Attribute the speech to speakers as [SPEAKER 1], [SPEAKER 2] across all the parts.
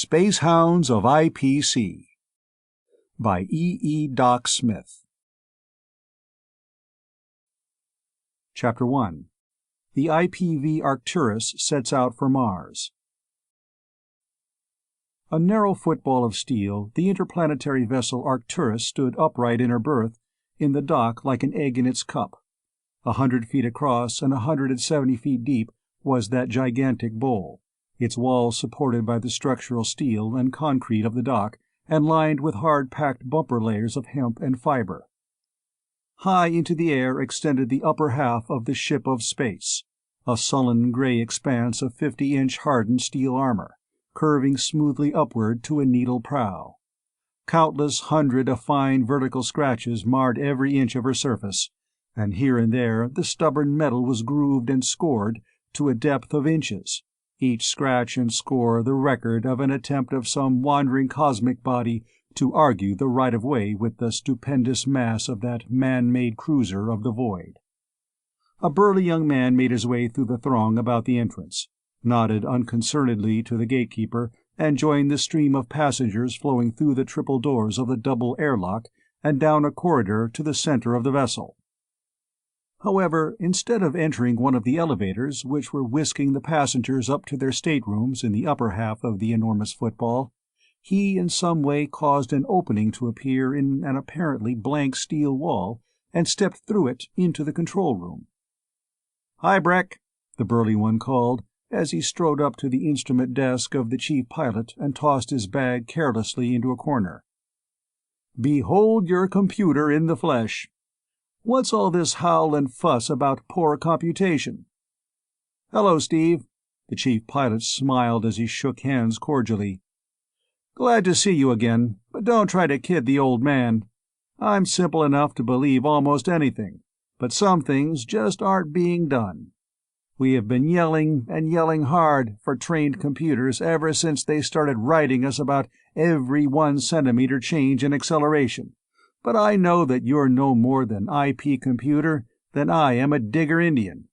[SPEAKER 1] Spacehounds of IPC by E. Doc Smith. Chapter 1. The IPV Arcturus Sets Out for Mars. A narrow football of steel, the interplanetary vessel Arcturus stood upright in her berth in the dock like an egg in its cup. 100 feet across and 170 feet deep was that gigantic bowl, its walls supported by the structural steel and concrete of the dock and lined with hard-packed bumper layers of hemp and fiber. High into the air extended the upper half of the ship of space, a sullen gray expanse of 50-inch hardened steel armor, curving smoothly upward to a needle prow. Countless hundred of fine vertical scratches marred every inch of her surface, and here and there the stubborn metal was grooved and scored to a depth of inches, each scratch and score the record of an attempt of some wandering cosmic body to argue the right-of-way with the stupendous mass of that man-made cruiser of the void. A burly young man made his way through the throng about the entrance, nodded unconcernedly to the gatekeeper, and joined the stream of passengers flowing through the triple doors of the double airlock and down a corridor to the center of the vessel. However, instead of entering one of the elevators which were whisking the passengers up to their staterooms in the upper half of the enormous football, he in some way caused an opening to appear in an apparently blank steel wall and stepped through it into the control room. "Hi, Breck," the burly one called, as he strode up to the instrument desk of the chief pilot and tossed his bag carelessly into a corner. "Behold your computer in the flesh. What's all this howl and fuss about poor computation?" "Hello, Steve." The chief pilot smiled as he shook hands cordially. "Glad to see you again, but don't try to kid the old man. I'm simple enough to believe almost anything, but some things just aren't being done. We have been yelling and yelling hard for trained computers ever since they started writing us about every 1 centimeter change in acceleration. But I know that you're no more an IP computer than I am a Digger Indian.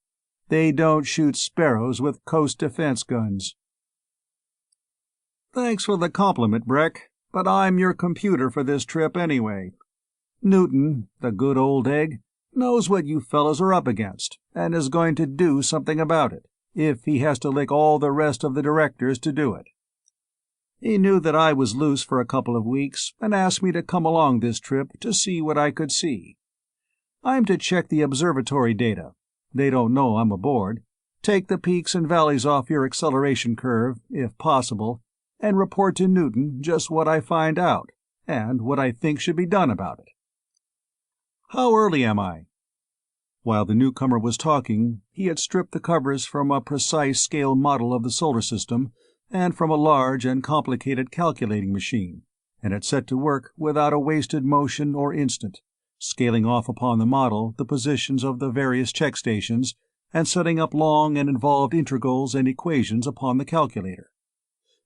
[SPEAKER 1] They don't shoot sparrows with coast defense guns." "Thanks for the compliment, Breck, but I'm your computer for this trip anyway. Newton, the good old egg, knows what you fellows are up against, and is going to do something about it, if he has to lick all the rest of the directors to do it. He knew that I was loose for a couple of weeks, and asked me to come along this trip to see what I could see. I'm to check the observatory data. They don't know I'm aboard. Take the peaks and valleys off your acceleration curve, if possible, and report to Newton just what I find out, and what I think should be done about it. How early am I?" While the newcomer was talking, he had stripped the covers from a precise scale model of the solar system and from a large and complicated calculating machine, and had set to work without a wasted motion or instant, scaling off upon the model the positions of the various check stations and setting up long and involved integrals and equations upon the calculator.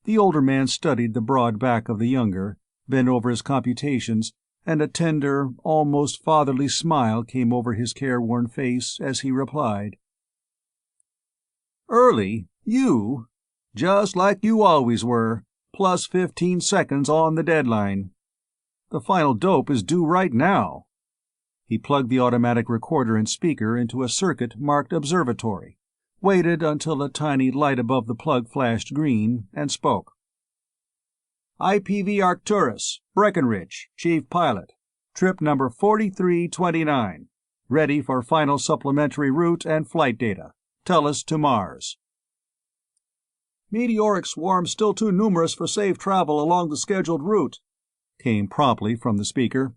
[SPEAKER 1] The older man studied the broad back of the younger, bent over his computations, and a tender, almost fatherly smile came over his careworn face as he replied. "Early? You? Just like you always were, plus 15 seconds on the deadline. The final dope is due right now." He plugged the automatic recorder and speaker into a circuit marked observatory, waited until a tiny light above the plug flashed green, and spoke. "IPV Arcturus, Breckenridge, Chief Pilot. Trip number 4329. Ready for final supplementary route and flight data. Tell us to Mars." "Meteoric swarms still too numerous for safe travel along the scheduled route," came promptly from the speaker.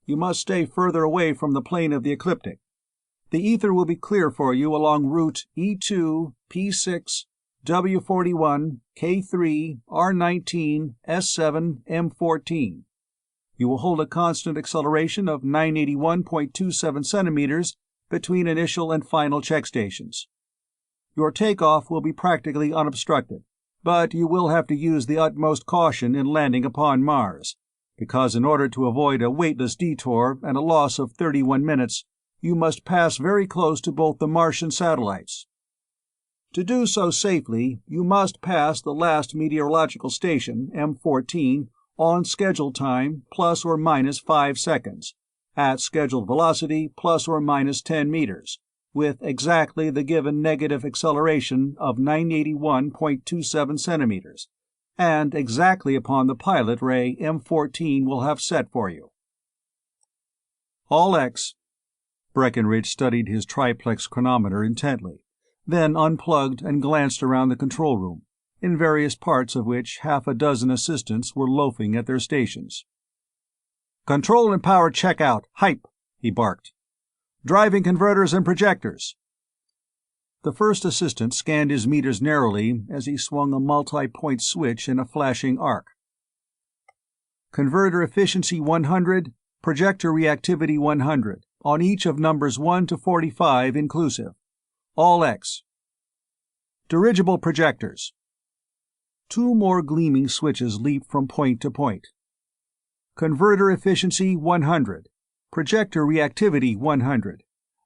[SPEAKER 1] "You must stay further away from the plane of the ecliptic. The ether will be clear for you along route E2, P6, W41, K3, R19, S7, M14. You will hold a constant acceleration of 981.27 centimeters between initial and final check stations. Your takeoff will be practically unobstructed, but you will have to use the utmost caution in landing upon Mars, because in order to avoid a weightless detour and a loss of 31 minutes, you must pass very close to both the Martian satellites. To do so safely, you must pass the last meteorological station, M14, on scheduled time plus or minus 5 seconds, at scheduled velocity plus or minus 10 meters, with exactly the given negative acceleration of 981.27 centimeters, and exactly upon the pilot ray M14 will have set for you. All X. Breckenridge studied his triplex chronometer intently, then unplugged and glanced around the control room, in various parts of which half a dozen assistants were loafing at their stations. "Control and power check-out, hype," he barked. "Driving converters and projectors." The first assistant scanned his meters narrowly as he swung a multi-point switch in a flashing arc. "Converter efficiency 100, projector reactivity 100, on each of numbers 1 to 45 inclusive. All X." "Dirigible projectors." Two more gleaming switches leaped from point to point. "Converter efficiency 100, projector reactivity 100,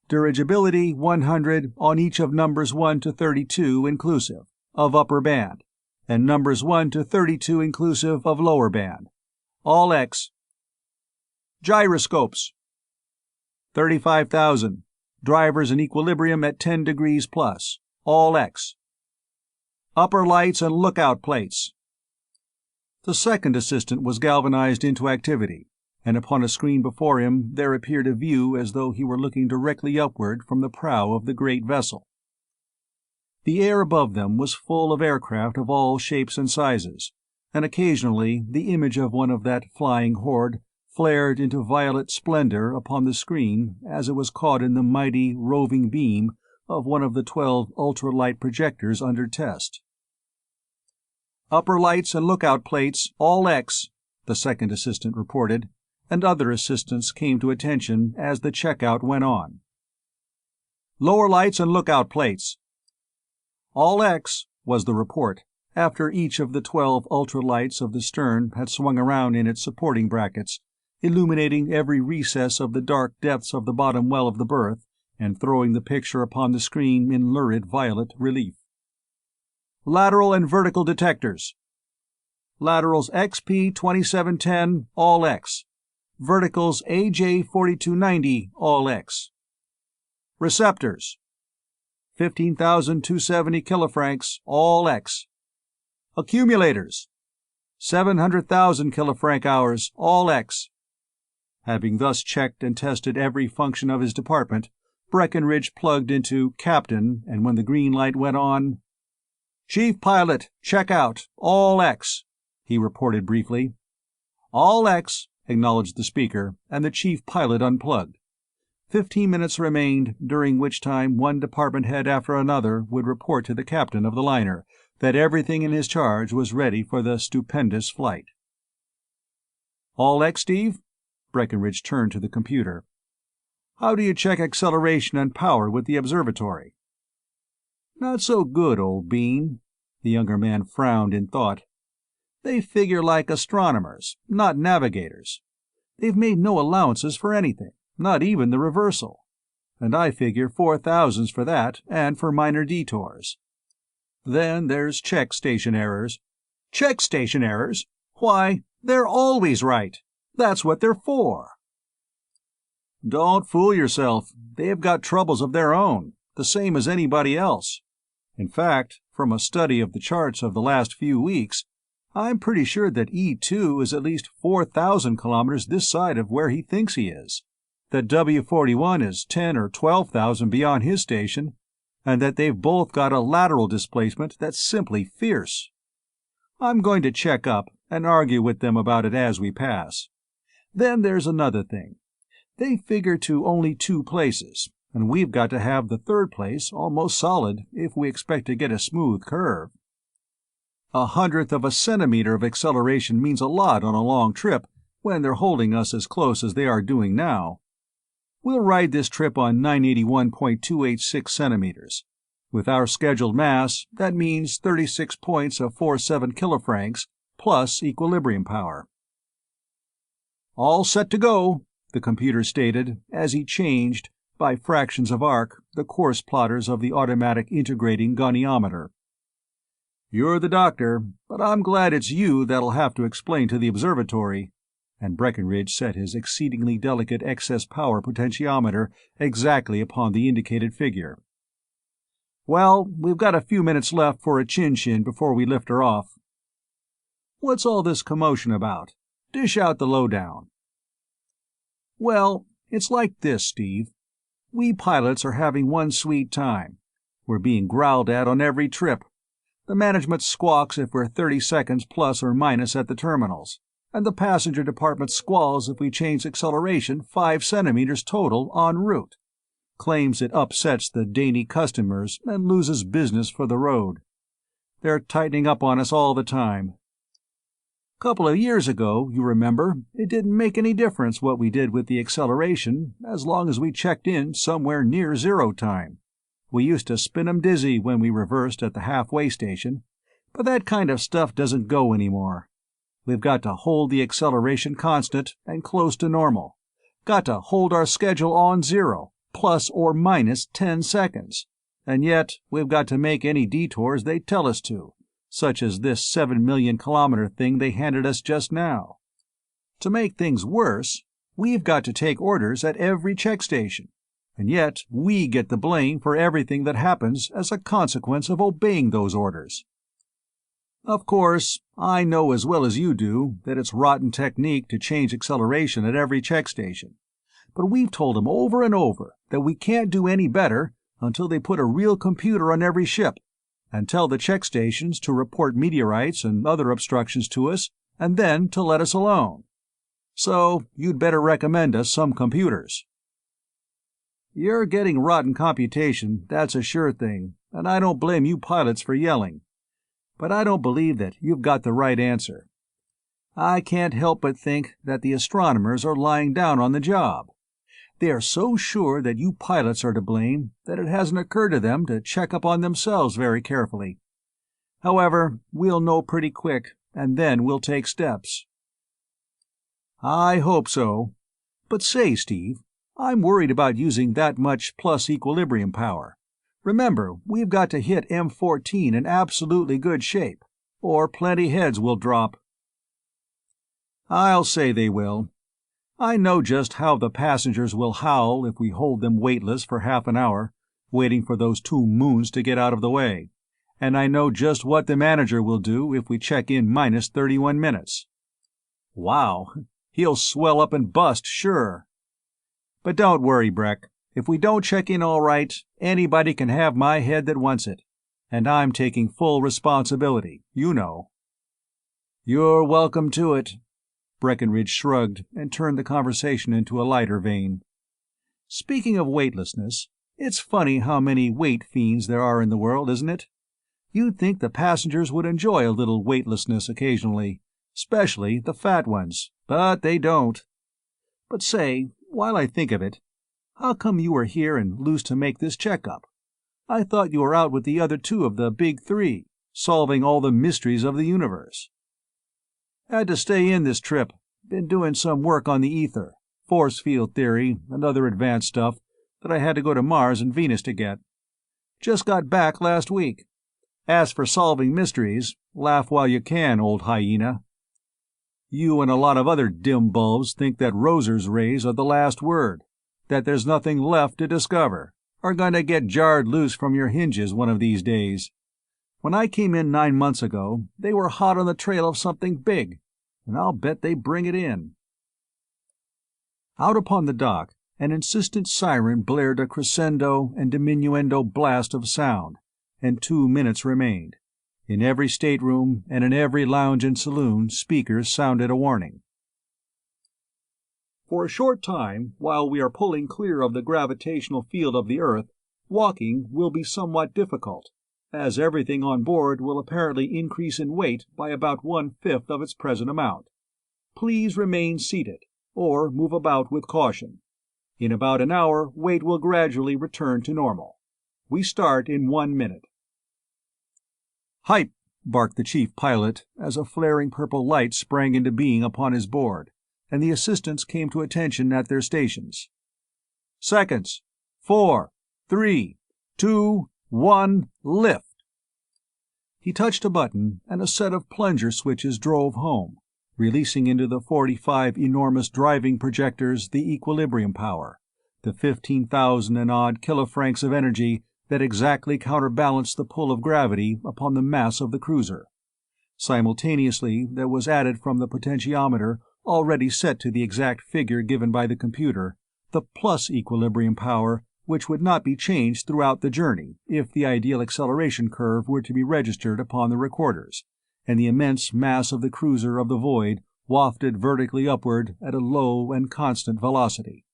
[SPEAKER 1] dirigibility 100 on each of numbers 1 to 32 inclusive, of upper band, and numbers 1 to 32 inclusive of lower band. All X." "Gyroscopes." 35,000. Drivers in equilibrium at 10 degrees plus. All X. "Upper lights and lookout plates." The second assistant was galvanized into activity, and upon a screen before him there appeared a view as though he were looking directly upward from the prow of the great vessel. The air above them was full of aircraft of all shapes and sizes, and occasionally the image of one of that flying horde flared into violet splendor upon the screen as it was caught in the mighty, roving beam of one of the 12 ultralight projectors under test. "Upper lights and lookout plates, all X," the second assistant reported, and other assistants came to attention as the checkout went on. "Lower lights and lookout plates." "All X," was the report, after each of the 12 ultralights of the stern had swung around in its supporting brackets, illuminating every recess of the dark depths of the bottom well of the berth, and throwing the picture upon the screen in lurid violet relief. "Lateral and vertical detectors." "Laterals XP2710, all X. Verticals AJ4290, all X." "Receptors." 15,270 kilofrancs, all X. "Accumulators." 700,000 kilofranc hours, all X. Having thus checked and tested every function of his department, Breckenridge plugged into Captain, and when the green light went on, "Chief Pilot, check out, all X," he reported briefly. "All X," acknowledged the speaker, and the chief pilot unplugged. 15 minutes remained, during which time one department head after another would report to the captain of the liner that everything in his charge was ready for the stupendous flight. "All X, Steve?" Breckenridge turned to the computer. "How do you check acceleration and power with the observatory?" "Not so good, old bean." The younger man frowned in thought. "They figure like astronomers, not navigators. They've made no allowances for anything, not even the reversal. And I figure 4,000s for that, and for minor detours. Then there's check station errors." "Check station errors? Why, they're always right. That's what they're for." "Don't fool yourself. They've got troubles of their own, the same as anybody else. In fact, from a study of the charts of the last few weeks, I'm pretty sure that E2 is at least 4,000 kilometers this side of where he thinks he is, that W41 is 10 or 12,000 beyond his station, and that they've both got a lateral displacement that's simply fierce. I'm going to check up and argue with them about it as we pass. Then there's another thing. They figure to only 2 places, and we've got to have the third place almost solid if we expect to get a smooth curve. 1/100th of a centimeter of acceleration means a lot on a long trip when they're holding us as close as they are doing now. We'll ride this trip on 981.286 centimeters. With our scheduled mass, that means 36 points of 47 kilofrancs plus equilibrium power. "All set to go," the computer stated as he changed, by fractions of arc, the course plotters of the automatic integrating goniometer. "You're the doctor, but I'm glad it's you that'll have to explain to the observatory," and Breckenridge set his exceedingly delicate excess power potentiometer exactly upon the indicated figure. "Well, we've got a few minutes left for a chin-chin before we lift her off. What's all this commotion about? Dish out the lowdown." "Well, it's like this, Steve. We pilots are having one sweet time. We're being growled at on every trip. The management squawks if we're 30 seconds plus or minus at the terminals, and the passenger department squalls if we change acceleration 5 centimeters total en route. Claims it upsets the dainty customers and loses business for the road. They're tightening up on us all the time. Couple of years ago, you remember, it didn't make any difference what we did with the acceleration as long as we checked in somewhere near zero time. We used to spin 'em dizzy when we reversed at the halfway station, but that kind of stuff doesn't go anymore. We've got to hold the acceleration constant and close to normal. Got to hold our schedule on zero, plus or minus 10 seconds. And yet we've got to make any detours they tell us to, such as this 7 million kilometer thing they handed us just now. To make things worse, we've got to take orders at every check station. And yet we get the blame for everything that happens as a consequence of obeying those orders. Of course, I know as well as you do that it's rotten technique to change acceleration at every check station. But we've told them over and over that we can't do any better until they put a real computer on every ship, and tell the check stations to report meteorites and other obstructions to us, and then to let us alone. So you'd better recommend us some computers. You're getting rotten computation, that's a sure thing, and I don't blame you pilots for yelling. But I don't believe that you've got the right answer. I can't help but think that the astronomers are lying down on the job. They are so sure that you pilots are to blame that it hasn't occurred to them to check up on themselves very carefully. However, we'll know pretty quick, and then we'll take steps. I hope so. But say, Steve, I'm worried about using that much plus equilibrium power. Remember, we've got to hit M14 in absolutely good shape, or plenty heads will drop. I'll say they will. I know just how the passengers will howl if we hold them weightless for half an hour, waiting for those 2 moons to get out of the way, and I know just what the manager will do if we check in minus 31 minutes. Wow, he'll swell up and bust, sure. But don't worry, Breck. If we don't check in all right, anybody can have my head that wants it. And I'm taking full responsibility, you know. You're welcome to it. Breckenridge shrugged and turned the conversation into a lighter vein. Speaking of weightlessness, it's funny how many weight fiends there are in the world, isn't it? You'd think the passengers would enjoy a little weightlessness occasionally, especially the fat ones, but they don't. But say, while I think of it, how come you were here and loose to make this checkup? I thought you were out with the other 2 of the big 3, solving all the mysteries of the universe. Had to stay in this trip. Been doing some work on the ether, force field theory, and other advanced stuff that I had to go to Mars and Venus to get. Just got back last week. As for solving mysteries, laugh while you can, old hyena. You and a lot of other dim bulbs think that Roser's rays are the last word, that there's nothing left to discover, are going to get jarred loose from your hinges one of these days. When I came in 9 months ago, they were hot on the trail of something big, and I'll bet they bring it in. Out upon the dock, an insistent siren blared a crescendo and diminuendo blast of sound, and 2 minutes remained. In every stateroom and in every lounge and saloon speakers sounded a warning. For a short time, while we are pulling clear of the gravitational field of the Earth, walking will be somewhat difficult, as everything on board will apparently increase in weight by about 1/5 of its present amount. Please remain seated, or move about with caution. In about an hour, weight will gradually return to normal. We start in 1 minute. "Hype!" barked the chief pilot as a flaring purple light sprang into being upon his board, and the assistants came to attention at their stations. "Seconds!" 4, 3, 2, 1, lift. He touched a button, and a set of plunger switches drove home, releasing into the 45 enormous driving projectors the equilibrium power, the 15,000 and odd kilofrancs of energy that exactly counterbalanced the pull of gravity upon the mass of the cruiser. Simultaneously, there was added from the potentiometer, already set to the exact figure given by the computer, the plus equilibrium power, which would not be changed throughout the journey if the ideal acceleration curve were to be registered upon the recorders, and the immense mass of the cruiser of the void wafted vertically upward at a low and constant velocity.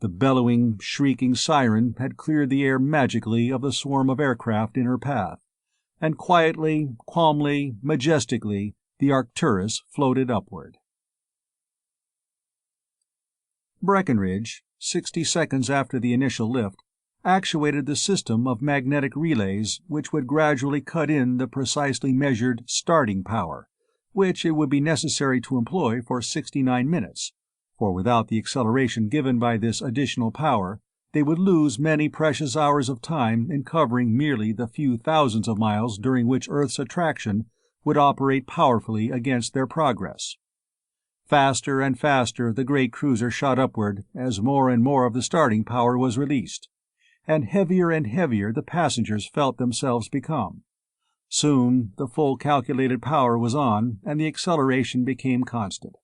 [SPEAKER 1] The bellowing, shrieking siren had cleared the air magically of the swarm of aircraft in her path, and quietly, calmly, majestically, the Arcturus floated upward. Breckenridge, 60 seconds after the initial lift, actuated the system of magnetic relays which would gradually cut in the precisely measured starting power, which it would be necessary to employ for 69 minutes, for without the acceleration given by this additional power, they would lose many precious hours of time in covering merely the few thousands of miles during which Earth's attraction would operate powerfully against their progress. Faster and faster the great cruiser shot upward as more and more of the starting power was released, and heavier the passengers felt themselves become. Soon the full calculated power was on, and the acceleration became constant.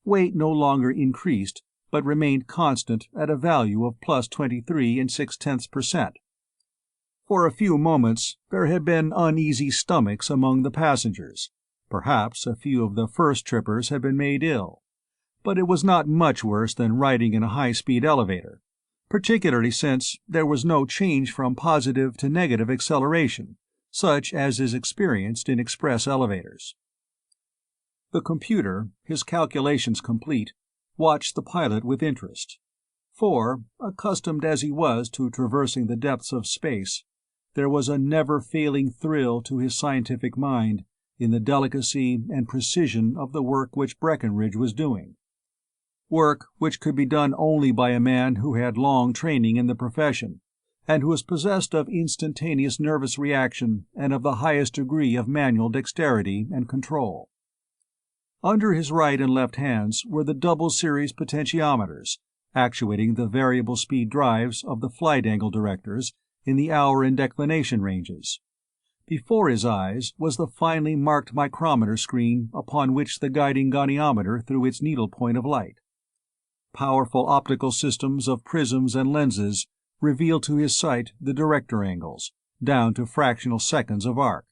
[SPEAKER 1] Weight no longer increased, but remained constant at a value of plus 23 6/10%. For a few moments there had been uneasy stomachs among the passengers. Perhaps a few of the first trippers had been made ill, but it was not much worse than riding in a high-speed elevator, particularly since there was no change from positive to negative acceleration, such as is experienced in express elevators. The computer, his calculations complete, watched the pilot with interest, for, accustomed as he was to traversing the depths of space, there was a never-failing thrill to his scientific mind in the delicacy and precision of the work which Breckenridge was doing. Work which could be done only by a man who had long training in the profession, and who was possessed of instantaneous nervous reaction and of the highest degree of manual dexterity and control. Under his right and left hands were the double-series potentiometers, actuating the variable speed drives of the flight angle directors in the hour and declination ranges. Before his eyes was the finely marked micrometer screen upon which the guiding goniometer threw its needlepoint of light. Powerful optical systems of prisms and lenses revealed to his sight the director angles, down to fractional seconds of arc.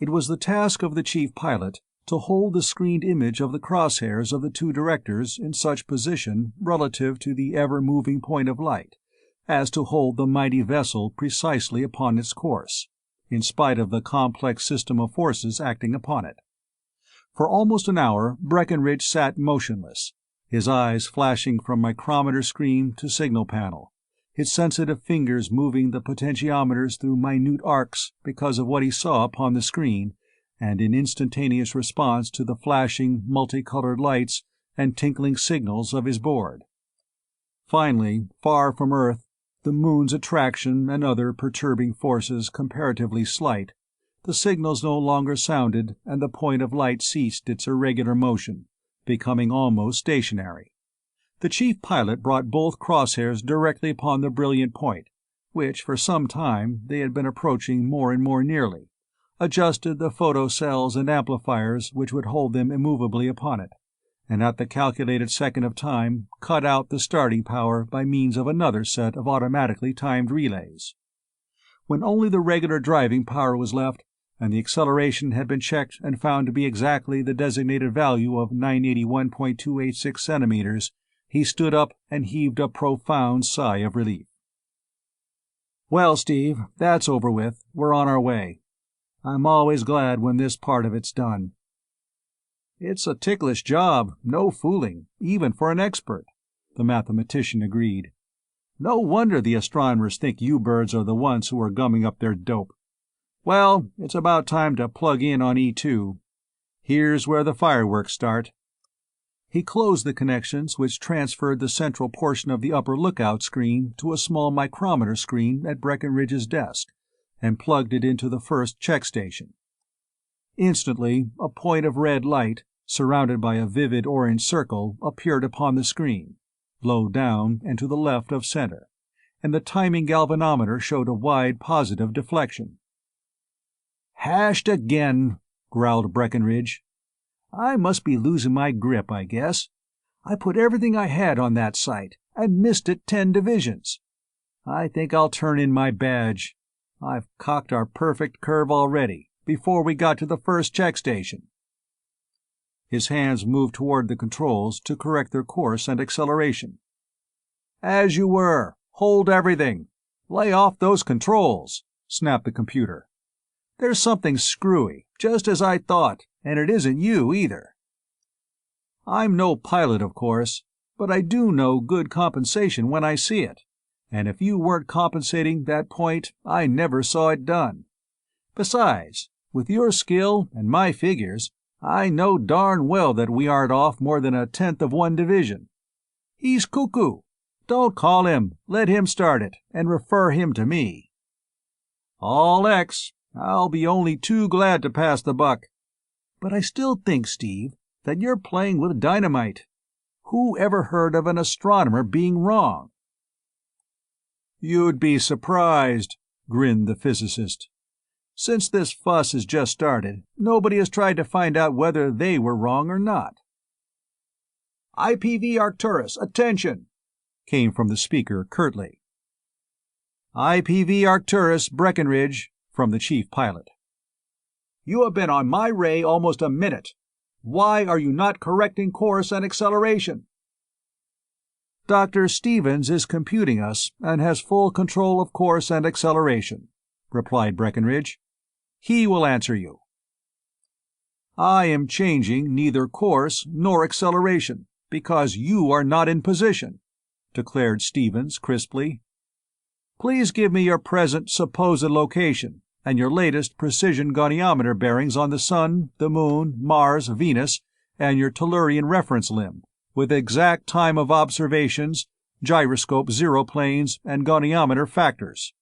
[SPEAKER 1] It was the task of the chief pilot to hold the screened image of the crosshairs of the two directors in such position relative to the ever-moving point of light, as to hold the mighty vessel precisely upon its course, in spite of the complex system of forces acting upon it. For almost an hour Breckenridge sat motionless, his eyes flashing from micrometer screen to signal panel, his sensitive fingers moving the potentiometers through minute arcs because of what he saw upon the screen, and in instantaneous response to the flashing, multicolored lights and tinkling signals of his board. Finally, far from Earth, the moon's attraction and other perturbing forces comparatively slight, the signals no longer sounded and the point of light ceased its irregular motion, becoming almost stationary. The chief pilot brought both crosshairs directly upon the brilliant point, which for some time they had been approaching more and more nearly, adjusted the photocells and amplifiers which would hold them immovably upon it, and at the calculated second of time cut out the starting power by means of another set of automatically timed relays. When only the regular driving power was left, and the acceleration had been checked and found to be exactly the designated value of 981.286 centimeters, he stood up and heaved a profound sigh of relief. "Well, Steve, that's over with. We're on our way. I'm always glad when this part of it's done." "It's a ticklish job, no fooling, even for an expert," the mathematician agreed. "No wonder the astronomers think you birds are the ones who are gumming up their dope. Well, it's about time to plug in on E2. Here's where the fireworks start." He closed the connections which transferred the central portion of the upper lookout screen to a small micrometer screen at Breckenridge's desk, and plugged it into the first check station. Instantly, a point of red light, surrounded by a vivid orange circle, appeared upon the screen, low down and to the left of center, and the timing galvanometer showed a wide positive deflection. "Hashed again," growled Breckenridge. "I must be losing my grip, I guess. I put everything I had on that sight, and missed it 10 divisions. I think I'll turn in my badge. I've cocked our perfect curve already, before we got to the first check station." His hands moved toward the controls to correct their course and acceleration. "As you were. Hold everything. Lay off those controls," snapped the computer. "There's something screwy, just as I thought, and it isn't you either. I'm no pilot, of course, but I do know good compensation when I see it, and if you weren't compensating that point, I never saw it done. Besides, with your skill and my figures, I know darn well that we aren't off more than 1/10 of 1 division. He's cuckoo. Don't call him, let him start it, and refer him to me. All X. I'll be only too glad to pass the buck. But I still think, Steve, that you're playing with dynamite. Who ever heard of an astronomer being wrong?" "You'd be surprised," grinned the physicist. "Since this fuss has just started, nobody has tried to find out whether they were wrong or not." "IPV Arcturus, attention!" came from the speaker curtly. "IPV Arcturus, Breckenridge," from the chief pilot. "You have been on my ray almost a minute. Why are you not correcting course and acceleration?" "Dr. Stevens is computing us and has full control of course and acceleration," replied Breckenridge. "He will answer you." "I am changing neither course nor acceleration, because you are not in position," declared Stevens crisply. "Please give me your present supposed location and your latest precision goniometer bearings on the Sun, the Moon, Mars, Venus, and your Tellurian reference limb, with exact time of observations, gyroscope zero planes, and goniometer factors."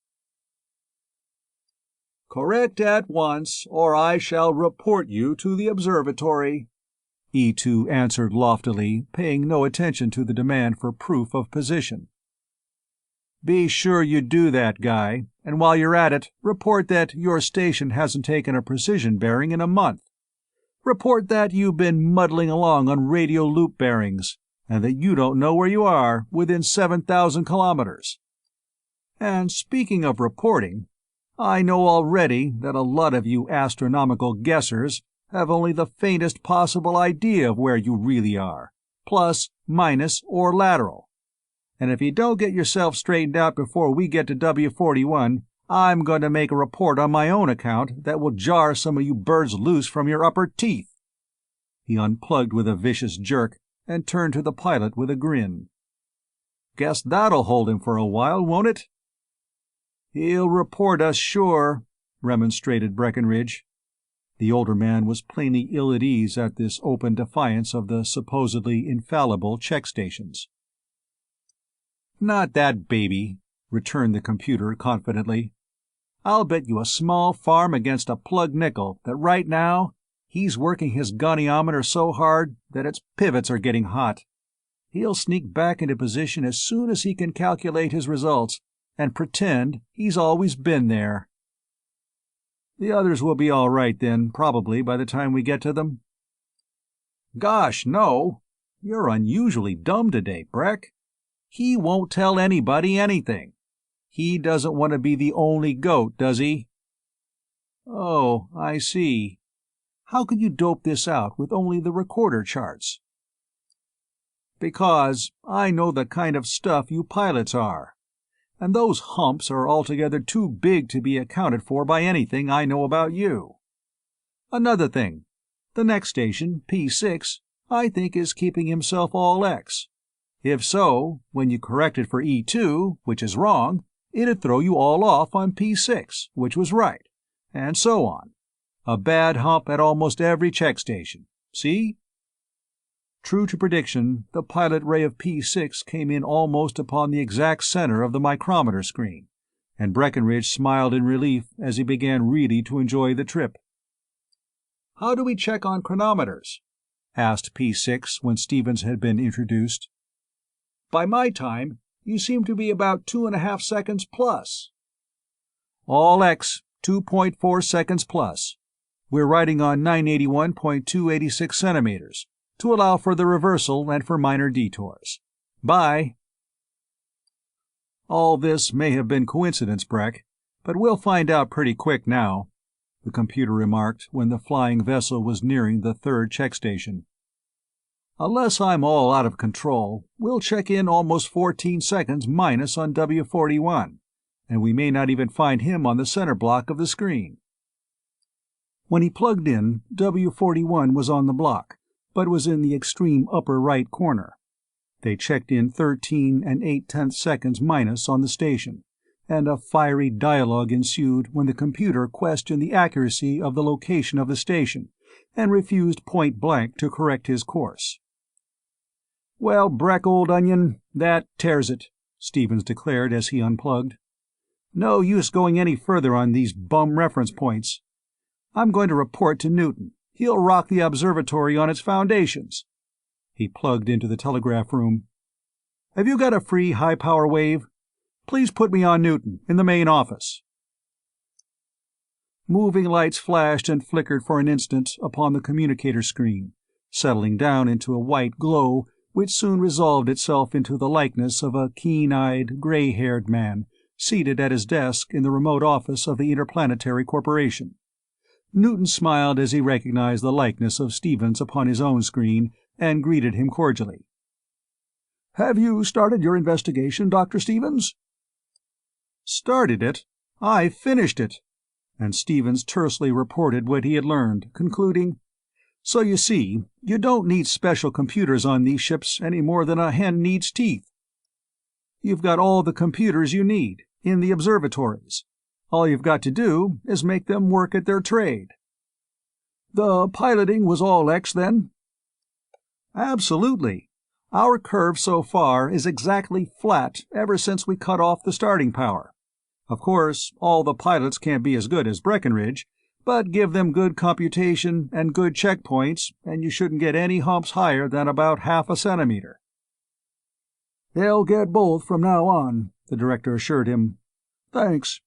[SPEAKER 1] "Correct at once, or I shall report you to the observatory," E2 answered loftily, paying no attention to the demand for proof of position. "Be sure you do that, Guy, and while you're at it, report that your station hasn't taken a precision bearing in a month. Report that you've been muddling along on radio loop bearings, and that you don't know where you are within 7,000 kilometers. And speaking of reporting, I know already that a lot of you astronomical guessers have only the faintest possible idea of where you really are, plus, minus, or lateral. And if you don't get yourself straightened out before we get to W41, I'm going to make a report on my own account that will jar some of you birds loose from your upper teeth." He unplugged with a vicious jerk and turned to the pilot with a grin. "Guess that'll hold him for a while, won't it?" "He'll report us, sure," remonstrated Breckenridge. The older man was plainly ill at ease at this open defiance of the supposedly infallible check stations. "Not that baby," returned the computer confidently. "I'll bet you a small farm against a plug nickel that right now he's working his goniometer so hard that its pivots are getting hot. He'll sneak back into position as soon as he can calculate his results and pretend he's always been there." "The others will be all right then, probably, by the time we get to them." "Gosh, no. You're unusually dumb today, Breck. He won't tell anybody anything. He doesn't want to be the only goat, does he?" "Oh, I see. How could you dope this out with only the recorder charts?" "Because I know the kind of stuff you pilots are. And those humps are altogether too big to be accounted for by anything I know about you. Another thing, the next station, P6, I think is keeping himself all X. If so, when you correct it for E2, which is wrong, it'd throw you all off on P6, which was right, and so on. A bad hump at almost every check station. See?" True to prediction, the pilot ray of P6 came in almost upon the exact center of the micrometer screen, and Breckenridge smiled in relief as he began really to enjoy the trip. "How do we check on chronometers?" asked P6 when Stevens had been introduced. "By my time, you seem to be about 2.5 seconds plus." "All X, 2.4 seconds plus. We're riding on 981.286 centimeters, to allow for the reversal and for minor detours. Bye." "All this may have been coincidence, Breck, but we'll find out pretty quick now," the computer remarked when the flying vessel was nearing the third check station. "Unless I'm all out of control, we'll check in almost 14 seconds minus on W41, and we may not even find him on the center block of the screen." When he plugged in, W41 was on the block, but was in the extreme upper right corner. They checked in 13 8/10 seconds minus on the station, and a fiery dialogue ensued when the computer questioned the accuracy of the location of the station and refused point-blank to correct his course. "Well, Breck, old onion, that tears it," Stevens declared as he unplugged. "No use going any further on these bum reference points. I'm going to report to Newton. He'll rock the observatory on its foundations." He plugged into the telegraph room. "Have you got a free high-power wave? Please put me on Newton, in the main office." Moving lights flashed and flickered for an instant upon the communicator screen, settling down into a white glow which soon resolved itself into the likeness of a keen-eyed, gray-haired man seated at his desk in the remote office of the Inter-Planetary Corporation. Newton smiled as he recognized the likeness of Stevens upon his own screen and greeted him cordially. "Have you started your investigation, Dr. Stevens?" "Started it? I finished it," and Stevens tersely reported what he had learned, concluding, "So you see, you don't need special computers on these ships any more than a hen needs teeth. You've got all the computers you need, in the observatories. All you've got to do is make them work at their trade." "The piloting was all X, then?" "Absolutely. Our curve so far is exactly flat ever since we cut off the starting power. Of course, all the pilots can't be as good as Breckenridge, but give them good computation and good checkpoints, and you shouldn't get any humps higher than about 0.5 centimeter." "They'll get both from now on," the director assured him. "Thanks.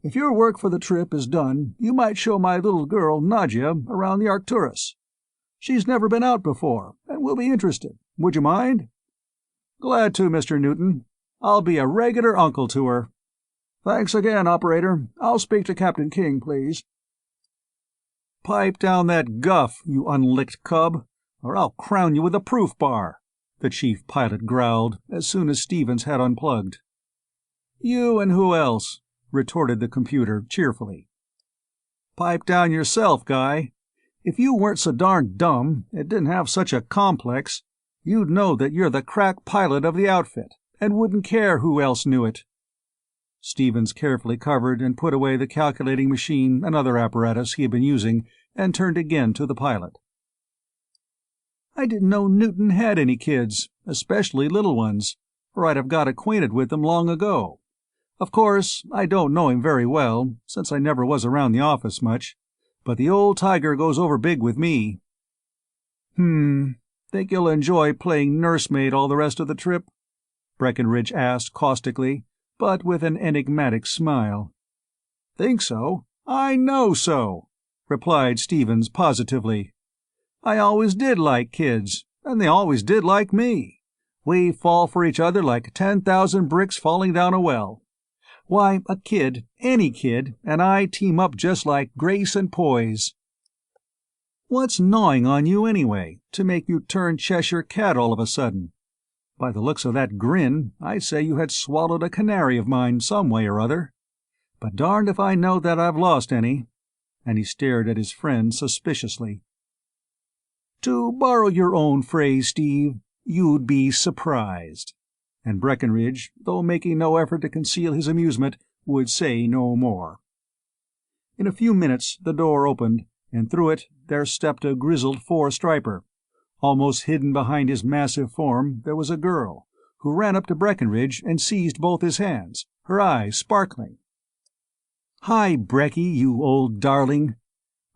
[SPEAKER 1] If your work for the trip is done, you might show my little girl Nadia around the Arcturus. She's never been out before, and will be interested. Would you mind?" "Glad to, Mr. Newton. I'll be a regular uncle to her." "Thanks again, operator. I'll speak to Captain King, please." "Pipe down that guff, you unlicked cub, or I'll crown you with a proof bar," the chief pilot growled as soon as Stevens had unplugged. "You and who else?" retorted the computer cheerfully. "Pipe down yourself, guy. If you weren't so darn dumb and didn't have such a complex, you'd know that you're the crack pilot of the outfit, and wouldn't care who else knew it." Stevens carefully covered and put away the calculating machine and other apparatus he had been using, and turned again to the pilot. "I didn't know Newton had any kids, especially little ones, or I'd have got acquainted with them long ago. Of course, I don't know him very well, since I never was around the office much, but the old tiger goes over big with me." Think you'll enjoy playing nursemaid all the rest of the trip?" Breckenridge asked caustically, but with an enigmatic smile. "Think so? I know so," replied Stevens positively. "I always did like kids, and they always did like me. We fall for each other like 10,000 bricks falling down a well. Why, a kid, any kid, and I team up just like Grace and Poise." "What's gnawing on you, anyway, to make you turn Cheshire cat all of a sudden? By the looks of that grin, I'd say you had swallowed a canary of mine some way or other. But darned if I know that I've lost any." And he stared at his friend suspiciously. "To borrow your own phrase, Steve, you'd be surprised." And Breckenridge, though making no effort to conceal his amusement, would say no more. In a few minutes the door opened, and through it there stepped a grizzled four-striper, Almost hidden behind his massive form there was a girl, who ran up to Breckenridge and seized both his hands, her eyes sparkling. "Hi, Brecky, you old darling.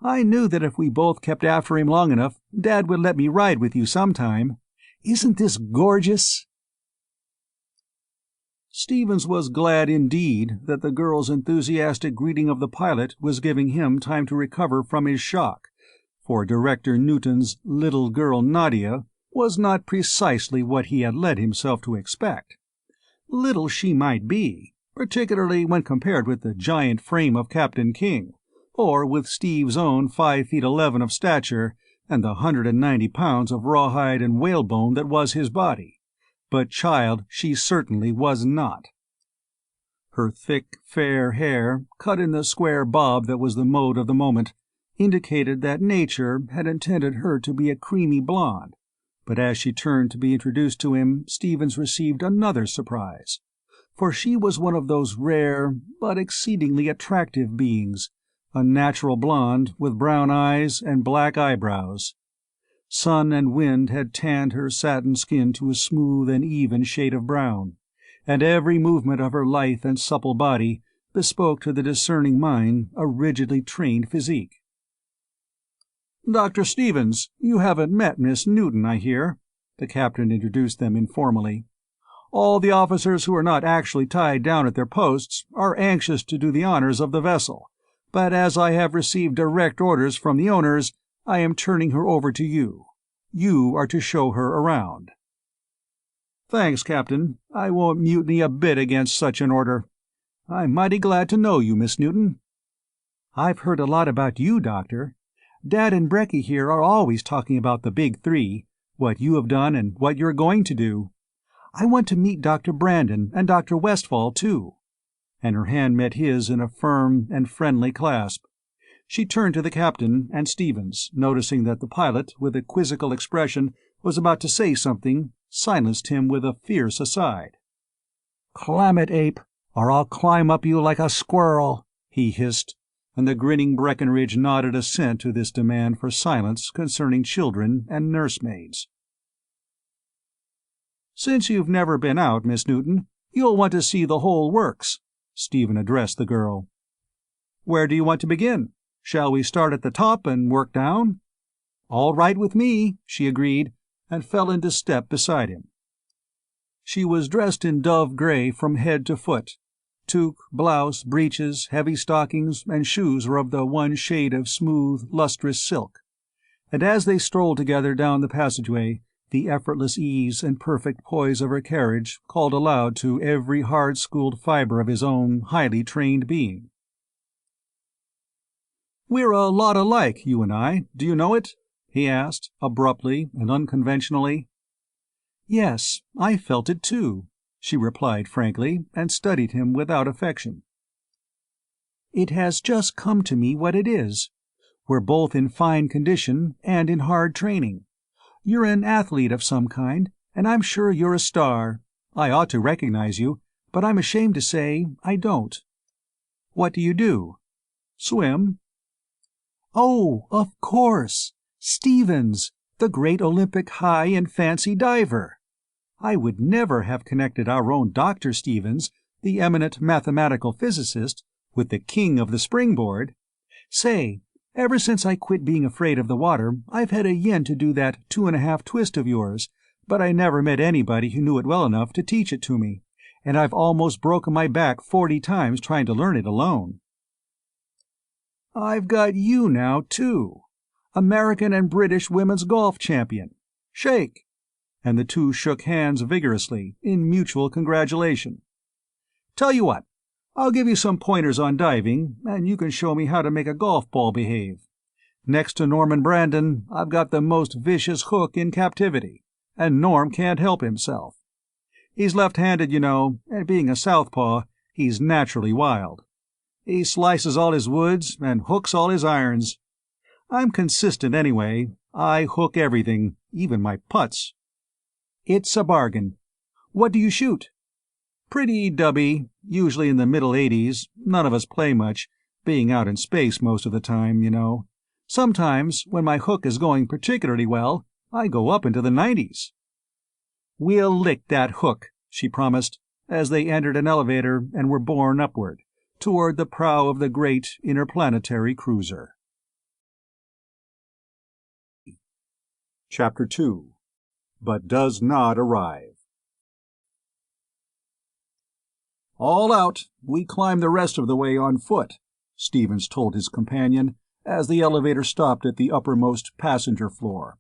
[SPEAKER 1] I knew that if we both kept after him long enough, Dad would let me ride with you sometime. Isn't this gorgeous?" Stevens was glad indeed that the girl's enthusiastic greeting of the pilot was giving him time to recover from his shock, for Director Newton's little girl Nadia was not precisely what he had led himself to expect. Little she might be, particularly when compared with the giant frame of Captain King, or with Steve's own 5 feet 11 of stature and the 190 pounds of rawhide and whalebone that was his body. But child she certainly was not. Her thick, fair hair, cut in the square bob that was the mode of the moment, indicated that nature had intended her to be a creamy blonde, but as she turned to be introduced to him, Stevens received another surprise, for she was one of those rare but exceedingly attractive beings, a natural blonde with brown eyes and black eyebrows. Sun and wind had tanned her satin skin to a smooth and even shade of brown, and every movement of her lithe and supple body bespoke to the discerning mind a rigidly trained physique. "Dr. Stevens, you haven't met Miss Newton, I hear," the captain introduced them informally. "All the officers who are not actually tied down at their posts are anxious to do the honors of the vessel, but as I have received direct orders from the owners, I am turning her over to you. You are to show her around." "Thanks, Captain. I won't mutiny a bit against such an order. I'm mighty glad to know you, Miss Newton." "I've heard a lot about you, Doctor. Dad and Brecky here are always talking about the Big Three, what you have done and what you're going to do. I want to meet Dr. Brandon and Dr. Westfall, too." And her hand met his in a firm and friendly clasp. She turned to the captain and Stevens, noticing that the pilot, with a quizzical expression, was about to say something, silenced him with a fierce aside. "Climb it, ape, or I'll climb up you like a squirrel," he hissed, and the grinning Breckenridge nodded assent to this demand for silence concerning children and nursemaids. "Since you've never been out, Miss Newton, you'll want to see the whole works," Stephen addressed the girl. "Where do you want to begin? Shall we start at the top and work down?" "All right with me," she agreed, and fell into step beside him. She was dressed in dove gray from head to foot. Toque, blouse, breeches, heavy stockings, and shoes were of the one shade of smooth, lustrous silk. And as they strolled together down the passageway, the effortless ease and perfect poise of her carriage called aloud to every hard-schooled fiber of his own highly trained being. "We're a lot alike, you and I, do you know it?" he asked, abruptly and unconventionally. "Yes, I felt it too," she replied frankly, and studied him without affection. "It has just come to me what it is. We're both in fine condition and in hard training. You're an athlete of some kind, and I'm sure you're a star. I ought to recognize you, but I'm ashamed to say I don't. What do you do? Swim?" "Oh, of course! Stevens, the great Olympic high and fancy diver! I would never have connected our own Dr. Stevens, the eminent mathematical physicist, with the king of the springboard. Say, ever since I quit being afraid of the water, I've had a yen to do that 2½ twist of yours, but I never met anybody who knew it well enough to teach it to me, and I've almost broken my back 40 times trying to learn it alone." "I've got you now, too. American and British women's golf champion. Shake." And the two shook hands vigorously, in mutual congratulation. "Tell you what, I'll give you some pointers on diving, and you can show me how to make a golf ball behave. Next to Norman Brandon, I've got the most vicious hook in captivity, and Norm can't help himself. He's left-handed, you know, and being a southpaw, he's naturally wild. He slices all his woods and hooks all his irons. I'm consistent anyway. I hook everything, even my putts." "It's a bargain. What do you shoot?" "Pretty dubby, usually in the middle 80s. None of us play much, being out in space most of the time, you know. Sometimes, when my hook is going particularly well, I go up into the 90s. "We'll lick that hook," she promised, as they entered an elevator and were borne upward, toward the prow of the great interplanetary cruiser. Chapter 2. But Does Not Arrive. "All out. We climb the rest of the way on foot," Stevens told his companion, as the elevator stopped at the uppermost passenger floor.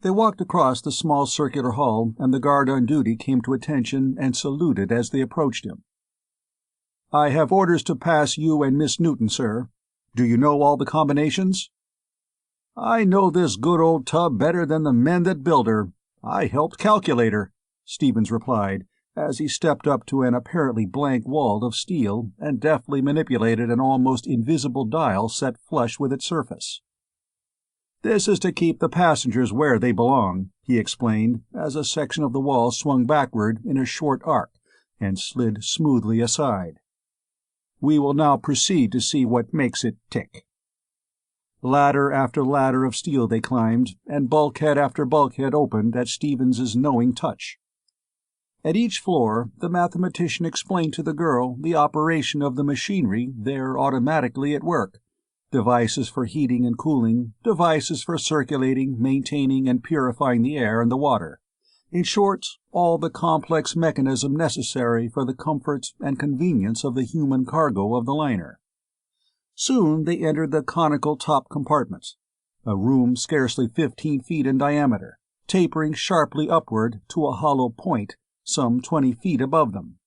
[SPEAKER 1] They walked across the small circular hall, and the guard on duty came to attention and saluted as they approached him. "I have orders to pass you and Miss Newton, sir. Do you know all the combinations?" "I know this good old tub better than the men that built her. I helped calculate her," Stevens replied, as he stepped up to an apparently blank wall of steel and deftly manipulated an almost invisible dial set flush with its surface. "This is to keep the passengers where they belong," he explained, as a section of the wall swung backward in a short arc and slid smoothly aside. "We will now proceed to see what makes it tick." Ladder after ladder of steel they climbed, and bulkhead after bulkhead opened at Stevens's knowing touch. At each floor, the mathematician explained to the girl the operation of the machinery there automatically at work: devices for heating and cooling, devices for circulating, maintaining, and purifying the air and the water. In short, all the complex mechanism necessary for the comfort and convenience of the human cargo of the liner. Soon they entered the conical top compartment, a room scarcely 15 feet in diameter, tapering sharply upward to a hollow point some 20 feet above them.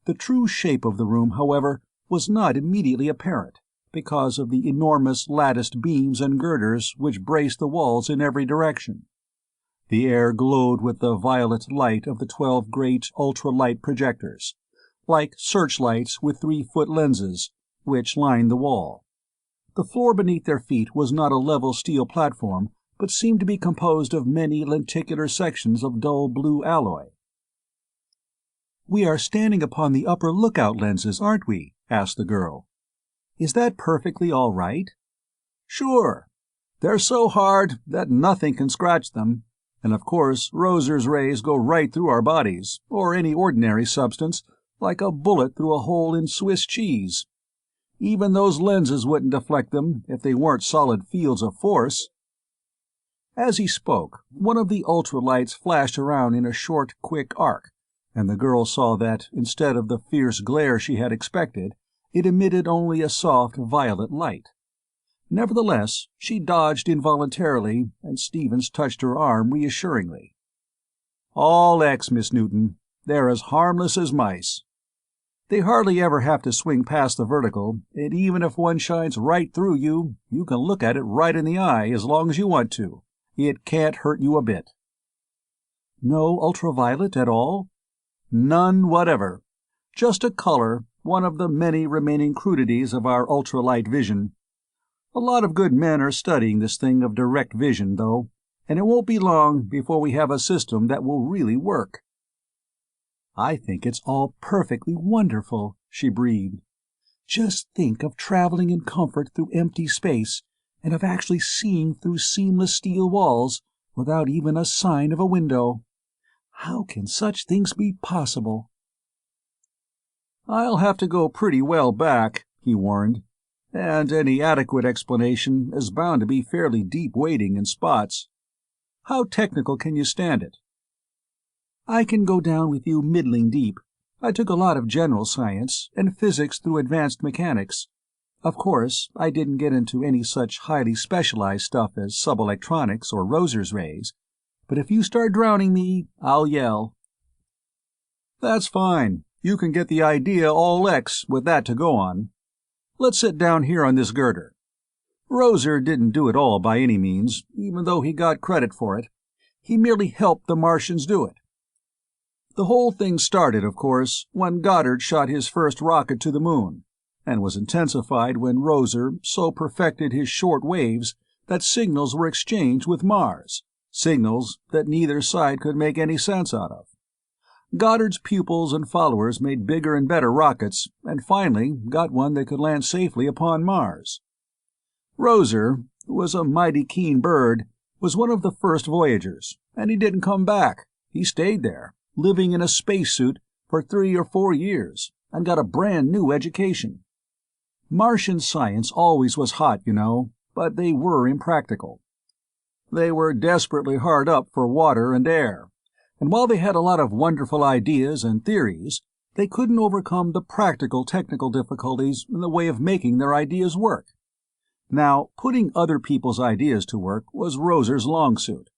[SPEAKER 1] The true shape of the room, however, was not immediately apparent, because of the enormous latticed beams and girders which braced the walls in every direction. The air glowed with the violet light of the 12 great ultra-light projectors, like searchlights with 3-foot lenses, which lined the wall. The floor beneath their feet was not a level steel platform, but seemed to be composed of many lenticular sections of dull blue alloy. "We are standing upon the upper lookout lenses, aren't we?" asked the girl. "Is that perfectly all right?" "Sure. They're so hard that nothing can scratch them, and of course Roser's rays go right through our bodies, or any ordinary substance, like a bullet through a hole in Swiss cheese. Even those lenses wouldn't deflect them if they weren't solid fields of force." As he spoke, one of the ultralights flashed around in a short, quick arc, and the girl saw that, instead of the fierce glare she had expected, it emitted only a soft violet light. Nevertheless, she dodged involuntarily, and Stevens touched her arm reassuringly. "All X, Miss Newton. They're as harmless as mice. They hardly ever have to swing past the vertical, and even if one shines right through you, you can look at it right in the eye as long as you want to. It can't hurt you a bit." "No ultraviolet at all?" "None whatever. Just a color, one of the many remaining crudities of our ultralight vision. A lot of good men are studying this thing of direct vision, though, and it won't be long before we have a system that will really work." "I think it's all perfectly wonderful," she breathed. "Just think of traveling in comfort through empty space, and of actually seeing through seamless steel walls without even a sign of a window. How can such things be possible?" "I'll have to go pretty well back," he warned, "and any adequate explanation is bound to be fairly deep wading in spots. How technical can you stand it?" "I can go down with you middling deep. I took a lot of general science, and physics through advanced mechanics. Of course, I didn't get into any such highly specialized stuff as subelectronics or Roser's rays, but if you start drowning me, I'll yell." "That's fine. You can get the idea all X with that to go on. Let's sit down here on this girder. Roser didn't do it all by any means, even though he got credit for it. He merely helped the Martians do it. The whole thing started, of course, when Goddard shot his first rocket to the moon, and was intensified when Roser so perfected his short waves that signals were exchanged with Mars, signals that neither side could make any sense out of. Goddard's pupils and followers made bigger and better rockets, and finally got one that could land safely upon Mars. Roser, who was a mighty keen bird, was one of the first voyagers, and he didn't come back. He stayed there, living in a spacesuit for 3 or 4 years, and got a brand new education. Martian science always was hot, you know, but they were impractical. They were desperately hard up for water and air, and while they had a lot of wonderful ideas and theories, they couldn't overcome the practical technical difficulties in the way of making their ideas work. Now, putting other people's ideas to work was Roser's long suit.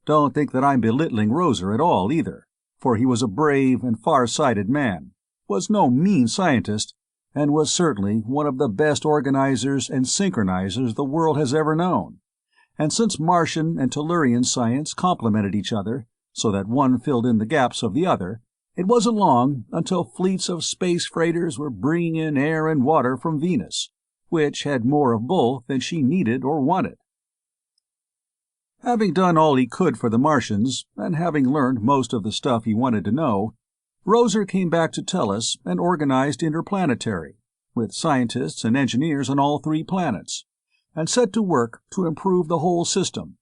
[SPEAKER 1] Don't think that I'm belittling Roser at all, either, for he was a brave and far-sighted man, was no mean scientist, and was certainly one of the best organizers and synchronizers the world has ever known. And since Martian and Tellurian science complemented each other, so that one filled in the gaps of the other, it wasn't long until fleets of space freighters were bringing in air and water from Venus, which had more of both than she needed or wanted. Having done all he could for the Martians, and having learned most of the stuff he wanted to know, Roser came back to Tellus and organized Inter-Planetary, with scientists and engineers on all 3 planets, and set to work to improve the whole system,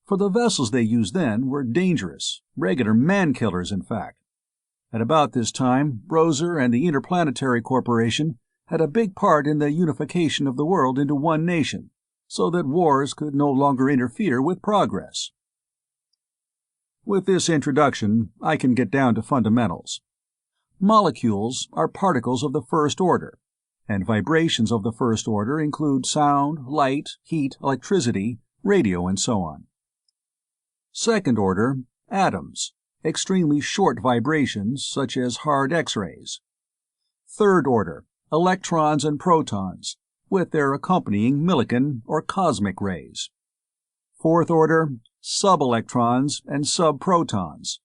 [SPEAKER 1] for the vessels they used then were dangerous, regular man-killers in fact. At about this time, Roser and the Inter-Planetary Corporation had a big part in the unification of the world into one nation, so that wars could no longer interfere with progress. With this introduction, I can get down to fundamentals. Molecules are particles of the first order, and vibrations of the first order include sound, light, heat, electricity, radio, and so on. Second order, atoms, extremely short vibrations such as hard X-rays. Third order, electrons and protons, with their accompanying millikan or cosmic rays. Fourth order, subelectrons and subprotons.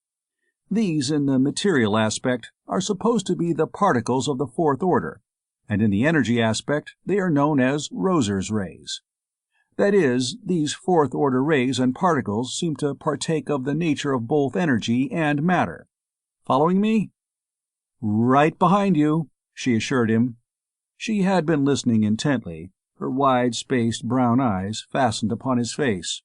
[SPEAKER 1] These, in the material aspect, are supposed to be the particles of the fourth order, and in the energy aspect they are known as Roser's rays. That is, these fourth-order rays and particles seem to partake of the nature of both energy and matter. Following me? Right behind you, she assured him. She had been listening intently, her wide-spaced brown eyes fastened upon his face.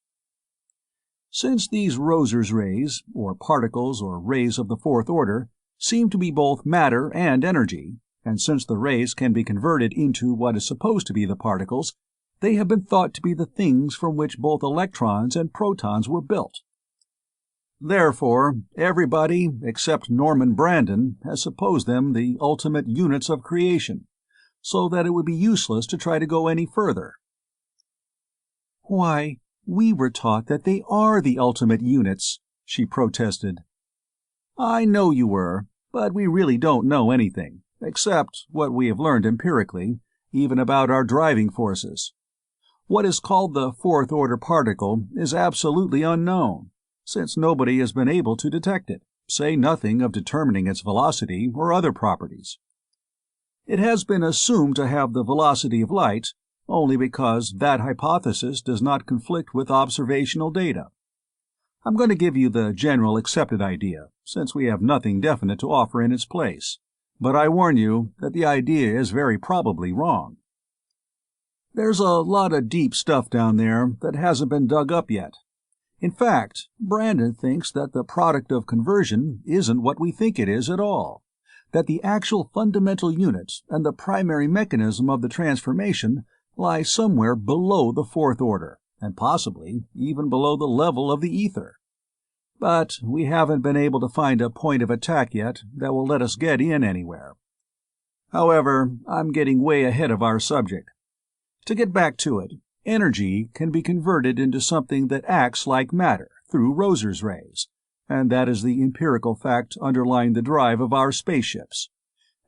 [SPEAKER 1] Since these Roser's rays, or particles or rays of the fourth order, seem to be both matter and energy, and since the rays can be converted into what is supposed to be the particles, they have been thought to be the things from which both electrons and protons were built. Therefore, everybody except Norman Brandon has supposed them the ultimate units of creation, so that it would be useless to try to go any further. Why, we were taught that they are the ultimate units, she protested. I know you were, but we really don't know anything, except what we have learned empirically, even about our driving forces. What is called the fourth-order particle is absolutely unknown, since nobody has been able to detect it, say nothing of determining its velocity or other properties. It has been assumed to have the velocity of light, only because that hypothesis does not conflict with observational data. I'm going to give you the general accepted idea, since we have nothing definite to offer in its place, but I warn you that the idea is very probably wrong. There's a lot of deep stuff down there that hasn't been dug up yet. In fact, Brandon thinks that the product of conversion isn't what we think it is at all, that the actual fundamental unit and the primary mechanism of the transformation lie somewhere below the fourth order, and possibly even below the level of the ether. But we haven't been able to find a point of attack yet that will let us get in anywhere. However, I'm getting way ahead of our subject. To get back to it, energy can be converted into something that acts like matter through Roser's rays, and that is the empirical fact underlying the drive of our spaceships,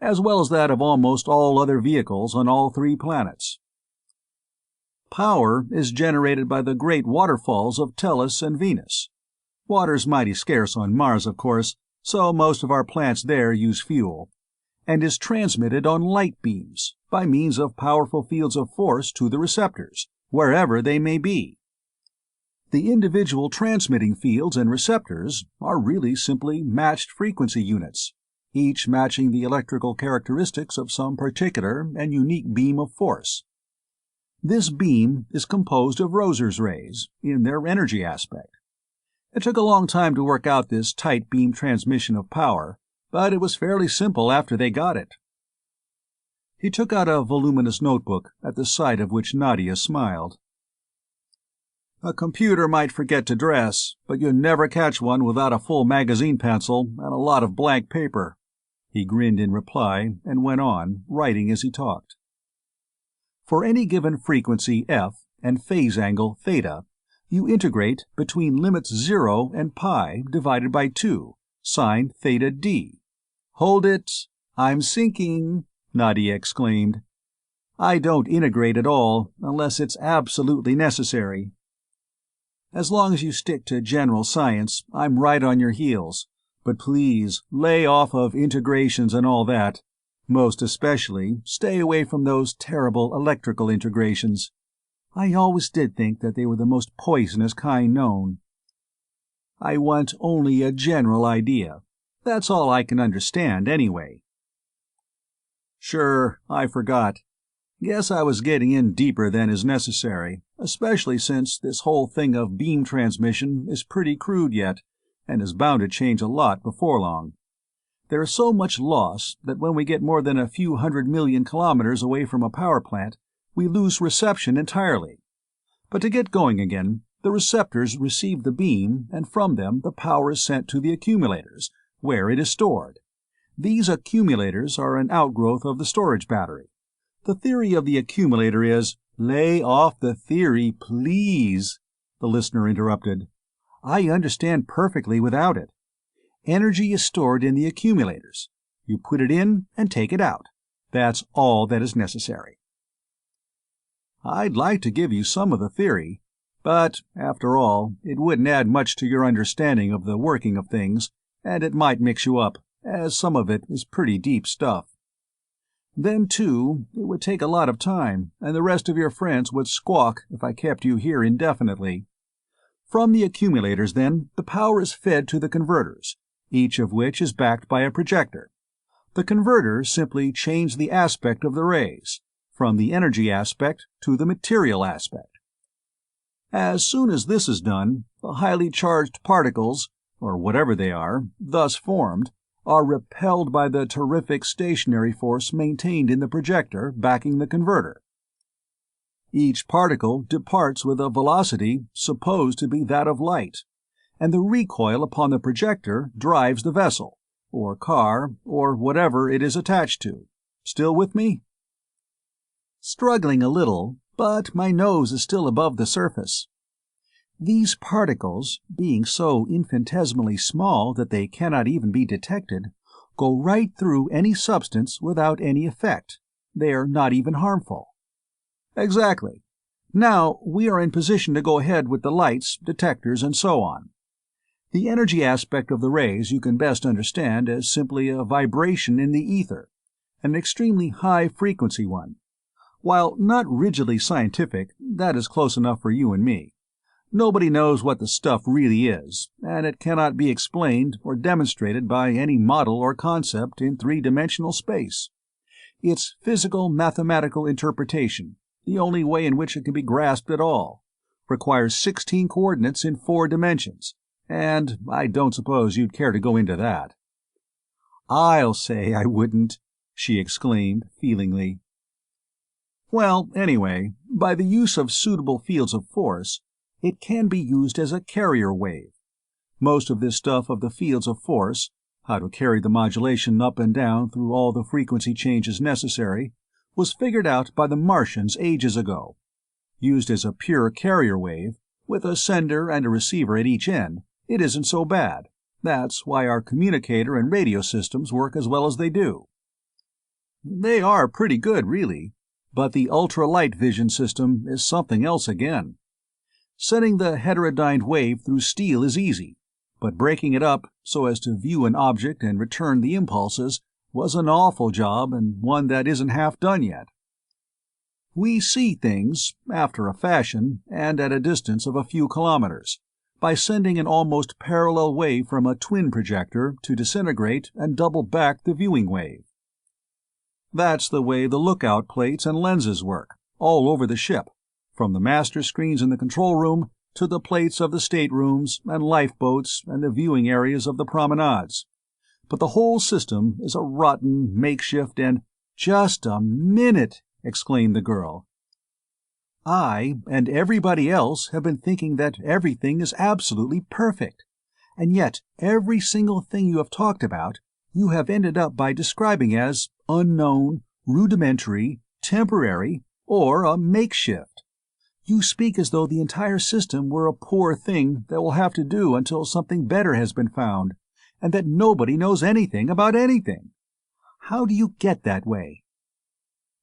[SPEAKER 1] as well as that of almost all other vehicles on all 3 planets. Power is generated by the great waterfalls of Tellus and Venus. Water's mighty scarce on Mars, of course, so most of our plants there use fuel, and is transmitted on light beams by means of powerful fields of force to the receptors, wherever they may be. The individual transmitting fields and receptors are really simply matched frequency units, each matching the electrical characteristics of some particular and unique beam of force. This beam is composed of Roser's rays, in their energy aspect. It took a long time to work out this tight beam transmission of power, but it was fairly simple after they got it. He took out a voluminous notebook, at the sight of which Nadia smiled. A computer might forget to dress, but you'd never catch one without a full magazine pencil and a lot of blank paper. He grinned in reply and went on, writing as he talked. For any given frequency f and phase angle theta, you integrate between limits 0 and pi divided by 2, sine theta d. Hold it! I'm sinking! Nadia exclaimed. I don't integrate at all, unless it's absolutely necessary. As long as you stick to general science, I'm right on your heels. But please, lay off of integrations and all that. Most especially, stay away from those terrible electrical integrations. I always did think that they were the most poisonous kind known. I want only a general idea. That's all I can understand, anyway. Sure, I forgot. Guess I was getting in deeper than is necessary, especially since this whole thing of beam transmission is pretty crude yet, and is bound to change a lot before long. There is so much loss that when we get more than a few 100 million kilometers away from a power plant, we lose reception entirely. But to get going again, the receptors receive the beam, and from them the power is sent to the accumulators, where it is stored. These accumulators are an outgrowth of the storage battery. The theory of the accumulator is— Lay off the theory, please, the listener interrupted. I understand perfectly without it. Energy is stored in the accumulators. You put it in and take it out. That's all that is necessary. I'd like to give you some of the theory, but, after all, it wouldn't add much to your understanding of the working of things, and it might mix you up, as some of it is pretty deep stuff. Then, too, it would take a lot of time, and the rest of your friends would squawk if I kept you here indefinitely. From the accumulators, then, the power is fed to the converters, each of which is backed by a projector. The converters simply change the aspect of the rays, from the energy aspect to the material aspect. As soon as this is done, the highly charged particles, or whatever they are, thus formed, are repelled by the terrific stationary force maintained in the projector backing the converter. Each particle departs with a velocity supposed to be that of light, and the recoil upon the projector drives the vessel, or car, or whatever it is attached to. Still with me? Struggling a little, but my nose is still above the surface. These particles, being so infinitesimally small that they cannot even be detected, go right through any substance without any effect. They are not even harmful. Exactly. Now we are in position to go ahead with the lights, detectors, and so on. The energy aspect of the rays you can best understand as simply a vibration in the ether, an extremely high-frequency one. While not rigidly scientific, that is close enough for you and me. Nobody knows what the stuff really is, and it cannot be explained or demonstrated by any model or concept in three-dimensional space. Its physical mathematical interpretation, the only way in which it can be grasped at all, requires 16 coordinates in 4 dimensions, and I don't suppose you'd care to go into that. I'll say I wouldn't, she exclaimed feelingly. Well, anyway, by the use of suitable fields of force, it can be used as a carrier wave. Most of this stuff of the fields of force, how to carry the modulation up and down through all the frequency changes necessary, was figured out by the Martians ages ago. Used as a pure carrier wave, with a sender and a receiver at each end, it isn't so bad. That's why our communicator and radio systems work as well as they do. They are pretty good, really, but the ultralight vision system is something else again. Setting the heterodyned wave through steel is easy, but breaking it up so as to view an object and return the impulses was an awful job, and one that isn't half done yet. We see things, after a fashion, and at a distance of a few kilometers, by sending an almost parallel wave from a twin projector to disintegrate and double back the viewing wave. That's the way the lookout plates and lenses work, all over the ship, from the master screens in the control room to the plates of the staterooms and lifeboats and the viewing areas of the promenades. But the whole system is a rotten makeshift and— "Just a minute!" exclaimed the girl. "I and everybody else have been thinking that everything is absolutely perfect, and yet every single thing you have talked about you have ended up by describing as unknown, rudimentary, temporary, or a makeshift. You speak as though the entire system were a poor thing that will have to do until something better has been found, and that nobody knows anything about anything. How do you get that way?"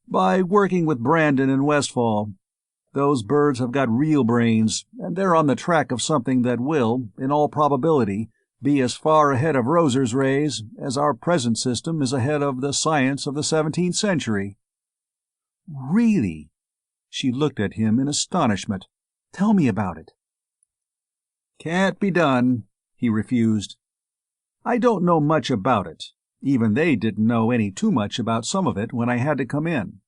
[SPEAKER 1] "By working with Brandon and Westfall. Those birds have got real brains, and they're on the track of something that will, in all probability, be as far ahead of Roser's rays as our present system is ahead of the science of the 17th century. "Really?" She looked at him in astonishment. "Tell me about it." "Can't be done," he refused. "I don't know much about it. Even they didn't know any too much about some of it when I had to come in.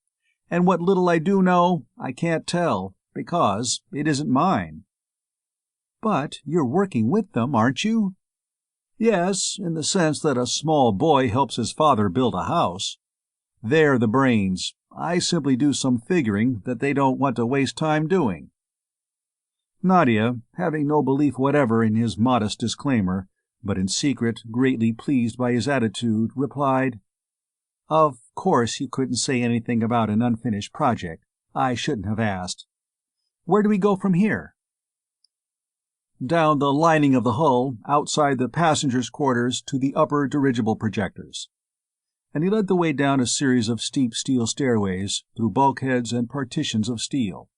[SPEAKER 1] And what little I do know, I can't tell, because it isn't mine." "But you're working with them, aren't you?" "Yes, in the sense that a small boy helps his father build a house. They're the brains. I simply do some figuring that they don't want to waste time doing." Nadia, having no belief whatever in his modest disclaimer, but in secret greatly pleased by his attitude, replied, "Of course you couldn't say anything about an unfinished project. I shouldn't have asked. Where do we go from here?" "Down the lining of the hull, outside the passengers' quarters, to the upper dirigible projectors." And he led the way down a series of steep steel stairways, through bulkheads and partitions of steel.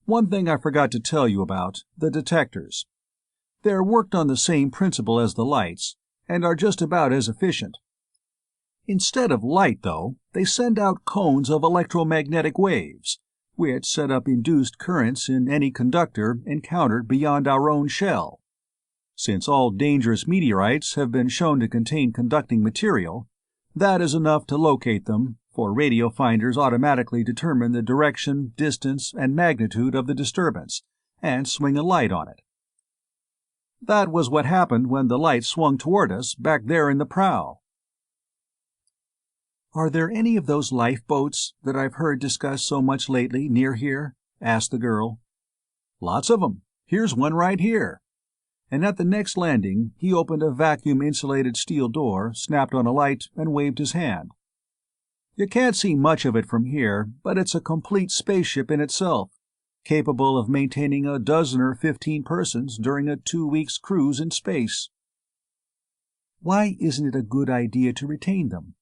[SPEAKER 1] "One thing I forgot to tell you about, the detectors. They're worked on the same principle as the lights, and are just about as efficient. Instead of light, though, they send out cones of electromagnetic waves, which set up induced currents in any conductor encountered beyond our own shell. Since all dangerous meteorites have been shown to contain conducting material, that is enough to locate them, for radio finders automatically determine the direction, distance, and magnitude of the disturbance, and swing a light on it. That was what happened when the light swung toward us back there in the prow." "Are there any of those lifeboats that I've heard discussed so much lately near here?" asked the girl. "Lots of 'em. Here's one right here." And at the next landing he opened a vacuum-insulated steel door, snapped on a light, and waved his hand. "You can't see much of it from here, but it's a complete spaceship in itself, capable of maintaining a dozen or 15 persons during a 2 weeks' cruise in space." "Why isn't it a good idea to retain them?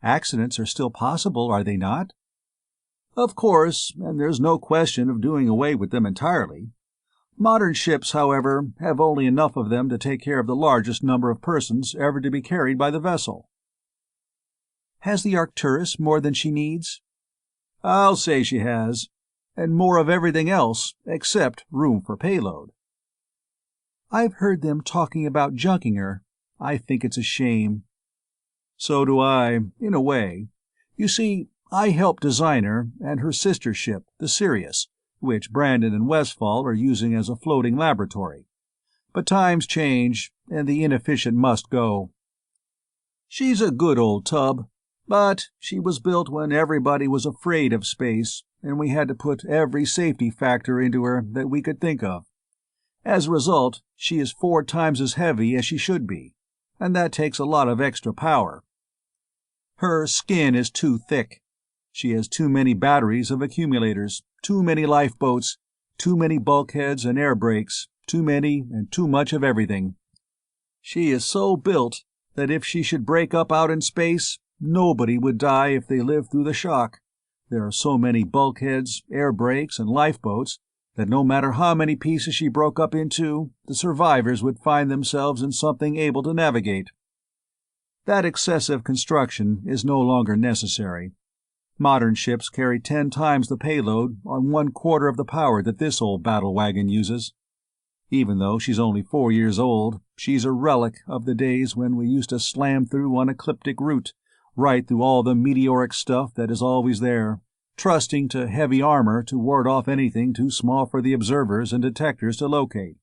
[SPEAKER 1] Accidents are still possible, are they not?" "Of course, and there's no question of doing away with them entirely. Modern ships, however, have only enough of them to take care of the largest number of persons ever to be carried by the vessel." "Has the Arcturus more than she needs?" "I'll say she has, and more of everything else except room for payload." "I've heard them talking about junking her. I think it's a shame." "So do I, in a way. You see, I helped design her and her sister ship, the Sirius, which Brandon and Westfall are using as a floating laboratory. But times change, and the inefficient must go. She's a good old tub, but she was built when everybody was afraid of space, and we had to put every safety factor into her that we could think of. As a result, she is 4 times as heavy as she should be, and that takes a lot of extra power. Her skin is too thick. She has too many batteries of accumulators, too many lifeboats, too many bulkheads and air brakes, too many and too much of everything. She is so built that if she should break up out in space, nobody would die if they lived through the shock. There are so many bulkheads, air brakes, and lifeboats that no matter how many pieces she broke up into, the survivors would find themselves in something able to navigate. That excessive construction is no longer necessary. Modern ships carry 10 times the payload on 1/4 of the power that this old battle wagon uses. Even though she's only 4 years old, she's a relic of the days when we used to slam through on ecliptic route, right through all the meteoric stuff that is always there, trusting to heavy armor to ward off anything too small for the observers and detectors to locate.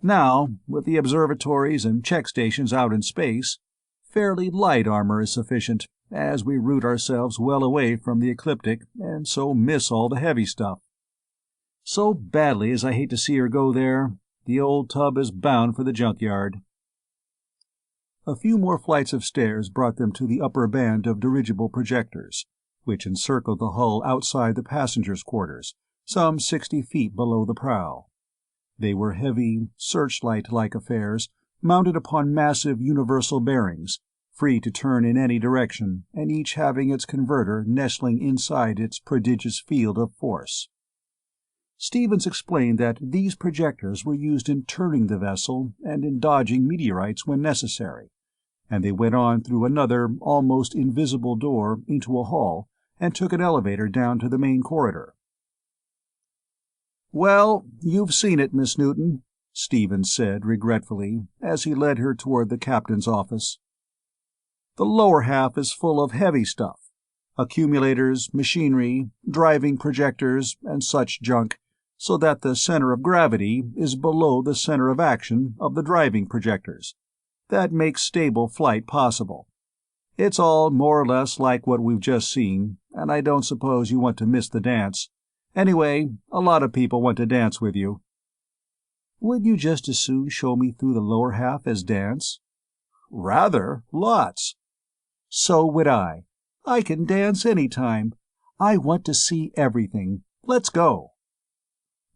[SPEAKER 1] Now, with the observatories and check stations out in space, fairly light armor is sufficient, as we root ourselves well away from the ecliptic and so miss all the heavy stuff. So badly as I hate to see her go there, the old tub is bound for the junkyard. A few more flights of stairs brought them to the upper band of dirigible projectors, which encircled the hull outside the passengers' quarters, some 60 feet below the prow. They were heavy, searchlight-like affairs, mounted upon massive universal bearings, free to turn in any direction, and each having its converter nestling inside its prodigious field of force. Stevens explained that these projectors were used in turning the vessel and in dodging meteorites when necessary, and they went on through another, almost invisible door into a hall and took an elevator down to the main corridor. "Well, you've seen it, Miss Newton," Stevens said regretfully, as he led her toward the captain's office. "The lower half is full of heavy stuff, accumulators, machinery, driving projectors, and such junk, so that the center of gravity is below the center of action of the driving projectors. That makes stable flight possible. It's all more or less like what we've just seen, and I don't suppose you want to miss the dance. Anyway, a lot of people want to dance with you." "Wouldn't you just as soon show me through the lower half as dance?" "Rather, lots." "So would I. I can dance any time. I want to see everything. Let's go."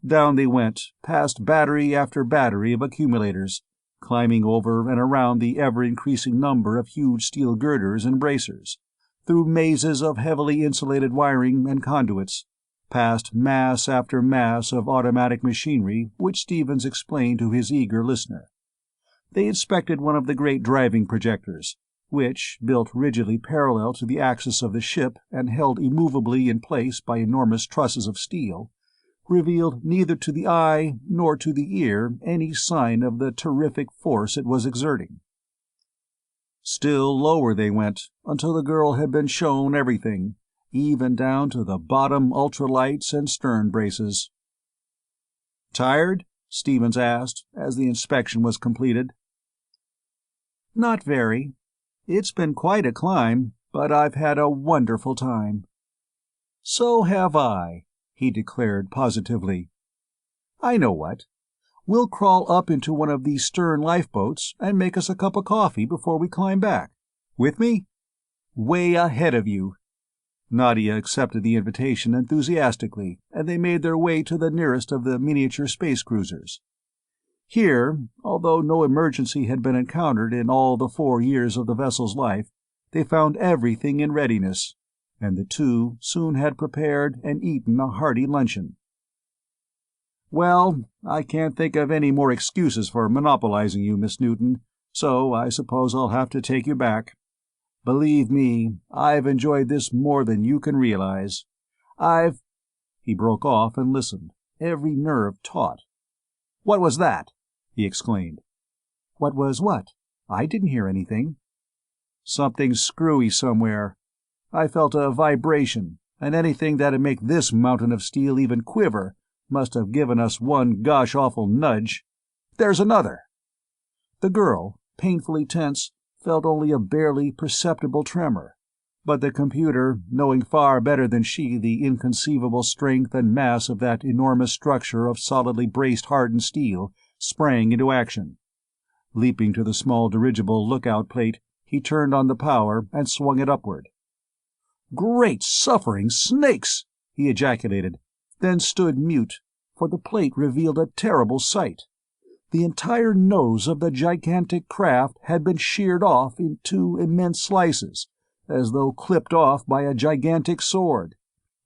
[SPEAKER 1] Down they went, past battery after battery of accumulators, climbing over and around the ever-increasing number of huge steel girders and bracers, through mazes of heavily insulated wiring and conduits, past mass after mass of automatic machinery which Stevens explained to his eager listener. They inspected one of the great driving projectors, which, built rigidly parallel to the axis of the ship and held immovably in place by enormous trusses of steel, revealed neither to the eye nor to the ear any sign of the terrific force it was exerting. Still lower they went, until the girl had been shown everything, even down to the bottom ultralights and stern braces. "Tired?" Stevens asked, as the inspection was completed. "Not very. It's been quite a climb, but I've had a wonderful time." "So have I," he declared positively. "I know what. We'll crawl up into one of these stern lifeboats and make us a cup of coffee before we climb back. With me?" "Way ahead of you." Nadia accepted the invitation enthusiastically, and they made their way to the nearest of the miniature space cruisers. Here, although no emergency had been encountered in all the 4 years of the vessel's life, they found everything in readiness, and the two soon had prepared and eaten a hearty luncheon. "Well, I can't think of any more excuses for monopolizing you, Miss Newton, so I suppose I'll have to take you back. Believe me, I've enjoyed this more than you can realize. He broke off and listened, every nerve taut. "What was that?" he exclaimed. "What was what? I didn't hear anything." "Something screwy somewhere. I felt a vibration, and anything that'd make this mountain of steel even quiver must have given us one gosh-awful nudge. There's another." The girl, painfully tense, felt only a barely perceptible tremor, but the computer, knowing far better than she the inconceivable strength and mass of that enormous structure of solidly braced hardened steel, sprang into action. Leaping to the small dirigible lookout plate, he turned on the power and swung it upward. "Great suffering snakes!" he ejaculated, then stood mute, for the plate revealed a terrible sight. The entire nose of the gigantic craft had been sheared off in 2 immense slices, as though clipped off by a gigantic sword,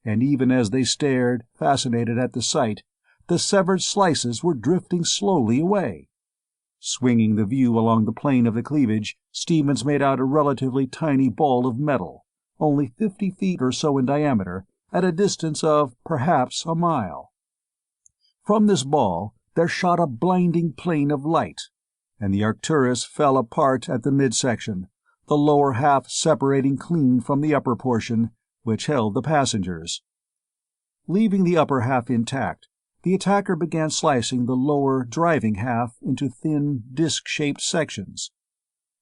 [SPEAKER 1] and even as they stared, fascinated at the sight, the severed slices were drifting slowly away. Swinging the view along the plane of the cleavage, Stevens made out a relatively tiny ball of metal, only 50 feet or so in diameter, at a distance of perhaps a mile. From this ball there shot a blinding plane of light, and the Arcturus fell apart at the midsection, the lower half separating clean from the upper portion, which held the passengers. Leaving the upper half intact, the attacker began slicing the lower, driving half into thin, disc-shaped sections.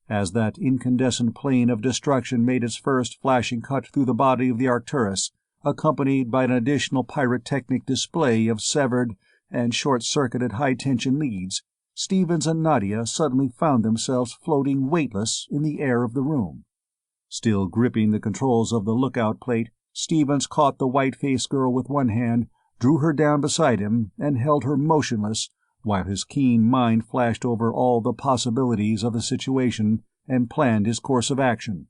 [SPEAKER 1] As that incandescent plane of destruction made its first flashing cut through the body of the Arcturus, accompanied by an additional pyrotechnic display of severed and short-circuited high-tension leads, Stevens and Nadia suddenly found themselves floating weightless in the air of the room. Still gripping the controls of the lookout plate, Stevens caught the white-faced girl with one hand, drew her down beside him, and held her motionless, while his keen mind flashed over all the possibilities of the situation and planned his course of action.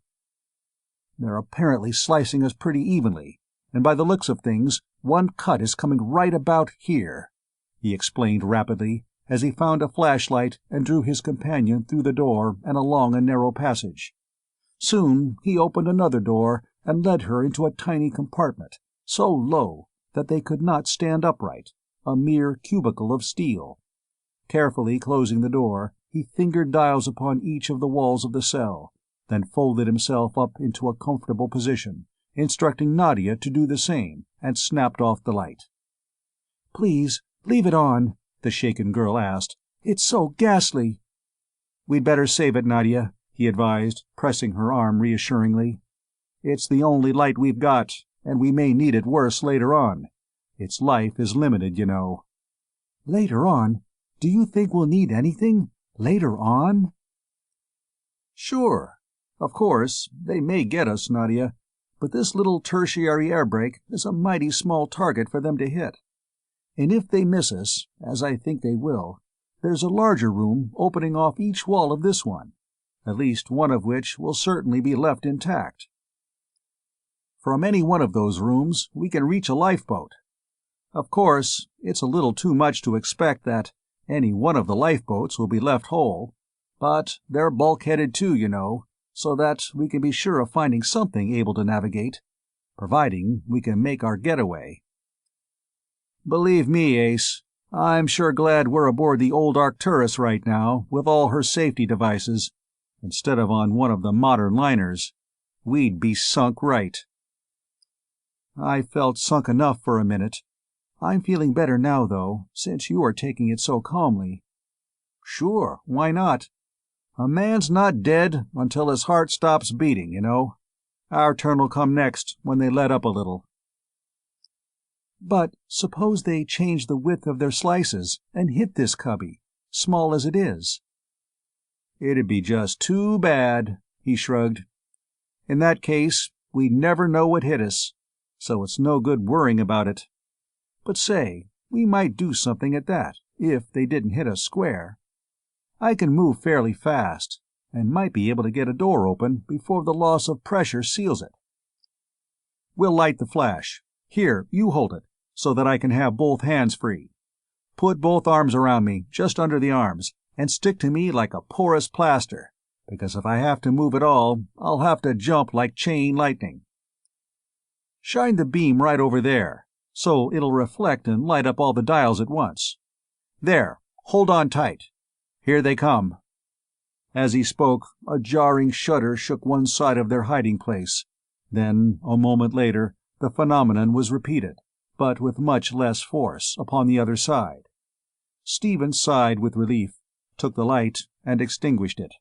[SPEAKER 1] "They're apparently slicing us pretty evenly, and by the looks of things, one cut is coming right about here," he explained rapidly, as he found a flashlight and drew his companion through the door and along a narrow passage. Soon he opened another door and led her into a tiny compartment, so low that they could not stand upright, a mere cubicle of steel. Carefully closing the door, he fingered dials upon each of the walls of the cell, then folded himself up into a comfortable position, instructing Nadia to do the same, and snapped off the light. "Please, leave it on," the shaken girl asked. "It's so ghastly." "We'd better save it, Nadia," he advised, pressing her arm reassuringly. "It's the only light we've got, and we may need it worse later on. Its life is limited, you know." "Later on? Do you think we'll need anything? Later on?" "Sure. Of course, they may get us, Nadia, but this little tertiary air brake is a mighty small target for them to hit. And if they miss us, as I think they will, there's a larger room opening off each wall of this one, at least one of which will certainly be left intact. From any one of those rooms we can reach a lifeboat. Of course, it's a little too much to expect that any one of the lifeboats will be left whole, but they're bulkheaded too, you know, so that we can be sure of finding something able to navigate, providing we can make our getaway. Believe me, Ace, I'm sure glad we're aboard the old Arcturus right now with all her safety devices, instead of on one of the modern liners. We'd be sunk right." I felt sunk enough for a minute. I'm feeling better now, though, since you are taking it so calmly. "Sure, why not? A man's not dead until his heart stops beating, you know. Our turn'll come next, when they let up a little." "But suppose they change the width of their slices and hit this cubby, small as it is?" "It'd be just too bad," he shrugged. "In that case, we'd never know what hit us, so it's no good worrying about it. But say, we might do something at that, if they didn't hit us square. I can move fairly fast, and might be able to get a door open before the loss of pressure seals it. We'll light the flash. Here, you hold it, so that I can have both hands free. Put both arms around me, just under the arms, and stick to me like a porous plaster, because if I have to move at all, I'll have to jump like chain lightning. Shine the beam right over there, so it'll reflect and light up all the dials at once. There, hold on tight. Here they come." As he spoke, a jarring shudder shook one side of their hiding place. Then, a moment later, the phenomenon was repeated, but with much less force, upon the other side. Stevens sighed with relief, took the light, and extinguished it.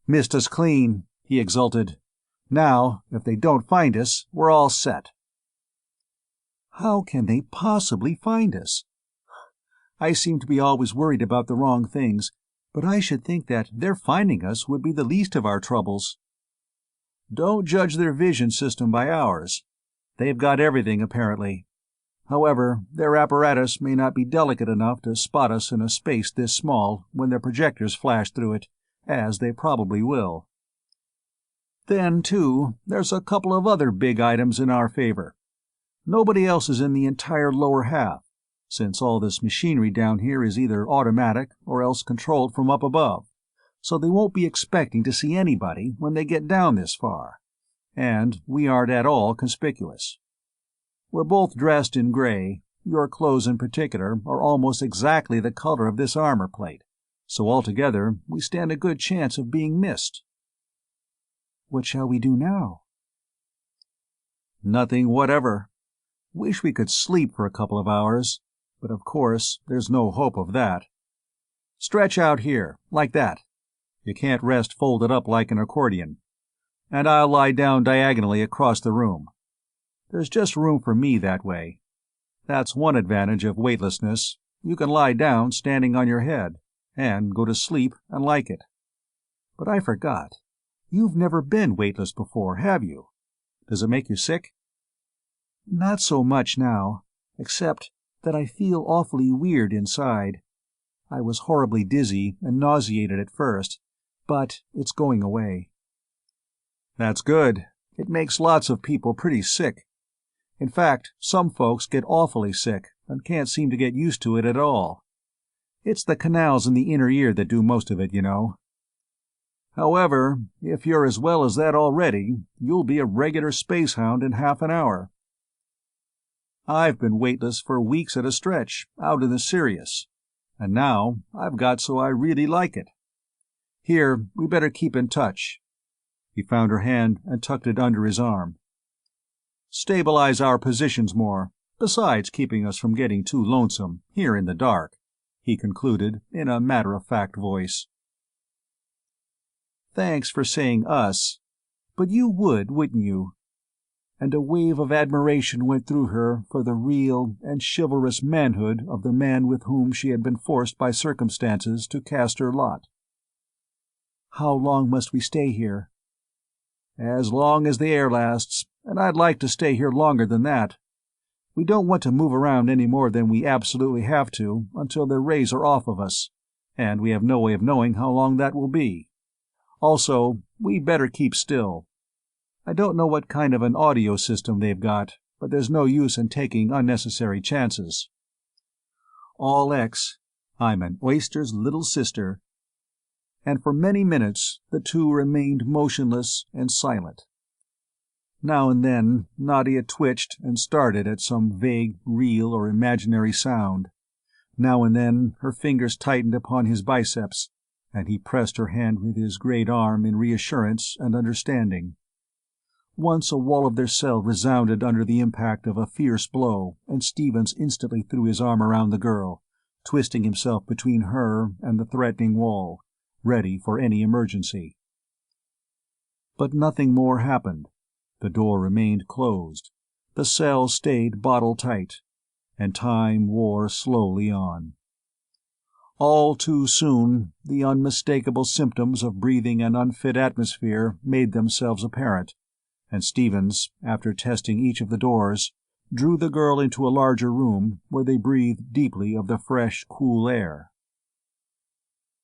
[SPEAKER 1] "Missed us clean," he exulted. "Now, if they don't find us, we're all set." How can they possibly find us? I seem to be always worried about the wrong things, but I should think that their finding us would be the least of our troubles. Don't judge their vision system by ours. They've got everything, apparently. However, their apparatus may not be delicate enough to spot us in a space this small when their projectors flash through it, as they probably will. Then, too, there's a couple of other big items in our favor. Nobody else is in the entire lower half, since all this machinery down here is either automatic or else controlled from up above, so they won't be expecting to see anybody when they get down this far, and we aren't at all conspicuous. We're both dressed in gray. Your clothes in particular are almost exactly the color of this armor plate, so altogether we stand a good chance of being missed." "What shall we do now?" Nothing whatever. Wish we could sleep for a couple of hours, but of course there's no hope of that. Stretch out here, like that. You can't rest folded up like an accordion. And I'll lie down diagonally across the room. There's just room for me that way. That's one advantage of weightlessness. You can lie down standing on your head, and go to sleep and like it. But I forgot. You've never been weightless before, have you? Does it make you sick? Not so much now, except that I feel awfully weird inside. I was horribly dizzy and nauseated at first, but it's going away. That's good. It makes lots of people pretty sick. In fact, some folks get awfully sick and can't seem to get used to it at all. It's the canals in the inner ear that do most of it, you know. However, if you're as well as that already, you'll be a regular spacehound in half an hour. I've been weightless for weeks at a stretch, out in the Sirius, and now I've got so I really like it. Here, we better keep in touch. He found her hand and tucked it under his arm. Stabilize our positions more, besides keeping us from getting too lonesome here in the dark, he concluded in a matter-of-fact voice. Thanks for saying us, but you would, wouldn't you? And a wave of admiration went through her for the real and chivalrous manhood of the man with whom she had been forced by circumstances to cast her lot. How long must we stay here? As long as the air lasts, and I'd like to stay here longer than that. We don't want to move around any more than we absolutely have to until their rays are off of us, and we have no way of knowing how long that will be. Also, we'd better keep still. I don't know what kind of an audio system they've got, but there's no use in taking unnecessary chances. All X, I'm an oyster's little sister. And for many minutes the two remained motionless and silent. Now and then Nadia twitched and started at some vague, real or imaginary sound. Now and then her fingers tightened upon his biceps, and he pressed her hand with his great arm in reassurance and understanding. Once a wall of their cell resounded under the impact of a fierce blow, and Stevens instantly threw his arm around the girl, twisting himself between her and the threatening wall, ready for any emergency. But nothing more happened. The door remained closed, the cell stayed bottle-tight, and time wore slowly on. All too soon, the unmistakable symptoms of breathing an unfit atmosphere made themselves apparent, and Stevens, after testing each of the doors, drew the girl into a larger room where they breathed deeply of the fresh, cool air.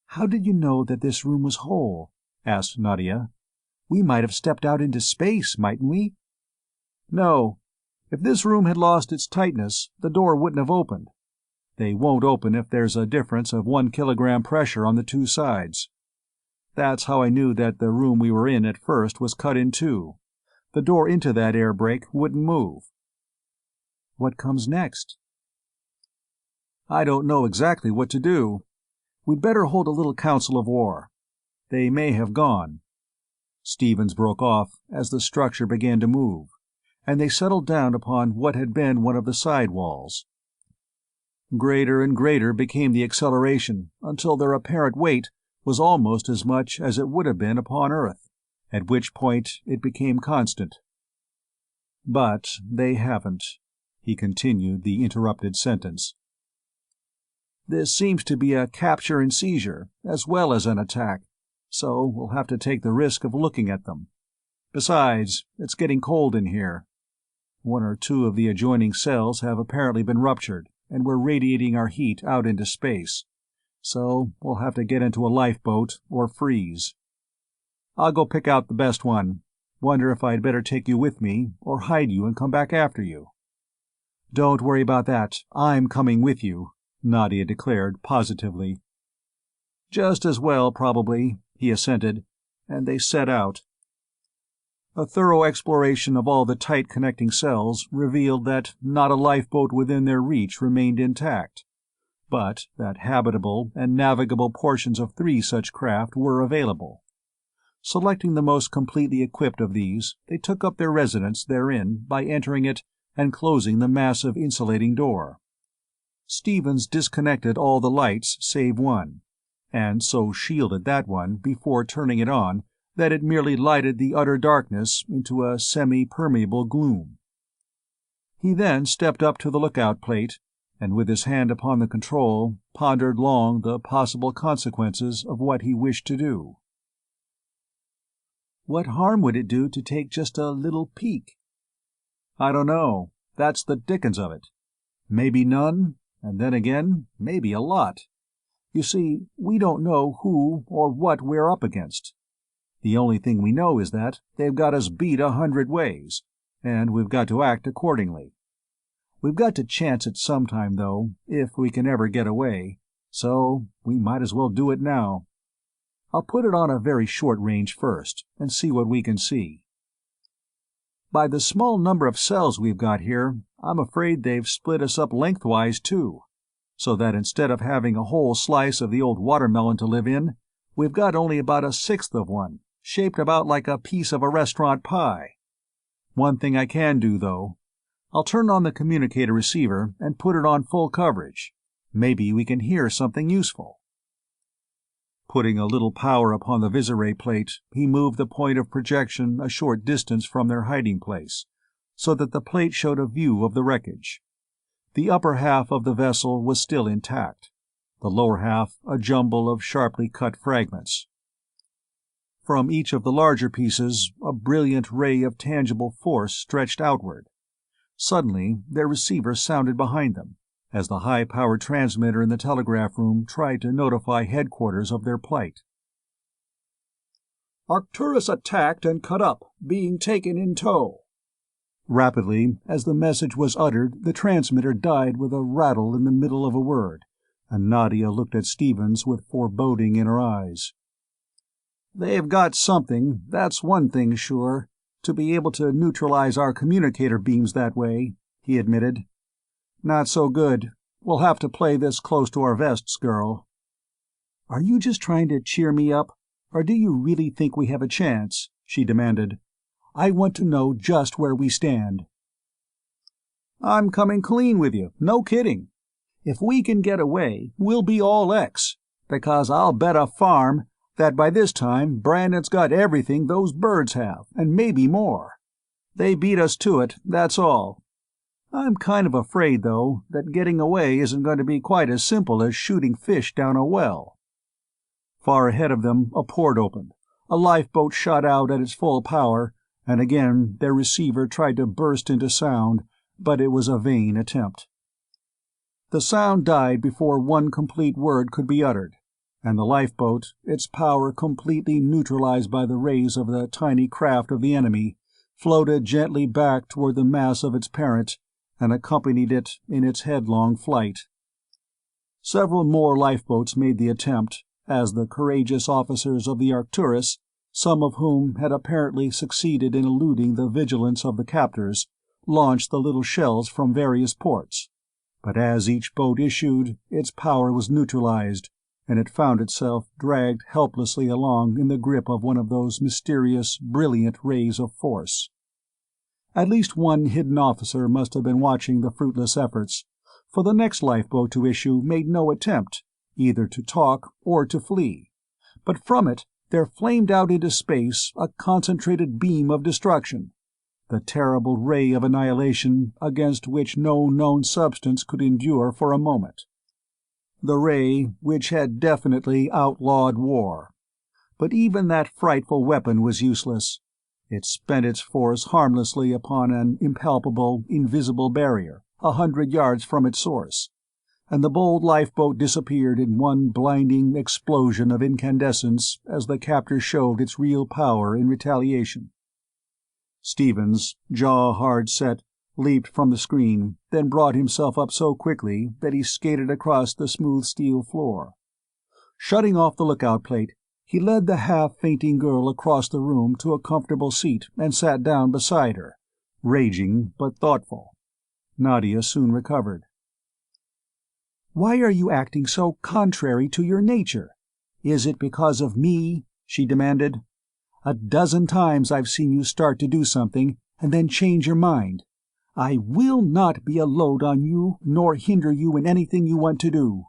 [SPEAKER 1] "How did you know that this room was whole?" asked Nadia. "We might have stepped out into space, mightn't we?" "No. If this room had lost its tightness, the door wouldn't have opened. They won't open if there's a difference of 1 kilogram pressure on the two sides. That's how I knew that the room we were in at first was cut in two. The door into that air brake wouldn't move." "What comes next?" "I don't know exactly what to do. We'd better hold a little council of war. They may have gone." Stevens broke off as the structure began to move, and they settled down upon what had been one of the side walls. Greater and greater became the acceleration until their apparent weight was almost as much as it would have been upon Earth, at which point it became constant. "But they haven't," he continued the interrupted sentence. "This seems to be a capture and seizure, as well as an attack, so we'll have to take the risk of looking at them. Besides, it's getting cold in here. 1 or 2 of the adjoining cells have apparently been ruptured, and we're radiating our heat out into space, so we'll have to get into a lifeboat or freeze. I'll go pick out the best one. Wonder if I'd better take you with me, or hide you and come back after you." "Don't worry about that. I'm coming with you," Nadia declared positively. "Just as well, probably," he assented, and they set out. A thorough exploration of all the tight connecting cells revealed that not a lifeboat within their reach remained intact, but that habitable and navigable portions of 3 such craft were available. Selecting the most completely equipped of these, they took up their residence therein by entering it and closing the massive insulating door. Stevens disconnected all the lights save one, and so shielded that one before turning it on that it merely lighted the utter darkness into a semi-permeable gloom. He then stepped up to the lookout plate, and with his hand upon the control, pondered long the possible consequences of what he wished to do. What harm would it do to take just a little peek? I don't know. That's the dickens of it. Maybe none, and then again, maybe a lot. You see, we don't know who or what we're up against. The only thing we know is that they've got us beat 100 ways, and we've got to act accordingly. We've got to chance it sometime, though, if we can ever get away, so we might as well do it now. I'll put it on a very short range first, and see what we can see. By the small number of cells we've got here, I'm afraid they've split us up lengthwise, too, so that instead of having a whole slice of the old watermelon to live in, we've got only about a sixth of one, shaped about like a piece of a restaurant pie. One thing I can do, though. I'll turn on the communicator receiver and put it on full coverage. Maybe we can hear something useful. Putting a little power upon the visiray plate, he moved the point of projection a short distance from their hiding place, so that the plate showed a view of the wreckage. The upper half of the vessel was still intact, the lower half a jumble of sharply cut fragments. From each of the larger pieces, a brilliant ray of tangible force stretched outward. Suddenly, their receiver sounded behind them, as the high-powered transmitter in the telegraph room tried to notify headquarters of their plight. "Arcturus attacked and cut up, being taken in tow." Rapidly, as the message was uttered, the transmitter died with a rattle in the middle of a word, and Nadia looked at Stevens with foreboding in her eyes. "They've got something, that's one thing sure, to be able to neutralize our communicator beams that way," he admitted. "Not so good. We'll have to play this close to our vests, girl." "Are you just trying to cheer me up, or do you really think we have a chance?" she demanded. "I want to know just where we stand." "I'm coming clean with you, no kidding. If we can get away, we'll be all X, because I'll bet a farm that by this time Brandon's got everything those birds have, and maybe more. They beat us to it, that's all. I'm kind of afraid, though, that getting away isn't going to be quite as simple as shooting fish down a well." Far ahead of them, a port opened. A lifeboat shot out at its full power, and again their receiver tried to burst into sound, but it was a vain attempt. The sound died before one complete word could be uttered, and the lifeboat, its power completely neutralized by the rays of the tiny craft of the enemy, floated gently back toward the mass of its parent, and accompanied it in its headlong flight. Several more lifeboats made the attempt, as the courageous officers of the Arcturus, some of whom had apparently succeeded in eluding the vigilance of the captors, launched the little shells from various ports. But as each boat issued, its power was neutralized, and it found itself dragged helplessly along in the grip of one of those mysterious, brilliant rays of force. At least one hidden officer must have been watching the fruitless efforts, for the next lifeboat to issue made no attempt, either to talk or to flee, but from it there flamed out into space a concentrated beam of destruction, the terrible ray of annihilation against which no known substance could endure for a moment. The ray which had definitely outlawed war. But even that frightful weapon was useless. It spent its force harmlessly upon an impalpable, invisible barrier 100 yards from its source, and the bold lifeboat disappeared in one blinding explosion of incandescence as the captor showed its real power in retaliation. Stevens, jaw hard set, leaped from the screen, then brought himself up so quickly that he skated across the smooth steel floor. Shutting off the lookout plate, he led the half-fainting girl across the room to a comfortable seat and sat down beside her, raging but thoughtful. Nadia soon recovered. "Why are you acting so contrary to your nature? Is it because of me?" she demanded. A dozen times I've seen you start to do something, and then change your mind. I will not be a load on you, nor hinder you in anything you want to do."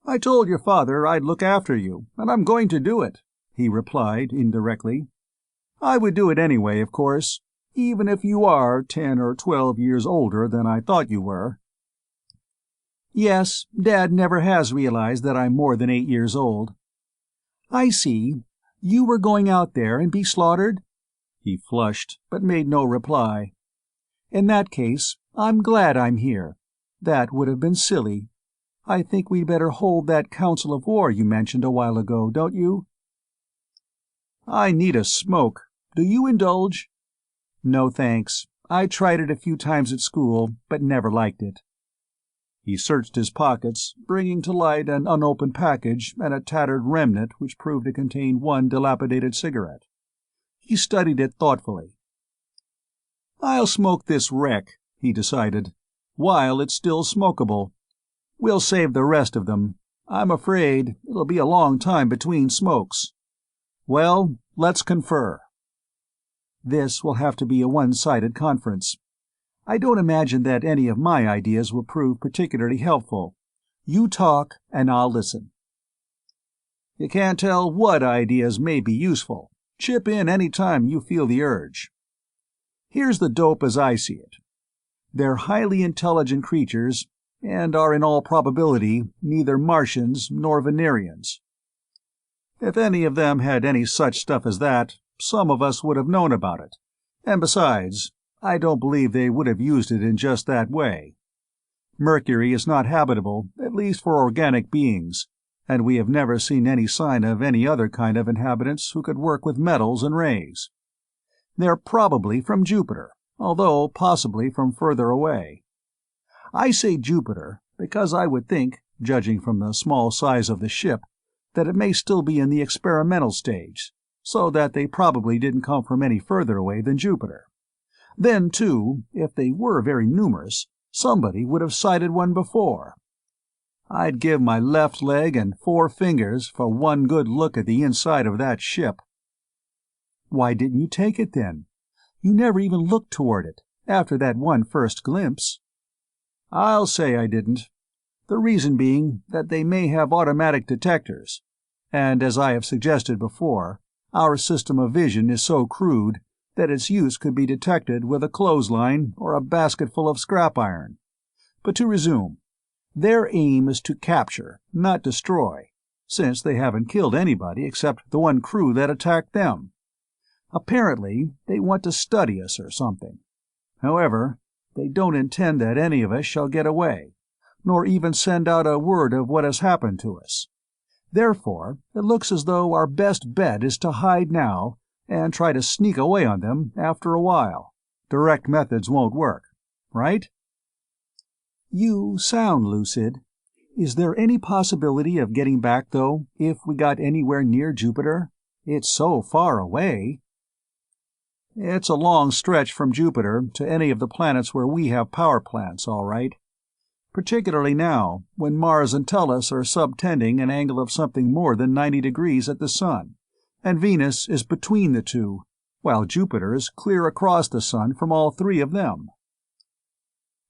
[SPEAKER 1] "I told your father I'd look after you, and I'm going to do it," he replied indirectly. "I would do it anyway, of course, even if you are 10 or 12 years older than I thought you were." "Yes, Dad never has realized that I'm more than 8 years old." "I see. You were going out there and be slaughtered?" He flushed, but made no reply. "In that case, I'm glad I'm here. That would have been silly. I think we'd better hold that council of war you mentioned a while ago, don't you?" "I need a smoke. Do you indulge?" "No, thanks. I tried it a few times at school, but never liked it." He searched his pockets, bringing to light an unopened package and a tattered remnant which proved to contain one dilapidated cigarette. He studied it thoughtfully. "I'll smoke this wreck," he decided, "while it's still smokable. We'll save the rest of them. I'm afraid it'll be a long time between smokes. Well, let's confer." "This will have to be a one-sided conference. I don't imagine that any of my ideas will prove particularly helpful. You talk, and I'll listen." "You can't tell what ideas may be useful. Chip in any time you feel the urge. Here's the dope as I see it. They're highly intelligent creatures, and are in all probability neither Martians nor Venerians. If any of them had any such stuff as that, some of us would have known about it, and besides, I don't believe they would have used it in just that way. Mercury is not habitable, at least for organic beings, and we have never seen any sign of any other kind of inhabitants who could work with metals and rays. They're probably from Jupiter, although possibly from further away. I say Jupiter because I would think, judging from the small size of the ship, that it may still be in the experimental stage, so that they probably didn't come from any further away than Jupiter. Then, too, if they were very numerous, somebody would have sighted one before. I'd give my left leg and 4 fingers for one good look at the inside of that ship." "Why didn't you take it, then? You never even looked toward it, after that one first glimpse." "I'll say I didn't. The reason being that they may have automatic detectors, and as I have suggested before, our system of vision is so crude that its use could be detected with a clothesline or a basketful of scrap iron. But to resume, their aim is to capture, not destroy, since they haven't killed anybody except the one crew that attacked them. Apparently, they want to study us or something. However, they don't intend that any of us shall get away, nor even send out a word of what has happened to us. Therefore, it looks as though our best bet is to hide now and try to sneak away on them after a while. Direct methods won't work, right?" "You sound lucid. Is there any possibility of getting back, though, if we got anywhere near Jupiter? It's so far away." "It's a long stretch from Jupiter to any of the planets where we have power plants, all right. Particularly now, when Mars and Tellus are subtending an angle of something more than 90 degrees at the Sun, and Venus is between the two, while Jupiter is clear across the Sun from all 3 of them.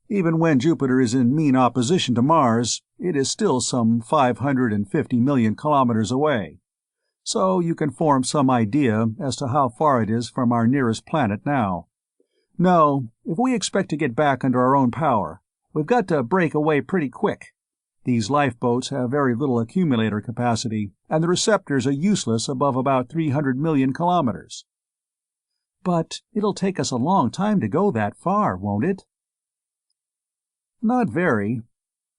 [SPEAKER 1] Even when Jupiter is in mean opposition to Mars, it is still some 550 million kilometers away. So you can form some idea as to how far it is from our nearest planet now. No, if we expect to get back under our own power, we've got to break away pretty quick. These lifeboats have very little accumulator capacity, and the receptors are useless above about 300 million kilometers." "But it'll take us a long time to go that far, won't it?" "Not very.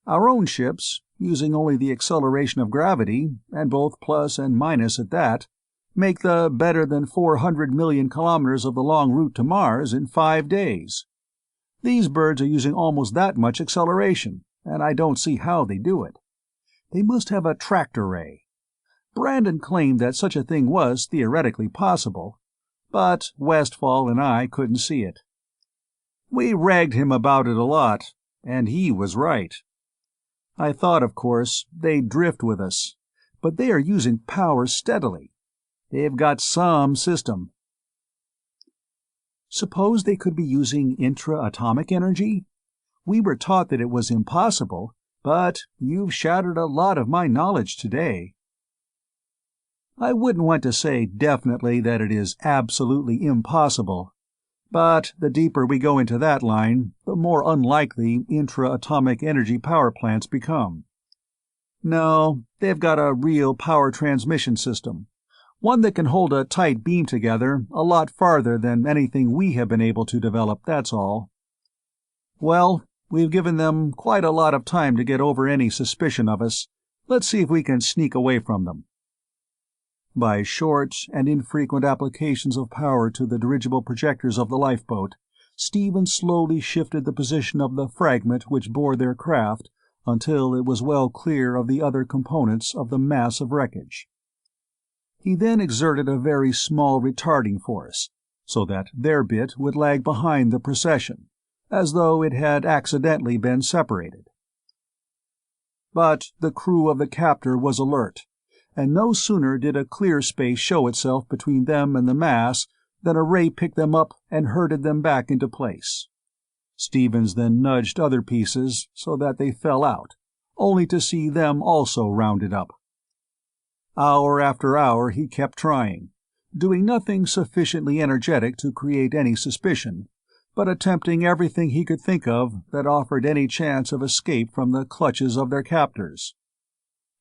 [SPEAKER 1] Our own ships, using only the acceleration of gravity, and both plus and minus at that, make the better than 400 million kilometers of the long route to Mars in 5 days. These birds are using almost that much acceleration, and I don't see how they do it. They must have a tractor ray. Brandon claimed that such a thing was theoretically possible, but Westfall and I couldn't see it. We ragged him about it a lot, and he was right. I thought, of course, they'd drift with us, but they are using power steadily. They've got some system." "Suppose they could be using intra-atomic energy? We were taught that it was impossible, but you've shattered a lot of my knowledge today." "I wouldn't want to say definitely that it is absolutely impossible. But the deeper we go into that line, the more unlikely intra-atomic energy power plants become. No, they've got a real power transmission system, one that can hold a tight beam together a lot farther than anything we have been able to develop, that's all. Well, we've given them quite a lot of time to get over any suspicion of us. Let's see if we can sneak away from them." By short and infrequent applications of power to the dirigible projectors of the lifeboat, Stephen slowly shifted the position of the fragment which bore their craft until it was well clear of the other components of the mass of wreckage. He then exerted a very small retarding force, so that their bit would lag behind the procession, as though it had accidentally been separated. But the crew of the captor was alert, and no sooner did a clear space show itself between them and the mass than a ray picked them up and herded them back into place. Stevens then nudged other pieces so that they fell out, only to see them also rounded up. Hour after hour he kept trying, doing nothing sufficiently energetic to create any suspicion, but attempting everything he could think of that offered any chance of escape from the clutches of their captors.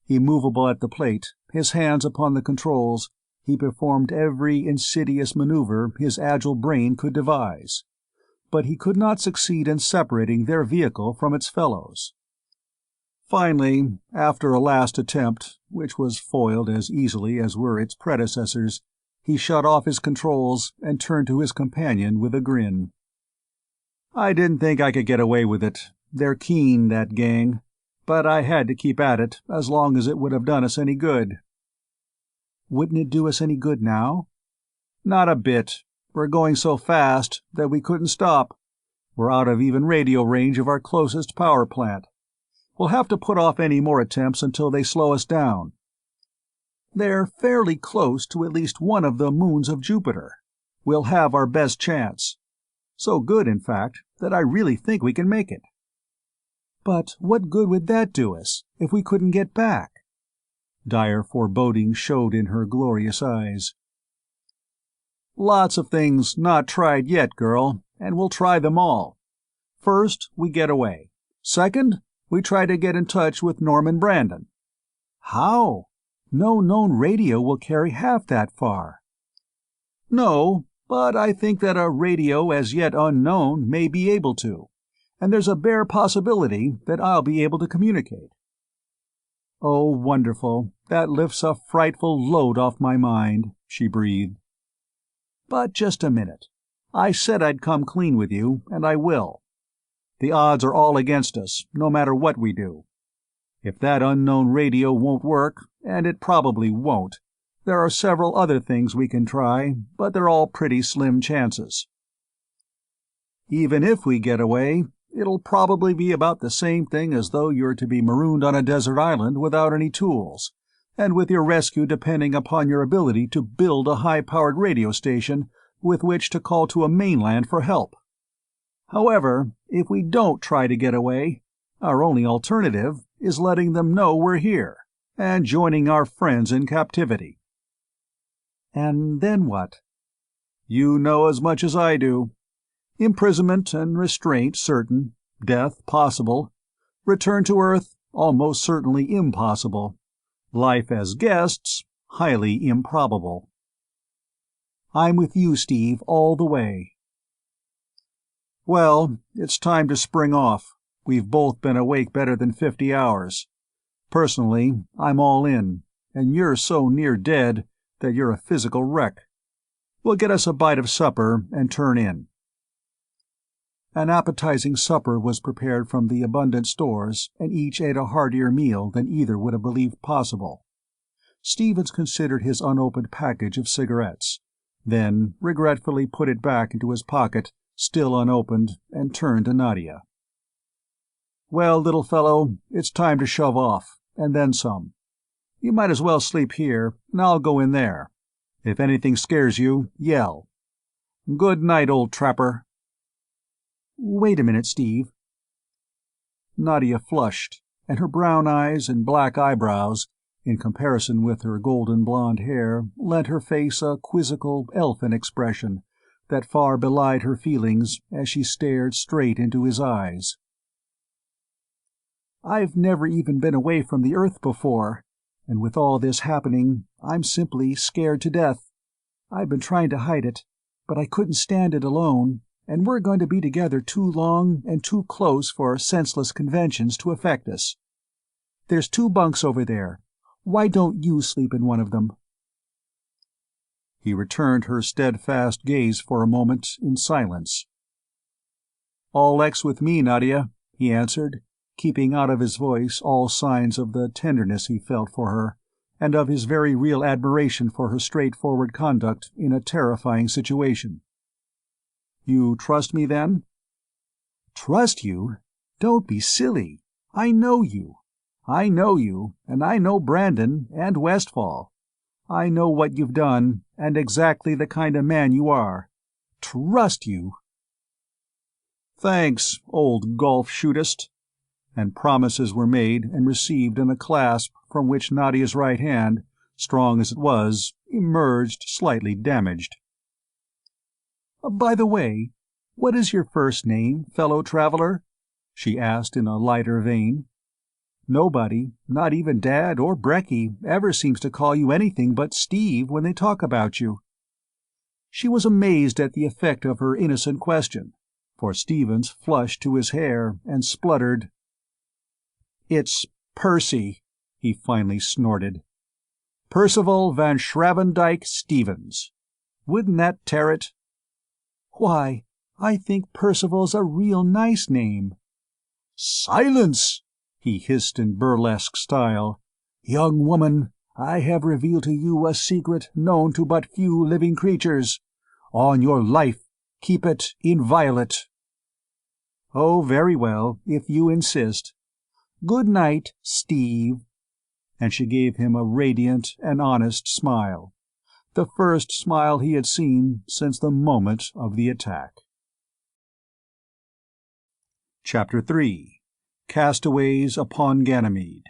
[SPEAKER 1] Immovable at the plate, his hands upon the controls, he performed every insidious maneuver his agile brain could devise, but he could not succeed in separating their vehicle from its fellows. Finally, after a last attempt, which was foiled as easily as were its predecessors, he shut off his controls and turned to his companion with a grin. "I didn't think I could get away with it. They're keen, that gang. But I had to keep at it as long as it would have done us any good." "Wouldn't it do us any good now?" "Not a bit. We're going so fast that we couldn't stop. We're out of even radio range of our closest power plant. We'll have to put off any more attempts until they slow us down. They're fairly close to at least one of the moons of Jupiter. We'll have our best chance. So good, in fact, that I really think we can make it." "But what good would that do us, if we couldn't get back?" Dire foreboding showed in her glorious eyes. "Lots of things not tried yet, girl, and we'll try them all. First, we get away. Second, we try to get in touch with Norman Brandon." "How? No known radio will carry half that far." "No, but I think that a radio as yet unknown may be able to. And there's a bare possibility that I'll be able to communicate." "Oh, wonderful. That lifts a frightful load off my mind," she breathed. "But just a minute. I said I'd come clean with you, and I will. The odds are all against us, no matter what we do. If that unknown radio won't work, and it probably won't, there are several other things we can try, but they're all pretty slim chances. Even if we get away, it'll probably be about the same thing as though you're to be marooned on a desert island without any tools, and with your rescue depending upon your ability to build a high-powered radio station with which to call to a mainland for help. However, if we don't try to get away, our only alternative is letting them know we're here, and joining our friends in captivity." "And then what?" "You know as much as I do. Imprisonment and restraint certain, death possible, return to Earth almost certainly impossible, life as guests highly improbable." "I'm with you, Steve, all the way." "Well, it's time to spring off. We've both been awake better than 50 hours. Personally, I'm all in, and you're so near dead that you're a physical wreck. We'll get us a bite of supper and turn in." An appetizing supper was prepared from the abundant stores, and each ate a heartier meal than either would have believed possible. Stevens considered his unopened package of cigarettes, then regretfully put it back into his pocket, still unopened, and turned to Nadia. "Well, little fellow, it's time to shove off, and then some. You might as well sleep here, and I'll go in there. If anything scares you, yell. Good night, old trapper."
[SPEAKER 2] "Wait a minute, Steve."
[SPEAKER 1] Nadia flushed, and her brown eyes and black eyebrows, in comparison with her golden blonde hair, lent her face a quizzical, elfin expression that far belied her feelings as she stared straight into his eyes. "I've never even been away from the Earth before, and with all this happening, I'm simply scared to death. I've been trying to hide it, but I couldn't stand it alone, and we're going to be together too long and too close for senseless conventions to affect us. There's 2 bunks over there. Why don't you sleep in one of them?" He returned her steadfast gaze for a moment in silence. "All X with me, Nadia," he answered, keeping out of his voice all signs of the tenderness he felt for her, and of his very real admiration for her straightforward conduct in a terrifying situation. "You trust me, then?"
[SPEAKER 2] "Trust you? Don't be silly. I know you. I know you, and I know Brandon and Westfall. I know what you've done, and exactly the kind of man you are. Trust you?"
[SPEAKER 1] "Thanks, old golf-shootist." And promises were made and received in a clasp from which Nadia's right hand, strong as it was, emerged slightly damaged.
[SPEAKER 2] "By the way, what is your first name, fellow traveler?" she asked in a lighter vein. "Nobody, not even Dad or Brecky, ever seems to call you anything but Steve when they talk about you." She was amazed at the effect of her innocent question, for Stevens flushed to his hair and spluttered. "It's Percy," he finally snorted. "Percival Van Schravendijk Stevens. Wouldn't that tear it?" "Why, I think Percival's a real nice name."
[SPEAKER 1] "Silence!" he hissed in burlesque style.
[SPEAKER 2] "Young woman, I have revealed to you a secret known to but few living creatures. On your life, keep it inviolate."
[SPEAKER 1] "Oh, very well, if you insist.
[SPEAKER 2] Good night, Steve."
[SPEAKER 1] And she gave him a radiant and honest smile, the first smile he had seen since the moment of the attack. Chapter 3. Castaways upon Ganymede.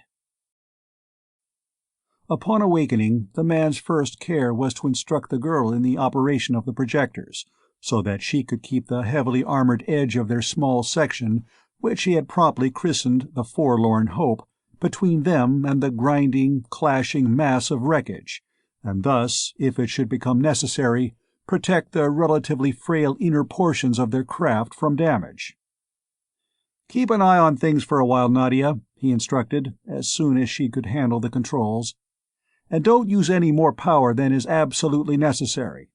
[SPEAKER 1] Upon awakening, the man's first care was to instruct the girl in the operation of the projectors, so that she could keep the heavily armored edge of their small section, which he had promptly christened the Forlorn Hope, between them and the grinding, clashing mass of wreckage, and thus, if it should become necessary, protect the relatively frail inner portions of their craft from damage. "Keep an eye on things for a while, Nadia," he instructed, as soon as she could handle the controls. "And don't use any more power than is absolutely necessary.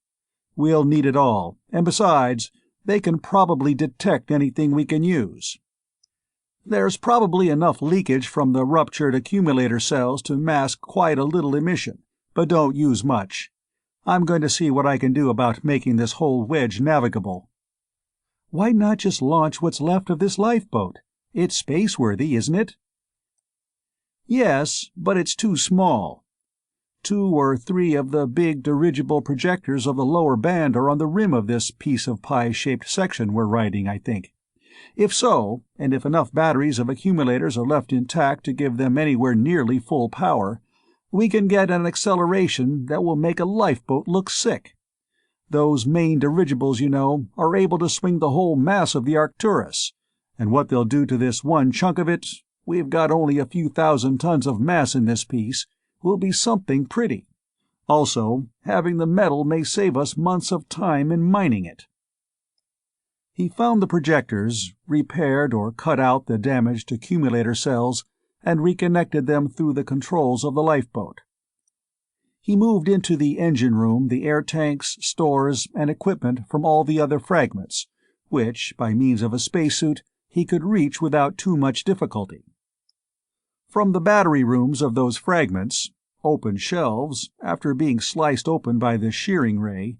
[SPEAKER 1] We'll need it all, and besides, they can probably detect anything we can use. There's probably enough leakage from the ruptured accumulator cells to mask quite a little emission, but don't use much. I'm going to see what I can do about making this whole wedge navigable."
[SPEAKER 2] "Why not just launch what's left of this lifeboat? It's space-worthy, isn't it?"
[SPEAKER 1] "Yes, but it's too small. 2 or 3 of the big dirigible projectors of the lower band are on the rim of this piece of pie-shaped section we're riding, I think. If so, and if enough batteries of accumulators are left intact to give them anywhere nearly full power, we can get an acceleration that will make a lifeboat look sick. Those main dirigibles, you know, are able to swing the whole mass of the Arcturus, and what they'll do to this one chunk of it, we've got only a few thousand tons of mass in this piece, will be something pretty. Also, having the metal may save us months of time in mining it." He found the projectors, repaired or cut out the damaged accumulator cells, and reconnected them through the controls of the lifeboat. He moved into the engine room the air tanks, stores, and equipment from all the other fragments, which, by means of a spacesuit, he could reach without too much difficulty. From the battery rooms of those fragments, open shelves, after being sliced open by the shearing ray,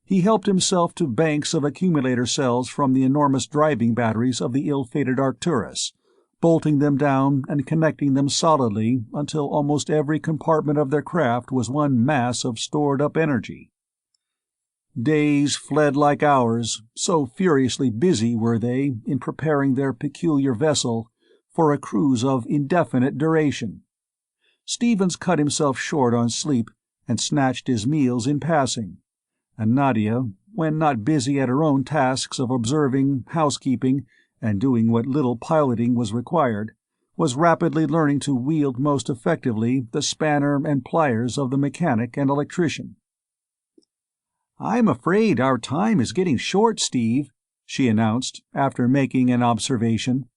[SPEAKER 1] he helped himself to banks of accumulator cells from the enormous driving batteries of the ill-fated Arcturus, bolting them down and connecting them solidly until almost every compartment of their craft was one mass of stored-up energy. Days fled like hours, so furiously busy were they in preparing their peculiar vessel for a cruise of indefinite duration. Stevens cut himself short on sleep and snatched his meals in passing, and Nadia, when not busy at her own tasks of observing, housekeeping, and doing what little piloting was required, was rapidly learning to wield most effectively the spanner and pliers of the mechanic and electrician. "I'm afraid our time is getting short, Steve," she announced, after making an observation.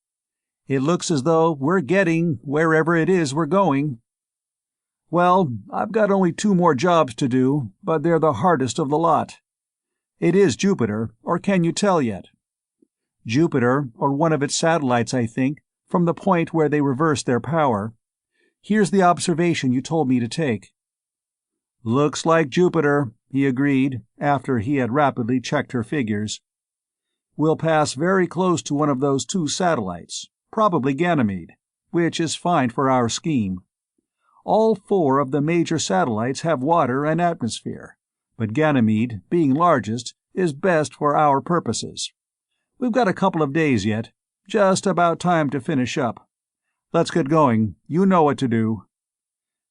[SPEAKER 1] "It looks as though we're getting wherever it is we're going." "Well, I've got only 2 more jobs to do, but they're the hardest of the lot. It is Jupiter, or can you tell yet?" "Jupiter, or one of its satellites, I think, from the point where they reverse their power. Here's the observation you told me to take." "Looks like Jupiter," he agreed, after he had rapidly checked her figures. "We'll pass very close to one of those 2 satellites, probably Ganymede, which is fine for our scheme. All 4 of the major satellites have water and atmosphere, but Ganymede, being largest, is best for our purposes. We've got a couple of days yet, just about time to finish up. Let's get going. You know what to do."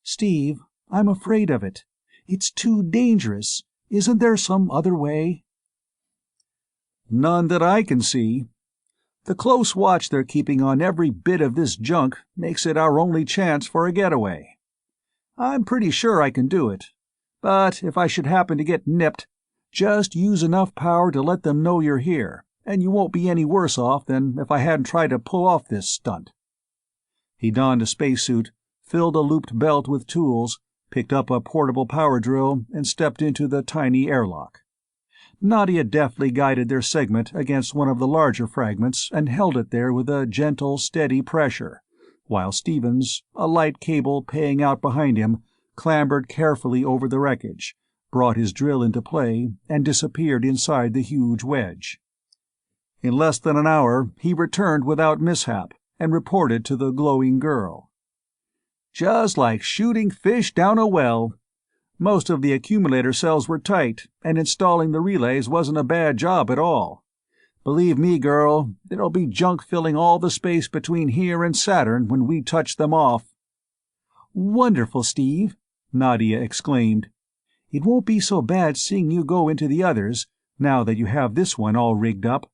[SPEAKER 2] "Steve, I'm afraid of it. It's too dangerous. Isn't there some other way?"
[SPEAKER 1] "None that I can see. The close watch they're keeping on every bit of this junk makes it our only chance for a getaway. I'm pretty sure I can do it, but if I should happen to get nipped, just use enough power to let them know you're here, and you won't be any worse off than if I hadn't tried to pull off this stunt." He donned a spacesuit, filled a looped belt with tools, picked up a portable power drill, and stepped into the tiny airlock. Nadia deftly guided their segment against one of the larger fragments and held it there with a gentle, steady pressure, while Stevens, a light cable paying out behind him, clambered carefully over the wreckage, brought his drill into play, and disappeared inside the huge wedge. In less than an hour he returned without mishap, and reported to the glowing girl. "Just like shooting fish down a well. Most of the accumulator cells were tight, and installing the relays wasn't a bad job at all. Believe me, girl, there'll be junk filling all the space between here and Saturn when we touch them off."
[SPEAKER 2] "Wonderful, Steve," Nadia exclaimed. "It won't be so bad seeing you go into the others, now that you have this one all rigged up."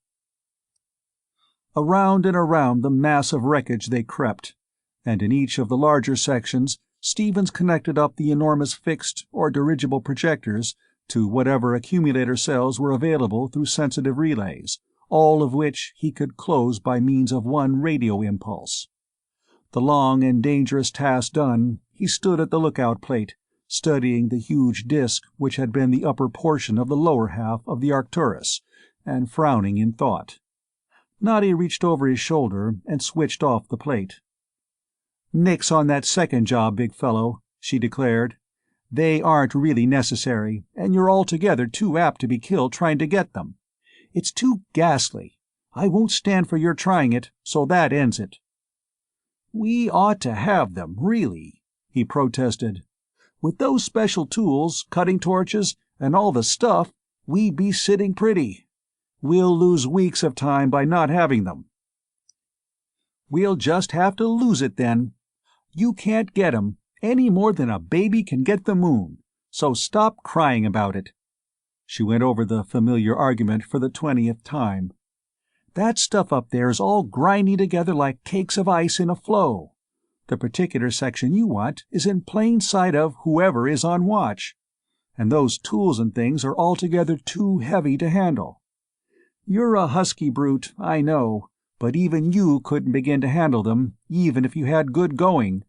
[SPEAKER 1] Around and around the mass of wreckage they crept, and in each of the larger sections Stevens connected up the enormous fixed or dirigible projectors to whatever accumulator cells were available through sensitive relays, all of which he could close by means of one radio impulse. The long and dangerous task done, he stood at the lookout plate, studying the huge disk which had been the upper portion of the lower half of the Arcturus, and frowning in thought. Nadia reached over his shoulder and switched off the plate. "Nix on that second job, big fellow," she declared. "They aren't really necessary, and you're altogether too apt to be killed trying to get them. It's too ghastly. I won't stand for your trying it, so that ends it." "We ought to have them, really," he protested. "With those special tools, cutting torches, and all the stuff, we'd be sitting pretty. We'll lose weeks of time by not having them." "We'll just have to lose it then. You can't get 'em, any more than a baby can get the moon, so stop crying about it." She went over the familiar argument for the 20th time. "That stuff up there is all grinding together like cakes of ice in a flow. The particular section you want is in plain sight of whoever is on watch. And those tools and things are altogether too heavy to handle. You're a husky brute, I know, but even you couldn't begin to handle them, even if you had good going.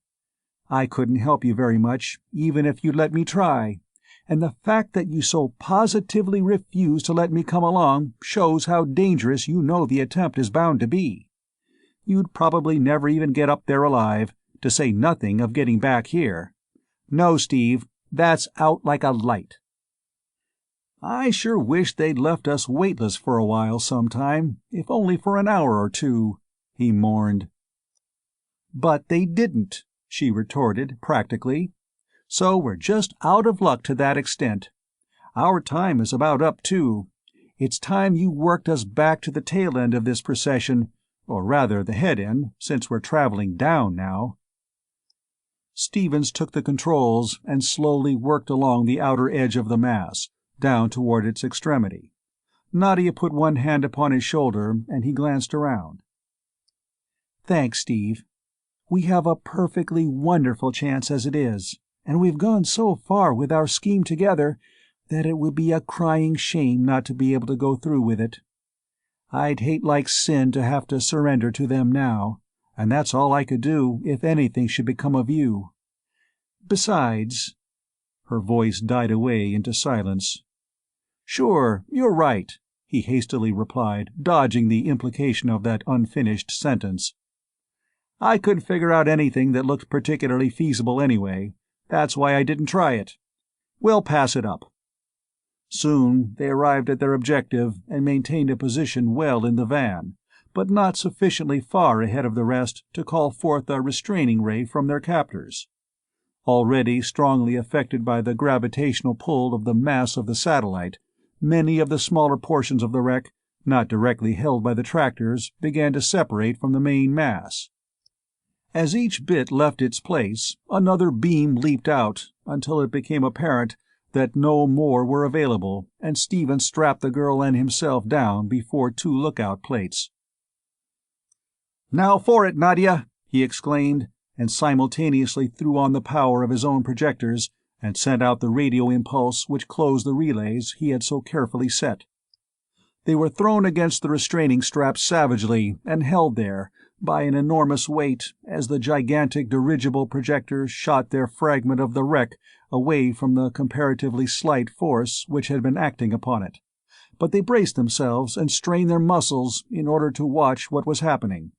[SPEAKER 1] I couldn't help you very much, even if you'd let me try, and the fact that you so positively refuse to let me come along shows how dangerous you know the attempt is bound to be. You'd probably never even get up there alive, to say nothing of getting back here. No, Steve, that's out like a light." "I sure wish they'd left us weightless for a while sometime, if only for an hour or 2, he mourned. "But they didn't," she retorted, practically. "So we're just out of luck to that extent. Our time is about up, too. It's time you worked us back to the tail end of this procession, or rather the head end, since we're traveling down now." Stevens took the controls and slowly worked along the outer edge of the mass, down toward its extremity. Nadia put one hand upon his shoulder, and he glanced around. "Thanks, Steve. We have a perfectly wonderful chance as it is, and we've gone so far with our scheme together that it would be a crying shame not to be able to go through with it. I'd hate like sin to have to surrender to them now, and that's all I could do if anything should become of you. Besides—" Her voice died away into silence. "Sure, you're right," he hastily replied, dodging the implication of that unfinished sentence. "I couldn't figure out anything that looked particularly feasible anyway. That's why I didn't try it. We'll pass it up." Soon they arrived at their objective and maintained a position well in the van, but not sufficiently far ahead of the rest to call forth a restraining ray from their captors. Already strongly affected by the gravitational pull of the mass of the satellite, many of the smaller portions of the wreck, not directly held by the tractors, began to separate from the main mass. As each bit left its place, another beam leaped out, until it became apparent that no more were available, and Stephen strapped the girl and himself down before two lookout plates. "Now for it, Nadia!" he exclaimed, and simultaneously threw on the power of his own projectors and sent out the radio impulse which closed the relays he had so carefully set. They were thrown against the restraining straps savagely and held there by an enormous weight as the gigantic dirigible projectors shot their fragment of the wreck away from the comparatively slight force which had been acting upon it. But they braced themselves and strained their muscles in order to watch what was happening.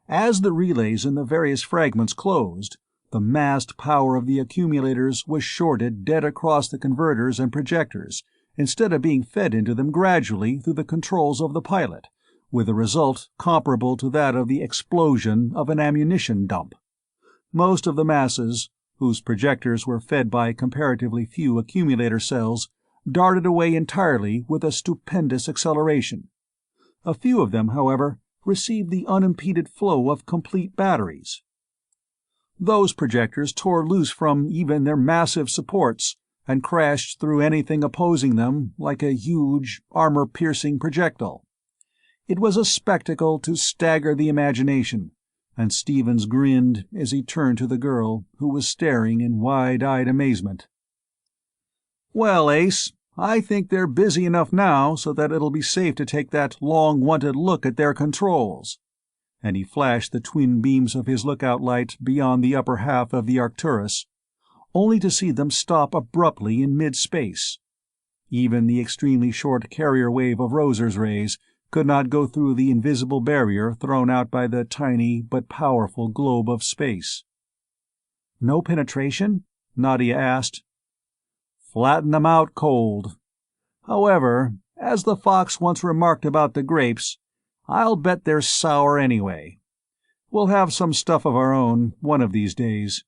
[SPEAKER 1] As the relays in the various fragments closed, the massed power of the accumulators was shorted dead across the converters and projectors, instead of being fed into them gradually through the controls of the pilot, with a result comparable to that of the explosion of an ammunition dump. Most of the masses, whose projectors were fed by comparatively few accumulator cells, darted away entirely with a stupendous acceleration. A few of them, however, received the unimpeded flow of complete batteries. Those projectors tore loose from even their massive supports and crashed through anything opposing them like a huge, armor-piercing projectile. It was a spectacle to stagger the imagination, and Stevens grinned as he turned to the girl, who was staring in wide-eyed amazement. "Well, Ace, I think they're busy enough now so that it'll be safe to take that long-wanted look at their controls." And he flashed the twin beams of his lookout light beyond the upper half of the Arcturus, only to see them stop abruptly in mid-space. Even the extremely short carrier wave of Roser's rays could not go through the invisible barrier thrown out by the tiny but powerful globe of space. "No penetration?" Nadia asked. "Flatten them out cold. However, as the fox once remarked about the grapes, I'll bet they're sour anyway. We'll have some stuff of our own, one of these days.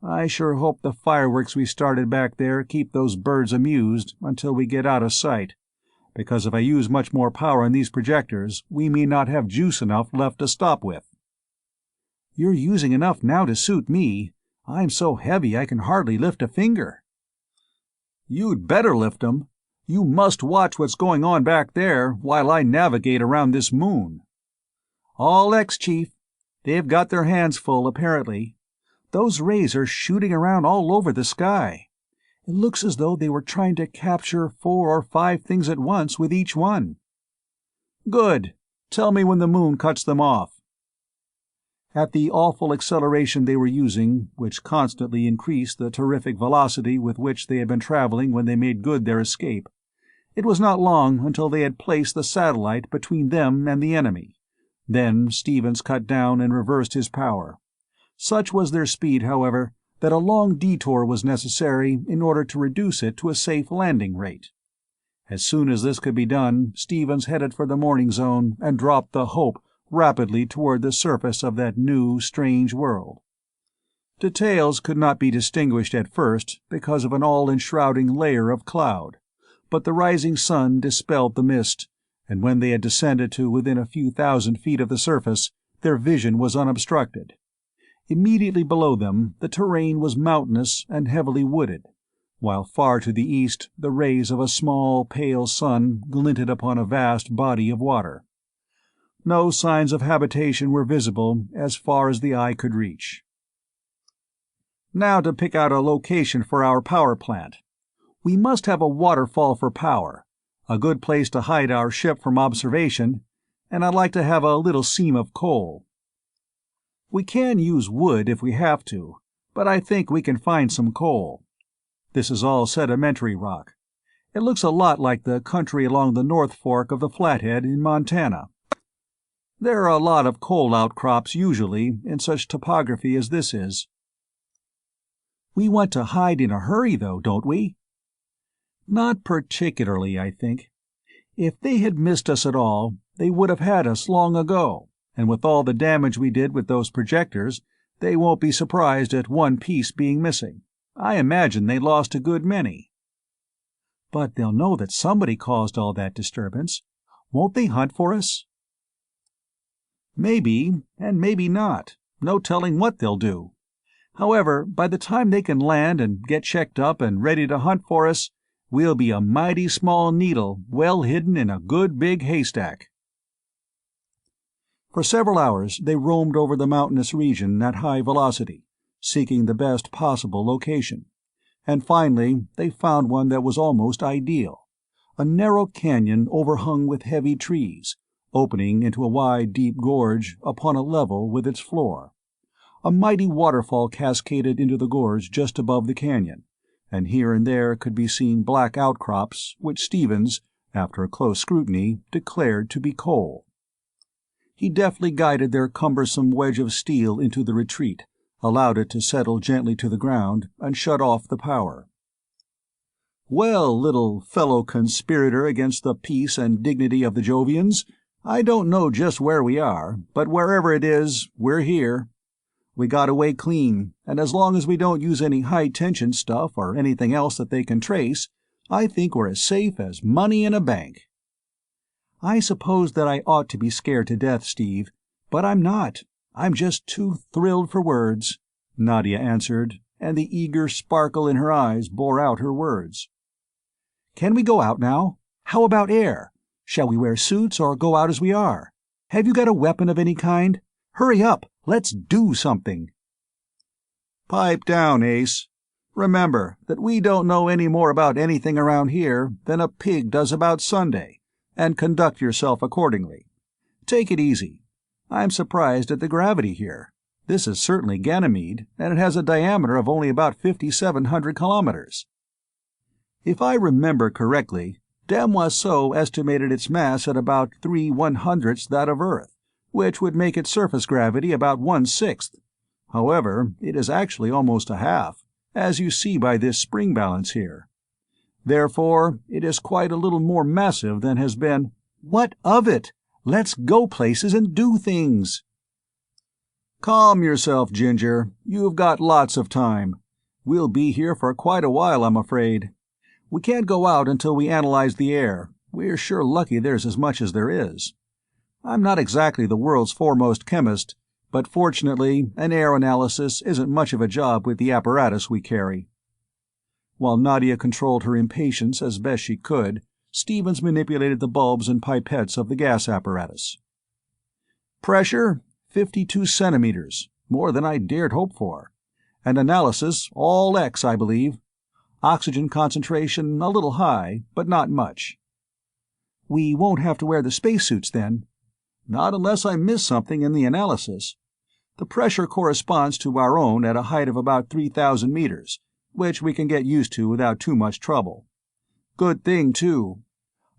[SPEAKER 1] I sure hope the fireworks we started back there keep those birds amused until we get out of sight, because if I use much more power on these projectors, we may not have juice enough left to stop with." "You're using enough now to suit me. I'm so heavy I can hardly lift a finger." "You'd better lift 'em. You must watch what's going on back there while I navigate around this moon." "All X, Chief. They've got their hands full, apparently. Those rays are shooting around all over the sky. It looks as though they were trying to capture 4 or 5 things at once with each one." "Good. Tell me when the moon cuts them off." At the awful acceleration they were using, which constantly increased the terrific velocity with which they had been traveling when they made good their escape, it was not long until they had placed the satellite between them and the enemy. Then Stevens cut down and reversed his power. Such was their speed, however, that a long detour was necessary in order to reduce it to a safe landing rate. As soon as this could be done, Stevens headed for the morning zone and dropped the Hope rapidly toward the surface of that new, strange world. Details could not be distinguished at first because of an all-enshrouding layer of cloud, but the rising sun dispelled the mist, and when they had descended to within a few thousand feet of the surface, their vision was unobstructed. Immediately below them, the terrain was mountainous and heavily wooded, while far to the east the rays of a small, pale sun glinted upon a vast body of water. No signs of habitation were visible as far as the eye could reach. Now to pick out a location for our power plant. We must have a waterfall for power, a good place to hide our ship from observation, and I'd like to have a little seam of coal. We can use wood if we have to, but I think we can find some coal. This is all sedimentary rock. It looks a lot like the country along the North Fork of the Flathead in Montana. There are a lot of coal outcrops usually in such topography as this is. We want to hide in a hurry, though, don't we? Not particularly, I think. If they had missed us at all, they would have had us long ago, and with all the damage we did with those projectors, they won't be surprised at one piece being missing. I imagine they lost a good many. But they'll know that somebody caused all that disturbance. Won't they hunt for us? Maybe, and maybe not. No telling what they'll do. However, by the time they can land and get checked up and ready to hunt for us, we'll be a mighty small needle well hidden in a good big haystack. For several hours they roamed over the mountainous region at high velocity, seeking the best possible location, and finally they found one that was almost ideal, a narrow canyon overhung with heavy trees, opening into a wide, deep gorge upon a level with its floor. A mighty waterfall cascaded into the gorge just above the canyon, and here and there could be seen black outcrops which Stevens, after a close scrutiny, declared to be coal. He deftly guided their cumbersome wedge of steel into the retreat, allowed it to settle gently to the ground, and shut off the power. "Well, little fellow conspirator against the peace and dignity of the Jovians, I don't know just where we are, but wherever it is, we're here. We got away clean, and as long as we don't use any high-tension stuff or anything else that they can trace, I think we're as safe as money in a bank." "I suppose that I ought to be scared to death, Steve, but I'm not. I'm just too thrilled for words," Nadia answered, and the eager sparkle in her eyes bore out her words. "Can we go out now? How about air? Shall we wear suits or go out as we are? Have you got a weapon of any kind? Hurry up! Let's do something." "Pipe down, Ace. Remember that we don't know any more about anything around here than a pig does about Sunday, and conduct yourself accordingly. Take it easy. I'm surprised at the gravity here. This is certainly Ganimede, and it has a diameter of only about 5,700 kilometers. If I remember correctly, Demoisseau estimated its mass at about 3/100ths that of Earth, which would make its surface gravity about 1/6. However, it is actually almost a half, as you see by this spring balance here. Therefore, it is quite a little more massive than has been—" "What of it? Let's go places and do things." "Calm yourself, Ginger. You've got lots of time. We'll be here for quite a while, I'm afraid. We can't go out until we analyze the air. We're sure lucky there's as much as there is. I'm not exactly the world's foremost chemist, but fortunately an air analysis isn't much of a job with the apparatus we carry." While Nadia controlled her impatience as best she could, Stevens manipulated the bulbs and pipettes of the gas apparatus. "Pressure, 52 centimeters, more than I dared hope for. And analysis, all X, I believe. Oxygen concentration a little high, but not much." "We won't have to wear the spacesuits, then?" "Not unless I miss something in the analysis. The pressure corresponds to our own at a height of about 3,000 meters, which we can get used to without too much trouble. Good thing, too.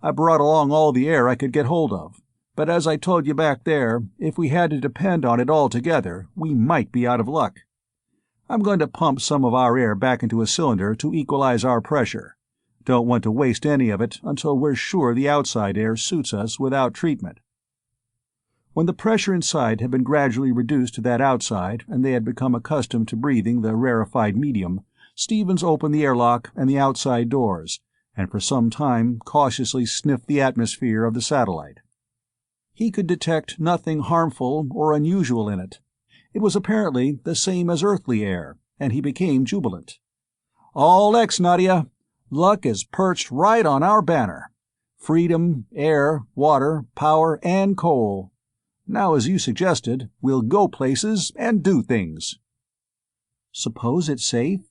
[SPEAKER 1] I brought along all the air I could get hold of, but as I told you back there, if we had to depend on it altogether, we might be out of luck. I'm going to pump some of our air back into a cylinder to equalize our pressure. Don't want to waste any of it until we're sure the outside air suits us without treatment." When the pressure inside had been gradually reduced to that outside and they had become accustomed to breathing the rarefied medium, Stevens opened the airlock and the outside doors, and for some time cautiously sniffed the atmosphere of the satellite. He could detect nothing harmful or unusual in it. It was apparently the same as earthly air, and he became jubilant. "All X, Nadia. Luck is perched right on our banner. Freedom, air, water, power, and coal. Now, as you suggested, we'll go places and do things."
[SPEAKER 2] "Suppose it's safe?"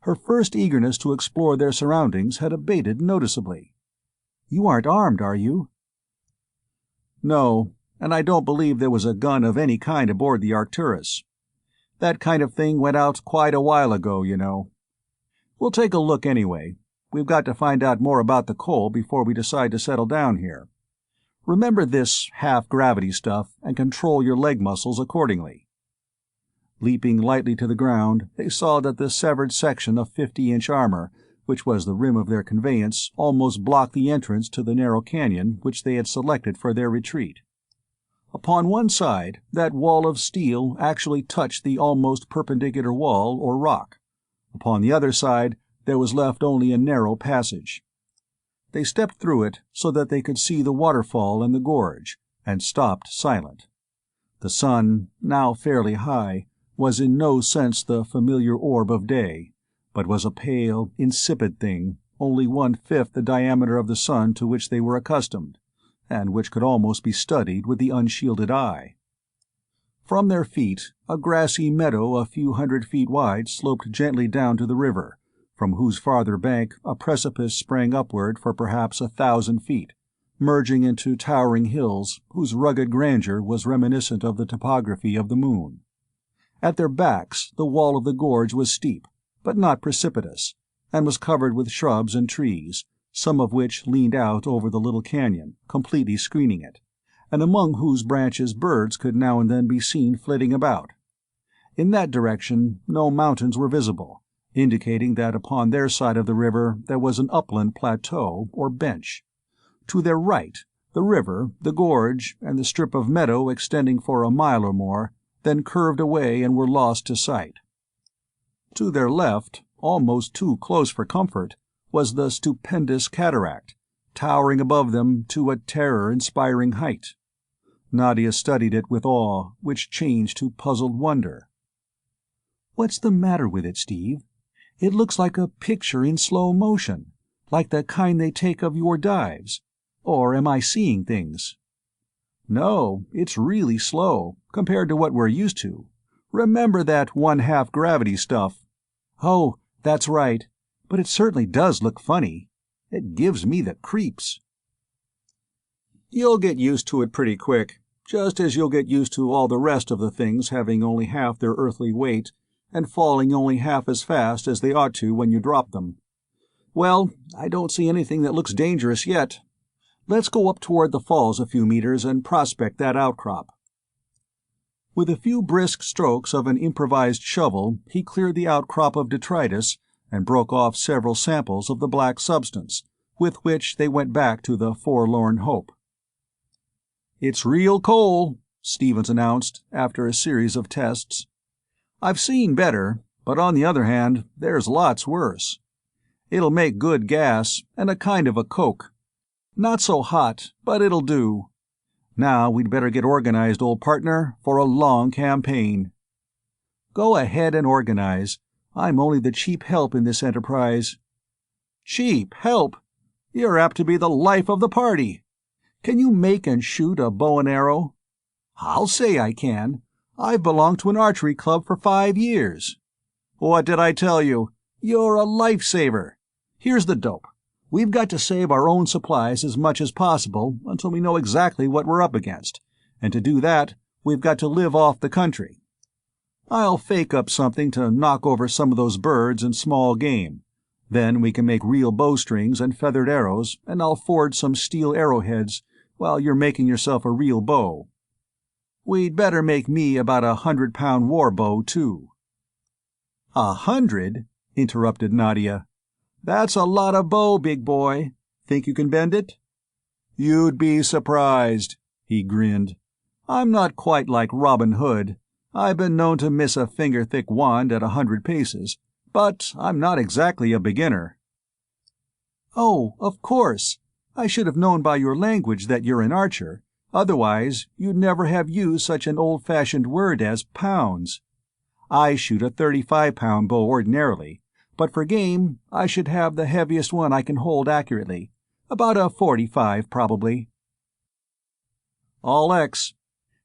[SPEAKER 2] Her first eagerness to explore their surroundings had abated noticeably. "You aren't armed, are you?"
[SPEAKER 1] "No, and I don't believe there was a gun of any kind aboard the Arcturus. That kind of thing went out quite a while ago, you know. We'll take a look anyway. We've got to find out more about the coal before we decide to settle down here. Remember this half-gravity stuff and control your leg muscles accordingly." Leaping lightly to the ground, they saw that the severed section of 50-inch armor, which was the rim of their conveyance, almost blocked the entrance to the narrow canyon which they had selected for their retreat. Upon one side, that wall of steel actually touched the almost perpendicular wall or rock. Upon the other side, there was left only a narrow passage. They stepped through it so that they could see the waterfall and the gorge, and stopped silent. The sun, now fairly high, was in no sense the familiar orb of day, but was a pale, insipid thing, only 1/5 the diameter of the sun to which they were accustomed, and which could almost be studied with the unshielded eye. From their feet, a grassy meadow a few hundred feet wide sloped gently down to the river, from whose farther bank a precipice sprang upward for perhaps 1,000 feet, merging into towering hills whose rugged grandeur was reminiscent of the topography of the moon. At their backs the wall of the gorge was steep, but not precipitous, and was covered with shrubs and trees, some of which leaned out over the little canyon, completely screening it, and among whose branches birds could now and then be seen flitting about. In that direction no mountains were visible, indicating that upon their side of the river there was an upland plateau or bench. To their right, the river, the gorge, and the strip of meadow extending for a mile or more, then curved away and were lost to sight. To their left, almost too close for comfort, was the stupendous cataract, towering above them to a terror-inspiring height. Nadia studied it with awe, which changed to puzzled wonder.
[SPEAKER 2] "What's the matter with it, Steve? It looks like a picture in slow motion, like the kind they take of your dives. Or am I seeing things?"
[SPEAKER 1] "No, it's really slow, compared to what we're used to. Remember that 1/2 gravity stuff."
[SPEAKER 2] "Oh, that's right. But it certainly does look funny. It gives me the creeps."
[SPEAKER 1] "You'll get used to it pretty quick, just as you'll get used to all the rest of the things having only half their earthly weight and falling only half as fast as they ought to when you drop them. Well, I don't see anything that looks dangerous yet. Let's go up toward the falls a few meters and prospect that outcrop." With a few brisk strokes of an improvised shovel, he cleared the outcrop of detritus and broke off several samples of the black substance, with which they went back to the Forlorn Hope. "It's real coal," Stevens announced, after a series of tests. "I've seen better, but on the other hand, there's lots worse. It'll make good gas, and a kind of a coke. Not so hot, but it'll do. Now we'd better get organized, old partner, for a long campaign." "Go ahead and organize. I'm only the cheap help in this enterprise." "Cheap help? You're apt to be the life of the party. Can you make and shoot a bow and arrow?" "I'll say I can. I've belonged to an archery club for 5 years." "What did I tell you? You're a lifesaver. Here's the dope. We've got to save our own supplies as much as possible until we know exactly what we're up against, and to do that, we've got to live off the country. I'll fake up something to knock over some of those birds and small game. Then we can make real bowstrings and feathered arrows, and I'll forge some steel arrowheads while you're making yourself a real bow. We'd better make me about 100-pound war bow, too." 100? interrupted Nadia. "That's a lot of bow, big boy. Think you can bend it?" "You'd be surprised," he grinned.
[SPEAKER 2] I'm not quite like Robin Hood. I've been known to miss a finger-thick wand at 100 paces, but I'm not exactly a beginner."
[SPEAKER 1] "Oh, of course. I should have known by your language that you're an archer. Otherwise, you'd never have used such an old-fashioned word as pounds. I shoot a 35-pound bow ordinarily, but for game, I should have the heaviest one I can hold accurately. About a 45, probably."
[SPEAKER 2] "All X.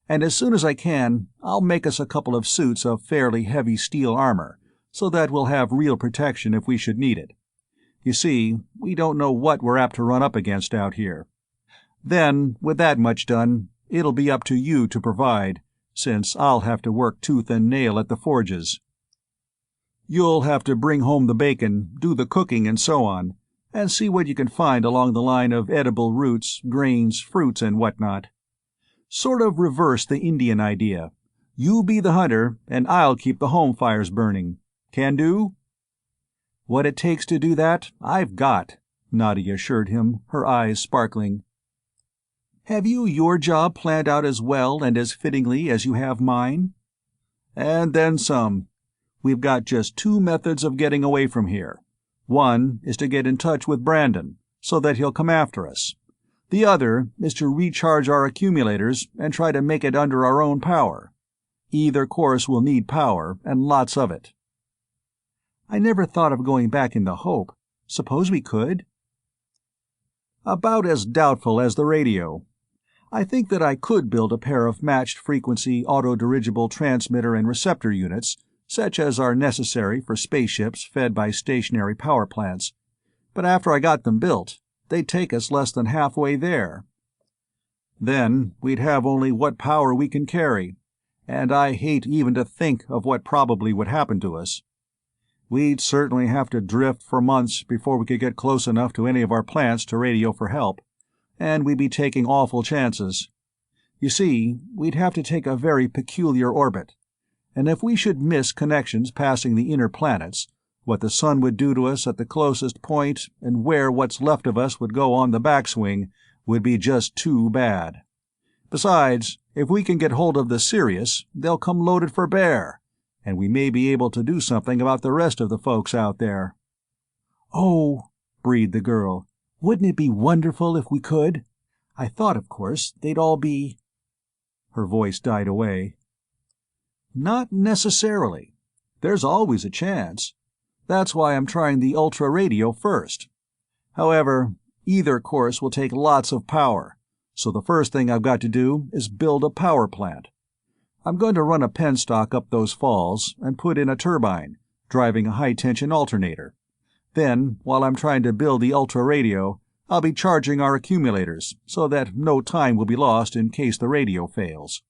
[SPEAKER 1] "And as soon as I can, I'll make us a couple of suits of fairly heavy steel armor, so that we'll have real protection if we should need it. You see, we don't know what we're apt to run up against out here. Then, with that much done, it'll be up to you to provide, since I'll have to work tooth and nail at the forges. You'll have to bring home the bacon, do the cooking and so on, and see what you can find along the line of edible roots, grains, fruits, and whatnot. Sort of reverse the Indian idea. You be the hunter, and I'll keep the home fires burning. Can do?" "What it takes to do that, I've got," Nadia assured him, her eyes sparkling. "Have you your job planned out as well and as fittingly as you have mine?"
[SPEAKER 2] "And then some. We've got just 2 methods of getting away from here. One is to get in touch with Brandon, so that he'll come after us. The other is to recharge our accumulators and try to make it under our own power. Either course will need power, and lots of it."
[SPEAKER 1] "I never thought of going back in the Hope. Suppose we could?"
[SPEAKER 2] "About as doubtful as the radio. I think that I could build a pair of matched-frequency auto-dirigible transmitter and receptor units, such as are necessary for spaceships fed by stationary power plants. But after I got them built, they'd take us less than halfway there. Then we'd have only what power we can carry, and I hate even to think of what probably would happen to us. We'd certainly have to drift for months before we could get close enough to any of our plants to radio for help, and we'd be taking awful chances. You see, we'd have to take a very peculiar orbit, and if we should miss connections passing the inner planets, what the sun would do to us at the closest point and where what's left of us would go on the backswing would be just too bad. Besides, if we can get hold of the Sirius, they'll come loaded for bear, and we may be able to do something about the rest of the folks out there."
[SPEAKER 1] "Oh," breathed the girl, "wouldn't it be wonderful if we could? I thought, of course, they'd all be—"
[SPEAKER 2] Her voice died away.
[SPEAKER 1] "Not necessarily.
[SPEAKER 2] There's always a chance. That's why I'm trying the ultra-radio first. However, either course will take lots of power, so the first thing I've got to do is build a power plant. I'm going to run a penstock up those falls and put in a turbine, driving a high-tension alternator. Then, while I'm trying to build the ultra-radio, I'll be charging our accumulators so that no time will be lost in case the radio fails.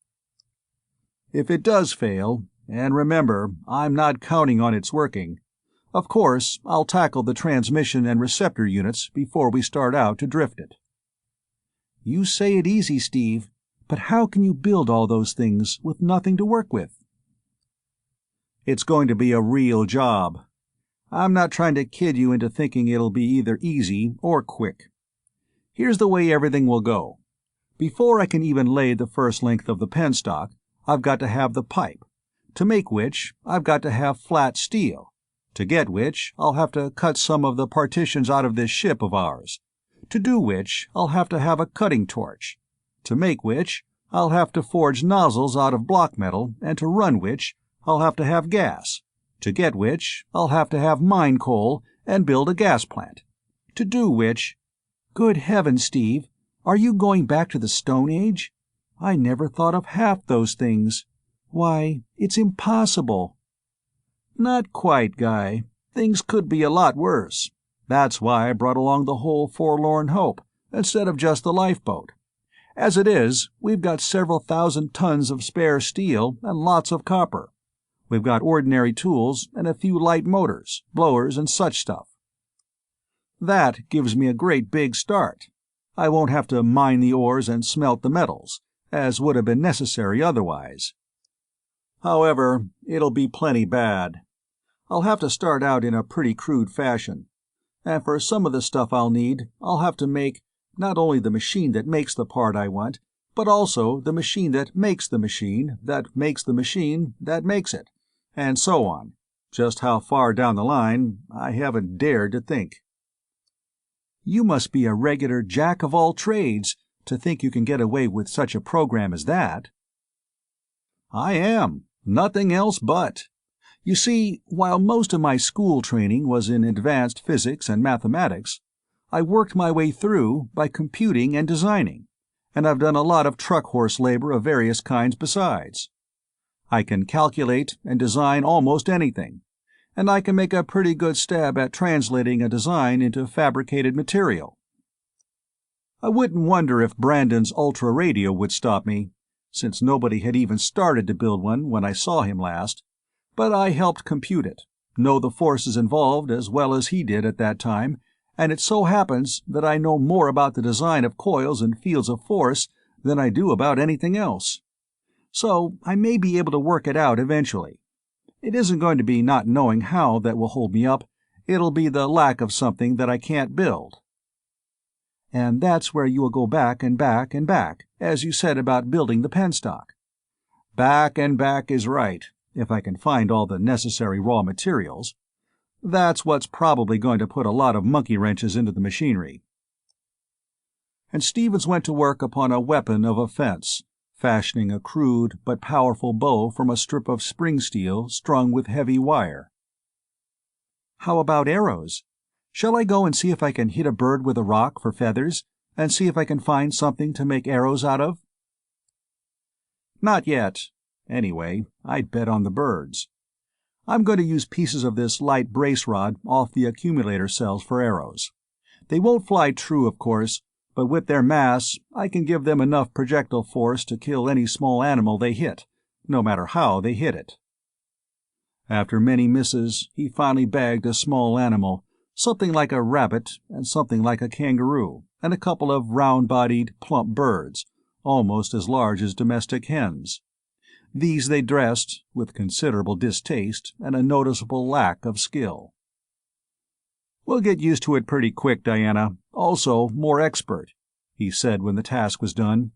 [SPEAKER 2] If it does fail, and remember, I'm not counting on its working, of course, I'll tackle the transmission and receptor units before we start out to drift it."
[SPEAKER 1] "You say it easy, Steve, but how can you build all those things with nothing to work with?"
[SPEAKER 2] "It's going to be a real job. I'm not trying to kid you into thinking it'll be either easy or quick. Here's the way everything will go. Before I can even lay the first length of the penstock, I've got to have the pipe, to make which I've got to have flat steel, to get which I'll have to cut some of the partitions out of this ship of ours, to do which I'll have to have a cutting torch, to make which I'll have to forge nozzles out of block metal, and to run which I'll have to have gas, to get which I'll have to have mine coal and build a gas plant, to do which—"
[SPEAKER 1] "Good heavens, Steve, are you going back to the Stone Age? I never thought of half those things. Why, it's impossible."
[SPEAKER 2] "Not quite, Guy. Things could be a lot worse. That's why I brought along the whole Forlorn Hope, instead of just the lifeboat. As it is, we've got several thousand tons of spare steel and lots of copper. We've got ordinary tools and a few light motors, blowers, and such stuff. That gives me a great big start. I won't have to mine the ores and smelt the metals, as would have been necessary otherwise. However, it'll be plenty bad. I'll have to start out in a pretty crude fashion, and for some of the stuff I'll need, I'll have to make not only the machine that makes the part I want,
[SPEAKER 1] but also the machine that makes the machine that makes the machine that makes it, and so on. Just how far down the line, I haven't dared to think.
[SPEAKER 2] You must be a regular jack of all trades to think you can get away with such a program as that.
[SPEAKER 1] I am. Nothing else but. You see, while most of my school training was in advanced physics and mathematics, I worked my way through by computing and designing, and I've done a lot of truck horse labor of various kinds besides. I can calculate and design almost anything, and I can make a pretty good stab at translating a design into fabricated material. I wouldn't wonder if Brandon's ultra radio would stop me, since nobody had even started to build one when I saw him last, but I helped compute it, know the forces involved as well as he did at that time, and it so happens that I know more about the design of coils and fields of force than I do about anything else. So I may be able to work it out eventually. It isn't going to be not knowing how that will hold me up. It'll be the lack of something that I can't build.
[SPEAKER 2] And that's where you will go back and back and back, as you said about building the penstock.
[SPEAKER 1] Back and back is right, if I can find all the necessary raw materials. That's what's probably going to put a lot of monkey wrenches into the machinery. And Stevens went to work upon a weapon of offense, fashioning a crude but powerful bow from a strip of spring steel strung with heavy wire.
[SPEAKER 2] How about arrows? Shall I go and see if I can hit a bird with a rock for feathers, and see if I can find something to make arrows out of?
[SPEAKER 1] Not yet. Anyway, I'd bet on the birds. I'm going to use pieces of this light brace rod off the accumulator cells for arrows. They won't fly true, of course, but with their mass, I can give them enough projectile force to kill any small animal they hit, no matter how they hit it. After many misses, he finally bagged a small animal, something like a rabbit and something like a kangaroo, and a couple of round-bodied, plump birds, almost as large as domestic hens. These they dressed, with considerable distaste and a noticeable lack of skill. "We'll get used to it pretty quick, Diana, also more expert," he said when the task was done.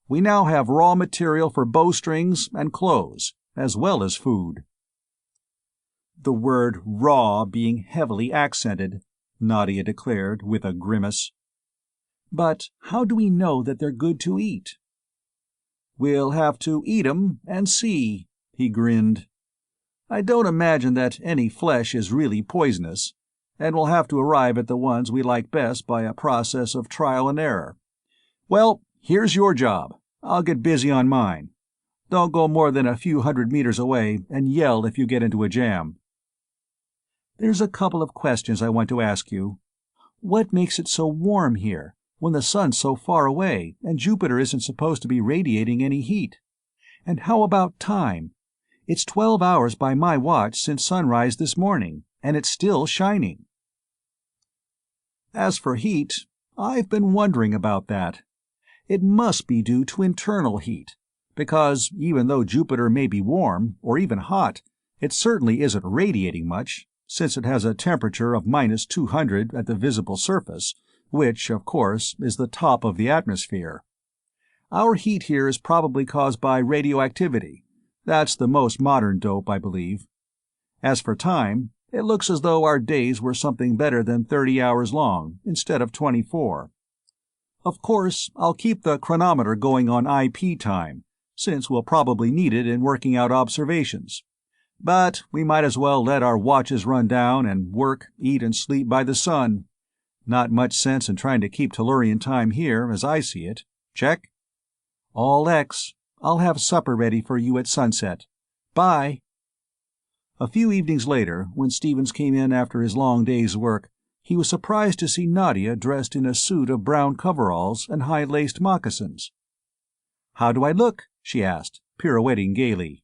[SPEAKER 1] "We now have raw material for bowstrings and clothes, as well as food."
[SPEAKER 2] The word raw being heavily accented, Nadia declared with a grimace. "But how do we know that they're good to eat?"
[SPEAKER 1] "We'll have to eat 'em and see," he grinned. "I don't imagine that any flesh is really poisonous, and we'll have to arrive at the ones we like best by a process of trial and error. Well, here's your job. I'll get busy on mine. Don't go more than a few 100 meters away and yell if you get into a jam."
[SPEAKER 2] "There's a couple of questions I want to ask you. What makes it so warm here, when the sun's so far away and Jupiter isn't supposed to be radiating any heat? And how about time? It's 12 hours by my watch since sunrise this morning, and it's still shining."
[SPEAKER 1] "As for heat, I've been wondering about that. It must be due to internal heat, because even though Jupiter may be warm, or even hot, it certainly isn't radiating much, since it has a temperature of -200 at the visible surface, which, of course, is the top of the atmosphere. Our heat here is probably caused by radioactivity. That's the most modern dope, I believe. As for time, it looks as though our days were something better than 30 hours long, instead of 24. Of course, I'll keep the chronometer going on IP time, since we'll probably need it in working out observations. But we might as well let our watches run down and work, eat, and sleep by the sun. Not much sense in trying to keep Tellurian time here, as I see it. Check?"
[SPEAKER 2] "All X. I'll have supper ready for you at sunset. Bye."
[SPEAKER 1] A few evenings later, when Stevens came in after his long day's work, he was surprised to see Nadia dressed in a suit of brown coveralls and high-laced moccasins.
[SPEAKER 2] "How do I look?" she asked, pirouetting gaily.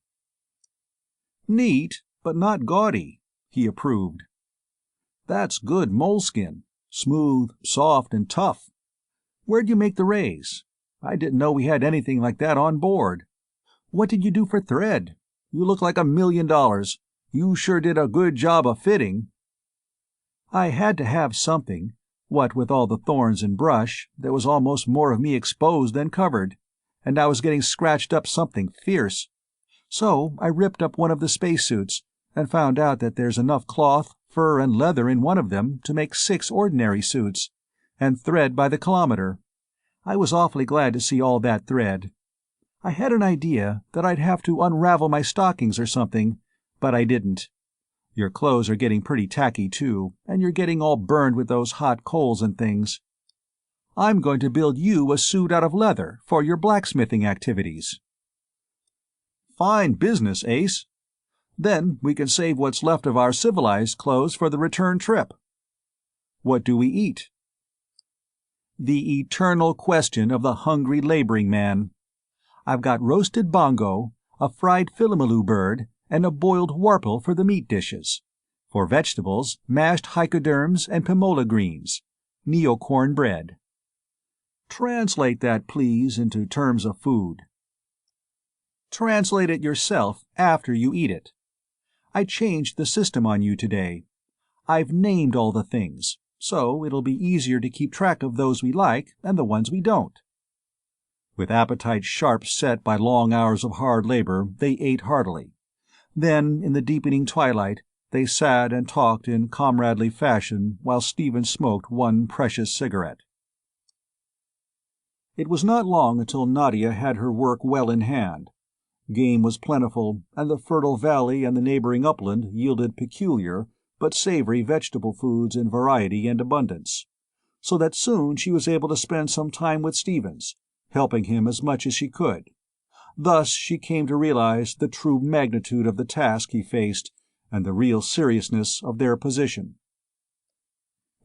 [SPEAKER 1] "Neat, but not gaudy," he approved. "That's good moleskin. Smooth, soft, and tough. Where'd you make the rays? I didn't know we had anything like that on board. What did you do for thread? You look like $1 million. You sure did a good job of fitting."
[SPEAKER 2] "I had to have something. What with all the thorns and brush, there was almost more of me exposed than covered.
[SPEAKER 1] and I was getting scratched up something fierce. So I ripped up one of the spacesuits, and found out that there's enough cloth, fur, and leather in one of them to make 6 ordinary suits, and thread by the kilometer. I was awfully glad to see all that thread. I had an idea that I'd have to unravel my stockings or something, but I didn't. Your clothes are getting pretty tacky, too, and you're getting all burned with those hot coals and things. I'm going to build you a suit out of leather for your blacksmithing activities." "Fine business, Ace. Then we can save what's left of our civilized clothes for the return trip. What do we eat?" "The eternal question of the hungry laboring man. I've got roasted bongo, a fried filamelu bird, and a boiled warple for the meat dishes. For vegetables, mashed hycoderms and pimola greens. Neocorn bread." "Translate that, please, into terms of food." "Translate it yourself after you eat it. I changed the system on you today. I've named all the things, so it'll be easier to keep track of those we like and the ones we don't." With appetites sharp set by long hours of hard labor, they ate heartily. Then, in the deepening twilight, they sat and talked in comradely fashion while Stephen smoked one precious cigarette. It was not long until Nadia had her work well in hand. Game was plentiful, and the fertile valley and the neighboring upland yielded peculiar but savory vegetable foods in variety and abundance, so that soon she was able to spend some time with Stevens, helping him as much as she could. Thus she came to realize the true magnitude of the task he faced and the real seriousness of their position.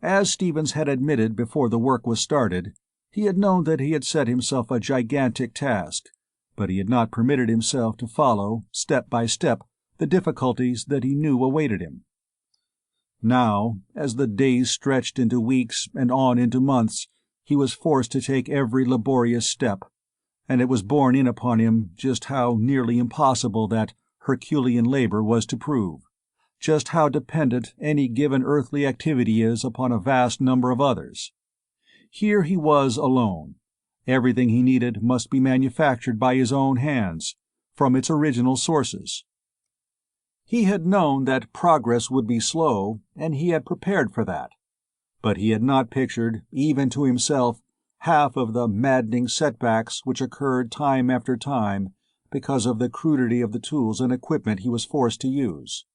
[SPEAKER 1] As Stevens had admitted before the work was started, he had known that he had set himself a gigantic task, but he had not permitted himself to follow, step by step, the difficulties that he knew awaited him. Now, as the days stretched into weeks and on into months, he was forced to take every laborious step, and it was borne in upon him just how nearly impossible that Herculean labor was to prove, just how dependent any given earthly activity is upon a vast number of others. Here he was alone. Everything he needed must be manufactured by his own hands, from its original sources. He had known that progress would be slow, and he had prepared for that. But he had not pictured, even to himself, half of the maddening setbacks which occurred time after time because of the crudity of the tools and equipment he was forced to use.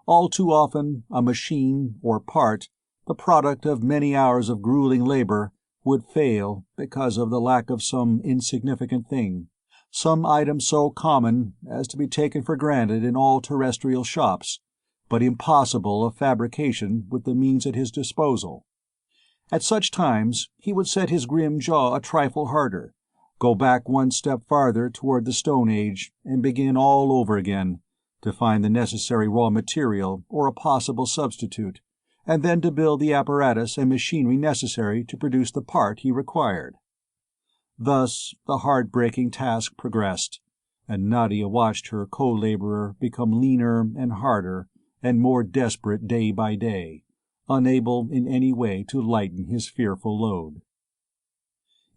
[SPEAKER 1] All too often, a machine, or part, the product of many hours of grueling labor, would fail because of the lack of some insignificant thing, some item so common as to be taken for granted in all terrestrial shops, but impossible of fabrication with the means at his disposal. At such times he would set his grim jaw a trifle harder, go back one step farther toward the Stone Age, and begin all over again, to find the necessary raw material or a possible substitute, and then to build the apparatus and machinery necessary to produce the part he required. Thus the heart-breaking task progressed, and Nadia watched her co-laborer become leaner and harder and more desperate day by day, unable in any way to lighten his fearful load.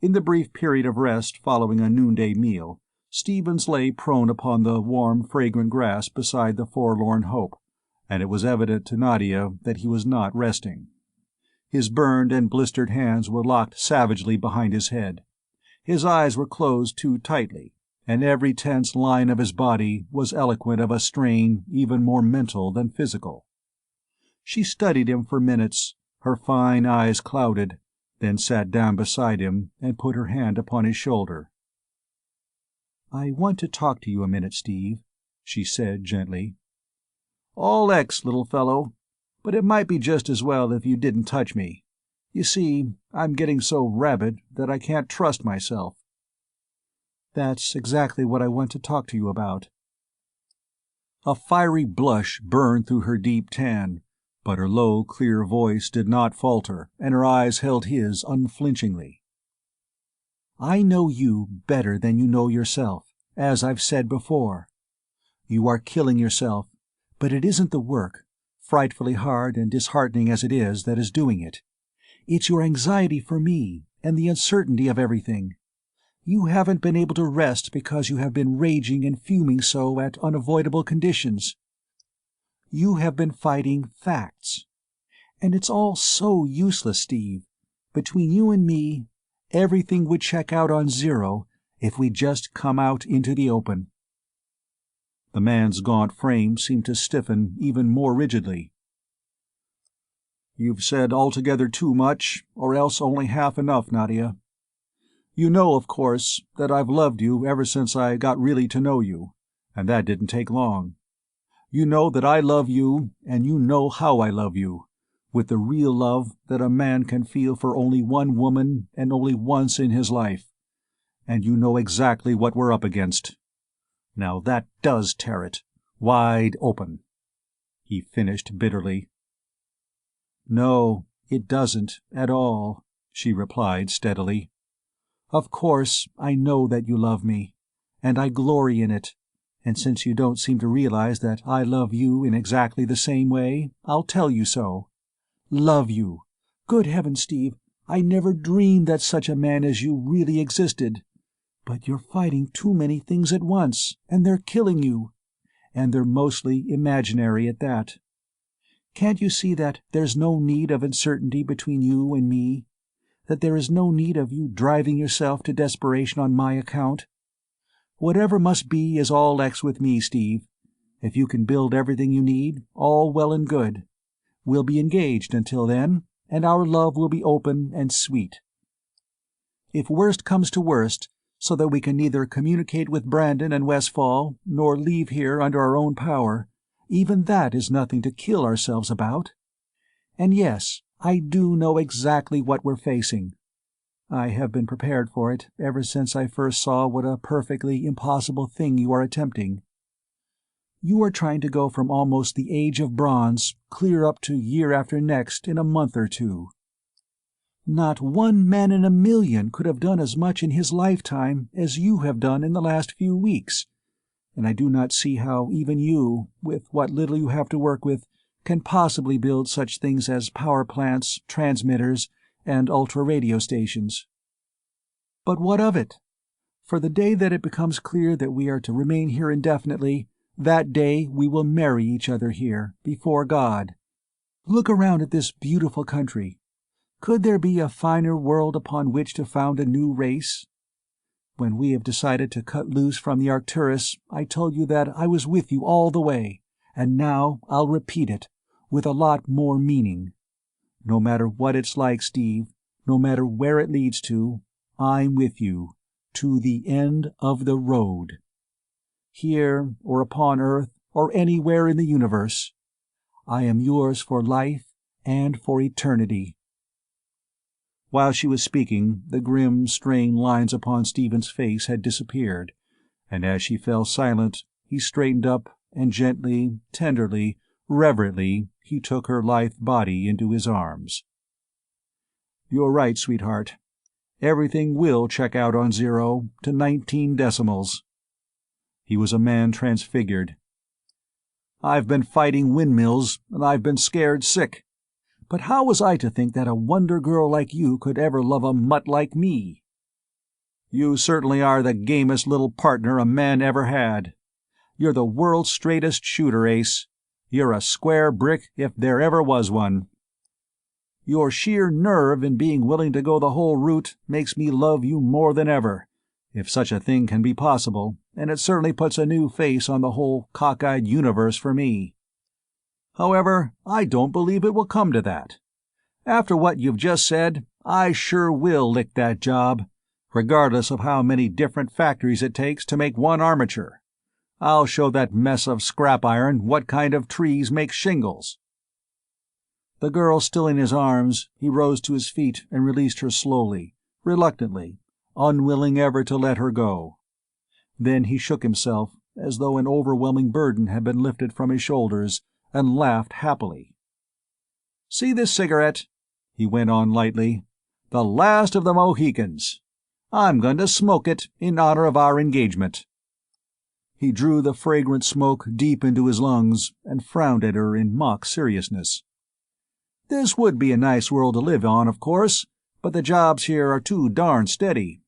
[SPEAKER 1] In the brief period of rest following a noonday meal, Stevens lay prone upon the warm, fragrant grass beside the forlorn hope, and it was evident to Nadia that he was not resting. His burned and blistered hands were locked savagely behind his head. His eyes were closed too tightly, and every tense line of his body was eloquent of a strain even more mental than physical. She studied him for minutes, her fine eyes clouded, then sat down beside him and put her hand upon his shoulder. "I want to talk to you a minute, Steve," she said gently. "All X, little fellow, but it might be just as well if you didn't touch me. You see, I'm getting so rabid that I can't trust myself." "That's exactly what I want to talk to you about." A fiery blush burned through her deep tan, but her low, clear voice did not falter, and her eyes held his unflinchingly. "I know you better than you know yourself, as I've said before. You are killing yourself, but it isn't the work, frightfully hard and disheartening as it is, that is doing it. It's your anxiety for me, and the uncertainty of everything.
[SPEAKER 2] You haven't been able to rest because you have been raging and fuming so at unavoidable conditions. You have been fighting facts. And it's all so useless, Steve. Between you and me, everything would check out on zero if we just come out into the open."
[SPEAKER 1] The man's gaunt frame seemed to stiffen even more rigidly. "You've said altogether too much, or else only half enough, Nadia. You know, of course, that I've loved you ever since I got really to know you, and that didn't take long. You know that I love you, and you know how I love you, with the real love that a man can feel for only one woman and only once in his life. And you know exactly what we're up against. Now that does tear it wide open," he finished bitterly.
[SPEAKER 2] "No, it doesn't, at all," she replied steadily. "Of course, I know that you love me, and I glory in it, and since you don't seem to realize that I love you in exactly the same way, I'll tell you so. Love you! Good heavens, Steve, I never dreamed that such a man as you really existed. But you're fighting too many things at once, and they're killing you. And they're mostly imaginary at that. Can't you see that there's no need of uncertainty between you and me? That there is no need of you driving yourself to desperation on my account? Whatever must be is all X with me, Steve. If you can build everything you need, all well and good. We'll be engaged until then, and our love will be open and sweet. If worst comes to worst, so that we can neither communicate with Brandon and Westfall, nor leave here under our own power, even that is nothing to kill ourselves about. And yes, I do know exactly what we're facing. I have been prepared for it ever since I first saw what a perfectly impossible thing you are attempting. You are trying to go from almost the age of bronze clear up to year after next in a month or two. Not one man in a million could have done as much in his lifetime as you have done in the last few weeks, and I do not see how even you, with what little you have to work with, can possibly build such things as power plants, transmitters, and ultra-radio stations. But what of it? For the day that it becomes clear that we are to remain here indefinitely, that day we will marry each other here, before God. Look around at this beautiful country. Could there be a finer world upon which to found a new race? When we have decided to cut loose from the Arcturus, I told you that I was with you all the way, and now I'll repeat it, with a lot more meaning. No matter what it's like, Steve, no matter where it leads to, I'm with you, to the end of the road. Here, or upon Earth, or anywhere in the universe. I am yours for life and for eternity."
[SPEAKER 1] While she was speaking, the grim, strained lines upon Stephen's face had disappeared, and as she fell silent, he straightened up and gently, tenderly, reverently he took her lithe body into his arms. "You're right, sweetheart. Everything will check out on zero, to 19 decimals." He was a man transfigured. "I've been fighting windmills, and I've been scared sick. But how was I to think that a wonder girl like you could ever love a mutt like me? You certainly are the gamest little partner a man ever had. You're the world's straightest shooter, Ace. You're a square brick if there ever was one. Your sheer nerve in being willing to go the whole route makes me love you more than ever, if such a thing can be possible, and it certainly puts a new face on the whole cockeyed universe for me. However, I don't believe it will come to that. After what you've just said, I sure will lick that job, regardless of how many different factories it takes to make one armature. I'll show that mess of scrap iron what kind of trees make shingles." The girl still in his arms, he rose to his feet and released her slowly, reluctantly, unwilling ever to let her go. Then he shook himself, as though an overwhelming burden had been lifted from his shoulders, and laughed happily. "See this cigarette?" he went on lightly. "The last of the Mohicans. I'm going to smoke it in honor of our engagement." He drew the fragrant smoke deep into his lungs and frowned at her in mock seriousness. "This would be a nice world to live on, of course, but the jobs here are too darn steady.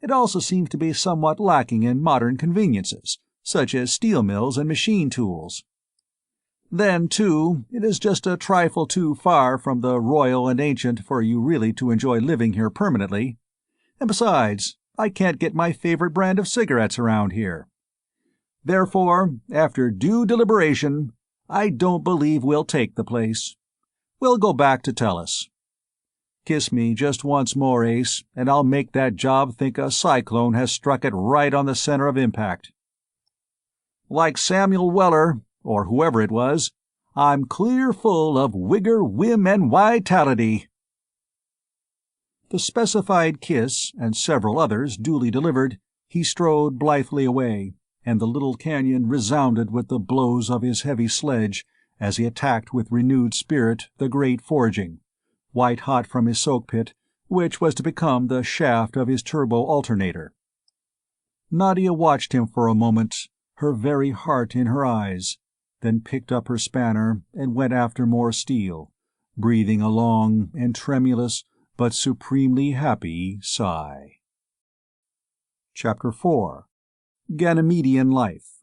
[SPEAKER 1] It also seems to be somewhat lacking in modern conveniences, such as steel mills and machine tools. Then, too, it is just a trifle too far from the royal and ancient for you really to enjoy living here permanently. And besides, I can't get my favorite brand of cigarettes around here. Therefore, after due deliberation, I don't believe we'll take the place. We'll go back to Tellus. Kiss me just once more, Ace, and I'll make that job think a cyclone has struck it right on the center of impact. Like Samuel Weller, or whoever it was, I'm clear full of vigor, whim, and vitality. The specified kiss, and several others duly delivered, he strode blithely away, and the little canyon resounded with the blows of his heavy sledge as he attacked with renewed spirit the great forging, white-hot from his soak pit, which was to become the shaft of his turbo-alternator. Nadia watched him for a moment, her very heart in her eyes, then picked up her spanner and went after more steel, breathing a long and tremulous but supremely happy sigh. Chapter 4. Ganimedian Life.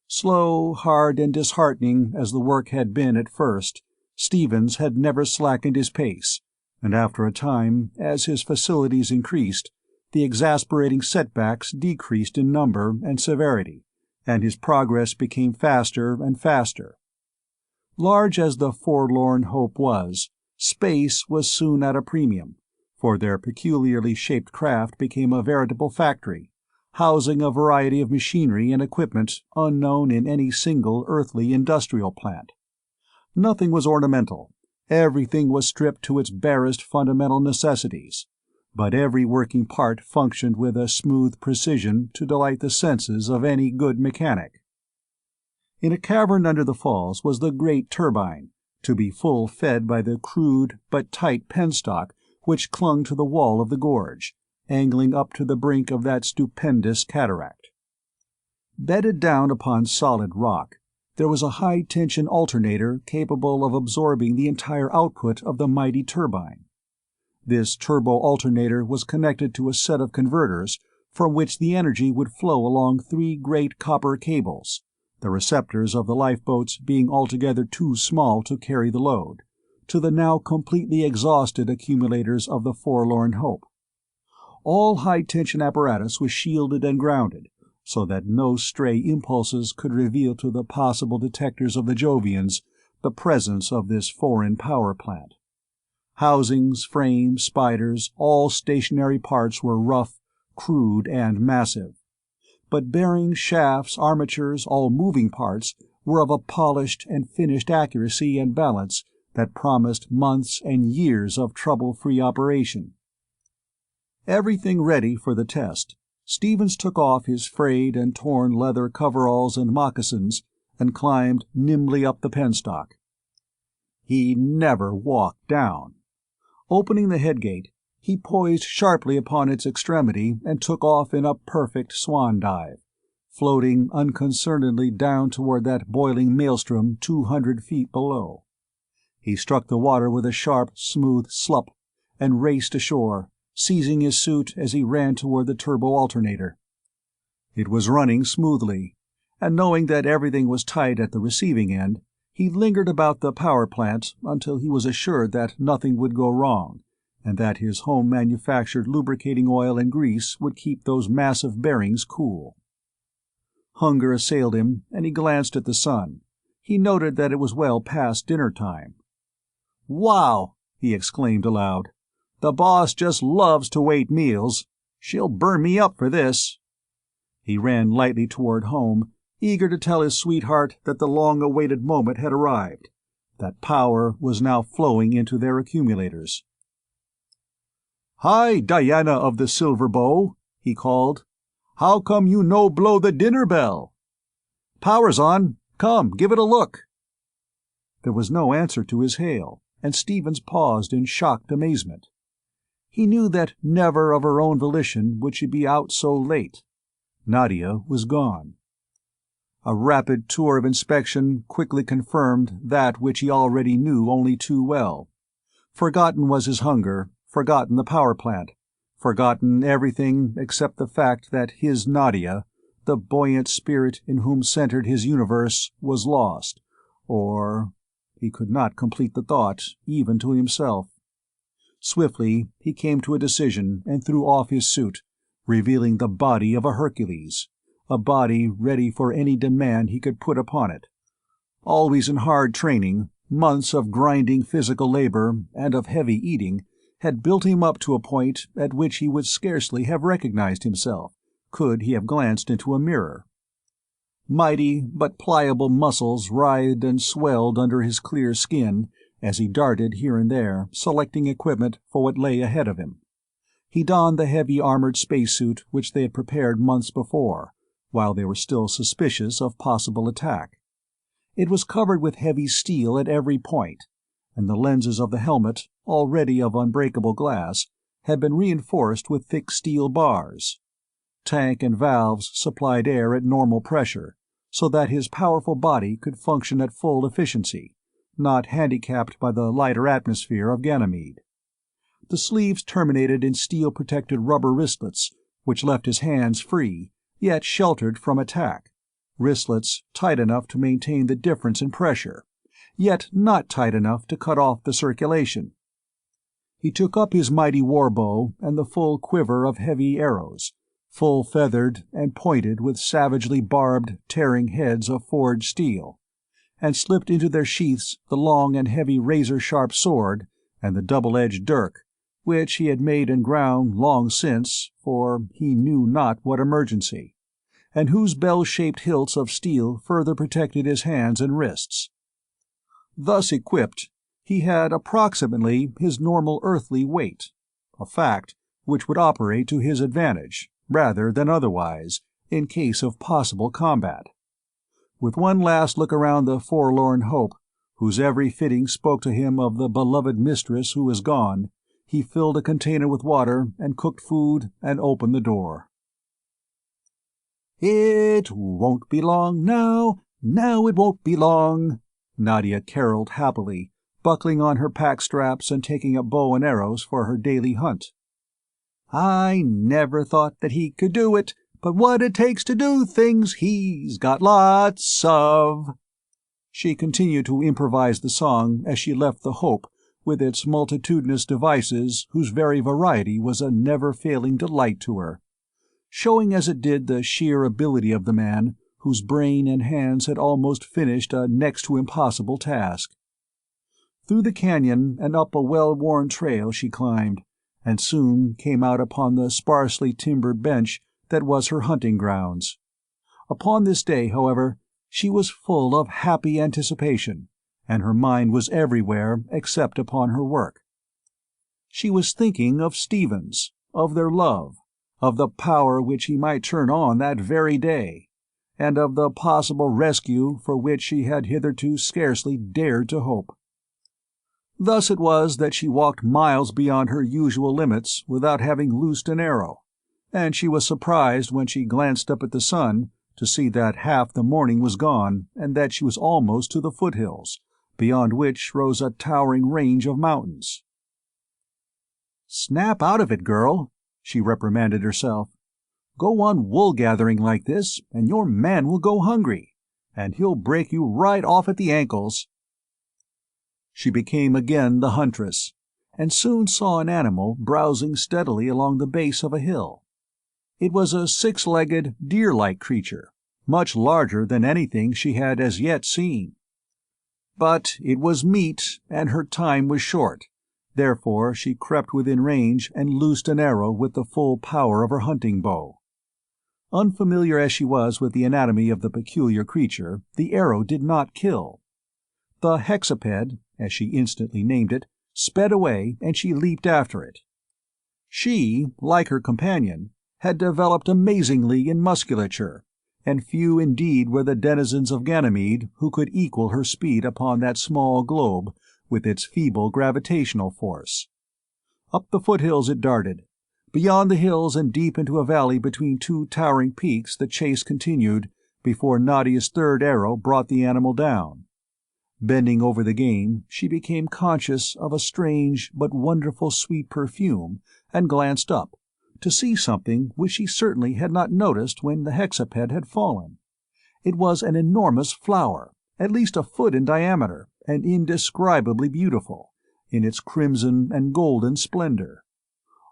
[SPEAKER 1] Slow, hard, and disheartening as the work had been at first, Stevens had never slackened his pace, and after a time, as his facilities increased, the exasperating setbacks decreased in number and severity, and his progress became faster and faster. Large as the forlorn hope was, space was soon at a premium, for their peculiarly shaped craft became a veritable factory, housing a variety of machinery and equipment unknown in any single earthly industrial plant. Nothing was ornamental, everything was stripped to its barest fundamental necessities, but every working part functioned with a smooth precision to delight the senses of any good mechanic. In a cavern under the falls was the great turbine, to be full fed by the crude but tight penstock which clung to the wall of the gorge, angling up to the brink of that stupendous cataract. Bedded down upon solid rock, there was a high-tension alternator capable of absorbing the entire output of the mighty turbine. This turbo-alternator was connected to a set of converters from which the energy would flow along 3 great copper cables, the receptors of the lifeboats being altogether too small to carry the load, to the now completely exhausted accumulators of the Forlorn Hope. All high-tension apparatus was shielded and grounded, so that no stray impulses could reveal to the possible detectors of the Jovians the presence of this foreign power plant. Housings, frames, spiders, all stationary parts were rough, crude, and massive. But bearings, shafts, armatures, all moving parts, were of a polished and finished accuracy and balance that promised months and years of trouble-free operation. Everything ready for the test, Stevens took off his frayed and torn leather coveralls and moccasins and climbed nimbly up the penstock. He never walked down. Opening the headgate, he poised sharply upon its extremity and took off in a perfect swan dive, floating unconcernedly down toward that boiling maelstrom 200 feet below. He struck the water with a sharp, smooth slup and raced ashore, seizing his suit as he ran toward the turbo-alternator. It was running smoothly, and knowing that everything was tight at the receiving end, he lingered about the power plant until he was assured that nothing would go wrong, and that his home-manufactured lubricating oil and grease would keep those massive bearings cool. Hunger assailed him, and he glanced at the sun. He noted that it was well past dinner time. "Wow!" he exclaimed aloud. "The boss just loves to wait meals. She'll burn me up for this." He ran lightly toward home, eager to tell his sweetheart that the long-awaited moment had arrived, that power was now flowing into their accumulators. "Hi, Diana of the Silver Bow," he called. "How come you no blow the dinner bell?" "Power's on. Come, give it a look." There was no answer to his hail, and Stevens paused in shocked amazement. He knew that never of her own volition would she be out so late. Nadia was gone. A rapid tour of inspection quickly confirmed that which he already knew only too well. Forgotten was his hunger, forgotten the power plant, forgotten everything except the fact that his Nadia, the buoyant spirit in whom centered his universe, was lost, or— he could not complete the thought, even to himself. Swiftly he came to a decision and threw off his suit, revealing the body of a Hercules, a body ready for any demand he could put upon it. Always in hard training, months of grinding physical labor and of heavy eating had built him up to a point at which he would scarcely have recognized himself, could he have glanced into a mirror. Mighty but pliable muscles writhed and swelled under his clear skin as he darted here and there, selecting equipment for what lay ahead of him. He donned the heavy armored spacesuit which they had prepared months before, while they were still suspicious of possible attack. It was covered with heavy steel at every point, and the lenses of the helmet, already of unbreakable glass, had been reinforced with thick steel bars. Tank and valves supplied air at normal pressure, so that his powerful body could function at full efficiency, not handicapped by the lighter atmosphere of Ganymede. The sleeves terminated in steel-protected rubber wristlets, which left his hands free, yet sheltered from attack, wristlets tight enough to maintain the difference in pressure, yet not tight enough to cut off the circulation. He took up his mighty warbow and the full quiver of heavy arrows, full-feathered and pointed with savagely barbed, tearing heads of forged steel, and slipped into their sheaths the long and heavy razor-sharp sword and the double-edged dirk, which he had made and ground long since for he knew not what emergency, and whose bell-shaped hilts of steel further protected his hands and wrists. Thus equipped, he had approximately his normal earthly weight, a fact which would operate to his advantage, rather than otherwise, in case of possible combat. With one last look around the forlorn hope, whose every fitting spoke to him of the beloved mistress who was gone, he filled a container with water and cooked food and opened the door. "It won't be long now, now it won't be long," Nadia caroled happily, buckling on her pack straps and taking up bow and arrows for her daily hunt. "I never thought that he could do it, but what it takes to do things he's got lots of." She continued to improvise the song as she left the Hope with its multitudinous devices whose very variety was a never-failing delight to her, showing as it did the sheer ability of the man whose brain and hands had almost finished a next-to-impossible task. Through the canyon and up a well-worn trail she climbed, and soon came out upon the sparsely timbered bench that was her hunting grounds. Upon this day, however, she was full of happy anticipation, and her mind was everywhere except upon her work. She was thinking of Stevens, of their love, of the power which he might turn on that very day, and of the possible rescue for which she had hitherto scarcely dared to hope. Thus it was that she walked miles beyond her usual limits without having loosed an arrow, and she was surprised when she glanced up at the sun to see that half the morning was gone and that she was almost to the foothills, beyond which rose a towering range of mountains. "Snap out of it, girl," she reprimanded herself. "Go on wool-gathering like this, and your man will go hungry, and he'll break you right off at the ankles." She became again the huntress, and soon saw an animal browsing steadily along the base of a hill. It was a six-legged, deer-like creature, much larger than anything she had as yet seen. But it was meat, and her time was short. Therefore she crept within range and loosed an arrow with the full power of her hunting bow. Unfamiliar as she was with the anatomy of the peculiar creature, the arrow did not kill. The hexaped, as she instantly named it, sped away, and she leaped after it. She, like her companion, had developed amazingly in musculature, and few indeed were the denizens of Ganymede who could equal her speed upon that small globe with its feeble gravitational force. Up the foothills it darted. Beyond the hills and deep into a valley between two towering peaks the chase continued, before Nadia's third arrow brought the animal down. Bending over the game, she became conscious of a strange but wonderful sweet perfume, and glanced up, to see something which she certainly had not noticed when the hexaped had fallen. It was an enormous flower, at least a foot in diameter, and indescribably beautiful, in its crimson and golden splendor.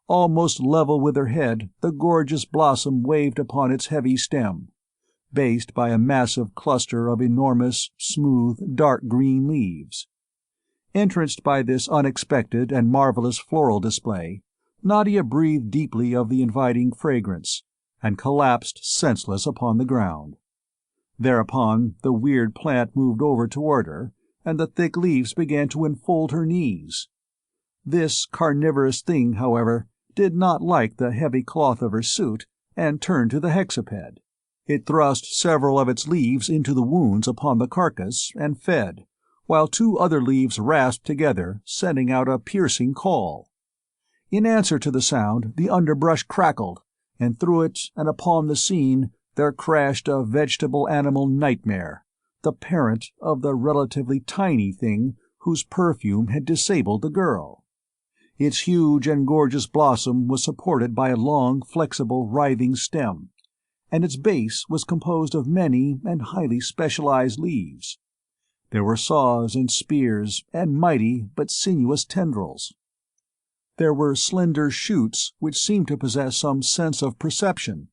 [SPEAKER 1] Almost level with her head, the gorgeous blossom waved upon its heavy stem, based by a massive cluster of enormous, smooth, dark green leaves. Entranced by this unexpected and marvelous floral display, Nadia breathed deeply of the inviting fragrance, and collapsed senseless upon the ground. Thereupon the weird plant moved over toward her, and the thick leaves began to enfold her knees. This carnivorous thing, however, did not like the heavy cloth of her suit, and turned to the hexaped. It thrust several of its leaves into the wounds upon the carcass and fed, while two other leaves rasped together, sending out a piercing call. In answer to the sound, the underbrush crackled, and through it and upon the scene there crashed a vegetable animal nightmare, the parent of the relatively tiny thing whose perfume had disabled the girl. Its huge and gorgeous blossom was supported by a long, flexible, writhing stem, and its base was composed of many and highly specialized leaves. There were saws and spears and mighty but sinuous tendrils. There were slender shoots which seemed to possess some sense of perception.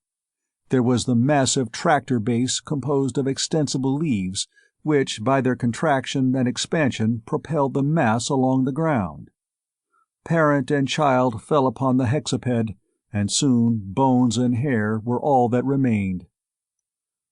[SPEAKER 1] There was the massive tractor base composed of extensible leaves, which by their contraction and expansion propelled the mass along the ground. Parent and child fell upon the hexaped, and soon bones and hair were all that remained.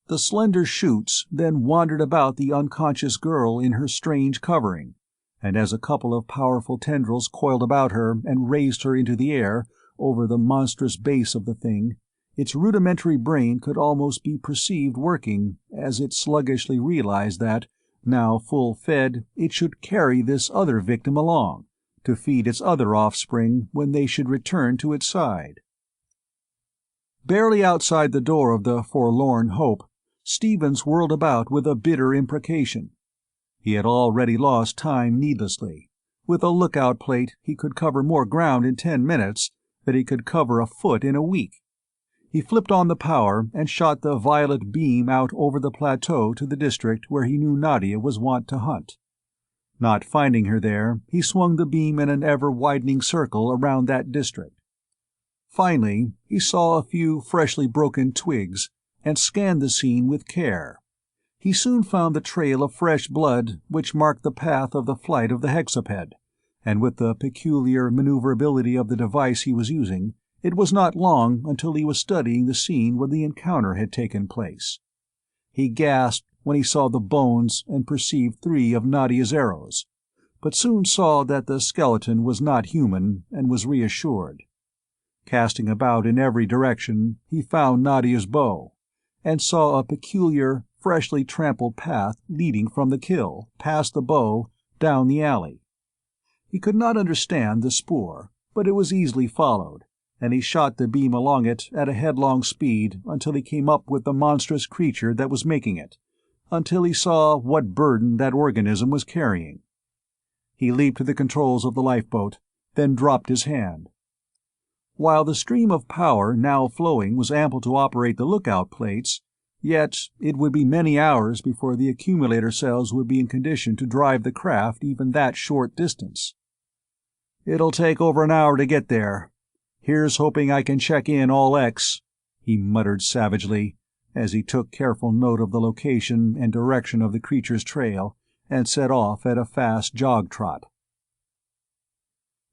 [SPEAKER 1] The slender shoots then wandered about the unconscious girl in her strange covering, and as a couple of powerful tendrils coiled about her and raised her into the air over the monstrous base of the thing, its rudimentary brain could almost be perceived working as it sluggishly realized that, now full fed, it should carry this other victim along, to feed its other offspring when they should return to its side. Barely outside the door of the Forlorn Hope, Stevens whirled about with a bitter imprecation. He had already lost time needlessly. With a lookout plate he could cover more ground in 10 minutes than he could cover a foot in a week. He flipped on the power and shot the violet beam out over the plateau to the district where he knew Nadia was wont to hunt. Not finding her there, he swung the beam in an ever-widening circle around that district. Finally, he saw a few freshly broken twigs, and scanned the scene with care. He soon found the trail of fresh blood which marked the path of the flight of the hexaped, and with the peculiar maneuverability of the device he was using, it was not long until he was studying the scene where the encounter had taken place. He gasped when he saw the bones and perceived 3 of Nadia's arrows, but soon saw that the skeleton was not human and was reassured. Casting about in every direction, he found Nadia's bow, and saw a peculiar, freshly trampled path leading from the kill, past the bow, down the alley. He could not understand the spoor, but it was easily followed, and he shot the beam along it at a headlong speed until he came up with the monstrous creature that was making it, until he saw what burden that organism was carrying. He leaped to the controls of the lifeboat, then dropped his hand. While the stream of power now flowing was ample to operate the lookout plates, yet it would be many hours before the accumulator cells would be in condition to drive the craft even that short distance. "It'll take over an hour to get there. Here's hoping I can check in all X," he muttered savagely, as he took careful note of the location and direction of the creature's trail and set off at a fast jog-trot.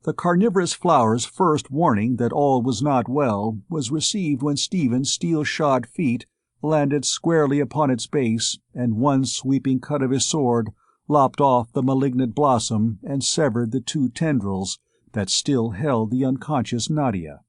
[SPEAKER 1] The carnivorous flower's first warning that all was not well was received when Stephen's steel-shod feet landed squarely upon its base, and one sweeping cut of his sword lopped off the malignant blossom and severed the 2 tendrils that still held the unconscious Nadia.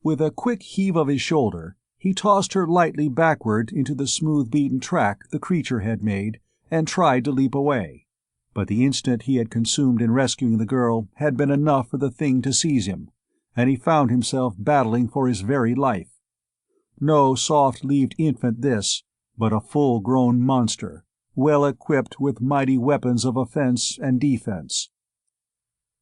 [SPEAKER 1] With a quick heave of his shoulder, he tossed her lightly backward into the smooth-beaten track the creature had made, and tried to leap away. But the instant he had consumed in rescuing the girl had been enough for the thing to seize him, and he found himself battling for his very life. No soft-leaved infant this, but a full-grown monster, well equipped with mighty weapons of offense and defense.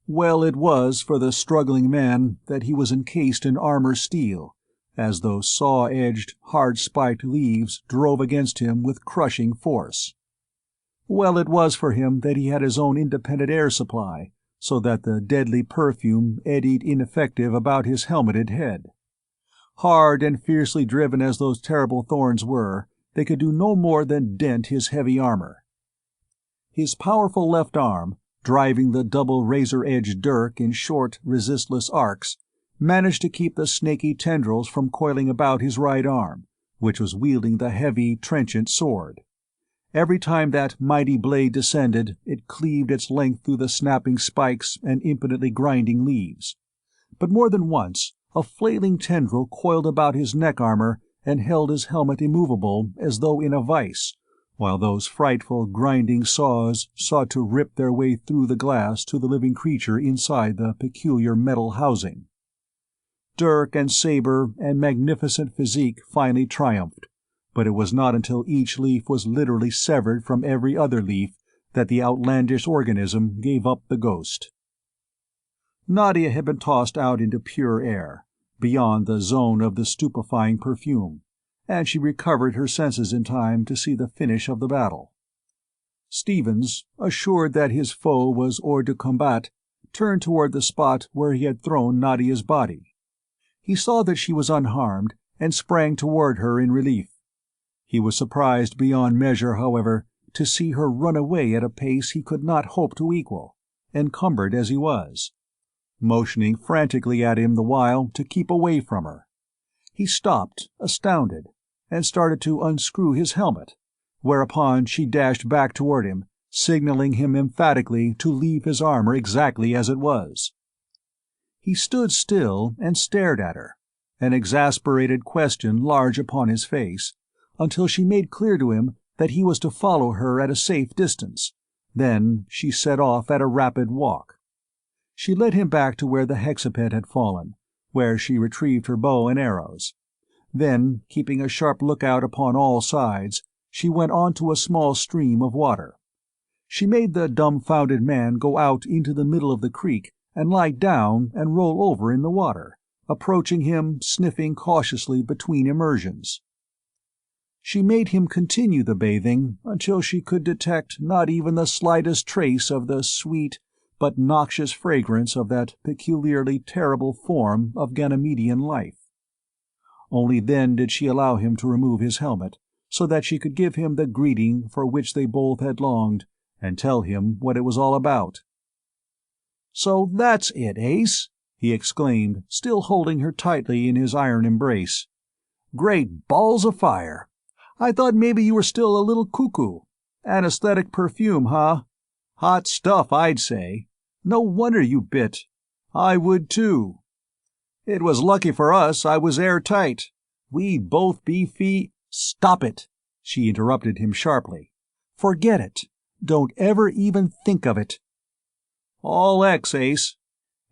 [SPEAKER 1] Well it was for the struggling man that he was encased in armor steel, as those saw-edged, hard-spiked leaves drove against him with crushing force. Well it was for him that he had his own independent air supply, so that the deadly perfume eddied ineffective about his helmeted head. Hard and fiercely driven as those terrible thorns were, they could do no more than dent his heavy armor. His powerful left arm, driving the double razor-edged dirk in short, resistless arcs, managed to keep the snaky tendrils from coiling about his right arm, which was wielding the heavy, trenchant sword. Every time that mighty blade descended, it cleaved its length through the snapping spikes and impotently grinding leaves. But more than once, a flailing tendril coiled about his neck armor and held his helmet immovable as though in a vice, while those frightful, grinding saws sought to rip their way through the glass to the living creature inside the peculiar metal housing. Dirk and saber and magnificent physique finally triumphed, but it was not until each leaf was literally severed from every other leaf that the outlandish organism gave up the ghost. Nadia had been tossed out into pure air, beyond the zone of the stupefying perfume, and she recovered her senses in time to see the finish of the battle. Stevens, assured that his foe was hors de combat, turned toward the spot where he had thrown Nadia's body. He saw that she was unharmed, and sprang toward her in relief. He was surprised beyond measure, however, to see her run away at a pace he could not hope to equal, encumbered as he was, motioning frantically at him the while to keep away from her. He stopped, astounded, and started to unscrew his helmet, whereupon she dashed back toward him, signaling him emphatically to leave his armor exactly as it was. He stood still and stared at her, an exasperated question large upon his face, until she made clear to him that he was to follow her at a safe distance. Then she set off at a rapid walk. She led him back to where the hexaped had fallen, where she retrieved her bow and arrows. Then, keeping a sharp lookout upon all sides, she went on to a small stream of water. She made the dumbfounded man go out into the middle of the creek and lie down and roll over in the water, approaching him, sniffing cautiously between immersions. She made him continue the bathing until she could detect not even the slightest trace of the sweet but noxious fragrance of that peculiarly terrible form of Ganimedian life. Only then did she allow him to remove his helmet, so that she could give him the greeting for which they both had longed, and tell him what it was all about. "So that's it, Ace!" he exclaimed, still holding her tightly in his iron embrace. "Great balls of fire! I thought maybe you were still a little cuckoo. Anesthetic perfume, huh? Hot stuff, I'd say. No wonder you bit. I would too. It was lucky for us I was airtight. We'd both be Stop it!" she interrupted him sharply. "Forget it. Don't ever even think of it." "All X, Ace.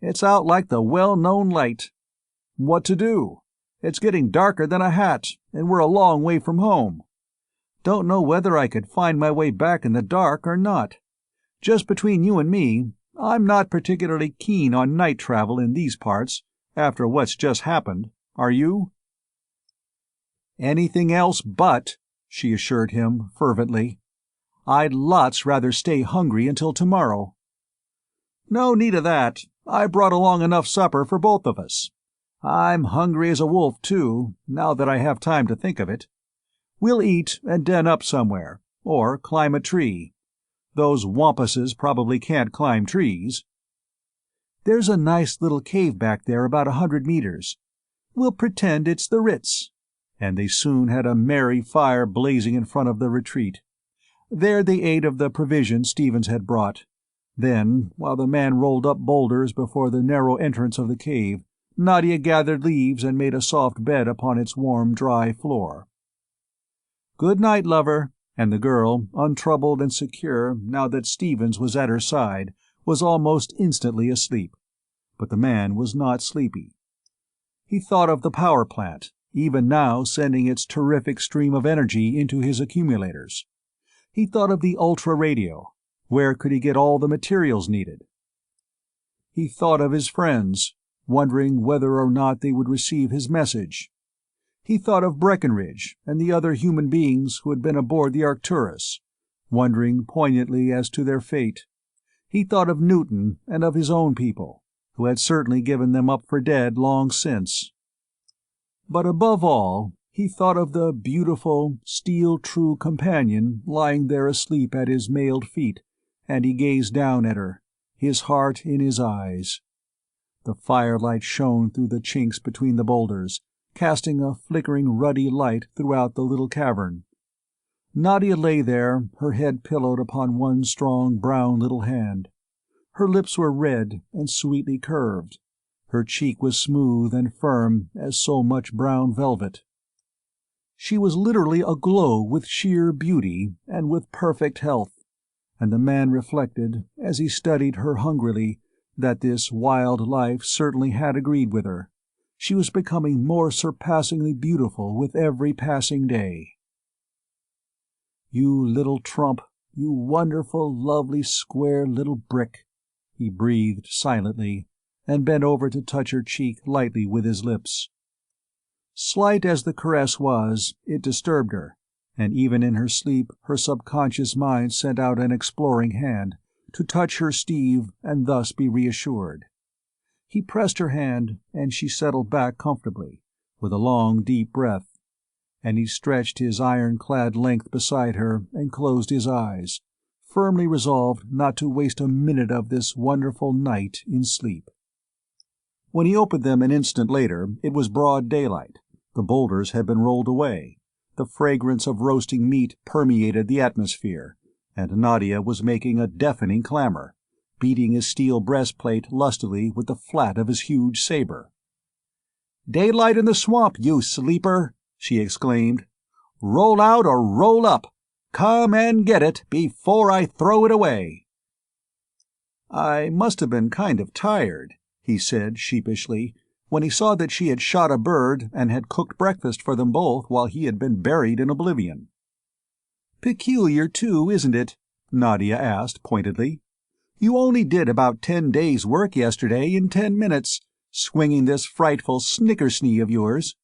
[SPEAKER 1] It's out like the well-known light. What to do? It's getting darker than a hat, and we're a long way from home. Don't know whether I could find my way back in the dark or not. Just between you and me, I'm not particularly keen on night travel in these parts, after what's just happened. Are you?" "Anything else but," she assured him fervently. "I'd lots rather stay hungry until tomorrow." "No need of that. I brought along enough supper for both of us. I'm hungry as a wolf, too, now that I have time to think of it. We'll eat and den up somewhere, or climb a tree. Those wampuses probably can't climb trees." "There's a nice little cave back there about 100 meters. We'll pretend it's the Ritz." And they soon had a merry fire blazing in front of the retreat. There they ate of the provisions Stevens had brought. Then, while the man rolled up boulders before the narrow entrance of the cave, Nadia gathered leaves and made a soft bed upon its warm, dry floor. "Good night, lover," and the girl, untroubled and secure now that Stevens was at her side, was almost instantly asleep. But the man was not sleepy. He thought of the power plant, even now sending its terrific stream of energy into his accumulators. He thought of the ultra-radio. Where could he get all the materials needed? He thought of his friends, wondering whether or not they would receive his message. He thought of Breckenridge and the other human beings who had been aboard the Arcturus, wondering poignantly as to their fate. He thought of Newton and of his own people, who had certainly given them up for dead long since. But above all, he thought of the beautiful, steel-true companion lying there asleep at his mailed feet, and he gazed down at her, his heart in his eyes. The firelight shone through the chinks between the boulders, casting a flickering ruddy light throughout the little cavern. Nadia lay there, her head pillowed upon one strong brown little hand. Her lips were red and sweetly curved. Her cheek was smooth and firm as so much brown velvet. She was literally aglow with sheer beauty and with perfect health, and the man reflected, as he studied her hungrily, that this wild life certainly had agreed with her. She was becoming more surpassingly beautiful with every passing day. "You little trump, you wonderful, lovely, square little brick," he breathed silently, and bent over to touch her cheek lightly with his lips. Slight as the caress was, it disturbed her, and even in her sleep her subconscious mind sent out an exploring hand, to touch her Steve and thus be reassured. He pressed her hand, and she settled back comfortably, with a long, deep breath, and he stretched his iron-clad length beside her and closed his eyes, firmly resolved not to waste a minute of this wonderful night in sleep. When he opened them an instant later, it was broad daylight. The boulders had been rolled away. The fragrance of roasting meat permeated the atmosphere, and Nadia was making a deafening clamor, beating his steel breastplate lustily with the flat of his huge saber. "Daylight in the swamp, you sleeper!" she exclaimed. "Roll out or roll up! Come and get it before I throw it away!" "I must have been kind of tired," he said sheepishly, when he saw that she had shot a bird and had cooked breakfast for them both while he had been buried in oblivion. "Peculiar, too, isn't it?" Nadia asked pointedly. "You only did about 10 days' work yesterday in 10 minutes, swinging this frightful snickersnee of yours.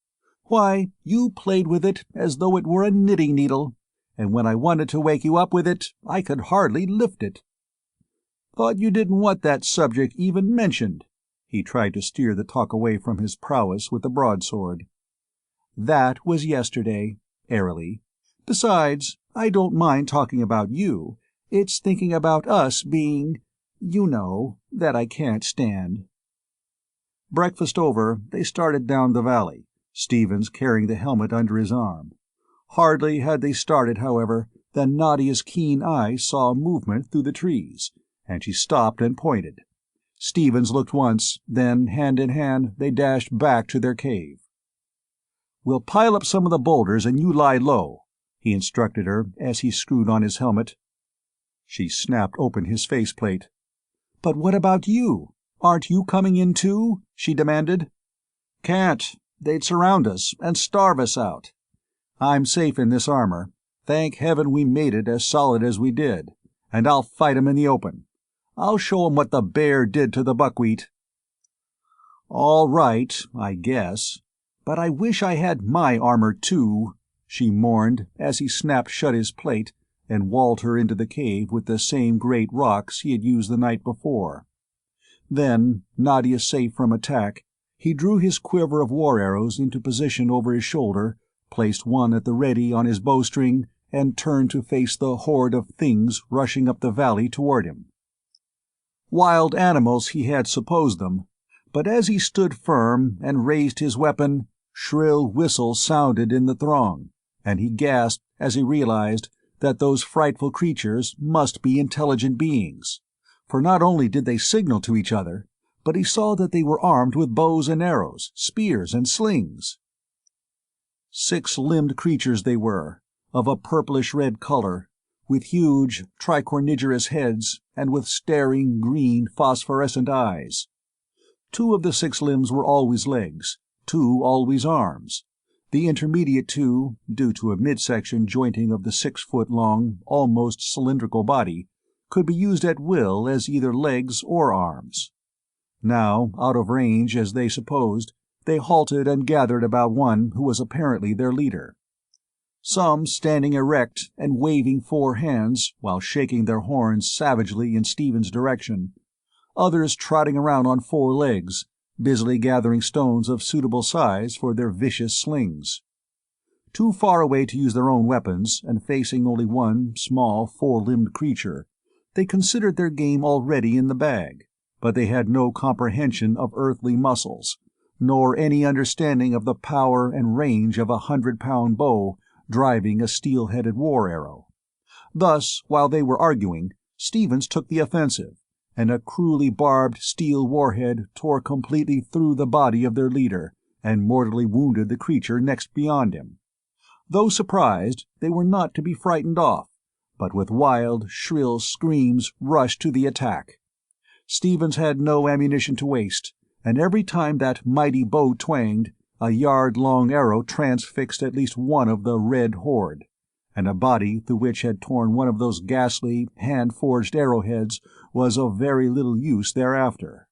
[SPEAKER 1] Why, you played with it as though it were a knitting needle, and when I wanted to wake you up with it, I could hardly lift it." "Thought you didn't want that subject even mentioned." He tried to steer the talk away from his prowess with the broadsword. "That was yesterday," airily. "Besides, I don't mind talking about you. It's thinking about us being, you know, that I can't stand." Breakfast over, they started down the valley, Stevens carrying the helmet under his arm. Hardly had they started, however, than Nadia's keen eye saw movement through the trees, and she stopped and pointed. Stevens looked once, then, hand in hand, they dashed back to their cave. "We'll pile up some of the boulders and you lie low," he instructed her as he screwed on his helmet. She snapped open his faceplate. "But what about you? Aren't you coming in too?" she demanded. "Can't. They'd surround us and starve us out. I'm safe in this armor. Thank heaven we made it as solid as we did, and I'll fight 'em in the open. I'll show 'em what the bear did to the buckwheat." "All right, I guess. But I wish I had my armor too," she mourned as he snapped shut his plate and walled her into the cave with the same great rocks he had used the night before. Then, Nadia safe from attack, he drew his quiver of war arrows into position over his shoulder, placed one at the ready on his bowstring, and turned to face the horde of things rushing up the valley toward him. Wild animals he had supposed them, but as he stood firm and raised his weapon, shrill whistles sounded in the throng, and he gasped as he realized that those frightful creatures must be intelligent beings, for not only did they signal to each other, but he saw that they were armed with bows and arrows, spears and slings. 6-limbed creatures they were, of a purplish-red color, with huge, tricornigerous heads and with staring, green, phosphorescent eyes. 2 of the 6 limbs were always legs, 2 always arms. The intermediate 2, due to a midsection jointing of the 6-foot-long, almost cylindrical body, could be used at will as either legs or arms. Now, out of range as they supposed, they halted and gathered about one who was apparently their leader. Some standing erect and waving four hands while shaking their horns savagely in Stephen's direction, others trotting around on four legs, busily gathering stones of suitable size for their vicious slings. Too far away to use their own weapons, and facing only one small four-limbed creature, they considered their game already in the bag, but they had no comprehension of earthly muscles, nor any understanding of the power and range of a 100-pound bow driving a steel-headed war arrow. Thus, while they were arguing, Stevens took the offensive, and a cruelly barbed steel warhead tore completely through the body of their leader and mortally wounded the creature next beyond him. Though surprised, they were not to be frightened off, but with wild, shrill screams rushed to the attack. Stevens had no ammunition to waste, and every time that mighty bow twanged, a yard-long arrow transfixed at least one of the red horde, and a body through which had torn one of those ghastly, hand-forged arrowheads was of very little use thereafter.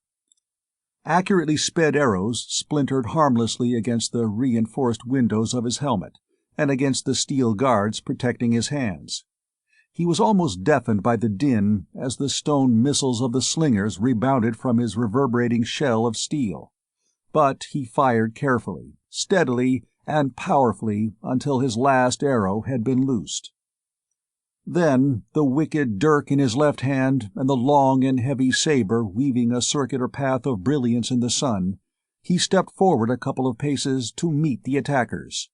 [SPEAKER 1] Accurately sped arrows splintered harmlessly against the reinforced windows of his helmet, and against the steel guards protecting his hands. He was almost deafened by the din as the stone missiles of the slingers rebounded from his reverberating shell of steel. But he fired carefully, steadily, and powerfully until his last arrow had been loosed. Then, the wicked dirk in his left hand and the long and heavy saber weaving a circular path of brilliance in the sun, he stepped forward a couple of paces to meet the attackers.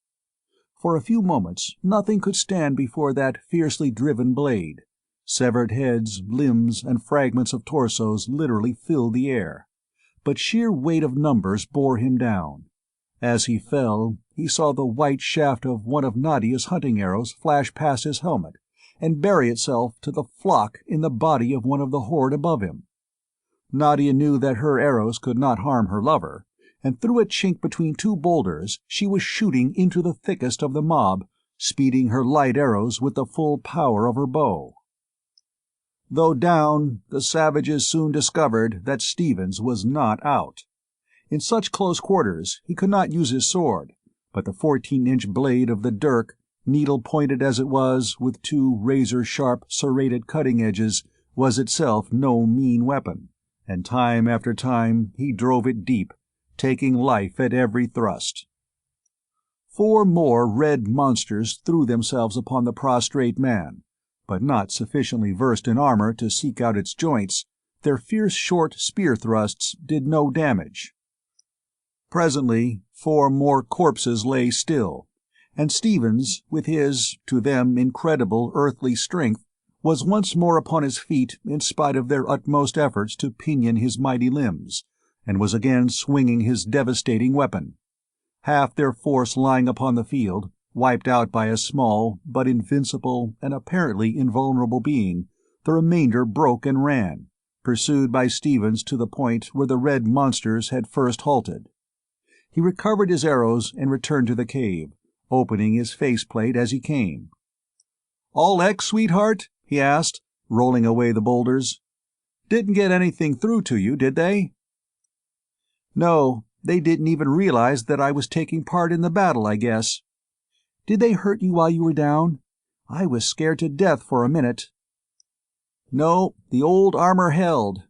[SPEAKER 1] For a few moments nothing could stand before that fiercely driven blade. Severed heads, limbs, and fragments of torsos literally filled the air. But sheer weight of numbers bore him down. As he fell, he saw the white shaft of one of Nadia's hunting arrows flash past his helmet, and bury itself to the flock in the body of one of the horde above him. Nadia knew that her arrows could not harm her lover, and through a chink between two boulders she was shooting into the thickest of the mob, speeding her light arrows with the full power of her bow. Though down, the savages soon discovered that Stevens was not out. In such close quarters he could not use his sword, but the 14-inch blade of the dirk, needle-pointed as it was, with two razor-sharp serrated cutting edges, was itself no mean weapon, and time after time he drove it deep, taking life at every thrust. 4 more red monsters threw themselves upon the prostrate man, but not sufficiently versed in armor to seek out its joints, their fierce short spear thrusts did no damage. Presently 4 more corpses lay still, and Stevens, with his, to them, incredible earthly strength, was once more upon his feet in spite of their utmost efforts to pinion his mighty limbs, and was again swinging his devastating weapon. Half their force lying upon the field, wiped out by a small but invincible and apparently invulnerable being, the remainder broke and ran, pursued by Stevens to the point where the red monsters had first halted. He recovered his arrows and returned to the cave, opening his faceplate as he came. "All X, sweetheart?" he asked, rolling away the boulders. "Didn't get anything through to you, did they?" "No, they didn't even realize that I was taking part in the battle, I guess. Did they hurt you while you were down? I was scared to death for a minute." "No, the old armor held.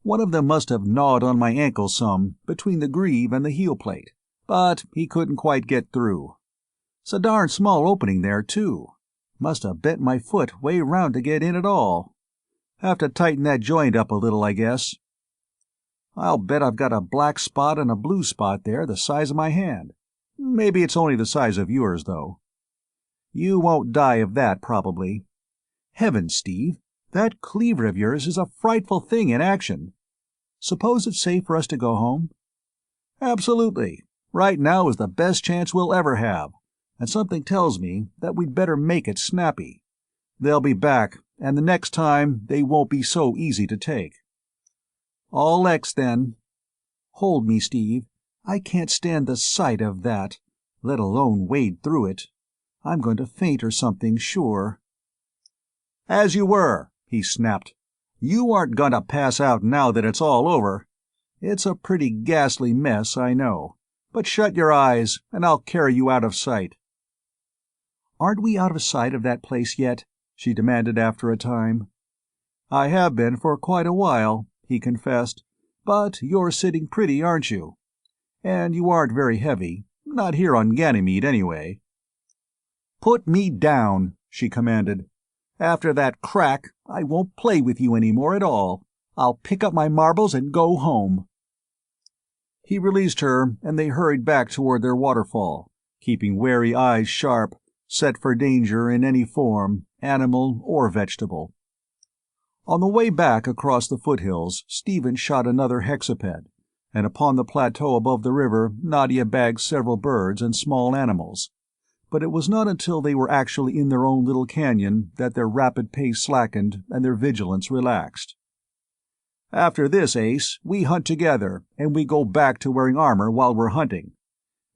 [SPEAKER 1] One of them must have gnawed on my ankle some, between the greave and the heel plate, but he couldn't quite get through. It's a darn small opening there, too. Must have bent my foot way round to get in at all. Have to tighten that joint up a little, I guess. I'll bet I've got a black spot and a blue spot there the size of my hand. Maybe it's only the size of yours, though. You won't die of that, probably. Heavens, Steve, that cleaver of yours is a frightful thing in action. Suppose it's safe for us to go home?" "Absolutely. Right now is the best chance we'll ever have, and something tells me that we'd better make it snappy. They'll be back, and the next time they won't be so easy to take." "All X, then. Hold me, Steve. I can't stand the sight of that, let alone wade through it. I'm going to faint or something, sure." "As you were," he snapped. "You aren't going to pass out now that it's all over. It's a pretty ghastly mess, I know. But shut your eyes, and I'll carry you out of sight."
[SPEAKER 2] "Aren't we out of sight of that place yet?" she demanded after a time.
[SPEAKER 1] "I have been for quite a while," he confessed. "But you're sitting pretty, aren't you? And you aren't very heavy. Not here on Ganymede, anyway." "Put me down," she commanded. "After that crack, I won't play with you any more at all. I'll pick up my marbles and go home." He released her, and they hurried back toward their waterfall, keeping wary eyes sharp, set for danger in any form, animal or vegetable. On the way back across the foothills, Stephen shot another hexaped, and upon the plateau above the river Nadia bagged several birds and small animals. But it was not until they were actually in their own little canyon that their rapid pace slackened and their vigilance relaxed. "After this, Ace, we hunt together, and we go back to wearing armor while we're hunting.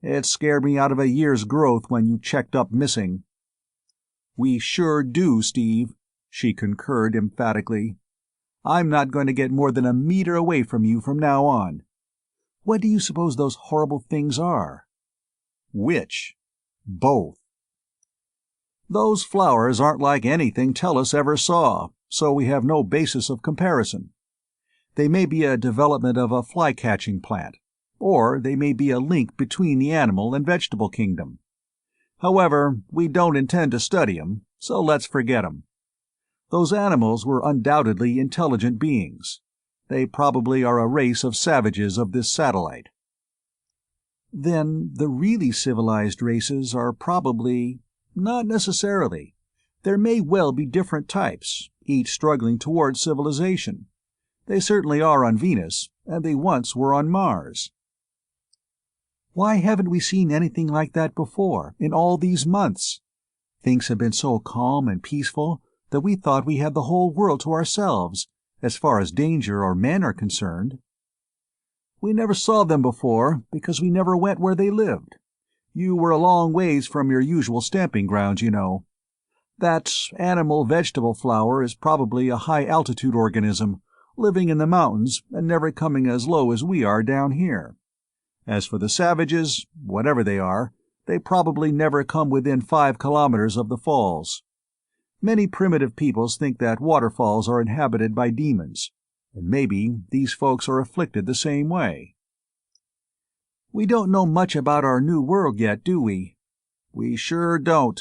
[SPEAKER 1] It scared me out of a year's growth when you checked up missing." "We sure do, Steve," she concurred emphatically. "I'm not going to get more than a meter away from you from now on."
[SPEAKER 2] "What do you suppose those horrible things are?"
[SPEAKER 1] "Which?" "Both." "Those flowers aren't like anything Tellus ever saw, so we have no basis of comparison. They may be a development of a fly-catching plant, or they may be a link between the animal and vegetable kingdom. However, we don't intend to study 'em, so let's forget 'em. Those animals were undoubtedly intelligent beings. They probably are a race of savages of this satellite."
[SPEAKER 2] "Then the really civilized races are probably—"
[SPEAKER 1] "Not necessarily. There may well be different types, each struggling toward civilization. They certainly are on Venus, and they once were on Mars."
[SPEAKER 2] "Why haven't we seen anything like that before, in all these months? Things have been so calm and peaceful that we thought we had the whole world to ourselves, as far as danger or men are concerned."
[SPEAKER 1] "We never saw them before because we never went where they lived. You were a long ways from your usual stamping grounds, you know. That animal-vegetable flower is probably a high-altitude organism, living in the mountains and never coming as low as we are down here. As for the savages, whatever they are, they probably never come within 5 kilometers of the falls. Many primitive peoples think that waterfalls are inhabited by demons, and maybe these folks are afflicted the same way."
[SPEAKER 2] "We don't know much about our new world yet, do we?"
[SPEAKER 1] "We sure don't,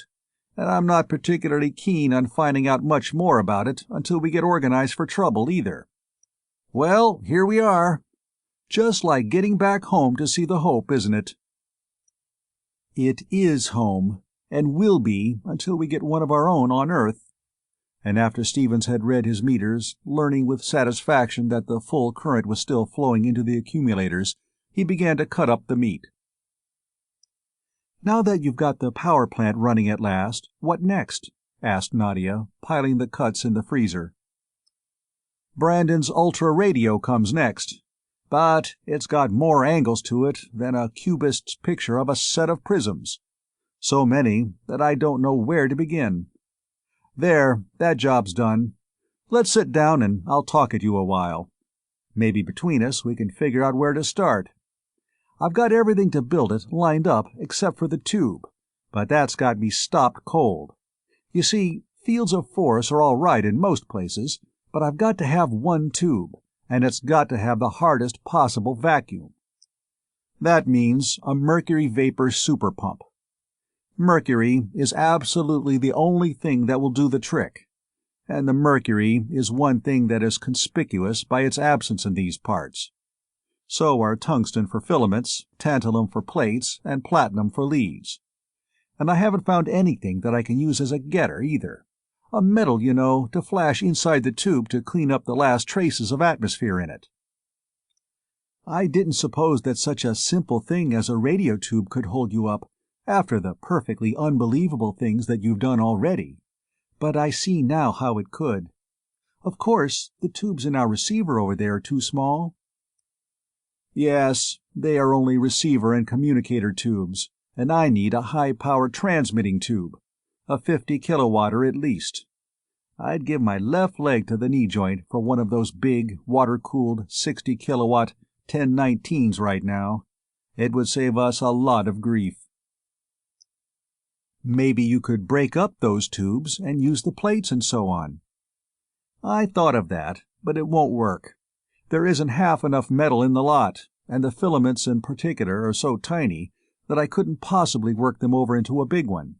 [SPEAKER 1] and I'm not particularly keen on finding out much more about it until we get organized for trouble, either. Well, here we are. Just like getting back home to see the Hope, isn't it?"
[SPEAKER 2] "It is home, and will be until we get one of our own on Earth."
[SPEAKER 1] And after Stevens had read his meters, learning with satisfaction that the full current was still flowing into the accumulators, he began to cut up the meat.
[SPEAKER 2] "Now that you've got the power plant running at last, what next?" asked Nadia, piling the cuts in the freezer.
[SPEAKER 1] "Brandon's ultra-radio comes next. But it's got more angles to it than a cubist's picture of a set of prisms. So many that I don't know where to begin. There, that job's done. Let's sit down and I'll talk at you a while. Maybe between us we can figure out where to start. I've got everything to build it lined up except for the tube, but that's got me stopped cold. You see, fields of force are all right in most places, but I've got to have one tube, and it's got to have the hardest possible vacuum. That means a mercury vapor superpump. Mercury is absolutely the only thing that will do the trick, and the mercury is one thing that is conspicuous by its absence in these parts. So are tungsten for filaments, tantalum for plates, and platinum for leads. And I haven't found anything that I can use as a getter, either. A metal, you know, to flash inside the tube to clean up the last traces of atmosphere in it."
[SPEAKER 2] "I didn't suppose that such a simple thing as a radio tube could hold you up, after the perfectly unbelievable things that you've done already. But I see now how it could. Of course, the tubes in our receiver over there are too small."
[SPEAKER 1] "Yes, they are only receiver and communicator tubes, and I need a high-power transmitting tube, a 50-kilowatter at least. I'd give my left leg to the knee joint for one of those big, water-cooled, 60-kilowatt, 1019s right now. It would save us a lot of grief."
[SPEAKER 2] "Maybe you could break up those tubes and use the plates and so on."
[SPEAKER 1] "I thought of that, but it won't work. There isn't half enough metal in the lot, and the filaments in particular are so tiny that I couldn't possibly work them over into a big one.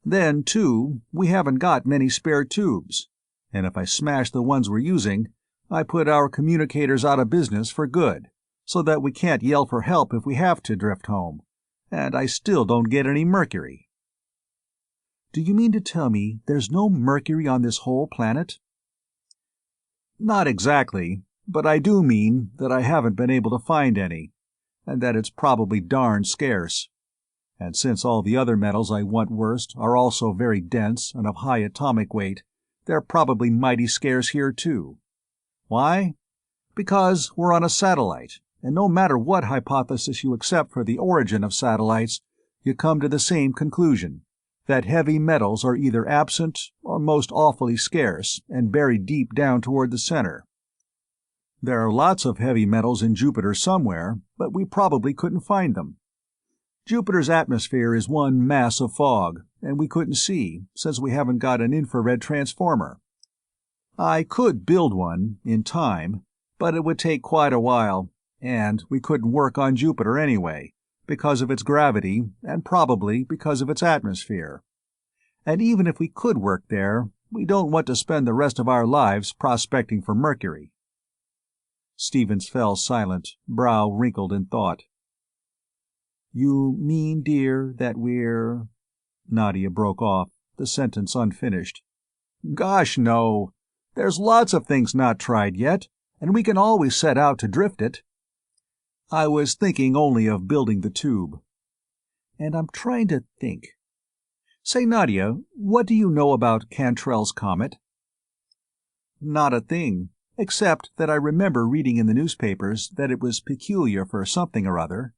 [SPEAKER 1] Then, too, we haven't got many spare tubes, and if I smash the ones we're using, I put our communicators out of business for good, so that we can't yell for help if we have to drift home, and I still don't get any mercury."
[SPEAKER 2] "Do you mean to tell me there's no mercury on this whole planet?"
[SPEAKER 1] "Not exactly, but I do mean that I haven't been able to find any, and that it's probably darn scarce. And since all the other metals I want worst are also very dense and of high atomic weight, they're probably mighty scarce here too. Why? Because we're on a satellite, and no matter what hypothesis you accept for the origin of satellites, you come to the same conclusion, that heavy metals are either absent or most awfully scarce and buried deep down toward the center. There are lots of heavy metals in Jupiter somewhere, but we probably couldn't find them. Jupiter's atmosphere is one mass of fog, and we couldn't see, since we haven't got an infrared transformer. I could build one, in time, but it would take quite a while, and we couldn't work on Jupiter anyway, because of its gravity and probably because of its atmosphere. And even if we could work there, we don't want to spend the rest of our lives prospecting for Mercury."
[SPEAKER 2] Stevens fell silent, brow wrinkled in thought. "You mean, dear, that we're—" Nadia broke off, the sentence unfinished.
[SPEAKER 1] "Gosh, no! There's lots of things not tried yet, and we can always set out to drift it. I was thinking only of building the tube."
[SPEAKER 2] "And I'm trying to think. Say, Nadia, what do you know about Cantrell's comet?"
[SPEAKER 1] "Not a thing, except that I remember reading in the newspapers that it was peculiar for something or other."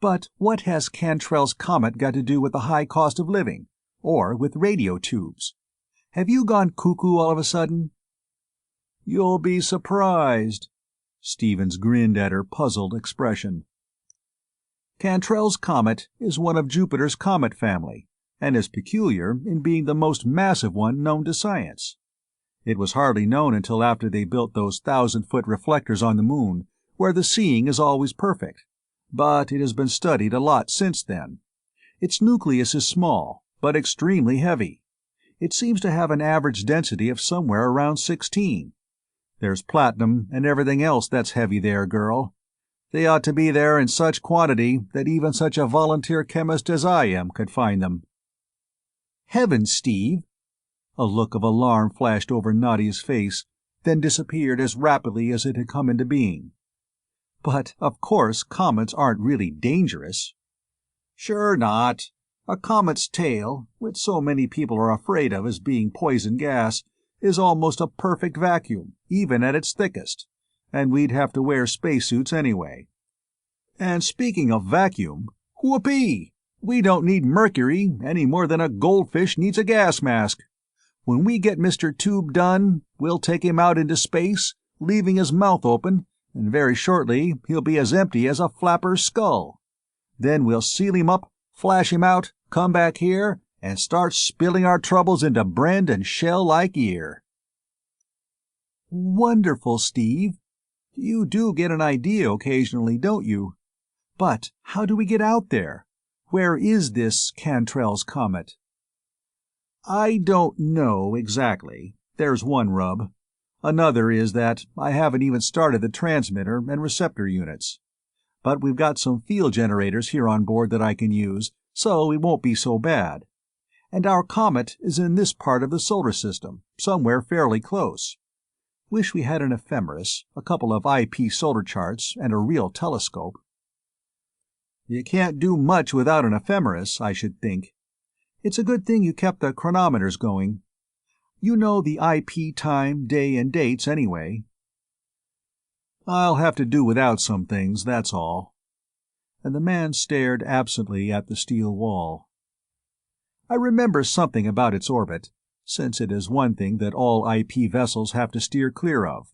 [SPEAKER 2] "But what has Cantrell's comet got to do with the high cost of living, or with radio tubes? Have you gone cuckoo all of a sudden?"
[SPEAKER 1] "You'll be surprised." Stevens grinned at her puzzled expression. "Cantrell's comet is one of Jupiter's comet family, and is peculiar in being the most massive one known to science. It was hardly known until after they built those 1,000-foot reflectors on the moon, where the seeing is always perfect, but it has been studied a lot since then. Its nucleus is small, but extremely heavy. It seems to have an average density of somewhere around 16. There's platinum and everything else that's heavy there, girl. They ought to be there in such quantity that even such a volunteer chemist as I am could find them."
[SPEAKER 2] "Heavens, Steve!" A look of alarm flashed over Nadia's face, then disappeared as rapidly as it had come into being. "But, of course, comets aren't really dangerous."
[SPEAKER 1] "Sure not. A comet's tail, which so many people are afraid of as being poison gas, is almost a perfect vacuum, even at its thickest, and we'd have to wear spacesuits anyway. And speaking of vacuum, whoopee! We don't need mercury any more than a goldfish needs a gas mask. When we get Mr. Tube done, we'll take him out into space, leaving his mouth open, and very shortly he'll be as empty as a flapper's skull. Then we'll seal him up, flash him out, come back here, and start spilling our troubles into Brand and shell like ear."
[SPEAKER 2] "Wonderful, Steve. You do get an idea occasionally, don't you? But how do we get out there? Where is this Cantrell's comet?"
[SPEAKER 1] "I don't know exactly. There's one rub. Another is that I haven't even started the transmitter and receptor units. But we've got some field generators here on board that I can use, so it won't be so bad. And our comet is in this part of the solar system, somewhere fairly close. Wish we had an ephemeris, a couple of IP solar charts, and a real telescope." "You can't do much without an ephemeris, I should think. It's a good thing you kept the chronometers going. You know the IP time, day, and dates anyway." "I'll have to do without some things, that's all." And the man stared absently at the steel wall. "I remember something about its orbit, since it is one thing that all IP vessels have to steer clear of.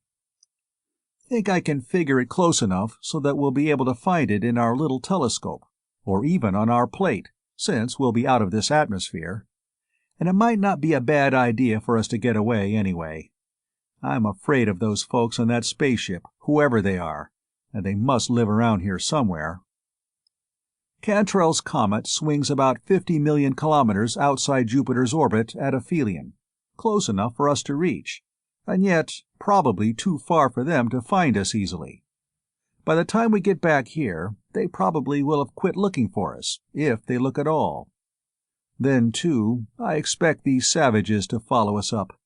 [SPEAKER 2] Think I can figure it close enough so that we'll be able to find it in our little telescope, or even on our plate, since we'll be out of this atmosphere. And it might not be a bad idea for us to get away anyway. I'm afraid of those folks on that spaceship, whoever they are, and they must live around here somewhere. Cantrell's comet swings about 50 million kilometers outside Jupiter's orbit at aphelion, close enough for us to reach, and yet probably too far for them to find us easily. By the time we get back here, they probably will have quit looking for us, if they look at all. Then, too, I expect these savages to follow us up.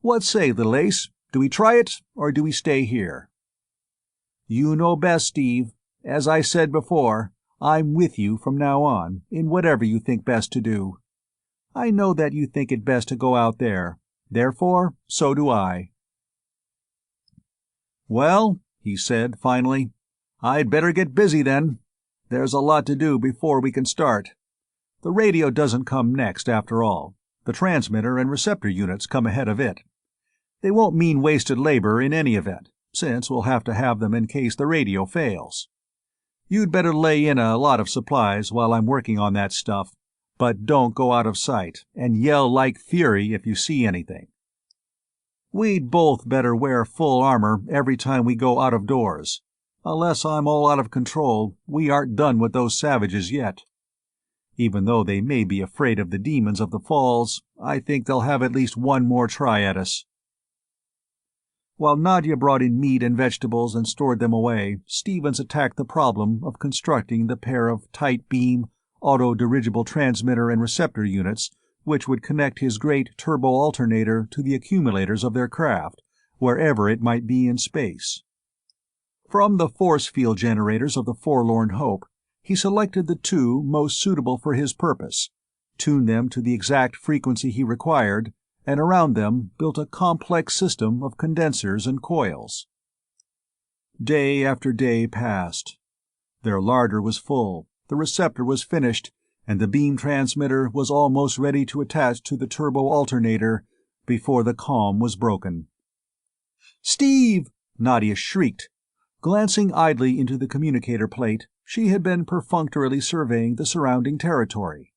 [SPEAKER 2] What say, little Ace? Do we try it, or do we stay here? You know best, Steve. As I said before, I'm with you from now on, in whatever you think best to do. I know that you think it best to go out there. Therefore, so do I. Well, he said, finally, I'd better get busy then. There's a lot to do before we can start. The radio doesn't come next, after all. The transmitter and receptor units come ahead of it. They won't mean wasted labor in any event, since we'll have to have them in case the radio fails. You'd better lay in a lot of supplies while I'm working on that stuff, but don't go out of sight, and yell like fury if you see anything. We'd both better wear full armor every time we go out of doors. Unless I'm all out of control, we aren't done with those savages yet. Even though they may be afraid of the demons of the falls, I think they'll have at least one more try at us. While Nadia brought in meat and vegetables and stored them away, Stevens attacked the problem of constructing the pair of tight-beam, auto-dirigible transmitter and receptor units which would connect his great turbo-alternator to the accumulators of their craft, wherever it might be in space. From the force field generators of the Forlorn Hope, he selected the two most suitable for his purpose, tuned them to the exact frequency he required, and around them built a complex system of condensers and coils. Day after day passed. Their larder was full, the receptor was finished, and the beam transmitter was almost ready to attach to the turbo-alternator before the calm was broken. "Steve!" Nadia shrieked. Glancing idly into the communicator plate, she had been perfunctorily surveying the surrounding territory.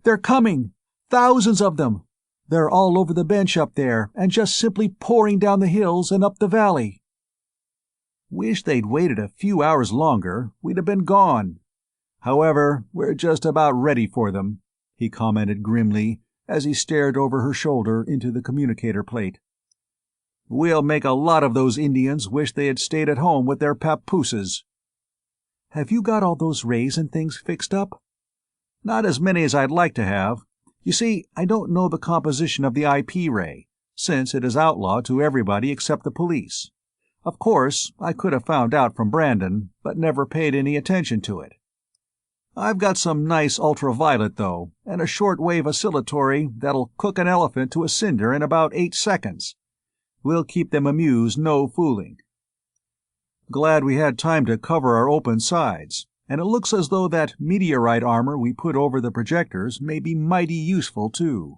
[SPEAKER 2] "They're coming! Thousands of them! They're all over the bench up there, and just simply pouring down the hills and up the valley." "Wish they'd waited a few hours longer. We'd have been gone. However, we're just about ready for them," he commented grimly as he stared over her shoulder into the communicator plate. "We'll make a lot of those Indians wish they had stayed at home with their papooses." "Have you got all those rays and things fixed up?" "Not as many as I'd like to have. You see, I don't know the composition of the IP ray, since it is outlawed to everybody except the police. Of course, I could have found out from Brandon, but never paid any attention to it. I've got some nice ultraviolet, though, and a shortwave oscillatory that'll cook an elephant to a cinder in about 8 seconds. We'll keep them amused, no fooling. Glad we had time to cover our open sides, and it looks as though that meteorite armor we put over the projectors may be mighty useful, too."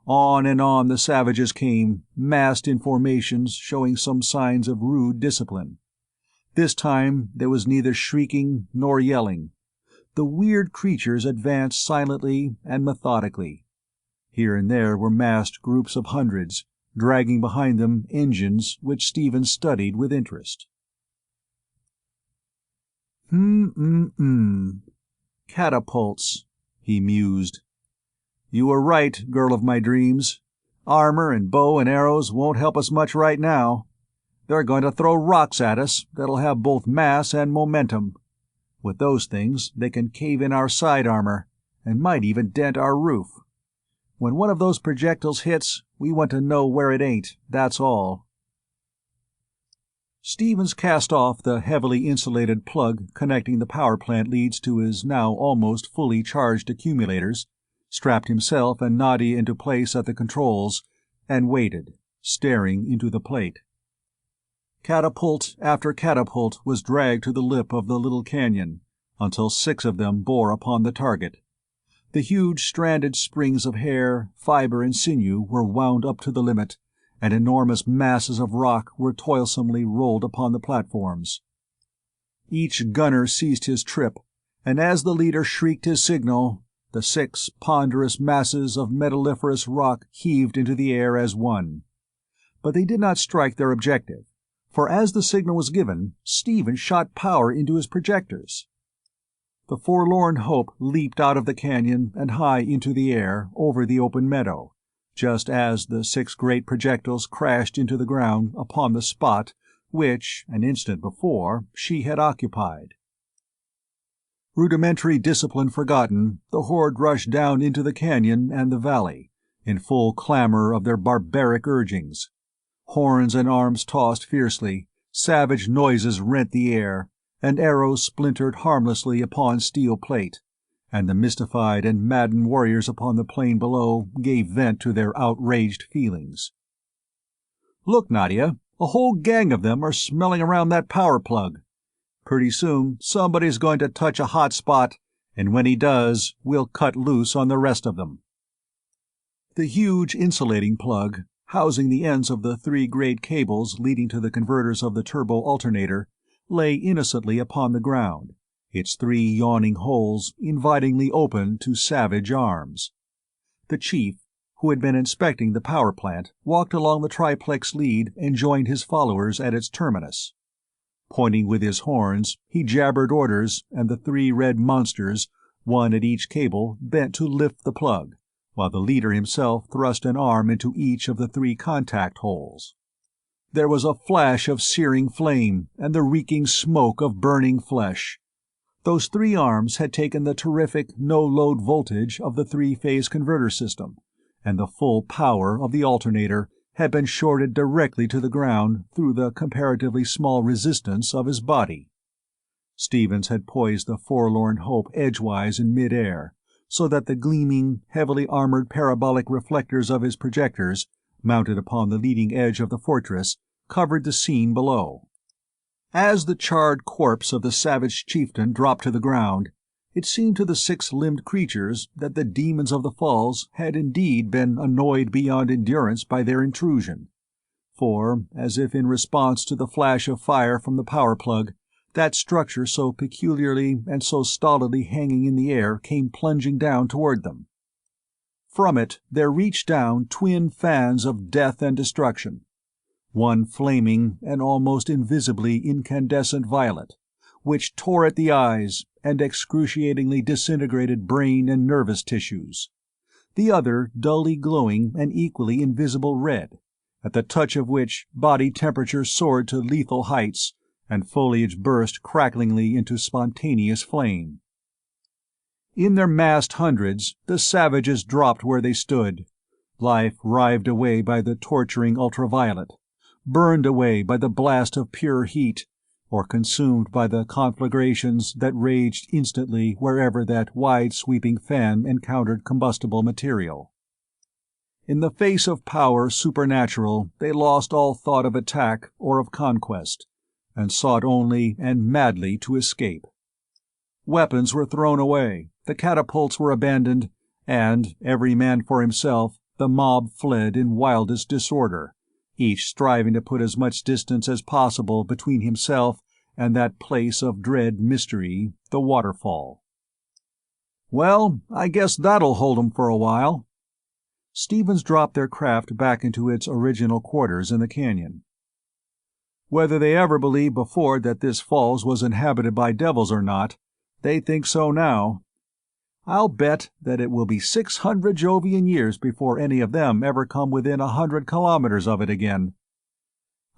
[SPEAKER 2] On and on the savages came, massed in formations showing some signs of rude discipline. This time there was neither shrieking nor yelling. The weird creatures advanced silently and methodically. Here and there were massed groups of hundreds, dragging behind them engines which Stevens studied with interest. Catapults, he mused. You were right, girl of my dreams. Armor and bow and arrows won't help us much right now. They're going to throw rocks at us that'll have both mass and momentum. With those things, they can cave in our side armor, and might even dent our roof. When one of those projectiles hits, we want to know where it ain't, that's all. Stevens cast off the heavily insulated plug connecting the power plant leads to his now almost fully charged accumulators, strapped himself and Nadia into place at the controls, and waited, staring into the plate. Catapult after catapult was dragged to the lip of the little canyon, until 6 of them bore upon the target. The huge stranded springs of hair, fiber, and sinew were wound up to the limit,
[SPEAKER 1] and enormous masses of rock were toilsomely rolled upon the platforms. Each gunner ceased his trip, and as the leader shrieked his signal, the 6 ponderous masses of metalliferous rock heaved into the air as one. But they did not strike their objective, for as the signal was given, Stephen shot power into his projectors. The Forlorn Hope leaped out of the canyon and high into the air over the open meadow, just as the 6 great projectiles crashed into the ground upon the spot which, an instant before, she had occupied. Rudimentary discipline forgotten, the horde rushed down into the canyon and the valley, in full clamor of their barbaric urgings. Horns and arms tossed fiercely, savage noises rent the air, and arrows splintered harmlessly upon steel plate, and the mystified and maddened warriors upon the plain below gave vent to their outraged feelings. "Look, Nadia, a whole gang of them are smelling around that power plug. Pretty soon somebody's going to touch a hot spot, and when he does, we'll cut loose on the rest of them." The huge insulating plug, housing the ends of the 3 great cables leading to the converters of the turbo alternator, lay innocently upon the ground, its 3 yawning holes invitingly open to savage arms. The chief, who had been inspecting the power plant, walked along the triplex lead and joined his followers at its terminus. Pointing with his horns, he jabbered orders, and the 3 red monsters, one at each cable, bent to lift the plug, while the leader himself thrust an arm into each of the 3 contact holes. There was a flash of searing flame and the reeking smoke of burning flesh. Those 3 arms had taken the terrific no-load voltage of the 3-phase converter system, and the full power of the alternator had been shorted directly to the ground through the comparatively small resistance of his body. Stevens had poised the Forlorn Hope edgewise in mid-air, so that the gleaming, heavily armored parabolic reflectors of his projectors, mounted upon the leading edge of the fortress, covered the scene below. As the charred corpse of the savage chieftain dropped to the ground, it seemed to the 6-limbed creatures that the demons of the falls had indeed been annoyed beyond endurance by their intrusion. For, as if in response to the flash of fire from the power plug, that structure so peculiarly and so stolidly hanging in the air came plunging down toward them. From it there reached down twin fans of death and destruction, one flaming and almost invisibly incandescent violet, which tore at the eyes and excruciatingly disintegrated brain and nervous tissues, the other dully glowing and equally invisible red, at the touch of which body temperature soared to lethal heights and foliage burst cracklingly into spontaneous flame. In their massed hundreds, the savages dropped where they stood, life rived away by the torturing ultraviolet, burned away by the blast of pure heat, or consumed by the conflagrations that raged instantly wherever that wide-sweeping fan encountered combustible material. In the face of power supernatural, they lost all thought of attack or of conquest, and sought only and madly to escape. Weapons were thrown away, the catapults were abandoned, and, every man for himself, the mob fled in wildest disorder, each striving to put as much distance as possible between himself and that place of dread mystery, the waterfall. "Well, I guess that'll hold 'em for a while." Stevens dropped their craft back into its original quarters in the canyon. "Whether they ever believed before that this falls was inhabited by devils or not, they think so now. I'll bet that it will be 600 Jovian years before any of them ever come within 100 kilometers of it again.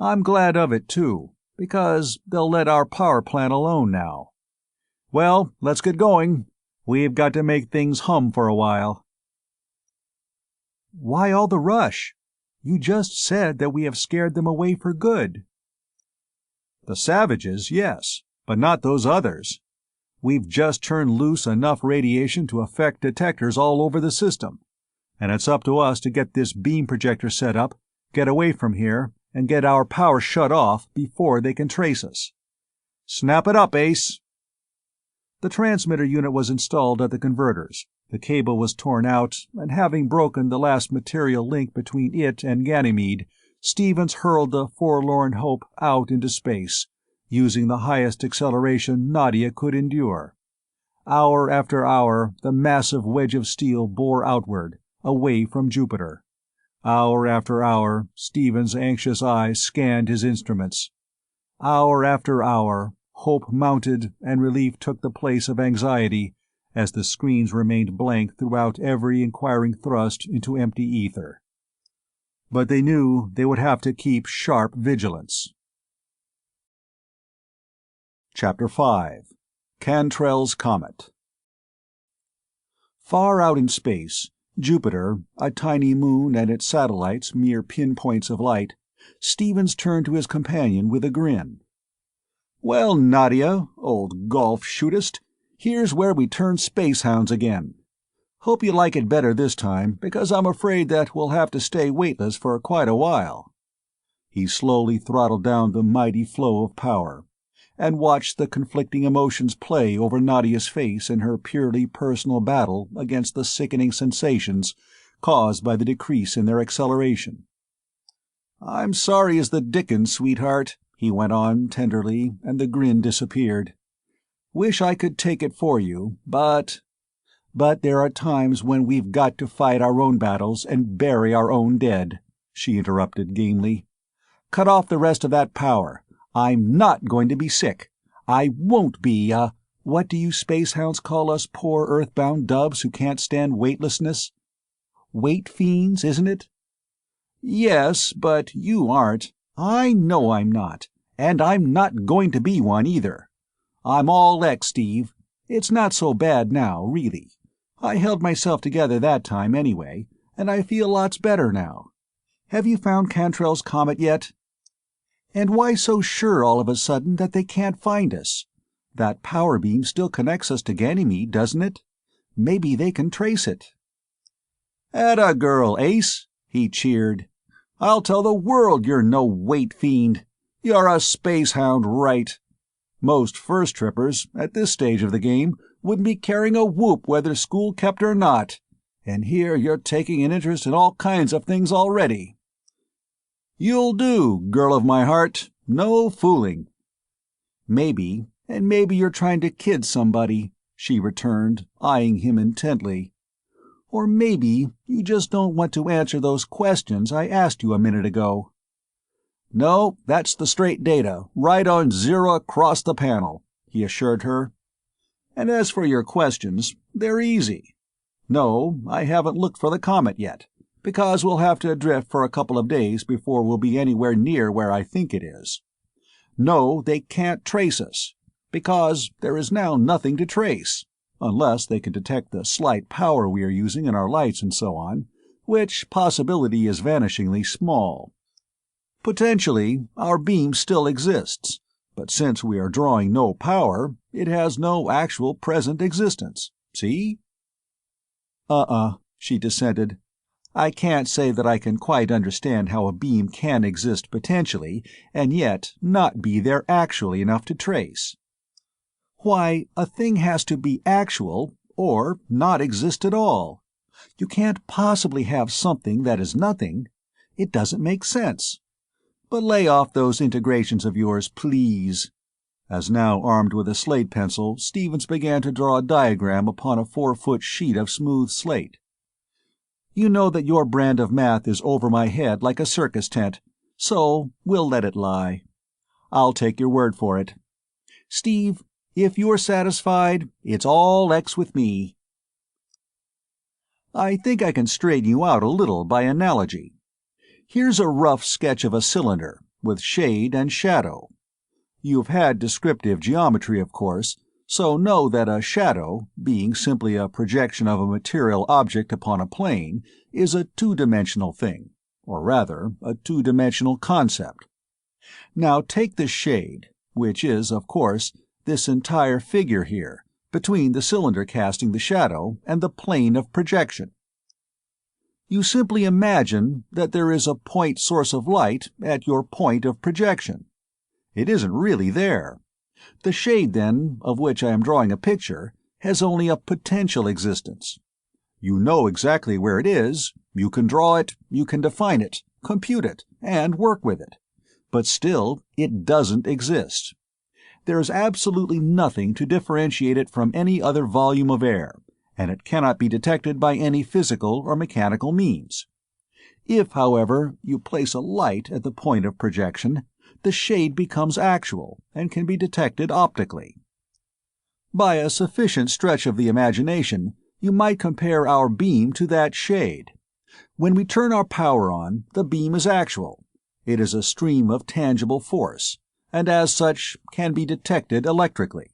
[SPEAKER 1] I'm glad of it, too, because they'll let our power plant alone now. Well, let's get going. We've got to make things hum for a while." "Why all the rush? You just said that we have scared them away for good." "The savages, yes, but not those others. We've just turned loose enough radiation to affect detectors all over the system, and it's up to us to get this beam projector set up, get away from here, and get our power shut off before they can trace us. Snap it up, Ace." The transmitter unit was installed at the converters, the cable was torn out, and having broken the last material link between it and Ganymede, Stevens hurled the forlorn hope out into space, using the highest acceleration Nadia could endure. Hour after hour, the massive wedge of steel bore outward, away from Jupiter. Hour after hour, Stevens' anxious eyes scanned his instruments. Hour after hour, hope mounted and relief took the place of anxiety as the screens remained blank throughout every inquiring thrust into empty ether. But they knew they would have to keep sharp vigilance. Chapter 5. Cantrell's Comet. Far out in space, Jupiter, a tiny moon and its satellites mere pinpoints of light, Stevens turned to his companion with a grin. "Well, Nadia, old golf-shootist, here's where we turn spacehounds again. Hope you like it better this time, because I'm afraid that we'll have to stay weightless for quite a while." He slowly throttled down the mighty flow of power, and watched the conflicting emotions play over Nadia's face in her purely personal battle against the sickening sensations caused by the decrease in their acceleration. "I'm sorry as the dickens, sweetheart," he went on tenderly, and the grin disappeared. "Wish I could take it for you, but there are times when we've got to fight our own battles and bury our own dead," she interrupted gamely. "Cut off the rest of that power. I'm not going to be sick. I won't be, what do you spacehounds call us poor earthbound dubs who can't stand weightlessness? Weight fiends, isn't it?" "Yes, but you aren't." "I know I'm not. And I'm not going to be one either. I'm all X, Steve. It's not so bad now, really. I held myself together that time anyway, and I feel lots better now. Have you found Cantrell's Comet yet? And why so sure all of a sudden that they can't find us? That power beam still connects us to Ganymede, doesn't it? Maybe they can trace it." "Atta girl, Ace," he cheered. "I'll tell the world you're no weight fiend. You're a spacehound, right. Most first-trippers, at this stage of the game, wouldn't be carrying a whoop whether school kept or not. And here you're taking an interest in all kinds of things already." "You'll do, girl of my heart. No fooling." "Maybe, and maybe you're trying to kid somebody," she returned, eyeing him intently. "Or maybe you just don't want to answer those questions I asked you a minute ago." "No, that's the straight data, right on zero across the panel," he assured her. "And as for your questions, they're easy. No, I haven't looked for the comet yet, because we'll have to drift for a couple of days before we'll be anywhere near where I think it is. No, they can't trace us, because there is now nothing to trace, unless they can detect the slight power we are using in our lights and so on, which possibility is vanishingly small. Potentially, our beam still exists, but since we are drawing no power, it has no actual present existence. See?" She dissented. "I can't say that I can quite understand how a beam can exist potentially, and yet not be there actually enough to trace. Why, a thing has to be actual, or not exist at all. You can't possibly have something that is nothing. It doesn't make sense. But lay off those integrations of yours, please." As now armed with a slate pencil, Stevens began to draw a diagram upon a 4-foot sheet of smooth slate. "You know that your brand of math is over my head like a circus tent, so we'll let it lie. I'll take your word for it. Steve, if you're satisfied, it's all X with me. I think I can straighten you out a little by analogy. Here's a rough sketch of a cylinder, with shade and shadow. You've had descriptive geometry, of course, so know that a shadow, being simply a projection of a material object upon a plane, is a two-dimensional thing, or rather, a two-dimensional concept. Now take the shade, which is, of course, this entire figure here, between the cylinder casting the shadow and the plane of projection. You simply imagine that there is a point source of light at your point of projection. It isn't really there. The shade, then, of which I am drawing a picture, has only a potential existence. You know exactly where it is, you can draw it, you can define it,
[SPEAKER 2] compute it, and work with it. But still, it doesn't exist. There is absolutely nothing to differentiate it from any other volume of air, and it cannot be detected by any physical or mechanical means. If, however, you place a light at the point of projection, the shade becomes actual and can be detected optically. By a sufficient stretch of the imagination, you might compare our beam to that shade. When we turn our power on, the beam is actual. It is a stream of tangible force, and as such can be detected electrically.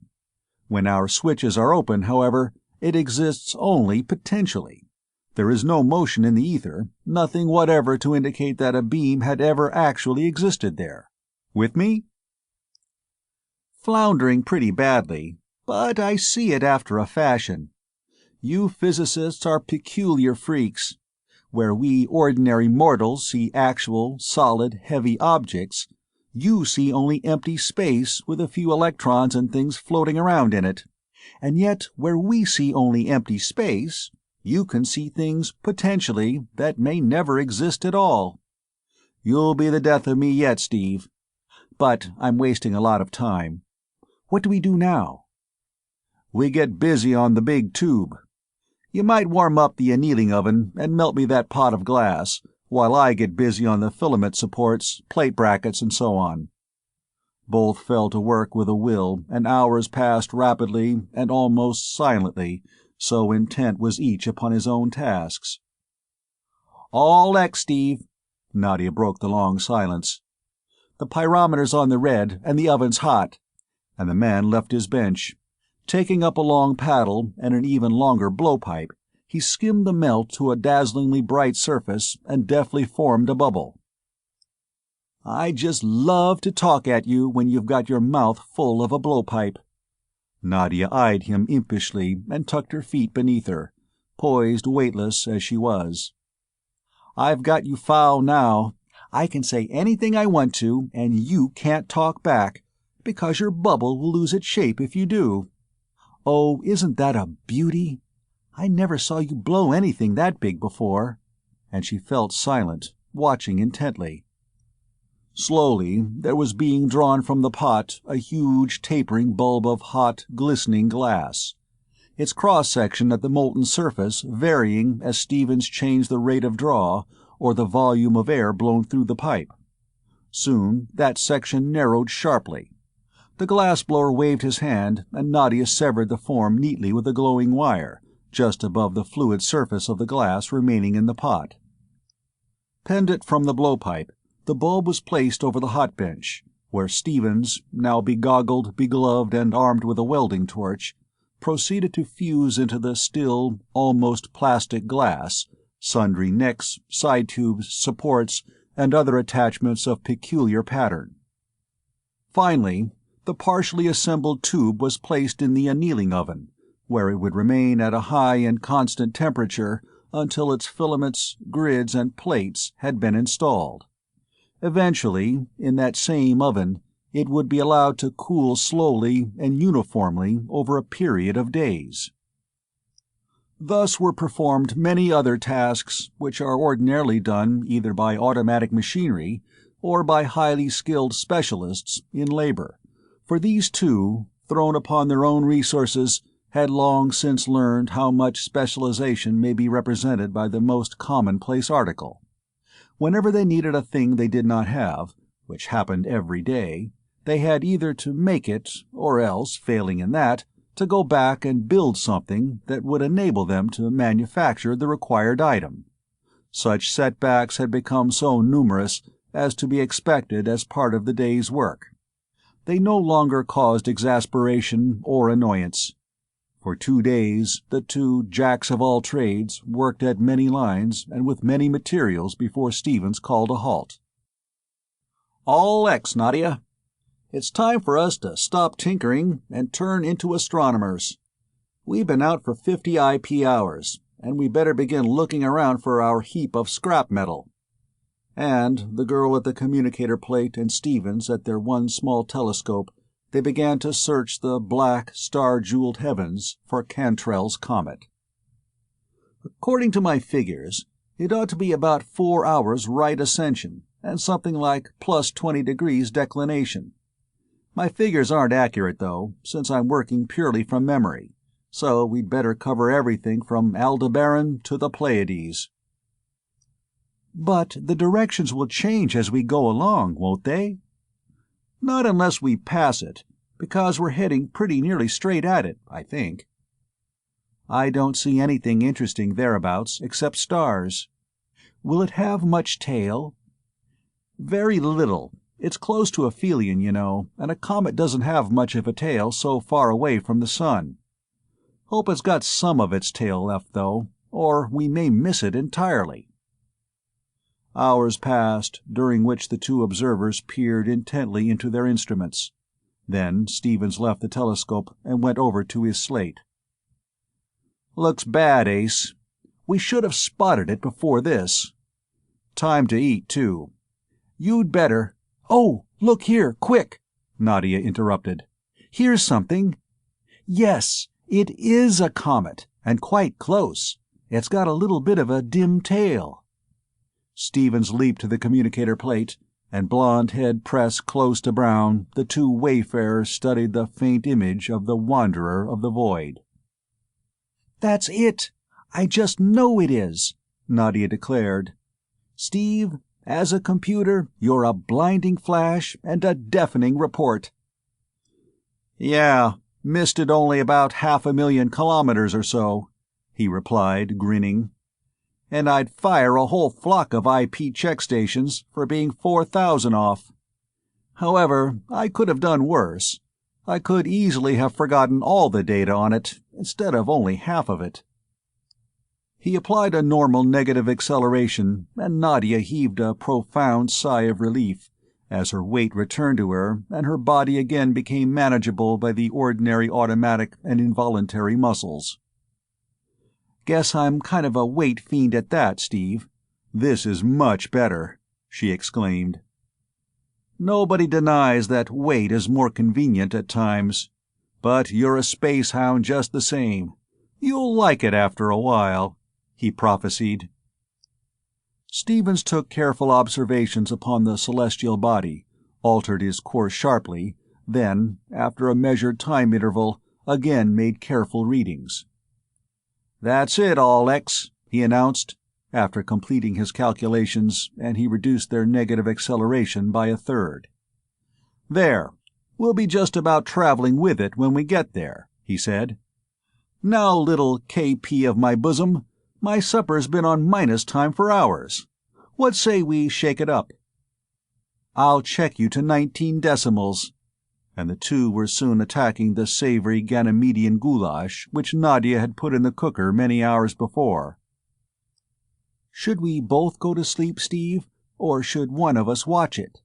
[SPEAKER 2] When our switches are open, however, it exists only potentially. There is no motion in the ether, nothing whatever to indicate that a beam had ever actually existed there. With me? Floundering pretty badly, but I see it after a fashion. You physicists are peculiar freaks. Where we ordinary mortals see actual, solid, heavy objects, you see only empty space with a few electrons and things floating around in it. And yet, where we see only empty space, you can see things, potentially, that may never exist at all. You'll be the death of me yet, Steve. But I'm wasting a lot of time. What do we do now? We get busy on the big tube. You might warm up the annealing oven and melt me that pot of glass, while I get busy on the filament supports, plate brackets, and so on. Both fell to work with a will, and hours passed rapidly and almost silently, so intent was each upon his own tasks. "All X, Steve," Nadia broke the long silence. "The pyrometer's on the red, and the oven's hot." And the man left his bench. Taking up a long paddle and an even longer blowpipe, he skimmed the melt to a dazzlingly bright surface and deftly formed a bubble. "I just love to talk at you when you've got your mouth full of a blowpipe." Nadia eyed him impishly and tucked her feet beneath her, poised weightless as she was. "I've got you foul now. I can say anything I want to, and you can't talk back, because your bubble will lose its shape if you do. Oh, isn't that a beauty? I never saw you blow anything that big before." And she felt silent, watching intently. Slowly, there was being drawn from the pot a huge tapering bulb of hot, glistening glass, its cross-section at the molten surface varying as Stevens changed the rate of draw or the volume of air blown through the pipe. Soon that section narrowed sharply. The glassblower waved his hand, and Nadia severed the form neatly with a glowing wire, just above the fluid surface of the glass remaining in the pot. Pendant from the blowpipe, the bulb was placed over the hot bench, where Stevens, now begoggled, begloved, and armed with a welding torch, proceeded to fuse into the still, almost plastic glass, sundry necks, side tubes, supports, and other attachments of peculiar pattern. Finally, the partially assembled tube was placed in the annealing oven, where it would remain at a high and constant temperature until its filaments, grids, and plates had been installed. Eventually, in that same oven, it would be allowed to cool slowly and uniformly over a period of days. Thus were performed many other tasks which are ordinarily done either by automatic machinery or by highly skilled specialists in labor, for these two, thrown upon their own resources, had long since learned how much specialization may be represented by the most commonplace article. Whenever they needed a thing they did not have, which happened every day, they had either to make it, or else, failing in that, to go back and build something that would enable them to manufacture the required item. Such setbacks had become so numerous as to be expected as part of the day's work. They no longer caused exasperation or annoyance. For 2 days, the two jacks-of-all-trades worked at many lines and with many materials before Stevens called a halt. "All X, Nadia. It's time for us to stop tinkering and turn into astronomers. We've been out for 50 IP hours, and we better begin looking around for our heap of scrap metal." And the girl at the communicator plate and Stevens at their one small telescope, they began to search the black, star-jeweled heavens for Cantrell's comet. "According to my figures, It ought to be about 4 hours right ascension, and something like plus 20 degrees declination. My figures aren't accurate, though, since I'm working purely from memory, so we'd better cover everything from Aldebaran to the Pleiades." "But the directions will change as we go along, won't they?" "Not unless we pass it, because we're heading pretty nearly straight at it, I think." "I don't see anything interesting thereabouts except stars. Will it have much tail?" "Very little. It's close to aphelion, you know, and a comet doesn't have much of a tail so far away from the sun. Hope it's got some of its tail left, though, or we may miss it entirely." Hours passed, during which the two observers peered intently into their instruments. Then Stevens left the telescope and went over to his slate. "Looks bad, Ace. We should have spotted it before this. Time to eat, too. You'd better—" "Oh, look here, quick!" Nadia interrupted. "Here's something. Yes, it is a comet, and quite close. It's got a little bit of a dim tail." Stevens leaped to the communicator plate, and blond head pressed close to brown, the two wayfarers studied the faint image of the Wanderer of the Void. "That's it! I just know it is," Nadia declared. "Steve, as a computer, you're a blinding flash and a deafening report." "Yeah, missed it only about 500,000 kilometers or so," he replied, grinning. "And I'd fire a whole flock of IP check stations for being 4,000 off. However, I could have done worse. I could easily have forgotten all the data on it, instead of only half of it." He applied a normal negative acceleration, and Nadia heaved a profound sigh of relief as her weight returned to her and her body again became manageable by the ordinary automatic and involuntary muscles. "Guess I'm kind of a weight fiend at that, Steve. This is much better," she exclaimed. "Nobody denies that weight is more convenient at times. But you're a space hound just the same. You'll like it after a while," he prophesied. Stevens took careful observations upon the celestial body, altered his course sharply, then, after a measured time interval, again made careful readings. "That's it, all X," he announced, after completing his calculations, and he reduced their negative acceleration by a third. "There, we'll be just about traveling with it when we get there," he said. "Now, little KP of my bosom, my supper's been on minus time for hours. What say we shake it up?" "I'll check you to 19 decimals." And the two were soon attacking the savory Ganimedian goulash which Nadia had put in the cooker many hours before. "Should we both go to sleep, Steve, or should one of us watch it?"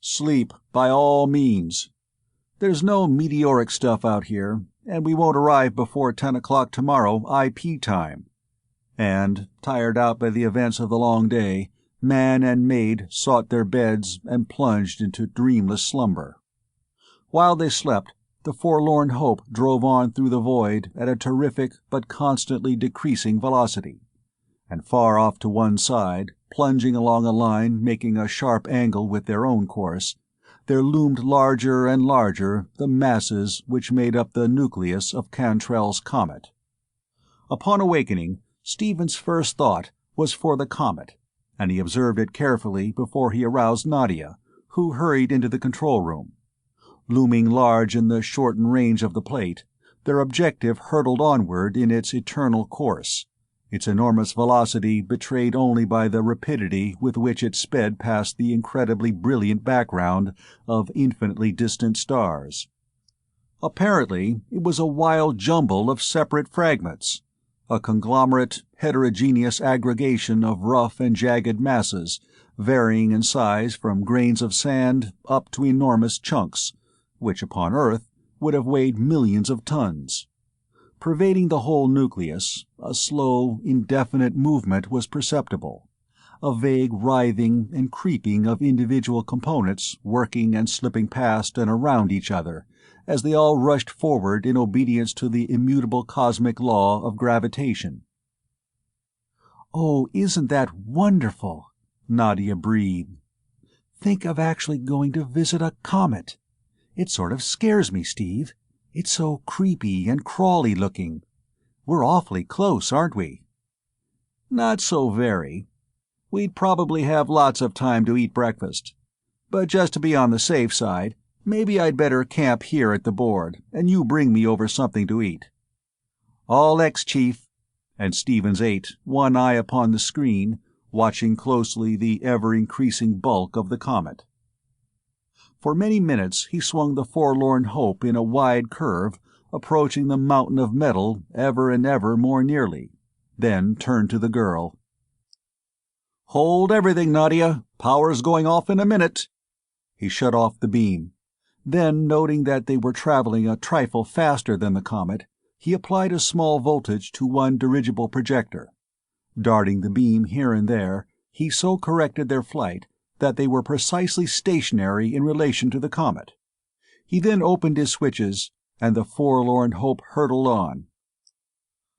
[SPEAKER 2] "Sleep, by all means. There's no meteoric stuff out here, and we won't arrive before 10 o'clock tomorrow IP time." And, tired out by the events of the long day, man and maid sought their beds and plunged into dreamless slumber. While they slept, the forlorn hope drove on through the void at a terrific but constantly decreasing velocity, and far off to one side, plunging along a line making a sharp angle with their own course, there loomed larger and larger the masses which made up the nucleus of Cantrell's comet. Upon awakening, Stevens' first thought was for the comet, and he observed it carefully before he aroused Nadia, who hurried into the control room. Looming large in the shortened range of the plate, their objective hurtled onward in its eternal course, its enormous velocity betrayed only by the rapidity with which it sped past the incredibly brilliant background of infinitely distant stars. Apparently, it was a wild jumble of separate fragments, a conglomerate, heterogeneous aggregation of rough and jagged masses, varying in size from grains of sand up to enormous chunks, which upon Earth would have weighed millions of tons. Pervading the whole nucleus, a slow, indefinite movement was perceptible, a vague writhing and creeping of individual components working and slipping past and around each other, as they all rushed forward in obedience to the immutable cosmic law of gravitation. "Oh, isn't that wonderful?" Nadia breathed. "Think of actually going to visit a comet. It sort of scares me, Steve. It's so creepy and crawly looking. We're awfully close, aren't we?"
[SPEAKER 1] "Not so very. We'd probably have lots of time to eat breakfast. But just to be on the safe side, maybe I'd better camp here at the board, and you bring me over something to eat."
[SPEAKER 2] "All X, Chief." And Stevens ate, one eye upon the screen, watching closely the ever-increasing bulk of the comet. For many minutes he swung the Forlorn Hope in a wide curve, approaching the mountain of metal ever and ever more nearly, then turned to the girl.
[SPEAKER 1] "Hold everything, Nadia. Power's going off in a minute."
[SPEAKER 2] He shut off the beam. Then, noting that they were traveling a trifle faster than the comet, he applied a small voltage to one dirigible projector. Darting the beam here and there, he so corrected their flight that they were precisely stationary in relation to the comet. He then opened his switches, and the Forlorn Hope hurtled on.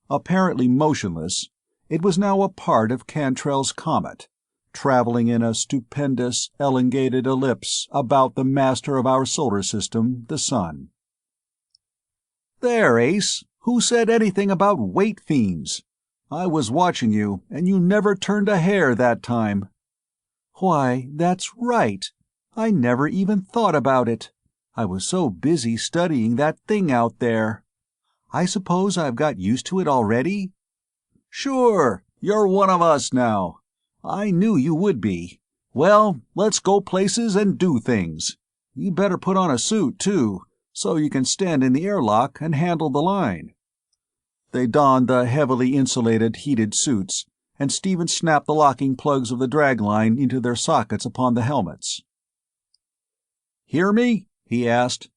[SPEAKER 2] Apparently motionless, it was now a part of Cantrell's comet, traveling in a stupendous, elongated ellipse about the master of our solar system, the Sun.
[SPEAKER 1] "There, Ace. Who said anything about weight fiends? I was watching you, and you never turned a hair that time."
[SPEAKER 2] "Why, that's right. I never even thought about it. I was so busy studying that thing out there. I suppose I've got used to it already?"
[SPEAKER 1] "Sure. You're one of us now. I knew you would be. Well, let's go places and do things. You better put on a suit, too, so you can stand in the airlock and handle the line." They donned the heavily insulated, heated suits, and Stevens snapped the locking plugs of the dragline into their sockets upon the helmets. "Hear me?" he asked.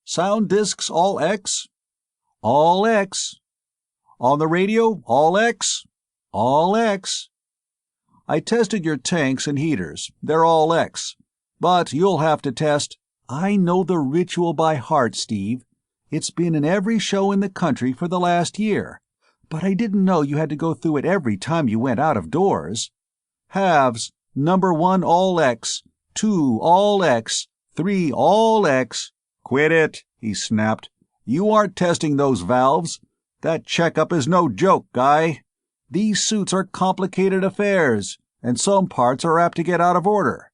[SPEAKER 1] "Sound discs all X?"
[SPEAKER 2] "All X."
[SPEAKER 1] "On the radio, all X?"
[SPEAKER 2] "All X."
[SPEAKER 1] "I tested your tanks and heaters. They're all X. But you'll have to test—"
[SPEAKER 2] "I know the ritual by heart, Steve. It's been in every show in the country for the last year. But I didn't know you had to go through it every time you went out of doors."
[SPEAKER 1] "Halves. Number 1 all X, 2 all X, 3 all X." "Quit it," he snapped. "You aren't testing those valves. That checkup is no joke, guy. These suits are complicated affairs, and some parts are apt to get out of order.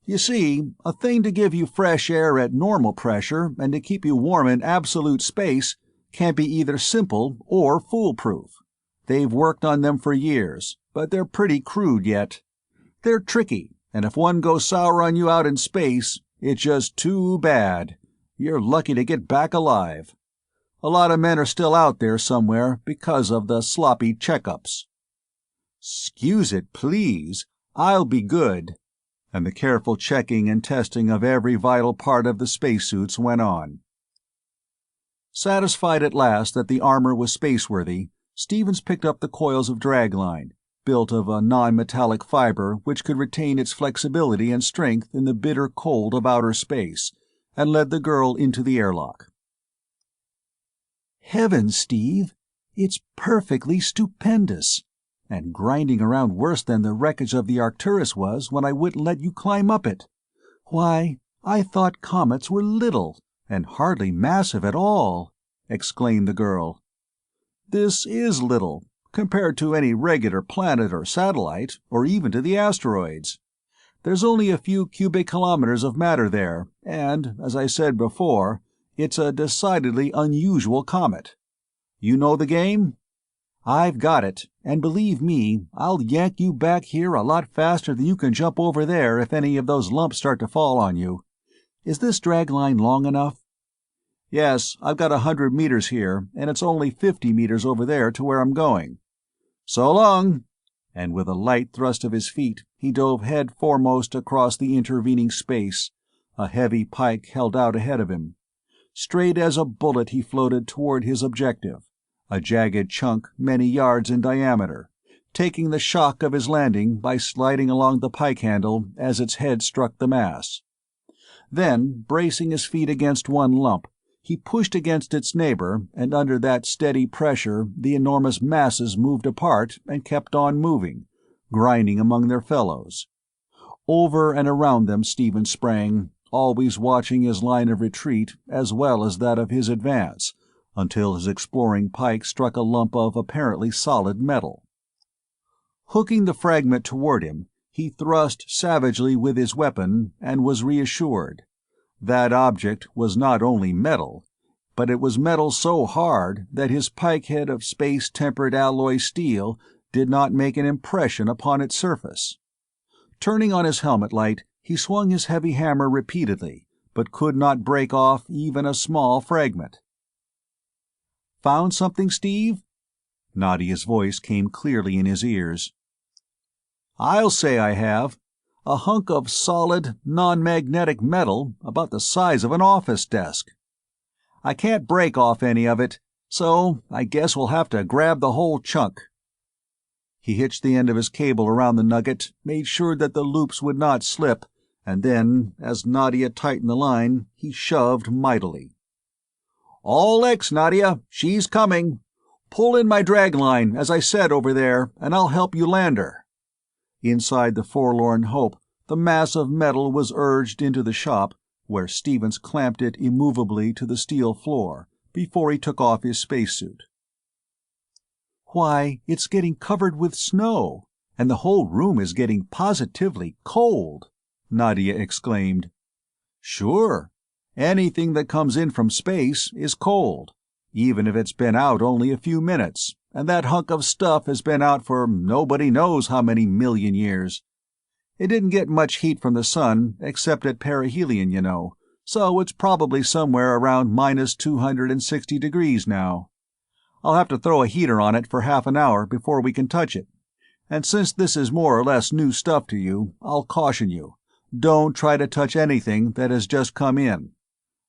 [SPEAKER 1] You see, a thing to give you fresh air at normal pressure and to keep you warm in absolute space can't be either simple or foolproof. They've worked on them for years, but they're pretty crude yet. They're tricky, and if one goes sour on you out in space, it's just too bad. You're lucky to get back alive. A lot of men are still out there somewhere because of the sloppy checkups."
[SPEAKER 2] "'Scuse it, please. I'll be good." And the careful checking and testing of every vital part of the spacesuits went on.
[SPEAKER 1] Satisfied at last that the armor was spaceworthy, Stevens picked up the coils of dragline, built of a non-metallic fiber which could retain its flexibility and strength in the bitter cold of outer space, and led the girl into the airlock.
[SPEAKER 2] "Heavens, Steve! It's perfectly stupendous. And grinding around worse than the wreckage of the Arcturus was when I wouldn't let you climb up it. Why, I thought comets were little, and hardly massive at all," exclaimed the girl.
[SPEAKER 1] "This is little, compared to any regular planet or satellite, or even to the asteroids. There's only a few cubic kilometers of matter there, and, as I said before, it's a decidedly unusual comet. You know the game?"
[SPEAKER 2] "I've got it, and believe me, I'll yank you back here a lot faster than you can jump over there if any of those lumps start to fall on you. Is this dragline long enough?"
[SPEAKER 1] "Yes, I've got 100 meters here, and it's only 50 meters over there to where I'm going. So long!" And with a light thrust of his feet, he dove head foremost across the intervening space, a heavy pike held out ahead of him. Straight as a bullet he floated toward his objective, a jagged chunk many yards in diameter, taking the shock of his landing by sliding along the pike handle as its head struck the mass. Then, bracing his feet against one lump, He pushed against its neighbor, and under that steady pressure the enormous masses moved apart and kept on moving, grinding among their fellows. Over and around them Stevens sprang, always watching his line of retreat as well as that of his advance, until his exploring pike struck a lump of apparently solid metal. Hooking the fragment toward him, he thrust savagely with his weapon and was reassured. That object was not only metal, but it was metal so hard that his pike head of space-tempered alloy steel did not make an impression upon its surface. Turning on his helmet light, he swung his heavy hammer repeatedly, but could not break off even a small fragment. "Found something, Steve?" Nadia's voice came clearly in his ears. "I'll say I have. A hunk of solid, non-magnetic metal about the size of an office desk. I can't break off any of it, so I guess we'll have to grab the whole chunk." He hitched the end of his cable around the nugget, made sure that the loops would not slip, and then, as Nadia tightened the line, he shoved mightily. "All X, Nadia, she's coming. Pull in my drag line, as I said over there, and I'll help you land her." Inside the Forlorn Hope, the mass of metal was urged into the shop, where Stevens clamped it immovably to the steel floor before he took off his spacesuit. "Why, it's getting covered with snow, and the whole room is getting positively cold," Nadia exclaimed. "Sure. Anything that comes in from space is cold, even if it's been out only a few minutes, and that hunk of stuff has been out for nobody knows how many million years. It didn't get much heat from the sun, except at perihelion, you know, so it's probably somewhere around minus 260 degrees now. I'll have to throw a heater on it for half an hour before we can touch it. And since this is more or less new stuff to you, I'll caution you. Don't try to touch anything that has just come in.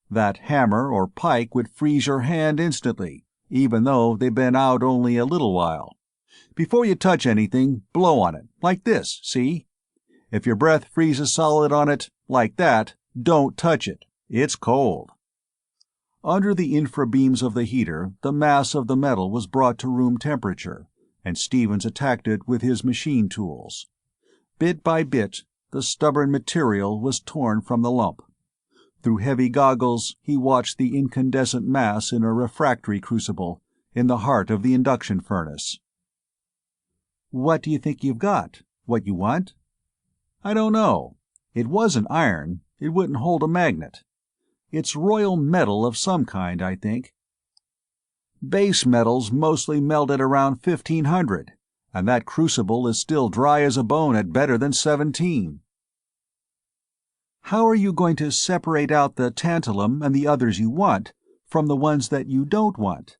[SPEAKER 1] That hammer or pike would freeze your hand instantly, even though they've been out only a little while. Before you touch anything, blow on it, like this, see? If your breath freezes solid on it, like that, don't touch it. It's cold." Under the infrabeams of the heater, the mass of the metal was brought to room temperature, and Stevens attacked it with his machine tools. Bit by bit, the stubborn material was torn from the lump. Through heavy goggles, he watched the incandescent mass in a refractory crucible, in the heart of the induction furnace. "What do you think you've got? What you want?" "I don't know. It wasn't iron. It wouldn't hold a magnet. It's royal metal of some kind, I think. Base metals mostly melt at around 1500, and that crucible is still dry as a bone at better than 17. "How are you going to separate out the tantalum and the others you want from the ones that you don't want?"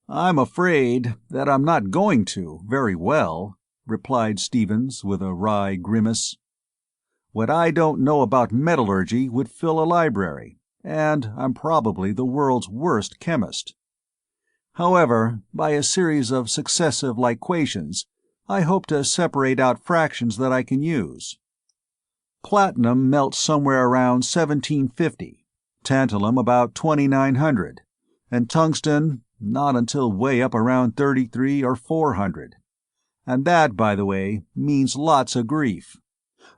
[SPEAKER 1] "I'm afraid that I'm not going to very well," replied Stevens with a wry grimace. "What I don't know about metallurgy would fill a library, and I'm probably the world's worst chemist. However, by a series of successive liquations, I hope to separate out fractions that I can use. Platinum melts somewhere around 1750, tantalum about 2900, and tungsten not until way up around 33 or 400. And that, by the way, means lots of grief.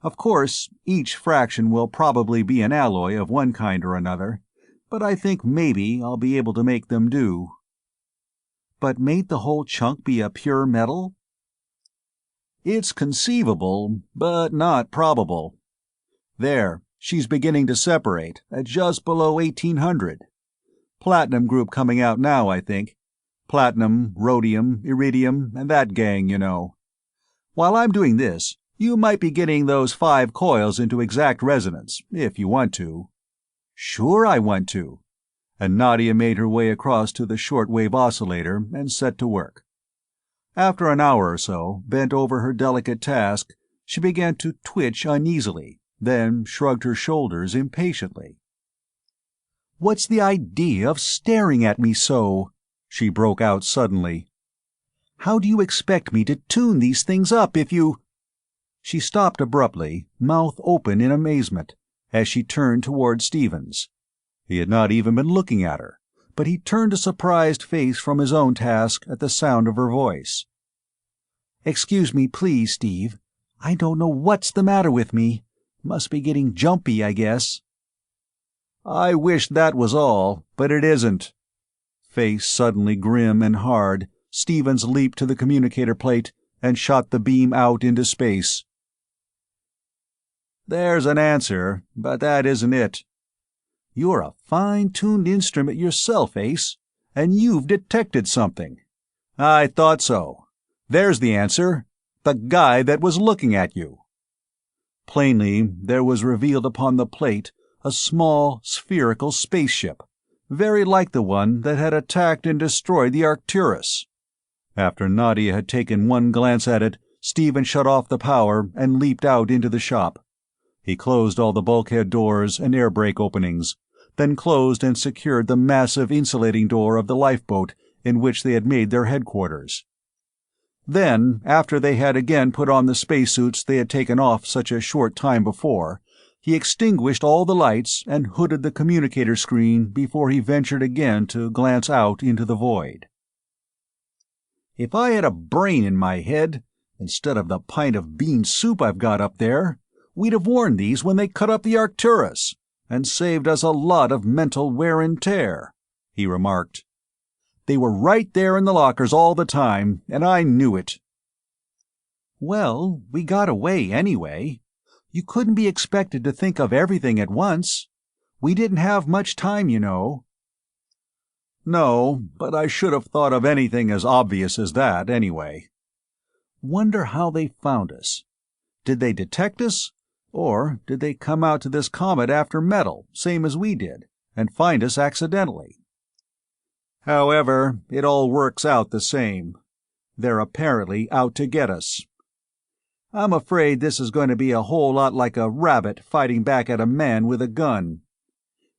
[SPEAKER 1] Of course, each fraction will probably be an alloy of one kind or another, but I think maybe I'll be able to make them do." "But mayn't the whole chunk be a pure metal?" "It's conceivable, but not probable. There, she's beginning to separate, at just below 1800. Platinum group coming out now, I think. Platinum, rhodium, iridium, and that gang, you know. While I'm doing this, you might be getting those 5 coils into exact resonance, if you want to." "Sure I want to." And Nadia made her way across to the shortwave oscillator and set to work. After an hour or so, bent over her delicate task, she began to twitch uneasily, then shrugged her shoulders impatiently. "What's the idea of staring at me so?" she broke out suddenly. "How do you expect me to tune these things up if you—" She stopped abruptly, mouth open in amazement, as she turned toward Stevens.
[SPEAKER 2] He had not even been looking at her, but he turned a surprised face from his own task at the sound of her voice. "Excuse me, please, Steve. I don't know what's the matter with me. Must be getting jumpy, I guess."
[SPEAKER 1] "I wish that was all, but it isn't." Face suddenly grim and hard, Stevens leaped to the communicator plate and shot the beam out into space. "There's an answer, but that isn't it." "You're a fine-tuned instrument yourself, Ace, and you've detected something." "I thought so. There's the answer. The guy that was looking at you." Plainly, there was revealed upon the plate a small, spherical spaceship, very like the one that had attacked and destroyed the Arcturus. After Nadia had taken one glance at it, Stephen shut off the power and leaped out into the shop. He closed all the bulkhead doors and air brake openings, then closed and secured the massive insulating door of the lifeboat in which they had made their headquarters. Then, after they had again put on the spacesuits they had taken off such a short time before, he extinguished all the lights and hooded the communicator screen before he ventured again to glance out into the void. "If I had a brain in my head, instead of the pint of bean soup I've got up there, we'd have worn these when they cut up the Arcturus, and saved us a lot of mental wear and tear," he remarked. "They were right there in the lockers all the time, and I knew it."
[SPEAKER 2] "Well, we got away anyway. You couldn't be expected to think of everything at once. We didn't have much time, you know."
[SPEAKER 1] "No, but I should have thought of anything as obvious as that, anyway."
[SPEAKER 2] "Wonder how they found us. Did they detect us? Or did they come out to this comet after metal, same as we did, and find us accidentally?"
[SPEAKER 1] However, it all works out the same. They're apparently out to get us. I'm afraid this is going to be a whole lot like a rabbit fighting back at a man with a gun.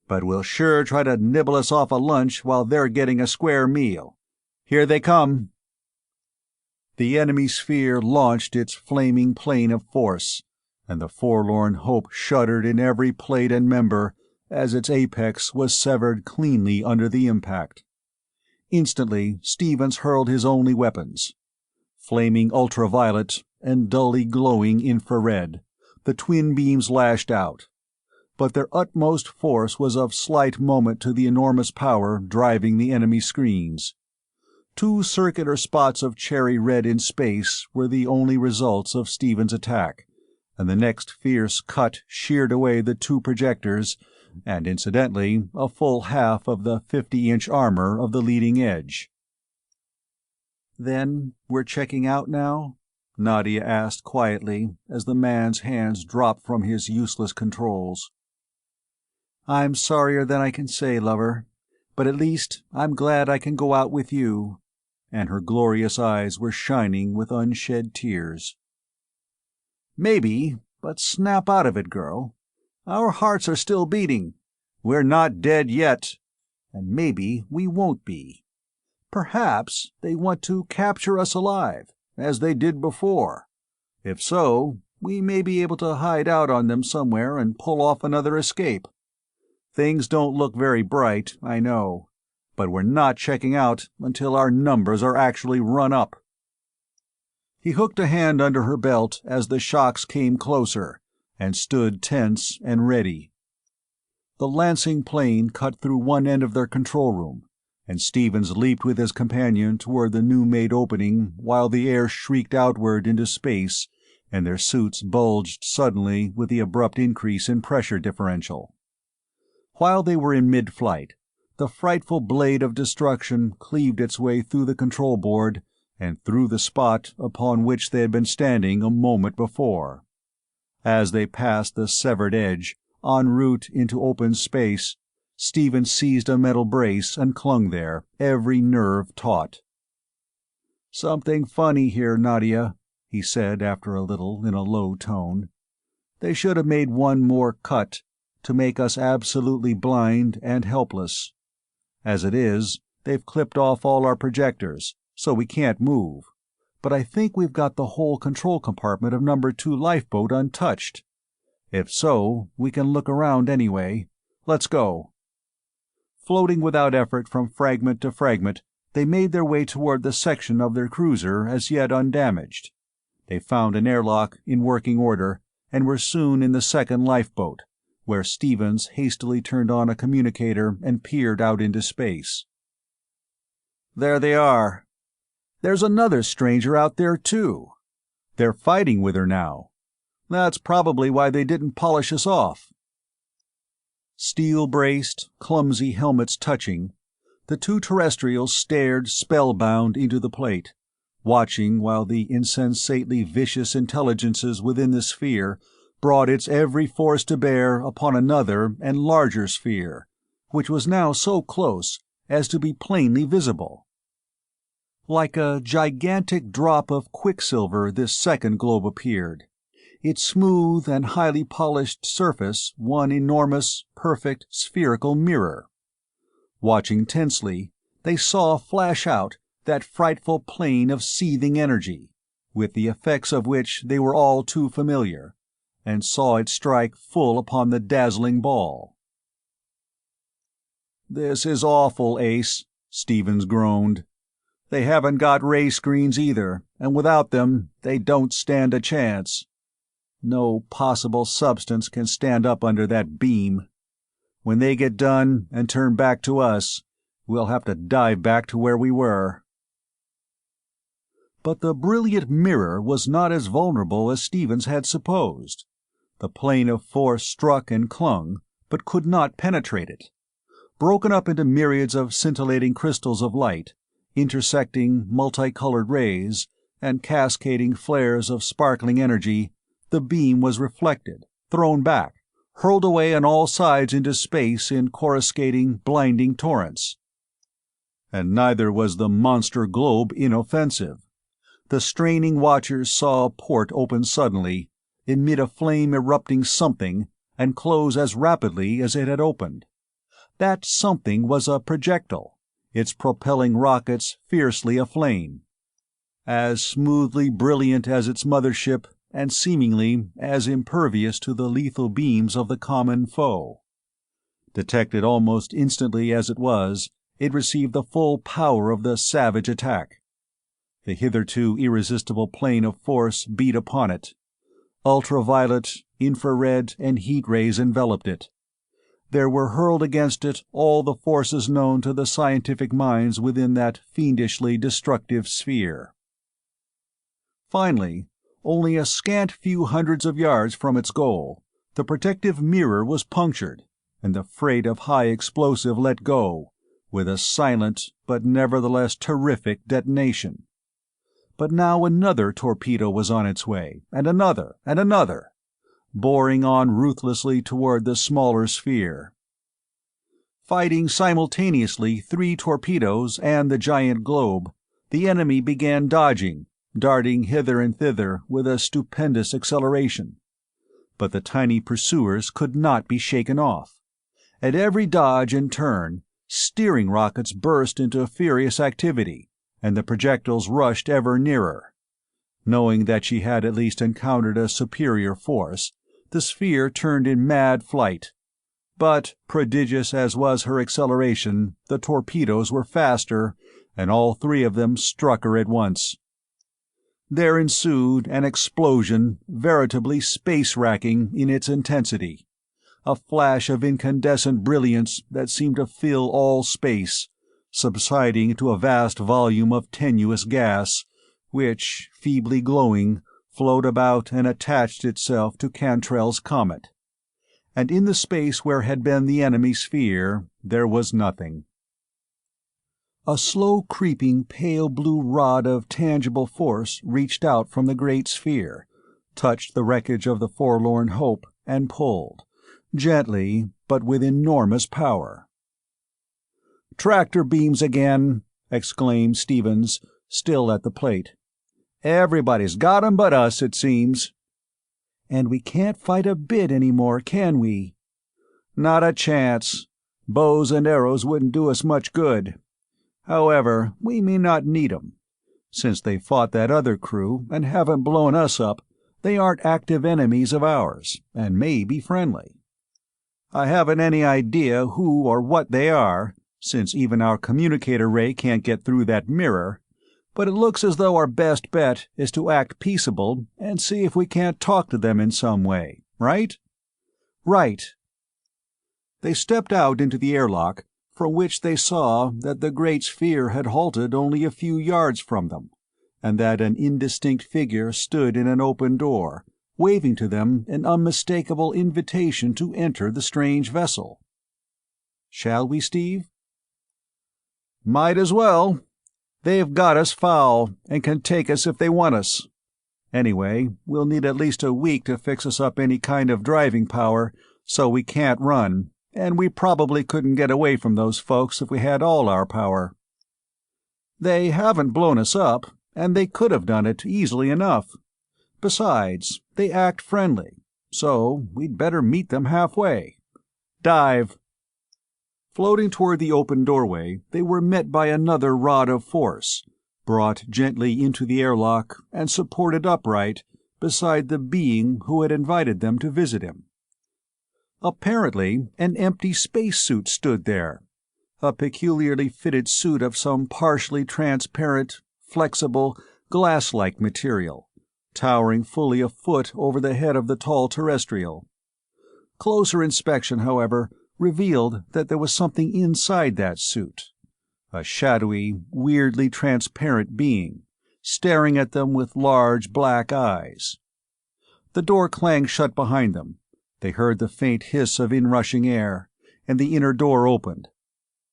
[SPEAKER 1] But we'll sure try to nibble us off a lunch while they're getting a square meal. Here they come. The enemy sphere launched its flaming plane of force, and the forlorn hope shuddered in every plate and member as its apex was severed cleanly under the impact. Instantly, Stevens hurled his only weapons. Flaming ultraviolet and dully glowing infrared, the twin beams lashed out. But their utmost force was of slight moment to the enormous power driving the enemy screens. 2 circular spots of cherry red in space were the only results of Stevens' attack, and the next fierce cut sheared away the 2 projectors, and incidentally a full half of the 50-inch armor of the leading edge.
[SPEAKER 2] "Then we're checking out now?" Nadia asked quietly as the man's hands dropped from his useless controls. "I'm sorrier than I can say, lover, but at least I'm glad I can go out with you," and her glorious eyes were shining with unshed tears.
[SPEAKER 1] "Maybe, but snap out of it, girl. Our hearts are still beating. We're not dead yet. And maybe we won't be. Perhaps they want to capture us alive, as they did before. If so, we may be able to hide out on them somewhere and pull off another escape. Things don't look very bright, I know, but we're not checking out until our numbers are actually run up." He hooked a hand under her belt as the shocks came closer, and stood tense and ready. The lancing plane cut through one end of their control room, and Stevens leaped with his companion toward the new-made opening while the air shrieked outward into space and their suits bulged suddenly with the abrupt increase in pressure differential. While they were in mid-flight, the frightful blade of destruction cleaved its way through the control board and through the spot upon which they had been standing a moment before. As they passed the severed edge, en route into open space, Stephen seized a metal brace and clung there, every nerve taut. "Something funny here, Nadia," he said after a little in a low tone. "They should have made one more cut, to make us absolutely blind and helpless. As it is, they've clipped off all our projectors, so we can't move. But I think we've got the whole control compartment of number 2 lifeboat untouched. If so, we can look around anyway. Let's go." Floating without effort from fragment to fragment, they made their way toward the section of their cruiser as yet undamaged. They found an airlock in working order, and were soon in the second lifeboat, where Stevens hastily turned on a communicator and peered out into space. "There they are. There's another stranger out there, too. They're fighting with her now. That's probably why they didn't polish us off." Steel-braced, clumsy helmets touching, the two terrestrials stared spellbound into the plate, watching while the insensately vicious intelligences within the sphere brought its every force to bear upon another and larger sphere, which was now so close as to be plainly visible. Like a gigantic drop of quicksilver this second globe appeared, its smooth and highly polished surface one enormous, perfect, spherical mirror. Watching tensely, they saw flash out that frightful plane of seething energy, with the effects of which they were all too familiar, and saw it strike full upon the dazzling ball. "This is awful, Ace," Stevens groaned. "They haven't got ray screens either, and without them they don't stand a chance. No possible substance can stand up under that beam. When they get done and turn back to us, we'll have to dive back to where we were." But the brilliant mirror was not as vulnerable as Stevens had supposed. The plane of force struck and clung, but could not penetrate it. Broken up into myriads of scintillating crystals of light, intersecting multicolored rays, and cascading flares of sparkling energy, the beam was reflected, thrown back, hurled away on all sides into space in coruscating, blinding torrents. And neither was the monster globe inoffensive. The straining watchers saw a port open suddenly, emit a flame-erupting something, and close as rapidly as it had opened. That something was a projectile, its propelling rockets fiercely aflame. As smoothly brilliant as its mothership, and seemingly as impervious to the lethal beams of the common foe. Detected almost instantly as it was, it received the full power of the savage attack. The hitherto irresistible plane of force beat upon it. Ultraviolet, infrared, and heat rays enveloped it. There were hurled against it all the forces known to the scientific minds within that fiendishly destructive sphere. Finally, only a scant few hundreds of yards from its goal, the protective mirror was punctured, and the freight of high explosive let go, with a silent but nevertheless terrific detonation. But now another torpedo was on its way, and another, boring on ruthlessly toward the smaller sphere. Fighting simultaneously 3 torpedoes and the giant globe, the enemy began dodging, darting hither and thither with a stupendous acceleration. But the tiny pursuers could not be shaken off. At every dodge and turn, steering rockets burst into furious activity, and the projectiles rushed ever nearer. Knowing that she had at least encountered a superior force, the sphere turned in mad flight. But, prodigious as was her acceleration, the torpedoes were faster, and all 3 of them struck her at once. There ensued an explosion veritably space-racking in its intensity, a flash of incandescent brilliance that seemed to fill all space, subsiding to a vast volume of tenuous gas, which, feebly glowing, flowed about and attached itself to Cantrell's comet. And in the space where had been the enemy sphere there was nothing. A slow-creeping pale blue rod of tangible force reached out from the great sphere, touched the wreckage of the Forlorn Hope, and pulled, gently but with enormous power. "Tractor beams again!" exclaimed Stevens, still at the plate. "Everybody's got 'em but us, it seems." "And we can't fight a bit any more, can we?" "Not a chance. Bows and arrows wouldn't do us much good. However, we may not need 'em. Since they fought that other crew and haven't blown us up, they aren't active enemies of ours, and may be friendly. I haven't any idea who or what they are,
[SPEAKER 2] since even our communicator ray can't get through that mirror, but it looks as though our best bet is to act peaceable and see if we can't talk to them in some way, right? Right. They stepped out into the airlock, from which they saw that the great sphere had halted only a few yards from them, and that an indistinct figure stood in an open door, waving to them an unmistakable invitation to enter the strange vessel. "Shall we, Steve?" "Might as well. They've got us foul, and can take us if they want us. Anyway, we'll need at least a week to fix us up any kind of driving power, so we can't run, and we probably couldn't get away from those folks if we had all our power. They haven't blown us up, and they could have done it easily enough. Besides, they act friendly, so we'd better meet them halfway. Dive." Floating toward the open doorway, they were met by another rod of force, brought gently into the airlock and supported upright beside the being who had invited them to visit him. Apparently, an empty spacesuit stood there, a peculiarly fitted suit of some partially transparent, flexible, glass-like material, towering fully a foot over the head of the tall terrestrial. Closer inspection, however, revealed that there was something inside that suit, a shadowy, weirdly transparent being, staring at them with large black eyes. The door clanged shut behind them. They heard the faint hiss of inrushing air, and the inner door opened.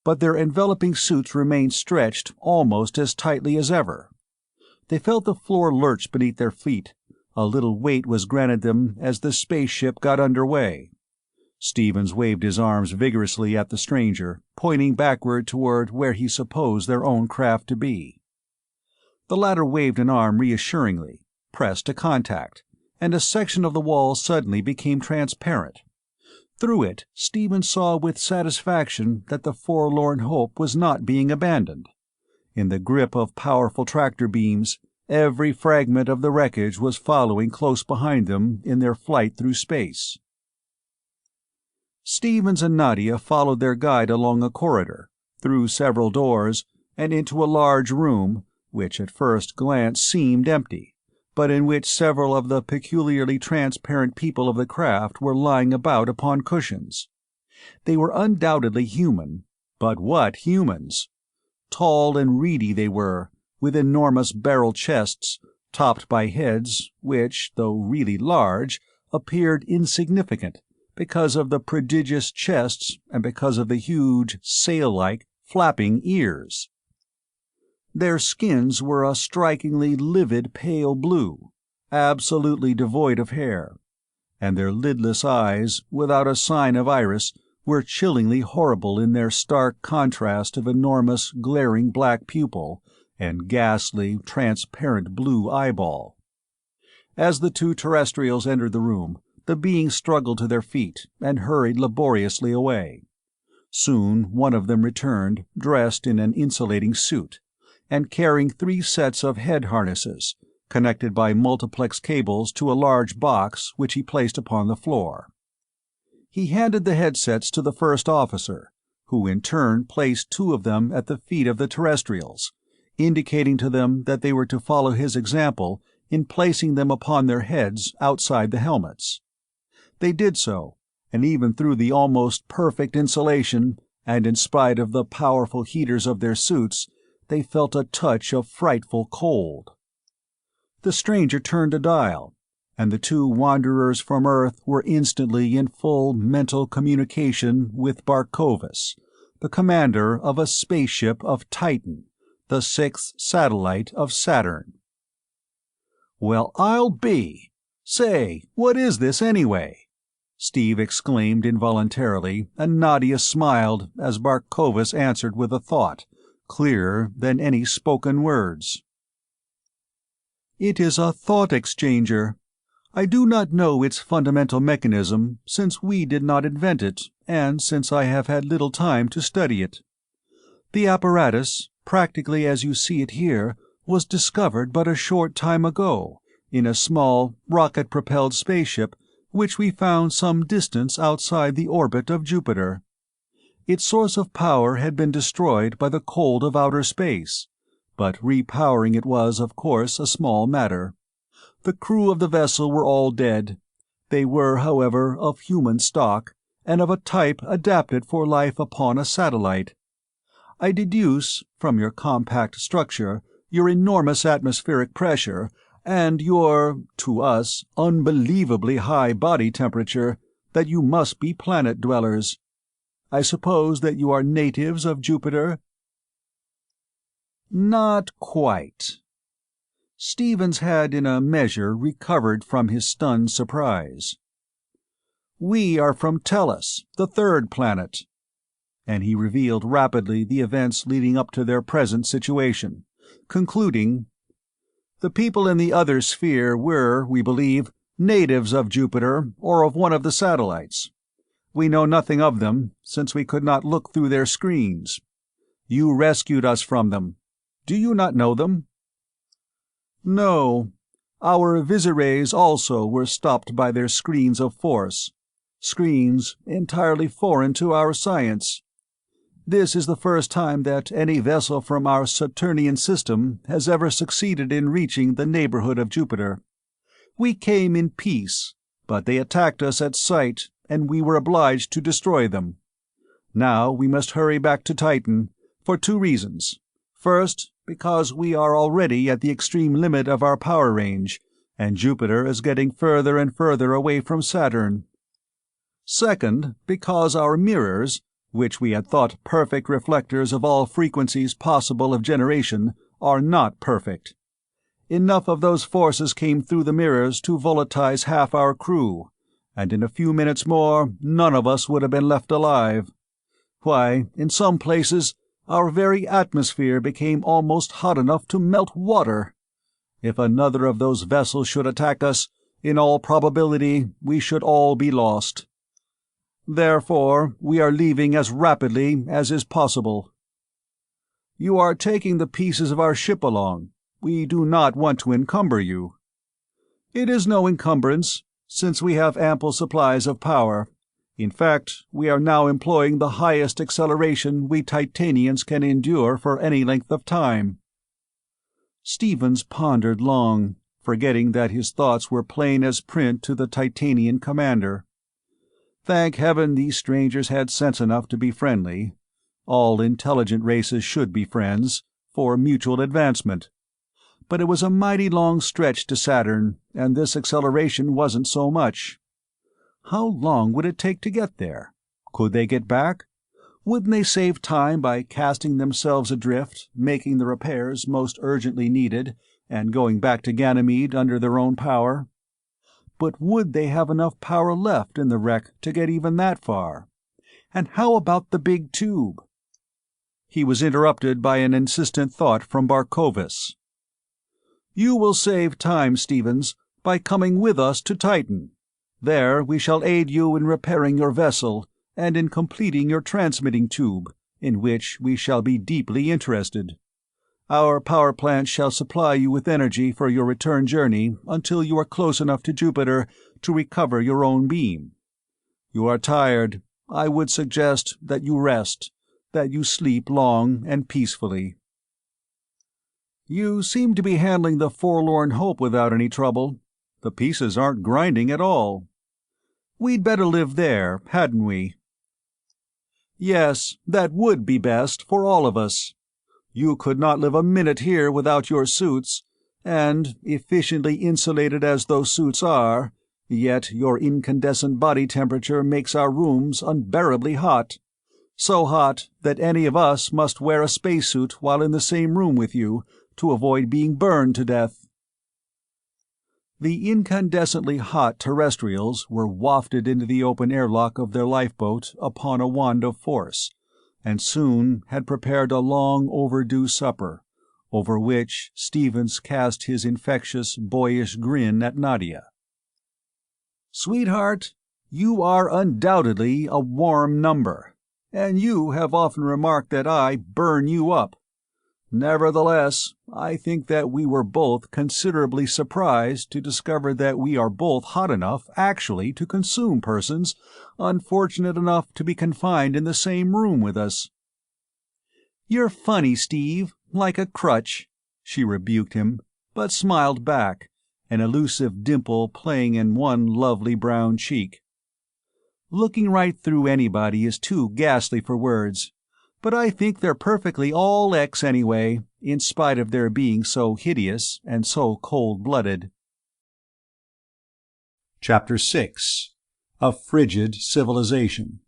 [SPEAKER 2] But their enveloping suits remained stretched almost as tightly as ever. They felt the floor lurch beneath their feet. A little weight was granted them as the spaceship got under way. Stevens waved his arms vigorously at the stranger, pointing backward toward where he supposed their own craft to be. The latter waved an arm reassuringly, pressed to contact, and a section of the wall suddenly became transparent. Through it, Stevens saw with satisfaction that the forlorn hope was not being abandoned. In the grip of powerful tractor beams, every fragment of the wreckage was following close behind them in their flight through space. Stevens and Nadia followed their guide along a corridor, through several doors, and into a large room, which at first glance seemed empty, but in which several of the peculiarly transparent people of the craft were lying about upon cushions. They were undoubtedly human, but what humans! Tall and reedy they were, with enormous barrel chests, topped by heads which, though really large, appeared insignificant, because of the prodigious chests and because of the huge, sail-like, flapping ears. Their skins were a strikingly livid pale blue, absolutely devoid of hair, and their lidless eyes, without a sign of iris, were chillingly horrible in their stark contrast of enormous, glaring black pupil and ghastly, transparent blue eyeball. As the two terrestrials entered the room, the beings struggled to their feet and hurried laboriously away. Soon one of them returned, dressed in an insulating suit, and carrying 3 sets of head harnesses, connected by multiplex cables to a large box which he placed upon the floor. He handed the headsets to the first officer, who in turn placed 2 of them at the feet of the terrestrials, indicating to them that they were to follow his example in placing them upon their heads outside the helmets. They did so, and even through the almost perfect insulation, and in spite of the powerful heaters of their suits, they felt a touch of frightful cold. The stranger turned a dial, and the 2 wanderers from Earth were instantly in full mental communication with Barkovus, the commander of a spaceship of Titan, the 6th satellite of Saturn. "Well, I'll be! Say, what is this anyway?" Steve exclaimed involuntarily, and Nadia smiled as Barkovus answered with a thought, clearer than any spoken words. "It is a thought exchanger. I do not know its fundamental mechanism, since we did not invent it, and since I have had little time to study it. The apparatus, practically as you see it here, was discovered but a short time ago, in a small, rocket-propelled spaceship which we found some distance outside the orbit of Jupiter.
[SPEAKER 1] Its source of power had been destroyed by the cold of outer space, but repowering it was, of course, a small matter. The crew of the vessel were all dead. They were, however, of human stock, and of a type adapted for life upon a satellite. I deduce, from your compact structure, your enormous atmospheric pressure, and your, to us, unbelievably high body temperature, that you must be planet dwellers. I suppose that you are natives of Jupiter?" "Not quite." Stevens had in a measure recovered from his stunned surprise. "We are from Tellus, the third planet." And he revealed rapidly the events leading up to their present situation, concluding, "The people in the other sphere were, we believe, natives of Jupiter or of one of the satellites. We know nothing of them, since we could not look through their screens. You rescued us from them. Do you not know them?" "No. Our visirays also were stopped by their screens of force, screens entirely foreign to our science. This is the first time that any vessel from our Saturnian system has ever succeeded in reaching the neighborhood of Jupiter. We came in peace, but they attacked us at sight, and we were obliged to destroy them. Now we must hurry back to Titan, for two reasons. First, because we are already at the extreme limit of our power range, and Jupiter is getting further and further away from Saturn. Second, because our mirrors, which we had thought perfect reflectors of all frequencies possible of generation, are not perfect. Enough of those forces came through the mirrors to volatilize half our crew, and in a few minutes more none of us would have been left alive. Why, in some places our very atmosphere became almost hot enough to melt water. If another of those vessels should attack us, in all probability we should all be lost. Therefore, we are leaving as rapidly as is possible. You are taking the pieces of our ship along. We do not want to encumber you. It is no encumbrance, since we have ample supplies of power. In fact, we are now employing the highest acceleration we Titanians can endure for any length of time." Stevens pondered long, forgetting that his thoughts were plain as print to the Titanian commander. Thank heaven these strangers had sense enough to be friendly. All intelligent races should be friends, for mutual advancement. But it was a mighty long stretch to Saturn, and this acceleration wasn't so much. How long would it take to get there? Could they get back? Wouldn't they save time by casting themselves adrift, making the repairs most urgently needed, and going back to Ganymede under their own power? But would they have enough power left in the wreck to get even that far? And how about the big tube? He was interrupted by an insistent thought from Barkovus. "You will save time, Stevens, by coming with us to Titan. There we shall aid you in repairing your vessel, and in completing your transmitting tube, in which we shall be deeply interested. Our power plant shall supply you with energy for your return journey until you are close enough to Jupiter to recover your own beam. You are tired. I would suggest that you rest, that you sleep long and peacefully." "You seem to be handling the Forlorn Hope without any trouble. The pieces aren't grinding at all. We'd better live there, hadn't we?" "Yes, that would be best for all of us. You could not live a minute here without your suits, and, efficiently insulated as those suits are, yet your incandescent body temperature makes our rooms unbearably hot. So hot that any of us must wear a spacesuit while in the same room with you, to avoid being burned to death." The incandescently hot terrestrials were wafted into the open airlock of their lifeboat upon a wand of force, and soon had prepared a long overdue supper, over which Stevens cast his infectious, boyish grin at Nadia. "Sweetheart, you are undoubtedly a warm number, and you have often remarked that I burn you up.
[SPEAKER 2] Nevertheless, I think that we were both considerably surprised to discover that we are both hot enough actually to consume persons unfortunate enough to be confined in the same room with us." "You're funny, Steve, like a crutch," she rebuked him, but smiled back, an elusive dimple playing in one lovely brown cheek. "Looking right through anybody is too ghastly for words. But I think they're perfectly all X anyway, in spite of their being so hideous and so cold-blooded."
[SPEAKER 1] Chapter 6. A Frigid Civilization.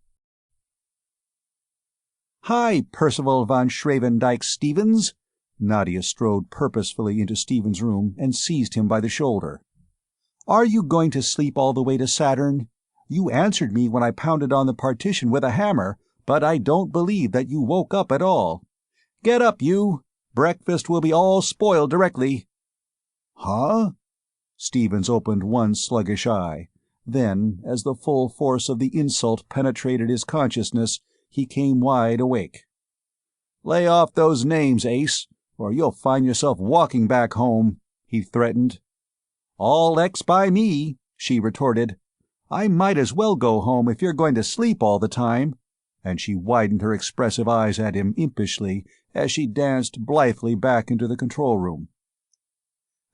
[SPEAKER 2] "Hi, Percival von Schravendijk-Stevens." Nadia strode purposefully into Stevens' room and seized him by the shoulder. "Are you going to sleep all the way to Saturn? You answered me when I pounded on the partition with a hammer, but I don't believe that you woke up at all. Get up, you! Breakfast will be all spoiled directly." "Huh?" Stevens opened one sluggish eye. Then, as the full force of the insult penetrated his consciousness, he came wide awake. "Lay off those names, Ace, or you'll find yourself walking back home," he threatened. "All X by me," she retorted. "I might as well go home if you're going to sleep all the time," and she widened her expressive eyes at him impishly as she danced blithely back into the control room.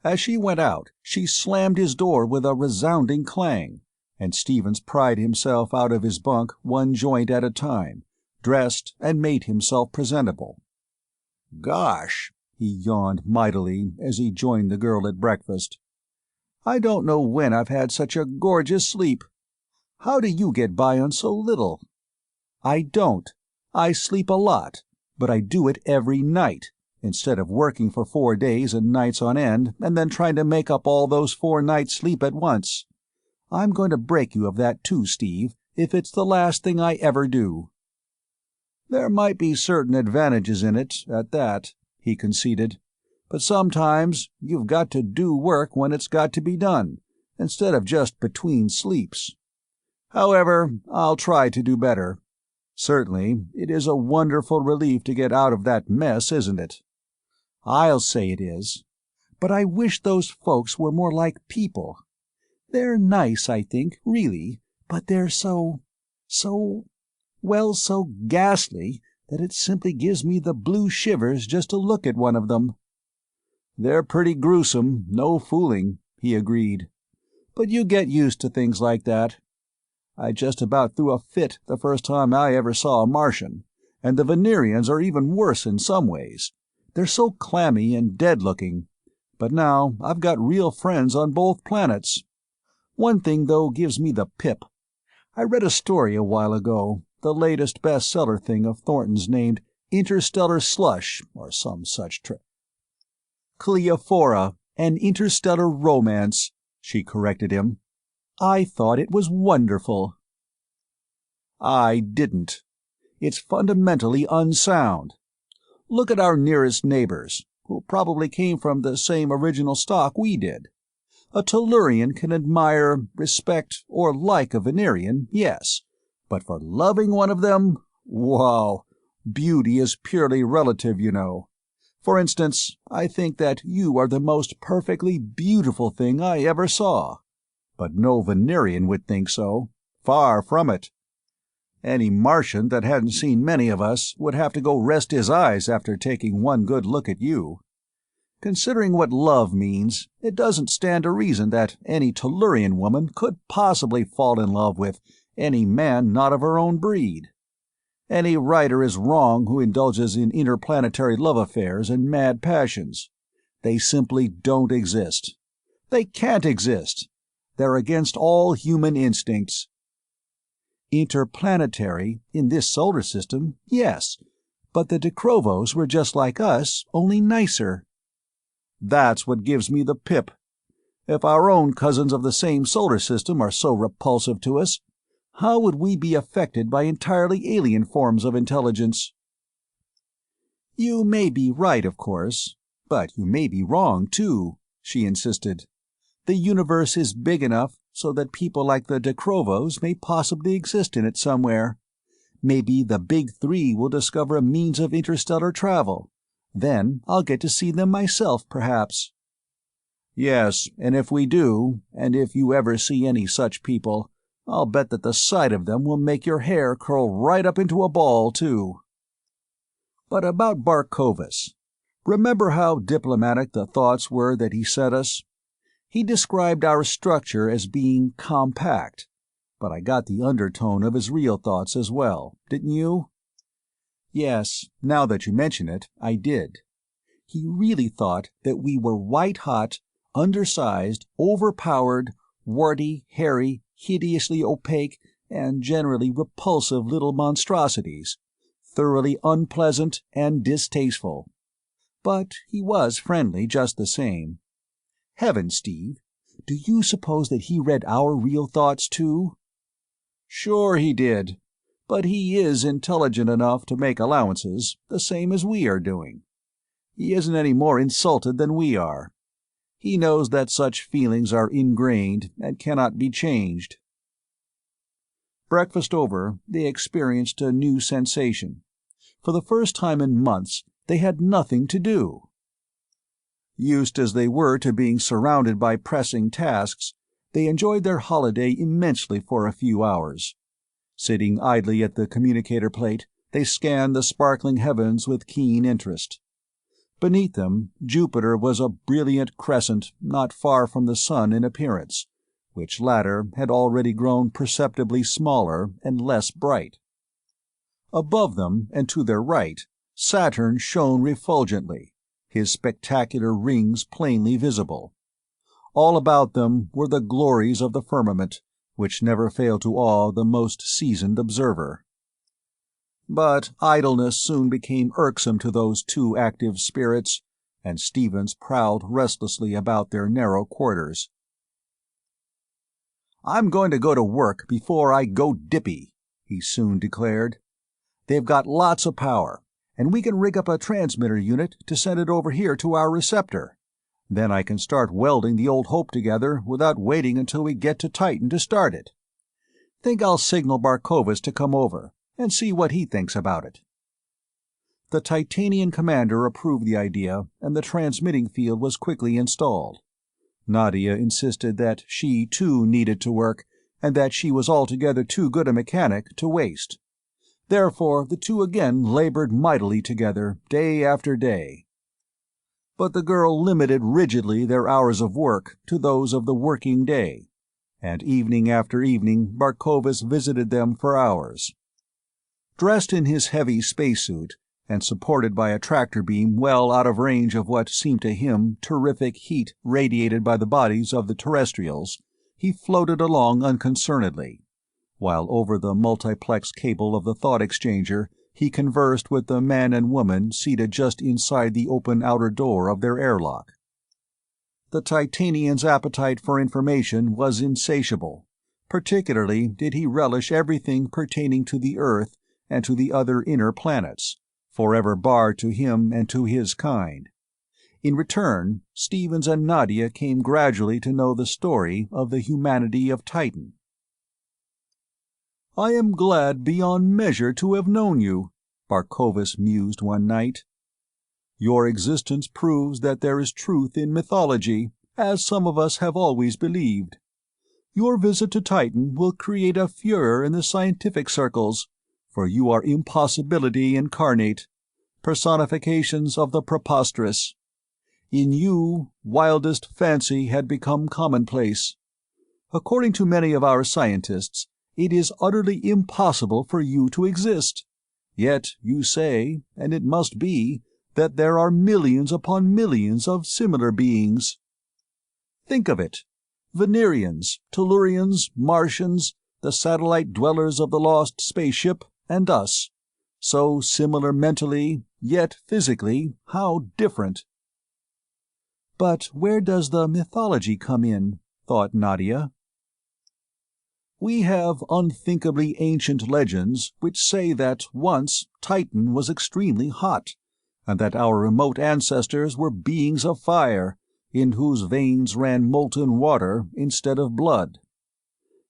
[SPEAKER 2] As she went out, she slammed his door with a resounding clang, and Stevens pried himself out of his bunk one joint at a time, dressed, and made himself presentable. "Gosh," he yawned mightily as he joined the girl at breakfast. "I don't know when I've had such a gorgeous sleep. How do you get by on so little?" "I don't. I sleep a lot, but I do it every night, instead of working for 4 days and nights on end and then trying to make up all those 4 nights' sleep at once. I'm going to break you of that too, Steve, if it's the last thing I ever do." "There might be certain advantages in it, at that," he conceded. "But sometimes you've got to do work when it's got to be done, instead of just between sleeps. However, I'll try to do better. Certainly, it is a wonderful relief to get out of that mess, isn't it?" "I'll say it is. But I wish those folks were more like people. They're nice, I think, really, but they're so ghastly that it simply gives me the blue shivers just to look at one of them." "They're pretty gruesome, no fooling," he agreed. "But you get used to things like that. I just about threw a fit the first time I ever saw a Martian, and the Venerians are even worse in some ways. They're so clammy and dead-looking. But now I've got real friends on both planets. One thing, though, gives me the pip. I read a story a while ago, the latest bestseller thing of Thornton's named Interstellar Slush, or some such Cleophora, an interstellar romance," she corrected him. "I thought it was wonderful." "I didn't. It's fundamentally unsound. Look at our nearest neighbors, who probably came from the same original stock we did. A Tellurian can admire, respect, or like a Venerian, yes, but for loving one of them, wow, beauty is purely relative, you know. For instance, I think that you are the most perfectly beautiful thing I ever saw. But no Venerian would think so. Far from it. Any Martian that hadn't seen many of us would have to go rest his eyes after taking one good look at you. Considering what love means, it doesn't stand to reason that any Tellurian woman could possibly fall in love with any man not of her own breed. Any writer is wrong who indulges in interplanetary love affairs and mad passions. They simply don't exist. They can't exist. They're against all human instincts. Interplanetary, in this solar system, yes, but the De Crovos were just like us, only nicer. That's what gives me the pip. If our own cousins of the same solar system are so repulsive to us, how would we be affected by entirely alien forms of intelligence? You may be right, of course, but you may be wrong, too, she insisted. The universe is big enough so that people like the De Crovos may possibly exist in it somewhere. Maybe the Big Three will discover a means of interstellar travel. Then I'll get to see them myself, perhaps." "Yes, and if we do, and if you ever see any such people, I'll bet that the sight of them will make your hair curl right up into a ball, too." But about Barkovus. Remember how diplomatic the thoughts were that he sent us? He described our structure as being compact, but I got the undertone of his real thoughts as well, didn't you? Yes, now that you mention it, I did. He really thought that we were white-hot, undersized, overpowered, warty, hairy, hideously opaque, and generally repulsive little monstrosities, thoroughly unpleasant and distasteful. But he was friendly just the same. Heavens, Steve, do you suppose that he read our real thoughts, too? Sure he did. But he is intelligent enough to make allowances, the same as we are doing. He isn't any more insulted than we are. He knows that such feelings are ingrained and cannot be changed. Breakfast over, they experienced a new sensation. For the first time in months, they had nothing to do. Used as they were to being surrounded by pressing tasks, they enjoyed their holiday immensely for a few hours. Sitting idly at the communicator plate, they scanned the sparkling heavens with keen interest. Beneath them, Jupiter was a brilliant crescent not far from the sun in appearance, which latter had already grown perceptibly smaller and less bright. Above them, and to their right, Saturn shone refulgently, his spectacular rings plainly visible. All about them were the glories of the firmament, which never fail to awe the most seasoned observer. But idleness soon became irksome to those two active spirits, and Stevens prowled restlessly about their narrow quarters. "I'm going to go to work before I go dippy," he soon declared. "They've got lots of power, and we can rig up a transmitter unit to send it over here to our receptor. Then I can start welding the old Hope together without waiting until we get to Titan to start it. Think I'll signal Barkovus to come over, and see what he thinks about it." The Titanian commander approved the idea, and the transmitting field was quickly installed. Nadia insisted that she, too, needed to work, and that she was altogether too good a mechanic to waste. Therefore the two again labored mightily together, day after day. But the girl limited rigidly their hours of work to those of the working day, and evening after evening Barkovus visited them for hours. Dressed in his heavy spacesuit, and supported by a tractor beam well out of range of what seemed to him terrific heat radiated by the bodies of the terrestrials, he floated along unconcernedly, while over the multiplex cable of the thought exchanger he conversed with the man and woman seated just inside the open outer door of their airlock. The Titanian's appetite for information was insatiable. Particularly did he relish everything pertaining to the Earth and to the other inner planets, forever barred to him and to his kind. In return, Stevens and Nadia came gradually to know the story of the humanity of Titan. "I am glad beyond measure to have known you," Barkovus mused one night. "Your existence proves that there is truth in mythology, as some of us have always believed. Your visit to Titan will create a furor in the scientific circles, for you are impossibility incarnate, personifications of the preposterous. In you, wildest fancy had become commonplace. According to many of our scientists, it is utterly impossible for you to exist. Yet you say, and it must be, that there are millions upon millions of similar beings. Think of it. Venerians, Tellurians, Martians, the satellite dwellers of the lost spaceship, and us. So similar mentally, yet physically, how different." "But where does the mythology come in?" thought Nadia. "We have unthinkably ancient legends which say that once Titan was extremely hot, and that our remote ancestors were beings of fire, in whose veins ran molten water instead of blood.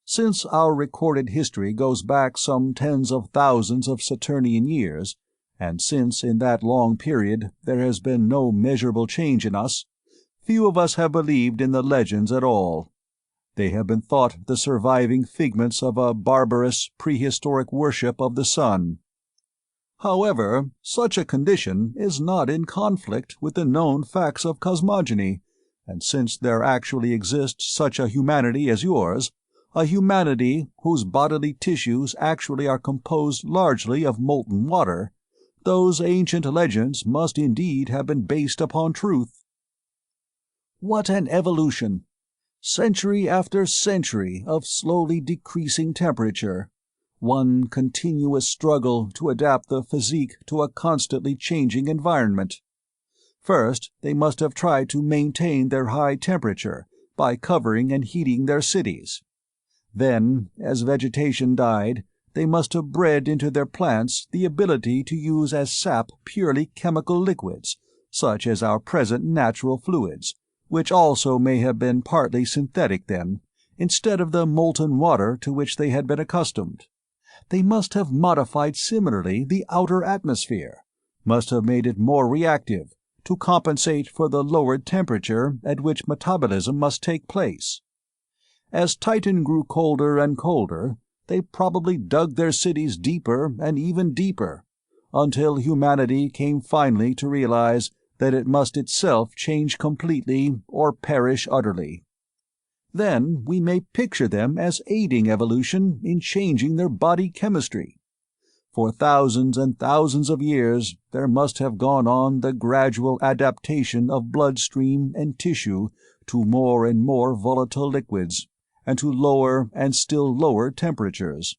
[SPEAKER 2] Since our recorded history goes back some tens of thousands of Saturnian years, and since in that long period there has been no measurable change in us, few of us have believed in the legends at all. They have been thought the surviving figments of a barbarous, prehistoric worship of the sun. However, such a condition is not in conflict with the known facts of cosmogony, and since there actually exists such a humanity as yours, a humanity whose bodily tissues actually are composed largely of molten water, those ancient legends must indeed have been based upon truth. What an evolution! Century after century of slowly decreasing temperature, one continuous struggle to adapt the physique to a constantly changing environment. First, they must have tried to maintain their high temperature by covering and heating their cities. Then, as vegetation died, they must have bred into their plants the ability to use as sap purely chemical liquids, such as our present natural fluids, which also may have been partly synthetic then, instead of the molten water to which they had been accustomed. They must have modified similarly the outer atmosphere, must have made it more reactive, to compensate for the lowered temperature at which metabolism must take place. As Titan grew colder and colder, they probably dug their cities deeper and even deeper, until humanity came finally to realize that it must itself change completely or perish utterly. Then we may picture them as aiding evolution in changing their body chemistry. For thousands and thousands of years there must have gone on the gradual adaptation of bloodstream and tissue to more and more volatile liquids, and to lower and still lower temperatures.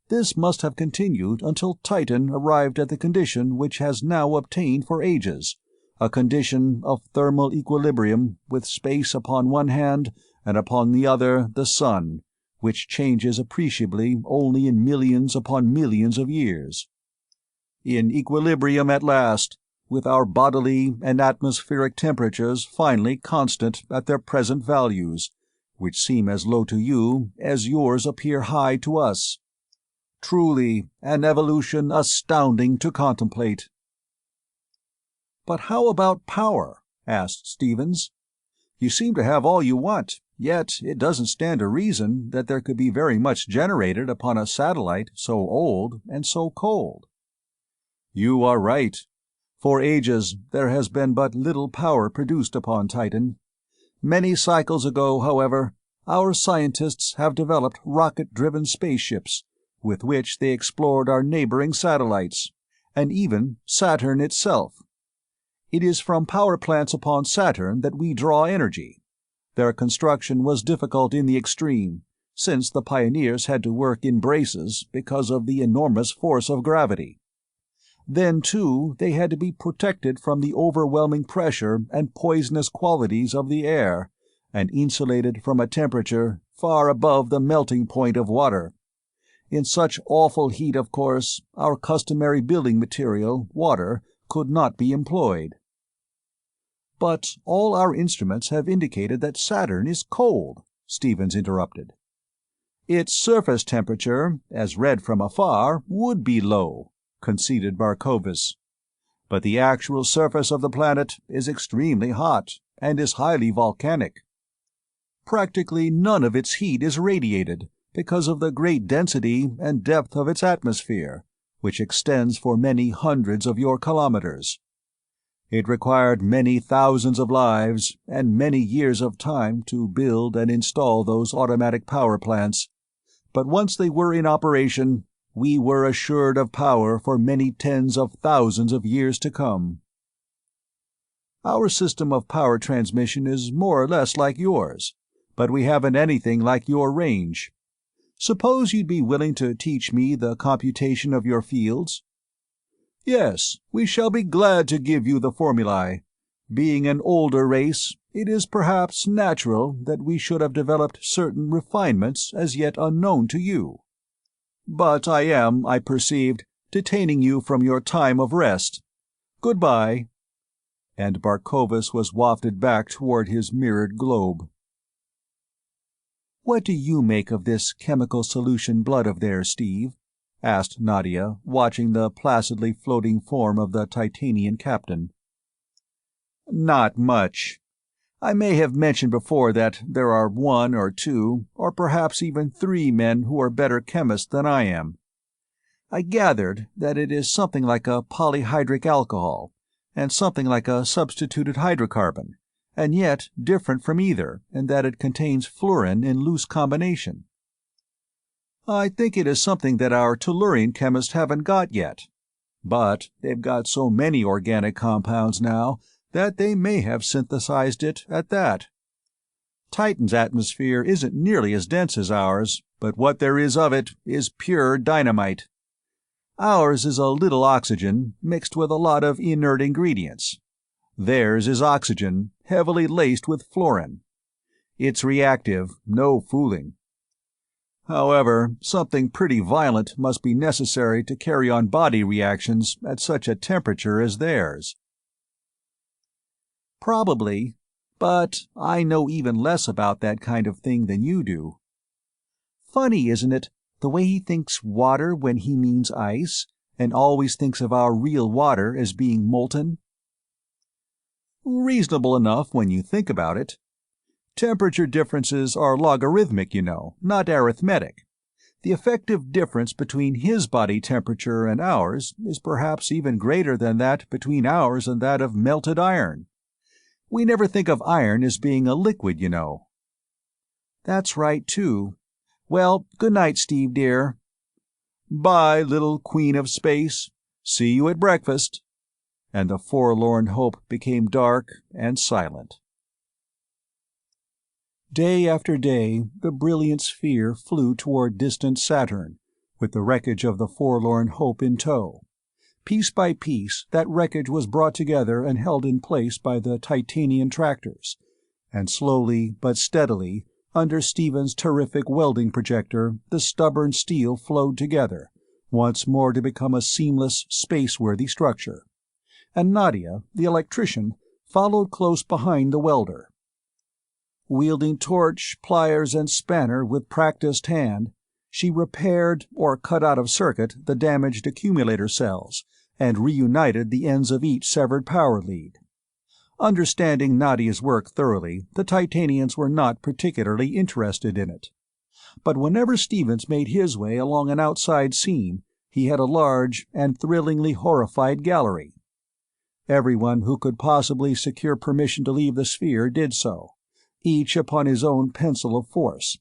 [SPEAKER 2] This must have continued until Titan arrived at the condition which has now obtained for ages, a condition of thermal equilibrium with space upon one hand and upon the other the sun, which changes appreciably only in millions upon millions of years. In equilibrium at last, with our bodily and atmospheric temperatures finally constant at their present values, which seem as low to you as yours appear high to us. Truly an evolution astounding to contemplate. "But how about power?" asked Stevens. "You seem to have all you want, yet it doesn't stand to reason that there could be very much generated upon a satellite so old and so cold." "You are right. For ages there has been but little power produced upon Titan. Many cycles ago, however, our scientists have developed rocket-driven spaceships, with which they explored our neighboring satellites, and even Saturn itself. It is from power plants upon Saturn that we draw energy. Their construction was difficult in the extreme, since the pioneers had to work in braces because of the enormous force of gravity. Then, too, they had to be protected from the overwhelming pressure and poisonous qualities of the air, and insulated from a temperature far above the melting point of water. In such awful heat, of course, our customary building material, water, could not be employed." "But all our instruments have indicated that Saturn is cold," Stevens interrupted. "Its surface temperature, as read from afar, would be low," conceded Barkovus. "But the actual surface of the planet is extremely hot and is highly volcanic. Practically none of its heat is radiated because of the great density and depth of its atmosphere, which extends for many hundreds of your kilometers. It required many thousands of lives and many years of time to build and install those automatic power plants, but once they were in operation, we were assured of power for many tens of thousands of years to come. Our system of power transmission is more or less like yours, but we haven't anything like your range. Suppose you'd be willing to teach me the computation of your fields?" "Yes, we shall be glad to give you the formulae. Being an older race, it is perhaps natural that we should have developed certain refinements as yet unknown to you. But I am, I perceived, detaining you from your time of rest. Goodbye." And Barkovus was wafted back toward his mirrored globe. "What do you make of this chemical solution blood of theirs, Steve?" asked Nadia, watching the placidly floating form of the Titanian captain. "Not much. I may have mentioned before that there are 1 or 2, or perhaps even 3 men who are better chemists than I am. I gathered that it is something like a polyhydric alcohol, and something like a substituted hydrocarbon, and yet different from either in that it contains fluorine in loose combination. I think it is something that our Tellurian chemists haven't got yet. But they've got so many organic compounds now that they may have synthesized it at that. Titan's atmosphere isn't nearly as dense as ours, but what there is of it is pure dynamite. Ours is a little oxygen mixed with a lot of inert ingredients. Theirs is oxygen heavily laced with fluorine. It's reactive, no fooling. However, something pretty violent must be necessary to carry on body reactions at such a temperature as theirs." "Probably, but I know even less about that kind of thing than you do. Funny, isn't it, the way he thinks water when he means ice, and always thinks of our real water as being molten?" "Reasonable enough when you think about it. Temperature differences are logarithmic, you know, not arithmetic. The effective difference between his body temperature and ours is perhaps even greater than that between ours and that of melted iron. We never think of iron as being a liquid, you know." "That's right, too. Well, good night, Steve, dear." "Bye, little queen of space. See you at breakfast." And the forlorn hope became dark and silent. Day after day, the brilliant sphere flew toward distant Saturn, with the wreckage of the forlorn hope in tow. Piece by piece, that wreckage was brought together and held in place by the Titanian tractors, and slowly but steadily, under Stephen's terrific welding projector, the stubborn steel flowed together, once more to become a seamless, space-worthy structure. And Nadia, the electrician, followed close behind the welder. Wielding torch, pliers, and spanner with practiced hand, she repaired or cut out of circuit the damaged accumulator cells, and reunited the ends of each severed power lead. Understanding Nadia's work thoroughly, the Titanians were not particularly interested in it. But whenever Stevens made his way along an outside seam, he had a large and thrillingly horrified gallery. Everyone who could possibly secure permission to leave the sphere did so, each upon his own pencil of force,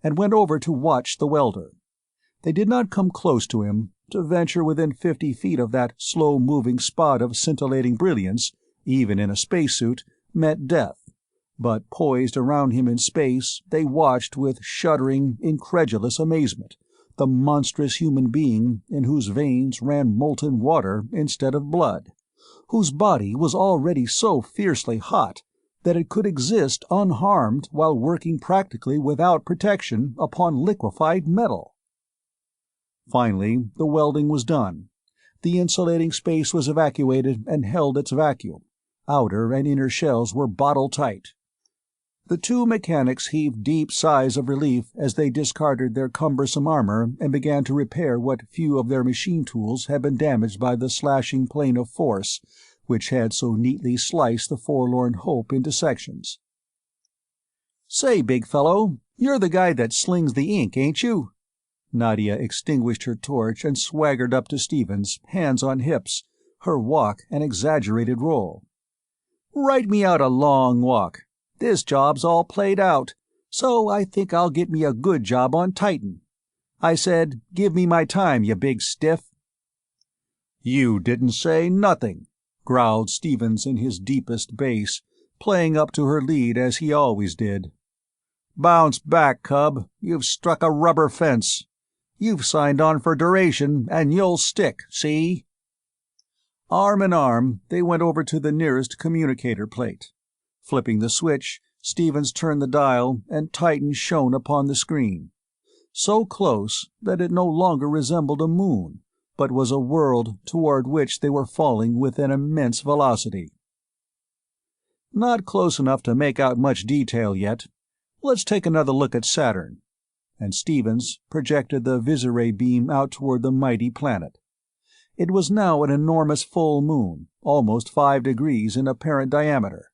[SPEAKER 2] and went over to watch the welder. They did not come close to him. To venture within 50 feet of that slow-moving spot of scintillating brilliance, even in a spacesuit, meant death, but poised around him in space, they watched with shuddering, incredulous amazement the monstrous human being in whose veins ran molten water instead of blood, whose body was already so fiercely hot that it could exist unharmed while working practically without protection upon liquefied metal. Finally, the welding was done. The insulating space was evacuated and held its vacuum. Outer and inner shells were bottle-tight. The two mechanics heaved deep sighs of relief as they discarded their cumbersome armor and began to repair what few of their machine tools had been damaged by the slashing plane of force which had so neatly sliced the forlorn hope into sections. "Say, big fellow, you're the guy that slings the ink, ain't you?" Nadia extinguished her torch and swaggered up to Stevens, hands on hips, her walk an exaggerated roll. "Write me out a long walk. This job's all played out, so I think I'll get me a good job on Titan. I said, give me my time, you big stiff." "You didn't say nothing," growled Stevens in his deepest bass, playing up to her lead as he always did. "Bounce back, cub. You've struck a rubber fence. You've signed on for duration, and you'll stick, see?" Arm in arm, they went over to the nearest communicator plate. Flipping the switch, Stevens turned the dial, and Titan shone upon the screen. So close that it no longer resembled a moon, but was a world toward which they were falling with an immense velocity. "Not close enough to make out much detail yet. Let's take another look at Saturn."
[SPEAKER 1] and Stevens projected the visiray beam out toward the mighty planet. It was now an enormous full moon, almost 5 degrees in apparent diameter.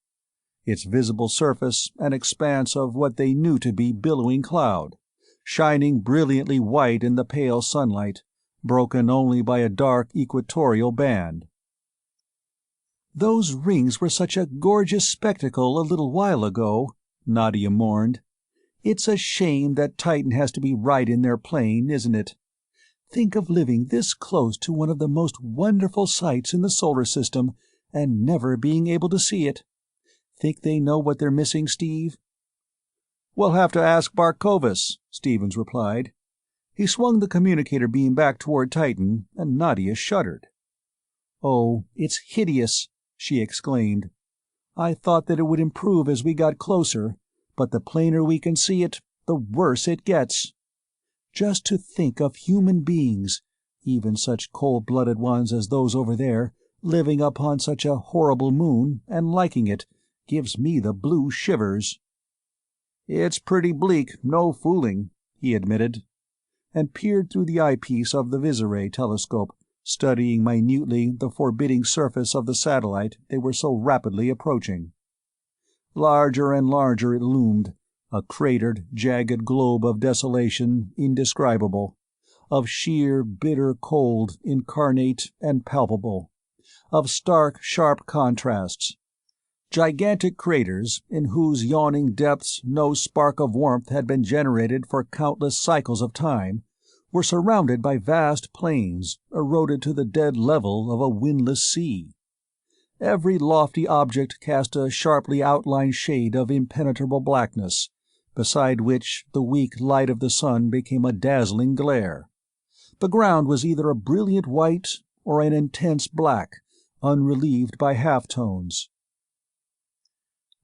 [SPEAKER 1] Its visible surface an expanse of what they knew to be billowing cloud, shining brilliantly white in the pale sunlight, broken only by a dark equatorial band. "Those rings were such a gorgeous spectacle a little while ago," Nadia mourned. "It's a shame that Titan has to be right in their plane, isn't it? Think of living this close to one of the most wonderful sights in the solar system and never being able to see it. Think they know what they're missing, Steve?" "We'll have to ask Barkovus," Stevens replied. He swung the communicator beam back toward Titan, and Nadia shuddered. "Oh, it's hideous," she exclaimed. "I thought that it would improve as we got closer, but the plainer we can see it, the worse it gets. Just to think of human beings, even such cold-blooded ones as those over there, living upon such a horrible moon and liking it, gives me the blue shivers." "It's pretty bleak, no fooling," he admitted, and peered through the eyepiece of the visiray telescope, studying minutely the forbidding surface of the satellite they were so rapidly approaching. Larger and larger it loomed, a cratered, jagged globe of desolation indescribable, of sheer, bitter cold, incarnate and palpable, of stark, sharp contrasts. Gigantic craters, in whose yawning depths no spark of warmth had been generated for countless cycles of time, were surrounded by vast plains eroded to the dead level of a windless sea. Every lofty object cast a sharply outlined shade of impenetrable blackness, beside which the weak light of the sun became a dazzling glare. The ground was either a brilliant white or an intense black, unrelieved by half-tones.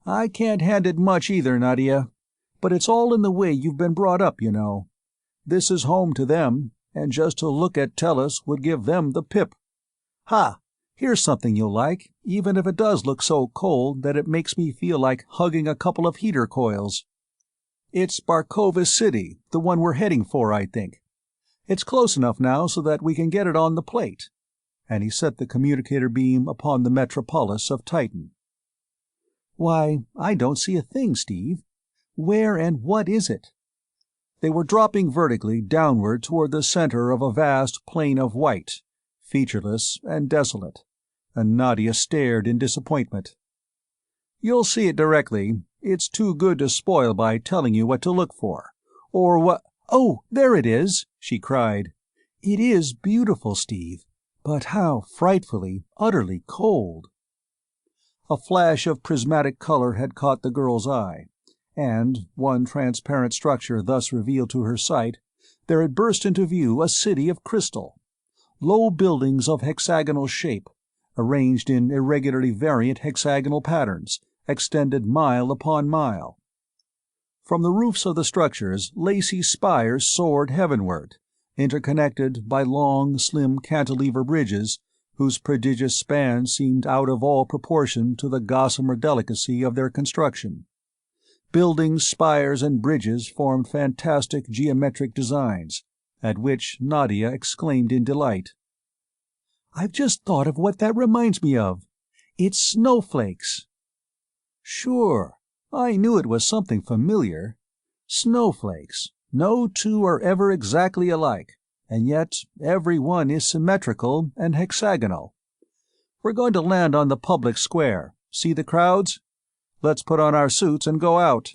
[SPEAKER 1] "I can't hand it much either, Nadia. But it's all in the way you've been brought up, you know. This is home to them, and just to look at Tellus would give them the pip. Ha! Here's something you'll like, even if it does look so cold that it makes me feel like hugging a couple of heater coils. It's Barkovus City, the one we're heading for, I think. It's close enough now so that we can get it on the plate." And he set the communicator beam upon the metropolis of Titan. "Why, I don't see a thing, Steve. Where and what is it?" They were dropping vertically downward toward the center of a vast plain of white, featureless and desolate, and Nadia stared in disappointment. "You'll see it directly. It's too good to spoil by telling you what to look for. Or what— Oh, there it is!" she cried. "It is beautiful, Steve, but how frightfully, utterly cold." A flash of prismatic color had caught the girl's eye, and, one transparent structure thus revealed to her sight, there had burst into view a city of crystal. Low buildings of hexagonal shape, arranged in irregularly variant hexagonal patterns, extended mile upon mile. From the roofs of the structures lacy spires soared heavenward, interconnected by long, slim cantilever bridges whose prodigious span seemed out of all proportion to the gossamer delicacy of their construction. Buildings, spires, and bridges formed fantastic geometric designs, at which Nadia exclaimed in delight. "I've just thought of what that reminds me of. It's snowflakes." "Sure. I knew it was something familiar. Snowflakes. No two are ever exactly alike, and yet every one is symmetrical and hexagonal. We're going to land on the public square. See the crowds? Let's put on our suits and go out."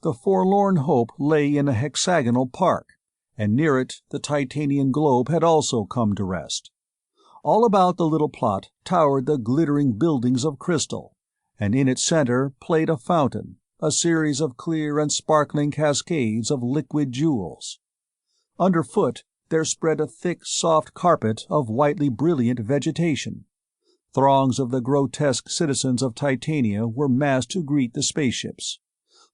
[SPEAKER 1] The Forlorn Hope lay in a hexagonal park, and near it the Titanian globe had also come to rest. All about the little plot towered the glittering buildings of crystal, and in its center played a fountain, a series of clear and sparkling cascades of liquid jewels. Underfoot there spread a thick, soft carpet of whitely brilliant vegetation. Throngs of the grotesque citizens of Titania were massed to greet the spaceships,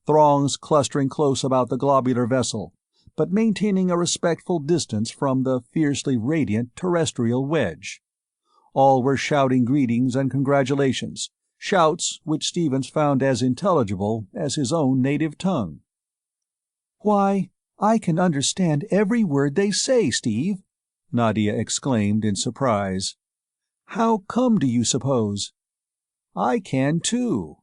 [SPEAKER 1] throngs clustering close about the globular vessel, but maintaining a respectful distance from the fiercely radiant terrestrial wedge. All were shouting greetings and congratulations, shouts which Stevens found as intelligible as his own native tongue.
[SPEAKER 2] "Why, I can understand every word they say, Steve," Nadia exclaimed in surprise. "How come do you suppose?" "I can, too.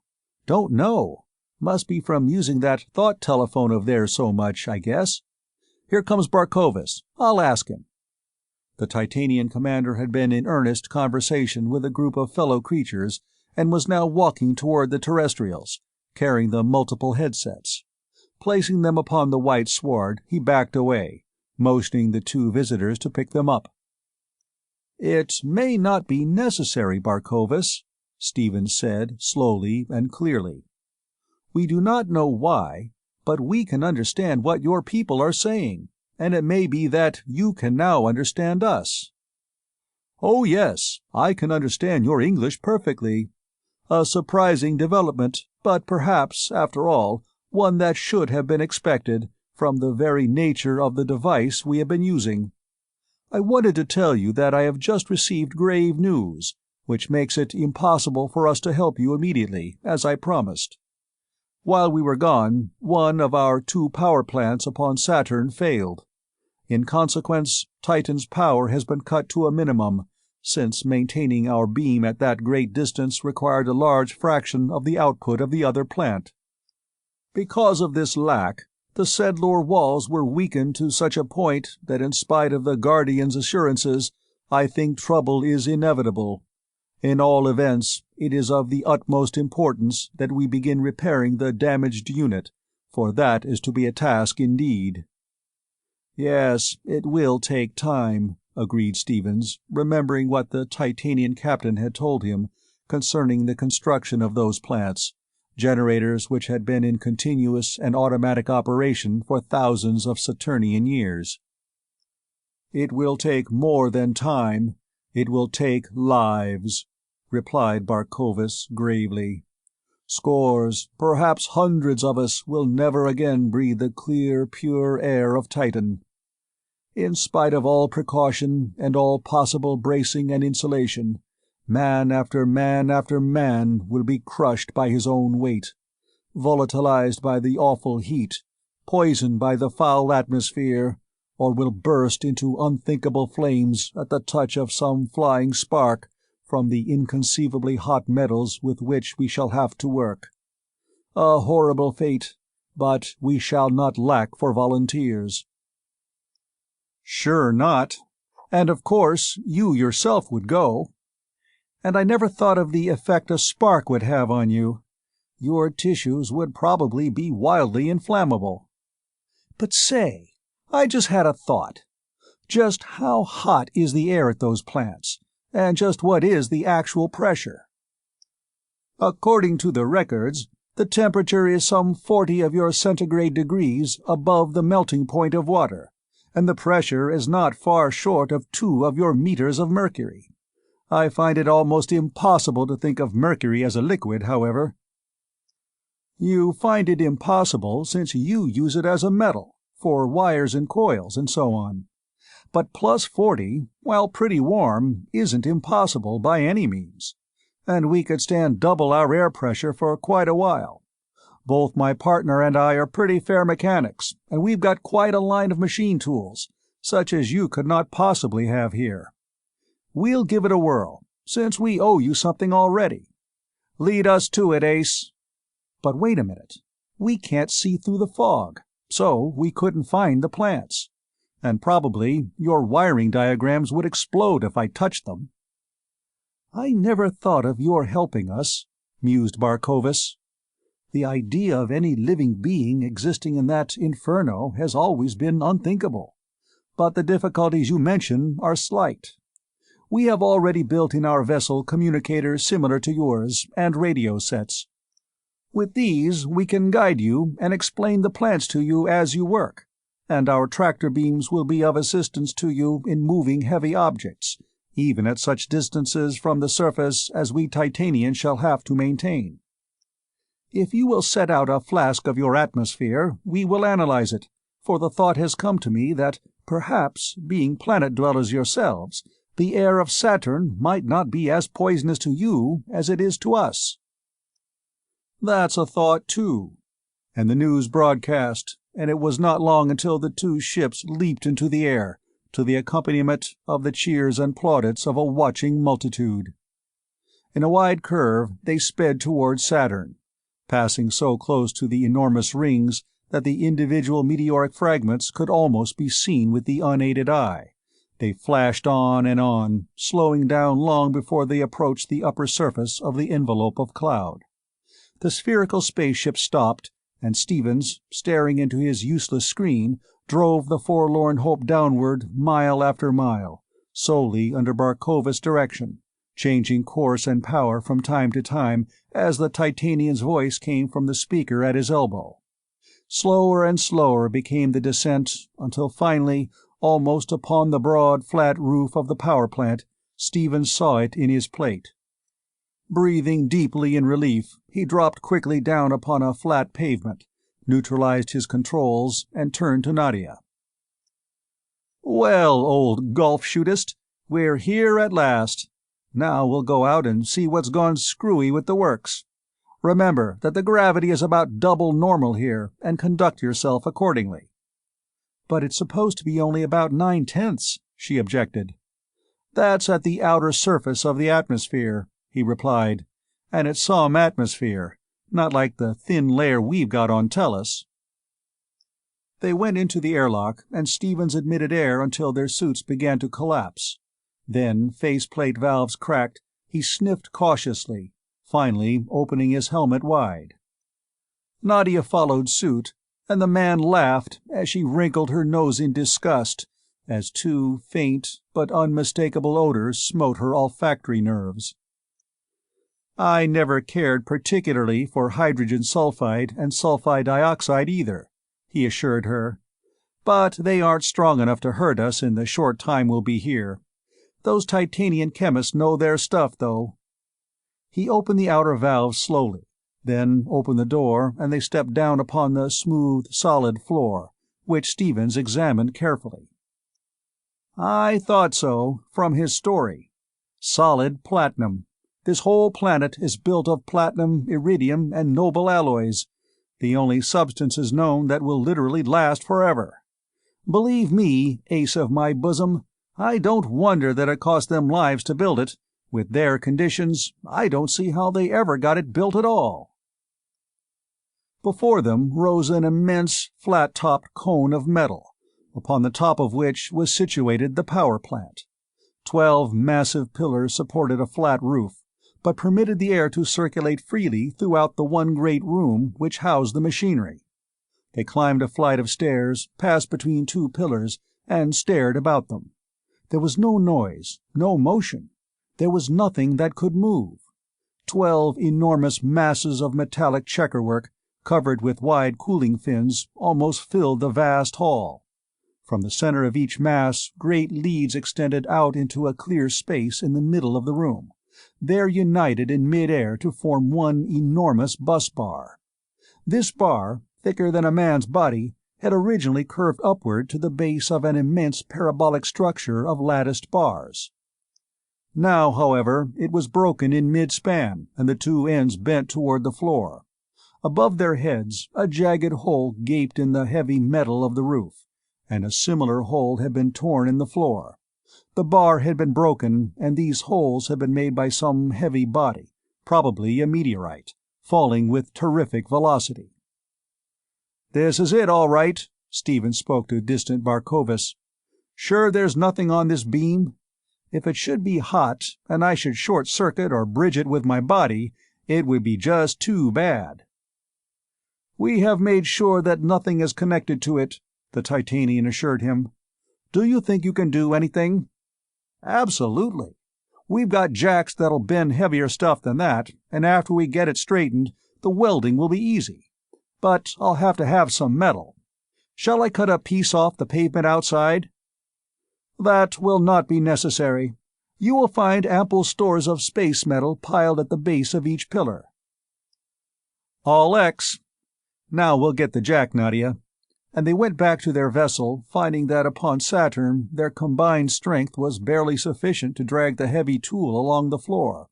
[SPEAKER 2] Don't know. Must be from using that thought telephone of theirs so much, I guess. Here comes Barkovas. I'll ask him." The Titanian commander had been in earnest conversation with a group of fellow creatures and was now walking toward the terrestrials, carrying the multiple headsets. Placing them upon the white sward, he backed away, motioning the two visitors to pick them up. "It may not be necessary, Barkovas," Stevens said, slowly and clearly. "We do not know why, but we can understand what your people are saying, and it may be that you can now understand us." "Oh yes, I can understand your English perfectly. A surprising development, but perhaps, after all, one that should have been expected, from the very nature of the device we have been using. I wanted to tell you that I have just received grave news, which makes it impossible for us to help you immediately, as I promised. While we were gone, one of our 2 power plants upon Saturn failed. In consequence, Titan's power has been cut to a minimum, since maintaining our beam at that great distance required a large fraction of the output of the other plant. Because of this lack, the Sedlor walls were weakened to such a point that in spite of the Guardian's assurances, I think trouble is inevitable. In all events, it is of the utmost importance that we begin repairing the damaged unit, for that is to be a task indeed." "Yes, it will take time," agreed Stevens, remembering what the Titanian captain had told him concerning the construction of those plants, generators which had been in continuous and automatic operation for thousands of Saturnian years. "It will take more than time. It will take lives," replied Barkovas gravely. "Scores, perhaps hundreds of us will never again breathe the clear, pure air of Titan. In spite of all precaution and all possible bracing and insulation, man after man after man will be crushed by his own weight, volatilized by the awful heat, poisoned by the foul atmosphere, or will burst into unthinkable flames at the touch of some flying spark from the inconceivably hot metals with which we shall have to work. A horrible fate, but we shall not lack for volunteers." "Sure not. And of course you yourself would go. And I never thought of the effect a spark would have on you. Your tissues would probably be wildly inflammable. But say, I just had a thought. Just how hot is the air at those plants, and just what is the actual pressure?" "According to the records, the temperature is some 40 of your centigrade degrees above the melting point of water, and the pressure is not far short of 2 of your meters of mercury. I find it almost impossible to think of mercury as a liquid, however." "You find it impossible since you use it as a metal, for wires and coils and so on. But plus 40, while pretty warm, isn't impossible by any means. And we could stand double our air pressure for quite a while. Both my partner and I are pretty fair mechanics, and we've got quite a line of machine tools, such as you could not possibly have here. We'll give it a whirl, since we owe you something already. Lead us to it, Ace." "But wait a minute. We can't see through the fog, so we couldn't find the plants. And probably your wiring diagrams would explode if I touched them." "I never thought of your helping us," mused Barkovas. "The idea of any living being existing in that inferno has always been unthinkable. But the difficulties you mention are slight. We have already built in our vessel communicators similar to yours, and radio sets. With these we can guide you and explain the plants to you as you work, and our tractor beams will be of assistance to you in moving heavy objects, even at such distances from the surface as we Titanians shall have to maintain. If you will set out a flask of your atmosphere, we will analyze it, for the thought has come to me that perhaps, being planet-dwellers yourselves, the air of Saturn might not be as poisonous to you as it is to us." "That's a thought, too.
[SPEAKER 1] and the news broadcast, and it was not long until the two ships leaped into the air, to the accompaniment of the cheers and plaudits of a watching multitude. In a wide curve they sped toward Saturn, passing so close to the enormous rings that the individual meteoric fragments could almost be seen with the unaided eye. They flashed on, slowing down long before they approached the upper surface of the envelope of cloud. The spherical spaceship stopped, and Stevens, staring into his useless screen, drove the forlorn hope downward mile after mile, solely under Barkovus' direction, changing course and power from time to time as the Titanian's voice came from the speaker at his elbow. Slower and slower became the descent, until finally, almost upon the broad, flat roof of the power plant, Stevens saw it in his plate. Breathing deeply in relief, he dropped quickly down upon a flat pavement, neutralized his controls, and turned to Nadia. "Well, old golf-shootist, we're here at last. Now we'll go out and see what's gone screwy with the works. Remember that the gravity is about double normal here, and conduct yourself accordingly."
[SPEAKER 2] "But it's supposed to be only about 9/10ths," she objected.
[SPEAKER 1] "That's at the outer surface of the atmosphere," he replied. "And it's some atmosphere, not like the thin layer we've got on Tellus." They went into the airlock, and Stevens admitted air until their suits began to collapse. Then, faceplate valves cracked, he sniffed cautiously, finally opening his helmet wide. Nadia followed suit, and the man laughed as she wrinkled her nose in disgust, as two faint but unmistakable odors smote her olfactory nerves. "I never cared particularly for hydrogen sulfide and sulfide dioxide either," he assured her. "But they aren't strong enough to hurt us in the short time we'll be here. Those Titanian chemists know their stuff, though." He opened the outer valves slowly, then opened the door, and they stepped down upon the smooth, solid floor, which Stevens examined carefully. "I thought so, from his story. Solid platinum. This whole planet is built of platinum, iridium, and noble alloys, the only substances known that will literally last forever. Believe me, ace of my bosom, I don't wonder that it cost them lives to build it. With their conditions, I don't see how they ever got it built at all." Before them rose an immense, flat-topped cone of metal, upon the top of which was situated the power plant. 12 massive pillars supported a flat roof, but permitted the air to circulate freely throughout the one great room which housed the machinery. They climbed a flight of stairs, passed between two pillars, and stared about them. There was no noise, no motion. There was nothing that could move. 12 enormous masses of metallic checkerwork, covered with wide cooling fins, almost filled the vast hall. From the center of each mass, great leads extended out into a clear space in the middle of the room, there united in mid-air to form one enormous bus bar. This bar, thicker than a man's body, had originally curved upward to the base of an immense parabolic structure of latticed bars. Now, however, it was broken in mid-span, and the two ends bent toward the floor. Above their heads, a jagged hole gaped in the heavy metal of the roof, and a similar hole had been torn in the floor. The bar had been broken, and these holes had been made by some heavy body, probably a meteorite, falling with terrific velocity. "This is it, all right," Stevens spoke to distant Barkovus. "Sure there's nothing on this beam? If it should be hot, and I should short-circuit or bridge it with my body, it would be just too bad." "We have made sure that nothing is connected to it," the Titanian assured him. "Do you think you can do anything?" "Absolutely. We've got jacks that'll bend heavier stuff than that, and after we get it straightened, the welding will be easy. But I'll have to have some metal. Shall I cut a piece off the pavement outside?" "That will not be necessary. You will find ample stores of space metal piled at the base of each pillar." "All X. Now we'll get the jack, Nadia." And they went back to their vessel, finding that upon Saturn their combined strength was barely sufficient to drag the heavy tool along the floor.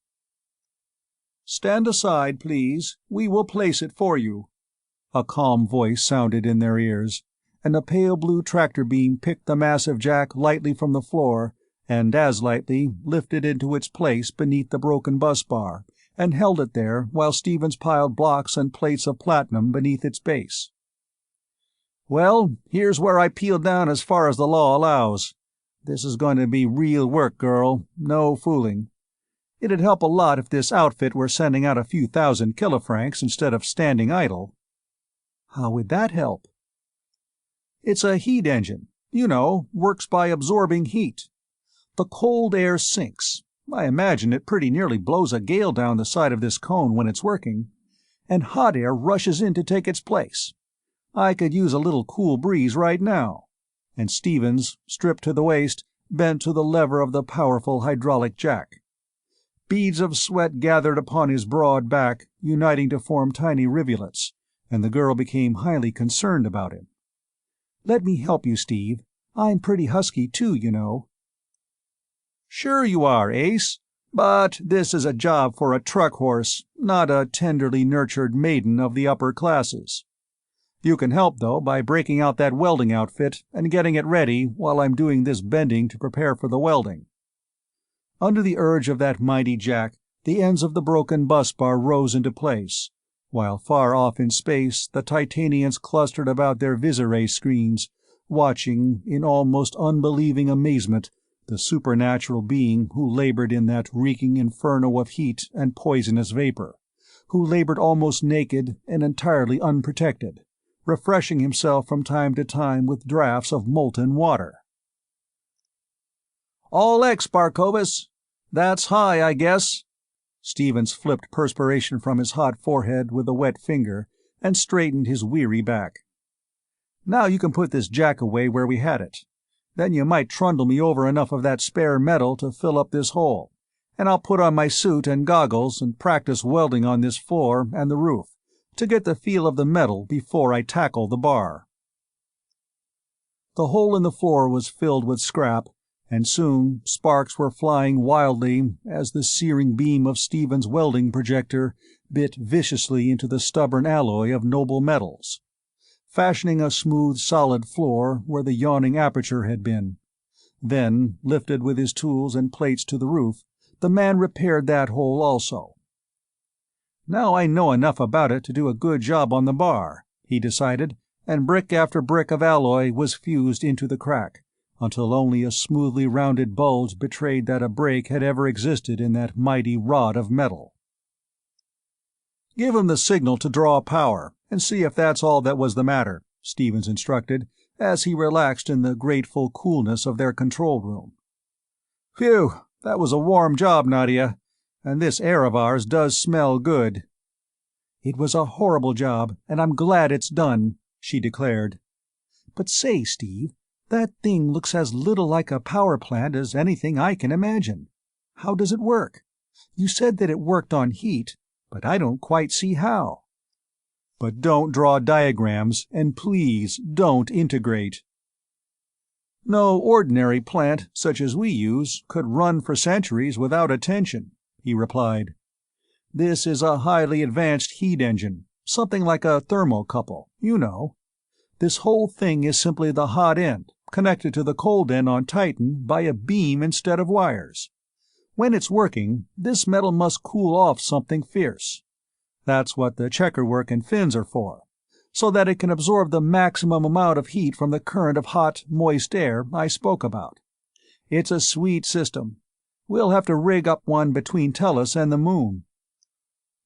[SPEAKER 1] "Stand aside, please. We will place it for you." a calm voice sounded in their ears, and a pale blue tractor beam picked the massive jack lightly from the floor and as lightly lifted into its place beneath the broken bus bar, and held it there while Stevens piled blocks and plates of platinum beneath its base. "Well, here's where I peel down as far as the law allows. This is going to be real work, girl, no fooling. It'd help a lot if this outfit were sending out a few thousand kilofrancs instead of standing idle." "How would that help?" "It's a heat engine. You know, works by absorbing heat. The cold air sinks. I imagine it pretty nearly blows a gale down the side of this cone when it's working, and hot air rushes in to take its place. I could use a little cool breeze right now." And Stevens, stripped to the waist, bent to the lever of the powerful hydraulic jack. Beads of sweat gathered upon his broad back, uniting to form tiny rivulets, and the girl became highly concerned about him. "Let me help you, Steve. I'm pretty husky too, you know." "Sure you are, Ace. But this is a job for a truck horse, not a tenderly nurtured maiden of the upper classes. You can help, though, by breaking out that welding outfit and getting it ready while I'm doing this bending to prepare for the welding." Under the urge of that mighty jack, the ends of the broken bus bar rose into place, while far off in space the Titanians clustered about their visiray screens, watching, in almost unbelieving amazement, the supernatural being who labored in that reeking inferno of heat and poisonous vapor, who labored almost naked and entirely unprotected, refreshing himself from time to time with draughts of molten water. "All X, Barkovus. That's high, I guess." Stevens flipped perspiration from his hot forehead with a wet finger and straightened his weary back. "Now you can put this jack away where we had it. Then you might trundle me over enough of that spare metal to fill up this hole, and I'll put on my suit and goggles and practice welding on this floor and the roof, to get the feel of the metal before I tackle the bar." The hole in the floor was filled with scrap, and soon sparks were flying wildly as the searing beam of Stevens' welding projector bit viciously into the stubborn alloy of noble metals, fashioning a smooth solid floor where the yawning aperture had been. Then, lifted with his tools and plates to the roof, the man repaired that hole also. "Now I know enough about it to do a good job on the bar," he decided, and brick after brick of alloy was fused into the crack, until only a smoothly rounded bulge betrayed that a break had ever existed in that mighty rod of metal. "Give him the signal to draw power, and see if that's all that was the matter," Stevens instructed, as he relaxed in the grateful coolness of their control room. "Phew, that was a warm job, Nadia, and this air of ours does smell good." "It was a horrible job, and I'm glad it's done," she declared. "But say, Steve, that thing looks as little like a power plant as anything I can imagine. How does it work? You said that it worked on heat, but I don't quite see how." "But don't draw diagrams, and please don't integrate." "No ordinary plant, such as we use, could run for centuries without attention," he replied. "This is a highly advanced heat engine, something like a thermocouple, you know. This whole thing is simply the hot end, connected to the cold end on Titan by a beam instead of wires. When it's working, this metal must cool off something fierce. That's what the checkerwork and fins are for, so that it can absorb the maximum amount of heat from the current of hot, moist air I spoke about. It's a sweet system. We'll have to rig up one between Tellus and the moon.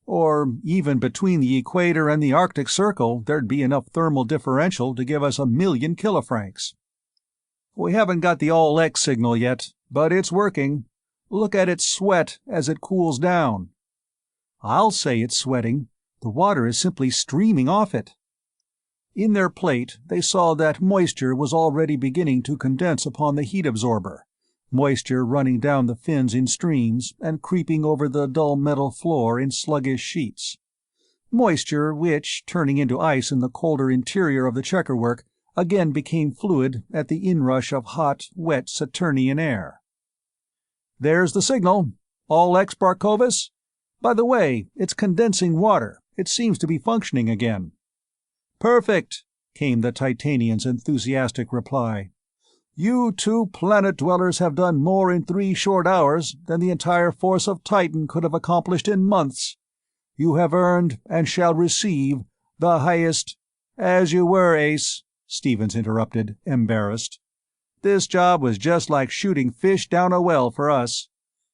[SPEAKER 1] Or even between the equator and the Arctic Circle there'd be enough thermal differential to give us 1,000,000 kilofrancs. We haven't got the all-X signal yet, but it's working. Look at it sweat as it cools down." "I'll say it's sweating. The water is simply streaming off it." In their plate they saw that moisture was already beginning to condense upon the heat absorber, moisture running down the fins in streams and creeping over the dull metal floor in sluggish sheets. Moisture which, turning into ice in the colder interior of the checkerwork, again became fluid at the inrush of hot, wet Saturnian air. "There's the signal. All X, Barkovus? By the way, it's condensing water. It seems to be functioning again." "Perfect," came the Titanian's enthusiastic reply. "You two planet-dwellers have done more in 3 short hours than the entire force of Titan could have accomplished in months. You have earned, and shall receive, the highest—" "As you were, Ace," Stevens interrupted, embarrassed. "This job was just like shooting fish down a well for us.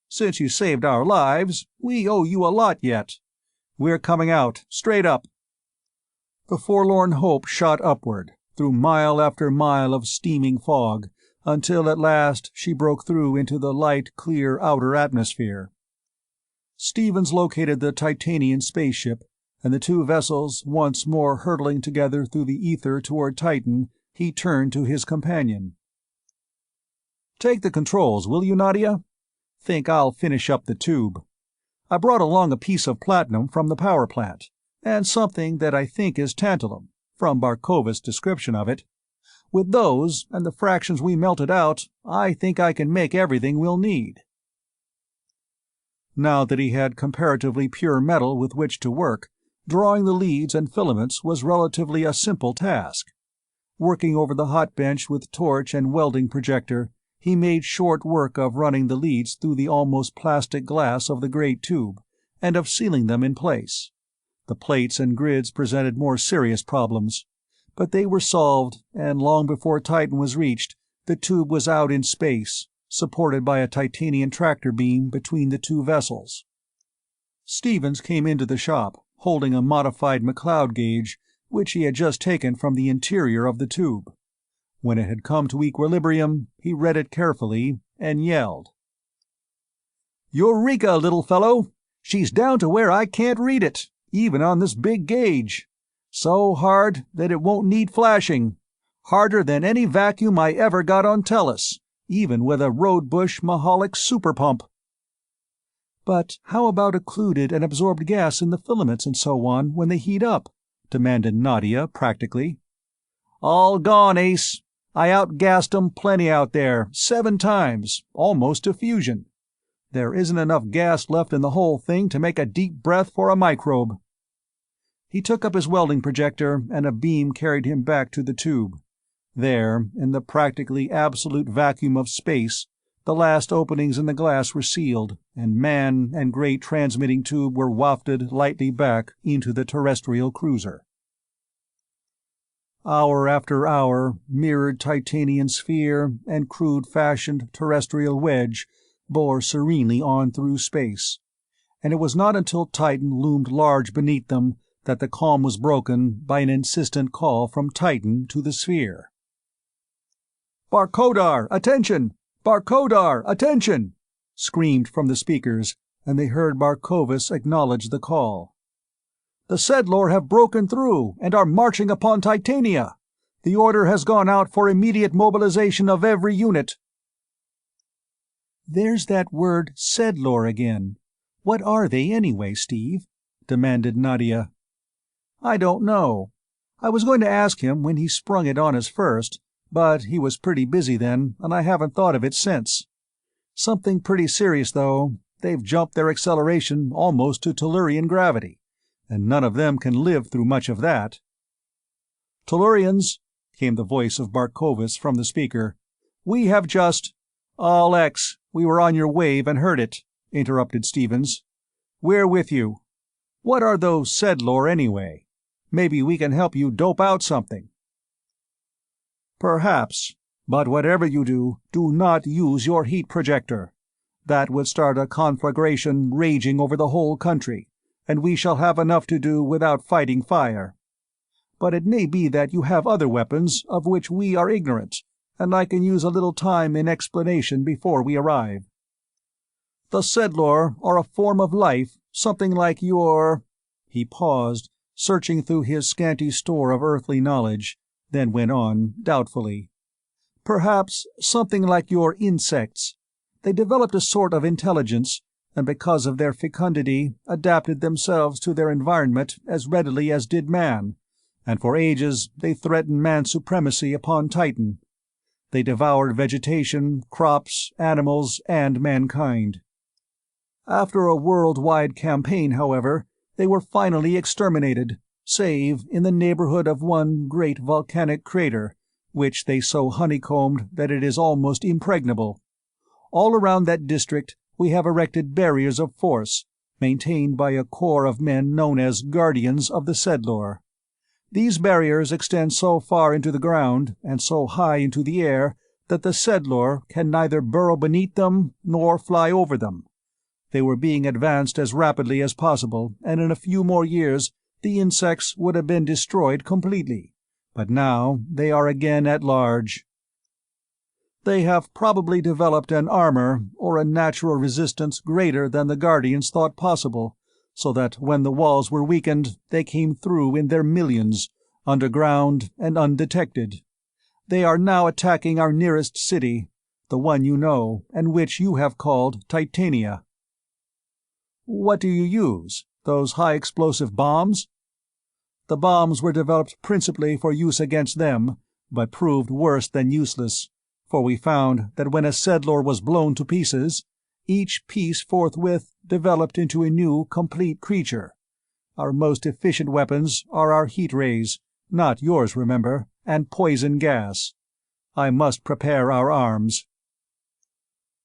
[SPEAKER 1] Since you saved our lives, we owe you a lot yet. We're coming out, straight up." The forlorn hope shot upward, through mile after mile of steaming fog, until at last she broke through into the light, clear outer atmosphere. Stevens located the Titanian spaceship, and the two vessels once more hurtling together through the ether toward Titan, he turned to his companion. "Take the controls, will you, Nadia? Think I'll finish up the tube. I brought along a piece of platinum from the power plant, and something that I think is tantalum, from Barkovit's description of it. With those, and the fractions we melted out, I think I can make everything we'll need." Now that he had comparatively pure metal with which to work, drawing the leads and filaments was relatively a simple task. Working over the hot bench with torch and welding projector, he made short work of running the leads through the almost plastic glass of the great tube, and of sealing them in place. The plates and grids presented more serious problems, but they were solved, and long before Titan was reached, the tube was out in space, supported by a Titanian tractor beam between the two vessels. Stevens came into the shop, holding a modified McLeod gauge, which he had just taken from the interior of the tube. When it had come to equilibrium, he read it carefully, and yelled. "Eureka, little fellow! She's down to where I can't read it, even on this big gauge. So hard that it won't need flashing. Harder than any vacuum I ever got on Tellus, even with a Rodebush Maholic super pump." "But how about occluded and absorbed gas in the filaments and so on when they heat up?" demanded Nadia practically. "All gone, Ace. I outgassed 'em plenty out there, 7 times, almost to fusion. There isn't enough gas left in the whole thing to make a deep breath for a microbe." He took up his welding projector, and a beam carried him back to the tube. There, in the practically absolute vacuum of space, the last openings in the glass were sealed, and man and great transmitting tube were wafted lightly back into the terrestrial cruiser. Hour after hour, mirrored Titanian sphere and crude-fashioned terrestrial wedge bore serenely on through space, and it was not until Titan loomed large beneath them that the calm was broken by an insistent call from Titan to the sphere. "Barkodar, attention! Barkodar, attention!" screamed from the speakers, and they heard Barkovitz acknowledge the call. "The Sedlor have broken through and are marching upon Titania. The order has gone out for immediate mobilization of every unit." "There's that word Sedlor again. What are they anyway, Steve?" demanded Nadia. "I don't know. I was going to ask him when he sprung it on us first, but he was pretty busy then, and I haven't thought of it since. Something pretty serious, though. They've jumped their acceleration almost to Tellurian gravity, and none of them can live through much of that." "Tellurians," came the voice of Barkovitz from the speaker, "we have just—" "All X, we were on your wave and heard it," interrupted Stevens. "We're with you. What are those Sedlor anyway? Maybe we can help you dope out something." "Perhaps. But whatever you do, do not use your heat projector. That would start a conflagration raging over the whole country, and we shall have enough to do without fighting fire. But it may be that you have other weapons of which we are ignorant, and I can use a little time in explanation before we arrive. The Sedlor are a form of life, something like your—" He paused, searching through his scanty store of earthly knowledge, then went on, doubtfully. "Perhaps something like your insects. They developed a sort of intelligence, and because of their fecundity adapted themselves to their environment as readily as did man, and for ages they threatened man's supremacy upon Titan. They devoured vegetation, crops, animals, and mankind. After a worldwide campaign, however, they were finally exterminated, save in the neighborhood of one great volcanic crater, which they so honeycombed that it is almost impregnable. All around that district we have erected barriers of force, maintained by a corps of men known as Guardians of the Sedlor. These barriers extend so far into the ground and so high into the air that the Sedlor can neither burrow beneath them nor fly over them. They were being advanced as rapidly as possible, and in a few more years the insects would have been destroyed completely. But now they are again at large. They have probably developed an armor or a natural resistance greater than the Guardians thought possible, so that when the walls were weakened they came through in their millions, underground and undetected. They are now attacking our nearest city, the one you know, and which you have called Titania. What do you use? Those high-explosive bombs? The bombs were developed principally for use against them, but proved worse than useless, for we found that when a Sedlor was blown to pieces, each piece forthwith developed into a new, complete creature. Our most efficient weapons are our heat rays, not yours, remember, and poison gas. I must prepare our arms."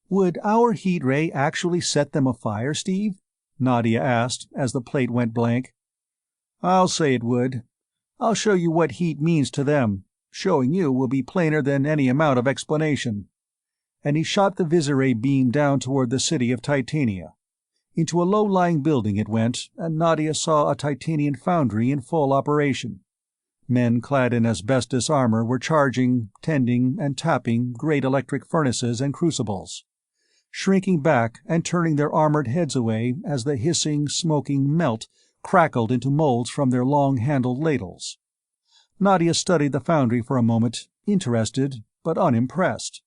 [SPEAKER 1] "Would our heat ray actually set them afire, Steve?" Nadia asked, as the plate went blank. "I'll say it would. I'll show you what heat means to them. Showing you will be plainer than any amount of explanation." And he shot the visiray beam down toward the city of Titania. Into a low-lying building it went, and Nadia saw a Titanian foundry in full operation. Men clad in asbestos armor were charging, tending, and tapping great electric furnaces and crucibles, shrinking back and turning their armored heads away as the hissing, smoking melt crackled into molds from their long-handled ladles. Nadia studied the foundry for a moment, interested but unimpressed.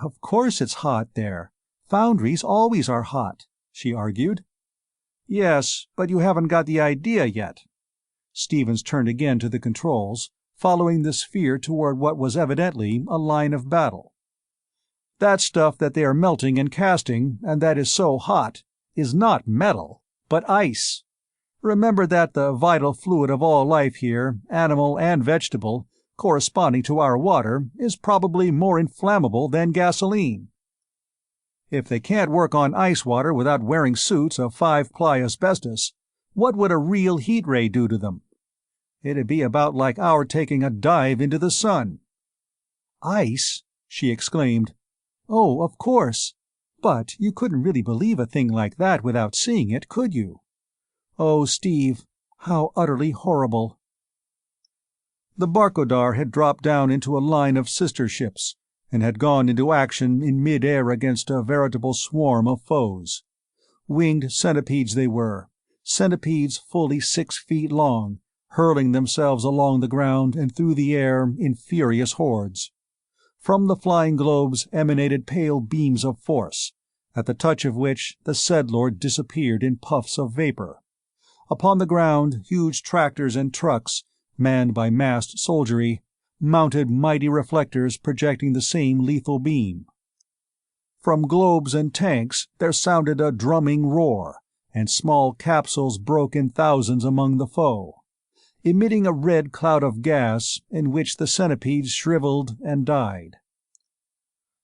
[SPEAKER 1] "Of course it's hot there. Foundries always are hot," she argued. "Yes, but you haven't got the idea yet." Stevens turned again to the controls, following the sphere toward what was evidently a line of battle. "That stuff that they are melting and casting, and that is so hot, is not metal, but ice. Remember that the vital fluid of all life here, animal and vegetable, corresponding to our water, is probably more inflammable than gasoline. If they can't work on ice water without wearing suits of 5-ply asbestos, what would a real heat ray do to them? It'd be about like our taking a dive into the sun." "Ice?" she exclaimed. "Oh, of course. But you couldn't really believe a thing like that without seeing it, could you? Oh, Steve, how utterly horrible." The Barkodar had dropped down into a line of sister ships, and had gone into action in mid-air against a veritable swarm of foes. Winged centipedes they were, centipedes fully 6 feet long, hurling themselves along the ground and through the air in furious hordes. From the flying globes emanated pale beams of force, at the touch of which the Sedlor disappeared in puffs of vapor. Upon the ground, huge tractors and trucks, manned by massed soldiery, mounted mighty reflectors projecting the same lethal beam. From globes and tanks there sounded a drumming roar, and small capsules broke in thousands among the foe, emitting a red cloud of gas in which the centipedes shriveled and died.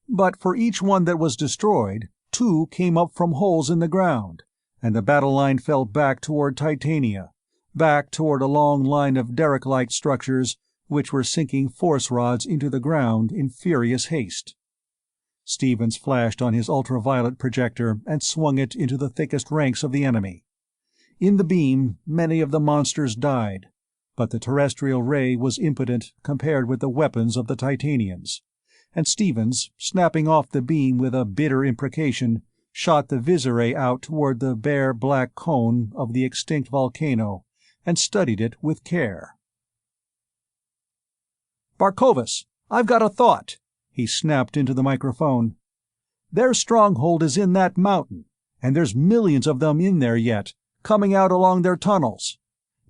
[SPEAKER 1] But for each one that was destroyed, 2 came up from holes in the ground, and the battle line fell back toward Titania, back toward a long line of derrick-like structures which were sinking force rods into the ground in furious haste. Stevens flashed on his ultraviolet projector and swung it into the thickest ranks of the enemy. In the beam, many of the monsters died, but the terrestrial ray was impotent compared with the weapons of the Titanians, and Stevens, snapping off the beam with a bitter imprecation, shot the visiray out toward the bare black cone of the extinct volcano and studied it with care. "Barkovas, I've got a thought," he snapped into the microphone. "Their stronghold is in that mountain, and there's millions of them in there yet, coming out along their tunnels.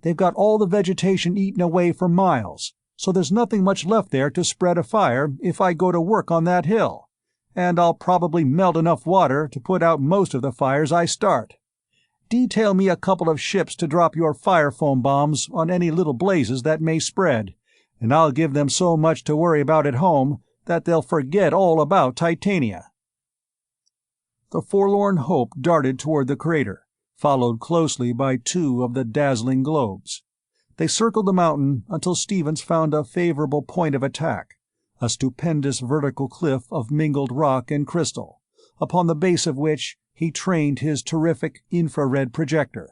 [SPEAKER 1] They've got all the vegetation eaten away for miles, so there's nothing much left there to spread a fire if I go to work on that hill, and I'll probably melt enough water to put out most of the fires I start. Detail me a couple of ships to drop your fire foam bombs on any little blazes that may spread, and I'll give them so much to worry about at home that they'll forget all about Titania." The Forlorn Hope darted toward the crater, followed closely by two of the dazzling globes. They circled the mountain until Stevens found a favorable point of attack, a stupendous vertical cliff of mingled rock and crystal, upon the base of which he trained his terrific infrared projector.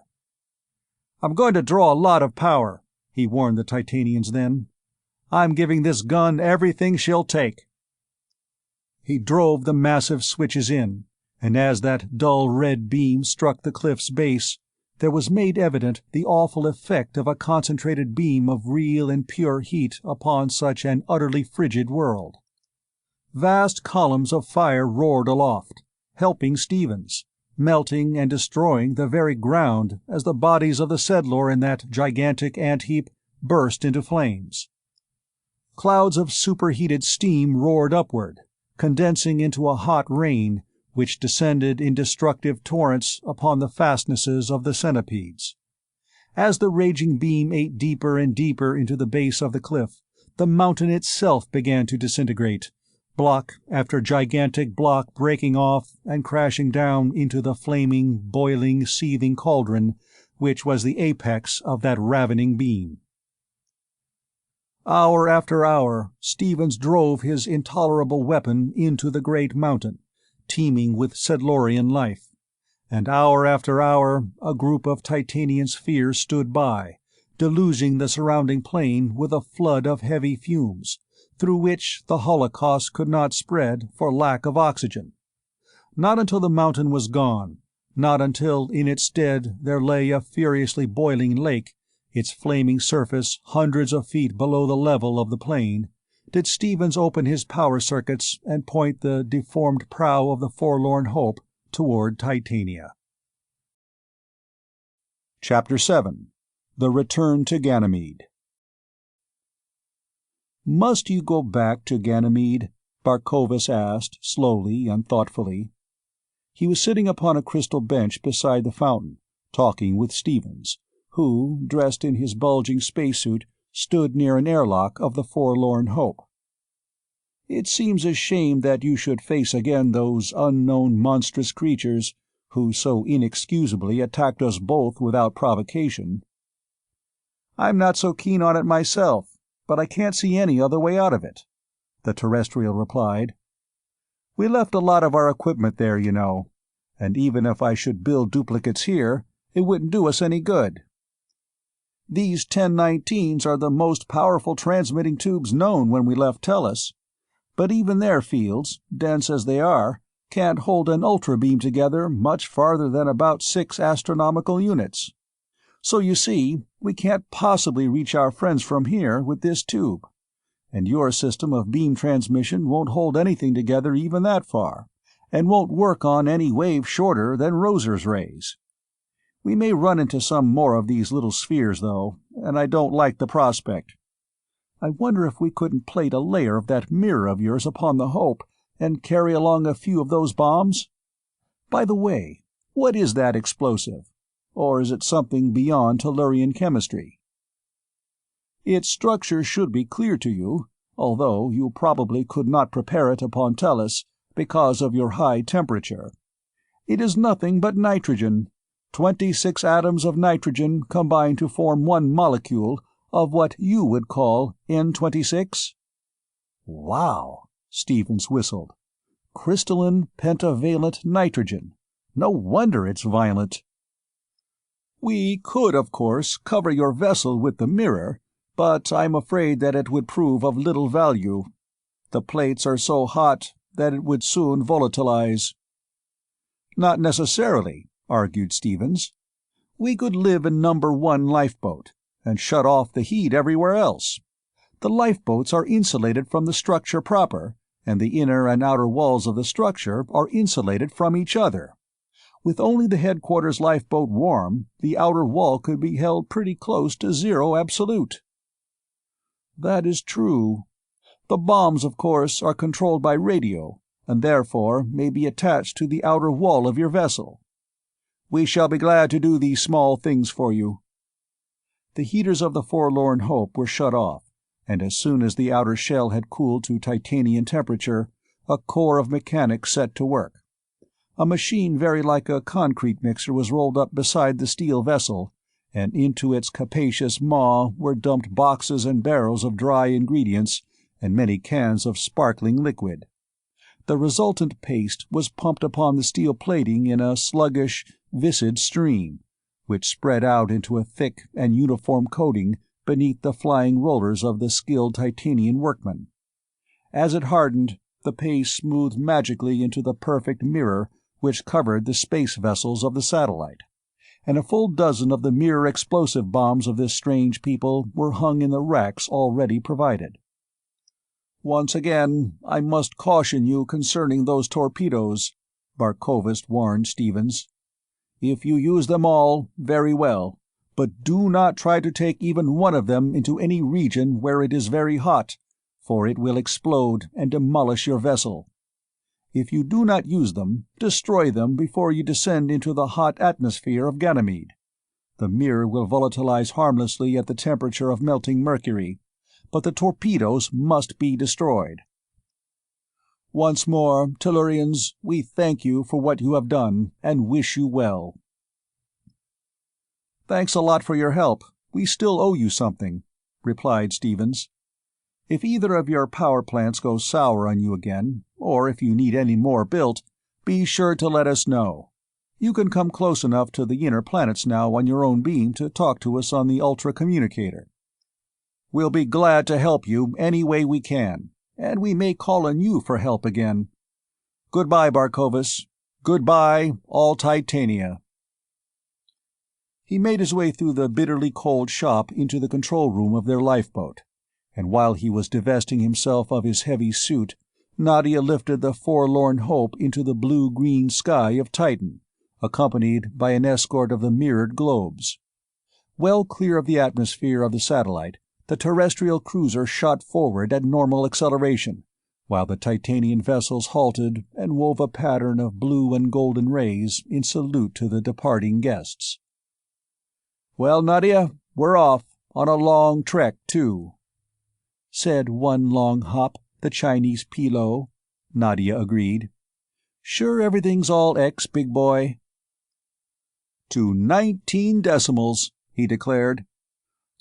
[SPEAKER 1] "I'm going to draw a lot of power," he warned the Titanians then. "I'm giving this gun everything she'll take." He drove the massive switches in, and as that dull red beam struck the cliff's base, there was made evident the awful effect of a concentrated beam of real and pure heat upon such an utterly frigid world. Vast columns of fire roared aloft, helping Stevens, melting and destroying the very ground as the bodies of the settlor in that gigantic ant-heap burst into flames. Clouds of superheated steam roared upward, condensing into a hot rain which descended in destructive torrents upon the fastnesses of the centipedes. As the raging beam ate deeper and deeper into the base of the cliff, the mountain itself began to disintegrate, block after gigantic block breaking off and crashing down into the flaming, boiling, seething cauldron which was the apex of that ravening beam. Hour after hour, Stevens drove his intolerable weapon into the great mountain, teeming with Sedlorian life, and hour after hour a group of Titanian spheres stood by, deluging the surrounding plain with a flood of heavy fumes, through which the holocaust could not spread for lack of oxygen. Not until the mountain was gone, not until in its stead there lay a furiously boiling lake, its flaming surface hundreds of feet below the level of the plain, did Stevens open his power circuits and point the deformed prow of the Forlorn Hope toward Titania. Chapter 7. The Return to Ganymede. "Must you go back to Ganymede?" Barkovus asked, slowly and thoughtfully. He was sitting upon a crystal bench beside the fountain, talking with Stevens, who, dressed in his bulging spacesuit, stood near an airlock of the Forlorn Hope. "It seems a shame that you should face again those unknown monstrous creatures who so inexcusably attacked us both without provocation." "I'm not so keen on it myself, but I can't see any other way out of it," the terrestrial replied. "We left a lot of our equipment there, you know, and even if I should build duplicates here, it wouldn't do us any good. These 1019s are the most powerful transmitting tubes known when we left Tellus, but even their fields, dense as they are, can't hold an ultra-beam together much farther than about 6 astronomical units. So you see, we can't possibly reach our friends from here with this tube, and your system of beam transmission won't hold anything together even that far, and won't work on any wave shorter than Roser's rays. We may run into some more of these little spheres, though, and I don't like the prospect. I wonder if we couldn't plate a layer of that mirror of yours upon the Hope and carry along a few of those bombs? By the way, what is that explosive? Or is it something beyond Tellurian chemistry? Its structure should be clear to you, although you probably could not prepare it upon Tellus because of your high temperature. It is nothing but nitrogen. 26 atoms of nitrogen combine to form one molecule of what you would call N26? "Wow," Stevens whistled. "Crystalline pentavalent nitrogen. No wonder it's violent." "We could, of course, cover your vessel with the mirror, but I'm afraid that it would prove of little value. The plates are so hot that it would soon volatilize." "Not necessarily," argued Stevens. "We could live in number 1 lifeboat, and shut off the heat everywhere else. The lifeboats are insulated from the structure proper, and the inner and outer walls of the structure are insulated from each other. With only the headquarters lifeboat warm, the outer wall could be held pretty close to zero absolute." "That is true. The bombs, of course, are controlled by radio, and therefore may be attached to the outer wall of your vessel. We shall be glad to do these small things for you." The heaters of the Forlorn Hope were shut off, and as soon as the outer shell had cooled to Titanian temperature, a corps of mechanics set to work. A machine very like a concrete mixer was rolled up beside the steel vessel, and into its capacious maw were dumped boxes and barrels of dry ingredients and many cans of sparkling liquid. The resultant paste was pumped upon the steel plating in a sluggish, viscid stream, which spread out into a thick and uniform coating beneath the flying rollers of the skilled Titanian workmen. As it hardened, the paste smoothed magically into the perfect mirror which covered the space vessels of the satellite, and a full dozen of the mirror explosive bombs of this strange people were hung in the racks already provided. "Once again, I must caution you concerning those torpedoes," Barkovist warned Stevens. "If you use them all, very well, but do not try to take even one of them into any region where it is very hot, for it will explode and demolish your vessel. If you do not use them, destroy them before you descend into the hot atmosphere of Ganymede. The mirror will volatilize harmlessly at the temperature of melting mercury, but the torpedoes must be destroyed. Once more, Tellurians, we thank you for what you have done, and wish you well." "Thanks a lot for your help. We still owe you something," replied Stevens. "If either of your power plants goes sour on you again, or if you need any more built, be sure to let us know. You can come close enough to the inner planets now on your own beam to talk to us on the ultra-communicator. We'll be glad to help you any way we can, and we may call on you for help again. Goodbye, Barkovus. Goodbye, all Titania." He made his way through the bitterly cold shop into the control room of their lifeboat, and while he was divesting himself of his heavy suit, Nadia lifted the Forlorn Hope into the blue-green sky of Titan, accompanied by an escort of the mirrored globes. Well clear of the atmosphere of the satellite, the terrestrial cruiser shot forward at normal acceleration, while the Titanian vessels halted and wove a pattern of blue and golden rays in salute to the departing guests. "Well, Nadia, we're off, on a long trek, too," said One Long Hop, the Chinese Pilo. Nadia agreed. "Sure everything's all X, big boy?" "To 19 decimals," he declared.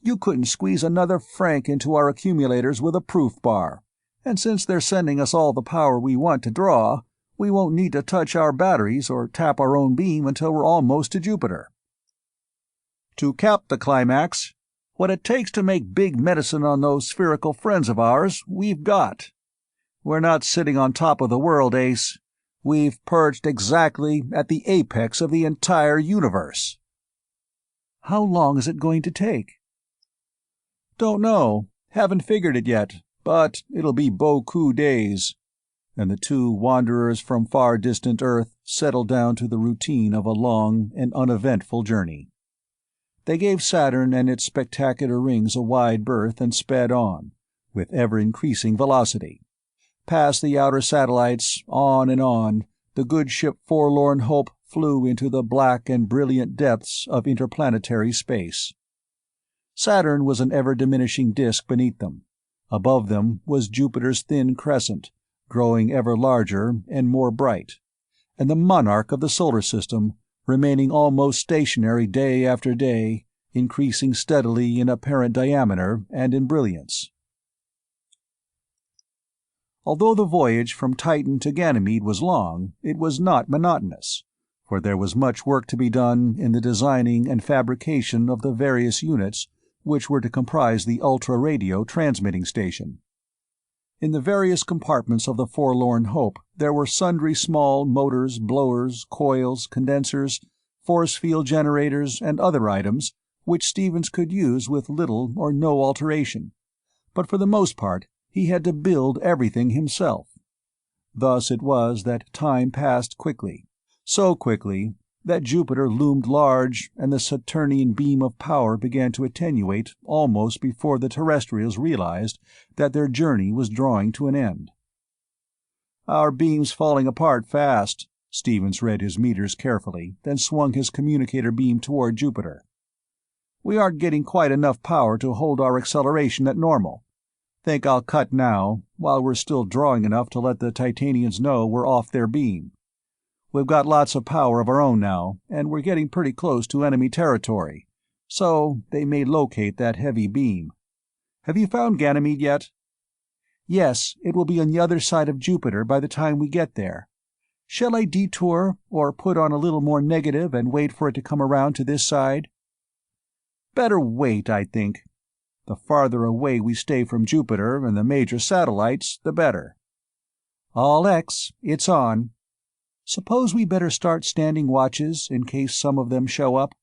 [SPEAKER 1] "You couldn't squeeze another franc into our accumulators with a proof bar, and since they're sending us all the power we want to draw, we won't need to touch our batteries or tap our own beam until we're almost to Jupiter. To cap the climax, what it takes to make big medicine on those spherical friends of ours, we've got. We're not sitting on top of the world, Ace. We've perched exactly at the apex of the entire universe." "How long is it going to take?" "Don't know. Haven't figured it yet, but it'll be beaucoup days." And the two wanderers from far distant Earth settled down to the routine of a long and uneventful journey. They gave Saturn and its spectacular rings a wide berth and sped on, with ever-increasing velocity. Past the outer satellites, on and on, the good ship Forlorn Hope flew into the black and brilliant depths of interplanetary space. Saturn was an ever-diminishing disk beneath them. Above them was Jupiter's thin crescent, growing ever larger and more bright, and the monarch of the solar system, remaining almost stationary day after day, increasing steadily in apparent diameter and in brilliance. Although the voyage from Titan to Ganymede was long, it was not monotonous, for there was much work to be done in the designing and fabrication of the various units which were to comprise the ultra-radio transmitting station. In the various compartments of the Forlorn Hope there were sundry small motors, blowers, coils, condensers, force-field generators, and other items which Stevens could use with little or no alteration, but for the most part he had to build everything himself. Thus it was that time passed quickly, so quickly that Jupiter loomed large and the Saturnian beam of power began to attenuate almost before the terrestrials realized that their journey was drawing to an end. "Our beam's falling apart fast," Stevens read his meters carefully, then swung his communicator beam toward Jupiter. "We aren't getting quite enough power to hold our acceleration at normal. Think I'll cut now, while we're still drawing enough to let the Titanians know we're off their beam. We've got lots of power of our own now, and we're getting pretty close to enemy territory, so they may locate that heavy beam. Have you found Ganymede yet?" "Yes, it will be on the other side of Jupiter by the time we get there. Shall I detour, or put on a little more negative and wait for it to come around to this side?" "Better wait, I think. The farther away we stay from Jupiter and the major satellites, the better." "All X, it's on. Suppose we better start standing watches in case some of them show up?"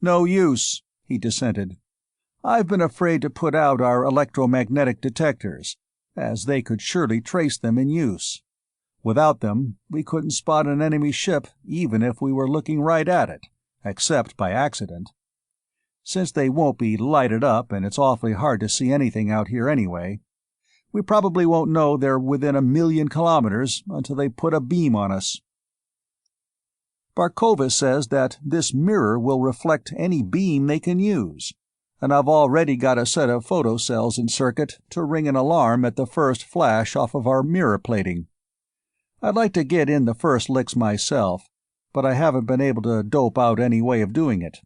[SPEAKER 1] "No use," he dissented. "I've been afraid to put out our electromagnetic detectors, as they could surely trace them in use. Without them, we couldn't spot an enemy ship even if we were looking right at it, except by accident. Since they won't be lighted up and it's awfully hard to see anything out here anyway, we probably won't know they're within 1,000,000 kilometers until they put a beam on us. Barkovas says that this mirror will reflect any beam they can use, and I've already got a set of photocells in circuit to ring an alarm at the first flash off of our mirror plating. I'd like to get in the first licks myself, but I haven't been able to dope out any way of doing it.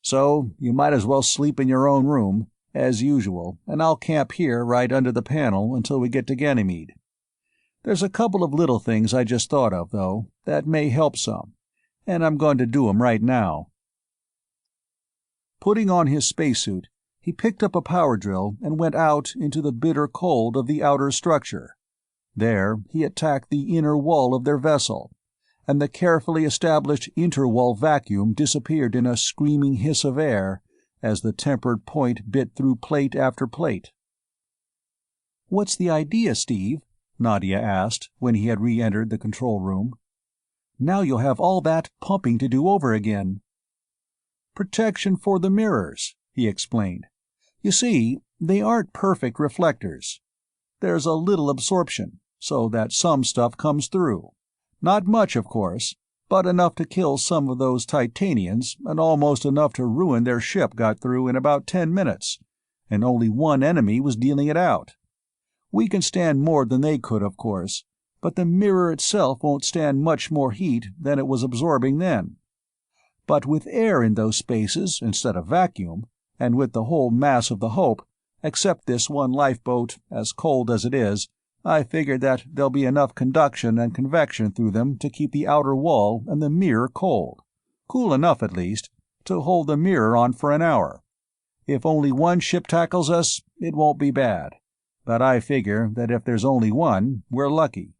[SPEAKER 1] So you might as well sleep in your own room, as usual, and I'll camp here right under the panel until we get to Ganymede. There's a couple of little things I just thought of, though, that may help some, and I'm going to do 'em right now." Putting on his spacesuit, he picked up a power drill and went out into the bitter cold of the outer structure. There he attacked the inner wall of their vessel, and the carefully established interwall vacuum disappeared in a screaming hiss of air as the tempered point bit through plate after plate. "What's the idea, Steve?" Nadia asked, when he had re-entered the control room. "Now you'll have all that pumping to do over again." "Protection for the mirrors," he explained. "You see, they aren't perfect reflectors. There's a little absorption, so that some stuff comes through. Not much, of course, but enough to kill some of those Titanians, and almost enough to ruin their ship got through in about 10 minutes, and only one enemy was dealing it out. We can stand more than they could, of course, but the mirror itself won't stand much more heat than it was absorbing then. But with air in those spaces instead of vacuum, and with the whole mass of the Hope, except this one lifeboat, as cold as it is, I figured that there'll be enough conduction and convection through them to keep the outer wall and the mirror cold, cool enough at least, to hold the mirror on for an hour. If only one ship tackles us, it won't be bad, but I figure that if there's only one, we're lucky."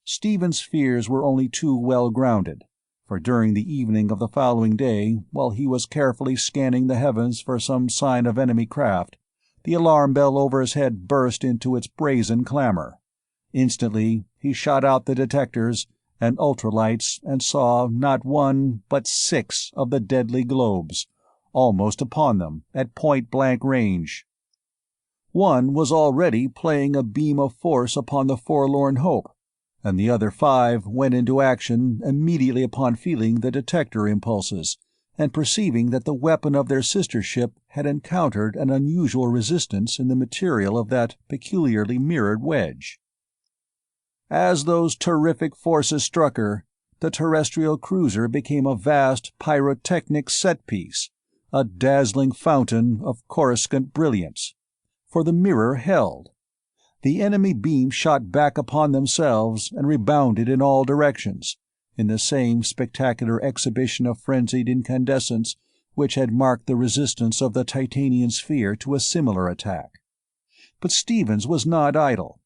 [SPEAKER 1] Stevens' fears were only too well grounded, for during the evening of the following day, while he was carefully scanning the heavens for some sign of enemy craft, the alarm bell over his head burst into its brazen clamor. Instantly he shot out the detectors and ultralights and saw not one but 6 of the deadly globes, almost upon them, at point-blank range. One was already playing a beam of force upon the forlorn Hope, and the other 5 went into action immediately upon feeling the detector impulses, and perceiving that the weapon of their sister ship had encountered an unusual resistance in the material of that peculiarly mirrored wedge. As those terrific forces struck her, the terrestrial cruiser became a vast pyrotechnic set-piece, a dazzling fountain of coruscant brilliance. For the mirror held. The enemy beams shot back upon themselves and rebounded in all directions, in the same spectacular exhibition of frenzied incandescence which had marked the resistance of the Titanian sphere to a similar attack. But Stevens was not idle.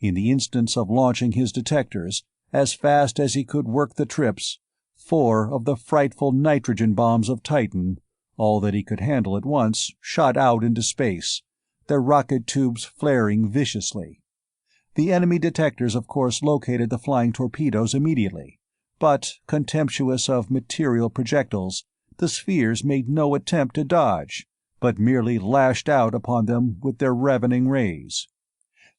[SPEAKER 1] In the instance of launching his detectors, as fast as he could work the trips, 4 of the frightful nitrogen bombs of Titan, all that he could handle at once, shot out into space, their rocket tubes flaring viciously. The enemy detectors of course located the flying torpedoes immediately, but, contemptuous of material projectiles, the spheres made no attempt to dodge, but merely lashed out upon them with their ravening rays.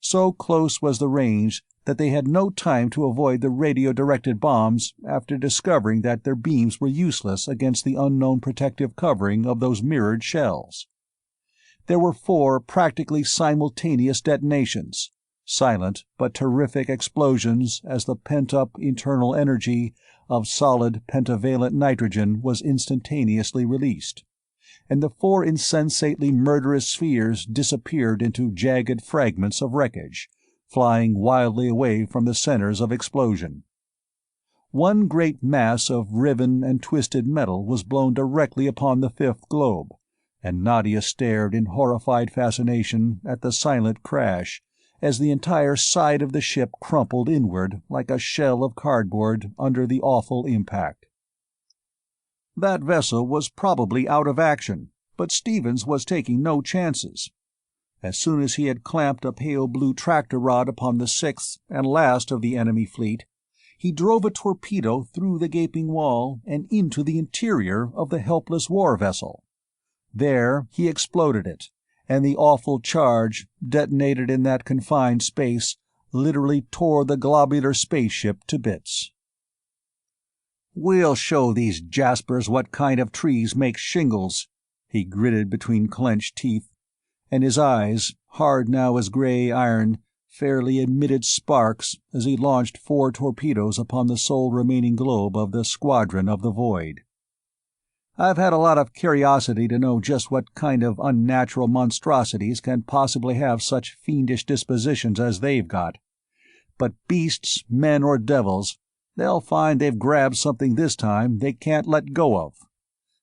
[SPEAKER 1] So close was the range that they had no time to avoid the radio-directed bombs after discovering that their beams were useless against the unknown protective covering of those mirrored shells. There were 4 practically simultaneous detonations, silent but terrific explosions as the pent-up internal energy of solid pentavalent nitrogen was instantaneously released, and the 4 insensately murderous spheres disappeared into jagged fragments of wreckage, flying wildly away from the centers of explosion. One great mass of riven and twisted metal was blown directly upon the 5th globe, and Nadia stared in horrified fascination at the silent crash as the entire side of the ship crumpled inward like a shell of cardboard under the awful impact. That vessel was probably out of action, but Stevens was taking no chances. As soon as he had clamped a pale blue tractor rod upon the 6th and last of the enemy fleet, he drove a torpedo through the gaping wall and into the interior of the helpless war vessel. There he exploded it, and the awful charge, detonated in that confined space, literally tore the globular spaceship to bits. "We'll show these jaspers what kind of trees make shingles," he gritted between clenched teeth, and his eyes, hard now as gray iron, fairly emitted sparks as he launched 4 torpedoes upon the sole remaining globe of the Squadron of the Void. "I've had a lot of curiosity to know just what kind of unnatural monstrosities can possibly have such fiendish dispositions as they've got. But beasts, men or devils, they'll find they've grabbed something this time they can't let go of."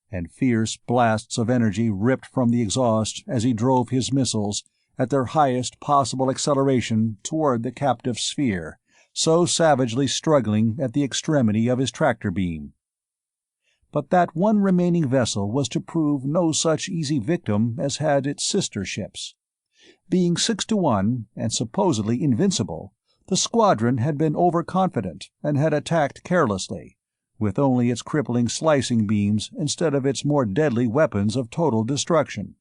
[SPEAKER 1] And fierce blasts of energy ripped from the exhaust as he drove his missiles, at their highest possible acceleration, toward the captive sphere, so savagely struggling at the extremity of his tractor beam. But that one remaining vessel was to prove no such easy victim as had its sister ships. Being 6-1, and supposedly invincible, the squadron had been overconfident and had attacked carelessly, with only its crippling slicing beams instead of its more deadly weapons of total destruction.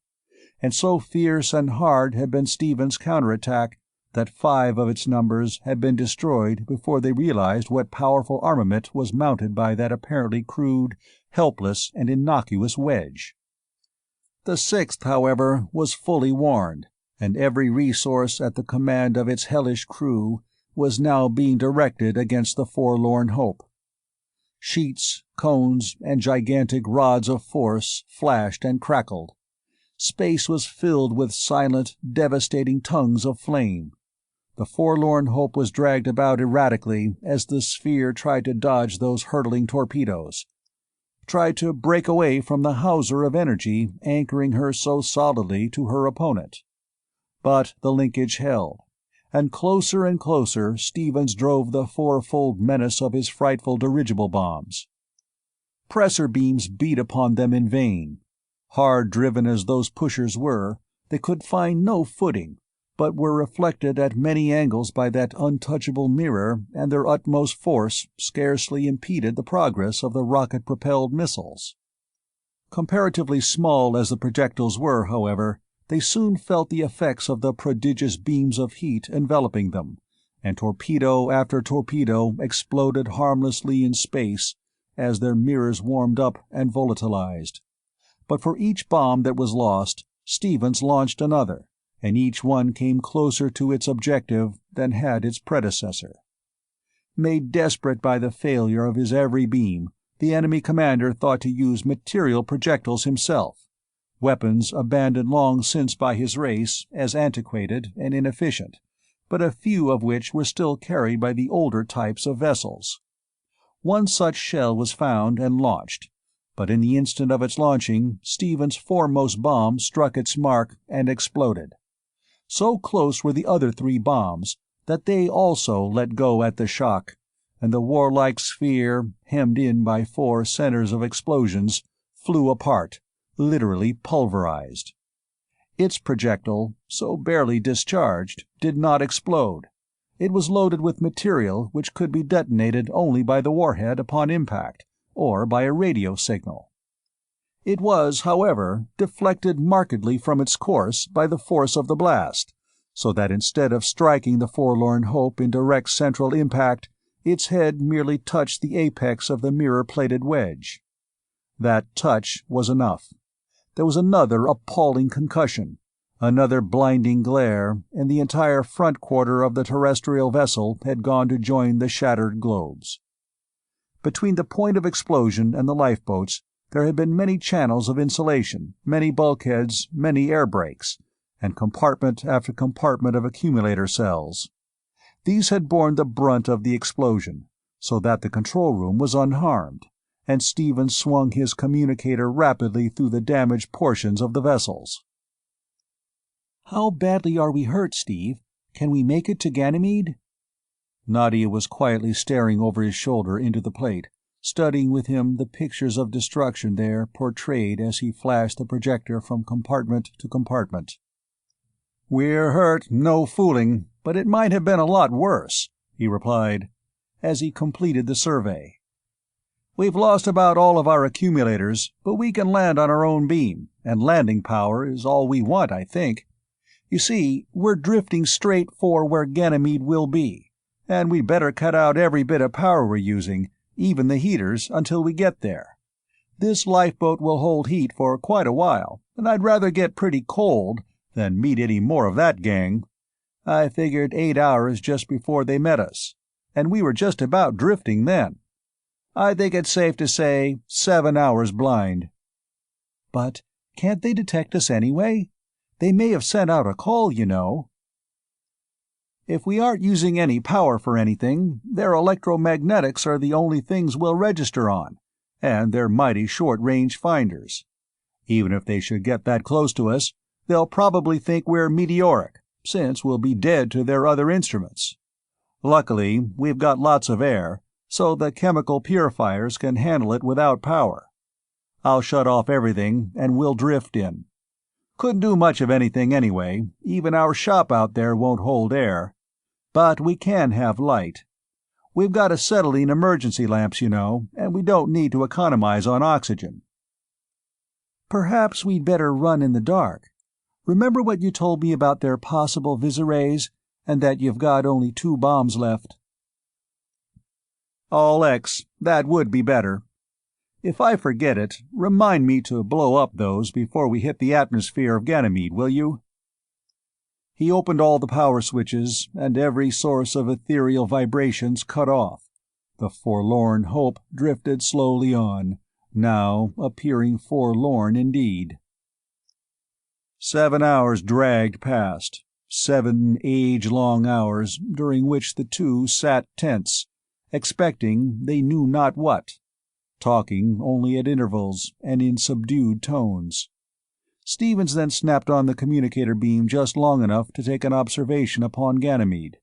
[SPEAKER 1] And so fierce and hard had been Stevens' counterattack that 5 of its numbers had been destroyed before they realized what powerful armament was mounted by that apparently crude, helpless, and innocuous wedge. The 6th, however, was fully warned, and every resource at the command of its hellish crew was now being directed against the forlorn hope. Sheets, cones, and gigantic rods of force flashed and crackled. Space was filled with silent, devastating tongues of flame. The forlorn hope was dragged about erratically as the sphere tried to dodge those hurtling torpedoes, tried to break away from the hawser of energy anchoring her so solidly to her opponent. But the linkage held, and closer Stevens drove the 4-fold menace of his frightful dirigible bombs. Pressor beams beat upon them in vain. Hard driven as those pushers were, they could find no footing, but were reflected at many angles by that untouchable mirror, and their utmost force scarcely impeded the progress of the rocket-propelled missiles. Comparatively small as the projectiles were, however, they soon felt the effects of the prodigious beams of heat enveloping them, and torpedo after torpedo exploded harmlessly in space as their mirrors warmed up and volatilized. But for each bomb that was lost, Stevens launched another, and each one came closer to its objective than had its predecessor. Made desperate by the failure of his every beam, the enemy commander thought to use material projectiles himself, weapons abandoned long since by his race as antiquated and inefficient, but a few of which were still carried by the older types of vessels. One such shell was found and launched, but in the instant of its launching, Stevens' foremost bomb struck its mark and exploded. So close were the other 3 bombs that they also let go at the shock, and the warlike sphere, hemmed in by 4 centers of explosions, flew apart, literally pulverized. Its projectile, so barely discharged, did not explode. It was loaded with material which could be detonated only by the warhead upon impact, or by a radio signal. It was, however, deflected markedly from its course by the force of the blast, so that instead of striking the Forlorn Hope in direct central impact, its head merely touched the apex of the mirror-plated wedge. That touch was enough. There was another appalling concussion, another blinding glare, and the entire front quarter of the terrestrial vessel had gone to join the shattered globes. Between the point of explosion and the lifeboats, there had been many channels of insulation, many bulkheads, many air brakes, and compartment after compartment of accumulator cells. These had borne the brunt of the explosion, so that the control room was unharmed, and Stephen swung his communicator rapidly through the damaged portions of the vessels.
[SPEAKER 2] "How badly are we hurt, Steve? Can we make it to Ganymede?"
[SPEAKER 1] Nadia was quietly staring over his shoulder into the plate, studying with him the pictures of destruction there portrayed as he flashed the projector from compartment to compartment. "We're hurt, no fooling, but it might have been a lot worse," he replied, as he completed the survey. "We've lost about all of our accumulators, but we can land on our own beam, and landing power is all we want, I think. You see, we're drifting straight for where Ganymede will be, and we'd better cut out every bit of power we're using, even the heaters, until we get there. This lifeboat will hold heat for quite a while, and I'd rather get pretty cold than meet any more of that gang. I figured 8 hours just before they met us, and we were just about drifting then. I think it's safe to say 7 hours blind."
[SPEAKER 2] "But can't they detect us anyway? They may have sent out a call, you know."
[SPEAKER 1] "If we aren't using any power for anything, their electromagnetics are the only things we'll register on, and they're mighty short-range finders. Even if they should get that close to us, they'll probably think we're meteoric, since we'll be dead to their other instruments. Luckily, we've got lots of air, so the chemical purifiers can handle it without power. I'll shut off everything, and we'll drift in. Couldn't do much of anything anyway, even our shop out there won't hold air. But we can have light. We've got acetylene emergency lamps, you know, and we don't need to economize on oxygen."
[SPEAKER 2] "Perhaps we'd better run in the dark. Remember what you told me about their possible visirays, and that you've got only 2 bombs left?"
[SPEAKER 1] "All X, that would be better. If I forget it, remind me to blow up those before we hit the atmosphere of Ganymede, will you?" He opened all the power switches, and every source of ethereal vibrations cut off. The Forlorn Hope drifted slowly on, now appearing forlorn indeed. 7 hours dragged past, 7 age-long hours during which the two sat tense, expecting they knew not what, talking only at intervals and in subdued tones. Stevens then snapped on the communicator beam just long enough to take an observation upon Ganymede.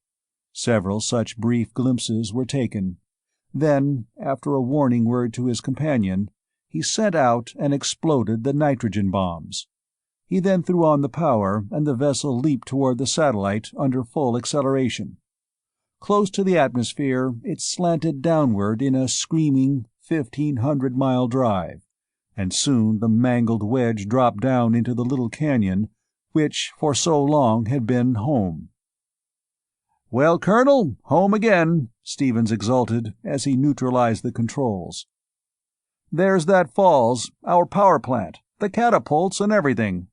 [SPEAKER 1] Several such brief glimpses were taken. Then, after a warning word to his companion, he sent out and exploded the nitrogen bombs. He then threw on the power, and the vessel leaped toward the satellite under full acceleration. Close to the atmosphere, it slanted downward in a screaming 1,500-mile drive, and soon the mangled wedge dropped down into the little canyon which for so long had been home. "Well, Colonel, home again," Stevens exulted as he neutralized the controls. "There's that falls, our power plant, the catapults and everything.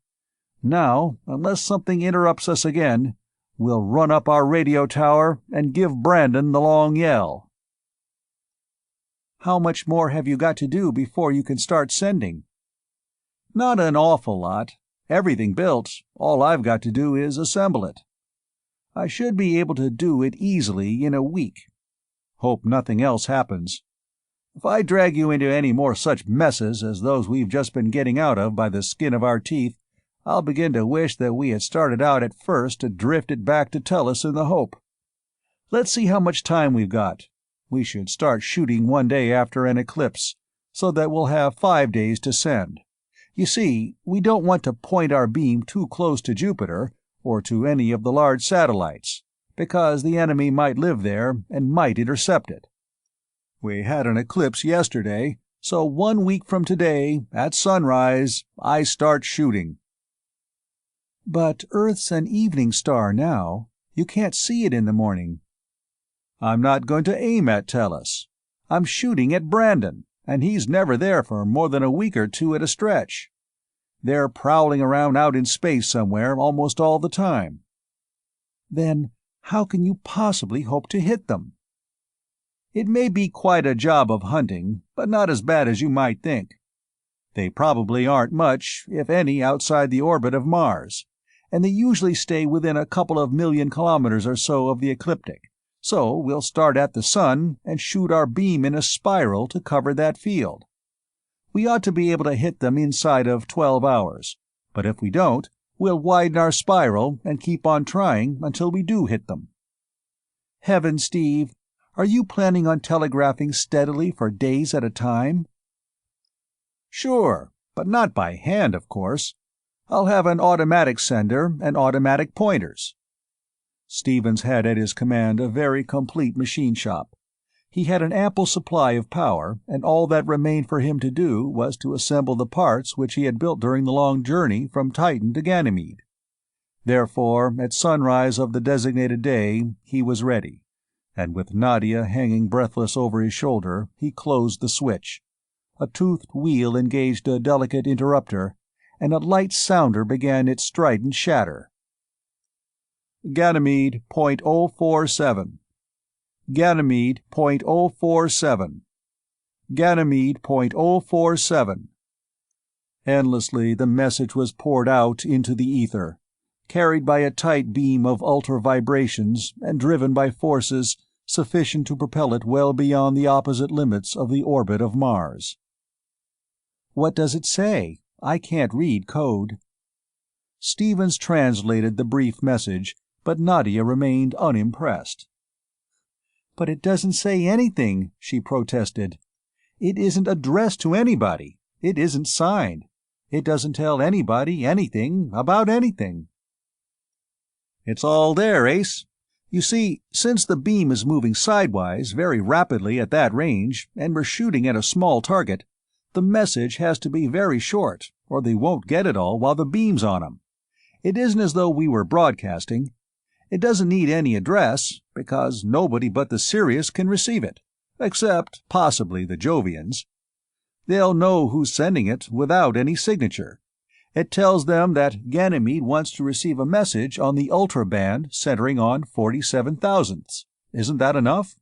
[SPEAKER 1] Now, unless something interrupts us again, we'll run up our radio tower and give Brandon the long yell."
[SPEAKER 2] "How much more have you got to do before you can start sending?"
[SPEAKER 1] "Not an awful lot. Everything built, all I've got to do is assemble it. I should be able to do it easily in a week. Hope nothing else happens. If I drag you into any more such messes as those we've just been getting out of by the skin of our teeth, I'll begin to wish that we had started out at first to drift it back to Tellus in the Hope. Let's see how much time we've got. We should start shooting one day after an eclipse, so that we'll have 5 days to send. You see, we don't want to point our beam too close to Jupiter, or to any of the large satellites, because the enemy might live there and might intercept it. We had an eclipse yesterday, so 1 week from today, at sunrise, I start shooting."
[SPEAKER 2] But Earth's an evening star now. You can't see it in the morning.
[SPEAKER 1] I'm not going to aim at Tellus. I'm shooting at Brandon, and he's never there for more than a week or two at a stretch. They're prowling around out in space somewhere almost all the time.
[SPEAKER 2] Then how can you possibly hope to hit them?
[SPEAKER 1] It may be quite a job of hunting, but not as bad as you might think. They probably aren't much, if any, outside the orbit of Mars, and they usually stay within a couple of million kilometers or so of the ecliptic, so we'll start at the sun and shoot our beam in a spiral to cover that field. We ought to be able to hit them inside of 12 hours, but if we don't, we'll widen our spiral and keep on trying until we do hit them.
[SPEAKER 2] Heavens, Steve, are you planning on telegraphing steadily for days at a time?
[SPEAKER 1] Sure, but not by hand, of course. I'll have an automatic sender and automatic pointers. Stevens had at his command a very complete machine shop. He had an ample supply of power, and all that remained for him to do was to assemble the parts which he had built during the long journey from Titan to Ganymede. Therefore, at sunrise of the designated day, he was ready, and with Nadia hanging breathless over his shoulder, he closed the switch. A toothed wheel engaged a delicate interrupter, and a light sounder began its strident shatter. Ganymede .047. Ganymede .047. Ganymede .047. Endlessly the message was poured out into the ether, carried by a tight beam of ultra-vibrations and driven by forces sufficient to propel it well beyond the opposite limits of the orbit of Mars.
[SPEAKER 2] What does it say? I can't read code.
[SPEAKER 1] Stevens translated the brief message, but Nadia remained unimpressed.
[SPEAKER 2] But it doesn't say anything, she protested. It isn't addressed to anybody. It isn't signed. It doesn't tell anybody anything about anything.
[SPEAKER 1] It's all there, Ace. You see, since the beam is moving sidewise very rapidly at that range, and we're shooting at a small target, the message has to be very short, or they won't get it all while the beam's on 'em. It isn't as though we were broadcasting. It doesn't need any address, because nobody but the Sirius can receive it, except possibly the Jovians. They'll know who's sending it without any signature. It tells them that Ganymede wants to receive a message on the ultra band centering on 47 thousandths. Isn't that enough?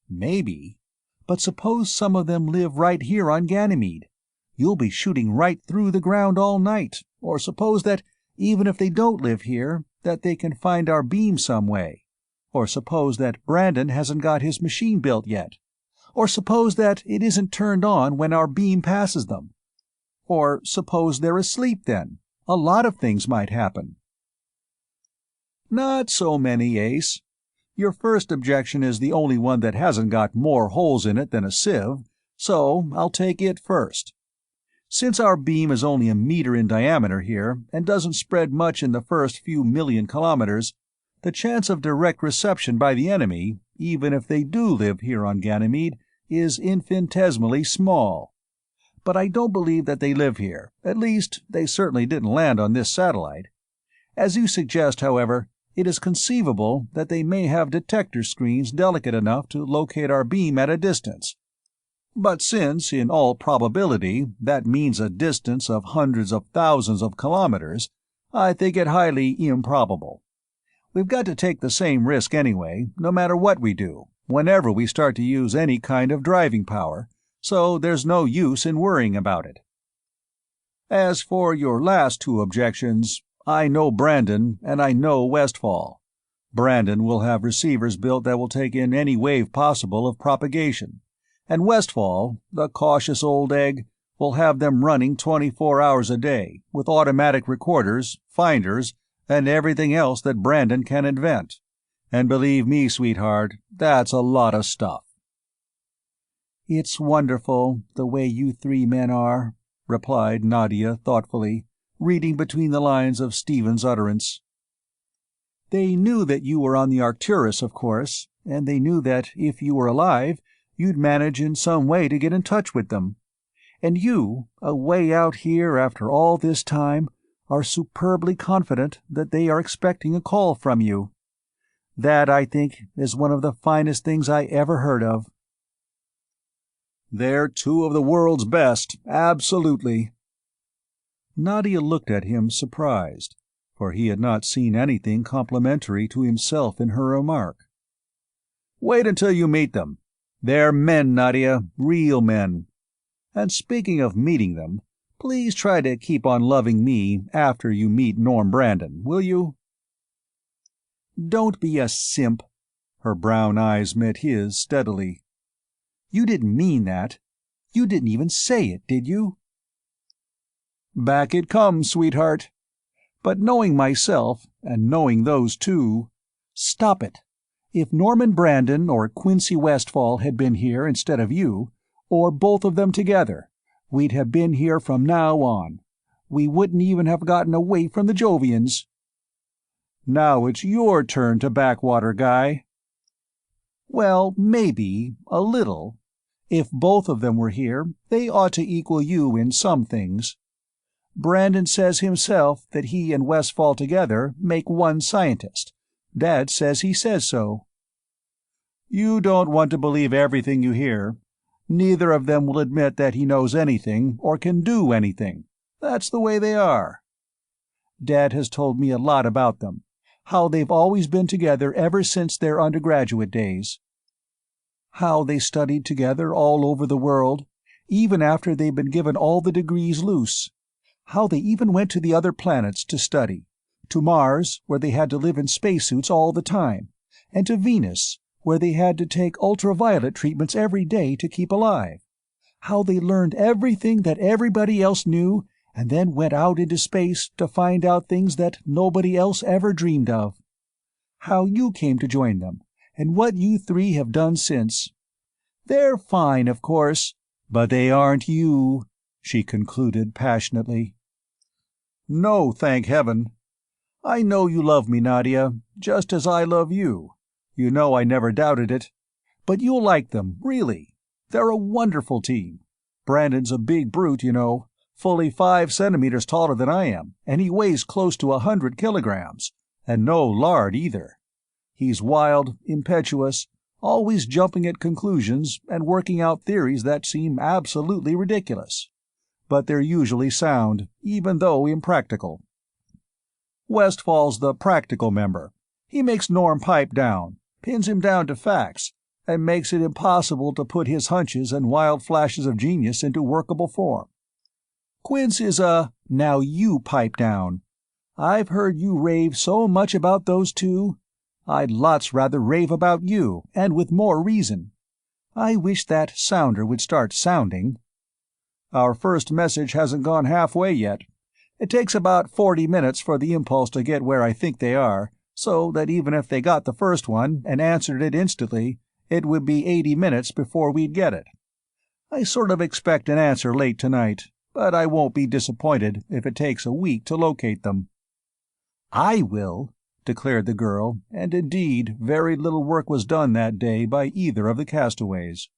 [SPEAKER 2] Maybe. But suppose some of them live right here on Ganymede. You'll be shooting right through the ground all night. Or suppose that, even if they don't live here, that they can find our beam some way. Or suppose that Brandon hasn't got his machine built yet. Or suppose that it isn't turned on when our beam passes them. Or suppose they're asleep then. A lot of things might happen.
[SPEAKER 1] Not so many, Ace. Your first objection is the only one that hasn't got more holes in it than a sieve, so I'll take it first. Since our beam is only a meter in diameter here, and doesn't spread much in the first few million kilometers, the chance of direct reception by the enemy, even if they do live here on Ganymede, is infinitesimally small. But I don't believe that they live here. At least, they certainly didn't land on this satellite. As you suggest, however, it is conceivable that they may have detector screens delicate enough to locate our beam at a distance. But since, in all probability, that means a distance of hundreds of thousands of kilometers, I think it highly improbable. We've got to take the same risk anyway, no matter what we do, whenever we start to use any kind of driving power, so there's no use in worrying about it. As for your last two objections, I know Brandon and I know Westfall. Brandon will have receivers built that will take in any wave possible of propagation, and Westfall, the cautious old egg, will have them running 24 hours a day, with automatic recorders, finders, and everything else that Brandon can invent. And believe me, sweetheart, that's a lot of stuff.
[SPEAKER 2] It's wonderful, the way you three men are, replied Nadia thoughtfully, reading between the lines of Stephen's utterance. They knew that you were on the Arcturus, of course, and they knew that if you were alive, you'd manage in some way to get in touch with them. And you, away out here after all this time, are superbly confident that they are expecting a call from you. That, I think, is one of the finest things I ever heard of."
[SPEAKER 1] "They're two of the world's best, absolutely."
[SPEAKER 2] Nadia looked at him surprised, for he had not seen anything complimentary to himself in her remark.
[SPEAKER 1] "Wait until you meet them. They're men, Nadia, real men. And speaking of meeting them, please try to keep on loving me after you meet Norm Brandon, will you?"
[SPEAKER 2] "Don't be a simp." Her brown eyes met his steadily. "You didn't mean that. You didn't even say it, did you?"
[SPEAKER 1] "Back it comes, sweetheart. But knowing myself, and knowing those two—"
[SPEAKER 2] "Stop it. If Norman Brandon or Quincy Westfall had been here instead of you, or both of them together, we'd have been here from now on. We wouldn't even have gotten away from the Jovians."
[SPEAKER 1] "Now it's your turn to backwater, guy."
[SPEAKER 2] "Well, maybe, a little. If both of them were here, they ought to equal you in some things. Brandon says himself that he and Westfall together make one scientist. Dad says he says so."
[SPEAKER 1] "You don't want to believe everything you hear. Neither of them will admit that he knows anything or can do anything. That's the way they are."
[SPEAKER 2] "Dad has told me a lot about them, how they've always been together ever since their undergraduate days. How they studied together all over the world, even after they'd been given all the degrees loose. How they even went to the other planets to study, to Mars, where they had to live in spacesuits all the time, and to Venus, where they had to take ultraviolet treatments every day to keep alive. How they learned everything that everybody else knew, and then went out into space to find out things that nobody else ever dreamed of. How you came to join them, and what you three have done since. They're fine, of course, but they aren't you," she concluded passionately.
[SPEAKER 1] "No, thank heaven. I know you love me, Nadia, just as I love you. You know I never doubted it. But you'll like them, really. They're a wonderful team. Brandon's a big brute, you know, fully 5 centimeters taller than I am, and he weighs close to 100 kilograms. And no lard, either. He's wild, impetuous, always jumping at conclusions and working out theories that seem absolutely ridiculous. But they're usually sound, even though impractical. Westfall's the practical member. He makes Norm pipe down, pins him down to facts, and makes it impossible to put his hunches and wild flashes of genius into workable form. Quince is a—
[SPEAKER 2] Now you pipe down. I've heard you rave so much about those two. I'd lots rather rave about you, and with more reason. I wish that sounder would start sounding."
[SPEAKER 1] "Our first message hasn't gone halfway yet. It takes about 40 minutes for the impulse to get where I think they are, so that even if they got the first one and answered it instantly, it would be 80 minutes before we'd get it. I sort of expect an answer late tonight, but I won't be disappointed if it takes a week to locate them."
[SPEAKER 2] "I will," declared the girl, and indeed very little work was done that day by either of the castaways.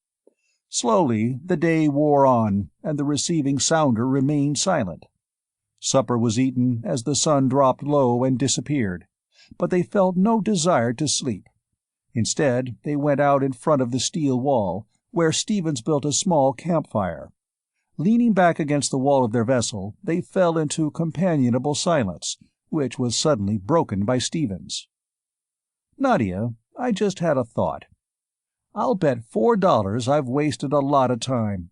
[SPEAKER 2] Slowly the day wore on, and the receiving sounder remained silent. Supper was eaten as the sun dropped low and disappeared, but they felt no desire to sleep. Instead, they went out in front of the steel wall, where Stevens built a small campfire. Leaning back against the wall of their vessel, they fell into companionable silence, which was suddenly broken by Stevens. "Nadia, I just had a thought. I'll bet $4 I've wasted a lot of time.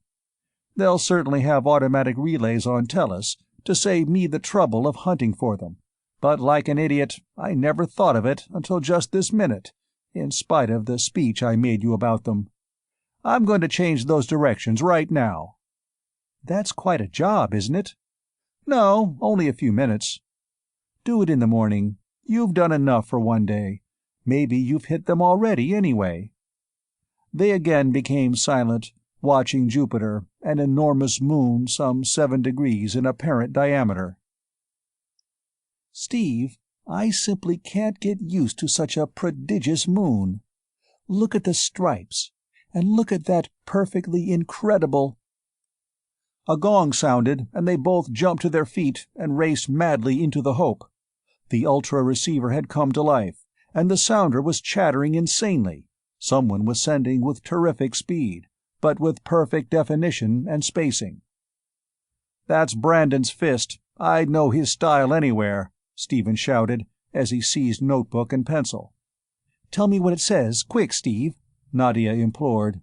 [SPEAKER 2] They'll certainly have automatic relays on Tellus to save me the trouble of hunting for them, but like an idiot, I never thought of it until just this minute, in spite of the speech I made you about them. I'm going to change those directions right now." "That's quite a job, isn't it?" "No, only a few minutes." "Do it in the morning. You've done enough for one day. Maybe you've hit them already, anyway." They again became silent, watching Jupiter, an enormous moon some 7 degrees in apparent diameter. "Steve, I simply can't get used to such a prodigious moon. Look at the stripes, and look at that perfectly incredible—" A gong sounded, and they both jumped to their feet and raced madly into the Hope. The ultra receiver had come to life, and the sounder was chattering insanely. Someone was sending with terrific speed, but with perfect definition and spacing. "That's Brandon's fist. I'd know his style anywhere," Stephen shouted, as he seized notebook and pencil. "Tell me what it says, quick, Steve," Nadia implored.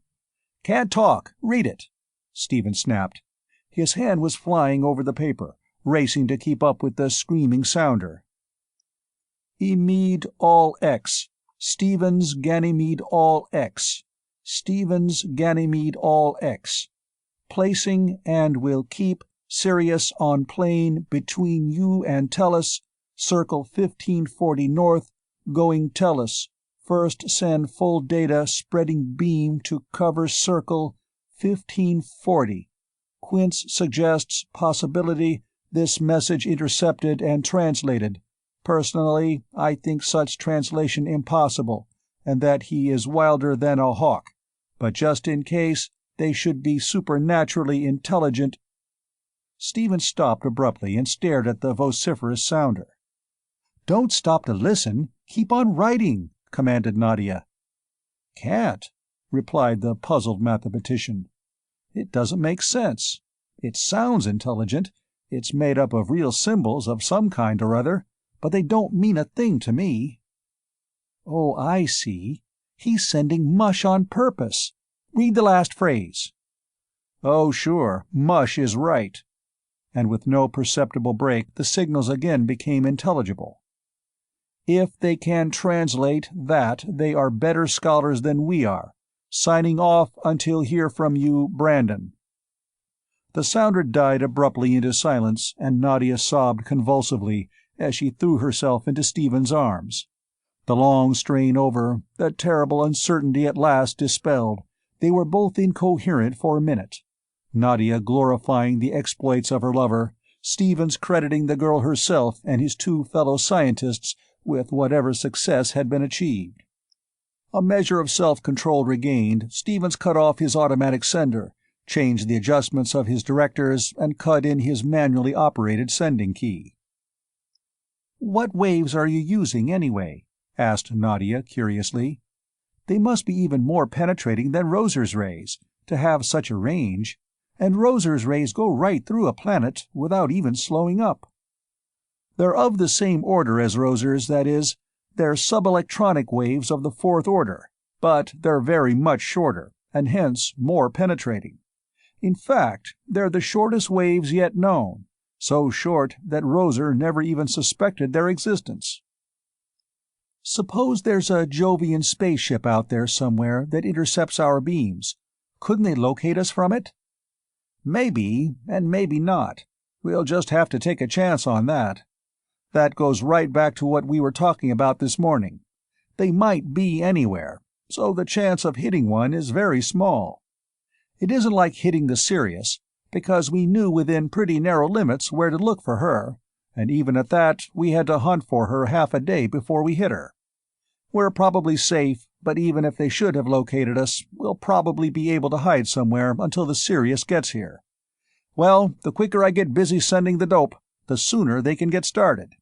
[SPEAKER 2] "Can't talk. Read it," Stephen snapped. His hand was flying over the paper, racing to keep up with the screaming sounder. "Emede all X. Stevens Ganymede all X. Stevens Ganymede all X. Placing and will keep Sirius on plane between you and Tellus, circle 1540 north, going Tellus. First send full data spreading beam to cover circle 1540. Quince suggests possibility this message intercepted and translated. Personally, I think such translation impossible, and that he is wilder than a hawk. But just in case, they should be supernaturally intelligent." Stephen stopped abruptly and stared at the vociferous sounder. "Don't stop to listen. Keep on writing," commanded Nadia. "Can't," replied the puzzled mathematician. "It doesn't make sense. It sounds intelligent. It's made up of real symbols of some kind or other, but they don't mean a thing to me." "Oh, I see. He's sending mush on purpose. Read the last phrase." "Oh, sure, mush is right." And with no perceptible break, the signals again became intelligible. "If they can translate that, they are better scholars than we are. Signing off until hear from you, Brandon." The sounder died abruptly into silence, and Nadia sobbed convulsively as she threw herself into Stephen's arms. The long strain over, the terrible uncertainty at last dispelled, they were both incoherent for a minute. Nadia glorifying the exploits of her lover, Stevens crediting the girl herself and his two fellow scientists with whatever success had been achieved. A measure of self-control regained, Stevens cut off his automatic sender, changed the adjustments of his directors, and cut in his manually operated sending key. "What waves are you using, anyway?" asked Nadia curiously. "They must be even more penetrating than Roser's rays, to have such a range. And Roser's rays go right through a planet without even slowing up." "They're of the same order as Roser's, that is. They're subelectronic waves of the fourth order, but they're very much shorter, and hence more penetrating. In fact, they're the shortest waves yet known, so short that Roser never even suspected their existence." "Suppose there's a Jovian spaceship out there somewhere that intercepts our beams. Couldn't they locate us from it?" "Maybe, and maybe not. We'll just have to take a chance on that. That goes right back to what we were talking about this morning. They might be anywhere, so the chance of hitting one is very small. It isn't like hitting the Sirius, because we knew within pretty narrow limits where to look for her, and even at that we had to hunt for her half a day before we hit her. We're probably safe, but even if they should have located us, we'll probably be able to hide somewhere until the Sirius gets here. Well, the quicker I get busy sending the dope, the sooner they can get started."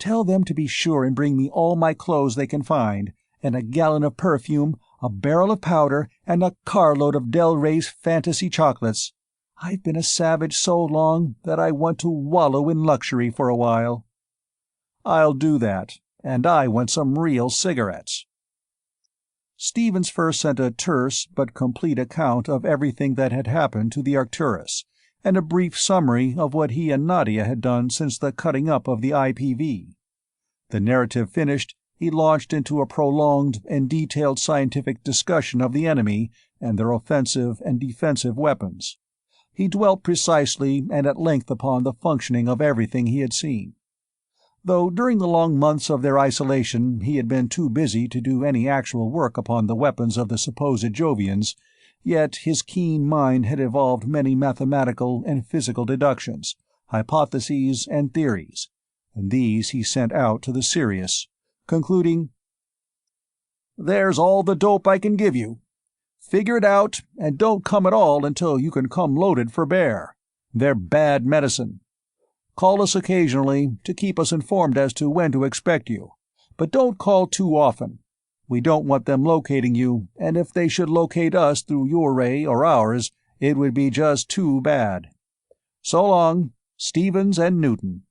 [SPEAKER 2] "Tell them to be sure and bring me all my clothes they can find, and a gallon of perfume, a barrel of powder, and a carload of Del Rey's fantasy chocolates. I've been a savage so long that I want to wallow in luxury for a while." "I'll do that, and I want some real cigarettes." Stevens first sent a terse but complete account of everything that had happened to the Arcturus, and a brief summary of what he and Nadia had done since the cutting up of the IPV. The narrative finished, he launched into a prolonged and detailed scientific discussion of the enemy and their offensive and defensive weapons. He dwelt precisely and at length upon the functioning of everything he had seen. Though during the long months of their isolation he had been too busy to do any actual work upon the weapons of the supposed Jovians, yet his keen mind had evolved many mathematical and physical deductions, hypotheses, and theories, and these he sent out to the Sirius, concluding, "There's all the dope I can give you.
[SPEAKER 1] Figure it out, and don't come at all until you can come loaded for bear. They're bad medicine. Call us occasionally to keep us informed as to when to expect you, but don't call too often. We don't want them locating you, and if they should locate us through your ray or ours, it would be just too bad. So long, Stevens and Newton.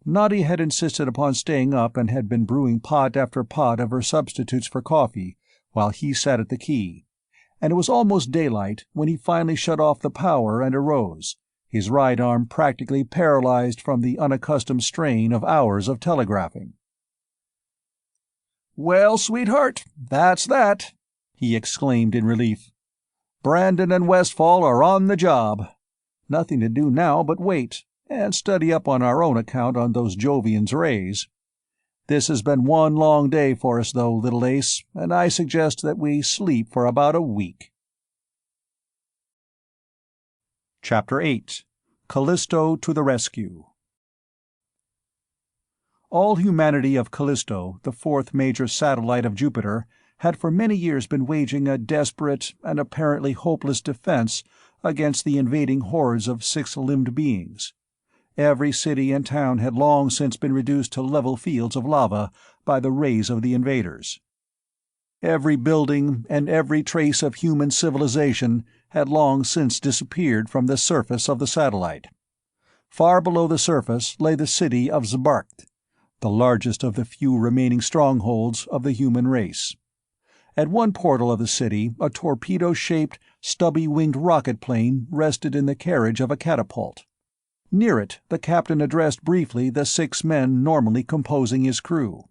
[SPEAKER 1] Nadia had insisted upon staying up and had been brewing pot after pot of her substitutes for coffee while he sat at the key, and it was almost daylight when he finally shut off the power and arose, his right arm practically paralyzed from the unaccustomed strain of hours of telegraphing. "Well, sweetheart, that's that," he exclaimed in relief. "Brandon and Westfall are on the job. Nothing to do now but wait, and study up on our own account on those Jovians' rays. This has been one long day for us, though, little ace, and I suggest that we sleep for about a week." Chapter 8. Callisto to the Rescue. All humanity of Callisto, the fourth major satellite of Jupiter, had for many years been waging a desperate and apparently hopeless defense against the invading hordes of six-limbed beings. Every city and town had long since been reduced to level fields of lava by the rays of the invaders. Every building and every trace of human civilization had long since disappeared from the surface of the satellite. Far below the surface lay the city of Zbarkt, the largest of the few remaining strongholds of the human race. At one portal of the city, a torpedo-shaped, stubby-winged rocket plane rested in the carriage of a catapult. Near it, the captain addressed briefly the 6 men normally composing his crew.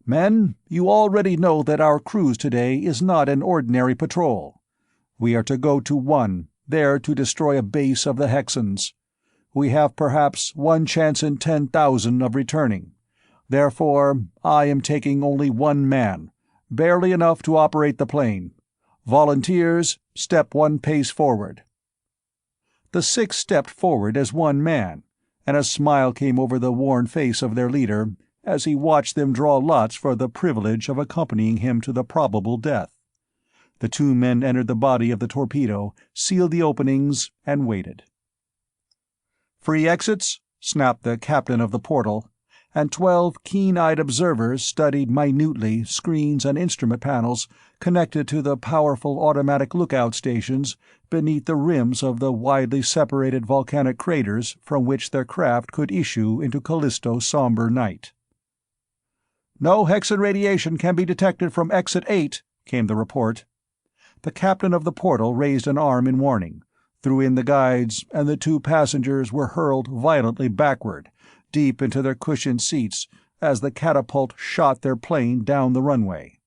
[SPEAKER 1] "Men, you already know that our cruise today is not an ordinary patrol. We are to go to One, there to destroy a base of the Hexans. We have perhaps 1 chance in 10,000 of returning. Therefore, I am taking only 1 man, barely enough to operate the plane. Volunteers, step 1 pace forward." The 6 stepped forward as 1 man, and a smile came over the worn face of their leader as he watched them draw lots for the privilege of accompanying him to the probable death. The 2 men entered the body of the torpedo, sealed the openings, and waited. "Free exits?" snapped the captain of the portal, and 12 keen-eyed observers studied minutely screens and instrument panels connected to the powerful automatic lookout stations beneath the rims of the widely separated volcanic craters from which their craft could issue into Callisto's somber night. "No Hexan radiation can be detected from Exit 8, came the report. The captain of the portal raised an arm in warning, threw in the guides, and the 2 passengers were hurled violently backward, deep into their cushioned seats, as the catapult shot their plane down the runway.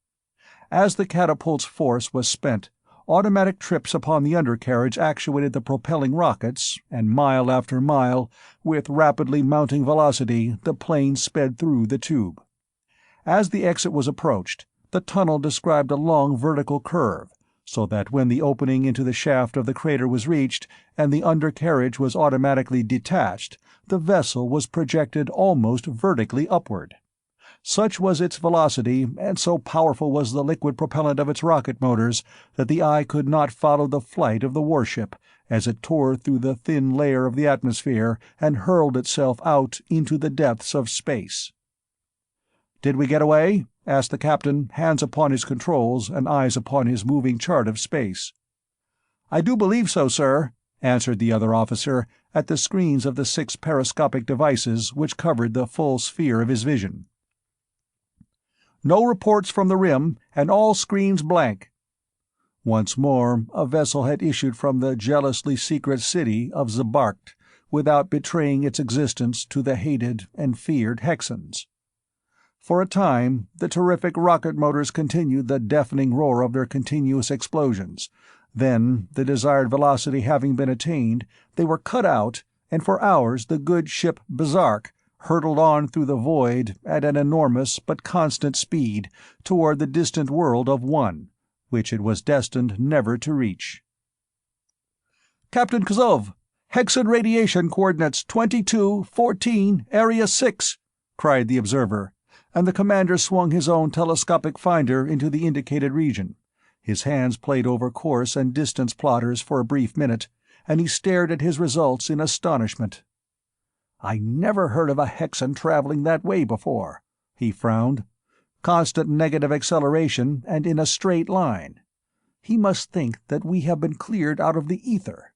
[SPEAKER 1] As the catapult's force was spent, automatic trips upon the undercarriage actuated the propelling rockets, and mile after mile, with rapidly mounting velocity, the plane sped through the tube. As the exit was approached, the tunnel described a long vertical curve, so that when the opening into the shaft of the crater was reached and the undercarriage was automatically detached, the vessel was projected almost vertically upward. Such was its velocity, and so powerful was the liquid propellant of its rocket motors, that the eye could not follow the flight of the warship as it tore through the thin layer of the atmosphere and hurled itself out into the depths of space. "Did we get away?" asked the captain, hands upon his controls and eyes upon his moving chart of space. "I do believe so, sir," answered the other officer, at the screens of the 6 periscopic devices which covered the full sphere of his vision. "No reports from the rim, and all screens blank." Once more, a vessel had issued from the jealously secret city of Zbarkt, without betraying its existence to the hated and feared Hexans. For a time, the terrific rocket motors continued the deafening roar of their continuous explosions. Then, the desired velocity having been attained, they were cut out, and for hours the good ship Bizarre hurtled on through the void at an enormous but constant speed toward the distant world of One, which it was destined never to reach. "Captain Kazov, Hexan radiation coordinates 2214, Area 6, cried the observer, and the commander swung his own telescopic finder into the indicated region. His hands played over course and distance plotters for a brief minute, and he stared at his results in astonishment. "I never heard of a Hexan traveling that way before," he frowned. "Constant negative acceleration and in a straight line. He must think that we have been cleared out of the ether.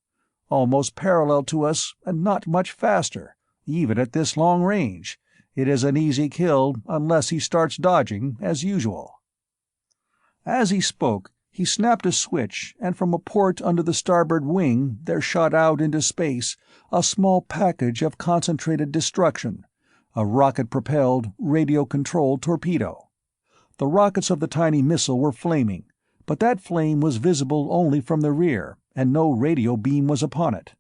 [SPEAKER 1] Almost parallel to us and not much faster, even at this long range. It is an easy kill unless he starts dodging, as usual." As he spoke, he snapped a switch, and from a port under the starboard wing there shot out into space a small package of concentrated destruction, a rocket-propelled, radio-controlled torpedo. The rockets of the tiny missile were flaming, but that flame was visible only from the rear, and no radio beam was upon it.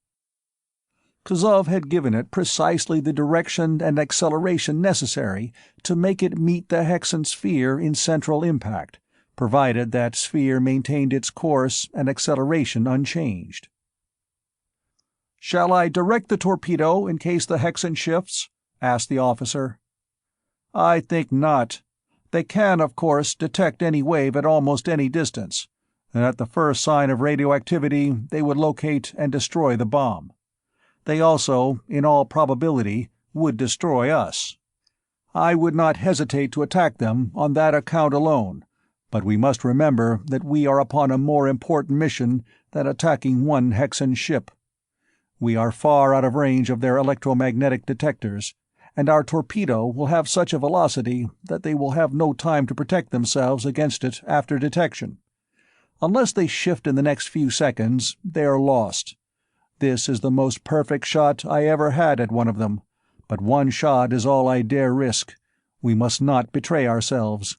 [SPEAKER 1] Kuzov had given it precisely the direction and acceleration necessary to make it meet the Hexan sphere in central impact, provided that sphere maintained its course and acceleration unchanged. "Shall I direct the torpedo in case the Hexan shifts?" asked the officer. "I think not. They can, of course, detect any wave at almost any distance, and at the first sign of radioactivity they would locate and destroy the bomb. They also, in all probability, would destroy us. I would not hesitate to attack them on that account alone, but we must remember that we are upon a more important mission than attacking one Hexan ship. We are far out of range of their electromagnetic detectors, and our torpedo will have such a velocity that they will have no time to protect themselves against it after detection. Unless they shift in the next few seconds, they are lost. This is the most perfect shot I ever had at one of them, but one shot is all I dare risk. We must not betray ourselves."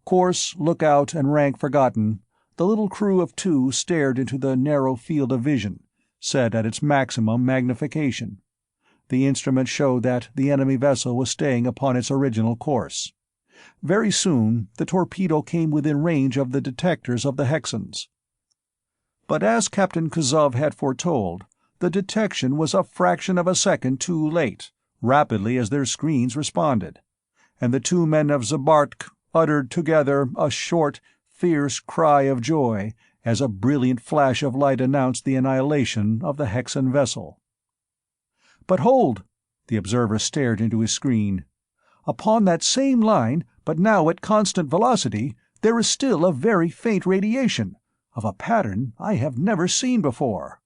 [SPEAKER 1] Course, lookout, and rank forgotten, the little crew of two stared into the narrow field of vision, set at its maximum magnification. The instrument showed that the enemy vessel was staying upon its original course. Very soon the torpedo came within range of the detectors of the Hexans. But as Captain Kuzov had foretold, the detection was a fraction of a second too late, rapidly as their screens responded, and the two men of Zabartk uttered together a short, fierce cry of joy as a brilliant flash of light announced the annihilation of the Hexan vessel. "But hold!" The observer stared into his screen. "Upon that same line, but now at constant velocity, there is still a very faint radiation, of a pattern I have never seen before.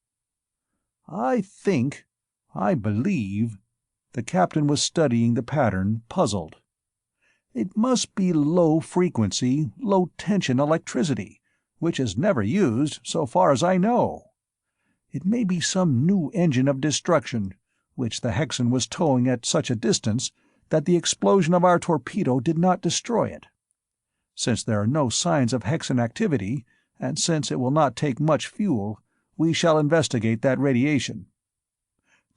[SPEAKER 1] I believe—" The captain was studying the pattern, puzzled. "It must be low-frequency, low-tension electricity, which is never used, so far as I know. It may be some new engine of destruction, which the Hexan was towing at such a distance that the explosion of our torpedo did not destroy it. Since there are no signs of Hexan activity, and since it will not take much fuel, we shall investigate that radiation."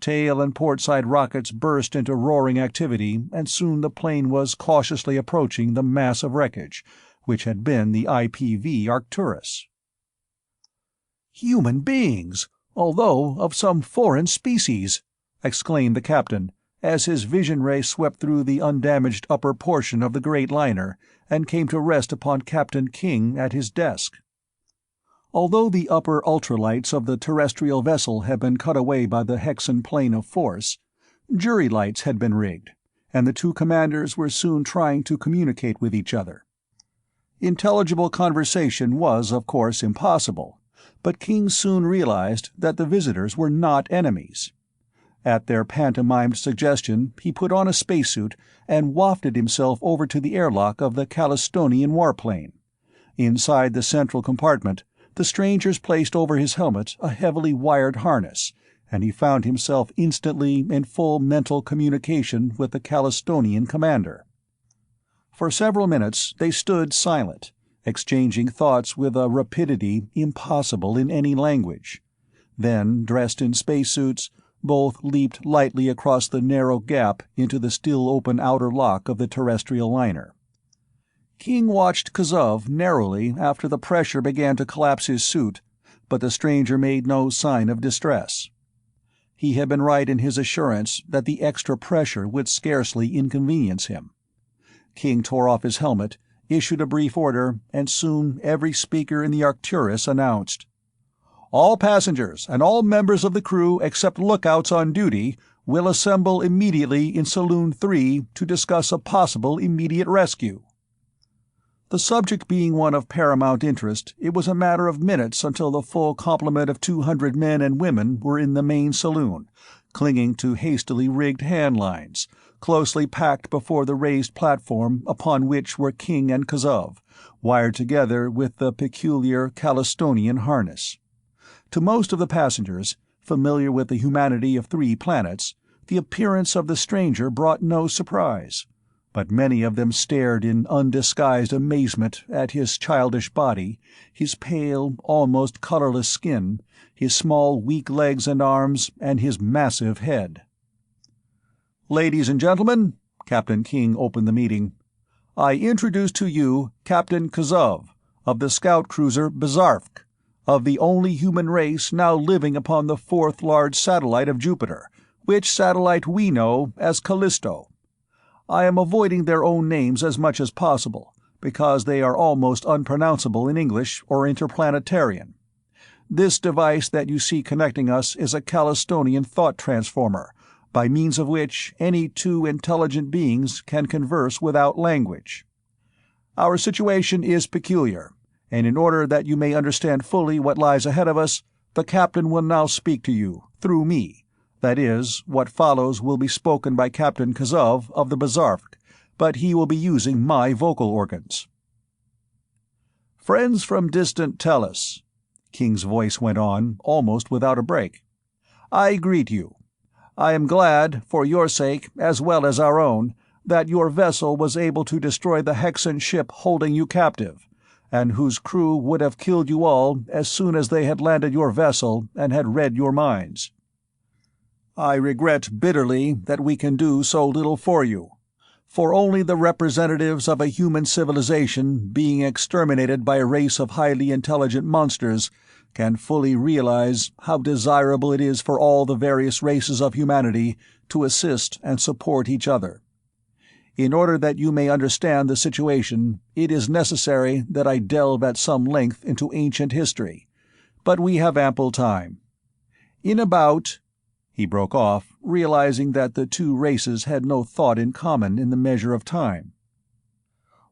[SPEAKER 1] Tail and portside rockets burst into roaring activity, and soon the plane was cautiously approaching the mass of wreckage, which had been the IPV Arcturus. "Human beings, although of some foreign species!" exclaimed the captain, as his vision ray swept through the undamaged upper portion of the great liner and came to rest upon Captain King at his desk. Although the upper ultralights of the terrestrial vessel had been cut away by the Hexan plane of force, jury lights had been rigged, and the two commanders were soon trying to communicate with each other. Intelligible conversation was, of course, impossible, but King soon realized that the visitors were not enemies. At their pantomimed suggestion, he put on a spacesuit and wafted himself over to the airlock of the Calistonian warplane. Inside the central compartment, the strangers placed over his helmet a heavily wired harness, and he found himself instantly in full mental communication with the Calistonian commander. For several minutes they stood silent, exchanging thoughts with a rapidity impossible in any language. Then, dressed in spacesuits, both leaped lightly across the narrow gap into the still-open outer lock of the terrestrial liner. King watched Kuzov narrowly after the pressure began to collapse his suit, but the stranger made no sign of distress. He had been right in his assurance that the extra pressure would scarcely inconvenience him. King tore off his helmet,
[SPEAKER 2] issued a brief order, and soon every speaker in the Arcturus announced, "All passengers and all members of the crew except lookouts on duty will assemble immediately in Saloon 3 to discuss a possible immediate rescue." The subject being one of paramount interest, it was a matter of minutes until the full complement of 200 men and women were in the main saloon, clinging to hastily rigged hand lines, closely packed before the raised platform upon which were King and Kazov, wired together with the peculiar Calistonian harness. To most of the passengers, familiar with the humanity of 3 planets, the appearance of the stranger brought no surprise, but many of them stared in undisguised amazement at his childish body, his pale, almost colorless skin, his small, weak legs and arms, and his massive head. "Ladies and gentlemen," Captain King opened the meeting, "I introduce to you Captain Kazov, of the scout cruiser Bazarfk, of the only human race now living upon the 4th large satellite of Jupiter, which satellite we know as Callisto. I am avoiding their own names as much as possible, because they are almost unpronounceable in English or Interplanetarian. This device that you see connecting us is a Calistonian thought transformer, by means of which any 2 intelligent beings can converse without language. Our situation is peculiar, and in order that you may understand fully what lies ahead of us, the captain will now speak to you, through me. That is, what follows will be spoken by Captain Kazov of the Bazarfk, but he will be using my vocal organs. Friends from distant Tellus," King's voice went on, almost without a break, "I greet you. I am glad, for your sake as well as our own, that your vessel was able to destroy the Hexan ship holding you captive, and whose crew would have killed you all as soon as they had landed your vessel and had read your minds. I regret bitterly that we can do so little for you, for only the representatives of a human civilization being exterminated by a race of highly intelligent monsters can fully realize how desirable it is for all the various races of humanity to assist and support each other. In order that you may understand the situation, it is necessary that I delve at some length into ancient history, but we have ample time. In about—" He broke off, realizing that the 2 races had no thought in common in the measure of time.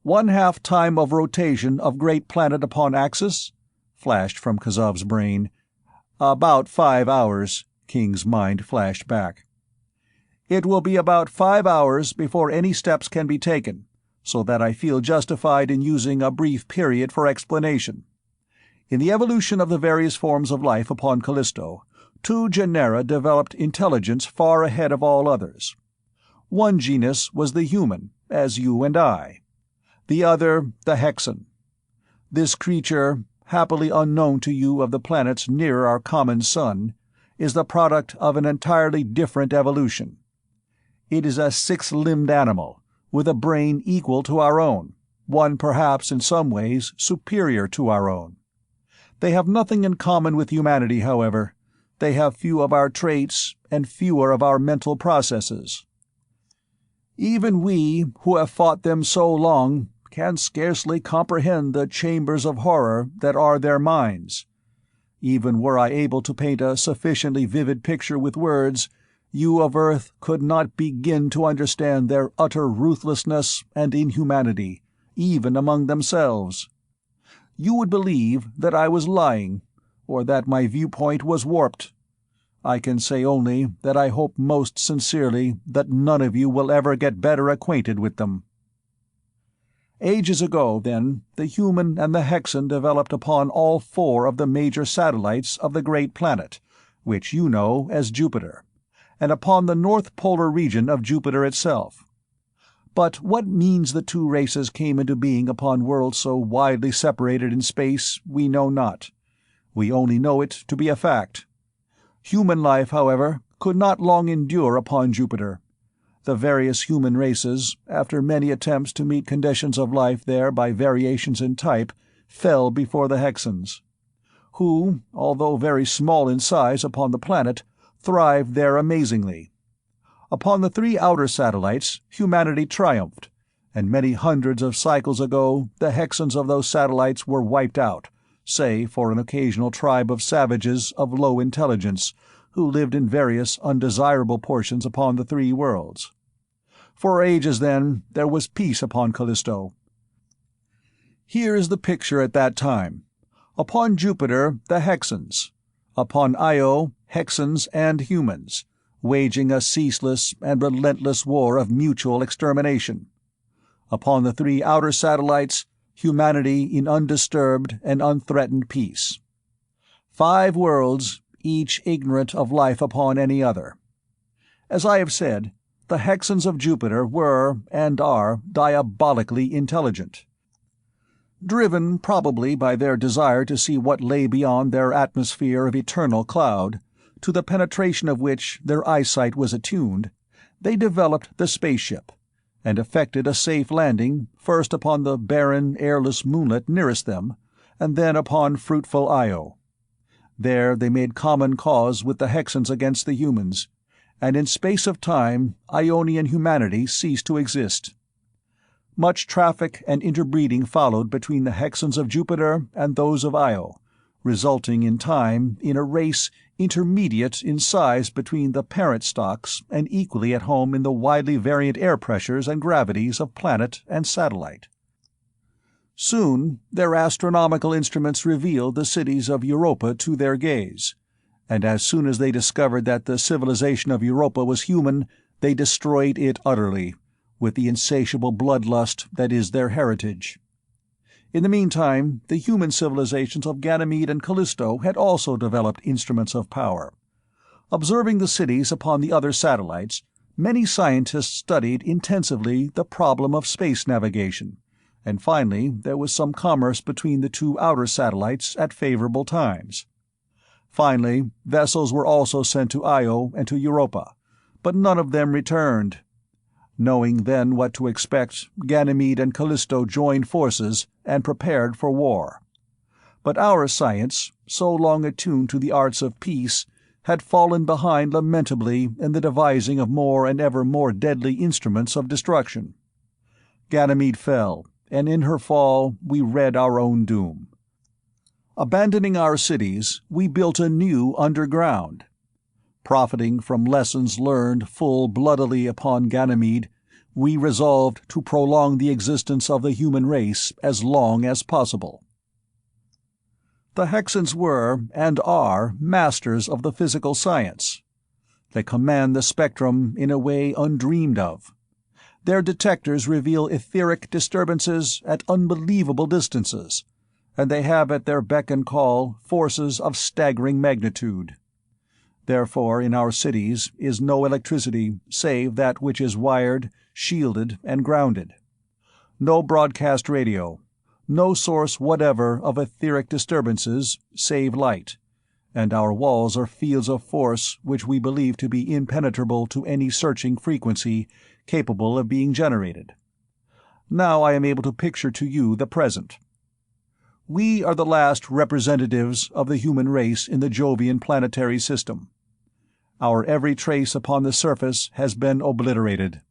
[SPEAKER 2] "1/2 time of rotation of great planet upon axis?" flashed from Kazov's brain. "About 5 hours," King's mind flashed back. "It will be about 5 hours before any steps can be taken, so that I feel justified in using a brief period for explanation. In the evolution of the various forms of life upon Callisto, 2 genera developed intelligence far ahead of all others. One genus was the human, as you and I. The other, the Hexan. This creature, happily unknown to you of the planets nearer our common sun, is the product of an entirely different evolution. It is a 6-limbed animal, with a brain equal to our own, one perhaps in some ways superior to our own. They have nothing in common with humanity, however. They have few of our traits and fewer of our mental processes. Even we, who have fought them so long, can scarcely comprehend the chambers of horror that are their minds. Even were I able to paint a sufficiently vivid picture with words, you of Earth could not begin to understand their utter ruthlessness and inhumanity, even among themselves. You would believe that I was lying, or that my viewpoint was warped. I can say only that I hope most sincerely that none of you will ever get better acquainted with them. Ages ago, then, the human and the Hexan developed upon all 4 of the major satellites of the great planet, which you know as Jupiter, and upon the north polar region of Jupiter itself. But what means the 2 races came into being upon worlds so widely separated in space we know not. We only know it to be a fact. Human life, however, could not long endure upon Jupiter. The various human races, after many attempts to meet conditions of life there by variations in type, fell before the Hexans, who, although very small in size upon the planet, thrived there amazingly. Upon the 3 outer satellites, humanity triumphed, and many hundreds of cycles ago the Hexans of those satellites were wiped out, save for an occasional tribe of savages of low intelligence who lived in various undesirable portions upon the three worlds. For ages, then, there was peace upon Callisto. Here is the picture at that time. Upon Jupiter, the Hexans. Upon Io, Hexans and humans, waging a ceaseless and relentless war of mutual extermination. Upon the three outer satellites, humanity in undisturbed and unthreatened peace. 5 worlds, each ignorant of life upon any other. As I have said, the Hexans of Jupiter were, and are, diabolically intelligent. Driven probably by their desire to see what lay beyond their atmosphere of eternal cloud, to the penetration of which their eyesight was attuned, they developed the spaceship, and effected a safe landing first upon the barren, airless moonlet nearest them, and then upon fruitful Io. There they made common cause with the Hexans against the humans, and in space of time Ionian humanity ceased to exist. Much traffic and interbreeding followed between the Hexans of Jupiter and those of Io, resulting in time in a race intermediate in size between the parent stocks and equally at home in the widely variant air pressures and gravities of planet and satellite. Soon their astronomical instruments revealed the cities of Europa to their gaze, and as soon as they discovered that the civilization of Europa was human, they destroyed it utterly, with the insatiable bloodlust that is their heritage. In the meantime, the human civilizations of Ganymede and Callisto had also developed instruments of power. Observing the cities upon the other satellites, many scientists studied intensively the problem of space navigation, and finally there was some commerce between the 2 outer satellites at favorable times. Finally, vessels were also sent to Io and to Europa, but none of them returned. Knowing then what to expect, Ganymede and Callisto joined forces and prepared for war. But our science, so long attuned to the arts of peace, had fallen behind lamentably in the devising of more and ever more deadly instruments of destruction. Ganymede fell, and in her fall we read our own doom. Abandoning our cities, we built anew underground. Profiting from lessons learned full-bloodily upon Ganymede, we resolved to prolong the existence of the human race as long as possible. The Hexans were, and are, masters of the physical science. They command the spectrum in a way undreamed of. Their detectors reveal etheric disturbances at unbelievable distances, and they have at their beck and call forces of staggering magnitude. Therefore in our cities is no electricity save that which is wired, shielded, and grounded. No broadcast radio, no source whatever of etheric disturbances save light, and our walls are fields of force which we believe to be impenetrable to any searching frequency capable of being generated. Now I am able to picture to you the present. We are the last representatives of the human race in the Jovian planetary system. Our every trace upon the surface has been obliterated.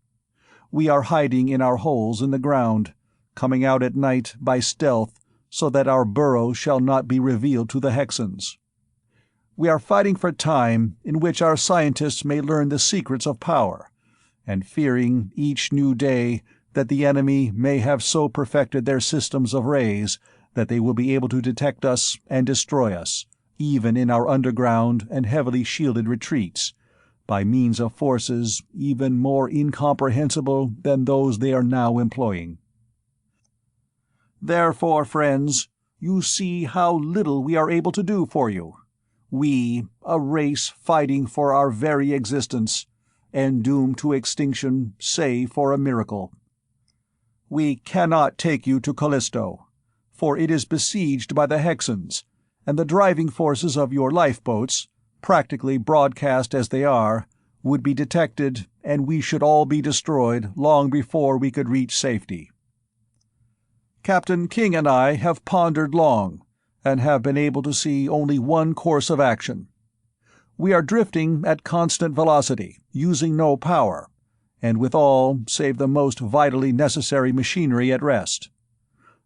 [SPEAKER 2] We are hiding in our holes in the ground, coming out at night by stealth so that our burrow shall not be revealed to the Hexans. We are fighting for time in which our scientists may learn the secrets of power, and fearing each new day that the enemy may have so perfected their systems of rays that they will be able to detect us and destroy us, even in our underground and heavily shielded retreats, by means of forces even more incomprehensible than those they are now employing. Therefore, friends, you see how little we are able to do for you. We, a race fighting for our very existence, and doomed to extinction save for a miracle. We cannot take you to Callisto, for it is besieged by the Hexans, and the driving forces of your lifeboats, practically broadcast as they are, would be detected, and we should all be destroyed long before we could reach safety. Captain King and I have pondered long, and have been able to see only one course of action. We are drifting at constant velocity, using no power,
[SPEAKER 1] and with all save the most vitally necessary machinery at rest.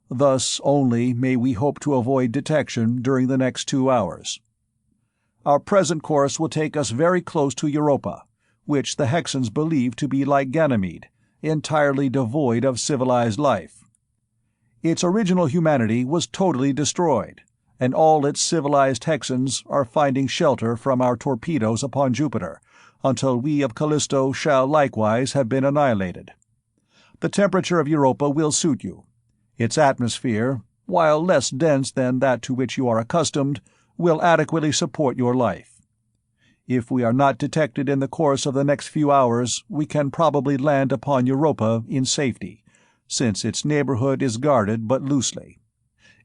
[SPEAKER 1] Thus only may we hope to avoid detection during the next 2 hours. Our present course will take us very close to Europa, which the Hexans believe to be like Ganymede, entirely devoid of civilized life. Its original humanity was totally destroyed, and all its civilized Hexans are finding shelter from our torpedoes upon Jupiter, until we of Callisto shall likewise have been annihilated. The temperature of Europa will suit you. Its atmosphere, while less dense than that to which you are accustomed, will adequately support your life. If we are not detected in the course of the next few hours, we can probably land upon Europa in safety, since its neighborhood is guarded but loosely.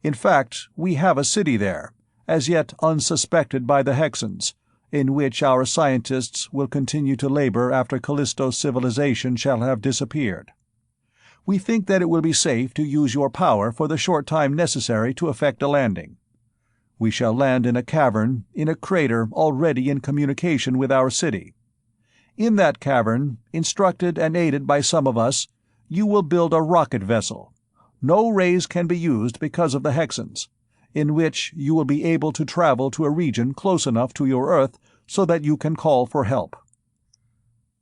[SPEAKER 1] In fact, we have a city there, as yet unsuspected by the Hexans, in which our scientists will continue to labor after Callisto's civilization shall have disappeared. We think that it will be safe to use your power for the short time necessary to effect a landing. We shall land in a cavern, in a crater already in communication with our city. In that cavern, instructed and aided by some of us, you will build a rocket vessel. No rays can be used because of the Hexans, in which you will be able to travel to a region close enough to your Earth so that you can call for help.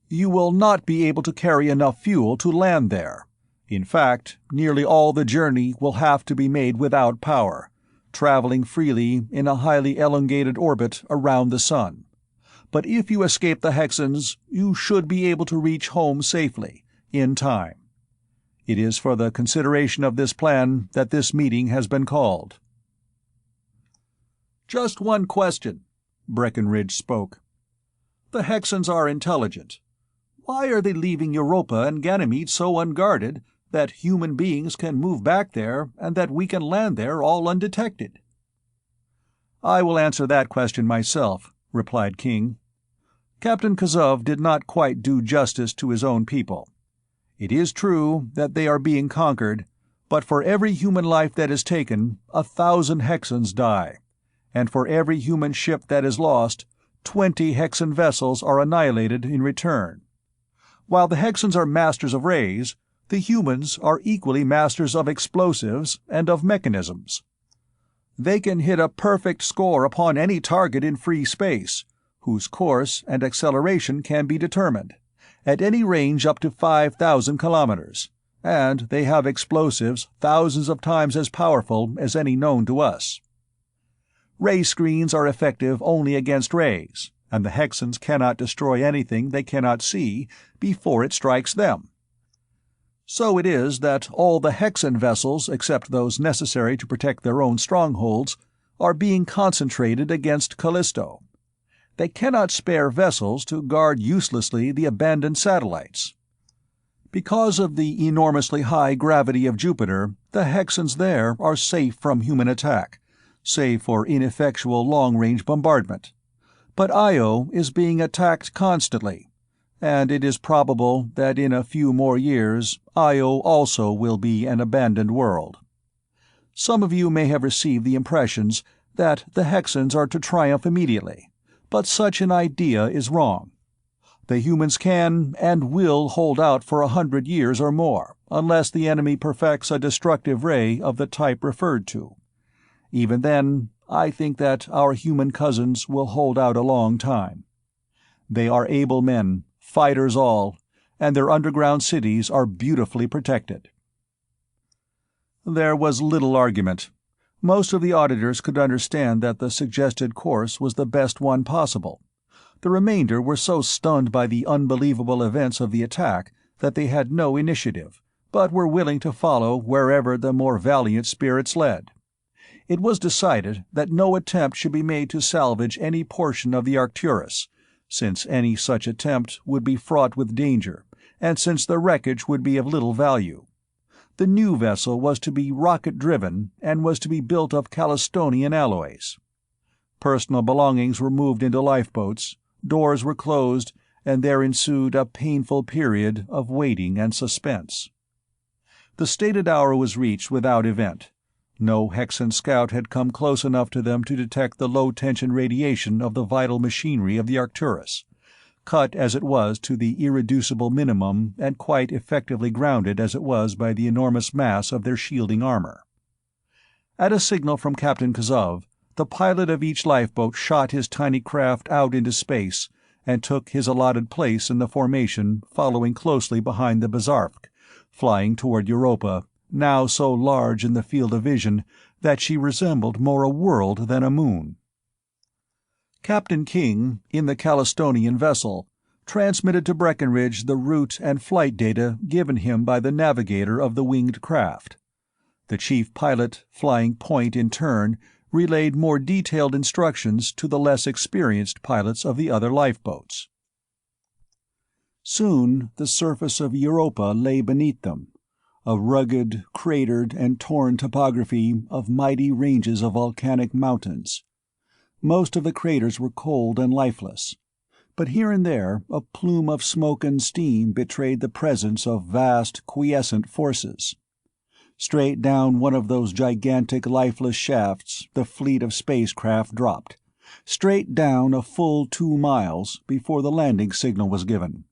[SPEAKER 1] You will not be able to carry enough fuel to land there. In fact, nearly all the journey will have to be made without power, traveling freely in a highly elongated orbit around the Sun. But if you escape the Hexans, you should be able to reach home safely, in time. It is for the consideration of this plan that this meeting has been called."
[SPEAKER 2] "Just one question," Breckenridge spoke. "The Hexans are intelligent. Why are they leaving Europa and Ganymede so unguarded that human beings can move back there and that we can land there all undetected?"
[SPEAKER 1] "I will answer that question myself," replied King. "Captain Kazov did not quite do justice to his own people. It is true that they are being conquered, but for every human life that is taken, 1,000 Hexans die, and for every human ship that is lost, 20 Hexan vessels are annihilated in return. While the Hexans are masters of rays, the humans are equally masters of explosives and of mechanisms. They can hit a perfect score upon any target in free space, whose course and acceleration can be determined, at any range up to 5,000 kilometers, and they have explosives thousands of times as powerful as any known to us. Ray screens are effective only against rays, and the Hexans cannot destroy anything they cannot see before it strikes them. So it is that all the Hexan vessels, except those necessary to protect their own strongholds, are being concentrated against Callisto. They cannot spare vessels to guard uselessly the abandoned satellites. Because of the enormously high gravity of Jupiter, the Hexans there are safe from human attack, save for ineffectual long-range bombardment. But Io is being attacked constantly, and it is probable that in a few more years Io also will be an abandoned world. Some of you may have received the impressions that the Hexans are to triumph immediately, but such an idea is wrong. The humans can and will hold out for 100 years or more, unless the enemy perfects a destructive ray of the type referred to. Even then, I think that our human cousins will hold out a long time. They are able men, fighters all, and their underground cities are beautifully protected." There was little argument. Most of the auditors could understand that the suggested course was the best one possible. The remainder were so stunned by the unbelievable events of the attack that they had no initiative, but were willing to follow wherever the more valiant spirits led. It was decided that no attempt should be made to salvage any portion of the Arcturus, since any such attempt would be fraught with danger, and since the wreckage would be of little value. The new vessel was to be rocket-driven and was to be built of Callistonian alloys. Personal belongings were moved into lifeboats, doors were closed, and there ensued a painful period of waiting and suspense. The stated hour was reached without event. No Hexan scout had come close enough to them to detect the low-tension radiation of the vital machinery of the Arcturus. cut as it was to the irreducible minimum and quite effectively grounded as it was by the enormous mass of their shielding armor. At a signal from Captain Kazov, the pilot of each lifeboat shot his tiny craft out into space and took his allotted place in the formation, following closely behind the Bazarfk, flying toward Europa, now so large in the field of vision that she resembled more a world than a moon. Captain King, in the Calistonian vessel, transmitted to Breckenridge the route and flight data given him by the navigator of the winged craft. The chief pilot, flying point in turn, relayed more detailed instructions to the less experienced pilots of the other lifeboats. Soon the surface of Europa lay beneath them, a rugged, cratered, and torn topography of mighty ranges of volcanic mountains. Most of the craters were cold and lifeless, but here and there a plume of smoke and steam betrayed the presence of vast, quiescent forces. Straight down one of those gigantic lifeless shafts the fleet of spacecraft dropped, straight down a full 2 miles before the landing signal was given.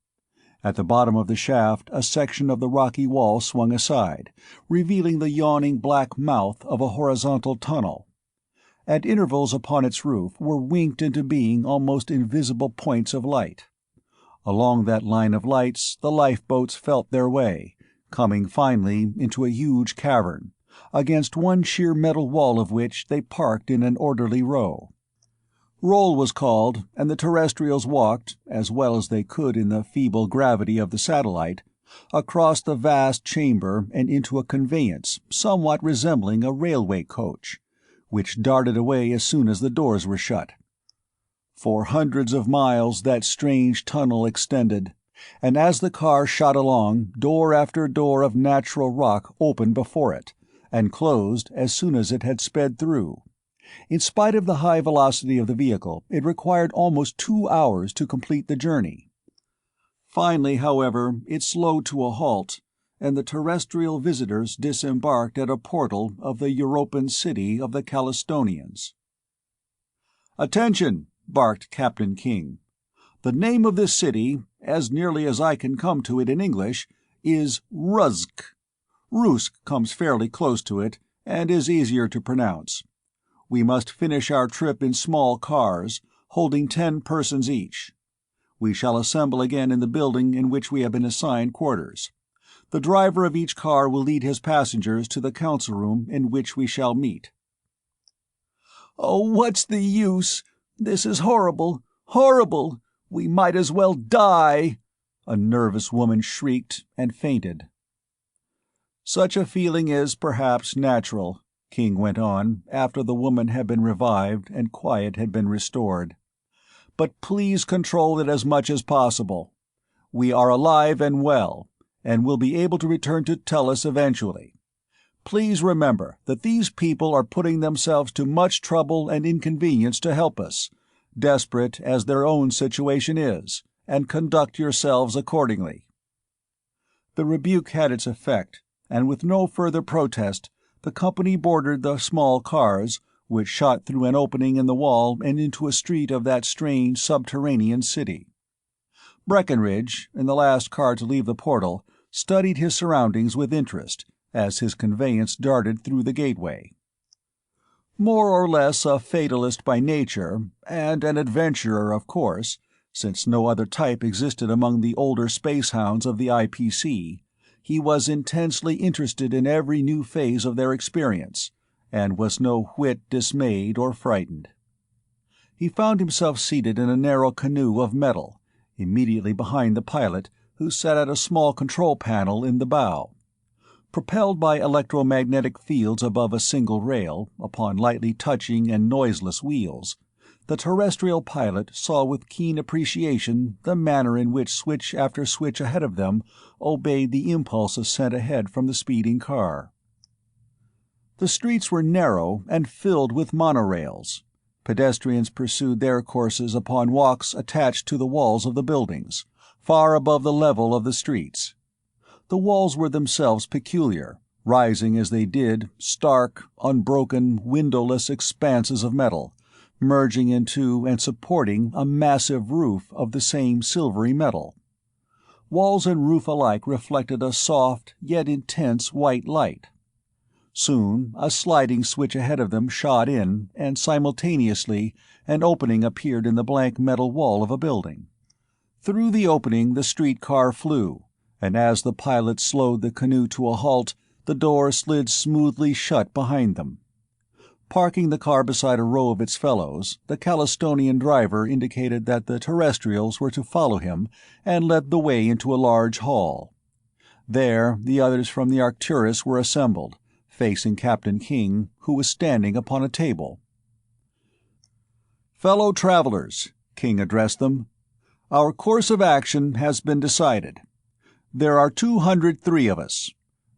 [SPEAKER 1] At the bottom of the shaft a section of the rocky wall swung aside, revealing the yawning black mouth of a horizontal tunnel. At intervals upon its roof were winked into being almost invisible points of light. Along that line of lights the lifeboats felt their way, coming finally into a huge cavern, against one sheer metal wall of which they parked in an orderly row. Roll was called, and the terrestrials walked, as well as they could in the feeble gravity of the satellite, across the vast chamber and into a conveyance somewhat resembling a railway coach, which darted away as soon as the doors were shut. For hundreds of miles that strange tunnel extended, and as the car shot along, door after door of natural rock opened before it, and closed as soon as it had sped through. In spite of the high velocity of the vehicle, it required almost 2 hours to complete the journey. Finally, however, it slowed to a halt, and the terrestrial visitors disembarked at a portal of the Europan city of the Calistonians. "Attention!" barked Captain King. "The name of this city, as nearly as I can come to it in English, is Ruzk. Rusk comes fairly close to it, and is easier to pronounce. We must finish our trip in small cars, holding 10 persons each. We shall assemble again in the building in which we have been assigned quarters. The driver of each car will lead his passengers to the council room in which we shall meet." "Oh, what's the use? This is horrible, horrible! We might as well die!" a nervous woman shrieked and fainted. "Such a feeling is perhaps natural," King went on, after the woman had been revived and quiet had been restored. "But please control it as much as possible. We are alive and well, and will be able to return to Tellus eventually. Please remember that these people are putting themselves to much trouble and inconvenience to help us, desperate as their own situation is, and conduct yourselves accordingly." The rebuke had its effect, and with no further protest, the company boarded the small cars, which shot through an opening in the wall and into a street of that strange subterranean city. Breckenridge, in the last car to leave the portal, studied his surroundings with interest as his conveyance darted through the gateway. More or less a fatalist by nature, and an adventurer, of course, since no other type existed among the older spacehounds of the IPC, he was intensely interested in every new phase of their experience, and was no whit dismayed or frightened. He found himself seated in a narrow canoe of metal, immediately behind the pilot, who sat at a small control panel in the bow. Propelled by electromagnetic fields above a single rail, upon lightly touching and noiseless wheels, the terrestrial pilot saw with keen appreciation the manner in which switch after switch ahead of them obeyed the impulses sent ahead from the speeding car. The streets were narrow and filled with monorails. Pedestrians pursued their courses upon walks attached to the walls of the buildings, far above the level of the streets. The walls were themselves peculiar, rising as they did, stark, unbroken, windowless expanses of metal,
[SPEAKER 2] merging into and supporting a massive roof of the same silvery metal. Walls and roof alike reflected a soft yet intense white light. Soon a sliding switch ahead of them shot in, and simultaneously an opening appeared in the blank metal wall of a building. Through the opening the streetcar flew, and as the pilot slowed the canoe to a halt, the door slid smoothly shut behind them. Parking the car beside a row of its fellows, the Calistonian driver indicated that the terrestrials were to follow him, and led the way into a large hall. There the others from the Arcturus were assembled, facing Captain King, who was standing upon a table. "Fellow travelers," King addressed them, "our course of action has been decided. There are 203 of us.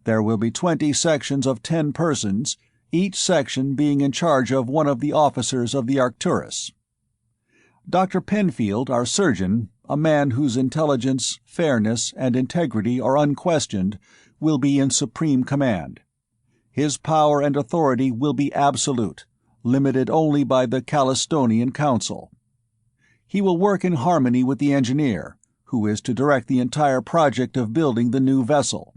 [SPEAKER 2] There will be 20 sections of 10 persons, each section being in charge of one of the officers of the Arcturus. Dr. Penfield, our surgeon, a man whose intelligence, fairness, and integrity are unquestioned, will be in supreme command. His power and authority will be absolute, limited only by the Calistonian Council. He will work in harmony with the engineer, who is to direct the entire project of building the new vessel.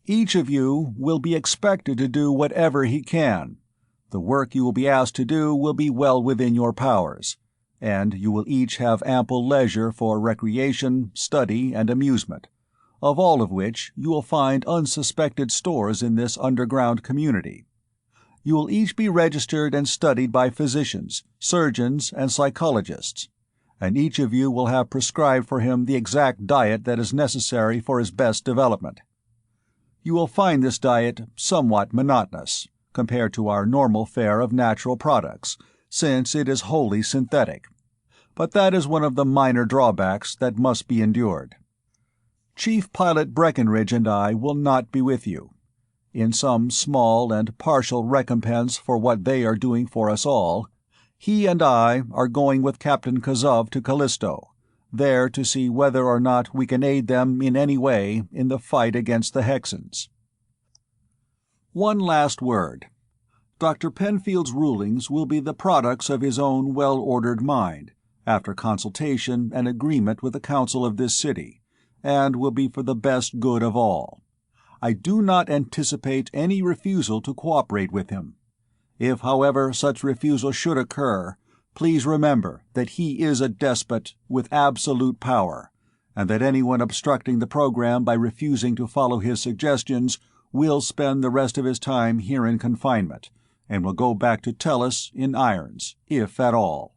[SPEAKER 2] Each of you will be expected to do whatever he can. The work you will be asked to do will be well within your powers, and you will each have ample leisure for recreation, study, and amusement, of all of which you will find unsuspected stores in this underground community. You will each be registered and studied by physicians, surgeons, and psychologists, and each of you will have prescribed for him the exact diet that is necessary for his best development. You will find this diet somewhat monotonous, compared to our normal fare of natural products, since it is wholly synthetic. But that is one of the minor drawbacks that must be endured. Chief Pilot Breckenridge and I will not be with you. In some small and partial recompense for what they are doing for us all, he and I are going with Captain Kazov to Callisto, there to see whether or not we can aid them in any way in the fight against the Hexans. One last word. Dr. Penfield's rulings will be the products of his own well-ordered mind, after consultation and agreement with the council of this city, and will be for the best good of all. I do not anticipate any refusal to cooperate with him. If, however, such refusal should occur, please remember that he is a despot with absolute power, and that anyone obstructing the program by refusing to follow his suggestions will spend the rest of his time here in confinement, and will go back to Tellus in irons, if at all.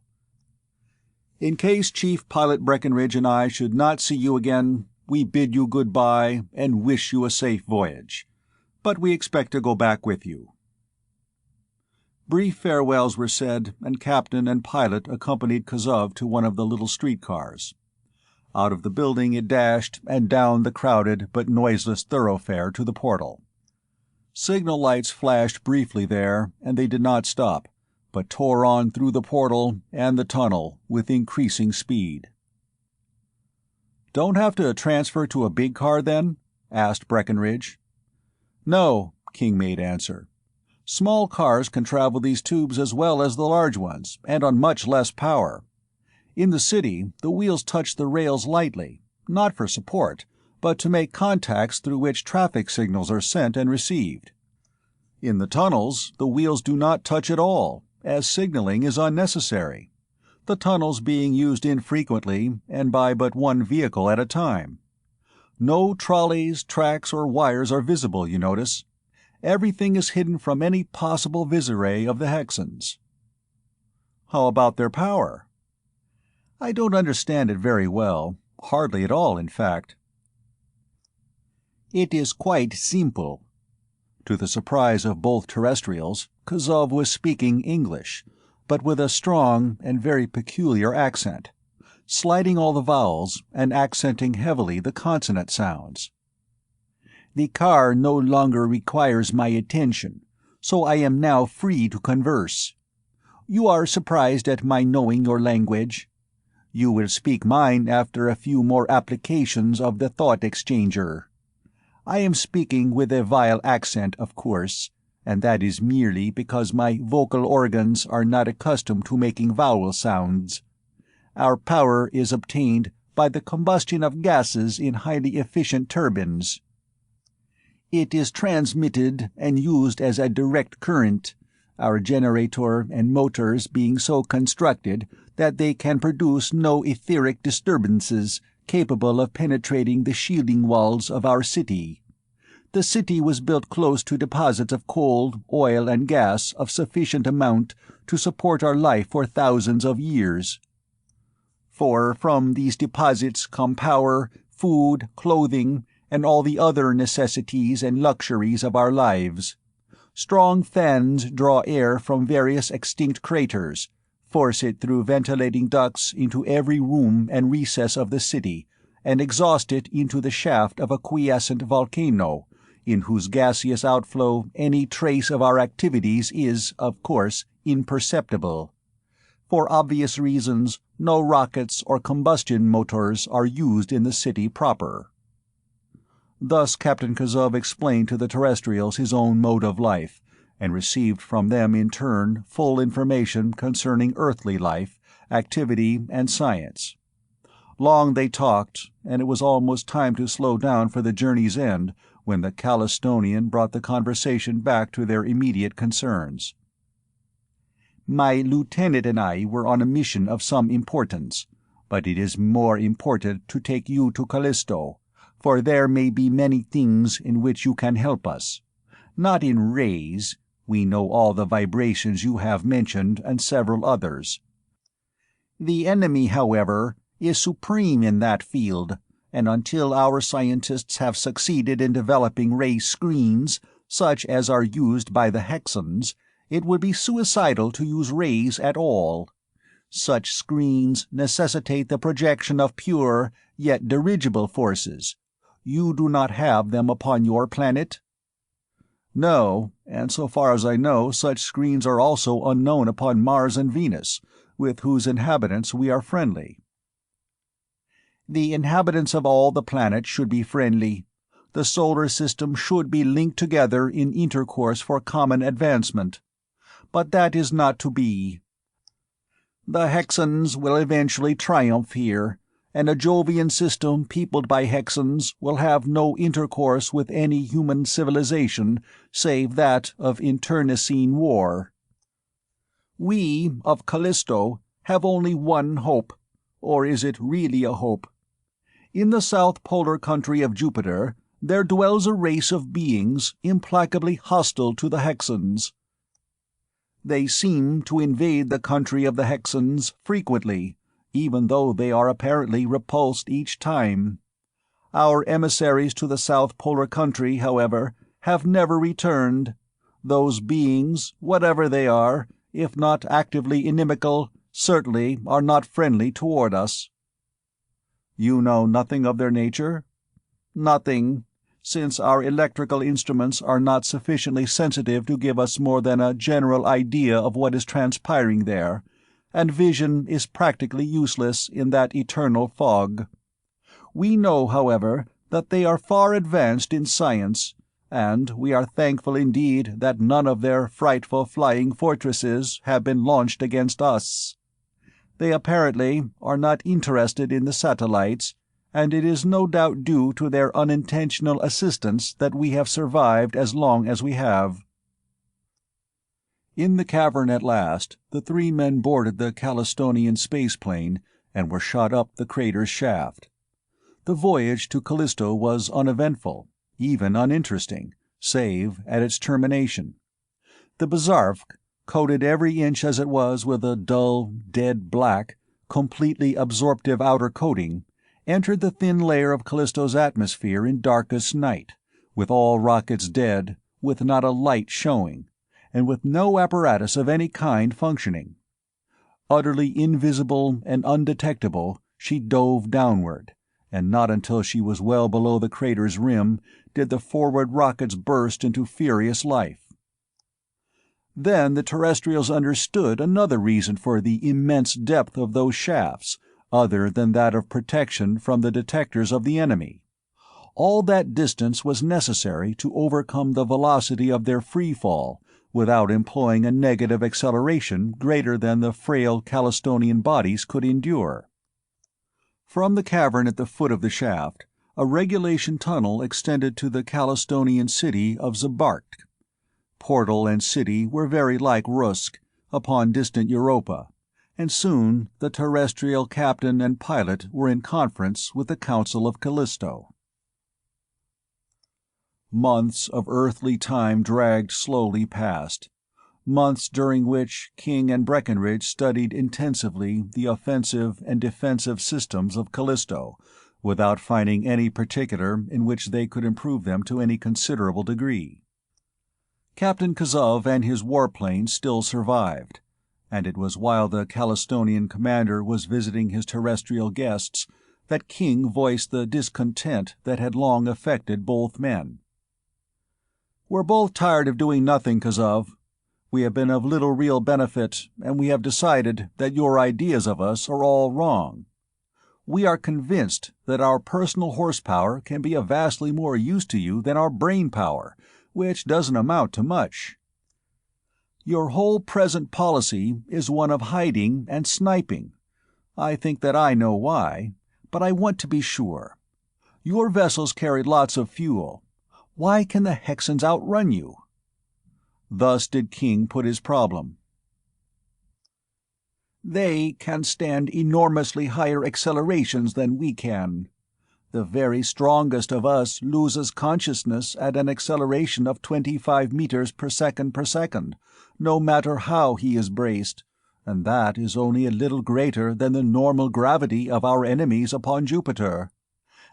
[SPEAKER 2] In case Chief Pilot Breckenridge and I should not see you again, we bid you goodbye and wish you a safe voyage, but we expect to go back with you." Brief farewells were said, and captain and pilot accompanied Kazov to one of the little streetcars. Out of the building it dashed, and down the crowded but noiseless thoroughfare to the portal. Signal lights flashed briefly there, and they did not stop, but tore on through the portal and the tunnel with increasing speed. "Don't have to transfer to a big car, then?" asked Breckenridge. "No," King made answer. "Small cars can travel these tubes as well as the large ones, and on much less power. In the city, the wheels touch the rails lightly, not for support, but to make contacts through which traffic signals are sent and received. In the tunnels, the wheels do not touch at all, as signaling is unnecessary, the tunnels being used infrequently and by but one vehicle at a time. No trolleys, tracks, or wires are visible, you notice. Everything is hidden from any possible visiray of the Hexans." "How about their power?" "I don't understand it very well, hardly at all, in fact." "It is quite simple." To the surprise of both terrestrials, Kazov was speaking English, but with a strong and very peculiar accent, sliding all the vowels and accenting heavily the consonant sounds. "The car no longer requires my attention, so I am now free to converse. You are surprised at my knowing your language. You will speak mine after a few more applications of the thought exchanger. I am speaking with a vile accent, of course, and that is merely because my vocal organs are not accustomed to making vowel sounds. Our power is obtained by the combustion of gases in highly efficient turbines. It is transmitted and used as a direct current, our generator and motors being so constructed that they can produce no etheric disturbances capable of penetrating the shielding walls of our city. The city was built close to deposits of coal, oil, and gas of sufficient amount to support our life for thousands of years. For from these deposits come power, food, clothing, and all the other necessities and luxuries of our lives. Strong fans draw air from various extinct craters, force it through ventilating ducts into every room and recess of the city, and exhaust it into the shaft of a quiescent volcano, in whose gaseous outflow any trace of our activities is, of course, imperceptible. For obvious reasons, no rockets or combustion motors are used in the city proper. Thus Captain Kazov explained to the terrestrials his own mode of life, and received from them in turn full information concerning earthly life, activity, and science. Long they talked, and it was almost time to slow down for the journey's end when the Calistonian brought the conversation back to their immediate concerns. "My lieutenant and I were on a mission of some importance, but it is more important to take you to Callisto, for there may be many things in which you can help us. Not in rays. We know all the vibrations you have mentioned and several others. The enemy, however, is supreme in that field, and until our scientists have succeeded in developing ray screens, such as are used by the Hexans, it would be suicidal to use rays at all. Such screens necessitate the projection of pure, yet dirigible forces. You do not have them upon your planet?" "No, and so far as I know, such screens are also unknown upon Mars and Venus, with whose inhabitants we are friendly." "The inhabitants of all the planets should be friendly. The solar system should be linked together in intercourse for common advancement. But that is not to be. The Hexans will eventually triumph here, and a Jovian system peopled by Hexans will have no intercourse with any human civilization save that of internecine war. We, of Callisto, have only one hope, or is it really a hope? In the south polar country of Jupiter there dwells a race of beings implacably hostile to the Hexans. They seem to invade the country of the Hexans frequently, even though they are apparently repulsed each time. Our emissaries to the South Polar country, however, have never returned. Those beings, whatever they are, if not actively inimical, certainly are not friendly toward us." "You know nothing of their nature?" "Nothing, since our electrical instruments are not sufficiently sensitive to give us more than a general idea of what is transpiring there, and vision is practically useless in that eternal fog. We know, however, that they are far advanced in science, and we are thankful indeed that none of their frightful flying fortresses have been launched against us. They apparently are not interested in the satellites, and it is no doubt due to their unintentional assistance that we have survived as long as we have." In the cavern at last, the three men boarded the Calistonian spaceplane and were shot up the crater's shaft. The voyage to Callisto was uneventful, even uninteresting, save at its termination. The Bazarfk, coated every inch as it was with a dull, dead black, completely absorptive outer coating, entered the thin layer of Callisto's atmosphere in darkest night, with all rockets dead, with not a light showing, and with no apparatus of any kind functioning. Utterly invisible and undetectable, she dove downward, and not until she was well below the crater's rim did the forward rockets burst into furious life. Then the terrestrials understood another reason for the immense depth of those shafts, other than that of protection from the detectors of the enemy. All that distance was necessary to overcome the velocity of their free fall without employing a negative acceleration greater than the frail Calistonian bodies could endure. From the cavern at the foot of the shaft, a regulation tunnel extended to the Calistonian city of Zabark. Portal and city were very like Rusk, upon distant Europa, and soon the terrestrial captain and pilot were in conference with the Council of Callisto. Months of earthly time dragged slowly past, months during which King and Breckenridge studied intensively the offensive and defensive systems of Callisto, without finding any particular in which they could improve them to any considerable degree. Captain Kazov and his warplane still survived, and it was while the Calistonian commander was visiting his terrestrial guests that King voiced the discontent that had long affected both men. "We're both tired of doing nothing, Kazov. We have been of little real benefit, and we have decided that your ideas of us are all wrong. We are convinced that our personal horsepower can be of vastly more use to you than our brain power, which doesn't amount to much. Your whole present policy is one of hiding and sniping. I think that I know why, but I want to be sure. Your vessels carry lots of fuel. Why can the Hexans outrun you?" Thus did King put his problem. "They can stand enormously higher accelerations than we can. The very strongest of us loses consciousness at an acceleration of 25 meters per second, no matter how he is braced, and that is only a little greater than the normal gravity of our enemies upon Jupiter.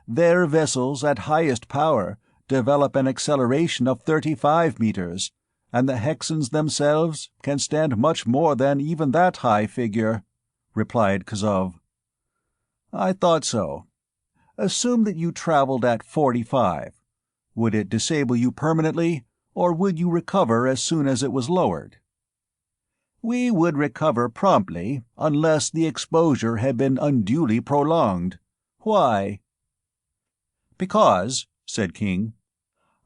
[SPEAKER 2] Their vessels at highest power develop an acceleration of 35 meters, and the Hexans themselves can stand much more than even that high figure," replied Kazov. "I thought so. Assume that you traveled at 45. Would it disable you permanently, or would you recover as soon as it was lowered?" "We would recover promptly, unless the exposure had been unduly prolonged. Why?" "Because," said King,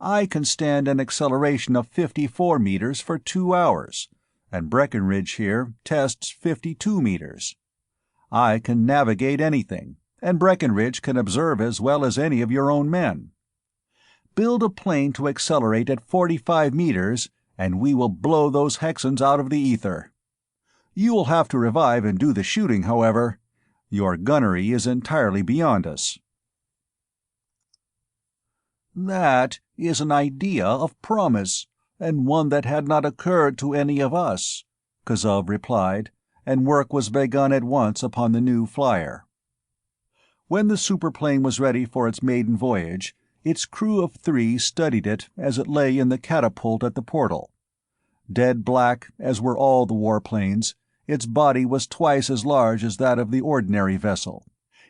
[SPEAKER 2] "I can stand an acceleration of 54 meters for 2 hours, and Breckenridge here tests 52 meters. I can navigate anything, and Breckenridge can observe as well as any of your own men. Build a plane to accelerate at 45 meters, and we will blow those Hexans out of the ether. You will have to revive and do the shooting, however. Your gunnery is entirely beyond us." "That is an idea of promise, and one that had not occurred to any of us," Kazov replied, and work was begun at once upon the new flyer. When the superplane was ready for its maiden voyage, its crew of 3 studied it as it lay in the catapult at the portal. Dead black, as were all the warplanes, its body was twice as large as that of the ordinary vessel.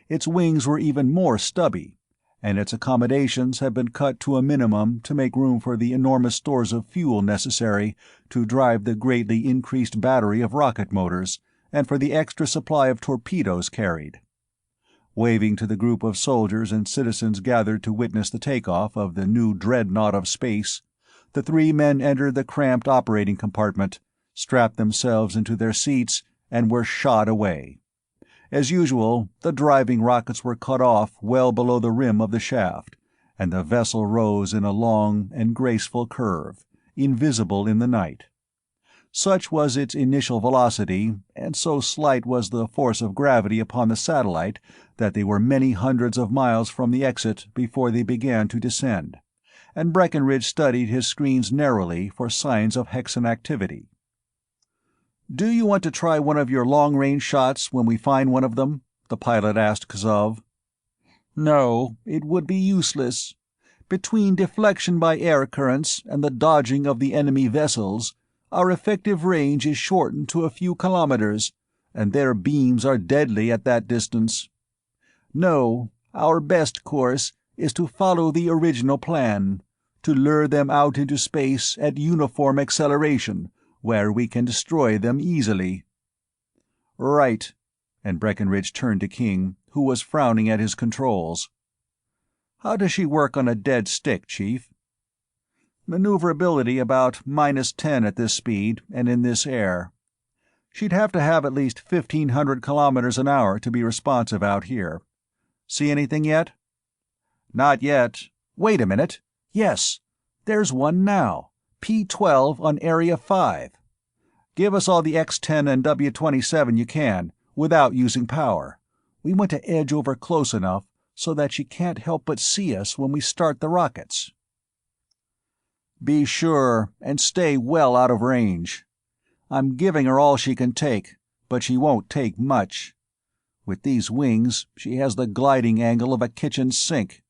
[SPEAKER 2] Its wings were even more stubby, and its accommodations had been cut to a minimum to make room for the enormous stores of fuel necessary to drive the greatly increased battery of rocket motors, and for the extra supply of torpedoes carried. Waving to the group of soldiers and citizens gathered to witness the takeoff of the new dreadnought of space, the 3 men entered the cramped operating compartment, strapped themselves into their seats, and were shot away. As usual, the driving rockets were cut off well below the rim of the shaft, and the vessel rose in a long and graceful curve, invisible in the night. Such was its initial velocity, and so slight was the force of gravity upon the satellite that they were many hundreds of miles from the exit before they began to descend, and Breckenridge studied his screens narrowly for signs of Hexan activity. "Do you want to try one of your long-range shots when we find one of them?" the pilot asked Kazov. "No, it would be useless. Between deflection by air currents and the dodging of the enemy vessels, our effective range is shortened to a few kilometers, and their beams are deadly at that distance. No, our best course is to follow the original plan, to lure them out into space at uniform acceleration, where we can destroy them easily." "Right," and Breckenridge turned to King, who was frowning at his controls. How does she work on a dead stick, Chief? Maneuverability about -10 at this speed and in this air. She'd have to have at least 1,500 kilometers an hour to be responsive out here. See anything yet? Not yet. Wait a minute. Yes, there's one now. P-12 on Area 5. Give us all the X-10 and W-27 you can, without using power. We want to edge over close enough so that she can't help but see us when we start the rockets. Be sure and stay well out of range. I'm giving her all she can take, but she won't take much. With these wings, she has the gliding angle of a kitchen sink.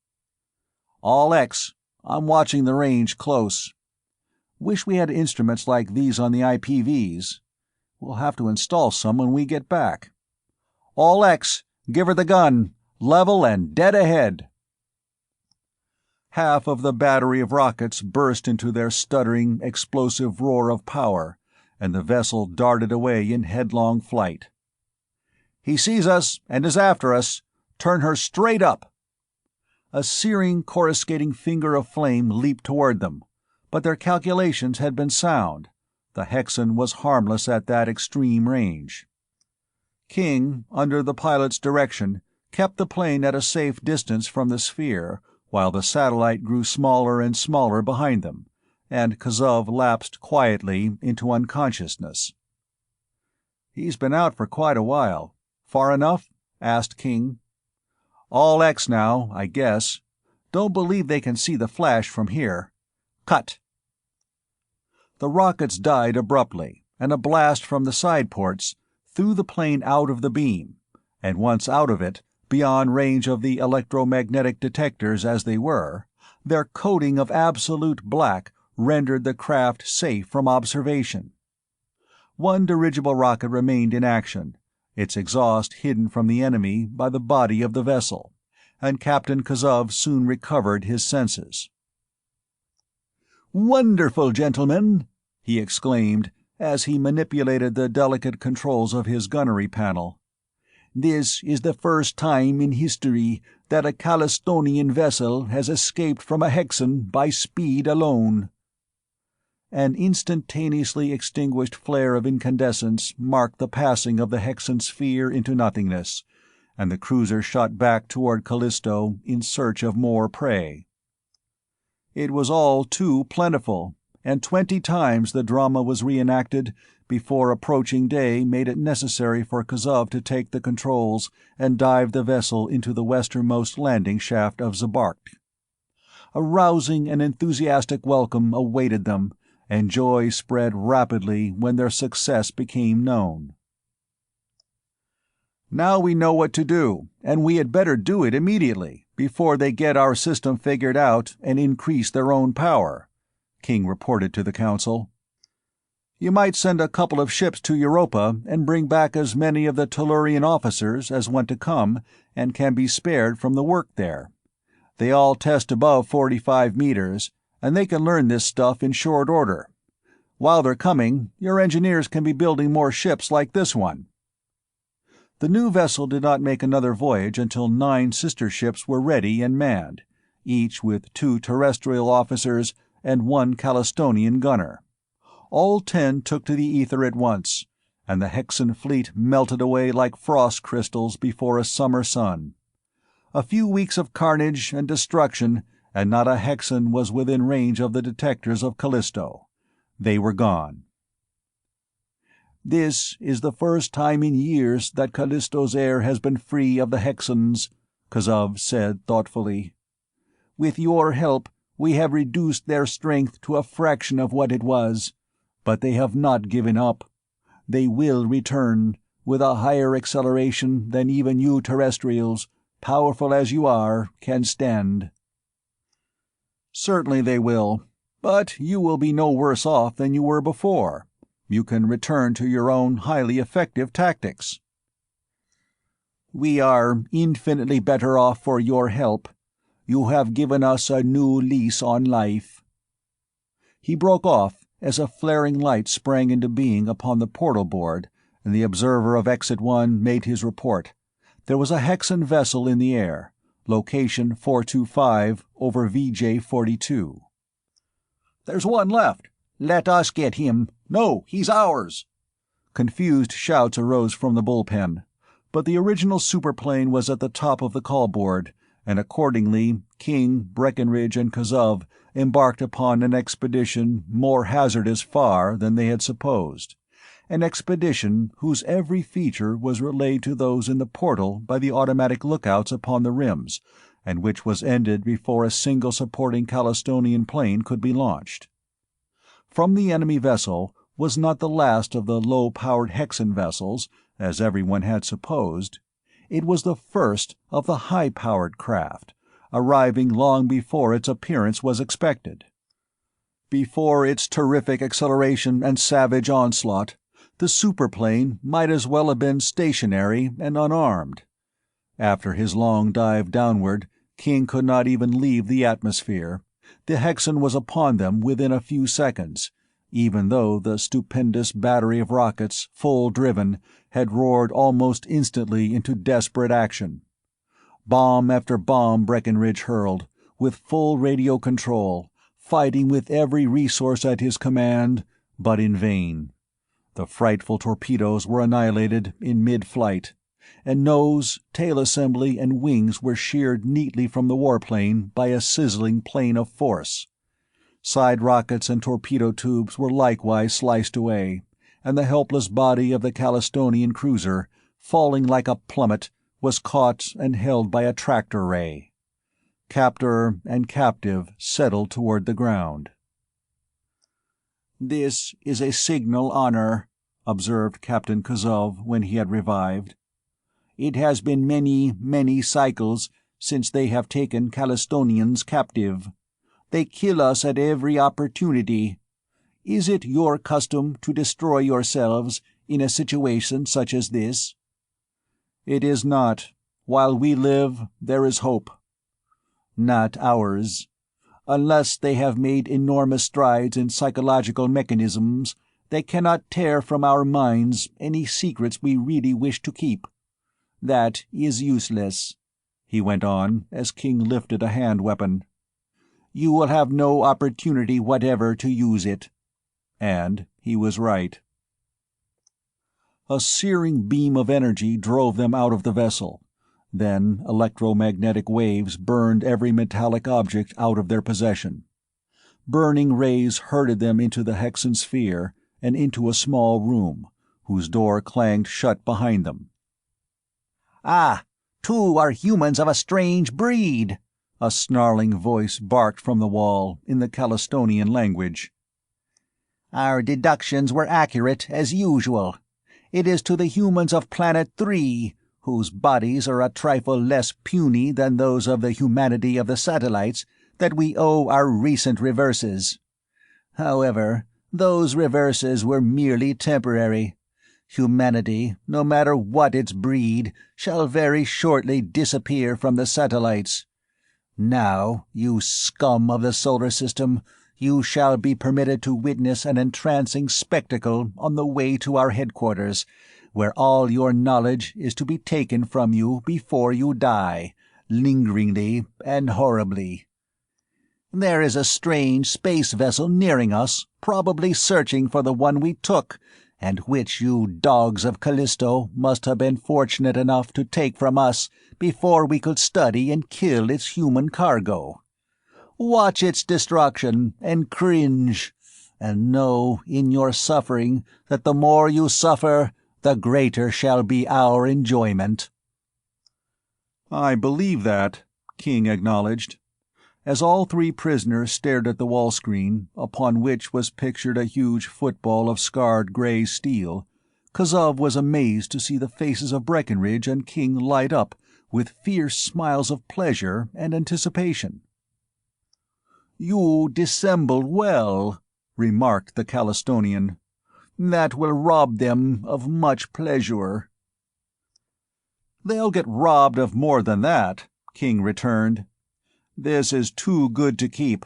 [SPEAKER 2] All X, I'm watching the range close. Wish we had instruments like these on the IPVs. We'll have to install some when we get back. All X, give her the gun. Level and dead ahead. Half of the battery of rockets burst into their stuttering, explosive roar of power, and the vessel darted away in headlong flight. He sees us and is after us. Turn her straight up. A searing, coruscating finger of flame leaped toward them, but their calculations had been sound. The Hexan was harmless at that extreme range. King, under the pilot's direction, kept the plane at a safe distance from the sphere, while the satellite grew smaller and smaller behind them, and Kazov lapsed quietly into unconsciousness. "He's been out for quite a while. Far enough?" asked King. "All X now, I guess. Don't believe they can see the flash from here. Cut." The rockets died abruptly, and a blast from the side ports threw the plane out of the beam, and once out of it, beyond range of the electromagnetic detectors as they were, their coating of absolute black rendered the craft safe from observation. One dirigible rocket remained in action, its exhaust hidden from the enemy by the body of the vessel, and Captain Kazov soon recovered his senses. "Wonderful, gentlemen!" he exclaimed as he manipulated the delicate controls of his gunnery panel. "This is the first time in history that a Calistonian vessel has escaped from a Hexan by speed alone." An instantaneously extinguished flare of incandescence marked the passing of the Hexan sphere into nothingness, and the cruiser shot back toward Callisto in search of more prey. It was all too plentiful, and 20 times the drama was reenacted before approaching day made it necessary for Kazov to take the controls and dive the vessel into the westernmost landing shaft of Zabark. A rousing and enthusiastic welcome awaited them, and joy spread rapidly when their success became known. "Now we know what to do, and we had better do it immediately, before they get our system figured out and increase their own power," King reported to the Council. "You might send a couple of ships to Europa and bring back as many of the Tellurian officers as want to come and can be spared from the work there. They all test above 45 meters, and they can learn this stuff in short order. While they're coming, your engineers can be building more ships like this one." The new vessel did not make another voyage until 9 sister ships were ready and manned, each with 2 terrestrial officers and 1 Calistonian gunner. All 10 took to the ether at once, and the Hexan fleet melted away like frost crystals before a summer sun. A few weeks of carnage and destruction, and not a Hexan was within range of the detectors of Callisto. They were gone. "This is the first time in years that Callisto's air has been free of the Hexans," Kazov said thoughtfully. "With your help, we have reduced their strength to a fraction of what it was. But they have not given up. They will return, with a higher acceleration than even you terrestrials, powerful as you are, can stand." "Certainly they will. But you will be no worse off than you were before. You can return to your own highly effective tactics." "We are infinitely better off for your help. You have given us a new lease on life." He broke off as a flaring light sprang into being upon the portal board, and the observer of Exit 1 made his report. There was a Hexan vessel in the air, Location 425 over VJ42.
[SPEAKER 3] "There's one left. Let us get him. No, he's ours."
[SPEAKER 2] Confused shouts arose from the bullpen, but the original superplane was at the top of the call board, and accordingly King, Breckenridge, and Kazov embarked upon an expedition more hazardous far than they had supposed, an expedition whose every feature was relayed to those in the portal by the automatic lookouts upon the rims, and which was ended before a single supporting Calistonian plane could be launched. From the enemy vessel was not the last of the low-powered Hexan vessels, as everyone had supposed. It was the first of the high-powered craft, arriving long before its appearance was expected. Before its terrific acceleration and savage onslaught, the superplane might as well have been stationary and unarmed. After his long dive downward, King could not even leave the atmosphere. The Hexan was upon them within a few seconds, even though the stupendous battery of rockets, full driven, had roared almost instantly into desperate action. Bomb after bomb Breckenridge hurled, with full radio control, fighting with every resource at his command, but in vain. The frightful torpedoes were annihilated in mid-flight, and nose, tail assembly, and wings were sheared neatly from the warplane by a sizzling plane of force. Side rockets and torpedo tubes were likewise sliced away, and the helpless body of the Calistonian cruiser, falling like a plummet, was caught and held by a tractor ray. Captor and captive settled toward the ground.
[SPEAKER 3] "This is a signal honor," observed Captain Kazov when he had revived. "It has been many, many cycles since they have taken Calistonians captive. They kill us at every opportunity. Is it your custom to destroy yourselves in a situation such as this?"
[SPEAKER 2] "It is not. While we live, there is hope."
[SPEAKER 3] "Not ours. Unless they have made enormous strides in psychological mechanisms, they cannot tear from our minds any secrets we really wish to keep. That is useless," he went on, as King lifted a hand weapon. "You will have no opportunity whatever to use it."
[SPEAKER 2] And he was right. A searing beam of energy drove them out of the vessel. Then electromagnetic waves burned every metallic object out of their possession. Burning rays herded them into the Hexan sphere and into a small room, whose door clanged shut behind them.
[SPEAKER 3] "Ah, two are humans of a strange breed,"
[SPEAKER 2] a snarling voice barked from the wall in the Calistonian language.
[SPEAKER 3] "Our deductions were accurate as usual. It is to the humans of Planet 3, whose bodies are a trifle less puny than those of the humanity of the satellites, that we owe our recent reverses. However, those reverses were merely temporary. Humanity, no matter what its breed, shall very shortly disappear from the satellites. Now, you scum of the solar system, you shall be permitted to witness an entrancing spectacle on the way to our headquarters, where all your knowledge is to be taken from you before you die, lingeringly and horribly. There is a strange space vessel nearing us, probably searching for the one we took, and which you dogs of Callisto must have been fortunate enough to take from us before we could study and kill its human cargo. Watch its destruction and cringe, and know in your suffering that the more you suffer, the greater shall be our enjoyment."
[SPEAKER 2] "I believe that," King acknowledged. As all three prisoners stared at the wall screen, upon which was pictured a huge football of scarred gray steel, Kazov was amazed to see the faces of Breckenridge and King light up with fierce smiles of pleasure and anticipation.
[SPEAKER 3] "You dissemble well," remarked the Calistonian. "That will rob them of much pleasure."
[SPEAKER 2] "They'll get robbed of more than that," King returned. "This is too good to keep,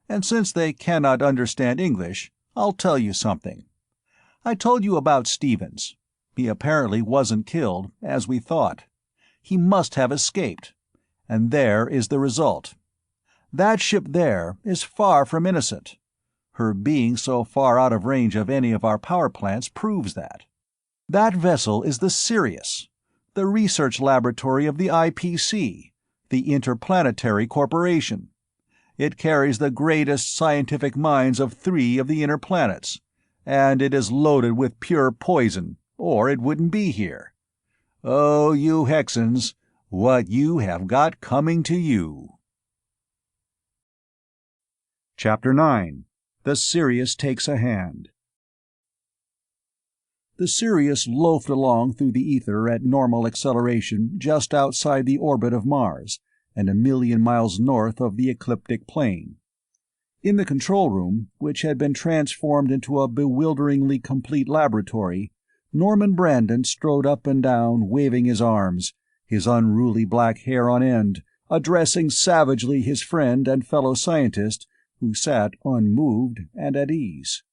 [SPEAKER 2] and since they cannot understand English, I'll tell you something. I told you about Stevens. He apparently wasn't killed, as we thought. He must have escaped.
[SPEAKER 3] And there is the result. That ship there is far from innocent. Her being so far out of range of any of our power plants proves that. That vessel is the Sirius, the research laboratory of the IPC, the Inter-Planetary Corporation. It carries the greatest scientific minds of 3 of the inner planets, and it is loaded with pure poison, or it wouldn't be here. Oh, you Hexans, what you have got coming to you.
[SPEAKER 1] Chapter 9. The Sirius Takes a Hand. The Sirius loafed along through the ether at normal acceleration just outside the orbit of Mars, and 1,000,000 miles north of the ecliptic plane. In the control room, which had been transformed into a bewilderingly complete laboratory, Norman Brandon strode up and down, waving his arms, his unruly black hair on end, addressing savagely his friend and fellow scientist, who sat unmoved and at ease.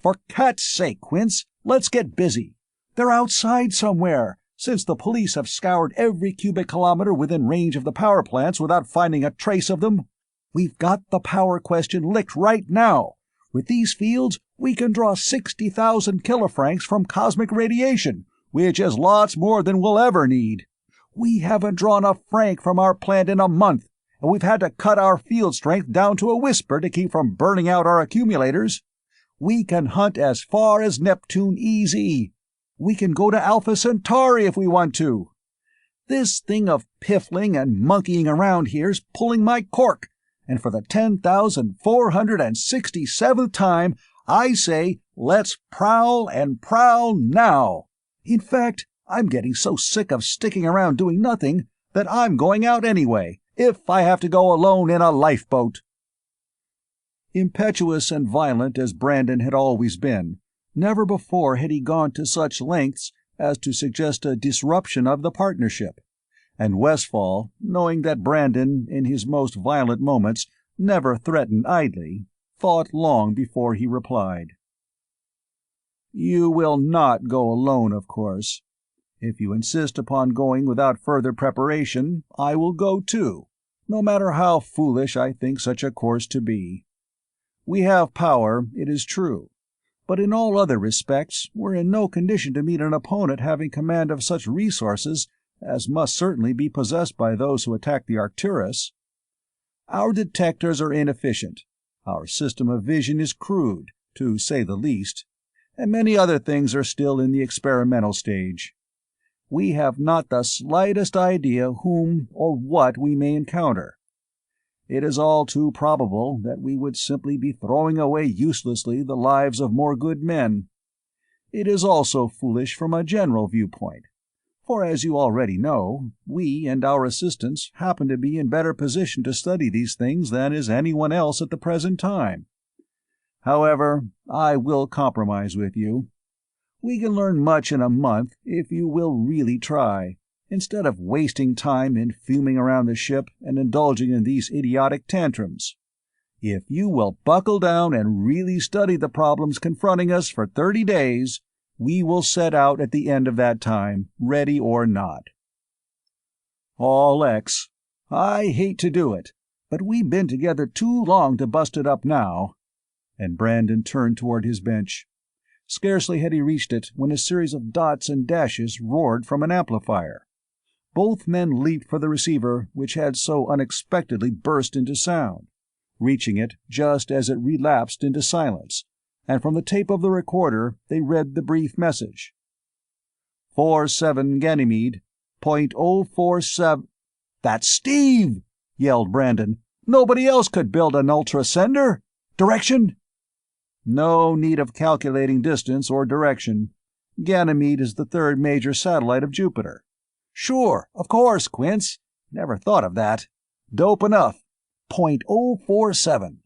[SPEAKER 1] "For cat's sake, Quince, let's get busy. They're outside somewhere, since the police have scoured every cubic kilometer within range of the power plants without finding a trace of them. We've got the power question licked right now. With these fields, we can draw 60,000 kilofrancs from cosmic radiation, which is lots more than we'll ever need. We haven't drawn a franc from our plant in a month, and we've had to cut our field strength down to a whisper to keep from burning out our accumulators. We can hunt as far as Neptune easy. We can go to Alpha Centauri if we want to. This thing of piffling and monkeying around here's pulling my cork, and for the 10,467th time, I say, let's prowl and prowl now. In fact, I'm getting so sick of sticking around doing nothing that I'm going out anyway, if I have to go alone in a lifeboat." Impetuous and violent as Brandon had always been, never before had he gone to such lengths as to suggest a disruption of the partnership, and Westfall, knowing that Brandon, in his most violent moments, never threatened idly, thought long before he replied. "You will not go alone, of course. If you insist upon going without further preparation, I will go too, no matter how foolish I think such a course to be. We have power, it is true, but in all other respects we're in no condition to meet an opponent having command of such resources as must certainly be possessed by those who attack the Arcturus. Our detectors are inefficient, our system of vision is crude, to say the least, and many other things are still in the experimental stage. We have not the slightest idea whom or what we may encounter. It is all too probable that we would simply be throwing away uselessly the lives of more good men. It is also foolish from a general viewpoint, for as you already know, we and our assistants happen to be in better position to study these things than is anyone else at the present time. However, I will compromise with you. We can learn much in a month if you will really try, instead of wasting time in fuming around the ship and indulging in these idiotic tantrums. If you will buckle down and really study the problems confronting us for 30 days, we will set out at the end of that time, ready or not." "Aw, Lex, I hate to do it, but we've been together too long to bust it up now." And Brandon turned toward his bench. Scarcely had he reached it when a series of dots and dashes roared from an amplifier. Both men leaped for the receiver which had so unexpectedly burst into sound, reaching it just as it relapsed into silence, and from the tape of the recorder they read the brief message. 47 Ganymede, .047... "That's Steve!" yelled Brandon. "Nobody else could build an ultra-sender! Direction?" "No need of calculating distance or direction. Ganymede is the 3rd major satellite of Jupiter." "Sure, of course, Quince. Never thought of that. Dope enough. .047.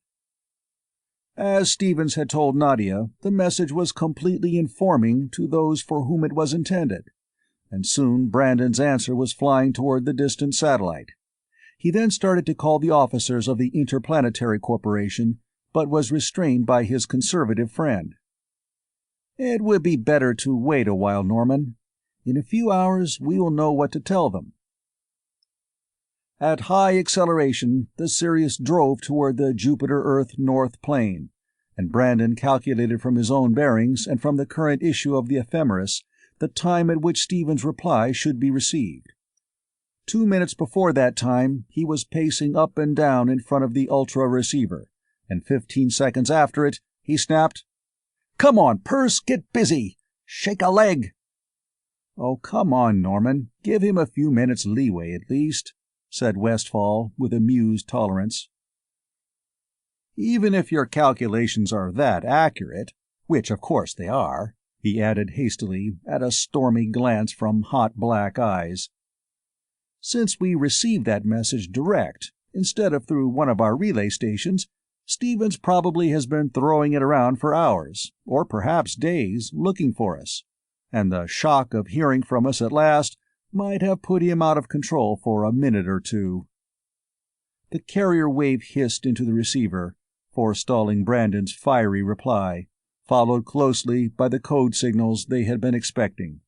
[SPEAKER 1] As Stevens had told Nadia, the message was completely informing to those for whom it was intended, and soon Brandon's answer was flying toward the distant satellite. He then started to call the officers of the Inter-Planetary Corporation, but was restrained by his conservative friend. "It would be better to wait a while, Norman. In a few hours we will know what to tell them."
[SPEAKER 3] At high acceleration, the Sirius drove toward the Jupiter-Earth North Plane, and Brandon calculated from his own bearings and from the current issue of the ephemeris the time at which Stephen's reply should be received. 2 minutes before that time, he was pacing up and down in front of the Ultra receiver, and 15 seconds after it, he snapped, "Come on, Perce, get busy! Shake a leg!" "Oh, come on, Norman. Give him a few minutes leeway at least," said Westfall with amused tolerance. "Even if your calculations are that accurate, which of course they are," he added hastily, at a stormy glance from hot black eyes. "Since we received that message direct, instead of through one of our relay stations, Stevens probably has been throwing it around for hours, or perhaps days, looking for us, and the shock of hearing from us at last might have put him out of control for a minute or two." The carrier wave hissed into the receiver, forestalling Brandon's fiery reply, followed closely by the code signals they had been expecting.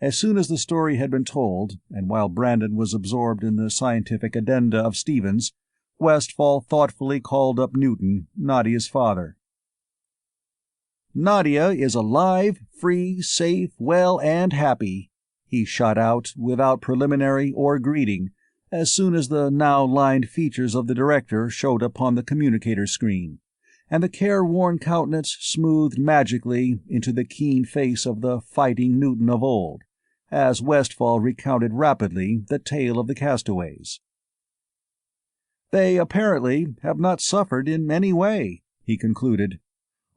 [SPEAKER 3] As soon as the story had been told, and while Brandon was absorbed in the scientific addenda of Stevens, Westfall thoughtfully called up Newton, Nadia's father. "Nadia is alive, free, safe, well, and happy," he shot out without preliminary or greeting, as soon as the now lined features of the director showed upon the communicator screen, and the careworn countenance smoothed magically into the keen face of the fighting Newton of old, as Westfall recounted rapidly the tale of the castaways. "They apparently have not suffered in any way," he concluded.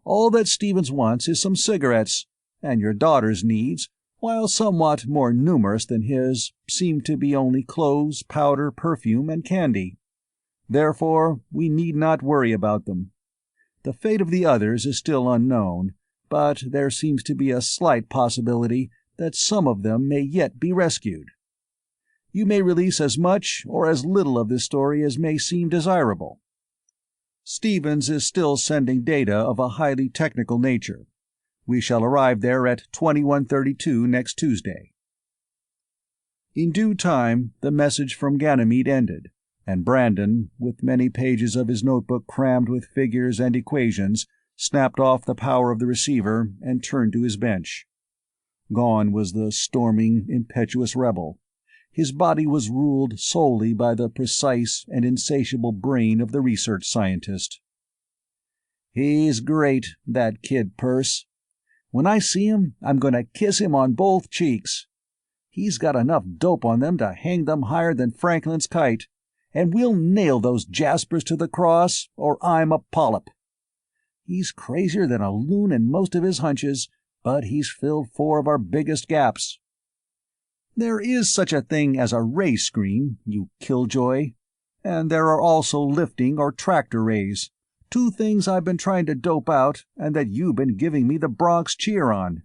[SPEAKER 3] "All that Stevens wants is some cigarettes, and your daughter's needs, while somewhat more numerous than his, seem to be only clothes, powder, perfume, and candy. Therefore, we need not worry about them. The fate of the others is still unknown, but there seems to be a slight possibility that some of them may yet be rescued. You may release as much or as little of this story as may seem desirable. Stevens is still sending data of a highly technical nature. We shall arrive there at 2132 next Tuesday." In due time, the message from Ganymede ended, and Brandon, with many pages of his notebook crammed with figures and equations, snapped off the power of the receiver and turned to his bench. Gone was the storming, impetuous rebel. His body was ruled solely by the precise and insatiable brain of the research scientist. "He's great, that kid Perce. When I see him, I'm going to kiss him on both cheeks. He's got enough dope on them to hang them higher than Franklin's kite, and we'll nail those jaspers to the cross, or I'm a polyp. He's crazier than a loon in most of his hunches, but he's filled 4 of our biggest gaps. There is such a thing as a ray screen, you killjoy, and there are also lifting or tractor rays, 2 things I've been trying to dope out and that you've been giving me the Bronx cheer on.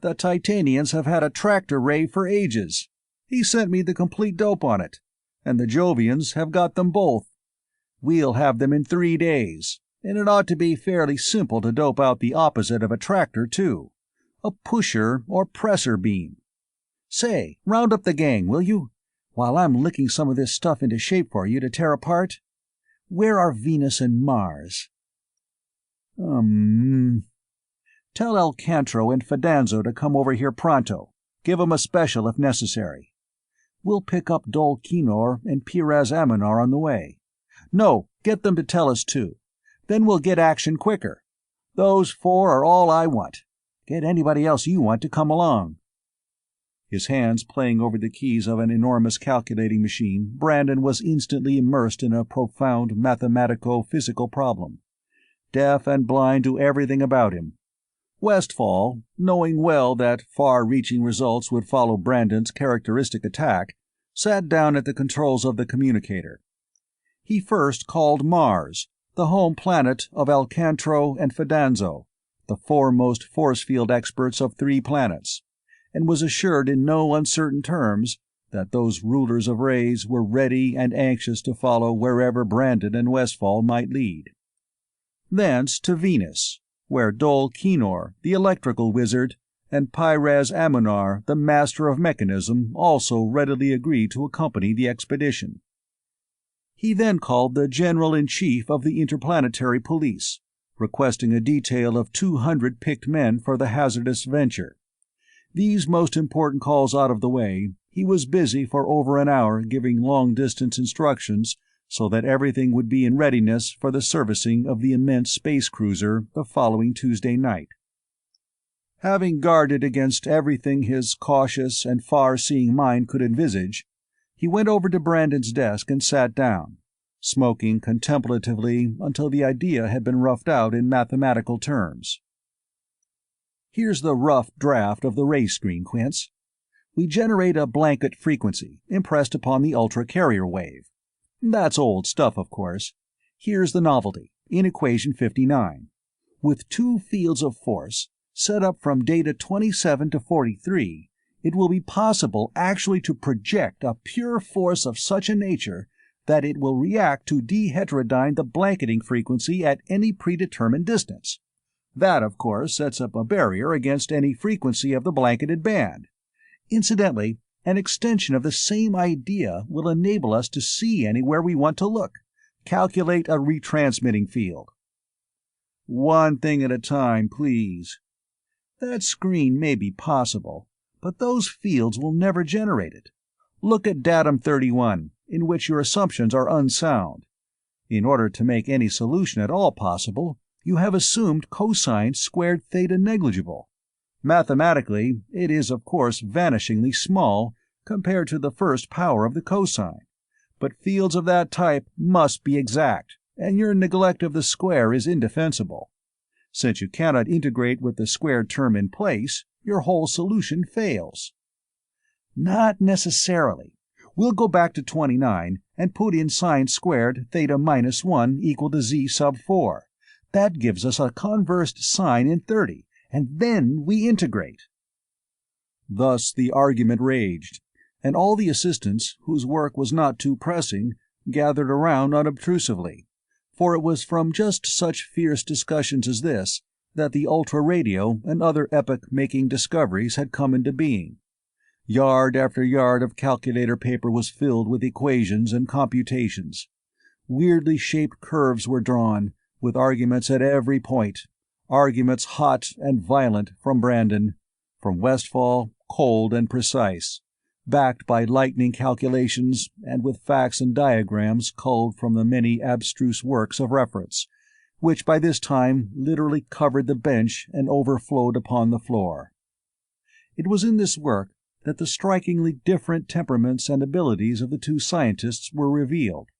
[SPEAKER 3] The Titanians have had a tractor ray for ages. He sent me the complete dope on it, and the Jovians have got them both. We'll have them in 3 days, and it ought to be fairly simple to dope out the opposite of a tractor, too, a pusher or presser beam. Say, round up the gang, will you, while I'm licking some of this stuff into shape for you to tear apart? Where are Venus and Mars? Tell Alcantara and Fidanzo to come over here pronto. Give 'em a special if necessary. We'll pick up Dol Kinor and Piraz Aminar on the way. No, get them to tell us too. Then we'll get action quicker. Those 4 are all I want. Get anybody else you want to come along." His hands playing over the keys of an enormous calculating machine, Brandon was instantly immersed in a profound mathematico-physical problem, deaf and blind to everything about him. Westfall, knowing well that far-reaching results would follow Brandon's characteristic attack, sat down at the controls of the communicator. He first called Mars, the home planet of Alcantara and Fidanzo, the foremost force field experts of 3 planets, and was assured in no uncertain terms that those rulers of rays were ready and anxious to follow wherever Brandon and Westfall might lead. Thence to Venus, where Dol Kinor, the electrical wizard, and Piraz Aminar, the master of mechanism, also readily agreed to accompany the expedition.
[SPEAKER 2] He then called the General-in-Chief of the Interplanetary Police, requesting a detail of 200 picked men for the hazardous venture. These most important calls out of the way, he was busy for over an hour giving long-distance instructions so that everything would be in readiness for the servicing of the immense space cruiser the following Tuesday night. Having guarded against everything his cautious and far-seeing mind could envisage, he went over to Brandon's desk and sat down, smoking contemplatively until the idea had been roughed out in mathematical terms. "Here's the rough draft of the ray screen, Quince. We generate a blanket frequency impressed upon the ultra-carrier wave. That's old stuff, of course. Here's the novelty, in equation 59. With two fields of force, set up from data 27 to 43, it will be possible actually to project a pure force of such a nature that it will react to deheterodyne the blanketing frequency at any predetermined distance. That, of course, sets up a barrier against any frequency of the blanketed band. Incidentally, an extension of the same idea will enable us to see anywhere we want to look. Calculate a retransmitting field." "One thing at a time, please." "That screen may be possible, but those fields will never generate it. Look at datum 31, in which your assumptions are unsound. In order to make any solution at all possible, you have assumed cosine squared theta negligible. Mathematically, it is of course vanishingly small compared to the first power of the cosine, but fields of that type must be exact, and your neglect of the square is indefensible. Since you cannot integrate with the squared term in place, your whole solution fails." "Not necessarily. We'll go back to 29 and put in sine squared theta minus 1 equal to z sub 4. That gives us a conversed sine in 30, and then we integrate." Thus the argument raged, and all the assistants, whose work was not too pressing, gathered around unobtrusively, for it was from just such fierce discussions as this that the ultra-radio and other epoch-making discoveries had come into being. Yard after yard of calculator paper was filled with equations and computations. Weirdly shaped curves were drawn, with arguments at every point, arguments hot and violent from Brandon, from Westfall cold and precise, backed by lightning calculations and with facts and diagrams culled from the many abstruse works of reference, which by this time literally covered the bench and overflowed upon the floor. It was in this work that the strikingly different temperaments and abilities of the two scientists were revealed.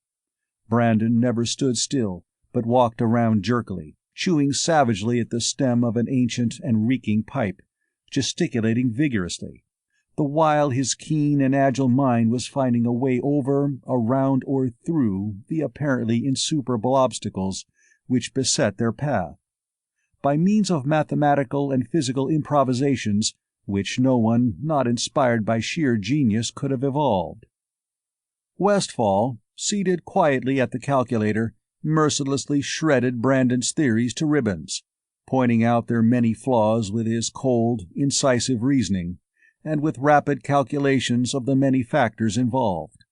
[SPEAKER 2] Brandon never stood still, but walked around jerkily, chewing savagely at the stem of an ancient and reeking pipe, gesticulating vigorously, the while his keen and agile mind was finding a way over, around, or through the apparently insuperable obstacles which beset their path, by means of mathematical and physical improvisations which no one not inspired by sheer genius could have evolved. Westfall, seated quietly at the calculator, mercilessly shredded Brandon's theories to ribbons, pointing out their many flaws with his cold, incisive reasoning, and with rapid calculations of the many factors involved.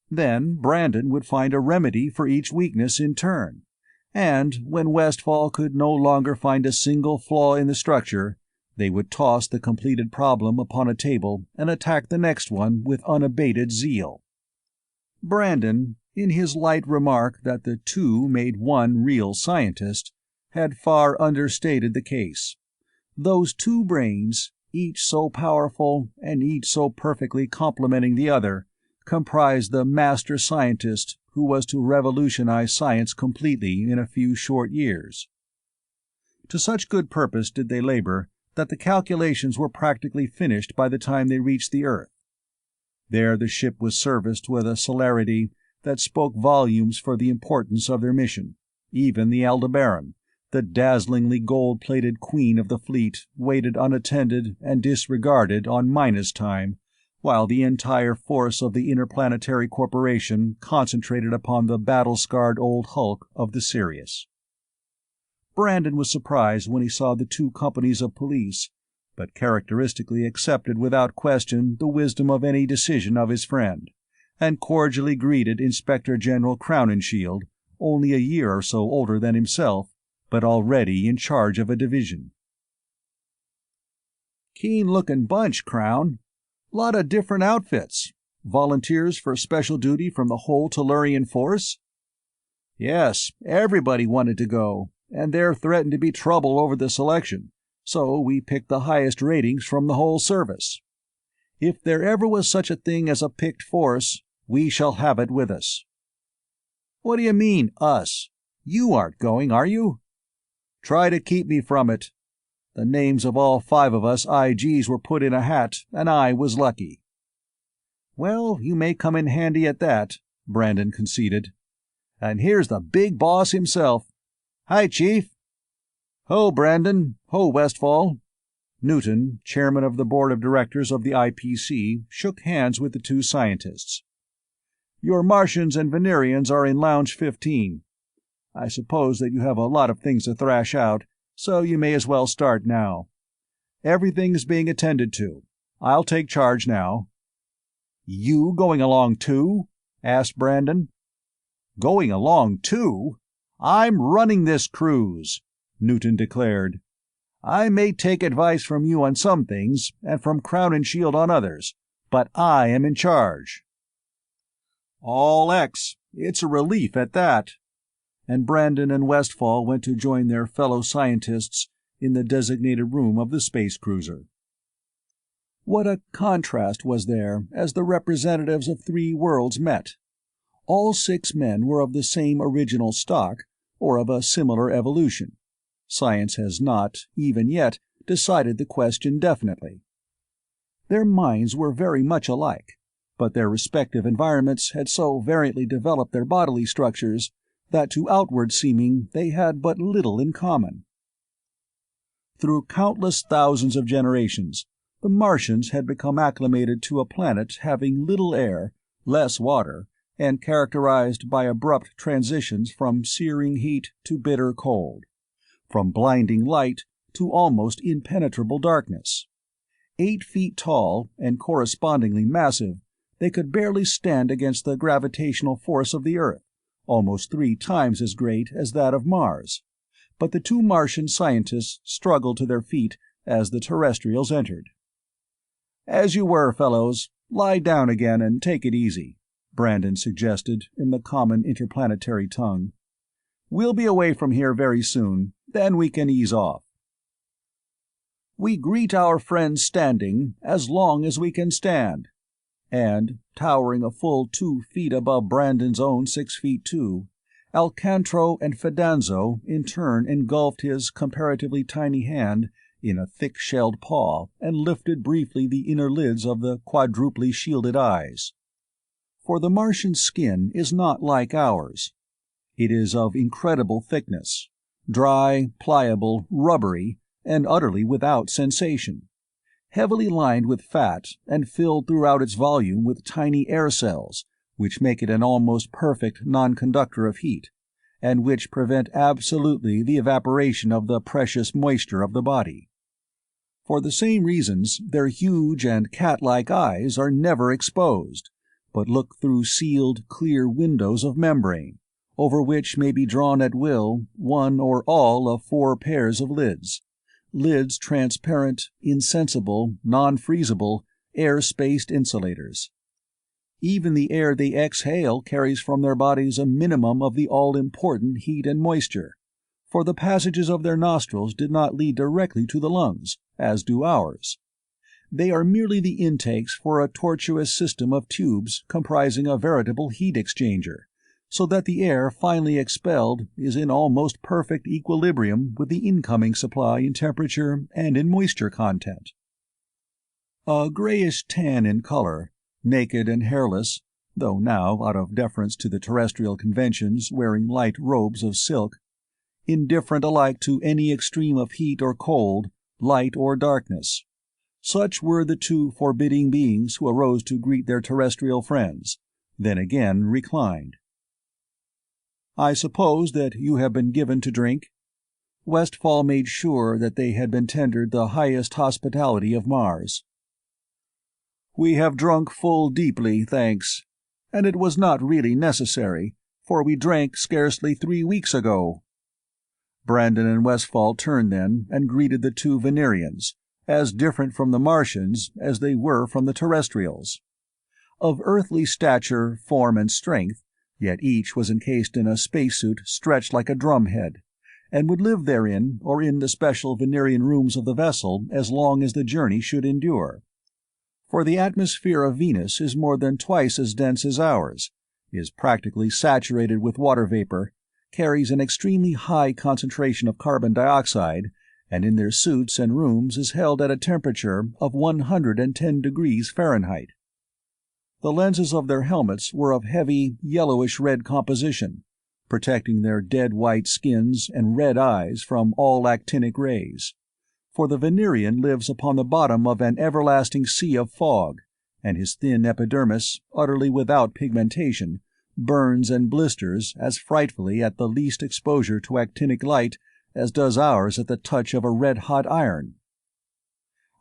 [SPEAKER 2] Then Brandon would find a remedy for each weakness in turn, and when Westfall could no longer find a single flaw in the structure, they would toss the completed problem upon a table and attack the next one with unabated zeal. Brandon, in his light remark that the two made one real scientist, had far understated the case. Those two brains, each so powerful and each so perfectly complementing the other, comprised the master scientist who was to revolutionize science completely in a few short years. To such good purpose did they labor that the calculations were practically finished by the time they reached the Earth. There the ship was serviced with a celerity that spoke volumes for the importance of their mission. Even the Aldebaran, the dazzlingly gold-plated queen of the fleet, waited unattended and disregarded on minus time, while the entire force of the Inter-Planetary Corporation concentrated upon the battle-scarred old hulk of the Sirius. Brandon was surprised when he saw the two companies of police, but characteristically accepted without question the wisdom of any decision of his friend,
[SPEAKER 1] and cordially greeted Inspector General Crowninshield, only a year or so older than himself, but already in charge of a division.
[SPEAKER 2] "Keen-looking bunch, Crown. Lot of different outfits. Volunteers for special duty from the whole Tellurian force?" "Yes, everybody wanted to go, and there threatened to be trouble over the selection, so we picked the highest ratings from the whole service. If there ever was such a thing as a picked force, we shall have it with us." "What do you mean, us? You aren't going, are you?" "Try to keep me from it. The names of all 5 of us IGs were put in a hat, and I was lucky." "Well, you may come in handy at that," Brandon conceded. "And here's the big boss himself. Hi, Chief." "Ho, Brandon. Ho, Westfall." Newton, chairman of the board of directors of the IPC, shook hands with the 2 scientists. "Your Martians and Venerians are in Lounge 15. I suppose that you have a lot of things to thrash out, so you may as well start now. Everything is being attended to. I'll take charge now." "You going along too?" asked Brandon. "Going along too? I'm running this cruise," Newton declared. "I may take advice from you on some things, and from Crowninshield on others, but I am in charge." "All X. It's a relief at that." And Brandon and Westfall went to join their fellow scientists in the designated room of the space cruiser. What a contrast was there as the representatives of 3 worlds met! All 6 men were of the same original stock, or of a similar evolution. Science has not, even yet, decided the question definitely. Their minds were very much alike, but their respective environments had so variantly developed their bodily structures that to outward seeming they had but little in common. Through countless thousands of generations, the Martians had become acclimated to a planet having little air, less water, and characterized by abrupt transitions from searing heat to bitter cold, from blinding light to almost impenetrable darkness. 8 feet tall and correspondingly massive, they could barely stand against the gravitational force of the Earth, almost 3 times as great as that of Mars. But the 2 Martian scientists struggled to their feet as the terrestrials entered. "As you were, fellows. Lie down again and take it easy," Brandon suggested in the common interplanetary tongue. "We'll be away from here very soon, then we can ease off. We greet our friends standing as long as we can stand." And, towering a full 2 feet above Brandon's own 6 feet 2, Alcantro and Fidanzo in turn engulfed his comparatively tiny hand in a thick-shelled paw and lifted briefly the inner lids of the quadruply shielded eyes. For the Martian skin is not like ours. It is of incredible thickness, dry, pliable, rubbery, and utterly without sensation, heavily lined with fat and filled throughout its volume with tiny air cells, which make it an almost perfect non-conductor of heat, and which prevent absolutely the evaporation of the precious moisture of the body. For the same reasons, their huge and cat-like eyes are never exposed, but look through sealed, clear windows of membrane, over which may be drawn at will 1 or all of 4 pairs of lids transparent, insensible, non-freezable, air-spaced insulators. Even the air they exhale carries from their bodies a minimum of the all-important heat and moisture, for the passages of their nostrils did not lead directly to the lungs, as do ours. They are merely the intakes for a tortuous system of tubes comprising a veritable heat exchanger, so that the air finally expelled is in almost perfect equilibrium with the incoming supply in temperature and in moisture content. A grayish tan in color, naked and hairless, though now, out of deference to the terrestrial conventions, wearing light robes of silk, indifferent alike to any extreme of heat or cold, light or darkness. Such were the 2 forbidding beings who arose to greet their terrestrial friends, then again reclined. "I suppose that you have been given to drink?" Westfall made sure that they had been tendered the highest hospitality of Mars. "We have drunk full deeply, thanks.
[SPEAKER 3] and it was not really necessary, for we drank scarcely 3 weeks ago." Brandon and Westfall turned then and greeted the two Venerians, as different from the Martians as they were from the terrestrials. Of earthly stature, form, and strength, yet each was encased in a spacesuit stretched like a drumhead, and would live therein or in the special Venerian rooms of the vessel as long as the journey should endure. For the atmosphere of Venus is more than twice as dense as ours, is practically saturated with water vapor, carries an extremely high concentration of carbon dioxide, and in their suits and rooms is held at a temperature of 110 degrees Fahrenheit. The lenses of their helmets were of heavy, yellowish-red composition, protecting their dead-white skins and red eyes from all actinic rays. For the Venerian lives upon the bottom of an everlasting sea of fog, and his thin epidermis, utterly without pigmentation, burns and blisters as frightfully at the least exposure to actinic light as does ours at the touch of a red-hot iron.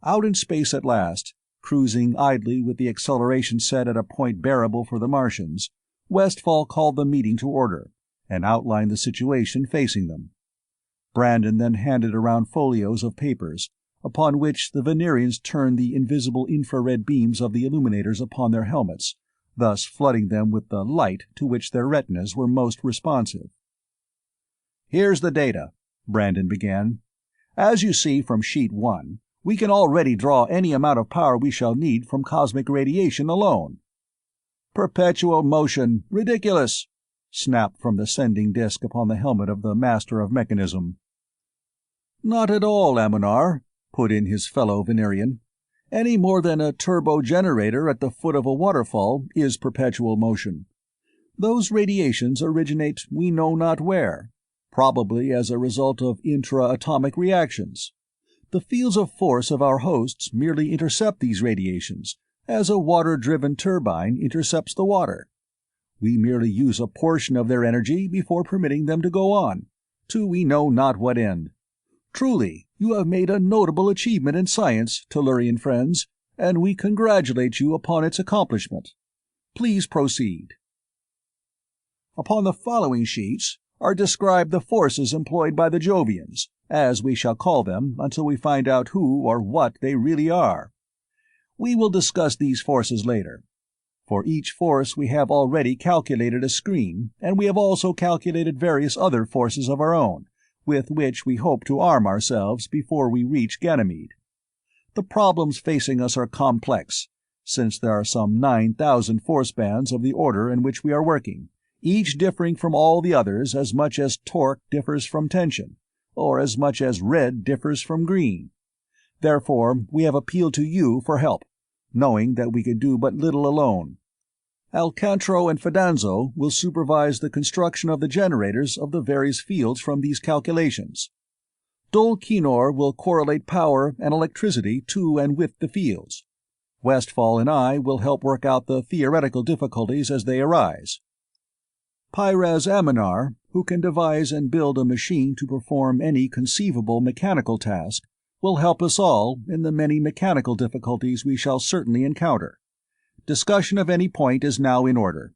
[SPEAKER 3] Out in space at last, cruising idly with the acceleration set at a point bearable for the Martians, Westfall called the meeting to order, and outlined the situation facing them. Brandon then handed around folios of papers, upon which the Venerians turned the invisible infrared beams of the illuminators upon their helmets, thus flooding them with the light to which their retinas were most responsive. "Here's the data," Brandon began. "As you see from Sheet 1, we can already draw any amount of power we shall need from cosmic radiation alone." "Perpetual motion! Ridiculous!" snapped from the sending disk upon the helmet of the Master of Mechanism. "Not at all, Aminar," put in his fellow Venerian. "Any more than a turbo-generator at the foot of a waterfall is perpetual motion. Those radiations originate we know not where, probably as a result of intra-atomic reactions. The fields of force of our hosts merely intercept these radiations, as a water-driven turbine intercepts the water. We merely use a portion of their energy before permitting them to go on, to we know not what end. Truly, you have made a notable achievement in science, Tellurian friends, and we congratulate you upon its accomplishment. Please proceed." Upon the following sheets are described the forces employed by the Jovians, as we shall call them until we find out who or what they really are. We will discuss these forces later. For each force we have already calculated a screen, and we have also calculated various other forces of our own, with which we hope to arm ourselves before we reach Ganymede. The problems facing us are complex, since there are some 9,000 force bands of the order in which we are working, each differing from all the others as much as torque differs from tension, or as much as red differs from green. Therefore, we have appealed to you for help, knowing that we can do but little alone. Alcantro and Fidanzo will supervise the construction of the generators of the various fields from these calculations. Dol Kinor will correlate power and electricity to and with the fields. Westfall and I will help work out the theoretical difficulties as they arise. Pyraz Aminar, who can devise and build a machine to perform any conceivable mechanical task, will help us all in the many mechanical difficulties we shall certainly encounter. Discussion of any point is now in order."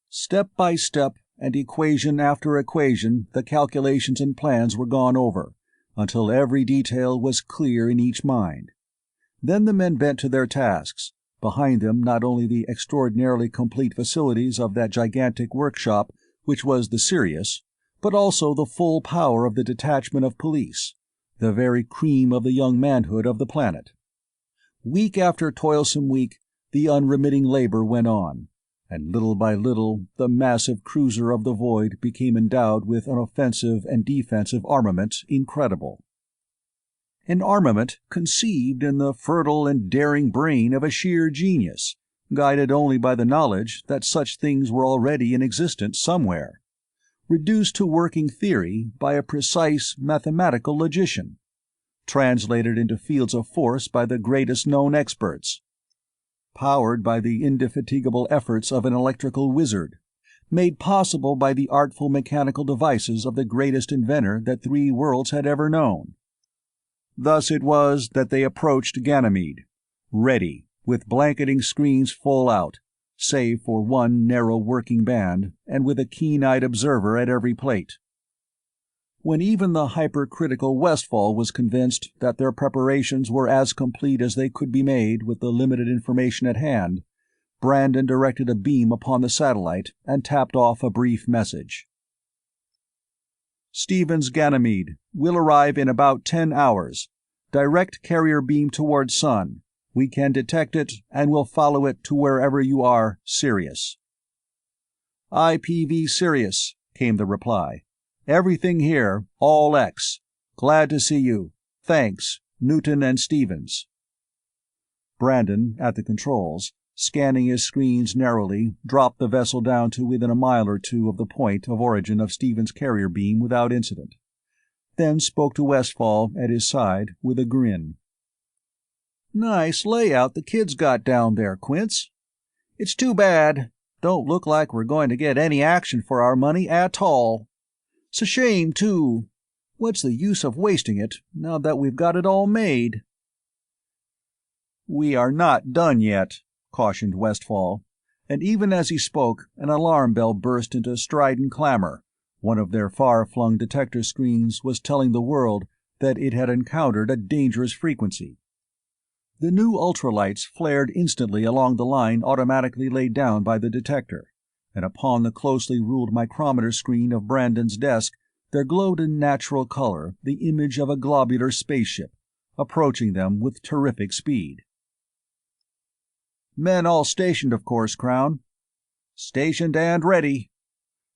[SPEAKER 3] Step by step, and equation after equation, the calculations and plans were gone over, until every detail was clear in each mind. Then the men bent to their tasks, behind them not only the extraordinarily complete facilities of that gigantic workshop which was the Sirius, but also the full power of the detachment of police, the very cream of the young manhood of the planet. Week after toilsome week, the unremitting labor went on, and little by little the massive cruiser of the void became endowed with an offensive and defensive armament incredible. An armament conceived in the fertile and daring brain of a sheer genius, guided only by the knowledge that such things were already in existence somewhere, reduced to working theory by a precise mathematical logician, translated into fields of force by the greatest known experts, powered by the indefatigable efforts of an electrical wizard, made possible by the artful mechanical devices of the greatest inventor that 3 worlds had ever known. Thus it was that they approached Ganymede, ready, with blanketing screens full out,
[SPEAKER 2] save for one narrow working band, and with a keen-eyed observer at every plate. When even the hypercritical Westfall was convinced that their preparations were as complete as they could be made with the limited information at hand, Brandon directed a beam upon the satellite and tapped off a brief message. Stevens Ganimede, will arrive in about 10 hours. Direct carrier beam toward Sun. We can detect it and will follow it to wherever you are, Sirius. IPV Sirius, came the reply. Everything here, all X. Glad to see you. Thanks, Newton and Stevens. Brandon, at the controls, scanning his screens narrowly, dropped the vessel down to within a mile or two of the point of origin of Stevens' carrier beam without incident, then spoke to Westfall at his side with a grin. "Nice layout the kids got down there, Quince. It's too bad. Don't look like we're going to get any action for our money at all. It's a shame, too. What's the use of wasting it, now that we've got it all made?" "We are not done yet," cautioned Westfall, and even as he spoke an alarm bell burst into strident clamor. One of their far-flung detector screens was telling the world that it had encountered a dangerous frequency. The new ultralights flared instantly along the line automatically laid down by the detector, and upon the closely ruled micrometer screen of Brandon's desk there glowed in natural color the image of a globular spaceship, approaching them with terrific speed. "Men all stationed, of course, Crown." "Stationed and ready."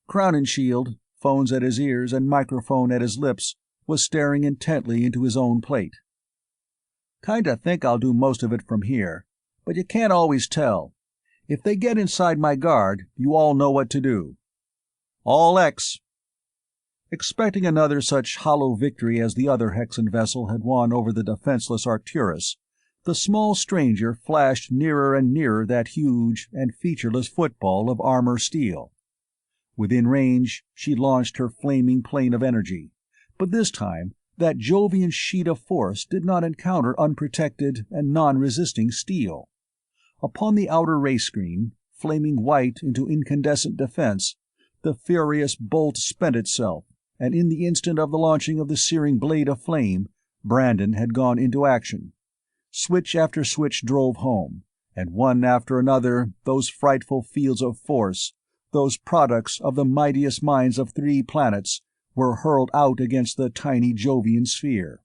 [SPEAKER 2] Crowninshield, phones at his ears and microphone at his lips, was staring intently into his own plate. "Kinda think I'll do most of it from here, but you can't always tell. If they get inside my guard, you all know what to do." "All X." Expecting another such hollow victory as the other Hexan vessel had won over the defenseless Arcturus, the small stranger flashed nearer and nearer that huge and featureless football of armor steel. Within range, she launched her flaming plane of energy, but this time that Jovian sheet of force did not encounter unprotected and non-resisting steel. Upon the outer ray screen, flaming white into incandescent defense, the furious bolt spent itself, and in the instant of the launching of the searing blade of flame, Brandon had gone into action. Switch after switch drove home, and one after another those frightful fields of force, those products of the mightiest minds of 3 planets, were hurled out against the tiny Jovian sphere.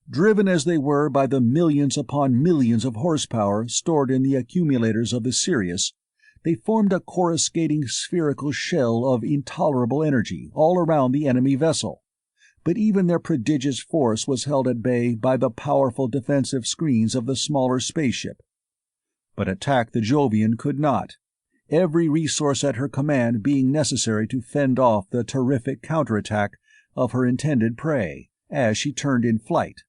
[SPEAKER 2] Driven as they were by the millions upon millions of horsepower stored in the accumulators of the Sirius, they formed a coruscating spherical shell of intolerable energy all around the enemy vessel. But even their prodigious force was held at bay by the powerful defensive screens of the smaller spaceship. But attack the Jovian could not, every resource at her command being necessary to fend off the terrific counterattack of her intended prey as she turned in flight.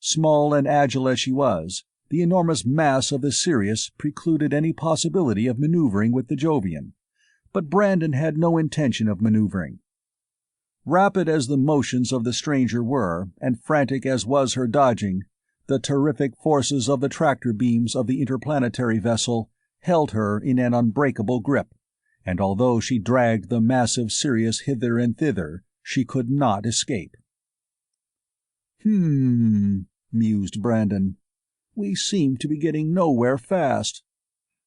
[SPEAKER 2] Small and agile as she was, the enormous mass of the Sirius precluded any possibility of maneuvering with the Jovian, but Brandon had no intention of maneuvering. Rapid as the motions of the stranger were, and frantic as was her dodging, the terrific forces of the tractor beams of the interplanetary vessel held her in an unbreakable grip, and although she dragged the massive Sirius hither and thither, she could not escape. Mused Brandon. "We seem to be getting nowhere fast.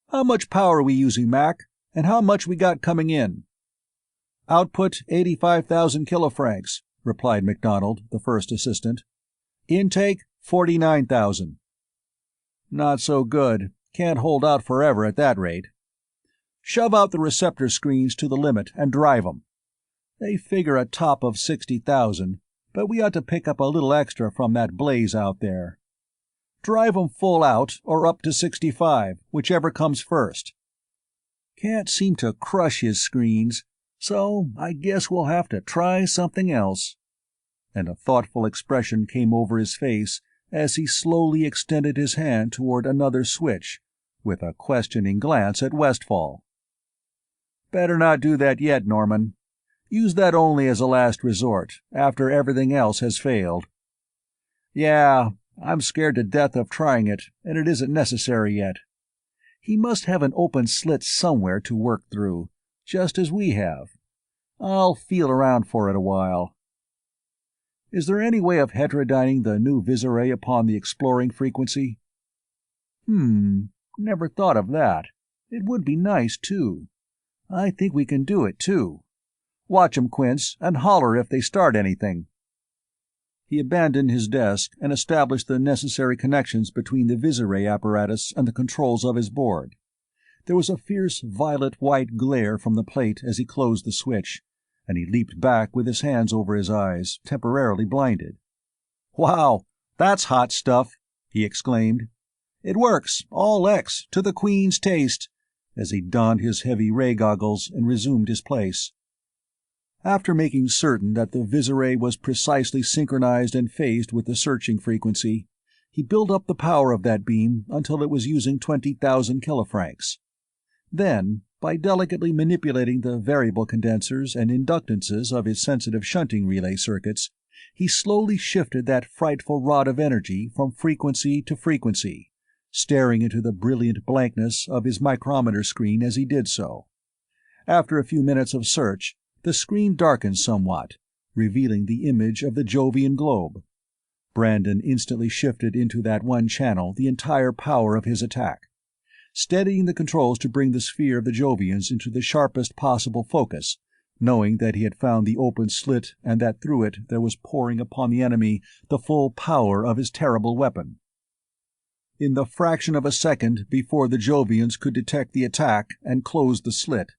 [SPEAKER 2] How much power are we using, Mac, and how much we got coming in?" "Output 85,000 kilofrancs," replied MacDonald, the first assistant. "Intake 49,000. "Not so good. Can't hold out forever at that rate. Shove out the receptor screens to the limit and drive 'em. They figure a top of 60,000, but we ought to pick up a little extra from that blaze out there. Drive 'em full out or up to 65, whichever comes first. Can't seem to crush his screens, so I guess we'll have to try something else." And a thoughtful expression came over his face as he slowly extended his hand toward another switch, with a questioning glance at Westfall. "Better not do that yet, Norman. Use that only as a last resort, after everything else has failed." "Yeah, I'm scared to death of trying it, and it isn't necessary yet.
[SPEAKER 3] He must have an open slit somewhere to work through, just as we have. I'll feel around for it a while. Is there any way of heterodyning the new visiray upon the exploring frequency? Never thought of that. It would be nice, too. I think we can do it, too. Watch 'em, Quince, and holler if they start anything. He abandoned his desk and established the necessary connections between the visiray apparatus and the controls of his board. There was a fierce violet-white glare from the plate as he closed the switch, and he leaped back with his hands over his eyes, temporarily blinded. "Wow, that's hot stuff!" he exclaimed. "It works, all X, to the Queen's taste," as he donned his heavy ray goggles and resumed his place. After making certain that the visiray was precisely synchronized and phased with the searching frequency, he built up the power of that beam until it was using 20,000 kilofrancs. Then, by delicately manipulating the variable condensers and inductances of his sensitive shunting relay circuits, he slowly shifted that frightful rod of energy from frequency to frequency, staring into the brilliant blankness of his micrometer screen as he did so. After a few minutes of search, the screen darkened somewhat, revealing the image of the Jovian globe. Brandon instantly shifted into that one channel the entire power of his attack, steadying the controls to bring the sphere of the Jovians into the sharpest possible focus, knowing that he had found the open slit and that through it there was pouring upon the enemy the full power of his terrible weapon. In the fraction of a second before the Jovians could detect the attack and close the slit,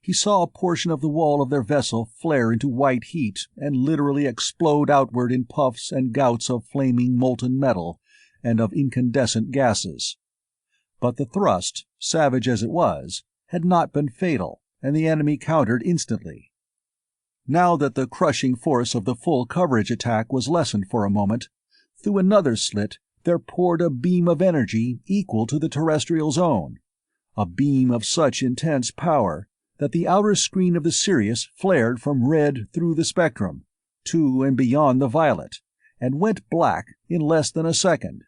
[SPEAKER 3] he saw a portion of the wall of their vessel flare into white heat and literally explode outward in puffs and gouts of flaming molten metal and of incandescent gases. But the thrust, savage as it was, had not been fatal, and the enemy countered instantly. Now that the crushing force of the full coverage attack was lessened for a moment, through another slit there poured a beam of energy equal to the terrestrial's own, a beam of such intense power that the outer screen of the Sirius flared from red through the spectrum, to and beyond the violet, and went black in less than a second,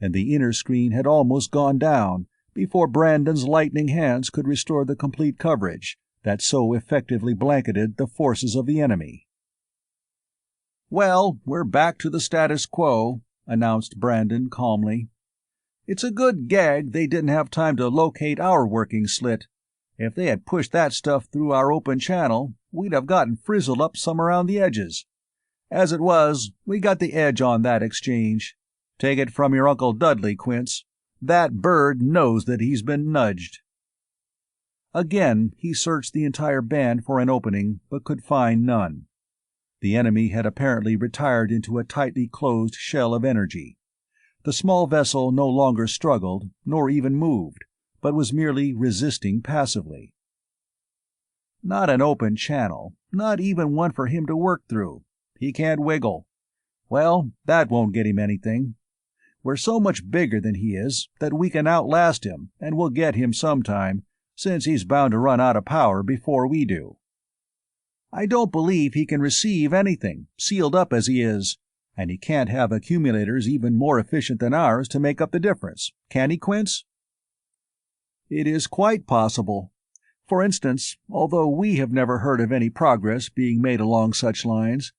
[SPEAKER 3] and the inner screen had almost gone down before Brandon's lightning hands could restore the complete coverage that so effectively blanketed the forces of the enemy. "Well, we're back to the status quo," announced Brandon calmly. "It's a good gag they didn't have time to locate our working slit. If they had pushed that stuff through our open channel, we'd have gotten frizzled up some around the edges. As it was, we got the edge on that exchange. Take it from your Uncle Dudley, Quince. That bird knows that he's been nudged." Again he searched the entire band for an opening, but could find none. The enemy had apparently retired into a tightly closed shell of energy. The small vessel no longer struggled, nor even moved, but was merely resisting passively. Not an open channel, not even one for him to work through. He can't wiggle. Well, that won't get him anything. We're so much bigger than he is that we can outlast him, and we'll get him sometime, since he's bound to run out of power before we do. I don't believe he can receive anything, sealed up as he is, and he can't have accumulators even more efficient than ours to make up the difference, can he, Quince? It is quite possible. For instance, although we have never heard of any progress being made along such lines,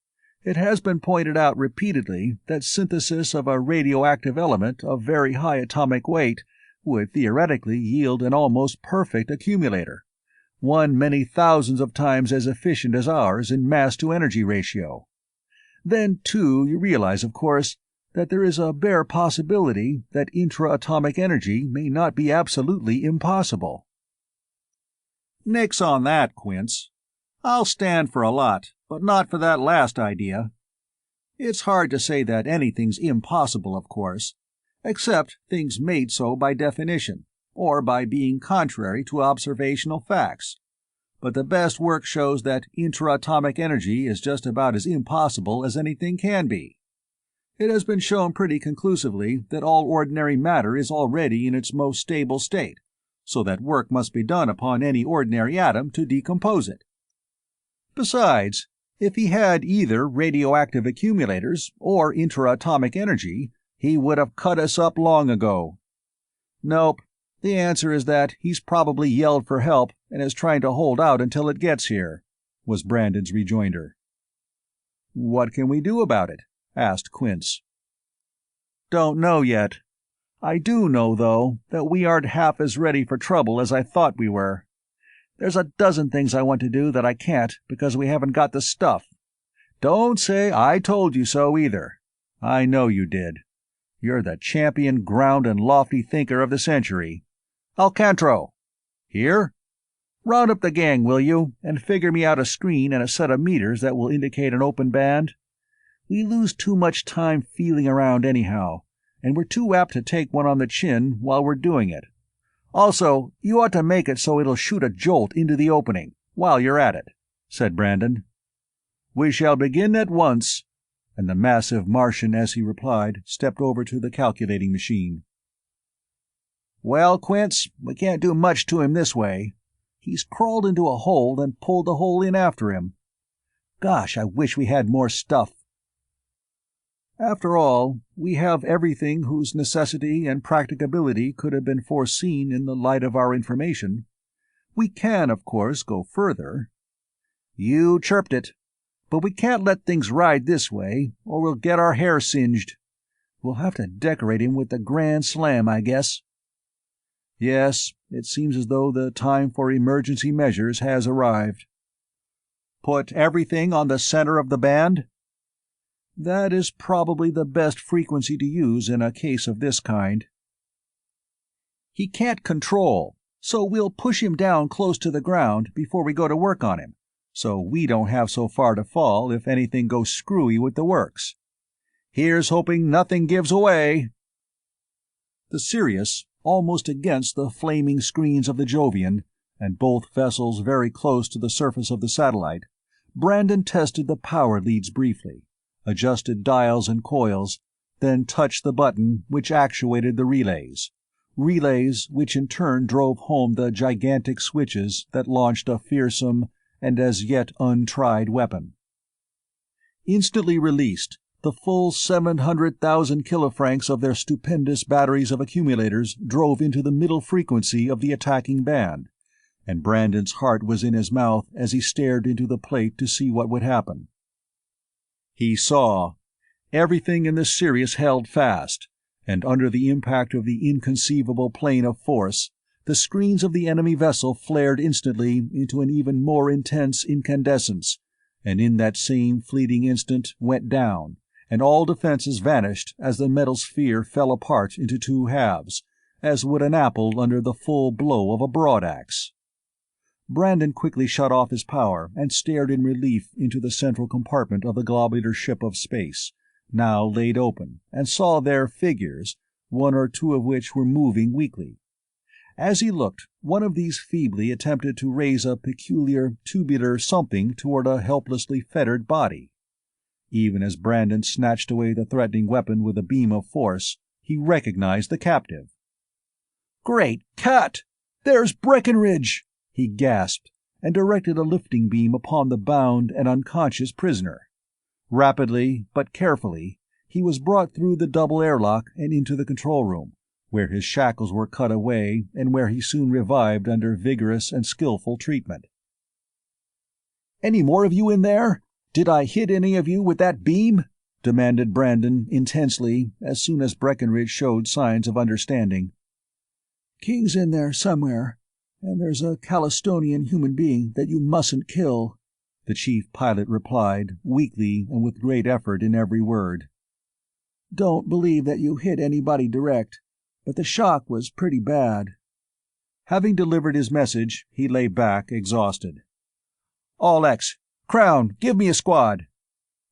[SPEAKER 3] it has been pointed out repeatedly that synthesis of a radioactive element of very high atomic weight would theoretically yield an almost perfect accumulator, one many thousands of times as efficient as ours in mass-to-energy ratio. Then, too, you realize, of course, that there is a bare possibility that intra-atomic energy may not be absolutely impossible. Nix on that, Quince. I'll stand for a lot, but not for that last idea. It's hard to say that anything's impossible, of course, except things made so by definition, or by being contrary to observational facts. But the best work shows that intra-atomic energy is just about as impossible as anything can be. It has been shown pretty conclusively that all ordinary matter is already in its most stable state, so that work must be done upon any ordinary atom to decompose it. Besides, if he had either radioactive accumulators or intra-atomic energy, he would have cut us up long ago. Nope,
[SPEAKER 2] The answer is that he's probably yelled for help and is trying to hold out until it gets here," was Brandon's rejoinder. "What can we do about it?" asked Quince. "Don't know yet. I do know, though, that we aren't half as ready for trouble as I thought we were. There's a dozen things I want to do that I can't because we haven't got the stuff. Don't say I told you so, either. I know you did. You're the champion ground and lofty thinker of the century. Alcantro! Here? Round up the gang, will you, and figure me out a screen and a set of meters that will indicate an open band? We lose too much time feeling around anyhow, and we're too apt to take one on the chin while we're doing it. Also, you ought to make it so it'll shoot a jolt into the opening, while you're at it," said Brandon. "We shall begin at once," and the massive Martian, as he replied, stepped over to the calculating machine. "Well, Quince, we can't do much to him this way. He's crawled into a hole and pulled the hole in after him. Gosh, I wish we had more stuff. After all, we have everything whose necessity and practicability could have been foreseen in the light of our information. We can, of course, go further." "You chirped it. But we can't let things ride this way, or we'll get our hair singed. We'll have to decorate him with the Grand Slam, I guess." "Yes, it seems as though the time for emergency measures has arrived." "Put everything on the center of the band?" "That is probably the best frequency to use in a case of this kind." "He can't control, so we'll push him down close to the ground before we go to work on him, so we don't have so far to fall if anything goes screwy with the works. Here's hoping nothing gives away." The Sirius, almost against the flaming screens of the Jovian, and both vessels very close to the surface of the satellite, Brandon tested the power leads briefly, adjusted dials and coils, then touched the button which actuated the relays which in turn drove home the gigantic switches that launched a fearsome and as yet untried weapon. Instantly released, the full 700,000 kilofrancs of their stupendous batteries of accumulators drove into the middle frequency of the attacking band, and Brandon's heart was in his mouth as he stared into the plate to see what would happen. He saw. Everything in the Sirius held fast, and under the impact of the inconceivable plane of force, the screens of the enemy vessel flared instantly into an even more intense incandescence, and in that same fleeting instant went down, and all defenses vanished as the metal sphere fell apart into two halves, as would an apple under the full blow of a broadaxe. Brandon quickly shut off his power and stared in relief into the central compartment of the globular ship of space, now laid open, and saw there figures, one or two of which were moving weakly. As he looked, one of these feebly attempted to raise a peculiar tubular something toward a helplessly fettered body. Even as Brandon snatched away the threatening weapon with a beam of force, he recognized the captive. "Great cut! There's Breckenridge!" he gasped, and directed a lifting beam upon the bound and unconscious prisoner. Rapidly, but carefully, he was brought through the double airlock and into the control room, where his shackles were cut away and where he soon revived under vigorous and skillful treatment. "Any more of you in there? Did I hit any of you with that beam?" demanded Brandon intensely as soon as Breckenridge showed signs of understanding. "King's in there somewhere, and there's a Calistonian human being that you mustn't kill," the chief pilot replied, weakly and with great effort in every word. "Don't believe that you hit anybody direct, but the shock was pretty bad." Having delivered his message, he lay back, exhausted. "All X, Crown, give me a squad."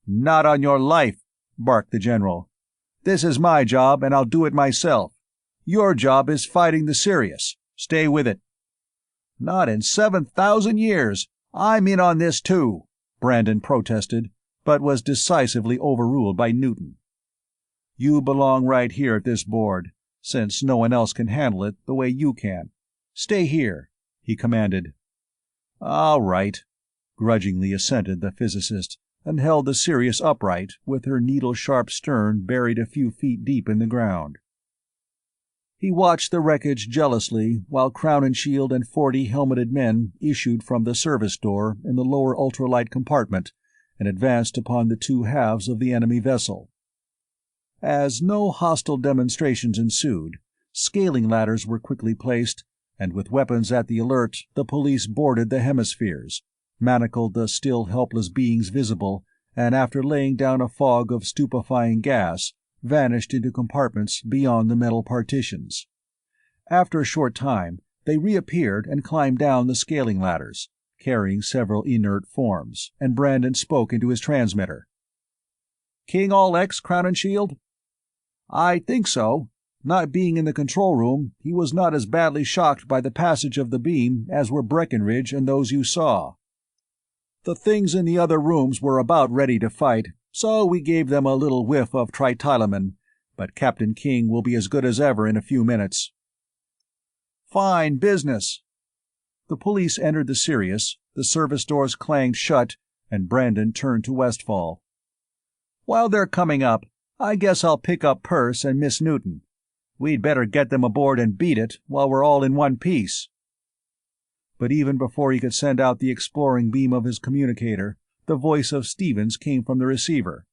[SPEAKER 2] "Not on your life," barked the general. "This is my job, and I'll do it myself. Your job is fighting the Sirius. Stay with it." "Not in 7,000 years. I'm in on this too," Brandon protested, but was decisively overruled by Newton. "You belong right here at this board, since no one else can handle it the way you can. Stay here," he commanded. "All right," grudgingly assented the physicist, and held the Sirius upright with her needle-sharp stern buried a few feet deep in the ground. He watched the wreckage jealously while Crown and Shield and 40 helmeted men issued from the service door in the lower ultralight compartment and advanced upon the two halves of the enemy vessel. As no hostile demonstrations ensued, scaling ladders were quickly placed, and with weapons at the alert, the police boarded the hemispheres, manacled the still helpless beings visible, and after laying down a fog of stupefying gas, vanished into compartments beyond the metal partitions. After a short time, they reappeared and climbed down the scaling ladders, carrying several inert forms, and Brandon spoke into his transmitter. "King All X, Crown and Shield?" "I think so. Not being in the control room, he was not as badly shocked by the passage of the beam as were Breckenridge and those you saw. The things in the other rooms were about ready to fight, so we gave them a little whiff of tritylamine, but Captain King will be as good as ever in a few minutes." "Fine business." The police entered the Sirius, the service doors clanged shut, and Brandon turned to Westfall. "While they're coming up, I guess I'll pick up Perce and Miss Newton. We'd better get them aboard and beat it while we're all in one piece." But even before he could send out the exploring beam of his communicator, the voice of Stevens came from the receiver.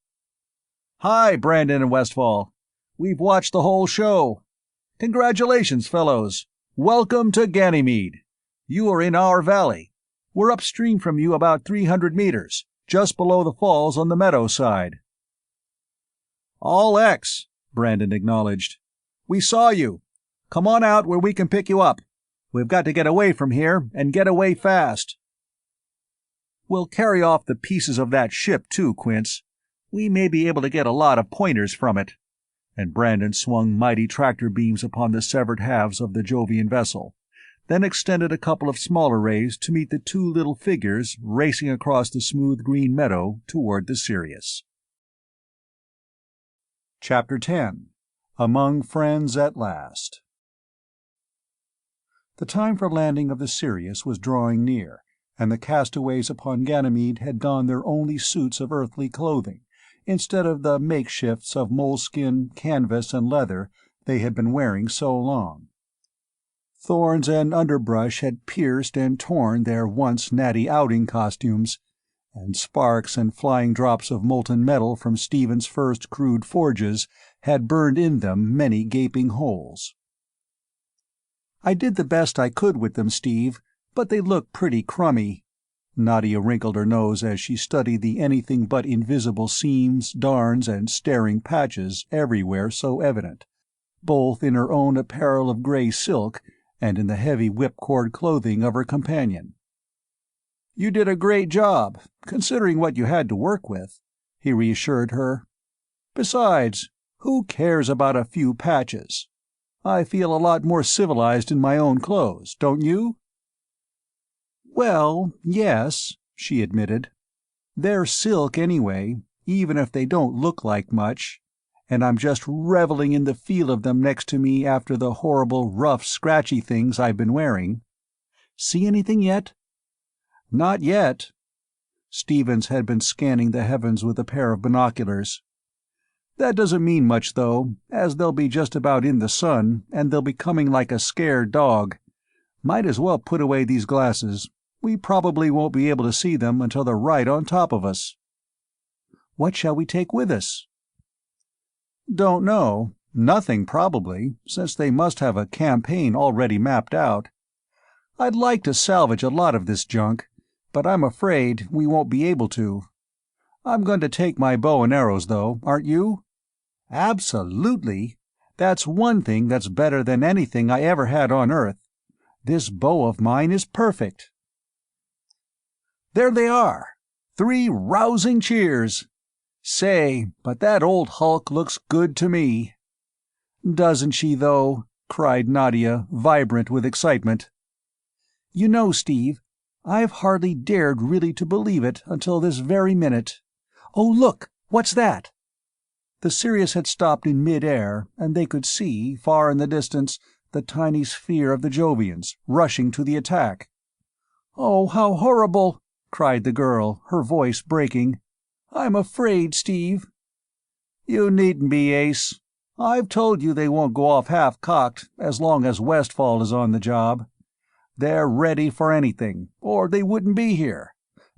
[SPEAKER 2] "Hi, Brandon and Westfall. We've watched the whole show. Congratulations, fellows. Welcome to Ganymede. You are in our valley. We're upstream from you about 300 meters, just below the falls on the meadow side." "All X," Brandon acknowledged. "We saw you. Come on out where we can pick you up. We've got to get away from here, and get away fast." "We'll carry off the pieces of that ship, too, Quince. We may be able to get a lot of pointers from it." And Brandon swung mighty tractor beams upon the severed halves of the Jovian vessel, then extended a couple of smaller rays to meet the two little figures racing across the smooth green meadow toward the Sirius. Chapter 10. Among Friends at Last. The time for landing of the Sirius was drawing near, and the castaways upon Ganymede had donned their only suits of earthly clothing, instead of the makeshifts of moleskin, canvas, and leather they had been wearing so long. Thorns and underbrush had pierced and torn their once natty outing costumes, and sparks and flying drops of molten metal from Stephen's first crude forges had burned in them many gaping holes. "I did the best I could with them, Steve, but they look pretty crummy." Nadia wrinkled her nose as she studied the anything-but-invisible seams, darns, and staring patches everywhere so evident, both in her own apparel of gray silk and in the heavy whipcord clothing of her companion. "You did a great job, considering what you had to work with," he reassured her. "Besides, who cares about a few patches? I feel a lot more civilized in my own clothes, don't you?" "Well, yes," she admitted. "They're silk anyway, even if they don't look like much, and I'm just reveling in the feel of them next to me after the horrible, rough, scratchy things I've been wearing. See anything yet?" "Not yet." Stevens had been scanning the heavens with a pair of binoculars. "That doesn't mean much, though, as they'll be just about in the sun, and they'll be coming like a scared dog. Might as well put away these glasses. We probably won't be able to see them until they're right on top of us." "What shall we take with us?" "Don't know. Nothing, probably, since they must have a campaign already mapped out. I'd like to salvage a lot of this junk, but I'm afraid we won't be able to. I'm going to take my bow and arrows, though, aren't you?" "Absolutely. That's one thing that's better than anything I ever had on Earth. This bow of mine is perfect." There they are. 3 rousing cheers. Say, but that old hulk looks good to me. "Doesn't she, though?" cried Nadia, vibrant with excitement. "You know, Steve, I've hardly dared really to believe it until this very minute. Oh, look! What's that?" The Sirius had stopped in mid-air, and they could see, far in the distance, the tiny sphere of the Jovians, rushing to the attack. "Oh, how horrible!" cried the girl, her voice breaking. "I'm afraid, Steve." "You needn't be, Ace. I've told you they won't go off half-cocked as long as Westfall is on the job. They're ready for anything, or they wouldn't be here.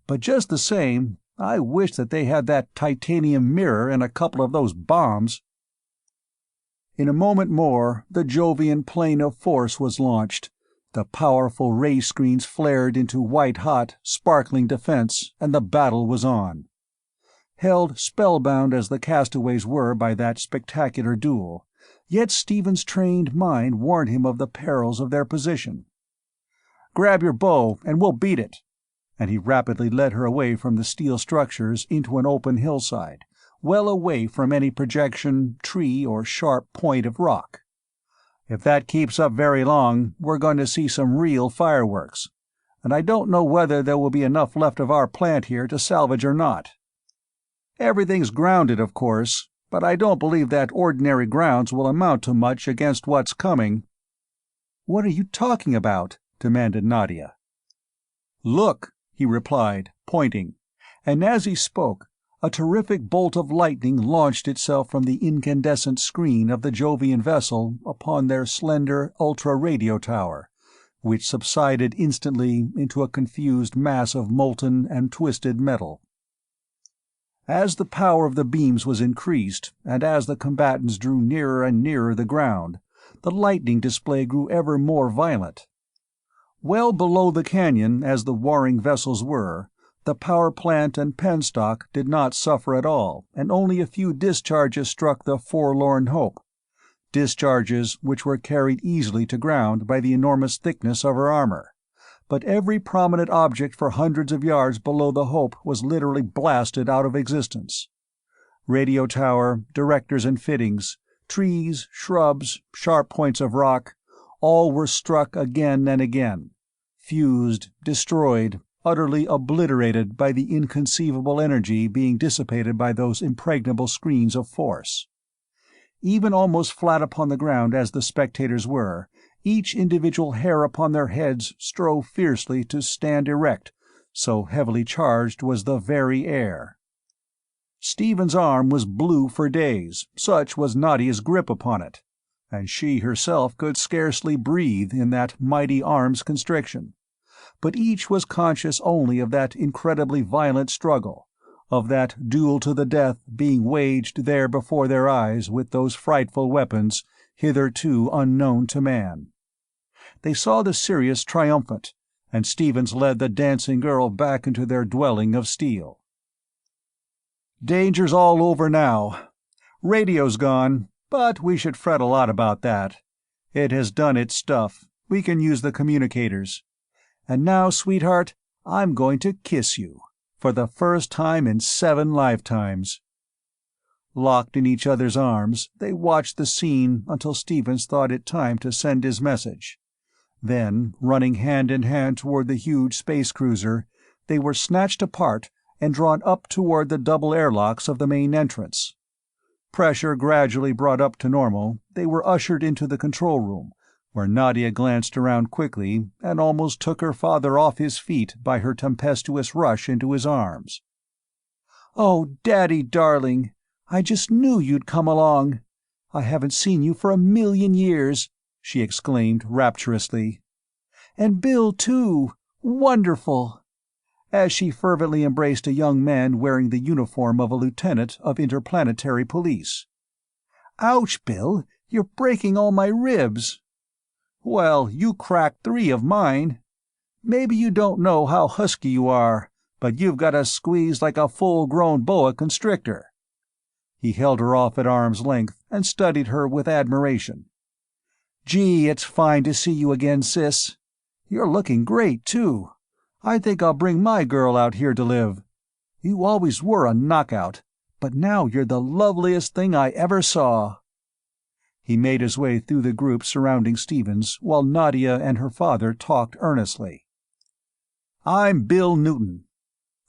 [SPEAKER 2] But just the same, I wish that they had that titanium mirror and a couple of those bombs." In a moment more, the Jovian plane of force was launched. The powerful ray screens flared into white-hot, sparkling defense, and the battle was on. Held spellbound as the castaways were by that spectacular duel, yet Stephen's trained mind warned him of the perils of their position. "Grab your bow, and we'll beat it." And he rapidly led her away from the steel structures into an open hillside, well away from any projection, tree, or sharp point of rock. "If that keeps up very long, we're going to see some real fireworks. And I don't know whether there will be enough left of our plant here to salvage or not. Everything's grounded, of course, but I don't believe that ordinary grounds will amount to much against what's coming." "What are you talking about?" demanded Nadia. "Look," he replied, pointing, and as he spoke, a terrific bolt of lightning launched itself from the incandescent screen of the Jovian vessel upon their slender ultra-radio tower, which subsided instantly into a confused mass of molten and twisted metal. As the power of the beams was increased, and as the combatants drew nearer and nearer the ground, the lightning display grew ever more violent. Well below the canyon as the warring vessels were, the power plant and penstock did not suffer at all, and only a few discharges struck the Forlorn Hope, discharges which were carried easily to ground by the enormous thickness of her armor. But every prominent object for hundreds of yards below the Hope was literally blasted out of existence. Radio tower, directors and fittings, trees, shrubs, sharp points of rock, all were struck again and again, fused, destroyed, utterly obliterated by the inconceivable energy being dissipated by those impregnable screens of force. Even almost flat upon the ground as the spectators were, each individual hair upon their heads strove fiercely to stand erect, so heavily charged was the very air. Stephen's arm was blue for days, such was Nadia's grip upon it, and she herself could scarcely breathe in that mighty arm's constriction. But each was conscious only of that incredibly violent struggle, of that duel to the death being waged there before their eyes with those frightful weapons hitherto unknown to man. They saw the Sirius triumphant, and Stevens led the dancing girl back into their dwelling of steel. "Danger's all over now. Radio's gone, but we should fret a lot about that. It has done its stuff. We can use the communicators. And now, sweetheart, I'm going to kiss you, for the first time in 7 lifetimes." Locked in each other's arms, they watched the scene until Stevens thought it time to send his message. Then, running hand in hand toward the huge space cruiser, they were snatched apart and drawn up toward the double airlocks of the main entrance. Pressure gradually brought up to normal, they were ushered into the control room, where Nadia glanced around quickly and almost took her father off his feet by her tempestuous rush into his arms. "Oh, Daddy darling, I just knew you'd come along. I haven't seen you for 1,000,000 years," she exclaimed rapturously. "And Bill, too. Wonderful!" as she fervently embraced a young man wearing the uniform of a lieutenant of Interplanetary Police. "Ouch, Bill, you're breaking all my ribs." "Well, you cracked 3 of mine. Maybe you don't know how husky you are, but you've got a squeeze like a full-grown boa constrictor." He held her off at arm's length and studied her with admiration. "Gee, it's fine to see you again, sis. You're looking great, too. I think I'll bring my girl out here to live. You always were a knockout, but now you're the loveliest thing I ever saw." He made his way through the group surrounding Stevens while Nadia and her father talked earnestly. "I'm Bill Newton."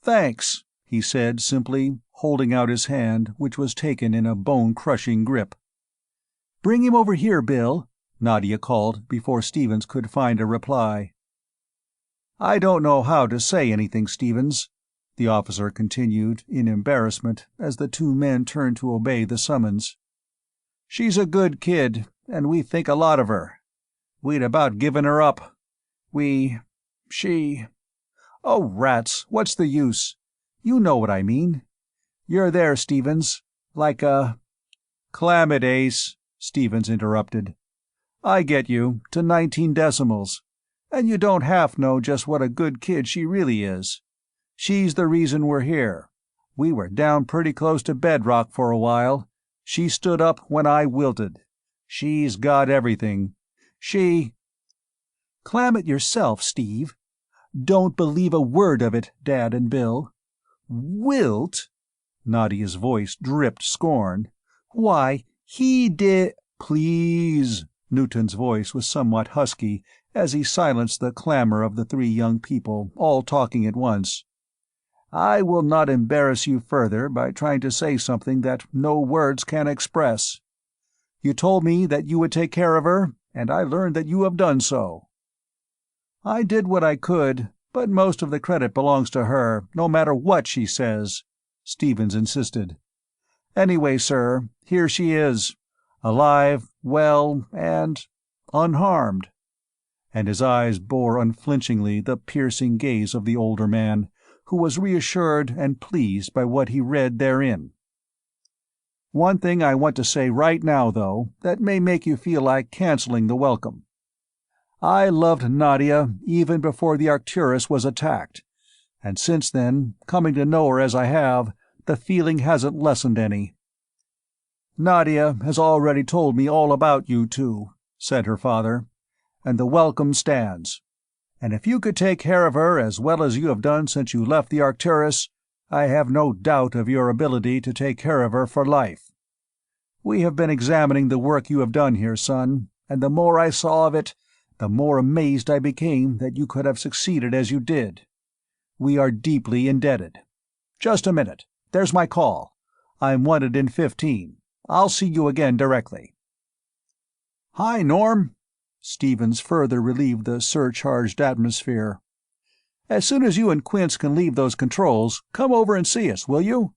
[SPEAKER 2] "Thanks," he said simply, holding out his hand, which was taken in a bone-crushing grip. "Bring him over here, Bill," Nadia called before Stevens could find a reply. "I don't know how to say anything, Stevens," the officer continued, in embarrassment, as the 2 men turned to obey the summons. She's a good kid, and we think a lot of her. We'd about given her up. She... Oh, rats, what's the use? You know what I mean. You're there, Stevens. Like a... Chlamydes, Stevens interrupted. I get you, to 19 decimals. And you don't half know just what a good kid she really is. She's the reason we're here. We were down pretty close to bedrock for a while. She stood up when I wilted. She's got everything. She... Clam it yourself, Steve. Don't believe a word of it, Dad and Bill. Wilt? Nadia's voice dripped scorn. Why, he did... Please. Newton's voice was somewhat husky as he silenced the clamor of the three young people, all talking at once. I will not embarrass you further by trying to say something that no words can express. You told me that you would take care of her, and I learned that you have done so. I did what I could, but most of the credit belongs to her, no matter what she says, Stevens insisted. Anyway, sir, here she is, alive, well, and unharmed. And his eyes bore unflinchingly the piercing gaze of the older man, who was reassured and pleased by what he read therein. One thing I want to say right now, though, that may make you feel like canceling the welcome. I loved Nadia even before the Arcturus was attacked, and since then, coming to know her as I have, the feeling hasn't lessened any. Nadia has already told me all about you two, said her father, and the welcome stands. And if you could take care of her as well as you have done since you left the Arcturus, I have no doubt of your ability to take care of her for life. We have been examining the work you have done here, son, and the more I saw of it, the more amazed I became that you could have succeeded as you did. We are deeply indebted. Just a minute. There's my call. I'm wanted in 15. I'll see you again directly. Hi, Norm. Stevens further relieved the surcharged atmosphere. As soon as you and Quince can leave those controls, come over and see us, will you?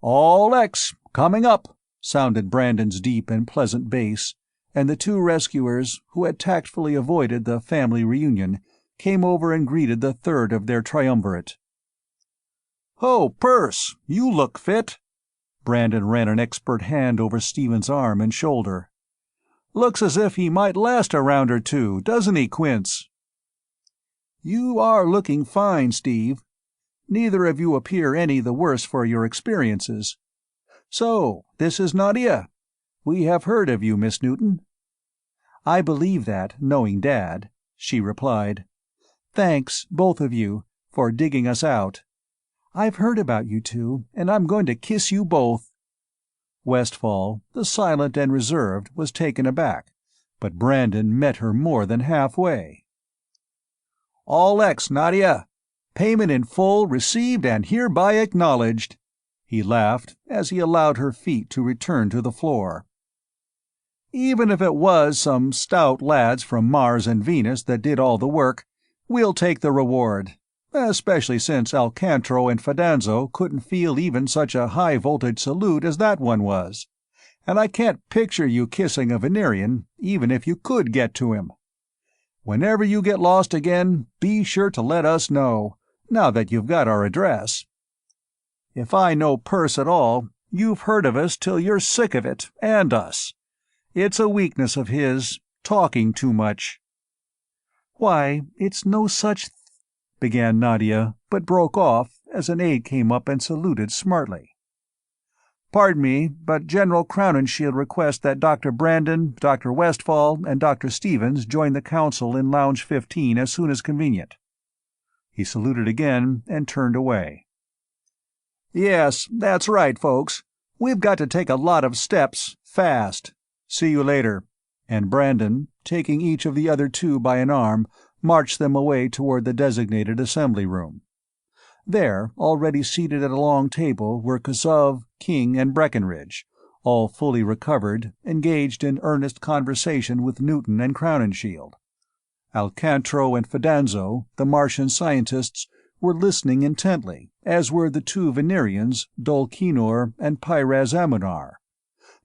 [SPEAKER 2] All X, coming up, sounded Brandon's deep and pleasant bass, and the two rescuers, who had tactfully avoided the family reunion, came over and greeted the third of their triumvirate. "Ho, Perce, you look fit." Brandon ran an expert hand over Stevens' arm and shoulder. "Looks as if he might last a round or two, doesn't he, Quince?" "You are looking fine, Steve. Neither of you appear any the worse for your experiences. So, this is Nadia. We have heard of you, Miss Newton." "I believe that, knowing Dad," she replied. "Thanks, both of you, for digging us out. I've heard about you two, and I'm going to kiss you both." Westfall, the silent and reserved, was taken aback, but Brandon met her more than halfway. "All X, Nadia. Payment in full received and hereby acknowledged," he laughed as he allowed her feet to return to the floor. "Even if it was some stout lads from Mars and Venus that did all the work, we'll take the reward, especially since Alcantara and Fidanzo couldn't feel even such a high-voltage salute as that one was, and I can't picture you kissing a Venerian, even if you could get to him. Whenever you get lost again, be sure to let us know, now that you've got our address. If I know Perce at all, you've heard of us till you're sick of it, and us. It's a weakness of his, talking too much." "Why, it's no such began Nadia, but broke off as an aide came up and saluted smartly. "Pardon me, but General Crowninshield requests that Dr. Brandon, Dr. Westfall, and Dr. Stevens join the Council in Lounge 15 as soon as convenient." He saluted again and turned away. "Yes, that's right, folks. We've got to take a lot of steps, fast. See you later." And Brandon, taking each of the other two by an arm, marched them away toward the designated assembly room. There, already seated at a long table, were Kazov, King, and Breckenridge, all fully recovered, engaged in earnest conversation with Newton and Crowninshield. Alcantara and Fidanzo, the Martian scientists, were listening intently, as were the two Venerians, Dulcinor and Pyraz Amunar.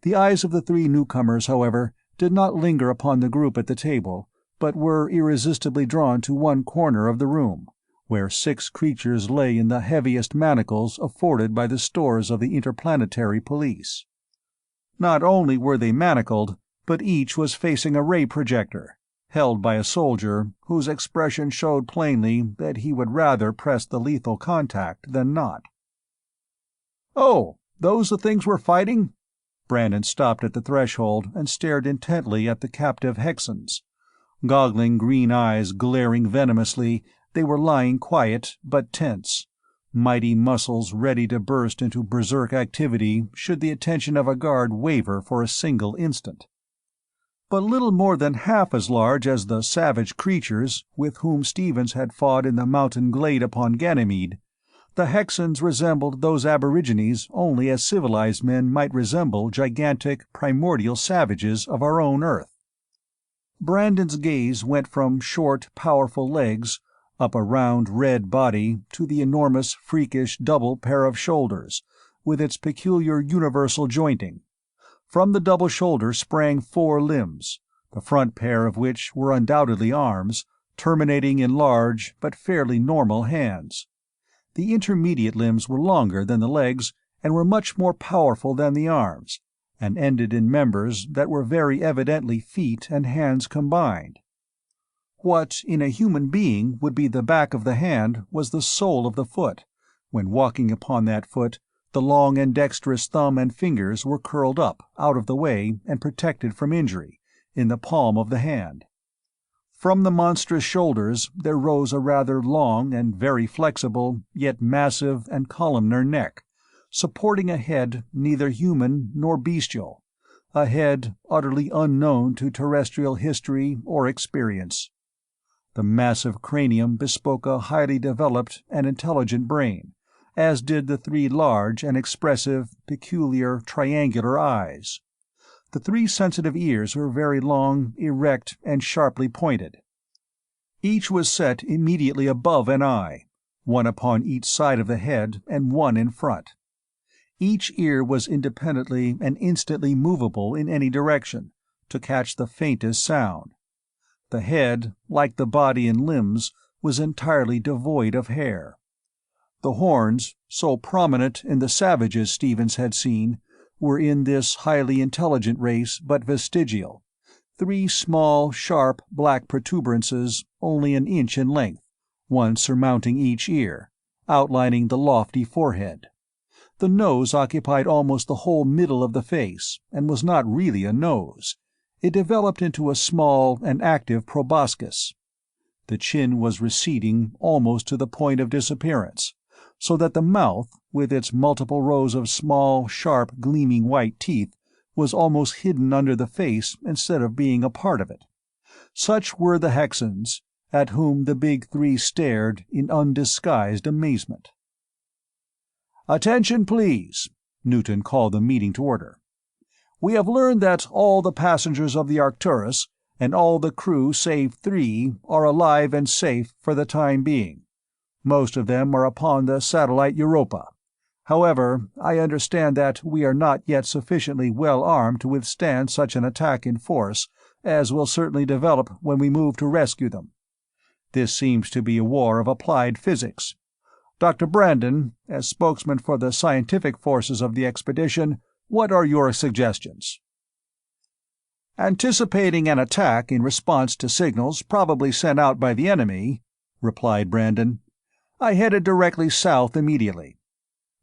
[SPEAKER 1] The eyes of the three newcomers, however, did not linger upon the group at the table, but were irresistibly drawn to one corner of the room, where 6 creatures lay in the heaviest manacles afforded by the stores of the Interplanetary Police. Not only were they manacled, but each was facing a ray projector, held by a soldier whose expression showed plainly that he would rather press the lethal contact than not. "Oh, those the things we're fighting?" Brandon stopped at the threshold and stared intently at the captive Hexans. Goggling green eyes glaring venomously, they were lying quiet but tense, mighty muscles ready to burst into berserk activity should the attention of a guard waver for a single instant. But little more than half as large as the savage creatures with whom Stevens had fought in the mountain glade upon Ganymede, the Hexans resembled those aborigines only as civilized men might resemble gigantic, primordial savages of our own Earth. Brandon's gaze went from short, powerful legs, up a round, red body, to the enormous, freakish double pair of shoulders, with its peculiar universal jointing. From the double shoulder sprang 4 limbs, the front pair of which were undoubtedly arms, terminating in large but fairly normal hands. The intermediate limbs were longer than the legs and were much more powerful than the arms, and ended in members that were very evidently feet and hands combined. What, in a human being, would be the back of the hand was the sole of the foot. When walking upon that foot, the long and dexterous thumb and fingers were curled up, out of the way, and protected from injury, in the palm of the hand. From the monstrous shoulders there rose a rather long and very flexible, yet massive and columnar neck, supporting a head neither human nor bestial, a head utterly unknown to terrestrial history or experience. The massive cranium bespoke a highly developed and intelligent brain, as did the 3 large and expressive, peculiar, triangular eyes. The 3 sensitive ears were very long, erect, and sharply pointed. Each was set immediately above an eye, one upon each side of the head and one in front. Each ear was independently and instantly movable in any direction, to catch the faintest sound. The head, like the body and limbs, was entirely devoid of hair. The horns, so prominent in the savages Stevens had seen, were in this highly intelligent race but vestigial, 3 small, sharp, black protuberances only an inch in length, one surmounting each ear, outlining the lofty forehead. The nose occupied almost the whole middle of the face, and was not really a nose. It developed into a small and active proboscis. The chin was receding almost to the point of disappearance, so that the mouth, with its multiple rows of small, sharp, gleaming white teeth, was almost hidden under the face instead of being a part of it. Such were the Hexans, at whom the big 3 stared in undisguised amazement. "Attention, please," Newton called the meeting to order. "We have learned that all the passengers of the Arcturus, and all the crew save 3, are alive and safe for the time being. Most of them are upon the satellite Europa. However, I understand that we are not yet sufficiently well armed to withstand such an attack in force, as will certainly develop when we move to rescue them. This seems to be a war of applied physics. Dr. Brandon, as spokesman for the scientific forces of the expedition, what are your suggestions?" "Anticipating an attack in response to signals probably sent out by the enemy," replied Brandon, "I headed directly south immediately.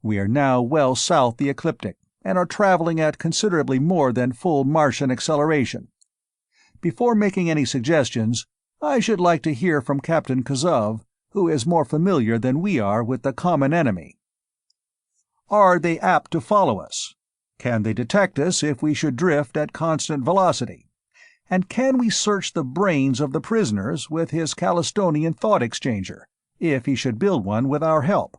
[SPEAKER 1] We are now well south the ecliptic, and are traveling at considerably more than full Martian acceleration. Before making any suggestions, I should like to hear from Captain Kazov, who is more familiar than we are with the common enemy. Are they apt to follow us? Can they detect us if we should drift at constant velocity? And can we search the brains of the prisoners with his Calistonian thought exchanger, if he should build one with our help?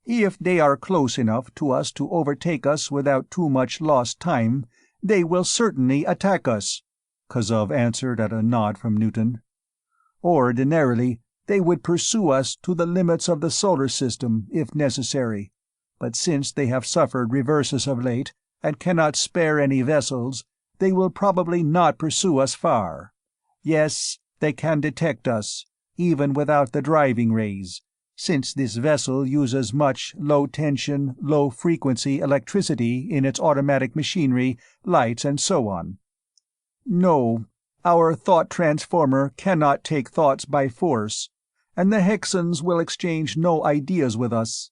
[SPEAKER 1] If they are close enough to us to overtake us without too much lost time, they will certainly attack us," Kazov answered at a nod from Newton. "Ordinarily, they would pursue us to the limits of the solar system, if necessary, but since they have suffered reverses of late,
[SPEAKER 2] and cannot spare any vessels, they will probably not pursue us far. Yes, they can detect us, even without the driving rays, since this vessel uses much low-tension, low-frequency electricity in its automatic machinery, lights, and so on. No, our thought transformer cannot take thoughts by force, and the Hexans will exchange no ideas with us.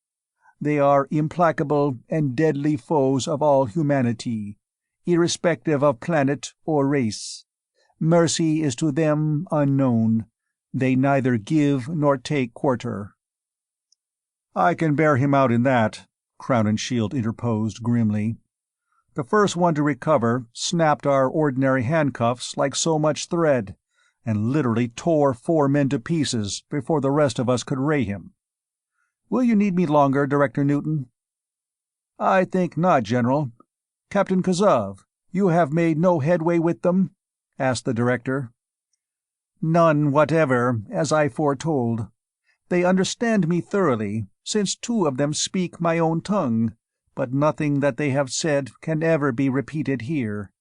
[SPEAKER 2] They are implacable and deadly foes of all humanity, irrespective of planet or race. Mercy is to them unknown. They neither give nor take quarter."
[SPEAKER 1] "I can bear him out in that," Crown and Shield interposed grimly. "The first one to recover snapped our ordinary handcuffs like so much thread, and literally tore 4 men to pieces before the rest of us could ray him. Will you need me longer, Director Newton?"
[SPEAKER 2] "I think not, General. Captain Kazov, you have made no headway with them?" asked the Director. "None whatever, as I foretold. They understand me thoroughly, since 2 of them speak my own tongue, but nothing that they have said can ever be repeated here.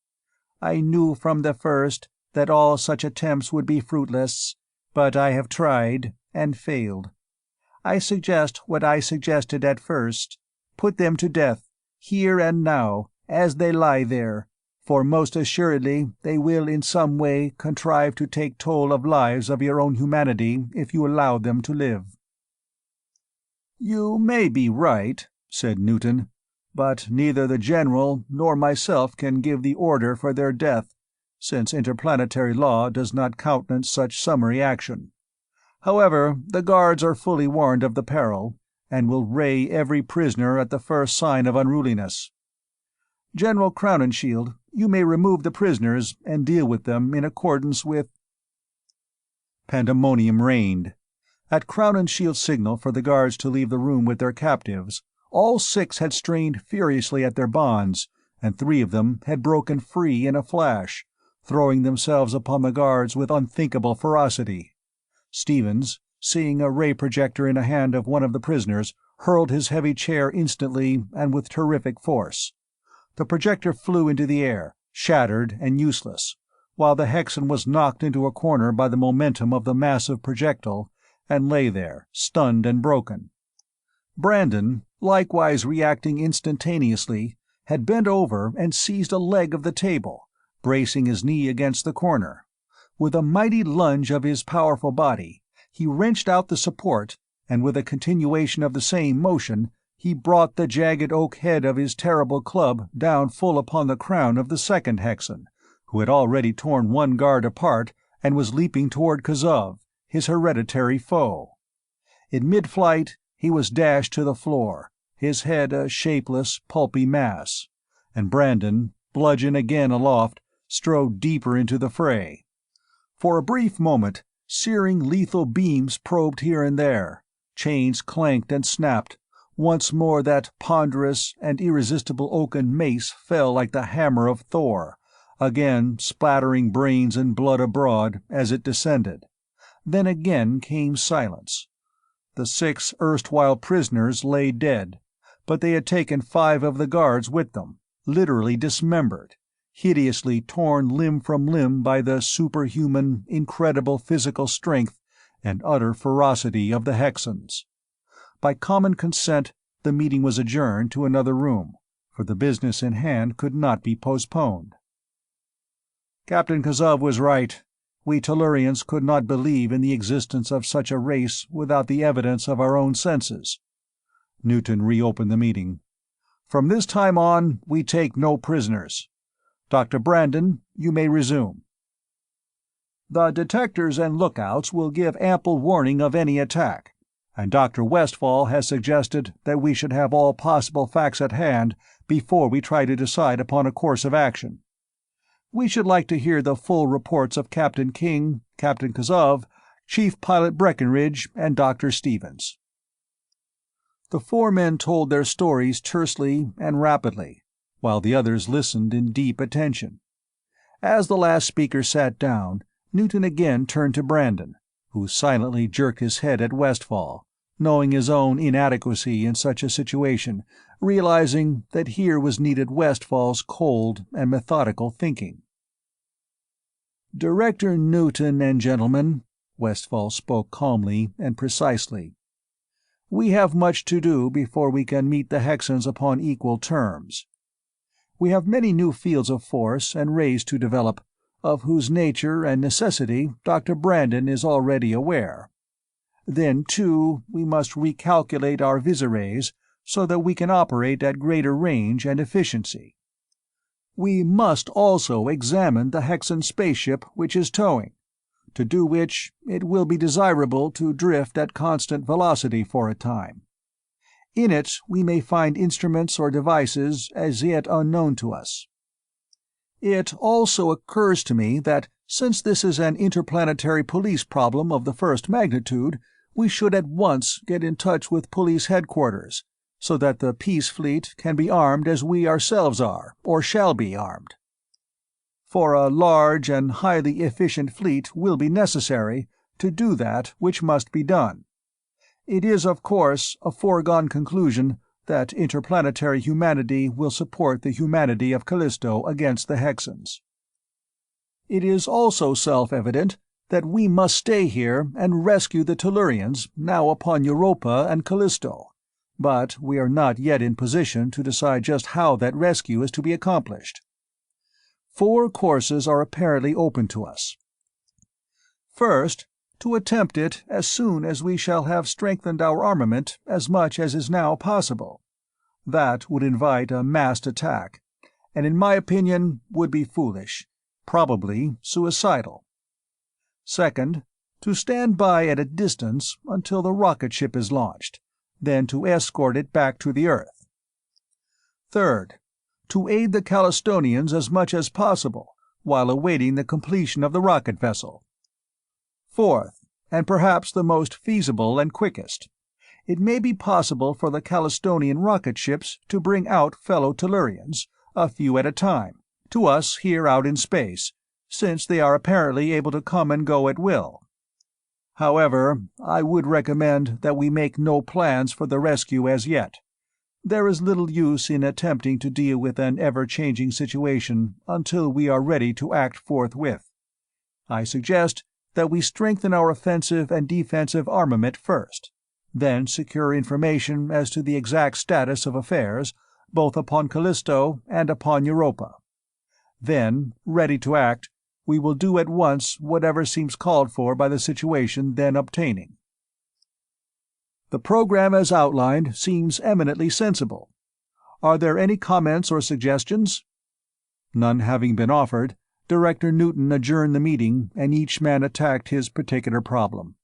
[SPEAKER 2] I knew from the first that all such attempts would be fruitless, but I have tried, and failed. I suggest what I suggested at first. Put them to death, here and now, as they lie there, for most assuredly they will in some way contrive to take toll of lives of your own humanity if you allow them to live."
[SPEAKER 1] "You may be right," said Newton, "but neither the General nor myself can give the order for their death, since interplanetary law does not countenance such summary action. However, the guards are fully warned of the peril, and will ray every prisoner at the first sign of unruliness. General Crowninshield, you may remove the prisoners and deal with them in accordance with—" Pandemonium reigned. At Crownenshield's signal for the guards to leave the room with their captives, all 6 had strained furiously at their bonds, and 3 of them had broken free in a flash, throwing themselves upon the guards with unthinkable ferocity. Stevens, seeing a ray projector in a hand of one of the prisoners, hurled his heavy chair instantly and with terrific force. The projector flew into the air, shattered and useless, while the Hexan was knocked into a corner by the momentum of the massive projectile, and lay there, stunned and broken. Brandon, likewise reacting instantaneously, had bent over and seized a leg of the table, bracing his knee against the corner. With a mighty lunge of his powerful body, he wrenched out the support, and with a continuation of the same motion, he brought the jagged oak head of his terrible club down full upon the crown of the second Hexan, who had already torn one guard apart and was leaping toward Kazov, his hereditary foe. In mid-flight, he was dashed to the floor, his head a shapeless, pulpy mass, and Brandon, bludgeon again aloft, strode deeper into the fray. For a brief moment, searing lethal beams probed here and there, chains clanked and snapped, once more that ponderous and irresistible oaken mace fell like the hammer of Thor, again splattering brains and blood abroad as it descended. Then again came silence. The 6 erstwhile prisoners lay dead, but they had taken 5 of the guards with them, literally dismembered, hideously torn limb from limb by the superhuman, incredible physical strength and utter ferocity of the Hexans. By common consent, the meeting was adjourned to another room, for the business in hand could not be postponed. "Captain Kazov was right. We Tellurians could not believe in the existence of such a race without the evidence of our own senses." Newton reopened the meeting. "From this time on, we take no prisoners. Dr. Brandon, you may resume." "The detectors and lookouts will give ample warning of any attack, and Dr. Westfall has suggested that we should have all possible facts at hand before we try to decide upon a course of action. We should like to hear the full reports of Captain King, Captain Kazov, Chief Pilot Breckenridge, and Dr. Stevens." The 4 men told their stories tersely and rapidly, while the others listened in deep attention. As the last speaker sat down, Newton again turned to Brandon, who silently jerked his head at Westfall,
[SPEAKER 2] knowing his own inadequacy in such a situation, realizing that here was needed Westfall's cold and methodical thinking. "Director Newton and gentlemen," Westfall spoke calmly and precisely, "we have much to do before we can meet the Hexans upon equal terms. We have many new fields of force and rays to develop, of whose nature and necessity Dr. Brandon is already aware. Then, too, we must recalculate our visierays so that we can operate at greater range and efficiency. We must also examine the Hexan spaceship which is towing, to do which it will be desirable to drift at constant velocity for a time. In it we may find instruments or devices as yet unknown to us. It also occurs to me that, since this is an interplanetary police problem of the first magnitude, we should at once get in touch with police headquarters, so that the Peace Fleet can be armed as we ourselves are, or shall be armed. For a large and highly efficient fleet will be necessary to do that which must be done. It is, of course, a foregone conclusion that interplanetary humanity will support the humanity of Callisto against the Hexans. It is also self-evident that we must stay here and rescue the Tellurians now upon Europa and Callisto, but we are not yet in position to decide just how that rescue is to be accomplished. 4 courses are apparently open to us. First, to attempt it as soon as we shall have strengthened our armament as much as is now possible. That would invite a massed attack, and in my opinion would be foolish, probably suicidal. Second, to stand by at a distance until the rocket ship is launched, then to escort it back to the Earth. Third, to aid the Callistonians as much as possible while awaiting the completion of the rocket vessel. Fourth, and perhaps the most feasible and quickest, it may be possible for the Callistonian rocket ships to bring out fellow Tellurians, a few at a time, to us here out in space, since they are apparently able to come and go at will. However, I would recommend that we make no plans for the rescue as yet. There is little use in attempting to deal with an ever-changing situation until we are ready to act forthwith. I suggest that we strengthen our offensive and defensive armament first, then secure information as to the exact status of affairs, both upon Callisto and upon Europa. Then, ready to act, we will do at once whatever seems called for by the situation then obtaining. The program as outlined seems eminently sensible. Are there any comments or suggestions? None having been offered, Director Newton adjourned the meeting, and each man attacked his particular problem.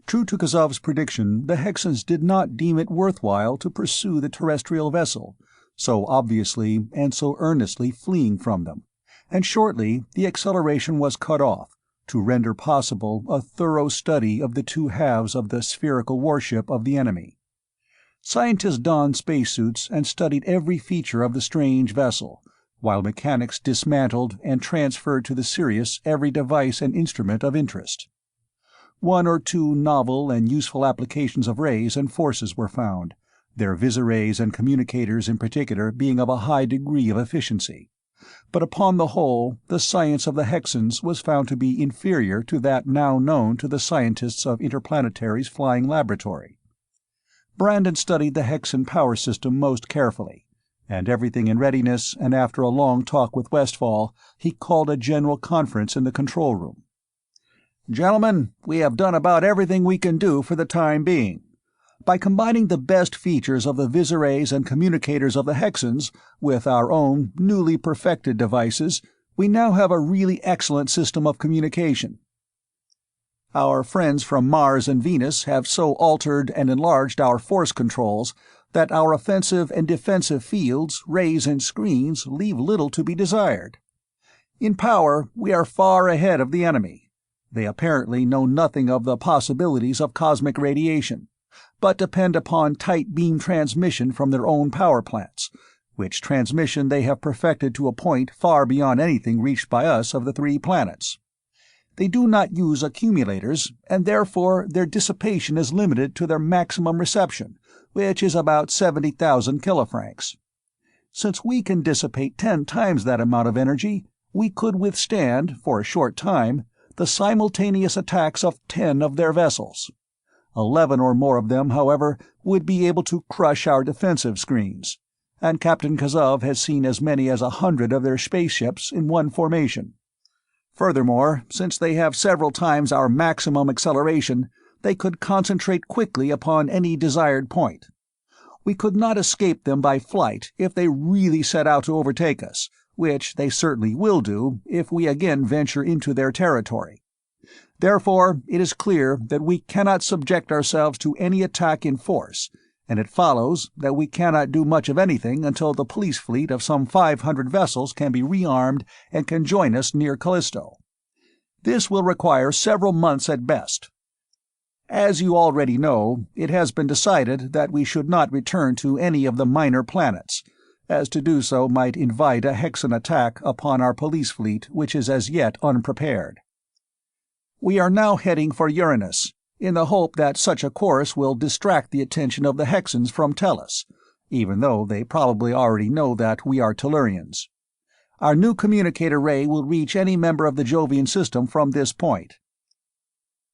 [SPEAKER 2] True to Kazov's prediction, the Hexans did not deem it worthwhile to pursue the terrestrial vessel, so obviously and so earnestly fleeing from them, and shortly the acceleration was cut off, to render possible a thorough study of the 2 halves of the spherical warship of the enemy. Scientists donned spacesuits and studied every feature of the strange vessel, while mechanics dismantled and transferred to the Sirius every device and instrument of interest. 1 or 2 novel and useful applications of rays and forces were found, their visierays and communicators in particular being of a high degree of efficiency. But upon the whole, the science of the Hexans was found to be inferior to that now known to the scientists of Interplanetary's flying laboratory. Brandon studied the Hexan power system most carefully, and everything in readiness, and after a long talk with Westfall, he called a general conference in the control room. "Gentlemen, we have done about everything we can do for the time being. By combining the best features of the visierays and communicators of the Hexans with our own newly perfected devices, we now have a really excellent system of communication. Our friends from Mars and Venus have so altered and enlarged our force controls that our offensive and defensive fields, rays and screens leave little to be desired. In power, we are far ahead of the enemy. They apparently know nothing of the possibilities of cosmic radiation, but depend upon tight beam transmission from their own power plants, which transmission they have perfected to a point far beyond anything reached by us of the 3 planets.
[SPEAKER 3] They do not use accumulators, and therefore their dissipation is limited to their maximum reception, which is about 70,000 kilofrancs. Since we can dissipate 10 times that amount of energy, we could withstand, for a short time, the simultaneous attacks of 10 of their vessels. 11 or more of them, however, would be able to crush our defensive screens, and Captain Kazov has seen as many as 100 of their spaceships in one formation. Furthermore, since they have several times our maximum acceleration, they could concentrate quickly upon any desired point. We could not escape them by flight if they really set out to overtake us, which they certainly will do if we again venture into their territory. Therefore, it is clear that we cannot subject ourselves to any attack in force, and it follows that we cannot do much of anything until the police fleet of some 500 vessels can be rearmed and can join us near Callisto. This will require several months at best. As you already know, it has been decided that we should not return to any of the minor planets, as to do so might invite a Hexan attack upon our police fleet which is as yet unprepared. We are now heading for Uranus, in the hope that such a course will distract the attention of the Hexans from Tellus, even though they probably already know that we are Tellurians. Our new communicator ray will reach any member of the Jovian system from this point.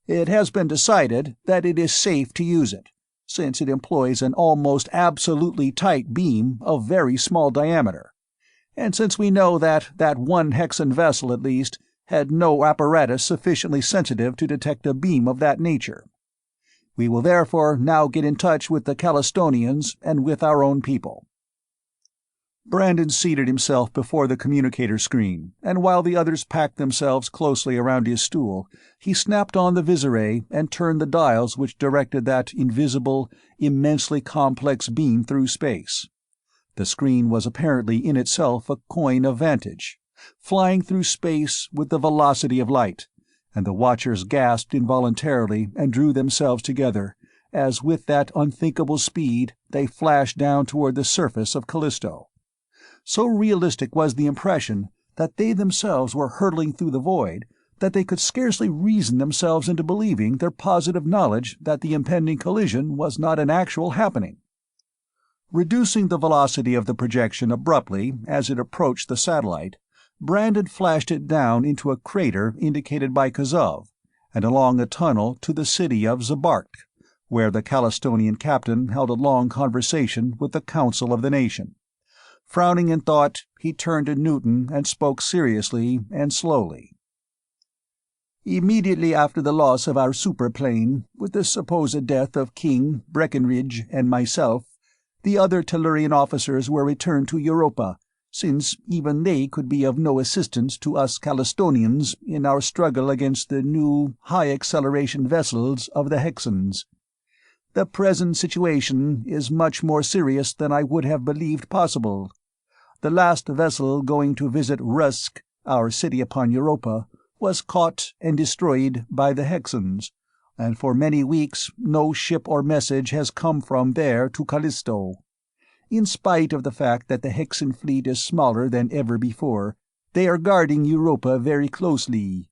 [SPEAKER 3] It has been decided that it is safe to use it, since it employs an almost absolutely tight beam of very small diameter, and since we know that one Hexan vessel, at least, had no apparatus sufficiently sensitive to detect a beam of that nature. We will therefore now get in touch with the Calistonians and with our own people." Brandon seated himself before the communicator screen, and while the others packed themselves closely around his stool, he snapped on the visiray and turned the dials which directed that invisible, immensely complex beam through space. The screen was apparently in itself a coign of vantage, flying through space with the velocity of light, and the watchers gasped involuntarily and drew themselves together, as with that unthinkable speed they flashed down toward the surface of Callisto. So realistic was the impression that they themselves were hurtling through the void that they could scarcely reason themselves into believing their positive knowledge that the impending collision was not an actual happening. Reducing the velocity of the projection abruptly as it approached the satellite, Brandon flashed it down into a crater indicated by Kazov, and along a tunnel to the city of Zabark, where the Calistonian captain held a long conversation with the Council of the Nation. Frowning in thought, he turned to Newton and spoke seriously and slowly. "Immediately after the loss of our superplane, with the supposed death of King, Breckenridge, and myself, the other Tellurian officers were returned to Europa, since even they could be of no assistance to us Calistonians in our struggle against the new, high-acceleration vessels of the Hexans. The present situation is much more serious than I would have believed possible. The last vessel going to visit Rusk, our city upon Europa, was caught and destroyed by the Hexans, and for many weeks no ship or message has come from there to Callisto. In spite of the fact that the Hexan fleet is smaller than ever before, they are guarding Europa very closely.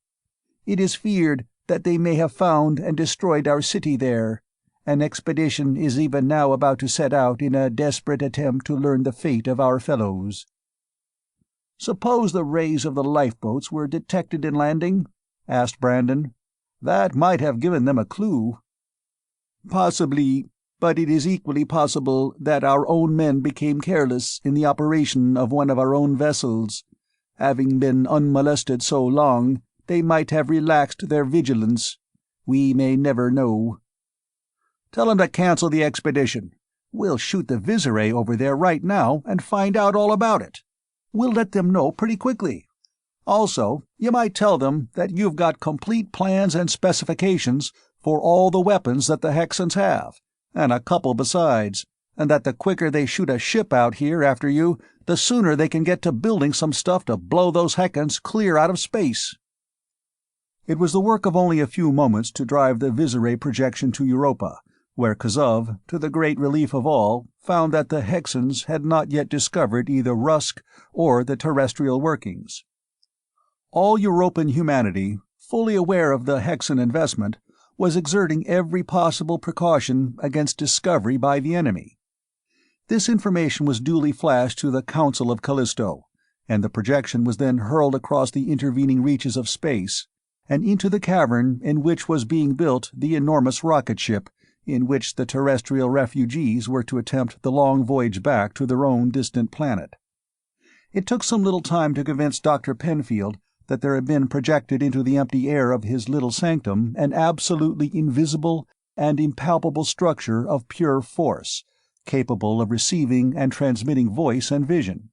[SPEAKER 3] It is feared that they may have found and destroyed our city there. An expedition is even now about to set out in a desperate attempt to learn the fate of our fellows." "Suppose the rays of the lifeboats were detected in landing?" asked Brandon. "That might have given them a clue." "Possibly, but it is equally possible that our own men became careless in the operation of one of our own vessels. Having been unmolested so long, they might have relaxed their vigilance. We may never know." "Tell them to cancel the expedition. We'll shoot the visiray over there right now and find out all about it. We'll let them know pretty quickly. Also, you might tell them that you've got complete plans and specifications for all the weapons that the Hexans have, and a couple besides, and that the quicker they shoot a ship out here after you, the sooner they can get to building some stuff to blow those Hexans clear out of space." It was the work of only a few moments to drive the visiray projection to Europa, where Kazov, to the great relief of all, found that the Hexans had not yet discovered either Rusk or the terrestrial workings. All Europan humanity, fully aware of the Hexan investment, was exerting every possible precaution against discovery by the enemy. This information was duly flashed to the Council of Callisto, and the projection was then hurled across the intervening reaches of space, and into the cavern in which was being built the enormous rocket ship in which the terrestrial refugees were to attempt the long voyage back to their own distant planet. It took some little time to convince Dr. Penfield that there had been projected into the empty air of his little sanctum an absolutely invisible and impalpable structure of pure force, capable of receiving and transmitting voice and vision.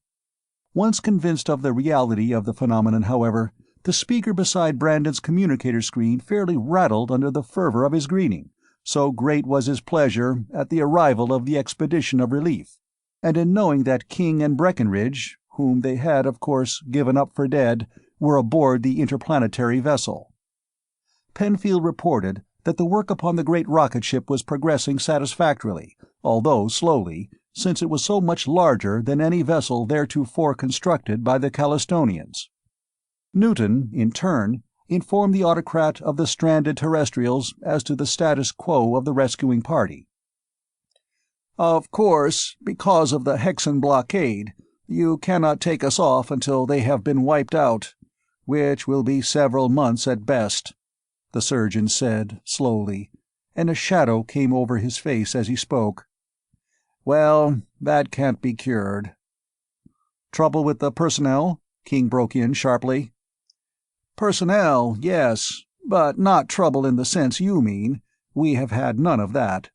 [SPEAKER 3] Once convinced of the reality of the phenomenon, however, the speaker beside Brandon's communicator screen fairly rattled under the fervor of his greeting, so great was his pleasure at the arrival of the expedition of relief, and in knowing that King and Breckenridge, whom they had, of course, given up for dead, were aboard the interplanetary vessel. Penfield reported that the work upon the great rocket ship was progressing satisfactorily, although slowly, since it was so much larger than any vessel theretofore constructed by the Callistonians. Newton, in turn, informed the autocrat of the stranded terrestrials as to the status quo of the rescuing party. "Of course, because of the Hexan blockade, you cannot take us off until they have been wiped out, which will be several months at best," the surgeon said, slowly, and a shadow came over his face as he spoke. "Well, that can't be cured." "Trouble with the personnel?" King broke in sharply. "Personnel, yes, but not trouble in the sense you mean. We have had none of that.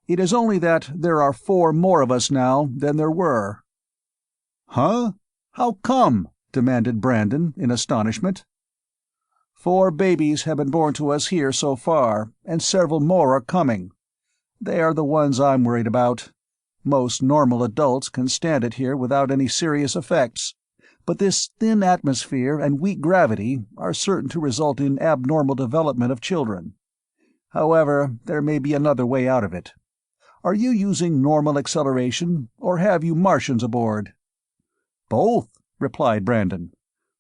[SPEAKER 3] It is only that there are 4 more of us now than there were." "Huh? How come?" demanded Brandon, in astonishment. 4 babies have been born to us here so far, and several more are coming. They are the ones I'm worried about. Most normal adults can stand it here without any serious effects, but this thin atmosphere and weak gravity are certain to result in abnormal development of children. However, there may be another way out of it. Are you using normal acceleration, or have you Martians aboard?" "Both," replied Brandon.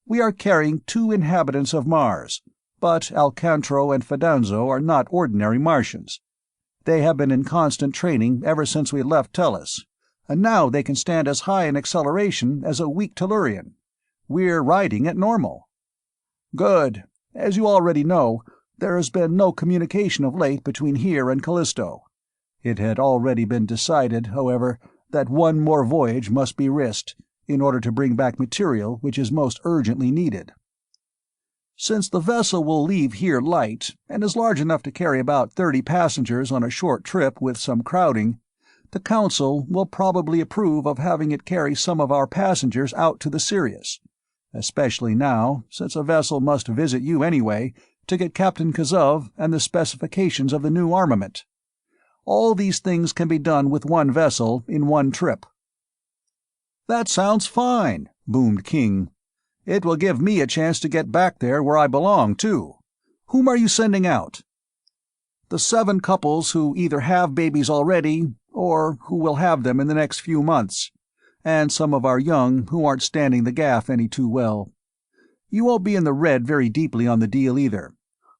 [SPEAKER 3] "We are carrying 2 inhabitants of Mars, but Alcantro and Fidanzo are not ordinary Martians. They have been in constant training ever since we left Tellus, and now they can stand as high an acceleration as a weak Tellurian. We're riding at normal." "Good. As you already know, there has been no communication of late between here and Callisto. It had already been decided, however, that one more voyage must be risked, in order to bring back material which is most urgently needed. Since the vessel will leave here light, and is large enough to carry about 30 passengers on a short trip with some crowding, the Council will probably approve of having it carry some of our passengers out to the Sirius, especially now, since a vessel must visit you anyway to get Captain Kazov and the specifications of the new armament. All these things can be done with one vessel in one trip." "That sounds fine," boomed King. "It will give me a chance to get back there where I belong, too. Whom are you sending out?" "The 7 couples who either have babies already, or who will have them in the next few months, and some of our young who aren't standing the gaff any too well. You won't be in the red very deeply on the deal either.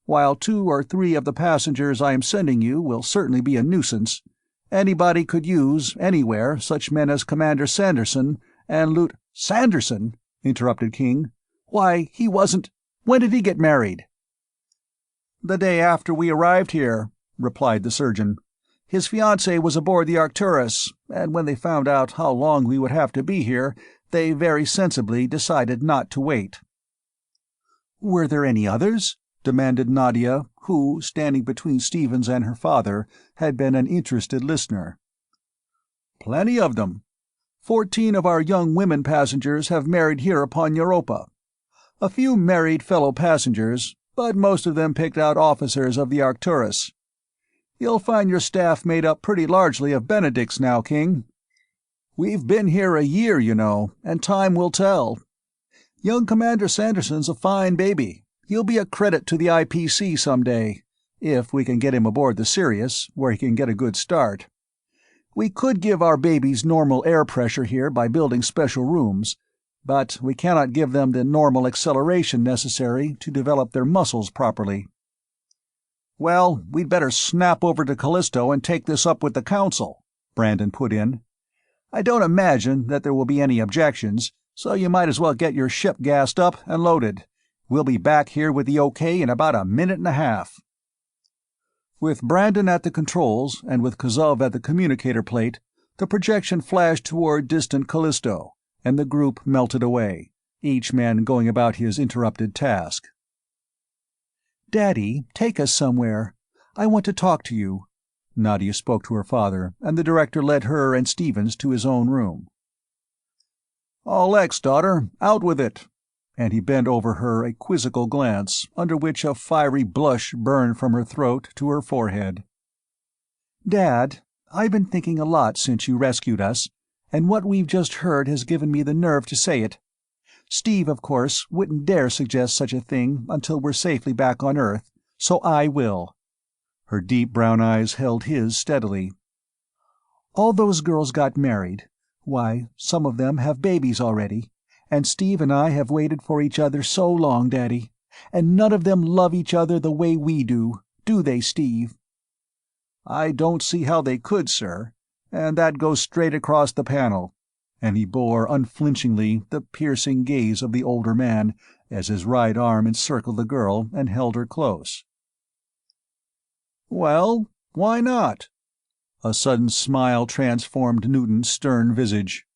[SPEAKER 3] While 2 or 3 of the passengers I am sending you will certainly be a nuisance, anybody could use, anywhere, such men as Commander Sanderson and Lieutenant— "Sanderson?" interrupted King. "Why, he wasn't— When did he get married?" "The day after we arrived here," replied the surgeon. "His fiancée was aboard the Arcturus, and when they found out how long we would have to be here, they very sensibly decided not to wait."
[SPEAKER 2] "Were there any others?" demanded Nadia, who, standing between Stevens and her father, had been an interested listener.
[SPEAKER 3] "Plenty of them. 14 of our young women passengers have married here upon Europa. A few married fellow passengers, but most of them picked out officers of the Arcturus. You'll find your staff made up pretty largely of Benedicts now, King. We've been here a year, you know, and time will tell. Young Commander Sanderson's a fine baby. He'll be a credit to the IPC someday, if we can get him aboard the Sirius, where he can get a good start. We could give our babies normal air pressure here by building special rooms,
[SPEAKER 2] but we cannot give them the normal acceleration necessary to develop their muscles properly." "Well, we'd better snap over to Callisto and take this up with the Council," Brandon put in. "I don't imagine that there will be any objections, so you might as well get your ship gassed up and loaded. We'll be back here with the OK in about a minute and a half." With Brandon at the controls and with Kazov at the communicator plate, the projection flashed toward distant Callisto, and the group melted away, each man going about his interrupted task.
[SPEAKER 1] "Daddy, take us somewhere. I want to talk to you." Nadia spoke to her father, and the director led her and Stevens to his own room.
[SPEAKER 2] "All X, daughter, out with it." And he bent over her a quizzical glance, under which a fiery blush burned from her throat to her forehead.
[SPEAKER 1] "Dad, I've been thinking a lot since you rescued us, and what we've just heard has given me the nerve to say it. Steve, of course, wouldn't dare suggest such a thing until we're safely back on Earth, so I will."
[SPEAKER 2] Her deep brown eyes held his steadily.
[SPEAKER 1] "All those girls got married. Why, some of them have babies already. And Steve and I have waited for each other so long, Daddy. And none of them love each other the way we do they, Steve?"
[SPEAKER 2] "I don't see how they could, sir. And that goes straight across the panel." And he bore unflinchingly the piercing gaze of the older man as his right arm encircled the girl and held her close. "Well, why not?" A sudden smile transformed Newton's stern visage.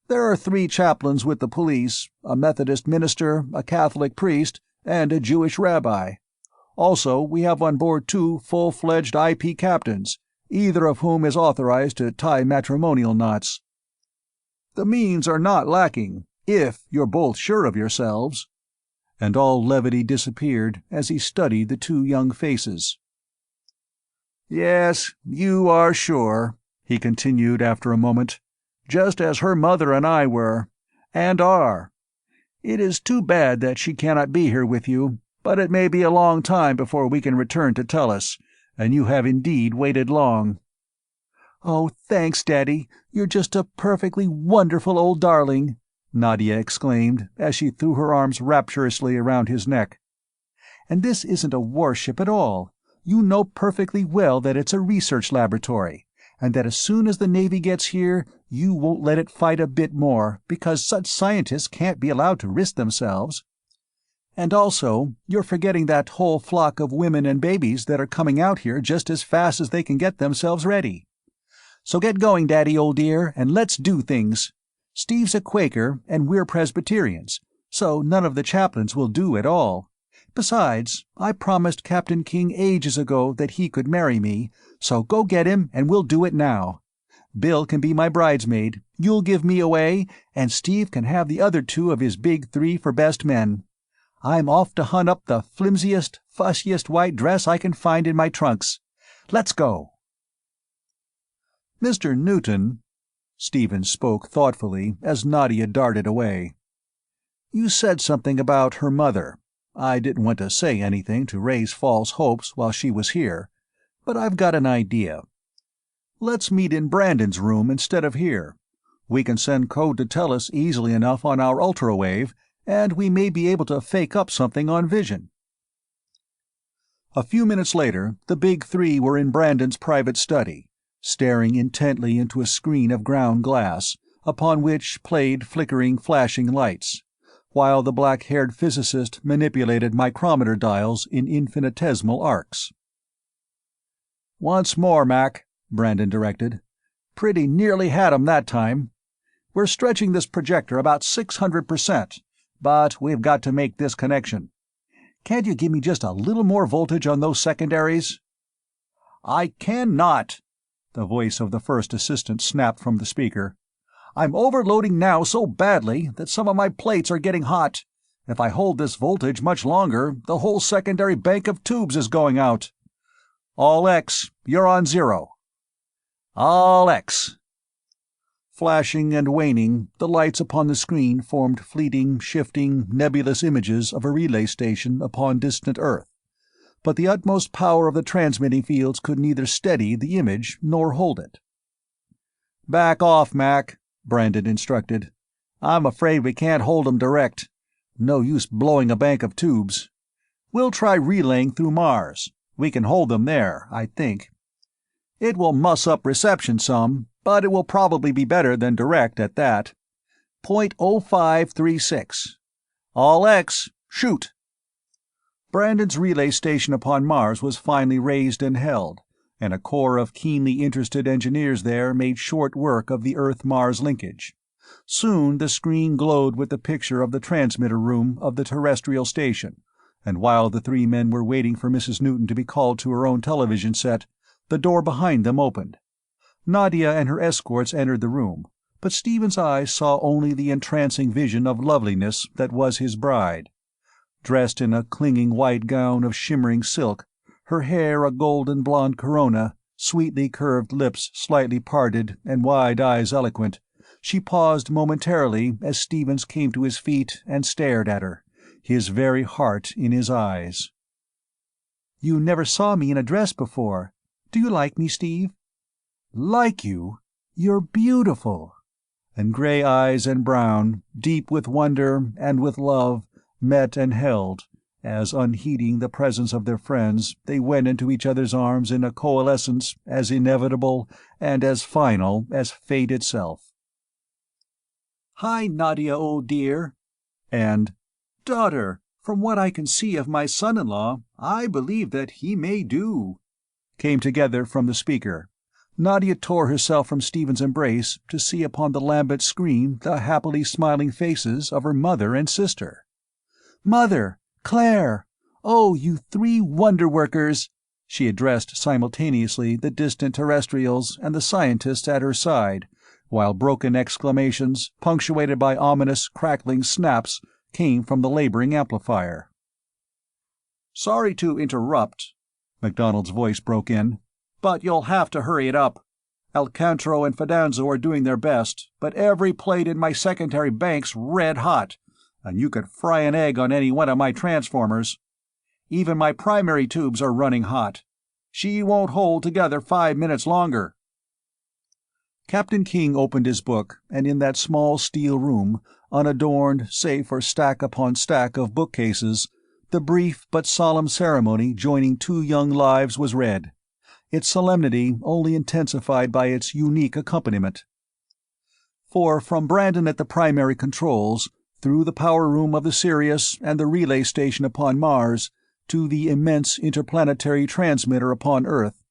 [SPEAKER 2] "There are 3 chaplains with the police, a Methodist minister, a Catholic priest, and a Jewish rabbi. Also, we have on board 2 full-fledged IP captains, either of whom is authorized to tie matrimonial knots. The means are not lacking, if you're both sure of yourselves." And all levity disappeared as he studied the 2 young faces. "Yes, you are sure," he continued after a moment, "just as her mother and I were, and are. It is too bad that she cannot be here with you, but it may be a long time before we can return to Tellus, and you have indeed waited long."
[SPEAKER 1] "Oh, thanks, Daddy. You're just a perfectly wonderful old darling," Nadia exclaimed as she threw her arms rapturously around his neck. "And this isn't a warship at all. You know perfectly well that it's a research laboratory, and that as soon as the Navy gets here, you won't let it fight a bit more, because such scientists can't be allowed to risk themselves. And also, you're forgetting that whole flock of women and babies that are coming out here just as fast as they can get themselves ready. So get going, Daddy, old dear, and let's do things. Steve's a Quaker, and we're Presbyterians, so none of the chaplains will do at all. Besides, I promised Captain King ages ago that he could marry me, so go get him and we'll do it now. Bill can be my bridesmaid, you'll give me away, and Steve can have the other 2 of his big 3 for best men. I'm off to hunt up the flimsiest, fussiest white dress I can find in my trunks. Let's go."
[SPEAKER 2] "Mr. Newton," Stevens spoke thoughtfully as Nadia darted away, "you said something about her mother. I didn't want to say anything to raise false hopes while she was here, but I've got an idea. Let's meet in Brandon's room instead of here. We can send code to Tellus easily enough on our ultrawave, and we may be able to fake up something on vision." A few minutes later, the big 3 were in Brandon's private study, staring intently into a screen of ground glass, upon which played flickering flashing lights, while the black-haired physicist manipulated micrometer dials in infinitesimal arcs. "Once more, Mac," Brandon directed. "Pretty nearly had 'em that time. We're stretching this projector about 600%, but we've got to make this connection. Can't you give me just a little more voltage on those secondaries?" "I cannot," the voice of the first assistant snapped from the speaker. "I'm overloading now so badly that some of my plates are getting hot. If I hold this voltage much longer, the whole secondary bank of tubes is going out. All X, you're on 0. All X." Flashing and waning, the lights upon the screen formed fleeting, shifting, nebulous images of a relay station upon distant Earth, but the utmost power of the transmitting fields could neither steady the image nor hold it. "Back off, Mac," Brandon instructed.
[SPEAKER 3] I'm afraid we can't hold 'em direct. No use blowing a bank of tubes. We'll try relaying through Mars. We can hold them there, I think. It will muss up reception some, but it will probably be better than direct at that. 0.0536. All X, shoot!" Brandon's relay station upon Mars was finally raised and held, and a corps of keenly interested engineers there made short work of the Earth-Mars linkage. Soon the screen glowed with the picture of the transmitter room of the terrestrial station, and while the three men were waiting for Mrs. Newton to be called to her own television set, the door behind them opened. Nadia and her escorts entered the room, but Stephen's eyes saw only the entrancing vision of loveliness that was his bride. Dressed in a clinging white gown of shimmering silk, her hair a golden blonde corona, sweetly curved lips slightly parted and wide eyes eloquent, she paused momentarily as Stevens came to his feet and stared at her, his very heart in his eyes. "You never saw me in a dress before. Do you like me, Steve?" "Like you? You're beautiful." And gray eyes and brown, deep with wonder and with love, met and held, as, unheeding the presence of their friends, they went into each other's arms in a coalescence as inevitable and as final as fate itself. "Hi, Nadia, old dear," and "Daughter, from what I can see of my son-in-law, I believe that he may do," came together from the speaker. Nadia tore herself from Stephen's embrace to see upon the lambent screen the happily smiling faces of her mother and sister. "Mother! Claire! Oh, you three wonder-workers!" She addressed simultaneously the distant terrestrials and the scientists at her side, while broken exclamations, punctuated by ominous, crackling snaps, came from the laboring amplifier. "Sorry to interrupt," MacDonald's voice broke in, "but you'll have to hurry it up. Alcantara and Fidanzo are doing their best, but every plate in my secondary bank's red hot, and you could fry an egg on any one of my transformers. Even my primary tubes are running hot. She won't hold together 5 minutes longer." Captain King opened his book, and in that small steel room, unadorned save for stack upon stack of bookcases, the brief but solemn ceremony joining two young lives was read, its solemnity only intensified by its unique accompaniment. For from Brandon at the primary controls, through the power room of the Sirius and the relay station upon Mars, to the immense interplanetary transmitter upon Earth,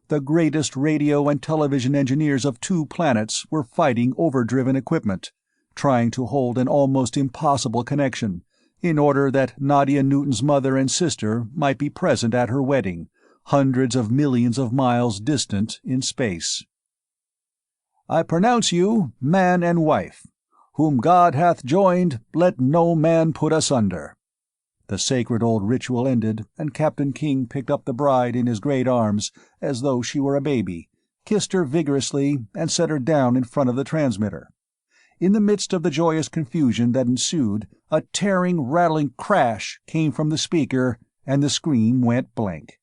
[SPEAKER 3] the greatest radio and television engineers of 2 planets were fighting overdriven equipment, trying to hold an almost impossible connection, in order that Nadia Newton's mother and sister might be present at her wedding, hundreds of millions of miles distant in space. "I pronounce you man and wife. Whom God hath joined, let no man put asunder." The sacred old ritual ended, and Captain King picked up the bride in his great arms as though she were a baby, kissed her vigorously, and set her down in front of the transmitter. In the midst of the joyous confusion that ensued, a tearing, rattling crash came from the speaker, and the screen went blank.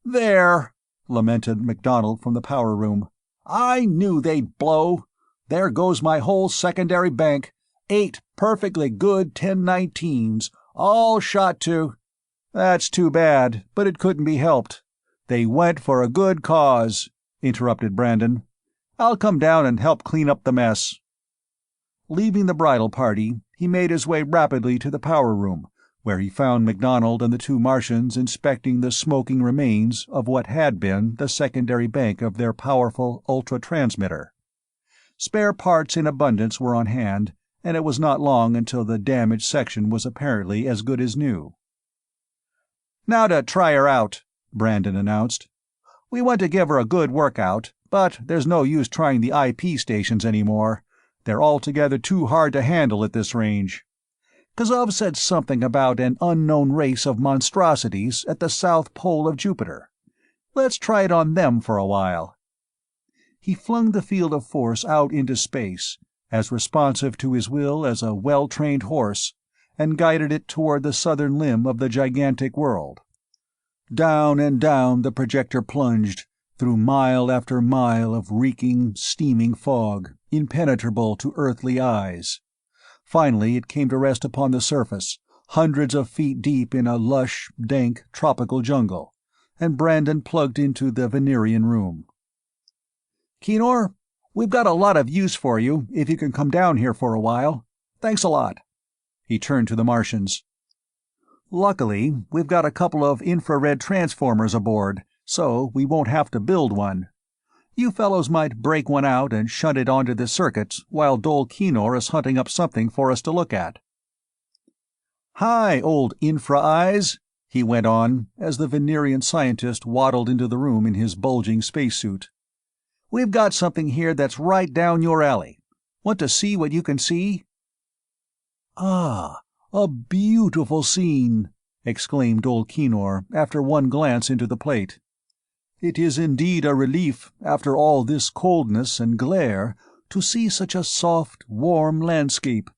[SPEAKER 3] "There!" lamented MacDonald from the power room. "I knew they'd blow. There goes my whole secondary bank. 8 perfectly good 1019s, all shot to—" "That's too bad, but it couldn't be helped. They went for a good cause," interrupted Brandon. "I'll come down and help clean up the mess." Leaving the bridal party, he made his way rapidly to the power room, where he found MacDonald and the 2 Martians inspecting the smoking remains of what had been the secondary bank of their powerful ultra-transmitter. Spare parts in abundance were on hand, and it was not long until the damaged section was apparently as good as new. "Now to try her out," Brandon announced. "We want to give her a good workout, but there's no use trying the IP stations anymore. They're altogether too hard to handle at this range. Kazov said something about an unknown race of monstrosities at the south pole of Jupiter. Let's try it on them for a while." He flung the field of force out into space, as responsive to his will as a well-trained horse, and guided it toward the southern limb of the gigantic world. Down and down the projector plunged, through mile after mile of reeking, steaming fog,
[SPEAKER 2] impenetrable to earthly eyes. Finally it came to rest upon the surface, hundreds of feet deep in a lush, dank, tropical jungle, and Brandon plugged into the Venerian room. "Kenor, we've got a lot of use for you if you can come down here for a while. Thanks a lot." He turned to the Martians. "Luckily, we've got a couple of infrared transformers aboard, so we won't have to build one. You fellows might break one out and shunt it onto the circuit while Dol Kenor is hunting up something for us to look at." "Hi, old infra-eyes," he went on, as the Venerian scientist waddled into the room in his bulging spacesuit. "We've got something here that's right down your alley. Want to see what you can see?" "Ah, a beautiful scene," exclaimed Dol Kenor after one glance into the plate. "It is indeed a relief, after all this coldness and glare, to see such a soft, warm landscape,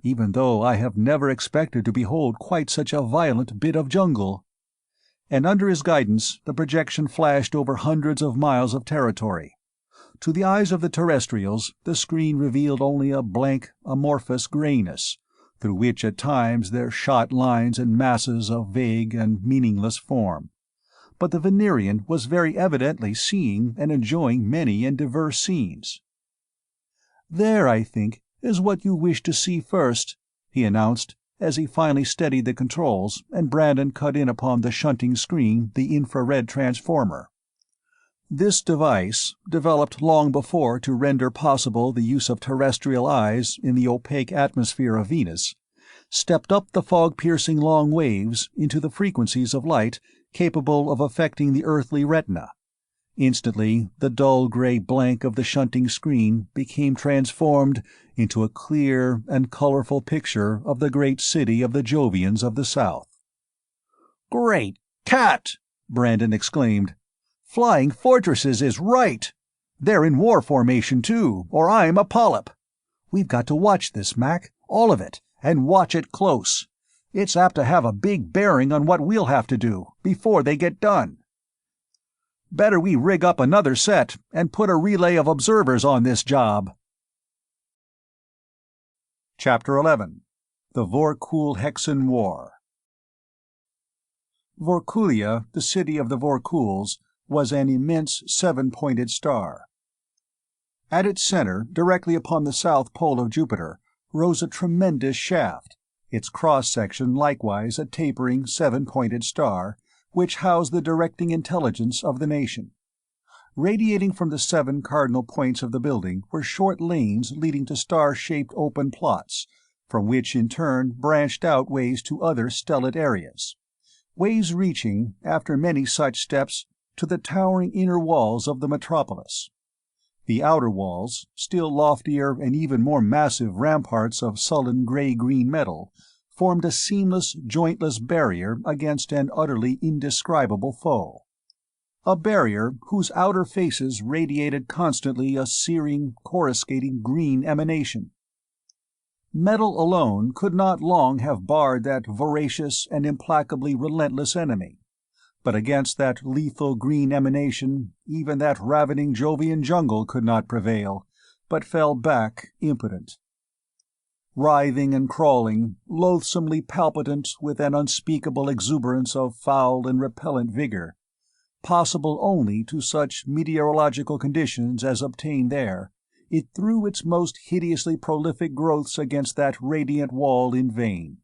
[SPEAKER 2] even though I have never expected to behold quite such a violent bit of jungle." And under his guidance the projection flashed over hundreds of miles of territory. To the eyes of the terrestrials the screen revealed only a blank, amorphous grayness, through which at times there shot lines and masses of vague and meaningless form. But the Venerian was very evidently seeing and enjoying many and diverse scenes. "There, I think, is what you wish to see first," he announced, as he finally steadied the controls and Brandon cut in upon the shunting screen the infrared transformer. This device, developed long before to render possible the use of terrestrial eyes in the opaque atmosphere of Venus, stepped up the fog-piercing long waves into the frequencies of light capable of affecting the earthly retina. Instantly the dull gray blank of the shunting screen became transformed into a clear and colorful picture of the great city of the Jovians of the south. "Great cat!" Brandon exclaimed. "Flying fortresses is right! They're in war formation, too, or I'm a polyp. We've got to watch this, Mac, all of it, and watch it close. It's apt to have a big bearing on what we'll have to do, before they get done. Better we rig up another set and put a relay of observers on this job." Chapter 11. The Vorkul-Hexan War. Vorkulia, the city of the Vorkuls, was an immense seven-pointed star. At its center, directly upon the south pole of Jupiter, rose a tremendous shaft, its cross-section likewise a tapering seven-pointed star, which housed the directing intelligence of the nation. Radiating from the 7 cardinal points of the building were short lanes leading to star-shaped open plots, from which in turn branched out ways to other stellate areas. Ways reaching, after many such steps, to the towering inner walls of the metropolis. The outer walls, still loftier and even more massive ramparts of sullen gray-green metal, formed a seamless, jointless barrier against an utterly indescribable foe. A barrier whose outer faces radiated constantly a searing, coruscating green emanation. Metal alone could not long have barred that voracious and implacably relentless enemy, but against that lethal green emanation even that ravening Jovian jungle could not prevail, but fell back impotent. Writhing and crawling, loathsomely palpitant with an unspeakable exuberance of foul and repellent vigor, possible only to such meteorological conditions as obtained there, it threw its most hideously prolific growths against that radiant wall in vain.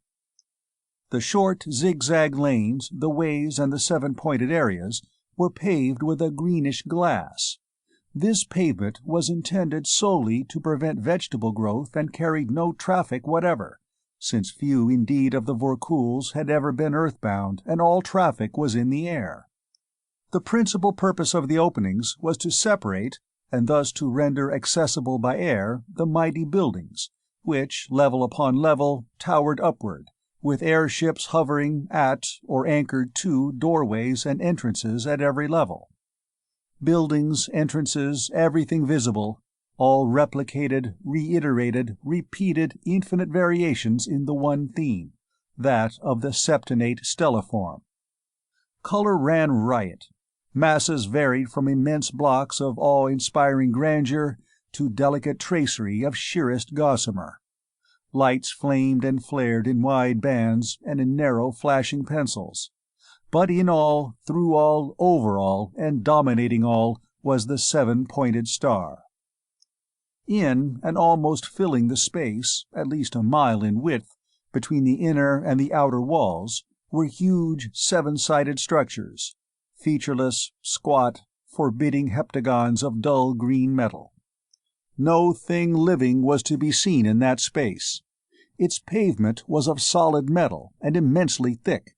[SPEAKER 2] The short, zigzag lanes, the ways and the seven-pointed areas were paved with a greenish glass. This pavement was intended solely to prevent vegetable growth and carried no traffic whatever, since few indeed of the Vorkuls had ever been earthbound and all traffic was in the air. The principal purpose of the openings was to separate, and thus to render accessible by air, the mighty buildings, which, level upon level, towered upward, with airships hovering at or anchored to doorways and entrances at every level. Buildings, entrances, everything visible, all replicated, reiterated, repeated infinite variations in the one theme, that of the septonate stelliform. Color ran riot. Masses varied from immense blocks of awe-inspiring grandeur to delicate tracery of sheerest gossamer. Lights flamed and flared in wide bands and in narrow flashing pencils. But in all, through all, over all, and dominating all was the seven-pointed star. In and almost filling the space, at least a mile in width, between the inner and the outer walls, were huge seven-sided structures, featureless, squat, forbidding heptagons of dull green metal. No thing living was to be seen in that space. Its pavement was of solid metal and immensely thick,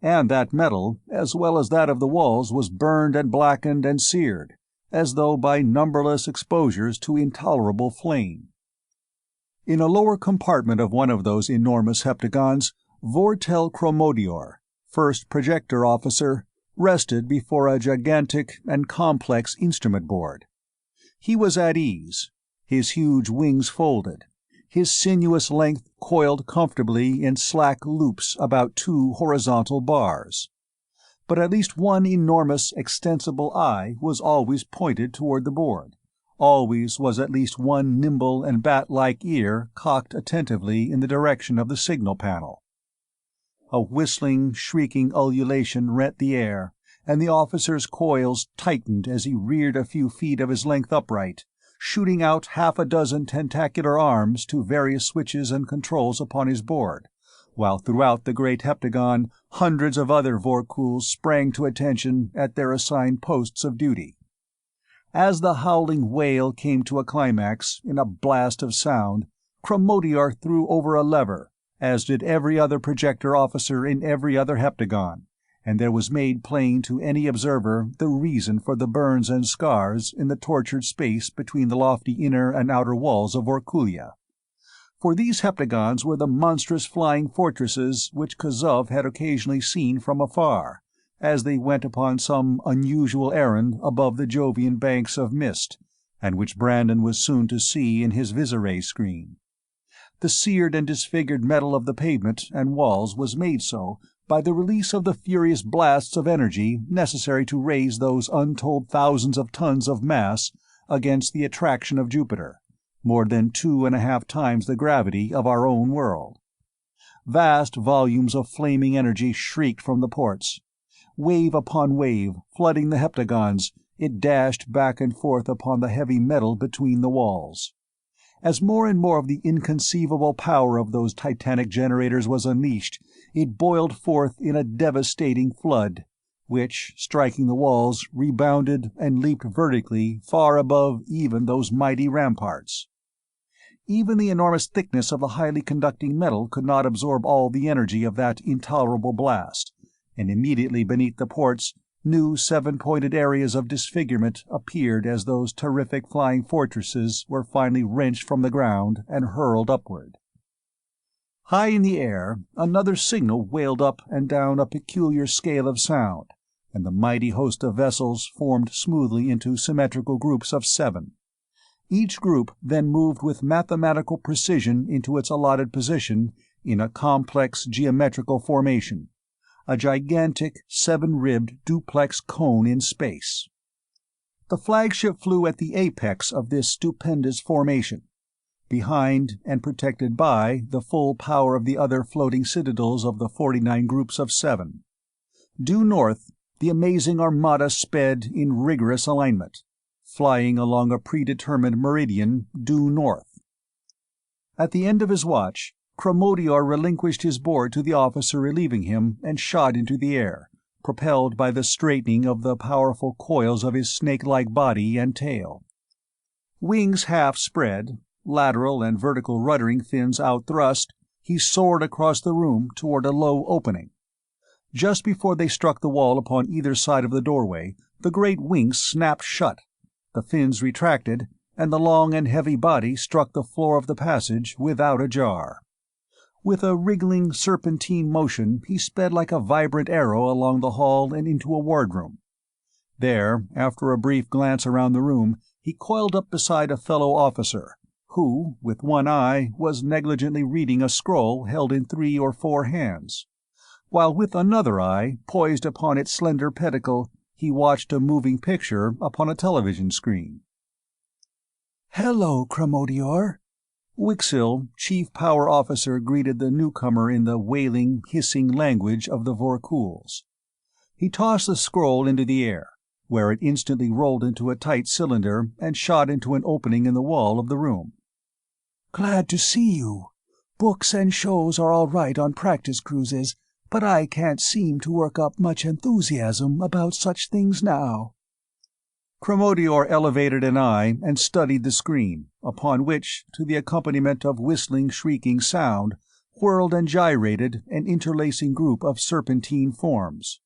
[SPEAKER 2] and that metal, as well as that of the walls, was burned and blackened and seared, as though by numberless exposures to intolerable flame. In a lower compartment of one of those enormous heptagons, Vortel Chromodior, first projector officer, rested before a gigantic and complex instrument board. He was at ease, his huge wings folded, his sinuous length coiled comfortably in slack loops about two horizontal bars. But at least one enormous, extensible eye was always pointed toward the board. Always was at least one nimble and bat-like ear cocked attentively in the direction of the signal panel. A whistling, shrieking ululation rent the air, and the officer's coils tightened as he reared a few feet of his length upright, shooting out half a dozen tentacular arms to various switches and controls upon his board, while throughout the great heptagon hundreds of other Vorkuls sprang to attention at their assigned posts of duty. As the howling wail came to a climax in a blast of sound, Chromodior threw over a lever, as did every other projector officer in every other heptagon, and there was made plain to any observer the reason for the burns and scars in the tortured space between the lofty inner and outer walls of Vorkulia. For these heptagons were the monstrous flying fortresses which Kazov had occasionally seen from afar, as they went upon some unusual errand above the Jovian banks of mist, and which Brandon was soon to see in his Visiray screen. The seared and disfigured metal of the pavement and walls was made so by the release of the furious blasts of energy necessary to raise those untold thousands of tons of mass against the attraction of Jupiter, more than 2.5 times the gravity of our own world. Vast volumes of flaming energy shrieked from the ports. Wave upon wave, flooding the heptagons, it dashed back and forth upon the heavy metal between the walls. As more and more of the inconceivable power of those titanic generators was unleashed, it boiled forth in a devastating flood, which, striking the walls, rebounded and leaped vertically far above even those mighty ramparts. Even the enormous thickness of the highly conducting metal could not absorb all the energy of that intolerable blast, and immediately beneath the ports new seven-pointed areas of disfigurement appeared as those terrific flying fortresses were finally wrenched from the ground and hurled upward. High in the air, another signal wailed up and down a peculiar scale of sound, and the mighty host of vessels formed smoothly into symmetrical groups of 7. Each group then moved with mathematical precision into its allotted position in a complex geometrical formation, a gigantic 7-ribbed duplex cone in space. The flagship flew at the apex of this stupendous formation, behind and protected by the full power of the other floating citadels of the 49 groups of 7. Due north, the amazing armada sped in rigorous alignment, flying along a predetermined meridian due north. At the end of his watch, Chromodior relinquished his board to the officer relieving him and shot into the air, propelled by the straightening of the powerful coils of his snake-like body and tail. Wings half spread, lateral and vertical ruddering fins outthrust, he soared across the room toward a low opening. Just before they struck the wall upon either side of the doorway, the great wings snapped shut, the fins retracted, and the long and heavy body struck the floor of the passage without a jar. With a wriggling, serpentine motion he sped like a vibrant arrow along the hall and into a wardroom. There, after a brief glance around the room, he coiled up beside a fellow officer, who, with one eye, was negligently reading a scroll held in 3 or 4 hands, while with another eye, poised upon its slender pedicle, he watched a moving picture upon a television screen. "Hello, Cromodior." Wixil, Chief Power Officer, greeted the newcomer in the wailing, hissing language of the Vorkuls. He tossed the scroll into the air, where it instantly rolled into a tight cylinder and shot into an opening in the wall of the room. "Glad to see you. Books and shows are all right on practice cruises, but I can't seem to work up much enthusiasm about such things now." Cromodior elevated an eye and studied the screen, upon which, to the accompaniment of whistling, shrieking sound, whirled and gyrated an interlacing group of serpentine forms.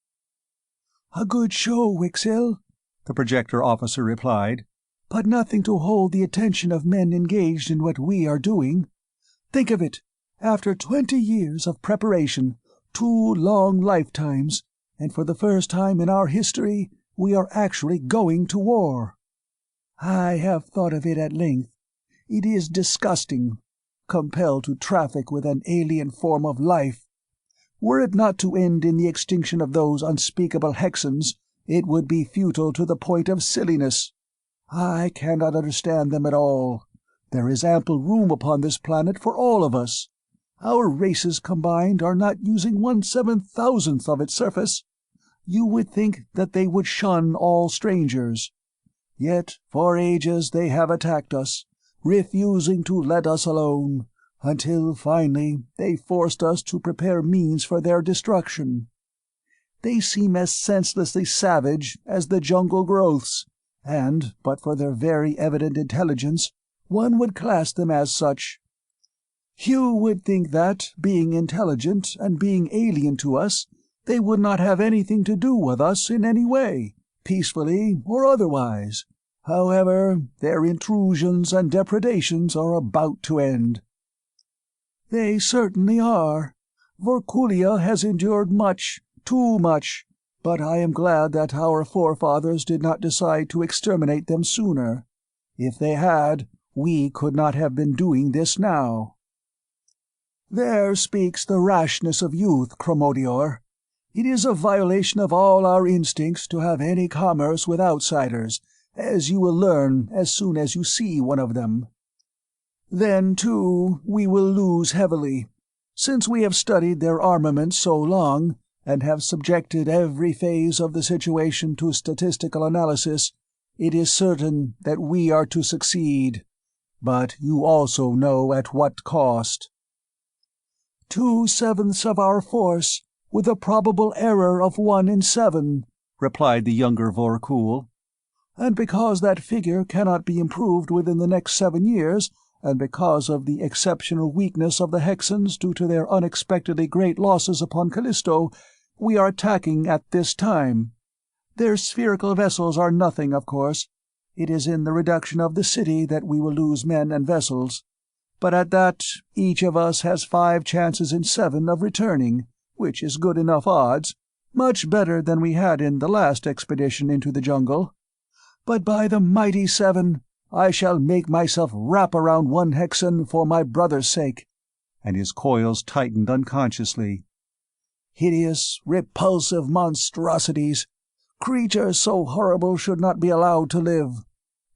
[SPEAKER 2] "A good show, Wixil," the projector officer replied, "but nothing to hold the attention of men engaged in what we are doing. Think of it, after 20 years of preparation, 2 long lifetimes, and for the first time in our history, we are actually going to war. I have thought of it at length. It is disgusting, compelled to traffic with an alien form of life. Were it not to end in the extinction of those unspeakable hexans, it would be futile to the point of silliness. I cannot understand them at all. There is ample room upon this planet for all of us. Our races combined are not using 1/7,000th of its surface. You would think that they would shun all strangers. Yet for ages they have attacked us, refusing to let us alone, until finally they forced us to prepare means for their destruction. They seem as senselessly savage as the jungle growths, and, but for their very evident intelligence, one would class them as such. You would think that, being intelligent and being alien to us, they would not have anything to do with us in any way, peacefully or otherwise. However, their intrusions and depredations are about to end." "They certainly are. Vorkulia has endured much, too much, but I am glad that our forefathers did not decide to exterminate them sooner. If they had, we could not have been doing this now." "There speaks the rashness of youth, Cromodior. It is a violation of all our instincts to have any commerce with outsiders, as you will learn as soon as you see one of them. Then, too, we will lose heavily. Since we have studied their armaments so long, and have subjected every phase of the situation to statistical analysis, it is certain that we are to succeed. But you also know at what cost." 2/7ths of our force, with a probable error of 1 in 7, replied the younger Vorkul. "And because that figure cannot be improved within the next 7 years, and because of the exceptional weakness of the Hexans due to their unexpectedly great losses upon Callisto, we are attacking at this time. Their spherical vessels are nothing, of course. It is in the reduction of the city that we will lose men and vessels. But at that, each of us has 5 chances in 7 of returning, which is good enough odds, much better than we had in the last expedition into the jungle. But by the mighty 7, I shall make myself wrap around one hexan for my brother's sake," and his coils tightened unconsciously. "Hideous, repulsive monstrosities! Creatures so horrible should not be allowed to live.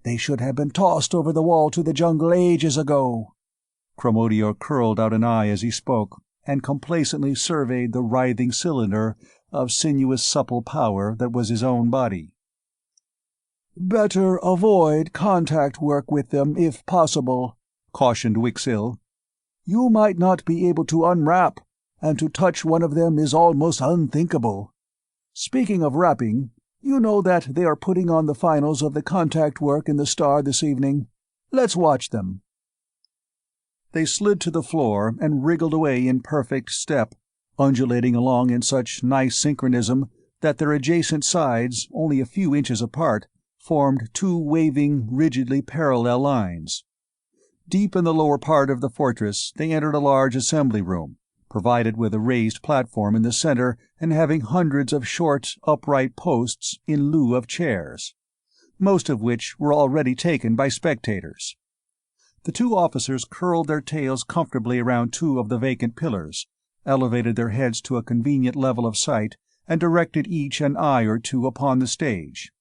[SPEAKER 2] They should have been tossed over the wall to the jungle ages ago." Cromodior curled out an eye as he spoke, and complacently surveyed the writhing cylinder of sinuous supple power that was his own body. "Better avoid contact work with them if possible," cautioned Wixil. "You might not be able to unwrap, and to touch one of them is almost unthinkable. Speaking of wrapping, you know that they are putting on the finals of the contact work in the Star this evening. Let's watch them." They slid to the floor and wriggled away in perfect step, undulating along in such nice synchronism that their adjacent sides, only a few inches apart, formed 2 waving, rigidly parallel lines. Deep in the lower part of the fortress they entered a large assembly room, provided with a raised platform in the center and having hundreds of short, upright posts in lieu of chairs, most of which were already taken by spectators. The 2 officers curled their tails comfortably around 2 of the vacant pillars, elevated their heads to a convenient level of sight, and directed each an eye or two upon the stage.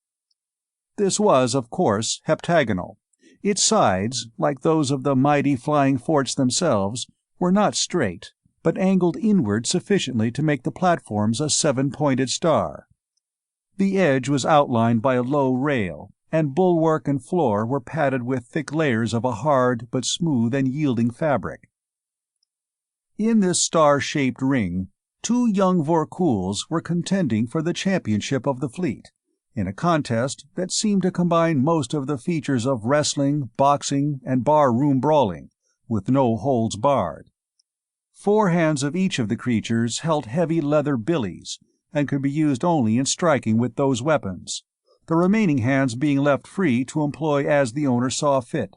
[SPEAKER 2] This was, of course, heptagonal,
[SPEAKER 1] Its sides, like those of the mighty flying forts themselves, were not straight, but angled inward sufficiently to make the platforms a seven-pointed star. The edge was outlined by a low rail, and bulwark and floor were padded with thick layers of a hard but smooth and yielding fabric. In this star-shaped ring, two young Vorkuls were contending for the championship of the fleet, in a contest that seemed to combine most of the features of wrestling, boxing, and bar-room brawling, with no holds barred. 4 hands of each of the creatures held heavy leather billies, and could be used only in striking with those weapons, the remaining hands being left free to employ as the owner saw fit.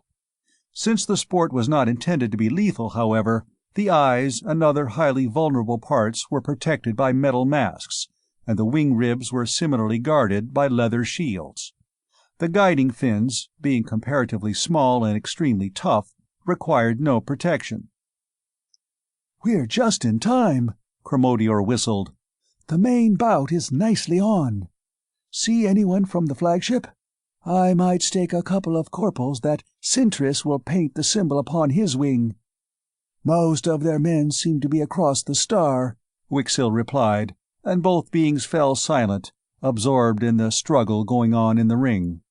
[SPEAKER 1] Since the sport was not intended to be lethal, however, the eyes and other highly vulnerable parts were protected by metal masks, and the wing ribs were similarly guarded by leather shields. The guiding fins, being comparatively small and extremely tough, required no protection.
[SPEAKER 2] "We're just in time," Cromodior whistled. "The main bout is nicely on. See anyone from the flagship? I might stake a couple of corpals that Sintris will paint the symbol upon his wing." "Most of their men seem to be across the star," Wixil replied, and both beings fell silent, absorbed in the struggle going on in the ring.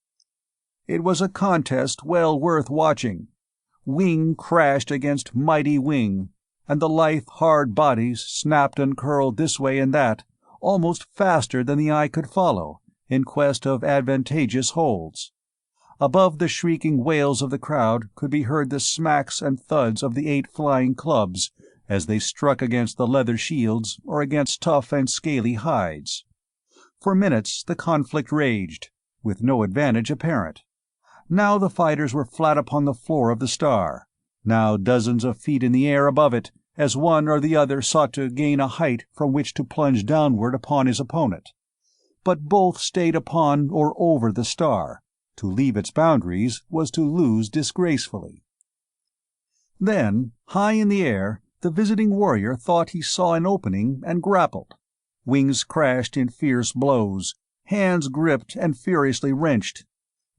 [SPEAKER 2] It was a contest well worth watching. Wing crashed against mighty wing, and the lithe, hard bodies snapped and curled this way and that, almost faster than the eye could follow, in quest of advantageous holds. Above the shrieking wails of the crowd could be heard the smacks and thuds of the 8 flying clubs as they struck against the leather shields or against tough and scaly hides. For minutes the conflict raged, with no advantage apparent. Now the fighters were flat upon the floor of the star, now dozens of feet in the air above it, as one or the other sought to gain a height from which to plunge downward upon his opponent. But both stayed upon or over the star. To leave its boundaries was to lose disgracefully. Then, high in the air, the visiting warrior thought he saw an opening and grappled. Wings crashed in fierce blows, hands gripped and furiously wrenched.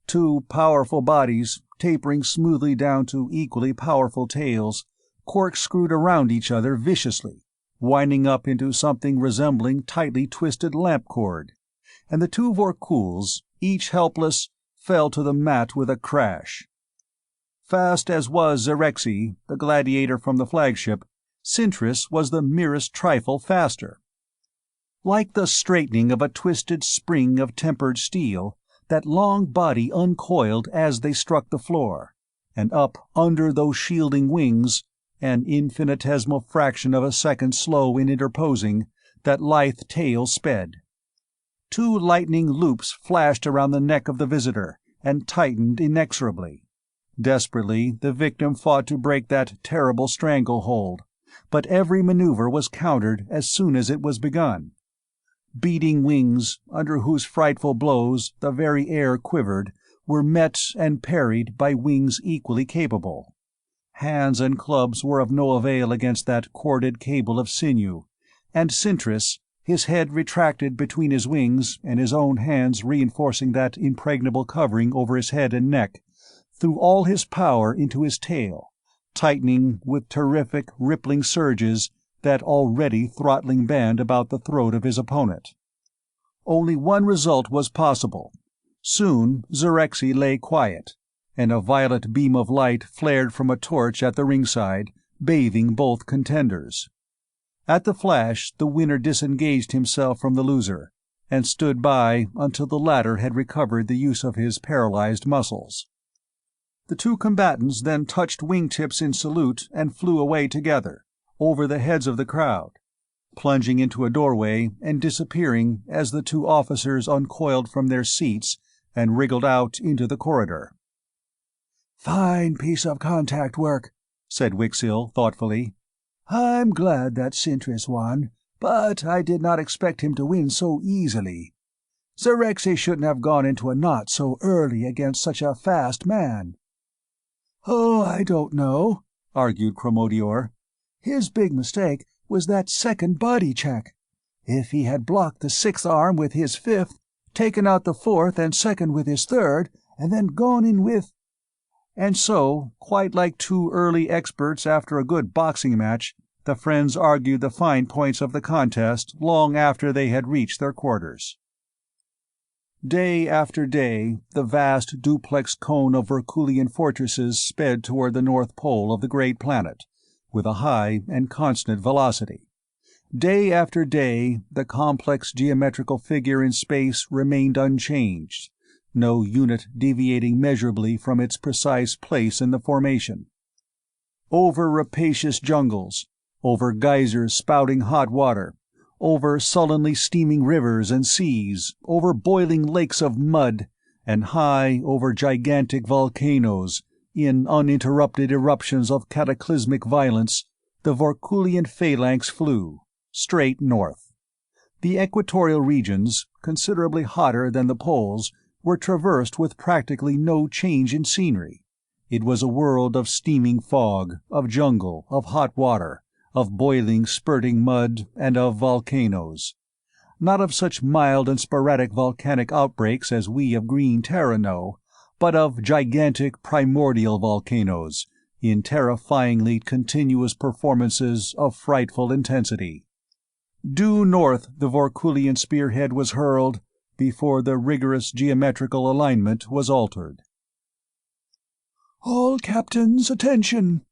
[SPEAKER 2] 2 powerful bodies, tapering smoothly down to equally powerful tails, corkscrewed around each other viciously, winding up into something resembling tightly twisted lamp cord, and the 2 Vorkuls, each helpless, fell to the mat with a crash. Fast as was Zerexi, the gladiator from the flagship, Sintris was the merest trifle faster. Like the straightening of a twisted spring of tempered steel, that long body uncoiled as they struck the floor, and up under those shielding wings, an infinitesimal fraction of a second slow in interposing, that lithe tail sped. 2 lightning loops flashed around the neck of the visitor, and tightened inexorably. Desperately, the victim fought to break that terrible stranglehold, but every maneuver was countered as soon as it was begun. Beating wings, under whose frightful blows the very air quivered, were met and parried by wings equally capable. Hands and clubs were of no avail against that corded cable of sinew, and Sintris, his head retracted between his wings and his own hands reinforcing that impregnable covering over his head and neck, threw all his power into his tail, tightening with terrific, rippling surges that already throttling band about the throat of his opponent. Only one result was possible. Soon Zerexi lay quiet, and a violet beam of light flared from a torch at the ringside, bathing both contenders. At the flash the winner disengaged himself from the loser, and stood by until the latter had recovered the use of his paralyzed muscles. The 2 combatants then touched wingtips in salute and flew away together, over the heads of the crowd, plunging into a doorway and disappearing as the 2 officers uncoiled from their seats and wriggled out into the corridor. "Fine piece of contact work," said Wixil thoughtfully. "I'm glad that Sintris won, but I did not expect him to win so easily. Zerexi shouldn't have gone into a knot so early against such a fast man." "Oh, I don't know," argued Cromodior. "His big mistake was that second body check. If he had blocked the 6th arm with his 5th, taken out the 4th and 2nd with his 3rd, and then gone in with— And so, quite like two early experts after a good boxing match, the friends argued the fine points of the contest long after they had reached their quarters. Day after day, the vast duplex cone of Herculean fortresses sped toward the north pole of the great planet, with a high and constant velocity. Day after day, the complex geometrical figure in space remained unchanged, no unit deviating measurably from its precise place in the formation. Over rapacious jungles, over geysers spouting hot water, over sullenly steaming rivers and seas, over boiling lakes of mud, and high over gigantic volcanoes, in uninterrupted eruptions of cataclysmic violence, the Vorkulian phalanx flew, straight north. The equatorial regions, considerably hotter than the poles, were traversed with practically no change in scenery. It was a world of steaming fog, of jungle, of hot water, of boiling, spurting mud, and of volcanoes. Not of such mild and sporadic volcanic outbreaks as we of green Terra know, but of gigantic primordial volcanoes, in terrifyingly continuous performances of frightful intensity. Due north the Vorkulian spearhead was hurled before the rigorous geometrical alignment was altered. "All captains, attention!"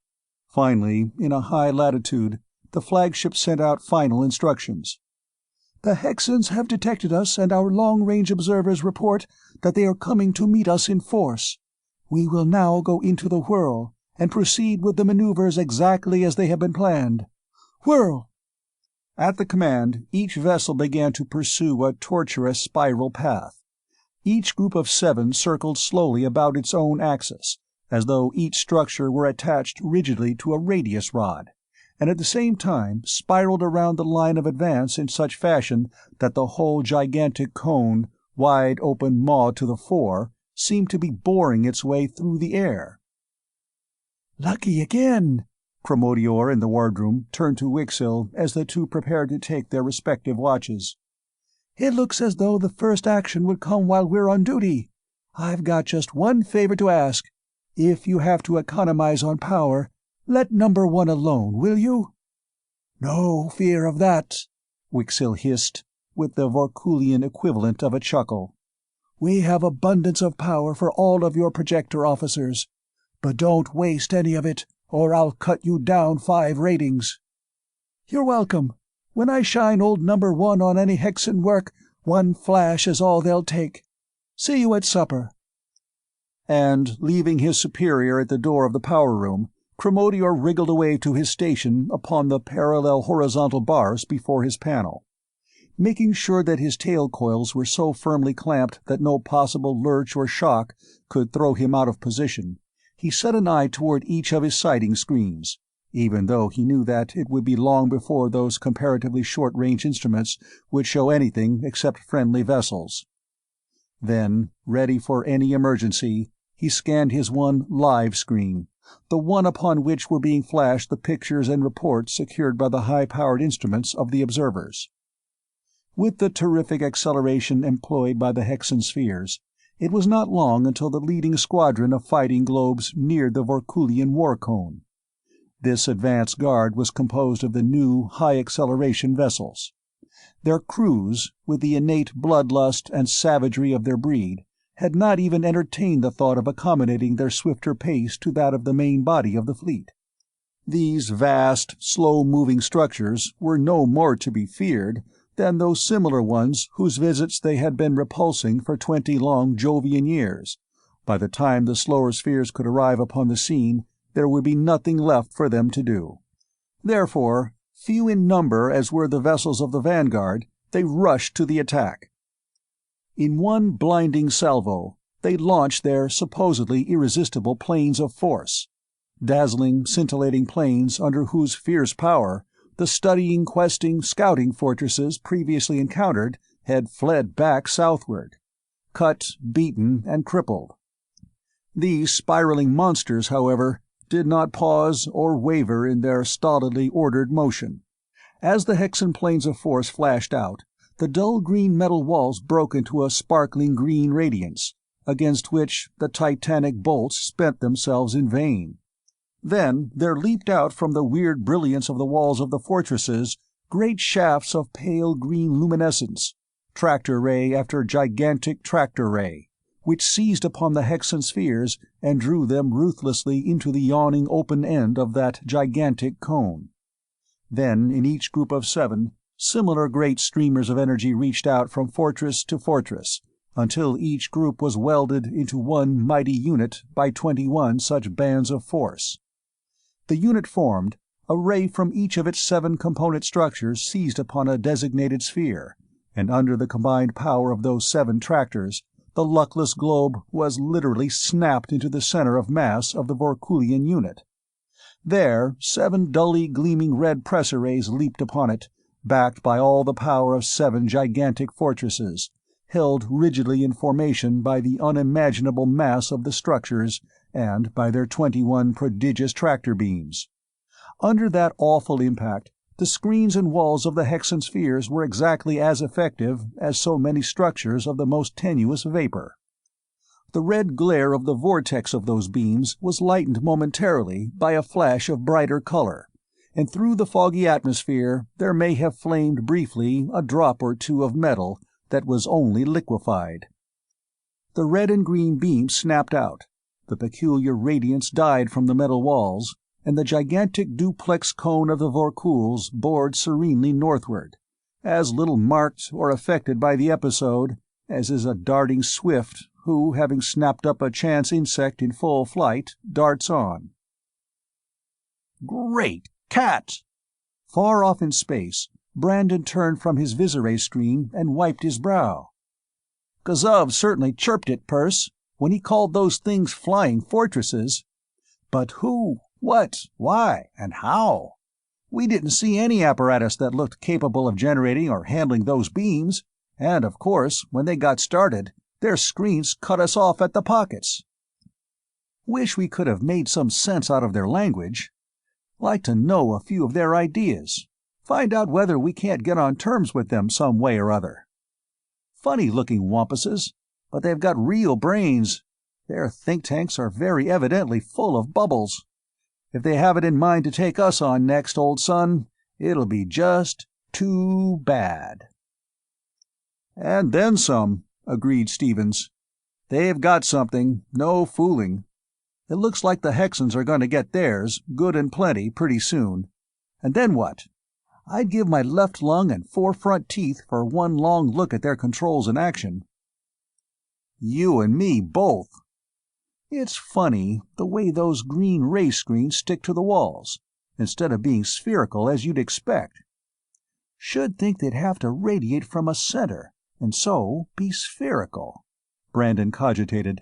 [SPEAKER 2] Finally, in a high latitude, the flagship sent out final instructions. "The Hexans have detected us, and our long-range observers report that they are coming to meet us in force. We will now go into the whirl, and proceed with the maneuvers exactly as they have been planned. Whirl!" At the command, each vessel began to pursue a tortuous spiral path. Each group of 7 circled slowly about its own axis, as though each structure were attached rigidly to a radius rod, and at the same time spiraled around the line of advance in such fashion that the whole gigantic cone, wide open maw to the fore, seemed to be boring its way through the air. "Lucky again!" Cromodior in the wardroom turned to Wixell as the two prepared to take their respective watches. "It looks as though the first action would come while we're on duty. I've got just one favor to ask. If you have to economize on power, let number 1 alone, will you?" "No fear of that," Wixell hissed, with the Vorkulian equivalent of a chuckle. "We have abundance of power for all of your projector officers. But don't waste any of it, or I'll cut you down 5 ratings." "You're welcome. When I shine old number 1 on any Hexan work, 1 flash is all they'll take. See you at supper." And, leaving his superior at the door of the power room, Cromodior wriggled away to his station upon the parallel horizontal bars before his panel. Making sure that his tail coils were so firmly clamped that no possible lurch or shock could throw him out of position, he set an eye toward each of his sighting screens, even though he knew that it would be long before those comparatively short-range instruments would show anything except friendly vessels. Then, ready for any emergency, he scanned his one live screen, the one upon which were being flashed the pictures and reports secured by the high-powered instruments of the observers. With the terrific acceleration employed by the Hexan spheres, it was not long until the leading squadron of fighting globes neared the Vorkulian war cone. This advance guard was composed of the new, high-acceleration vessels. Their crews, with the innate bloodlust and savagery of their breed, had not even entertained the thought of accommodating their swifter pace to that of the main body of the fleet. These vast, slow-moving structures were no more to be feared than those similar ones whose visits they had been repulsing for 20 long Jovian years. By the time the slower spheres could arrive upon the scene, there would be nothing left for them to do. Therefore, few in number as were the vessels of the vanguard, they rushed to the attack. In one blinding salvo, they launched their supposedly irresistible planes of force, dazzling, scintillating planes under whose fierce power the studying, questing, scouting fortresses previously encountered had fled back southward, cut, beaten, and crippled. These spiraling monsters, however, did not pause or waver in their stolidly ordered motion. As the Hexan planes of force flashed out, the dull green metal walls broke into a sparkling green radiance, against which the titanic bolts spent themselves in vain. Then there leaped out from the weird brilliance of the walls of the fortresses great shafts of pale green luminescence, tractor ray after gigantic tractor ray, which seized upon the hexen spheres and drew them ruthlessly into the yawning open end of that gigantic cone. Then, in each group of 7, similar great streamers of energy reached out from fortress to fortress, until each group was welded into one mighty unit by 21 such bands of force. The unit formed, a ray from each of its 7 component structures seized upon a designated sphere, and under the combined power of those 7 tractors, the luckless globe was literally snapped into the center of mass of the Vorkulian unit. There, 7 dully gleaming red pressor rays leaped upon it, backed by all the power of 7 gigantic fortresses, held rigidly in formation by the unimaginable mass of the structures and by their 21 prodigious tractor beams. Under that awful impact, the screens and walls of the hexen spheres were exactly as effective as so many structures of the most tenuous vapor. The red glare of the vortex of those beams was lightened momentarily by a flash of brighter color, and through the foggy atmosphere there may have flamed briefly a drop or two of metal that was only liquefied. The red and green beams snapped out, the peculiar radiance died from the metal walls, and the gigantic duplex cone of the Vorkuls bored serenely northward, as little marked or affected by the episode as is a darting swift who, having snapped up a chance insect in full flight, darts on. Great cat! Far off in space, Brandon turned from his Visiray screen and wiped his brow. Gazov certainly chirped it, Perce, when he called those things flying fortresses. But who, what, why, and how? We didn't see any apparatus that looked capable of generating or handling those beams, and, of course, when they got started, their screens cut us off at the pockets. Wish we could have made some sense out of their language. Like to know a few of their ideas. Find out whether we can't get on terms with them some way or other. Funny-looking wampuses, but they've got real brains. Their think tanks are very evidently full of bubbles. If they have it in mind to take us on next, old son, it'll be just too bad. And then some, agreed Stevens. They've got something, no fooling. It looks like the Hexans are going to get theirs, good and plenty, pretty soon. And then what? I'd give my left lung and 4 front teeth for one long look at their controls in action. You and me both. It's funny, the way those green ray screens stick to the walls, instead of being spherical as you'd expect. Should think they'd have to radiate from a center, and so be spherical, Brandon cogitated.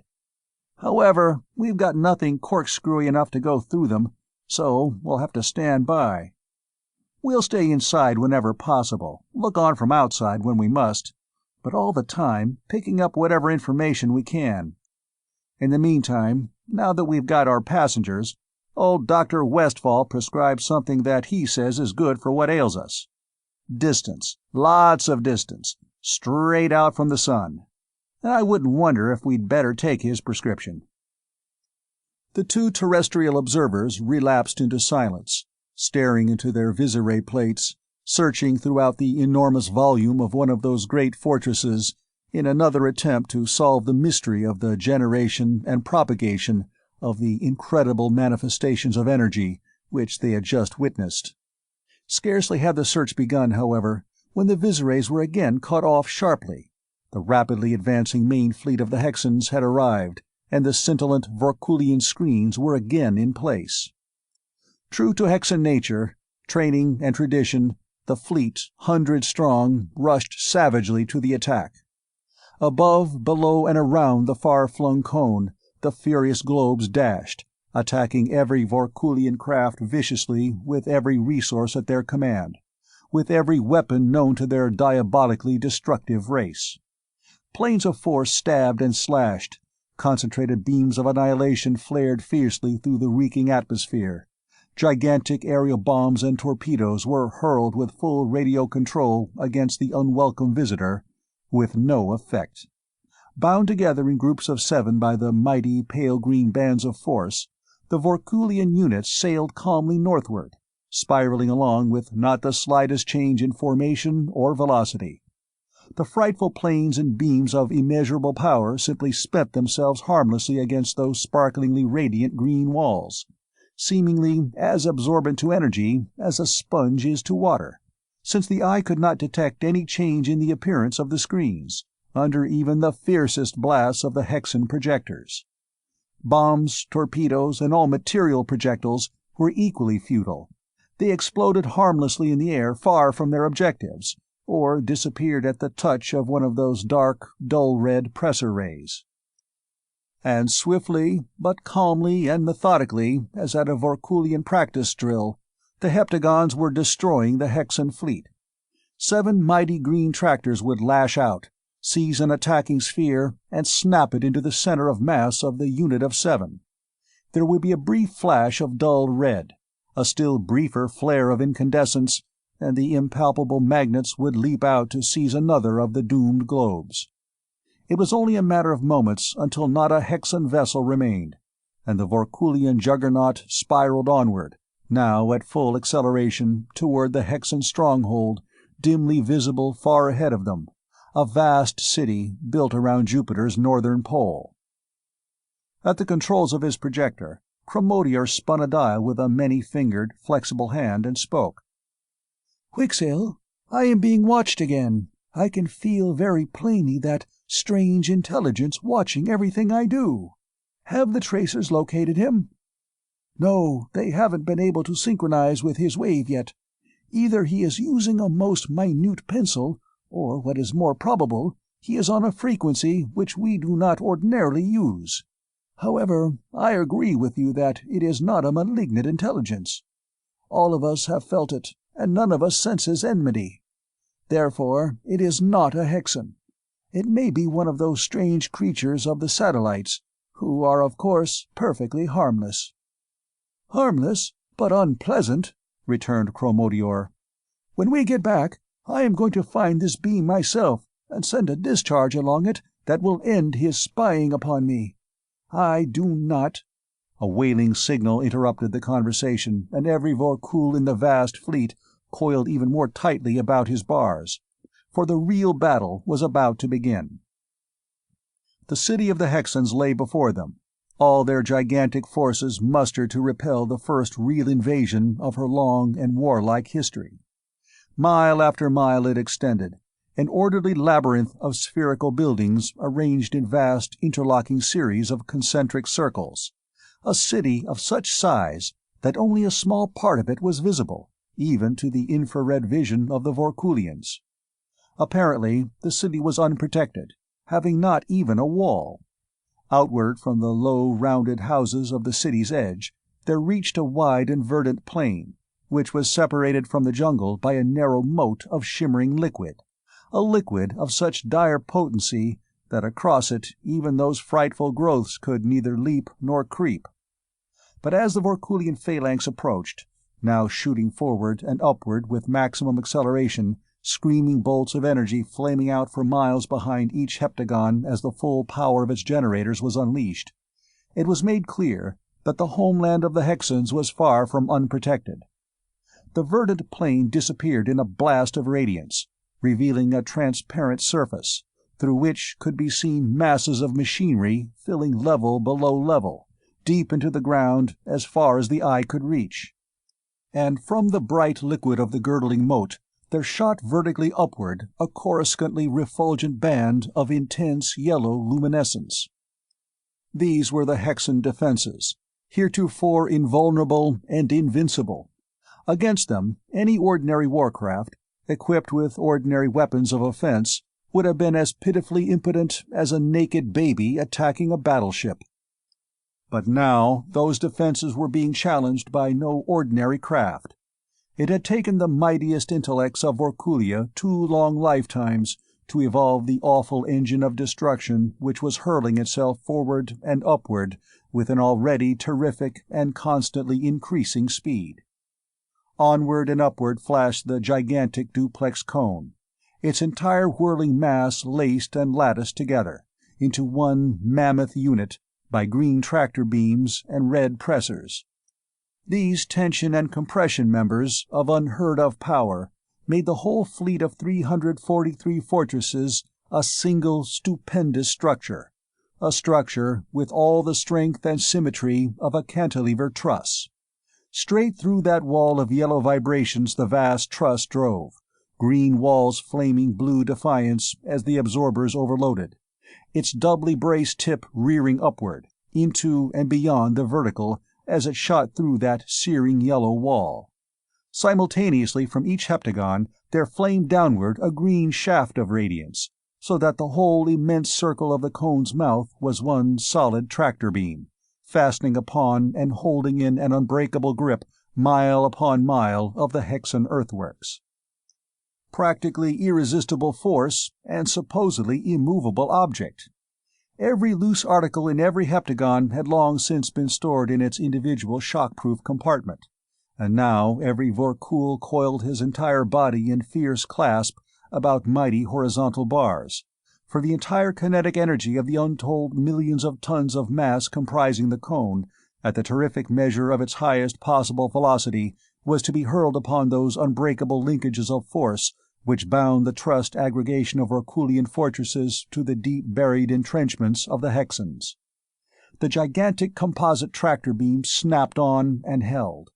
[SPEAKER 2] However, we've got nothing corkscrewy enough to go through them, so we'll have to stand by. We'll stay inside whenever possible, look on from outside when we must, but all the time picking up whatever information we can. In the meantime, now that we've got our passengers, old Dr. Westfall prescribed something that he says is good for what ails us. Distance, lots of distance, straight out from the sun. And I wouldn't wonder if we'd better take his prescription. The 2 terrestrial observers relapsed into silence, staring into their Visiray plates, searching throughout the enormous volume of one of those great fortresses in another attempt to solve the mystery of the generation and propagation of the incredible manifestations of energy which they had just witnessed. Scarcely had the search begun, however, when the Visirays were again cut off sharply. The rapidly advancing main fleet of the Hexans had arrived, and the scintillant Vorkulian screens were again in place. True to Hexan nature, training, and tradition, the fleet, 100 strong, rushed savagely to the attack. Above, below, and around the far-flung cone, the furious globes dashed, attacking every Vorkulian craft viciously with every resource at their command, with every weapon known to their diabolically destructive race. Planes of force stabbed and slashed, concentrated beams of annihilation flared fiercely through the reeking atmosphere, gigantic aerial bombs and torpedoes were hurled with full radio control against the unwelcome visitor, with no effect. Bound together in groups of 7 by the mighty pale green bands of force, the Vorkulian units sailed calmly northward, spiraling along with not the slightest change in formation or velocity. The frightful planes and beams of immeasurable power simply spent themselves harmlessly against those sparklingly radiant green walls, seemingly as absorbent to energy as a sponge is to water, since the eye could not detect any change in the appearance of the screens, under even the fiercest blasts of the Hexan projectors. Bombs, torpedoes, and all material projectiles were equally futile. They exploded harmlessly in the air far from their objectives, or disappeared at the touch of one of those dark, dull red pressor rays. And swiftly, but calmly and methodically, as at a Vorkulian practice drill, the heptagons were destroying the Hexan fleet. 7 mighty green tractors would lash out, seize an attacking sphere, and snap it into the center of mass of the unit of 7. There would be a brief flash of dull red, a still briefer flare of incandescence, and the impalpable magnets would leap out to seize another of the doomed globes. It was only a matter of moments until not a Hexan vessel remained, and the Vorkulian juggernaut spiraled onward, now at full acceleration, toward the Hexan stronghold, dimly visible far ahead of them, a vast city built around Jupiter's northern pole. At the controls of his projector, Chromodior spun a dial with a many-fingered, flexible hand and spoke.
[SPEAKER 1] "Wixel, I am being watched again. I can feel very plainly that strange intelligence watching everything I do. Have the tracers located him?" "No, they haven't been able to synchronize with his wave yet. Either he is using a most minute pencil, or, what is more probable, he is on a frequency which we do not ordinarily use. However, I agree with you that it is not a malignant intelligence. All of us have felt it, and none of us senses enmity. Therefore, it is not a Hexan. It may be one of those strange creatures of the satellites, who are, of course, perfectly harmless." "Harmless, but unpleasant," returned Chromodior. "When we get back, I am going to find this beam myself and send a discharge along it that will end his spying upon me. I do not—" A wailing signal interrupted the conversation, and every Vorkul in the vast fleet coiled even more tightly about his bars, for the real battle was about to begin. The city of the Hexans lay before them, all their gigantic forces mustered to repel the first real invasion of her long and warlike history. Mile after mile it extended, an orderly labyrinth of spherical buildings arranged in vast interlocking series of concentric circles, a city of such size that only a small part of it was visible, even to the infrared vision of the Vorkulians. Apparently, the city was unprotected, having not even a wall. Outward from the low, rounded houses of the city's edge, there reached a wide and verdant plain, which was separated from the jungle by a narrow moat of shimmering liquid, a liquid of such dire potency that across it even those frightful growths could neither leap nor creep. But as the Vorkulian phalanx approached, now shooting forward and upward with maximum acceleration, screaming bolts of energy flaming out for miles behind each heptagon as the full power of its generators was unleashed, it was made clear that the homeland of the Hexans was far from unprotected. The verdant plain disappeared in a blast of radiance, revealing a transparent surface, through which could be seen masses of machinery filling level below level, deep into the ground as far as the eye could reach. And from the bright liquid of the girdling moat there shot vertically upward a coruscantly refulgent band of intense yellow luminescence. These were the Hexan defenses, heretofore invulnerable and invincible. Against them, any ordinary warcraft, equipped with ordinary weapons of offense, would have been as pitifully impotent as a naked baby attacking a battleship. But now those defenses were being challenged by no ordinary craft. It had taken the mightiest intellects of Vorkulia 2 long lifetimes to evolve the awful engine of destruction which was hurling itself forward and upward with an already terrific and constantly increasing speed. Onward and upward flashed the gigantic duplex cone, its entire whirling mass laced and latticed together,
[SPEAKER 2] into one mammoth unit by green tractor beams and red pressors. These tension and compression members of unheard-of power made the whole fleet of 343 fortresses a single stupendous structure, a structure with all the strength and symmetry of a cantilever truss. Straight through that wall of yellow vibrations the vast truss drove, green walls flaming blue defiance as the absorbers overloaded, its doubly braced tip rearing upward, into and beyond the vertical as it shot through that searing yellow wall. Simultaneously from each heptagon there flamed downward a green shaft of radiance, so that the whole immense circle of the cone's mouth was one solid tractor beam, fastening upon and holding in an unbreakable grip mile upon mile of the hexan earthworks. Practically irresistible force and supposedly immovable object. Every loose article in every heptagon had long since been stored in its individual shock-proof compartment, and now every Vorkul coiled his entire body in fierce clasp about mighty horizontal bars, for the entire kinetic energy of the untold millions of tons of mass comprising the cone, at the terrific measure of its highest possible velocity, was to be hurled upon those unbreakable linkages of force which bound the trussed aggregation of Vorkulian fortresses to the deep-buried entrenchments of the Hexans. The gigantic composite tractor beam snapped on and held.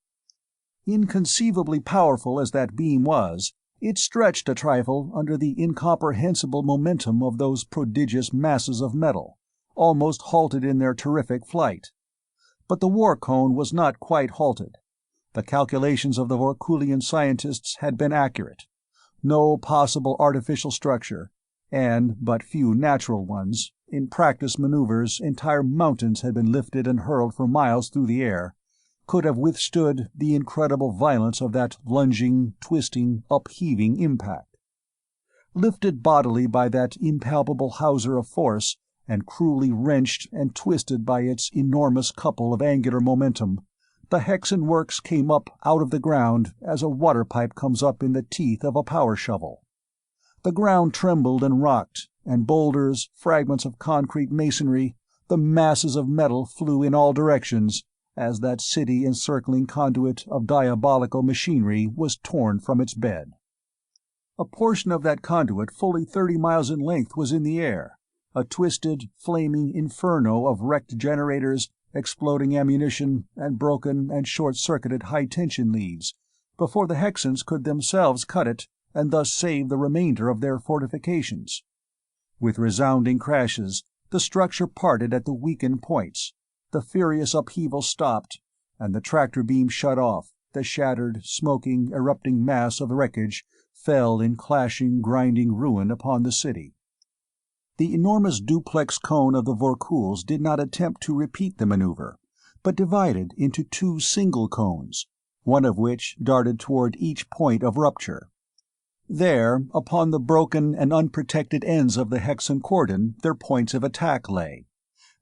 [SPEAKER 2] Inconceivably powerful as that beam was, it stretched a trifle under the incomprehensible momentum of those prodigious masses of metal, almost halted in their terrific flight. But the war cone was not quite halted. The calculations of the Vorkulian scientists had been accurate. No possible artificial structure, and but few natural ones, in practice maneuvers entire mountains had been lifted and hurled for miles through the air, could have withstood the incredible violence of that lunging, twisting, upheaving impact. Lifted bodily by that impalpable hawser of force, and cruelly wrenched and twisted by its enormous couple of angular momentum, the Hexan works came up out of the ground as a water pipe comes up in the teeth of a power shovel. The ground trembled and rocked, and boulders, fragments of concrete masonry, the masses of metal flew in all directions, as that city-encircling conduit of diabolical machinery was torn from its bed. A portion of that conduit fully 30 miles in length was in the air, a twisted, flaming inferno of wrecked generators, exploding ammunition, and broken and short-circuited high-tension leads, before the Hexans could themselves cut it and thus save the remainder of their fortifications. With resounding crashes, the structure parted at the weakened points, the furious upheaval stopped, and the tractor beam shut off. The shattered, smoking, erupting mass of the wreckage fell in clashing, grinding ruin upon the city. The enormous duplex cone of the Vorkuls did not attempt to repeat the maneuver, but divided into two single cones, one of which darted toward each point of rupture. There, upon the broken and unprotected ends of the Hexan cordon, their points of attack lay.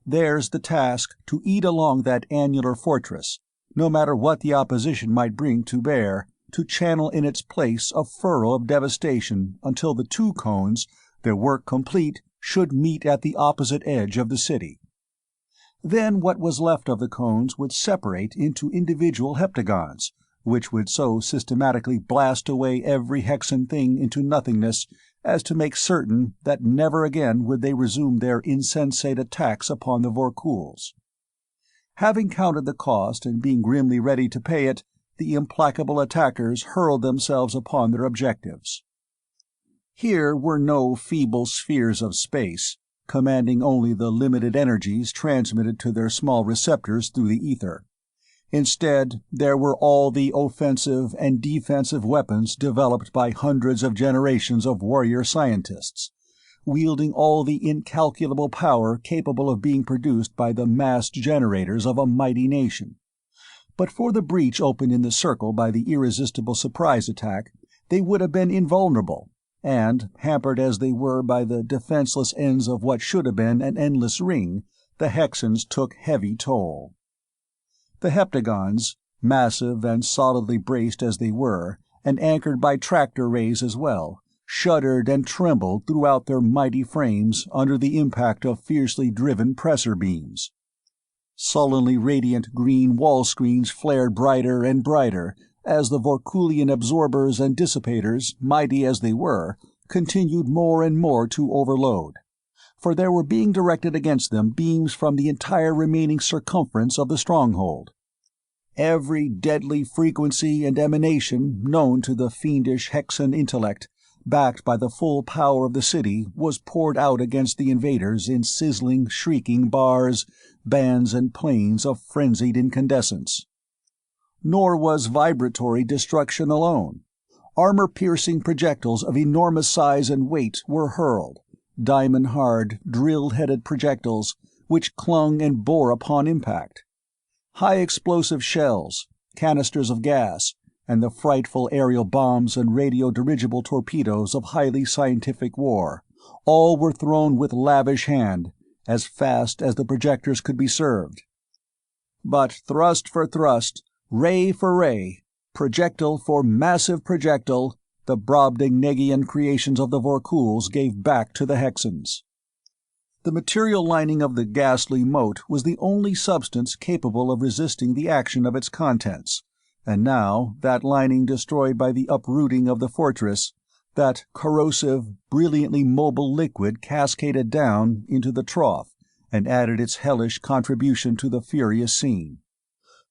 [SPEAKER 2] Theirs the task to eat along that annular fortress, no matter what the opposition might bring to bear, to channel in its place a furrow of devastation until the two cones, their work complete, should meet at the opposite edge of the city. Then what was left of the cones would separate into individual heptagons, which would so systematically blast away every Hexan thing into nothingness as to make certain that never again would they resume their insensate attacks upon the Vorkuls. Having counted the cost and being grimly ready to pay it, the implacable attackers hurled themselves upon their objectives. Here were no feeble spheres of space, commanding only the limited energies transmitted to their small receptors through the ether. Instead, there were all the offensive and defensive weapons developed by hundreds of generations of warrior scientists, wielding all the incalculable power capable of being produced by the massed generators of a mighty nation. But for the breach opened in the circle by the irresistible surprise attack, they would have been invulnerable, and, hampered as they were by the defenseless ends of what should have been an endless ring, the Hexans took heavy toll. The heptagons, massive and solidly braced as they were, and anchored by tractor rays as well,
[SPEAKER 3] shuddered and trembled throughout their mighty frames under the impact of fiercely driven pressor beams. Sullenly radiant green wall screens flared brighter and brighter as the Vorkulian absorbers and dissipators, mighty as they were, continued more and more to overload, for there were being directed against them beams from the entire remaining circumference of the stronghold. Every deadly frequency and emanation known to the fiendish Hexan intellect, backed by the full power of the city, was poured out against the invaders in sizzling, shrieking bars, bands, and planes of frenzied incandescence. Nor was vibratory destruction alone. Armor-piercing projectiles of enormous size and weight were hurled, diamond-hard, drill-headed projectiles which clung and bore upon impact. High-explosive shells, canisters of gas, and the frightful aerial bombs and radio-dirigible torpedoes of highly scientific war, all were thrown with lavish hand, as fast as the projectors could be served. But thrust for thrust, ray for ray, projectile for massive projectile, the Brobdingnagian creations of the Vorkuls gave back to the Hexans. The material lining of the ghastly moat was the only substance capable of resisting the action of its contents, and now, that lining destroyed by the uprooting of the fortress, that corrosive, brilliantly mobile liquid cascaded down into the trough and added its hellish contribution to the furious scene.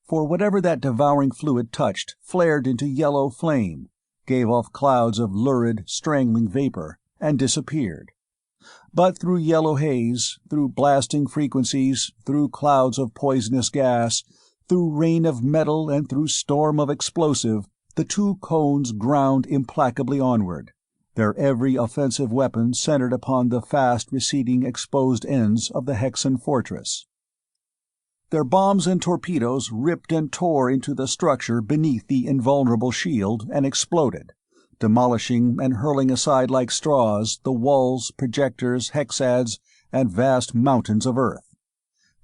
[SPEAKER 3] For whatever that devouring fluid touched flared into yellow flame, gave off clouds of lurid, strangling vapor, and disappeared. But through yellow haze, through blasting frequencies, through clouds of poisonous gas, through rain of metal and through storm of explosive, the two cones ground implacably onward, their every offensive weapon centered upon the fast-receding exposed ends of the Hexan fortress. Their bombs and torpedoes ripped and tore into the structure beneath the invulnerable shield and exploded, demolishing and hurling aside like straws the walls, projectors, hexads, and vast mountains of earth.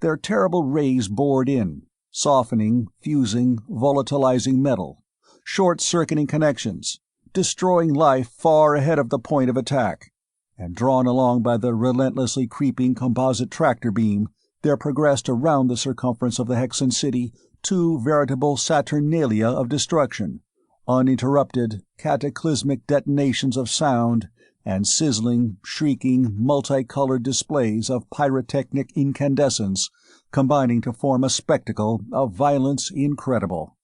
[SPEAKER 3] Their terrible rays bored in, softening, fusing, volatilizing metal, short-circuiting connections, destroying life far ahead of the point of attack, and drawn along by the relentlessly creeping composite tractor beam, there progressed around the circumference of the Hexan city two veritable Saturnalia of destruction, uninterrupted, cataclysmic detonations of sound, and sizzling, shrieking, multicolored displays of pyrotechnic incandescence combining to form a spectacle of violence incredible.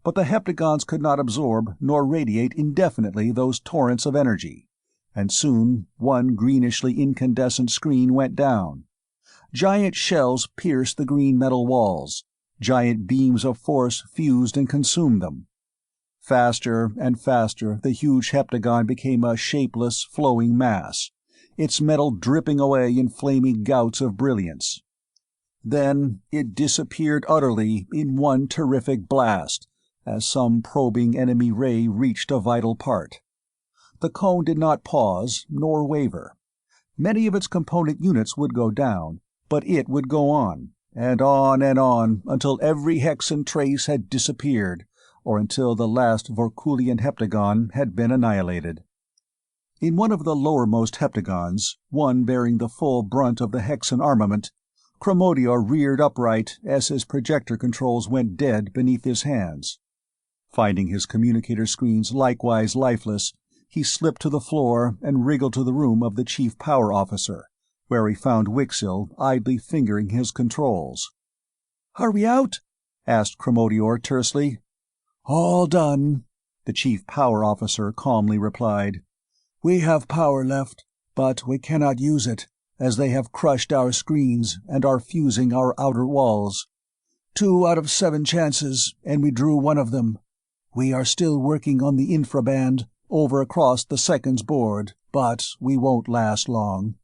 [SPEAKER 3] But the heptagons could not absorb nor radiate indefinitely those torrents of energy, and soon one greenishly incandescent screen went down. Giant shells pierced the green metal walls, giant beams of force fused and consumed them. Faster and faster the huge heptagon became a shapeless, flowing mass, its metal dripping away in flaming gouts of brilliance. Then it disappeared utterly in one terrific blast, as some probing enemy ray reached a vital part. The cone did not pause, nor waver. Many of its component units would go down, but it would go on, and on, until every Hexan trace had disappeared, or until the last Vorkulian heptagon had been annihilated. In one of the lowermost heptagons, one bearing the full brunt of the Hexan armament, Cromodior reared upright as his projector controls went dead beneath his hands. Finding his communicator screens likewise lifeless, he slipped to the floor and wriggled to the room of the chief power officer, where he found Wixil idly fingering his controls. "Are we out?" asked Cromodior tersely. "All done," the chief power officer calmly replied. "We have power left, but we cannot use it, as they have crushed our screens and are fusing our outer walls. 2 out of 7 chances, and we drew one of them. We are still working on the infraband, over across the seconds board, but we won't last long."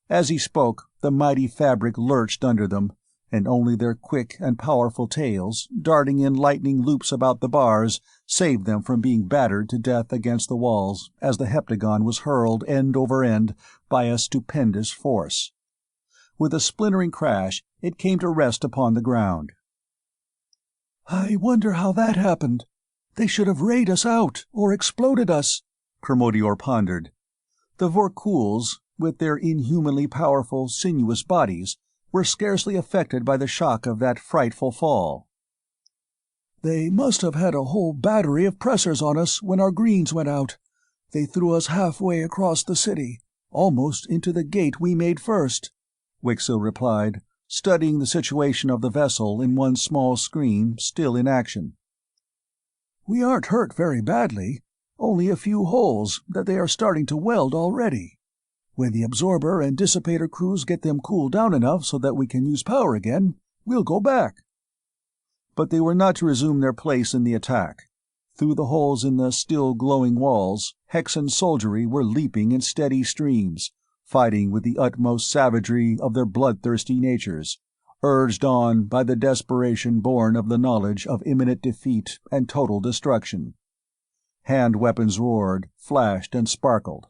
[SPEAKER 3] As he spoke, the mighty fabric lurched under them, and only their quick and powerful tails, darting in lightning loops about the bars, saved them from being battered to death against the walls as the heptagon was hurled end over end by a stupendous force. With a splintering crash, it came to rest upon the ground. "I wonder how that happened. They should have rayed us out, or exploded us,"
[SPEAKER 2] Cremodior pondered. The Vorkuls, with their inhumanly powerful, sinuous bodies, were scarcely affected by the shock of that frightful fall.
[SPEAKER 1] "They must have had a whole battery of pressors on us when our greens went out. They threw us halfway across the city, almost into the gate we made first," Wixell replied, studying the situation of the vessel in one small screen still in action. "We aren't hurt very badly, only a few holes that they are starting to weld already. When the absorber and dissipator crews get them cooled down enough so that we can use power again, we'll go back." But they were not to resume their place in the attack. Through the holes in the still glowing walls, Hexan soldiery were leaping in steady streams, fighting with the utmost savagery of their bloodthirsty natures, urged on by the desperation born of the knowledge of imminent defeat and total destruction. Hand weapons roared, flashed, and sparkled.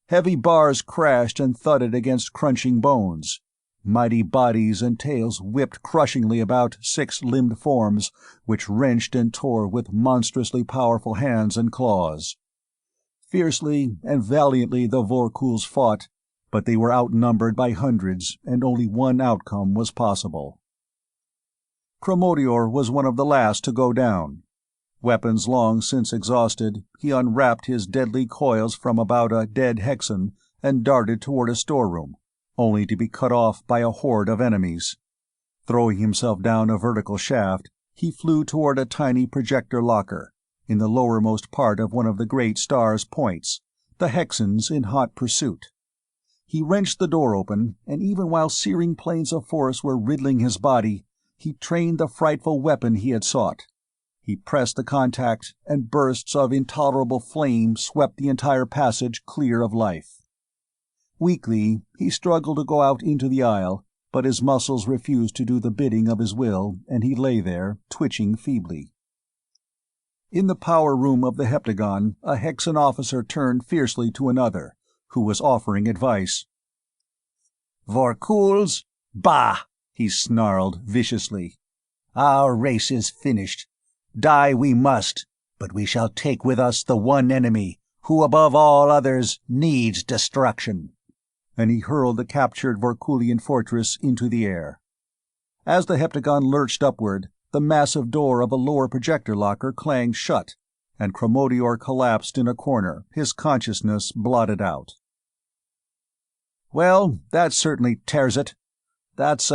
[SPEAKER 1] Heavy bars crashed and thudded against crunching bones. Mighty bodies and tails whipped crushingly about six-limbed forms, which wrenched and tore with monstrously powerful hands and claws. Fiercely and valiantly the Vorkuls fought, but they were outnumbered by hundreds, and only one outcome was possible. Cremodior was one of the last to go down. Weapons long since exhausted, he unwrapped his deadly coils from about a dead Hexan and darted toward a storeroom, only to be cut off by a horde of enemies. Throwing himself down a vertical shaft, he flew toward a tiny projector locker, in the lowermost part of one of the great star's points, the Hexans in hot pursuit. He wrenched the door open, and even while searing planes of force were riddling his body, he trained the frightful weapon he had sought. He pressed the contact, and bursts of intolerable flame swept the entire passage clear of life. Weakly, he struggled to go out into the aisle, but his muscles refused to do the bidding of his will, and he lay there, twitching feebly. In the power room of the Heptagon, a Hexan officer turned fiercely to another, who was offering advice.
[SPEAKER 3] "Vorkuls? Bah!" he snarled viciously. "Our race is finished. Die we must, but we shall take with us the one enemy, who above all others needs destruction." And he hurled the captured Vorkulian fortress into the air. As the Heptagon lurched upward, the massive door of a lower projector locker clanged shut, and Cremodior collapsed in a corner, his consciousness blotted out.
[SPEAKER 2] "Well, that certainly tears it. That's,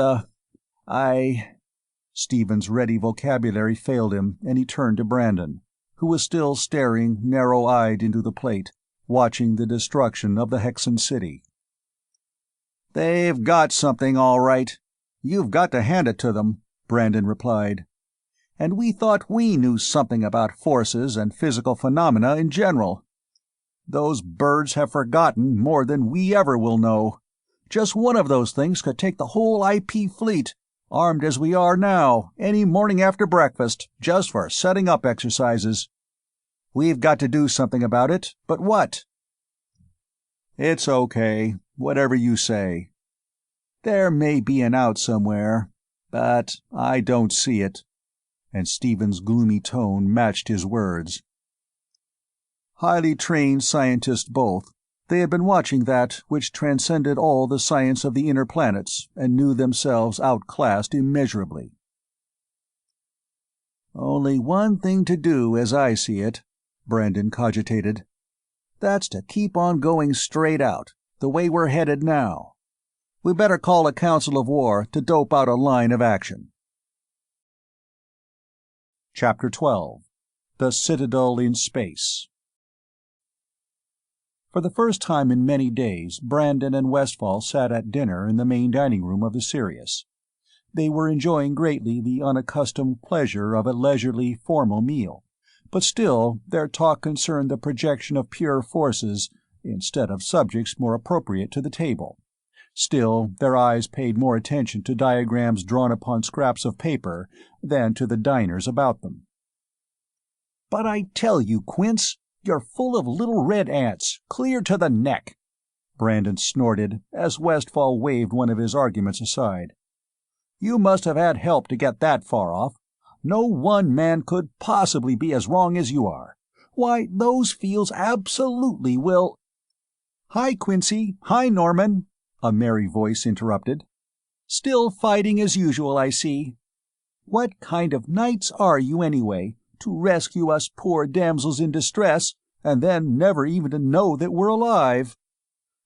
[SPEAKER 2] Stephen's ready vocabulary failed him, and he turned to Brandon, who was still staring narrow-eyed into the plate, watching the destruction of the Hexan city. "They've got something, all right. You've got to hand it to them," Brandon replied. "And we thought we knew something about forces and physical phenomena in general. Those birds have forgotten more than we ever will know. Just one of those things could take the whole IP fleet, armed as we are now, any morning after breakfast, just for setting up exercises. We've got to do something about it, but what?" "It's okay, whatever you say. There may be an out somewhere, but I don't see it," and Stephen's gloomy tone matched his words. Highly trained scientists both, they had been watching that which transcended all the science of the inner planets and knew themselves outclassed immeasurably. "Only one thing to do, as I see it," Brandon cogitated. "That's to keep on going straight out, the way we're headed now. We better call a council of war to dope out a line of action." Chapter 12. The Citadel in Space. For the first time in many days, Brandon and Westfall sat at dinner in the main dining room of the Sirius. They were enjoying greatly the unaccustomed pleasure of a leisurely, formal meal, but still their talk concerned the projection of pure forces instead of subjects more appropriate to the table. Still, their eyes paid more attention to diagrams drawn upon scraps of paper than to the diners about them.
[SPEAKER 3] "But I tell you, Quince, you're full of little red ants, clear to the neck," Brandon snorted as Westfall waved one of his arguments aside. "You must have had help to get that far off. No one man could possibly be as wrong as you are. Why, those fields absolutely will—" "Hi, Quincy. Hi, Norman," a merry voice interrupted. "Still fighting as usual, I see. What kind of knights are you, anyway, to rescue us poor damsels in distress, and then never even to know that we're alive?"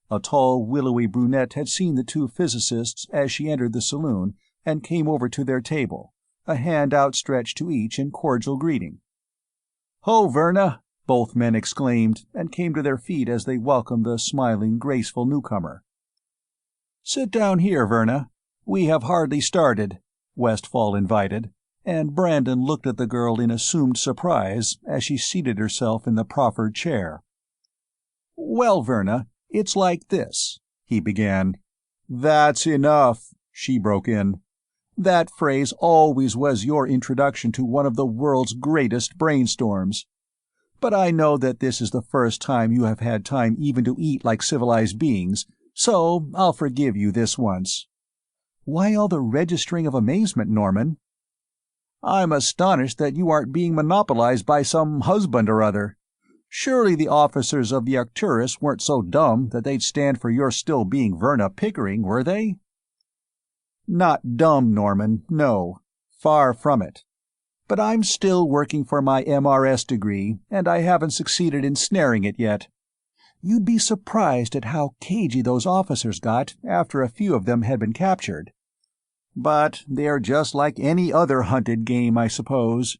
[SPEAKER 3] A tall, willowy brunette had seen the two physicists as she entered the saloon, and came over to their table, a hand outstretched to each in cordial greeting. "Ho, Verna!" both men exclaimed, and came to their feet as they welcomed the smiling, graceful newcomer. "Sit down here, Verna. We have hardly started," Westfall invited, and Brandon looked at the girl in assumed surprise as she seated herself in the proffered chair. "Well, Verna, it's like this," he began. "That's enough," she broke in. "That phrase always was your introduction to one of the world's greatest brainstorms. But I know that this is the first time you have had time even to eat like civilized beings, so I'll forgive you this once." "Why all the registering of amazement, Norman?" "I'm astonished that you aren't being monopolized by some husband or other. Surely the officers of the Arcturus weren't so dumb that they'd stand for your still being Verna Pickering, were they?" "Not dumb, Norman, no. Far from it. But I'm still working for my MRS degree, and I haven't succeeded in snaring it yet. You'd be surprised at how cagey those officers got after a few of them had been captured. But they're just like any other hunted game, I suppose.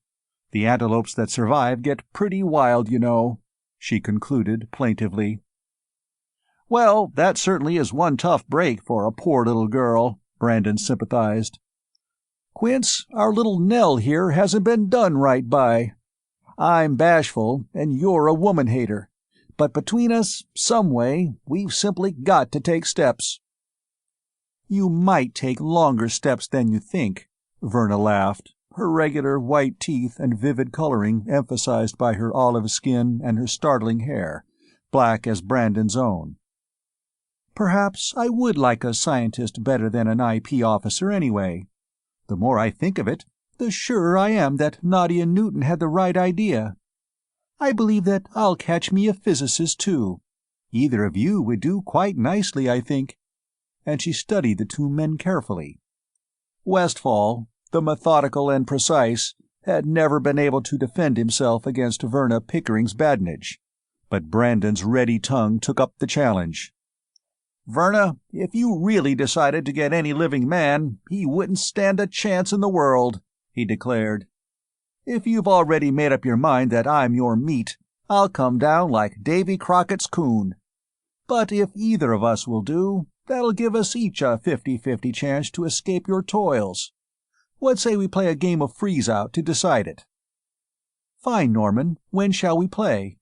[SPEAKER 3] The antelopes that survive get pretty wild, you know," she concluded plaintively. "Well, that certainly is one tough break for a poor little girl," Brandon sympathized. "Quince, our little Nell here hasn't been done right by. I'm bashful, and you're a woman-hater, but between us, someway, we've simply got to take steps." "You might take longer steps than you think," Verna laughed, her regular white teeth and vivid coloring emphasized by her olive skin and her startling hair, black as Brandon's own. "Perhaps I would like a scientist better than an IP officer, anyway. The more I think of it, the surer I am that Nadia Newton had the right idea. I believe that I'll catch me a physicist, too. Either of you would do quite nicely, I think." And she studied the two men carefully. Westfall, the methodical and precise, had never been able to defend himself against Verna Pickering's badinage, but Brandon's ready tongue took up the challenge. "Verna, if you really decided to get any living man, he wouldn't stand a chance in the world," he declared. "If you've already made up your mind that I'm your meat, I'll come down like Davy Crockett's coon. But if either of us will do, that'll give us each a 50-50 chance to escape your toils. What say we play a game of freeze-out to decide it?" "Fine, Norman. When shall we play?"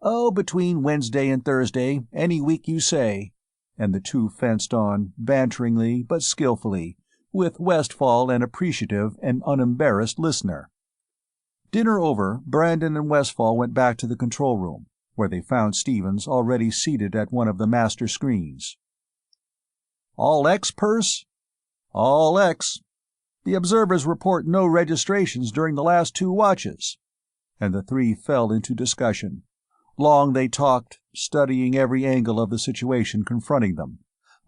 [SPEAKER 3] "Oh, between Wednesday and Thursday, any week you say," and the two fenced on, banteringly but skillfully, with Westfall an appreciative and unembarrassed listener. Dinner over, Brandon and Westfall went back to the control room, where they found Stevens already seated at one of the master screens. "All X, Perce?" "All X. The observers report no registrations during the last 2 watches." And the three fell into discussion. Long they talked, studying every angle of the situation confronting them,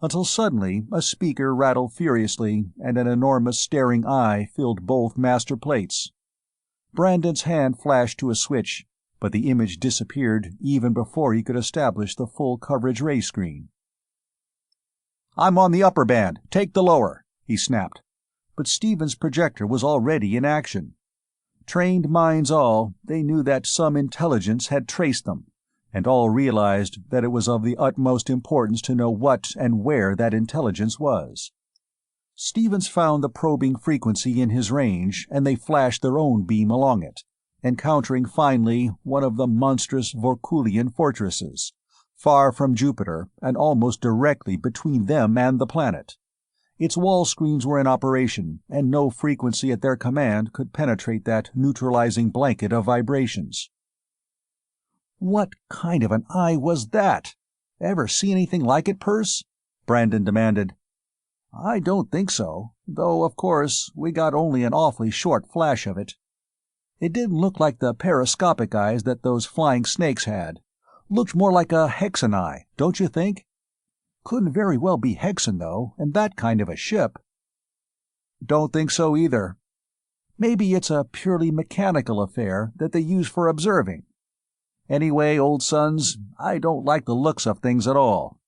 [SPEAKER 3] until suddenly a speaker rattled furiously and an enormous staring eye filled both master plates. Brandon's hand flashed to a switch, but the image disappeared even before he could establish the full coverage ray screen. "I'm on the upper band. Take the lower," he snapped. But Stevens' projector was already in action. Trained minds all, they knew that some intelligence had traced them, and all realized that it was of the utmost importance to know what and where that intelligence was. Stevens found the probing frequency in his range, and they flashed their own beam along it, encountering finally one of the monstrous Vorkulian fortresses, far from Jupiter and almost directly between them and the planet. Its wall screens were in operation, and no frequency at their command could penetrate that neutralizing blanket of vibrations. "What kind of an eye was that? Ever see anything like it, Perce?" Brandon demanded. "I don't think so, though of course we got only an awfully short flash of it."
[SPEAKER 2] It didn't look like the periscopic eyes that those flying snakes had. Looked more like a hexan eye, don't you think? Couldn't very well be hexan, though, and that kind of a ship. Don't think so either. Maybe it's a purely mechanical affair that they use for observing. Anyway, old sons, I don't like the looks of things at all.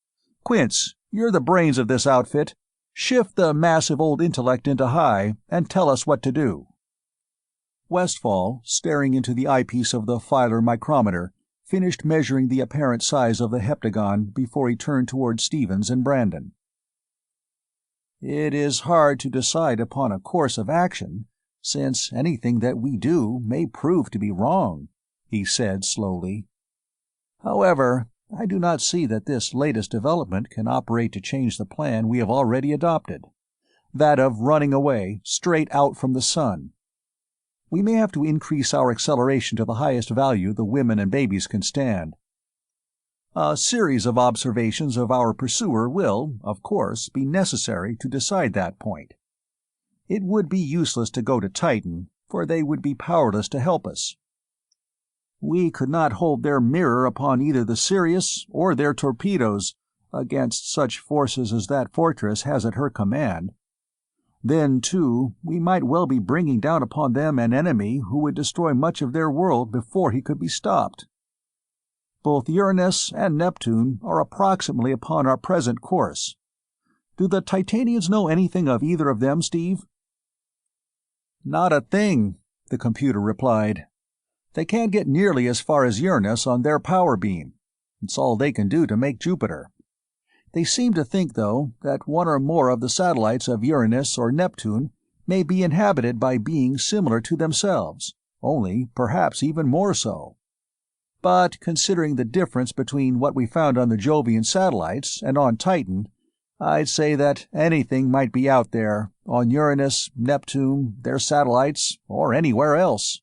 [SPEAKER 2] Quince, you're the brains of this outfit. Shift the massive old intellect into high and tell us what to do. Westfall, staring into the eyepiece of the filer micrometer, finished measuring the apparent size of the heptagon before he turned toward Stevens and Brandon. It is hard to decide upon a course of action, since anything that we do may prove to be wrong, he said slowly. However, I do not see that this latest development can operate to change the plan we have already adopted, that of running away straight out from the sun. We may have to increase our acceleration to the highest value the women and babies can stand. A series of observations of our pursuer will, of course, be necessary to decide that point. It would be useless to go to Titan, for they would be powerless to help us. We could not hold their mirror upon either the Sirius or their torpedoes against such forces as that fortress has at her command. Then, too, we might well be bringing down upon them an enemy who would destroy much of their world before he could be stopped. Both Uranus and Neptune are approximately upon our present course. Do the Titanians know anything of either of them, Steve? Not a thing, the computer replied. They can't get nearly as far as Uranus on their power beam. It's all they can do to make Jupiter. They seem to think, though, that one or more of the satellites of Uranus or Neptune may be inhabited by beings similar to themselves, only perhaps even more so. But considering the difference between what we found on the Jovian satellites and on Titan, I'd say that anything might be out there, on Uranus, Neptune, their satellites, or anywhere else.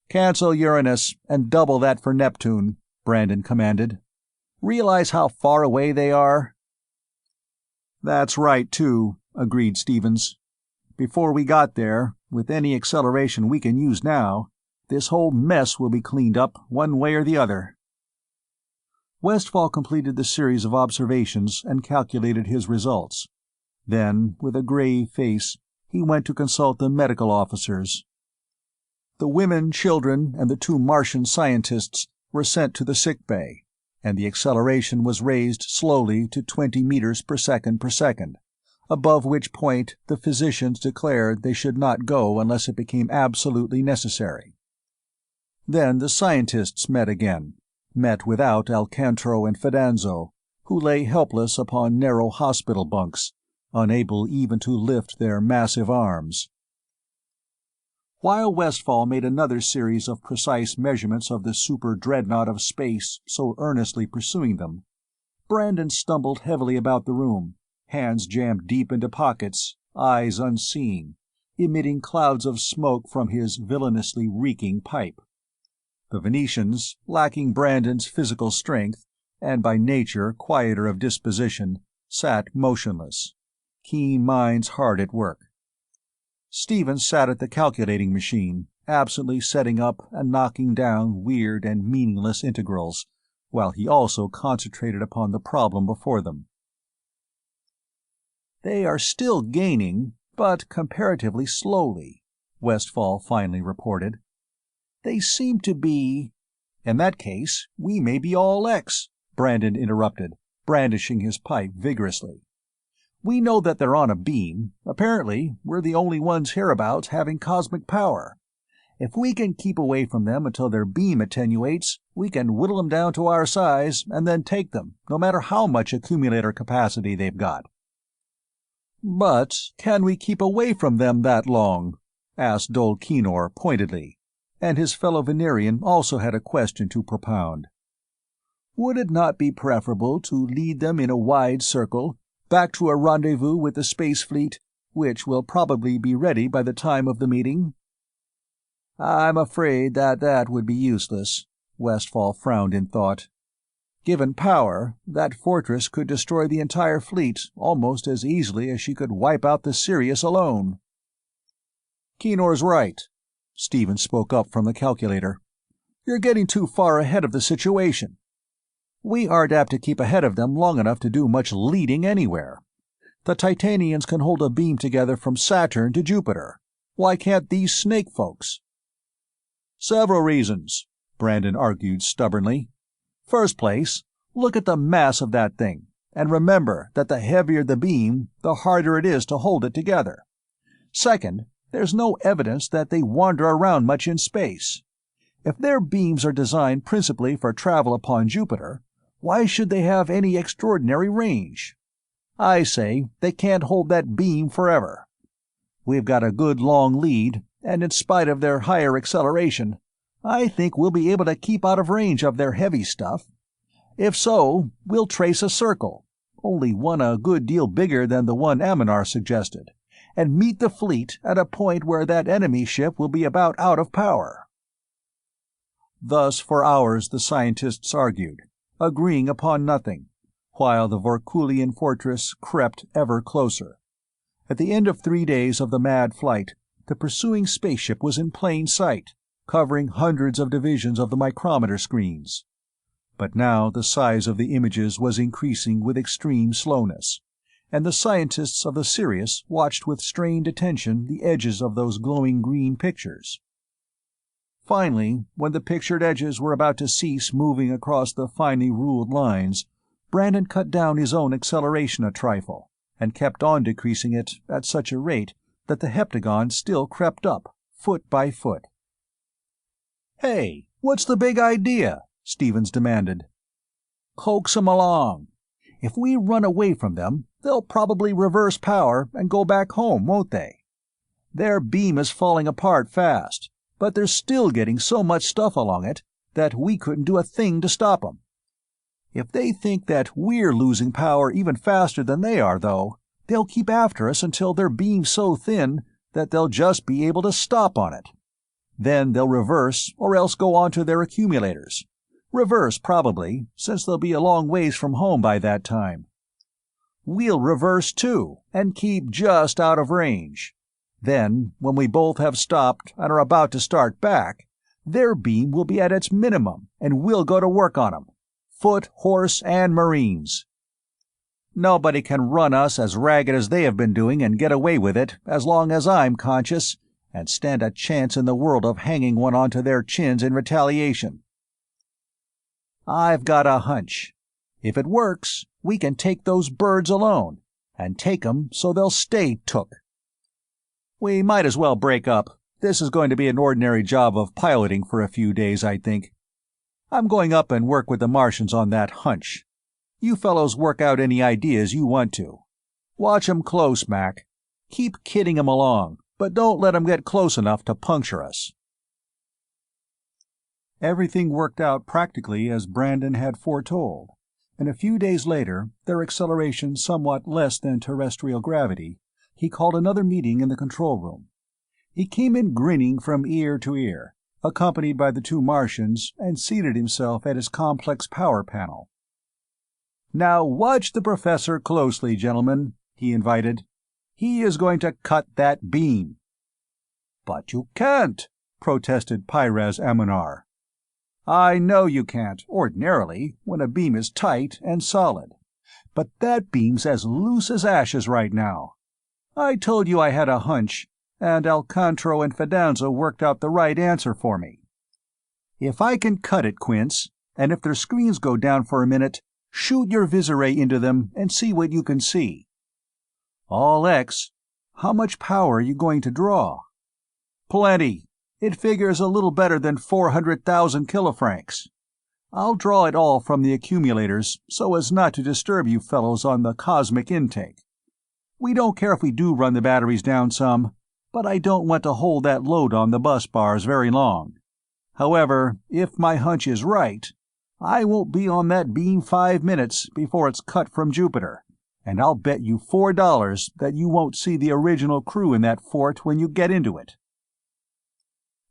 [SPEAKER 2] "Cancel Uranus, and double that for Neptune," Brandon commanded. "Realize how far away they are?" "That's right, too," agreed Stevens. "Before we got there, with any acceleration we can use now, this whole mess will be cleaned up one way or the other." Westfall completed the series of observations and calculated his results. Then, with a grave face, he went to consult the medical officers. The women, children, and the 2 Martian scientists were sent to the sick bay, and the acceleration was raised slowly to 20 meters per second, above which point the physicians declared they should not go unless it became absolutely necessary. Then the scientists met without Alcantara and Fidanzo, who lay helpless upon narrow hospital bunks, unable even to lift their massive arms. While Westfall made another series of precise measurements of the super-dreadnought of space so earnestly pursuing them, Brandon stumbled heavily about the room, hands jammed deep into pockets, eyes unseeing, emitting clouds of smoke from his villainously reeking pipe. The Venetians, lacking Brandon's physical strength, and by nature quieter of disposition, sat motionless, keen minds hard at work. Stevens sat at the calculating machine, absently setting up and knocking down weird and meaningless integrals, while he also concentrated upon the problem before them. "They are still gaining, but comparatively slowly," Westfall finally reported. "They seem to be—" "In that case, we may be all X," Brandon interrupted, brandishing his pipe vigorously. "We know that they're on a beam. Apparently, we're the only ones hereabouts having cosmic power. If we can keep away from them until their beam attenuates, we can whittle them down to our size and then take them, no matter how much accumulator capacity they've got." "But can we keep away from them that long?" asked Dol Kinor pointedly, and his fellow Venerian also had a question to propound. "Would it not be preferable to lead them in a wide circle, back to a rendezvous with the space fleet, which will probably be ready by the time of the meeting?" "I'm afraid that would be useless," Westfall frowned in thought. "Given power, that fortress could destroy the entire fleet almost as easily as she could wipe out the Sirius alone." "Kinor's right. Stevens spoke up from the calculator. "You're getting too far ahead of the situation. We aren't apt to keep ahead of them long enough to do much leading anywhere. The Titanians can hold a beam together from Saturn to Jupiter. Why can't these snake folks?" "Several reasons," Brandon argued stubbornly. "First place, look at the mass of that thing, and remember that the heavier the beam, the harder it is to hold it together. Second, there's no evidence that they wander around much in space. If their beams are designed principally for travel upon Jupiter, why should they have any extraordinary range? I say they can't hold that beam forever. We've got a good long lead, and in spite of their higher acceleration, I think we'll be able to keep out of range of their heavy stuff. If so, we'll trace a circle, only one a good deal bigger than the one Aminar suggested, and meet the fleet at a point where that enemy ship will be about out of power." Thus for hours the scientists argued, agreeing upon nothing, while the Vorkulian fortress crept ever closer. At the end of 3 days of the mad flight, the pursuing spaceship was in plain sight, covering hundreds of divisions of the micrometer screens. But now the size of the images was increasing with extreme slowness, and the scientists of the Sirius watched with strained attention the edges of those glowing green pictures. Finally, when the pictured edges were about to cease moving across the finely ruled lines, Brandon cut down his own acceleration a trifle, and kept on decreasing it at such a rate that the heptagon still crept up, foot by foot. "Hey, what's the big idea?" Stevens demanded. "Coax 'em along. If we run away from them, they'll probably reverse power and go back home, won't they? Their beam is falling apart fast, but they're still getting so much stuff along it that we couldn't do a thing to stop 'em. If they think that we're losing power even faster than they are, though, they'll keep after us until their beam's so thin that they'll just be able to stop on it. Then they'll reverse or else go on to their accumulators. Reverse, probably, since they'll be a long ways from home by that time. We'll reverse, too, and keep just out of range. Then, when we both have stopped and are about to start back, their beam will be at its minimum, and we'll go to work on 'em. Foot, horse, and marines. Nobody can run us as ragged as they have been doing and get away with it as long as I'm conscious, and stand a chance in the world of hanging one onto their chins in retaliation. I've got a hunch. If it works, we can take those birds alone, and take 'em so they'll stay took. We might as well break up. This is going to be an ordinary job of piloting for a few days, I think. I'm going up and work with the Martians on that hunch. You fellows work out any ideas you want to. Watch 'em close, Mac. Keep kidding 'em along, but don't let 'em get close enough to puncture us." Everything worked out practically as Brandon had foretold, and a few days later, their acceleration somewhat less than terrestrial gravity, he called another meeting in the control room. He came in grinning from ear to ear, accompanied by the two Martians, and seated himself at his complex power panel. "Now watch the professor closely, gentlemen," he invited. "He is going to cut that beam." "But you can't," protested Pyraz Aminar. "I know you can't, ordinarily, when a beam is tight and solid. But that beam's as loose as ashes right now. I told you I had a hunch, and Alcantara and Fidanza worked out the right answer for me. If I can cut it, Quince, and if their screens go down for a minute, shoot your Visiray into them and see what you can see. All X. How much power are you going to draw?" "Plenty. It figures a little better than 400,000 kilofrancs. I'll draw it all from the accumulators so as not to disturb you fellows on the cosmic intake. We don't care if we do run the batteries down some, but I don't want to hold that load on the bus bars very long. However, if my hunch is right, I won't be on that beam 5 minutes before it's cut from Jupiter, and I'll bet you $4 that you won't see the original crew in that fort when you get into it."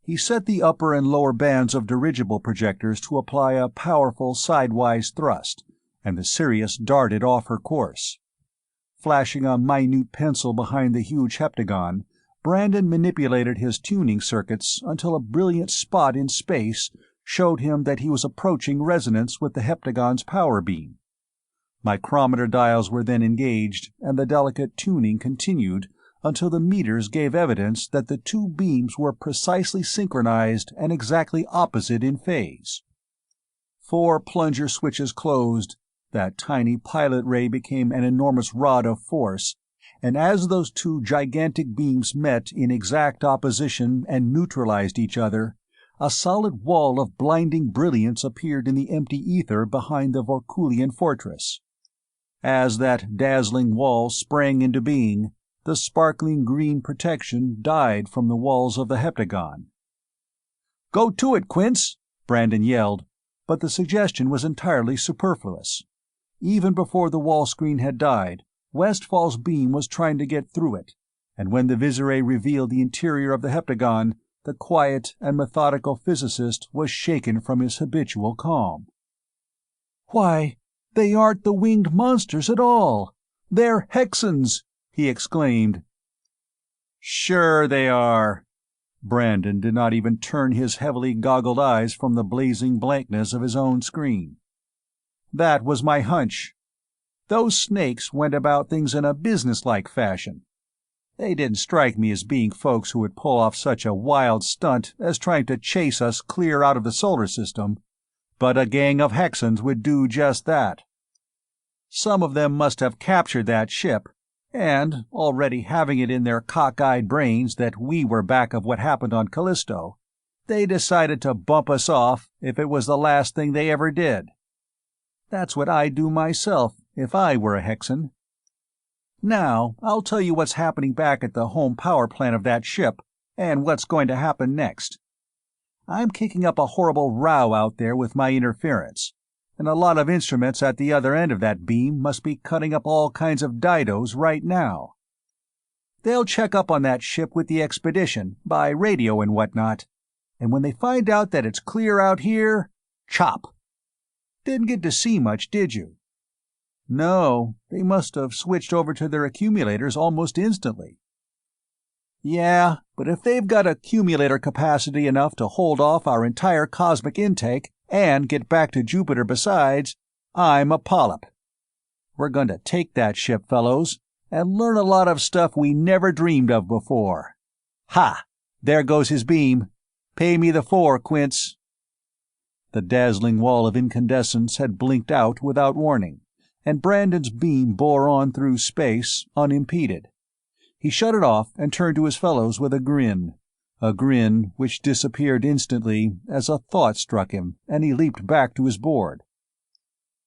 [SPEAKER 2] He set the upper and lower bands of dirigible projectors to apply a powerful sidewise thrust, and the Sirius darted off her course. Flashing a minute pencil behind the huge heptagon, Brandon manipulated his tuning circuits until a brilliant spot in space showed him that he was approaching resonance with the heptagon's power beam. Micrometer dials were then engaged, and the delicate tuning continued until the meters gave evidence that the two beams were precisely synchronized and exactly opposite in phase. 4 plunger switches closed, that tiny pilot ray became an enormous rod of force, and as those two gigantic beams met in exact opposition and neutralized each other, a solid wall of blinding brilliance appeared in the empty ether behind the Vorkulian fortress. As that dazzling wall sprang into being, the sparkling green protection died from the walls of the heptagon. "Go to it, Quince!" Brandon yelled, but the suggestion was entirely superfluous. Even before the wall screen had died, Westfall's beam was trying to get through it, and when the visiray revealed the interior of the heptagon, the quiet and methodical physicist was shaken from his habitual calm. "Why, they aren't the winged monsters at all! They're Hexans!" he exclaimed. "Sure they are." Brandon did not even turn his heavily goggled eyes from the blazing blankness of his own screen. "That was my hunch. Those snakes went about things in a businesslike fashion. They didn't strike me as being folks who would pull off such a wild stunt as trying to chase us clear out of the solar system, but a gang of Hexans would do just that. Some of them must have captured that ship, and, already having it in their cockeyed brains that we were back of what happened on Callisto, they decided to bump us off if it was the last thing they ever did. That's what I'd do myself if I were a Hexan. Now, I'll tell you what's happening back at the home power plant of that ship, and what's going to happen next. I'm kicking up a horrible row out there with my interference, and a lot of instruments at the other end of that beam must be cutting up all kinds of didos right now. They'll check up on that ship with the expedition, by radio and whatnot, and when they find out that it's clear out here, chop. Didn't get to see much, did you? No, they must have switched over to their accumulators almost instantly. Yeah, but if they've got accumulator capacity enough to hold off our entire cosmic intake and get back to Jupiter besides, I'm a polyp. We're going to take that ship, fellows, and learn a lot of stuff we never dreamed of before. Ha! There goes his beam. Pay me the 4, Quince. The dazzling wall of incandescence had blinked out without warning, and Brandon's beam bore on through space, unimpeded. He shut it off and turned to his fellows with a grin which disappeared instantly as a thought struck him, and he leaped back to his board.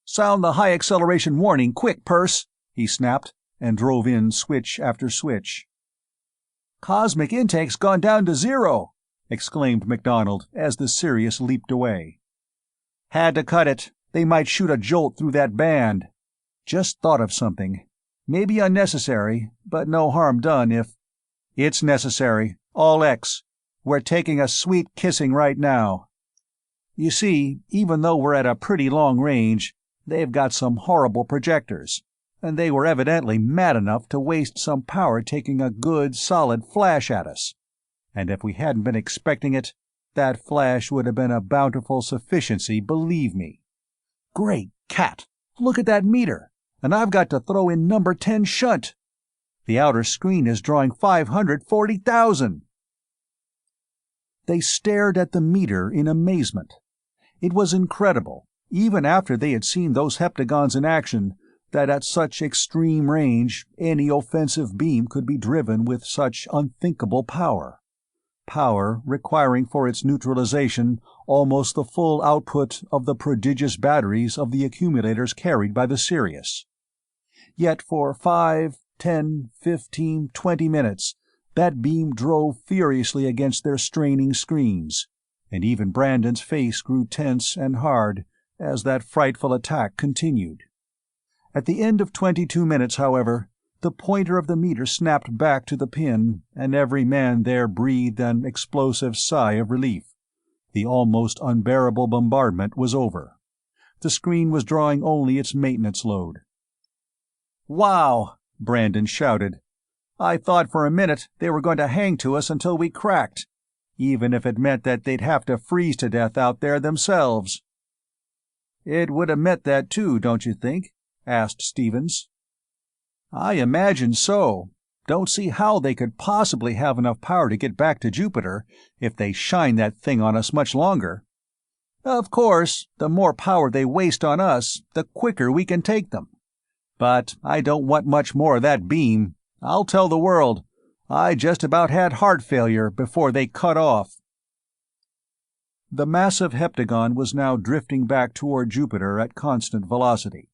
[SPEAKER 2] "Sound the high acceleration warning, quick, Perce!" he snapped, and drove in switch after switch. "Cosmic intake's gone down to 0!" exclaimed MacDonald as the Sirius leaped away. "Had to cut it. They might shoot a jolt through that band. Just thought of something. Maybe unnecessary, but no harm done if—" "It's necessary. All X. We're taking a sweet kissing right now. You see, even though we're at a pretty long range, they've got some horrible projectors, and they were evidently mad enough to waste some power taking a good, solid flash at us. And if we hadn't been expecting it, that flash would have been a bountiful sufficiency, believe me. Great cat! Look at that meter! And I've got to throw in number 10 shunt. The outer screen is drawing 540,000. They stared at the meter in amazement. It was incredible, even after they had seen those heptagons in action, that at such extreme range any offensive beam could be driven with such unthinkable power. Power requiring for its neutralization almost the full output of the prodigious batteries of the accumulators carried by the Sirius. Yet for 5, 10, 15, 20 minutes, that beam drove furiously against their straining screens, and even Brandon's face grew tense and hard as that frightful attack continued. At the end of 22 minutes, however, the pointer of the meter snapped back to the pin, and every man there breathed an explosive sigh of relief. The almost unbearable bombardment was over. The screen was drawing only its maintenance load. "Wow!" Brandon shouted. I thought for a minute they were going to hang to us until we cracked, even if it meant that they'd have to freeze to death out there themselves." "It would have meant that too, don't you think?" asked Stevens. "I imagine so. Don't see how they could possibly have enough power to get back to Jupiter if they shine that thing on us much longer. Of course, the more power they waste on us, the quicker we can take them. But I don't want much more of that beam. I'll tell the world. I just about had heart failure before they cut off." The massive heptagon was now drifting back toward Jupiter at constant velocity.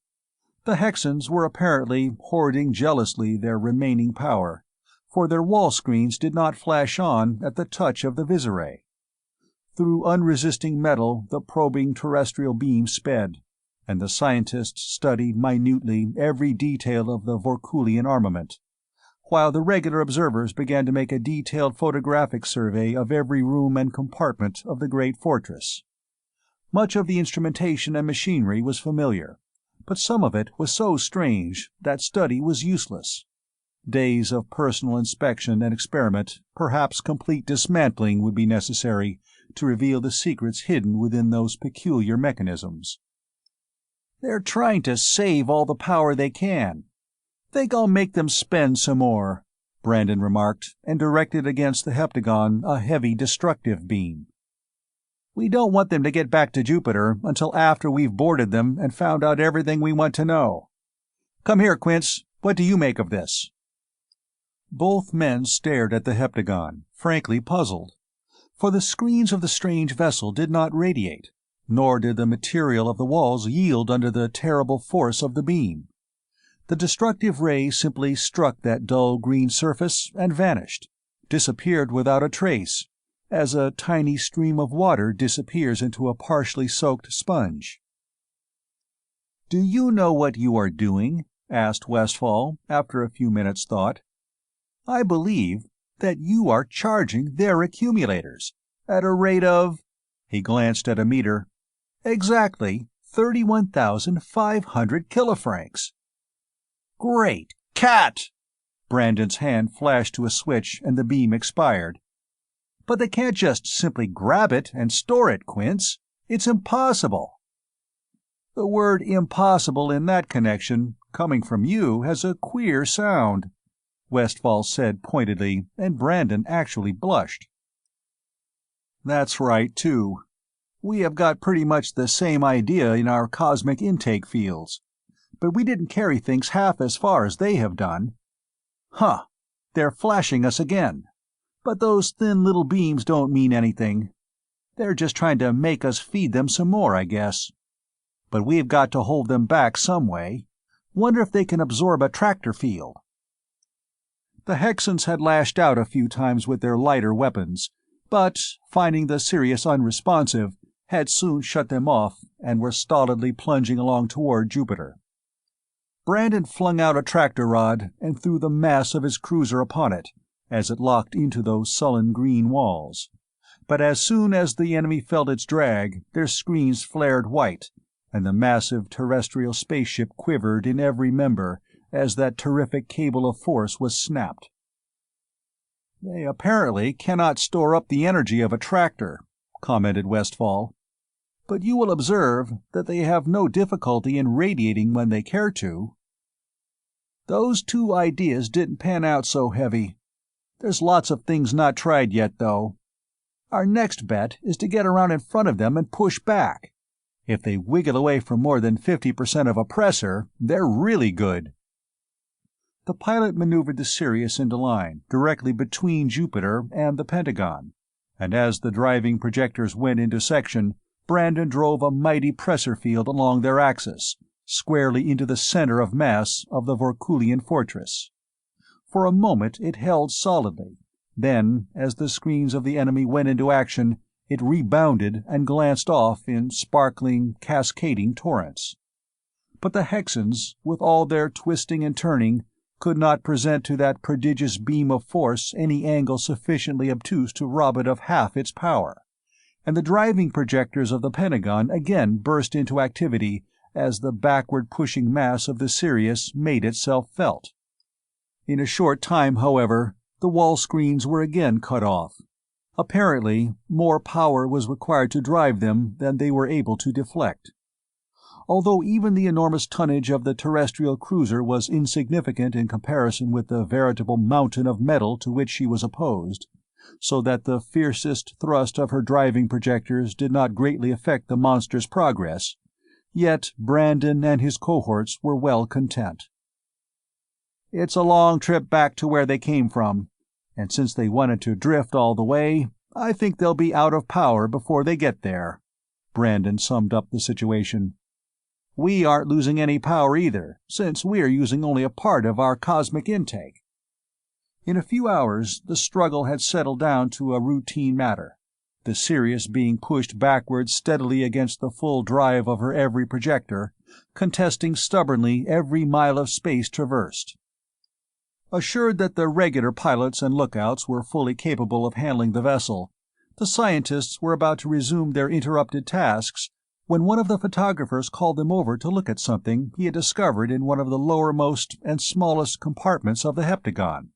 [SPEAKER 2] The Hexans were apparently hoarding jealously their remaining power, for their wall screens did not flash on at the touch of the visiray. Through unresisting metal the probing terrestrial beam sped, and the scientists studied minutely every detail of the Vorkulian armament, while the regular observers began to make a detailed photographic survey of every room and compartment of the great fortress. Much of the instrumentation and machinery was familiar, but some of it was so strange that study was useless. Days of personal inspection and experiment, perhaps complete dismantling, would be necessary to reveal the secrets hidden within those peculiar mechanisms. "They're trying to save all the power they can. Think I'll make them spend some more," Brandon remarked, and directed against the heptagon a heavy destructive beam. "We don't want them to get back to Jupiter until after we've boarded them and found out everything we want to know. Come here, Quince. What do you make of this?" Both men stared at the heptagon, frankly puzzled, for the screens of the strange vessel did not radiate, nor did the material of the walls yield under the terrible force of the beam. The destructive ray simply struck that dull green surface and vanished, disappeared without a trace, as a tiny stream of water disappears into a partially soaked sponge. "Do you know what you are doing?" asked Westfall, after a few minutes' thought. "I believe that you are charging their accumulators at a rate of—" he glanced at a meter, "exactly 31,500 kilofrancs." "Great cat!" Brandon's hand flashed to a switch and the beam expired. "But they can't just simply grab it and store it, Quince. It's impossible." "The word impossible in that connection, coming from you, has a queer sound," Westfall said pointedly, and Brandon actually blushed. "That's right, too. We have got pretty much the same idea in our cosmic intake fields, but we didn't carry things half as far as they have done. Huh, they're flashing us again. But those thin little beams don't mean anything. They're just trying to make us feed them some more, I guess. But we've got to hold them back some way. Wonder if they can absorb a tractor field." The Hexans had lashed out a few times with their lighter weapons, but, finding the Sirius unresponsive, had soon shut them off and were stolidly plunging along toward Jupiter. Brandon flung out a tractor rod and threw the mass of his cruiser upon it, as it locked into those sullen green walls. But as soon as the enemy felt its drag, their screens flared white, and the massive terrestrial spaceship quivered in every member as that terrific cable of force was snapped. "They apparently cannot store up the energy of a tractor," commented Westfall. "But you will observe that they have no difficulty in radiating when they care to." "Those two ideas didn't pan out so heavy. There's lots of things not tried yet, though. Our next bet is to get around in front of them and push back. If they wiggle away from more than 50% of a pressure, they're really good." The pilot maneuvered the Sirius into line, directly between Jupiter and the Pentagon, and as the driving projectors went into section, Brandon drove a mighty pressure field along their axis, squarely into the center of mass of the Vorkulian fortress. For a moment it held solidly, then, as the screens of the enemy went into action, it rebounded and glanced off in sparkling, cascading torrents. But the Hexans, with all their twisting and turning, could not present to that prodigious beam of force any angle sufficiently obtuse to rob it of half its power, and the driving projectors of the Pentagon again burst into activity as the backward-pushing mass of the Sirius made itself felt. In a short time, however, the wall screens were again cut off. Apparently, more power was required to drive them than they were able to deflect. Although even the enormous tonnage of the terrestrial cruiser was insignificant in comparison with the veritable mountain of metal to which she was opposed, so that the fiercest thrust of her driving projectors did not greatly affect the monster's progress, yet Brandon and his cohorts were well content. "It's a long trip back to where they came from, and since they wanted to drift all the way, I think they'll be out of power before they get there," Brandon summed up the situation. "We aren't losing any power either, since we're using only a part of our cosmic intake." In a few hours, the struggle had settled down to a routine matter, the Sirius being pushed backwards steadily against the full drive of her every projector, contesting stubbornly every mile of space traversed. Assured that the regular pilots and lookouts were fully capable of handling the vessel, the scientists were about to resume their interrupted tasks when one of the photographers called them over to look at something he had discovered in one of the lowermost and smallest compartments of the heptagon.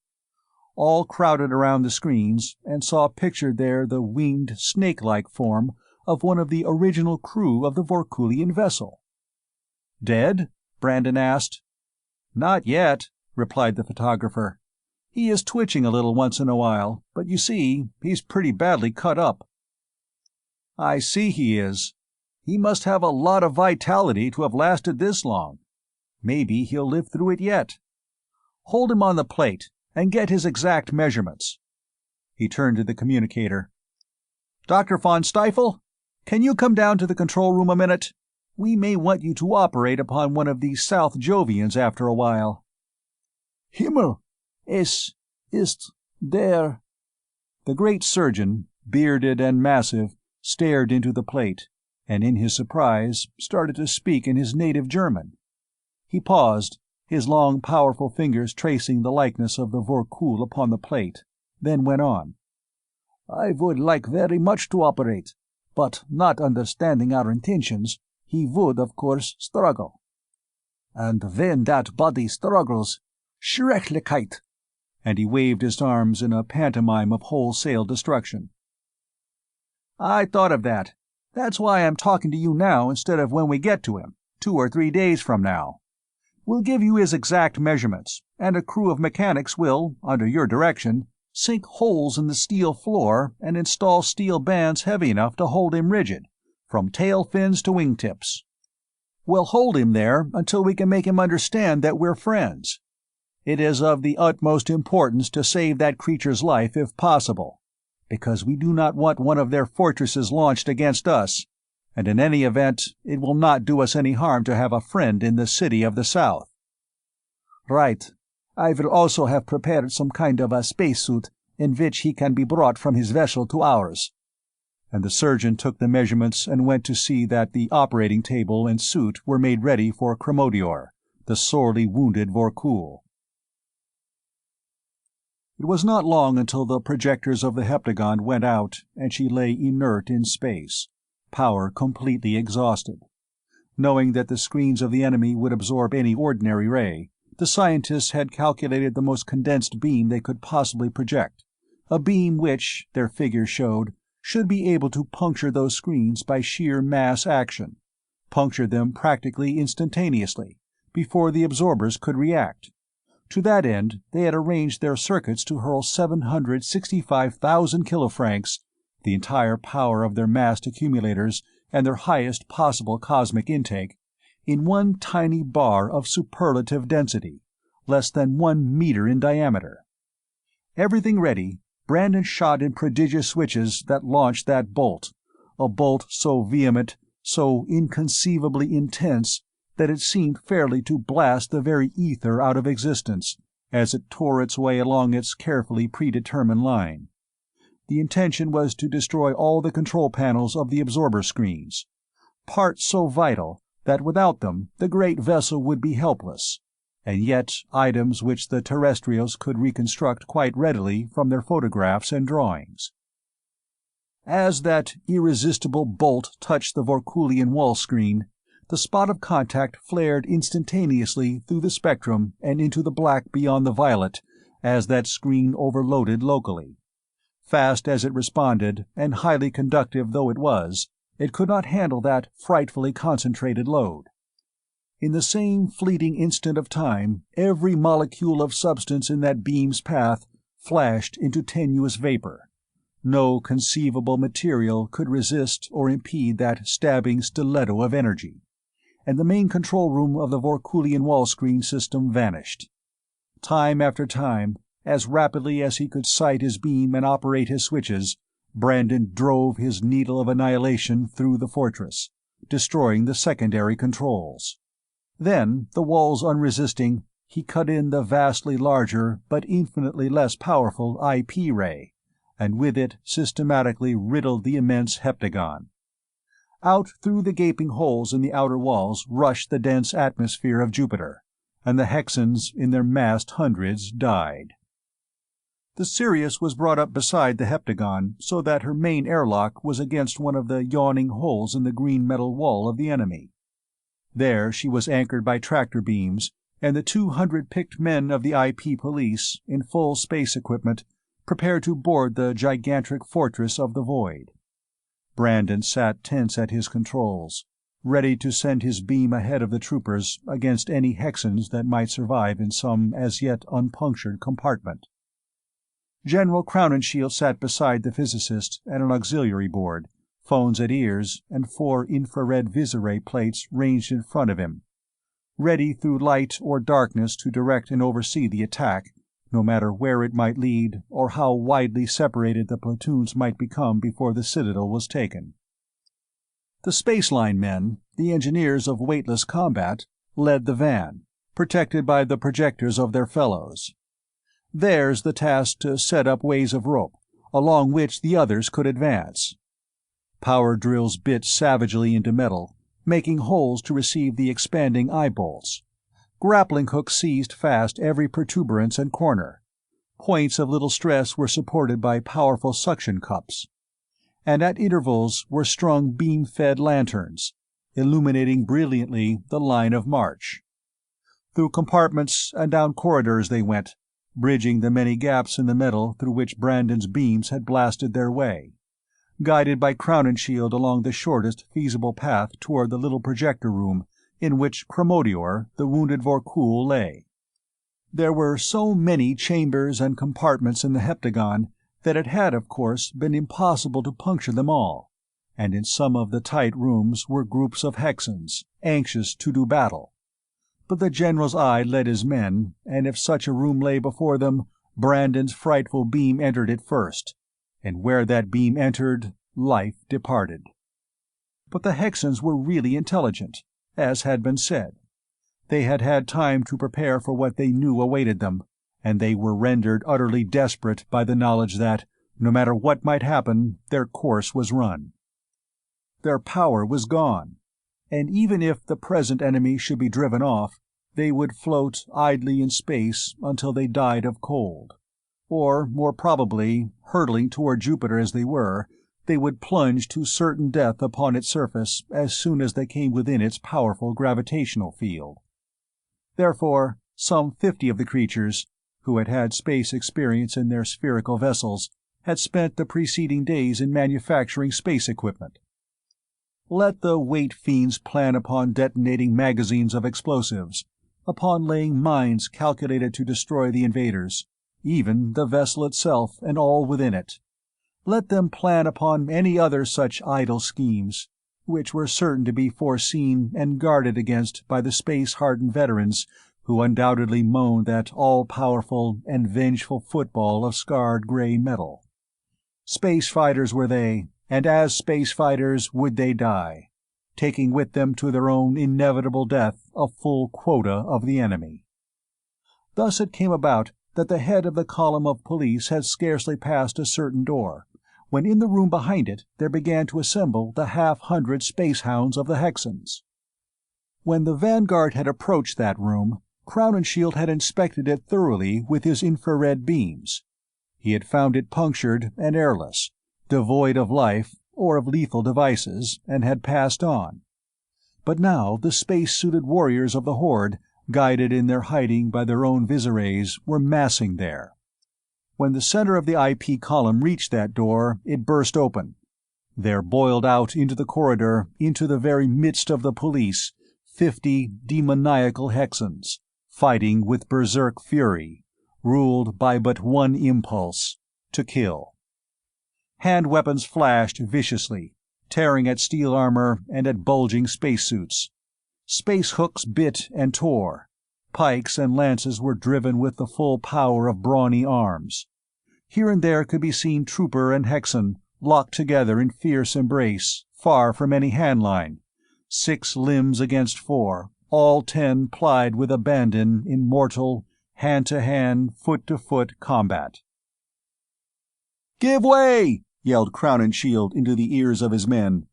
[SPEAKER 2] All crowded around the screens and saw pictured there the winged, snake-like form of one of the original crew of the Vorkulian vessel. "Dead?" Brandon asked. "Not yet," replied the photographer. "He is twitching a little once in a while, but you see, he's pretty badly cut up." "I see he is. He must have a lot of vitality to have lasted this long. Maybe he'll live through it yet. Hold him on the plate and get his exact measurements." He turned to the communicator. "Dr. von Stiefel, can you come down to the control room a minute? We may want you to operate upon one of these South Jovians after a while."
[SPEAKER 4] "Himmel! Es ist der—"
[SPEAKER 2] The great surgeon, bearded and massive, stared into the plate, and in his surprise started to speak in his native German. He paused, his long powerful fingers tracing the likeness of the Vorkul upon the plate, then went on.
[SPEAKER 4] "I would like very much to operate, but not understanding our intentions, he would, of course, struggle. And when that body struggles, Schrecklichkeit!"
[SPEAKER 2] And he waved his arms in a pantomime of wholesale destruction. "I thought of that. That's why I'm talking to you now instead of when we get to him, 2 or 3 days from now. We'll give you his exact measurements, and a crew of mechanics will, under your direction, sink holes in the steel floor and install steel bands heavy enough to hold him rigid, from tail fins to wingtips. We'll hold him there until we can make him understand that we're friends. It is of the utmost importance to save that creature's life if possible, because we do not want one of their fortresses launched against us, and in any event it will not do us any harm to have a friend in the City of the South."
[SPEAKER 4] "Right. I will also have prepared some kind of a spacesuit in which he can be brought from his vessel to ours."
[SPEAKER 2] And the surgeon took the measurements and went to see that the operating table and suit were made ready for Cremodior, the sorely wounded Vorkul. It was not long until the projectors of the heptagon went out and she lay inert in space, power completely exhausted. Knowing that the screens of the enemy would absorb any ordinary ray, the scientists had calculated the most condensed beam they could possibly project, a beam which, their figures showed, should be able to puncture those screens by sheer mass action, puncture them practically instantaneously, before the absorbers could react. To that end, they had arranged their circuits to hurl 765,000 kilofrancs, the entire power of their massed accumulators and their highest possible cosmic intake, in one tiny bar of superlative density, less than 1 meter in diameter. Everything ready, Brandon shot in prodigious switches that launched that bolt, a bolt so vehement, so inconceivably intense, that it seemed fairly to blast the very ether out of existence as it tore its way along its carefully predetermined line. The intention was to destroy all the control panels of the absorber screens, parts so vital that without them the great vessel would be helpless, and yet items which the terrestrials could reconstruct quite readily from their photographs and drawings. As that irresistible bolt touched the Vorkulian wall screen, The spot of contact flared instantaneously through the spectrum and into the black beyond the violet as that screen overloaded locally. Fast as it responded, and highly conductive though it was, it could not handle that frightfully concentrated load. In the same fleeting instant of time, every molecule of substance in that beam's path flashed into tenuous vapor. No conceivable material could resist or impede that stabbing stiletto of energy, and the main control room of the Vorkulian wall screen system vanished. Time after time, as rapidly as he could sight his beam and operate his switches, Brandon drove his needle of annihilation through the fortress, destroying the secondary controls. Then, the walls unresisting, he cut in the vastly larger but infinitely less powerful IP ray, and with it systematically riddled the immense heptagon. Out through the gaping holes in the outer walls rushed the dense atmosphere of Jupiter, and the Hexans in their massed hundreds died. The Sirius was brought up beside the heptagon so that her main airlock was against one of the yawning holes in the green metal wall of the enemy. There she was anchored by tractor beams, and the 200 picked men of the IP police, in full space equipment, prepared to board the gigantic fortress of the void. Brandon sat tense at his controls, ready to send his beam ahead of the troopers against any Hexans that might survive in some as yet unpunctured compartment. General Crowninshield sat beside the physicist at an auxiliary board, phones at ears, and 4 infrared visiray plates ranged in front of him, ready through light or darkness to direct and oversee the attack, no matter where it might lead or how widely separated the platoons might become before the citadel was taken. The spaceline men, the engineers of weightless combat, led the van, protected by the projectors of their fellows. Theirs the task to set up ways of rope, along which the others could advance. Power drills bit savagely into metal, making holes to receive the expanding eye bolts. Grappling hooks seized fast every protuberance and corner. Points of little stress were supported by powerful suction cups. And at intervals were strung beam-fed lanterns, illuminating brilliantly the line of march. Through compartments and down corridors they went, bridging the many gaps in the metal through which Brandon's beams had blasted their way, guided by Crowninshield along the shortest feasible path toward the little projector room in which Cromodior, the wounded Vorkul, lay. There were so many chambers and compartments in the heptagon that it had, of course, been impossible to puncture them all, and in some of the tight rooms were groups of Hexans, anxious to do battle. But the general's eye led his men, and if such a room lay before them, Brandon's frightful beam entered it first, and where that beam entered, life departed. But the Hexans were really intelligent, as had been said. They had had time to prepare for what they knew awaited them, and they were rendered utterly desperate by the knowledge that, no matter what might happen, their course was run. Their power was gone, and even if the present enemy should be driven off, they would float idly in space until they died of cold. Or, more probably, hurtling toward Jupiter as they were, they would plunge to certain death upon its surface as soon as they came within its powerful gravitational field. Therefore, some 50 of the creatures, who had had space experience in their spherical vessels, had spent the preceding days in manufacturing space equipment. Let the weight fiends plan upon detonating magazines of explosives, upon laying mines calculated to destroy the invaders, even the vessel itself and all within it. Let them plan upon any other such idle schemes, which were certain to be foreseen and guarded against by the space-hardened veterans who undoubtedly moaned that all-powerful and vengeful football of scarred gray metal. Space fighters were they, and as space fighters would they die, taking with them to their own inevitable death a full quota of the enemy. Thus it came about that the head of the column of police had scarcely passed a certain door, when in the room behind it there began to assemble the 100 spacehounds of the Hexans. When the vanguard had approached that room, Crowninshield had inspected it thoroughly with his infrared beams. He had found it punctured and airless, devoid of life or of lethal devices, and had passed on.
[SPEAKER 1] But now the space-suited warriors of the Horde, guided in their hiding by their own visirays, were massing there. When the center of the IP column reached that door, it burst open. There boiled out into the corridor, into the very midst of the police, 50 demoniacal Hexans, fighting with berserk fury, ruled by but one impulse: to kill. Hand weapons flashed viciously, tearing at steel armor and at bulging spacesuits. Space hooks bit and tore. Pikes and lances were driven with the full power of brawny arms. Here and there could be seen trooper and Hexan, locked together in fierce embrace, far from any handline. 6 limbs against 4, all 10 plied with abandon in mortal, hand-to-hand, foot-to-foot combat. "Give way!" yelled Crown and Shield into the ears of his men.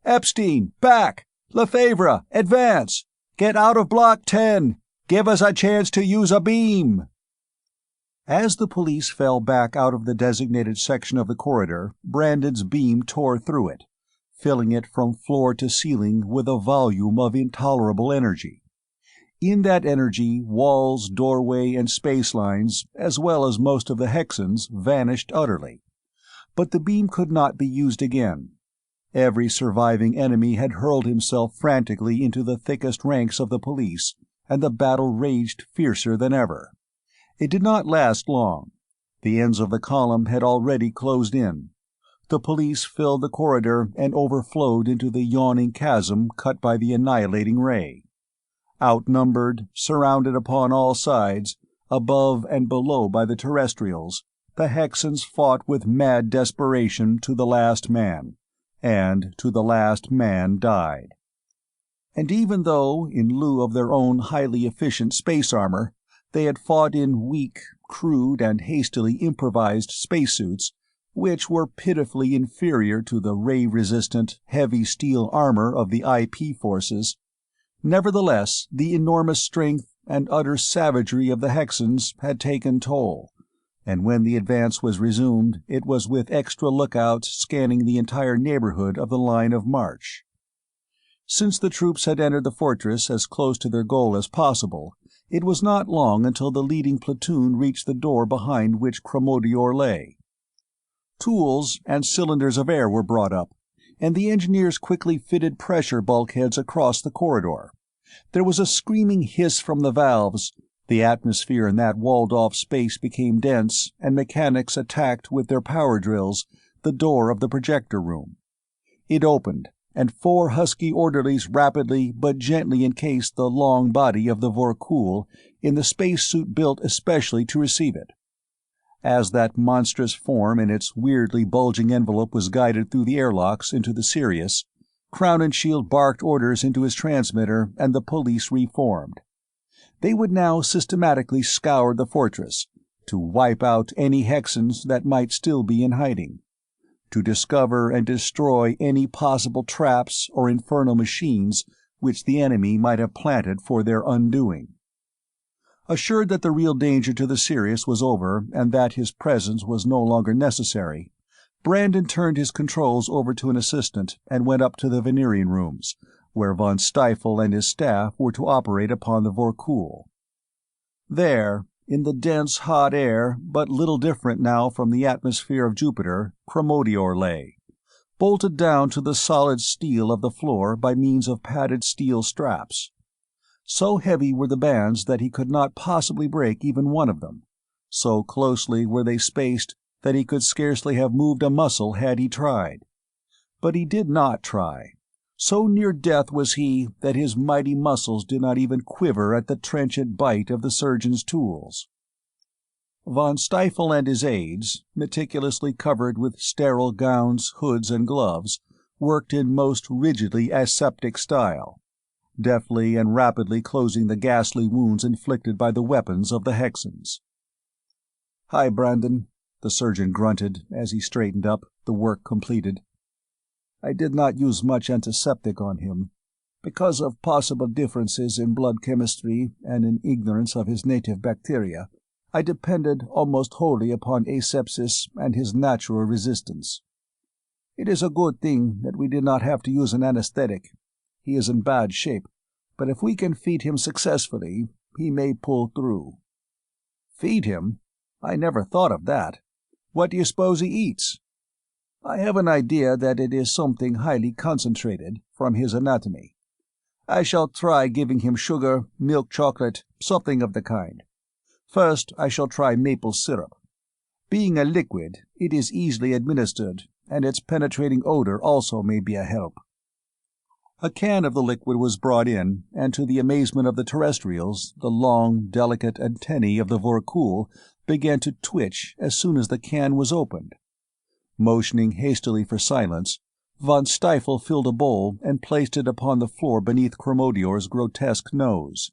[SPEAKER 1] "Epstein, back! Lefebvre, advance! Get out of Block 10! Give us a chance to use a beam!" As the police fell back out of the designated section of the corridor, Brandon's beam tore through it, filling it from floor to ceiling with a volume of intolerable energy. In that energy, walls, doorway, and space lines, as well as most of the Hexans, vanished utterly. But the beam could not be used again. Every surviving enemy had hurled himself frantically into the thickest ranks of the police, and the battle raged fiercer than ever. It did not last long. The ends of the column had already closed in. The police filled the corridor and overflowed into the yawning chasm cut by the annihilating ray. Outnumbered, surrounded upon all sides, above and below by the terrestrials, the Hexans fought with mad desperation to the last man, and to the last man died. And even though, in lieu of their own highly efficient space armor, they had fought in weak, crude, and hastily improvised spacesuits, which were pitifully inferior to the ray-resistant, heavy steel armor of the IP forces, nevertheless the enormous strength and utter savagery of the Hexans had taken toll, and when the advance was resumed, it was with extra lookouts scanning the entire neighborhood of the line of march. Since the troops had entered the fortress as close to their goal as possible, it was not long until the leading platoon reached the door behind which Cromodior lay. Tools and cylinders of air were brought up, and the engineers quickly fitted pressure bulkheads across the corridor. There was a screaming hiss from the valves. The atmosphere in that walled-off space became dense, and mechanics attacked with their power drills the door of the projector room. It opened, and 4 husky orderlies rapidly but gently encased the long body of the Vorkul in the spacesuit built especially to receive it. As that monstrous form in its weirdly bulging envelope was guided through the airlocks into the Sirius, Crown and Shield barked orders into his transmitter, and the police reformed. They would now systematically scour the fortress, to wipe out any Hexans that might still be in hiding, to discover and destroy any possible traps or infernal machines which the enemy might have planted for their undoing. Assured that the real danger to the Sirius was over and that his presence was no longer necessary, Brandon turned his controls over to an assistant and went up to the Venerian rooms, where von Stiefel and his staff were to operate upon the Vorkul. There, in the dense, hot air, but little different now from the atmosphere of Jupiter, Cromodior lay, bolted down to the solid steel of the floor by means of padded steel straps. So heavy were the bands that he could not possibly break even one of them. So closely were they spaced that he could scarcely have moved a muscle had he tried. But he did not try. So near death was he that his mighty muscles did not even quiver at the trenchant bite of the surgeon's tools. Von Stiefel and his aides, meticulously covered with sterile gowns, hoods, and gloves, worked in most rigidly aseptic style, deftly and rapidly closing the ghastly wounds inflicted by the weapons of the Hexans. "Hi, Brandon," the surgeon grunted as he straightened up, the work completed. "I did not use much antiseptic on him. Because of possible differences in blood chemistry and in ignorance of his native bacteria, I depended almost wholly upon asepsis and his natural resistance. It is a good thing that we did not have to use an anesthetic.
[SPEAKER 4] he is in bad shape, but if we can feed him successfully, he may pull through." "Feed him? I never thought of that. What do you suppose he eats?" "I have an idea that it is something highly concentrated, from his anatomy. I shall try giving him sugar, milk chocolate, something of the kind. First, I shall try maple syrup. Being a liquid, it is easily administered, and its penetrating odor also may be a help." A can of the liquid was brought in, and to the amazement of the terrestrials, the long, delicate antennae of the Vorkul began to twitch as soon as the can was opened. Motioning hastily for silence, von Stiefel filled a bowl and placed it upon the floor beneath Chromodior's grotesque nose.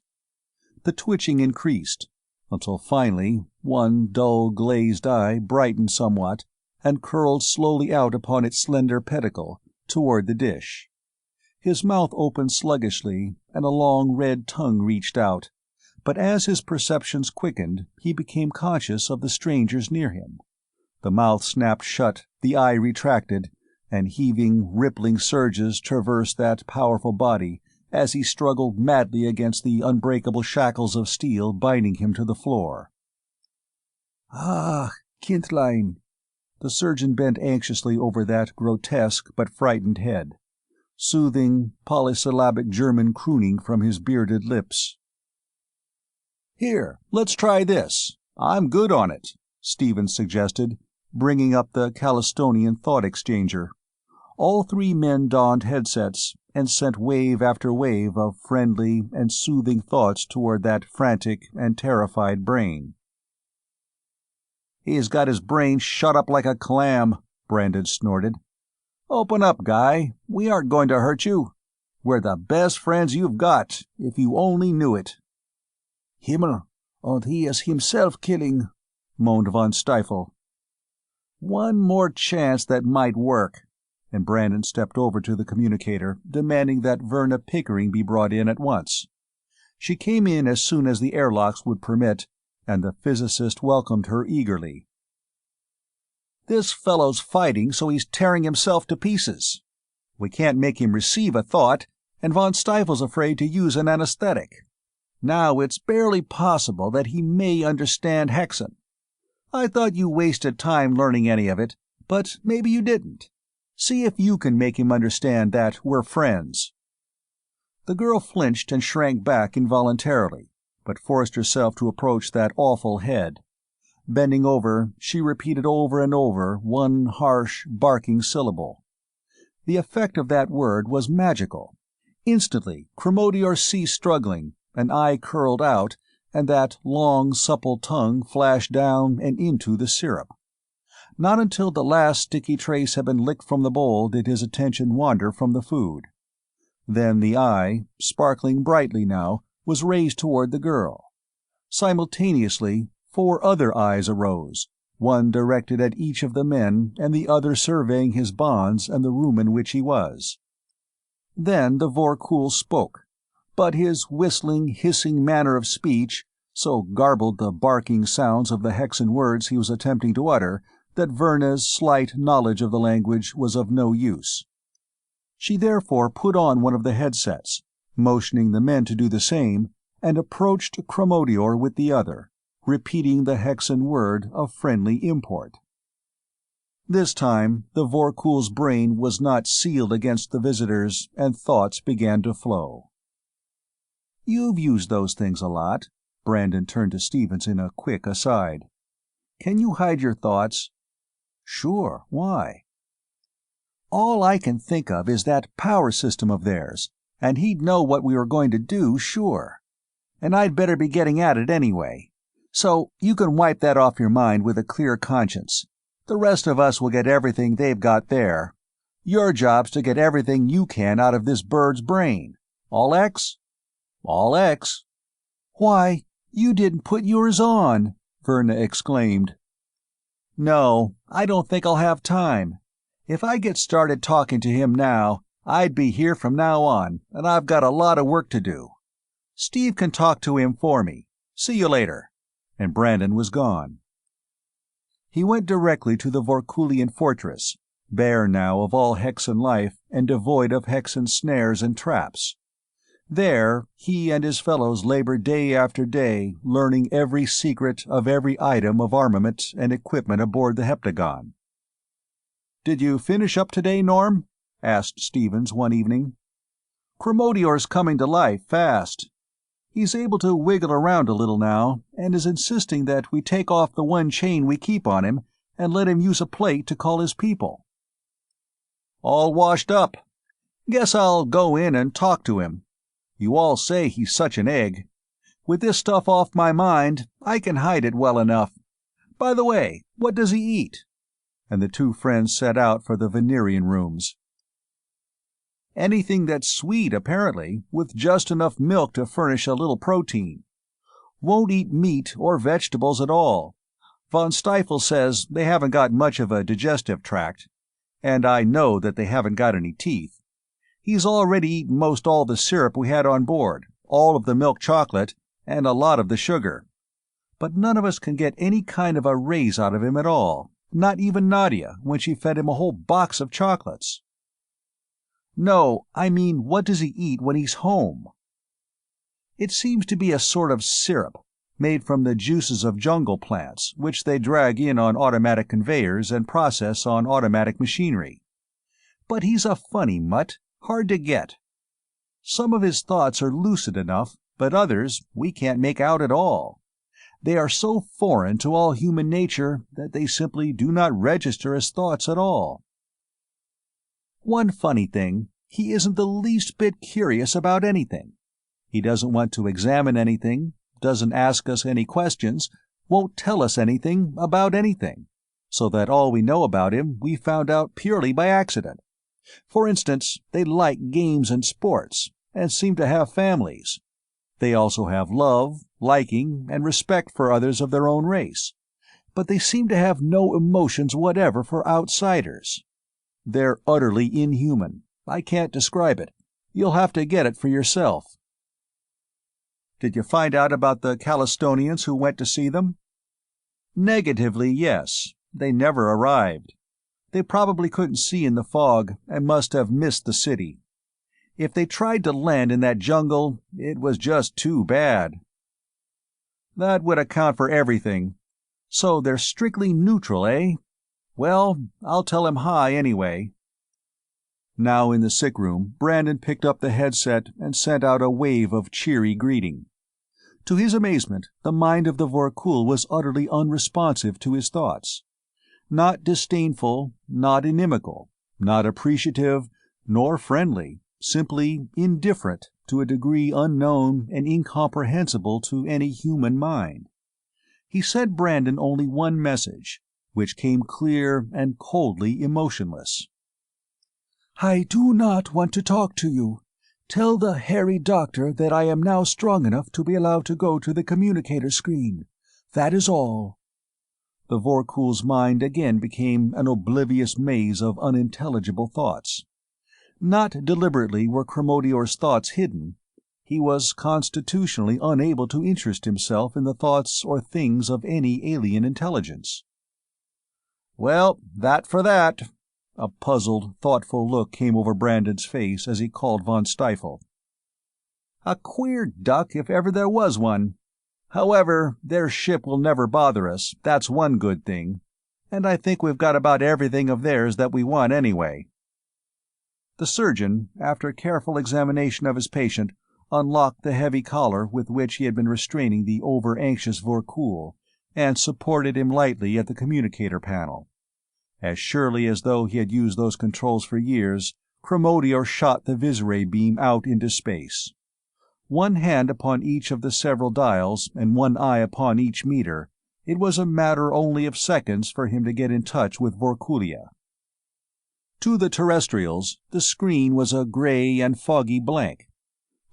[SPEAKER 4] The twitching increased, until finally one dull glazed eye brightened somewhat and curled slowly out upon its slender pedicle, toward the dish. His mouth opened sluggishly, and a long red tongue reached out, but as his perceptions quickened he became conscious of the strangers near him. The mouth snapped shut, the eye retracted, and heaving, rippling surges traversed that powerful body as he struggled madly against the unbreakable shackles of steel binding him to the floor. "Ah, Kindlein." The surgeon bent anxiously over that grotesque but frightened head. Soothing, polysyllabic German crooning from his bearded lips. "Here, let's try this. I'm good on it," Stevens suggested, bringing up the Calistonian thought exchanger. All three men donned headsets and sent wave after wave of friendly and soothing thoughts toward that frantic and terrified brain. "He's got his brain shut up like a clam," Brandon snorted. "Open up, guy. We aren't going to hurt you. We're the best friends you've got, if you only knew it." "Himmel, and he is himself killing," moaned von Stiefel.
[SPEAKER 2] "One more chance that might work," and Brandon stepped over to the communicator, demanding that Verna Pickering be brought in at once. She came in as soon as the airlocks would permit, and the physicist welcomed her eagerly. "This fellow's fighting so he's tearing himself to pieces. We can't make him receive a thought, and von Stiefel's afraid to use an anesthetic. Now it's barely possible that he may understand Hexan. I thought you wasted time learning any of it, but maybe you didn't. See if you can make him understand that we're friends." The girl flinched and shrank back involuntarily, but forced herself to approach that awful head. Bending over, she repeated over and over one harsh, barking syllable. The effect of that word was magical. Instantly, Chromodior ceased struggling, an eye curled out, and that long, supple tongue flashed down and into the syrup. Not until the last sticky trace had been licked from the bowl did his attention wander from the food. Then the eye, sparkling brightly now, was raised toward the girl. Simultaneously, 4 other eyes arose, one directed at each of the men and the other surveying his bonds and the room in which he was. Then the Vorkul spoke, but his whistling, hissing manner of speech so garbled the barking sounds of the Hexan words he was attempting to utter that Verna's slight knowledge of the language was of no use. She therefore put on one of the headsets, motioning the men to do the same, and approached Chromodior with the other, repeating the Hexan word of friendly import. This time, the Vorkul's brain was not sealed against the visitors, and thoughts began to flow. "You've used those things a lot." Brandon turned to Stevens in a quick aside. "Can you hide your thoughts?" "Sure, why?" "All I can think of is that power system of theirs, and he'd know what we were going to do, sure. And I'd better be getting at it anyway. So you can wipe that off your mind with a clear conscience. The rest of us will get everything they've got there. Your job's to get everything you can out of this bird's brain. All X?" "All X." "Why, you didn't put yours on!" Verna exclaimed. "No, I don't think I'll have time. If I get started talking to him now, I'd be here from now on, and I've got a lot of work to do. Steve can talk to him for me. See you later." And Brandon was gone. He went directly to the Vorkulian fortress, bare now of all Hexan life and devoid of Hexan snares and traps. There, he and his fellows labored day after day, learning every secret of every item of armament and equipment aboard the Heptagon. "Did you finish up today, Norm?" asked Stevens one evening. "Chromodior's coming to life fast. He's able to wiggle around a little now, and is insisting that we take off the one chain we keep on him and let him use a plate to call his people." "All washed up. Guess I'll go in and talk to him. You all say he's such an egg. With this stuff off my mind, I can hide it well enough. By the way, what does he eat?" And the two friends set out for the Venerian rooms. "Anything that's sweet, apparently, with just enough milk to furnish a little protein. Won't eat meat or vegetables at all. Von Stiefel says they haven't got much of a digestive tract, and I know that they haven't got any teeth. He's already eaten most all the syrup we had on board, all of the milk chocolate, and a lot of the sugar. But none of us can get any kind of a raise out of him at all, not even Nadia, when she fed him a whole box of chocolates." "No, I mean, what does he eat when he's home?" "It seems to be a sort of syrup, made from the juices of jungle plants, which they drag in on automatic conveyors and process on automatic machinery. But he's a funny mutt, hard to get. Some of his thoughts are lucid enough, but others we can't make out at all. They are so foreign to all human nature that they simply do not register as thoughts at all. One funny thing, he isn't the least bit curious about anything. He doesn't want to examine anything, doesn't ask us any questions, won't tell us anything about anything, so that all we know about him we found out purely by accident. For instance, they like games and sports, and seem to have families. They also have love, liking, and respect for others of their own race, but they seem to have no emotions whatever for outsiders. They're utterly inhuman. I can't describe it. You'll have to get it for yourself." "Did you find out about the Calistonians who went to see them?" "Negatively, yes. They never arrived. They probably couldn't see in the fog and must have missed the city. If they tried to land in that jungle, it was just too bad." "That would account for everything. So they're strictly neutral, eh? Well, I'll tell him hi anyway." Now in the sick room, Brandon picked up the headset and sent out a wave of cheery greeting. To his amazement, the mind of the Vorkul was utterly unresponsive to his thoughts. Not disdainful, not inimical, not appreciative, nor friendly, simply indifferent to a degree unknown and incomprehensible to any human mind. He sent Brandon only one message, which came clear and coldly emotionless. "I do not want to talk to you. Tell the hairy doctor that I am now strong enough to be allowed to go to the communicator screen. That is all." The Vorkul's mind again became an oblivious maze of unintelligible thoughts. Not deliberately were Chromodior's thoughts hidden. He was constitutionally unable to interest himself in the thoughts or things of any alien intelligence. "Well, that for that." A puzzled, thoughtful look came over Brandon's face as he called von Stiefel. "A queer duck if ever there was one. However, their ship will never bother us, that's one good thing. And I think we've got about everything of theirs that we want anyway." The surgeon, after careful examination of his patient, unlocked the heavy collar with which he had been restraining the over-anxious Vorkul, and supported him lightly at the communicator panel. As surely as though he had used those controls for years, Chromodior shot the Visiray beam out into space. One hand upon each of the several dials and one eye upon each meter, it was a matter only of seconds for him to get in touch with Vorkulia. To the terrestrials, the screen was a gray and foggy blank,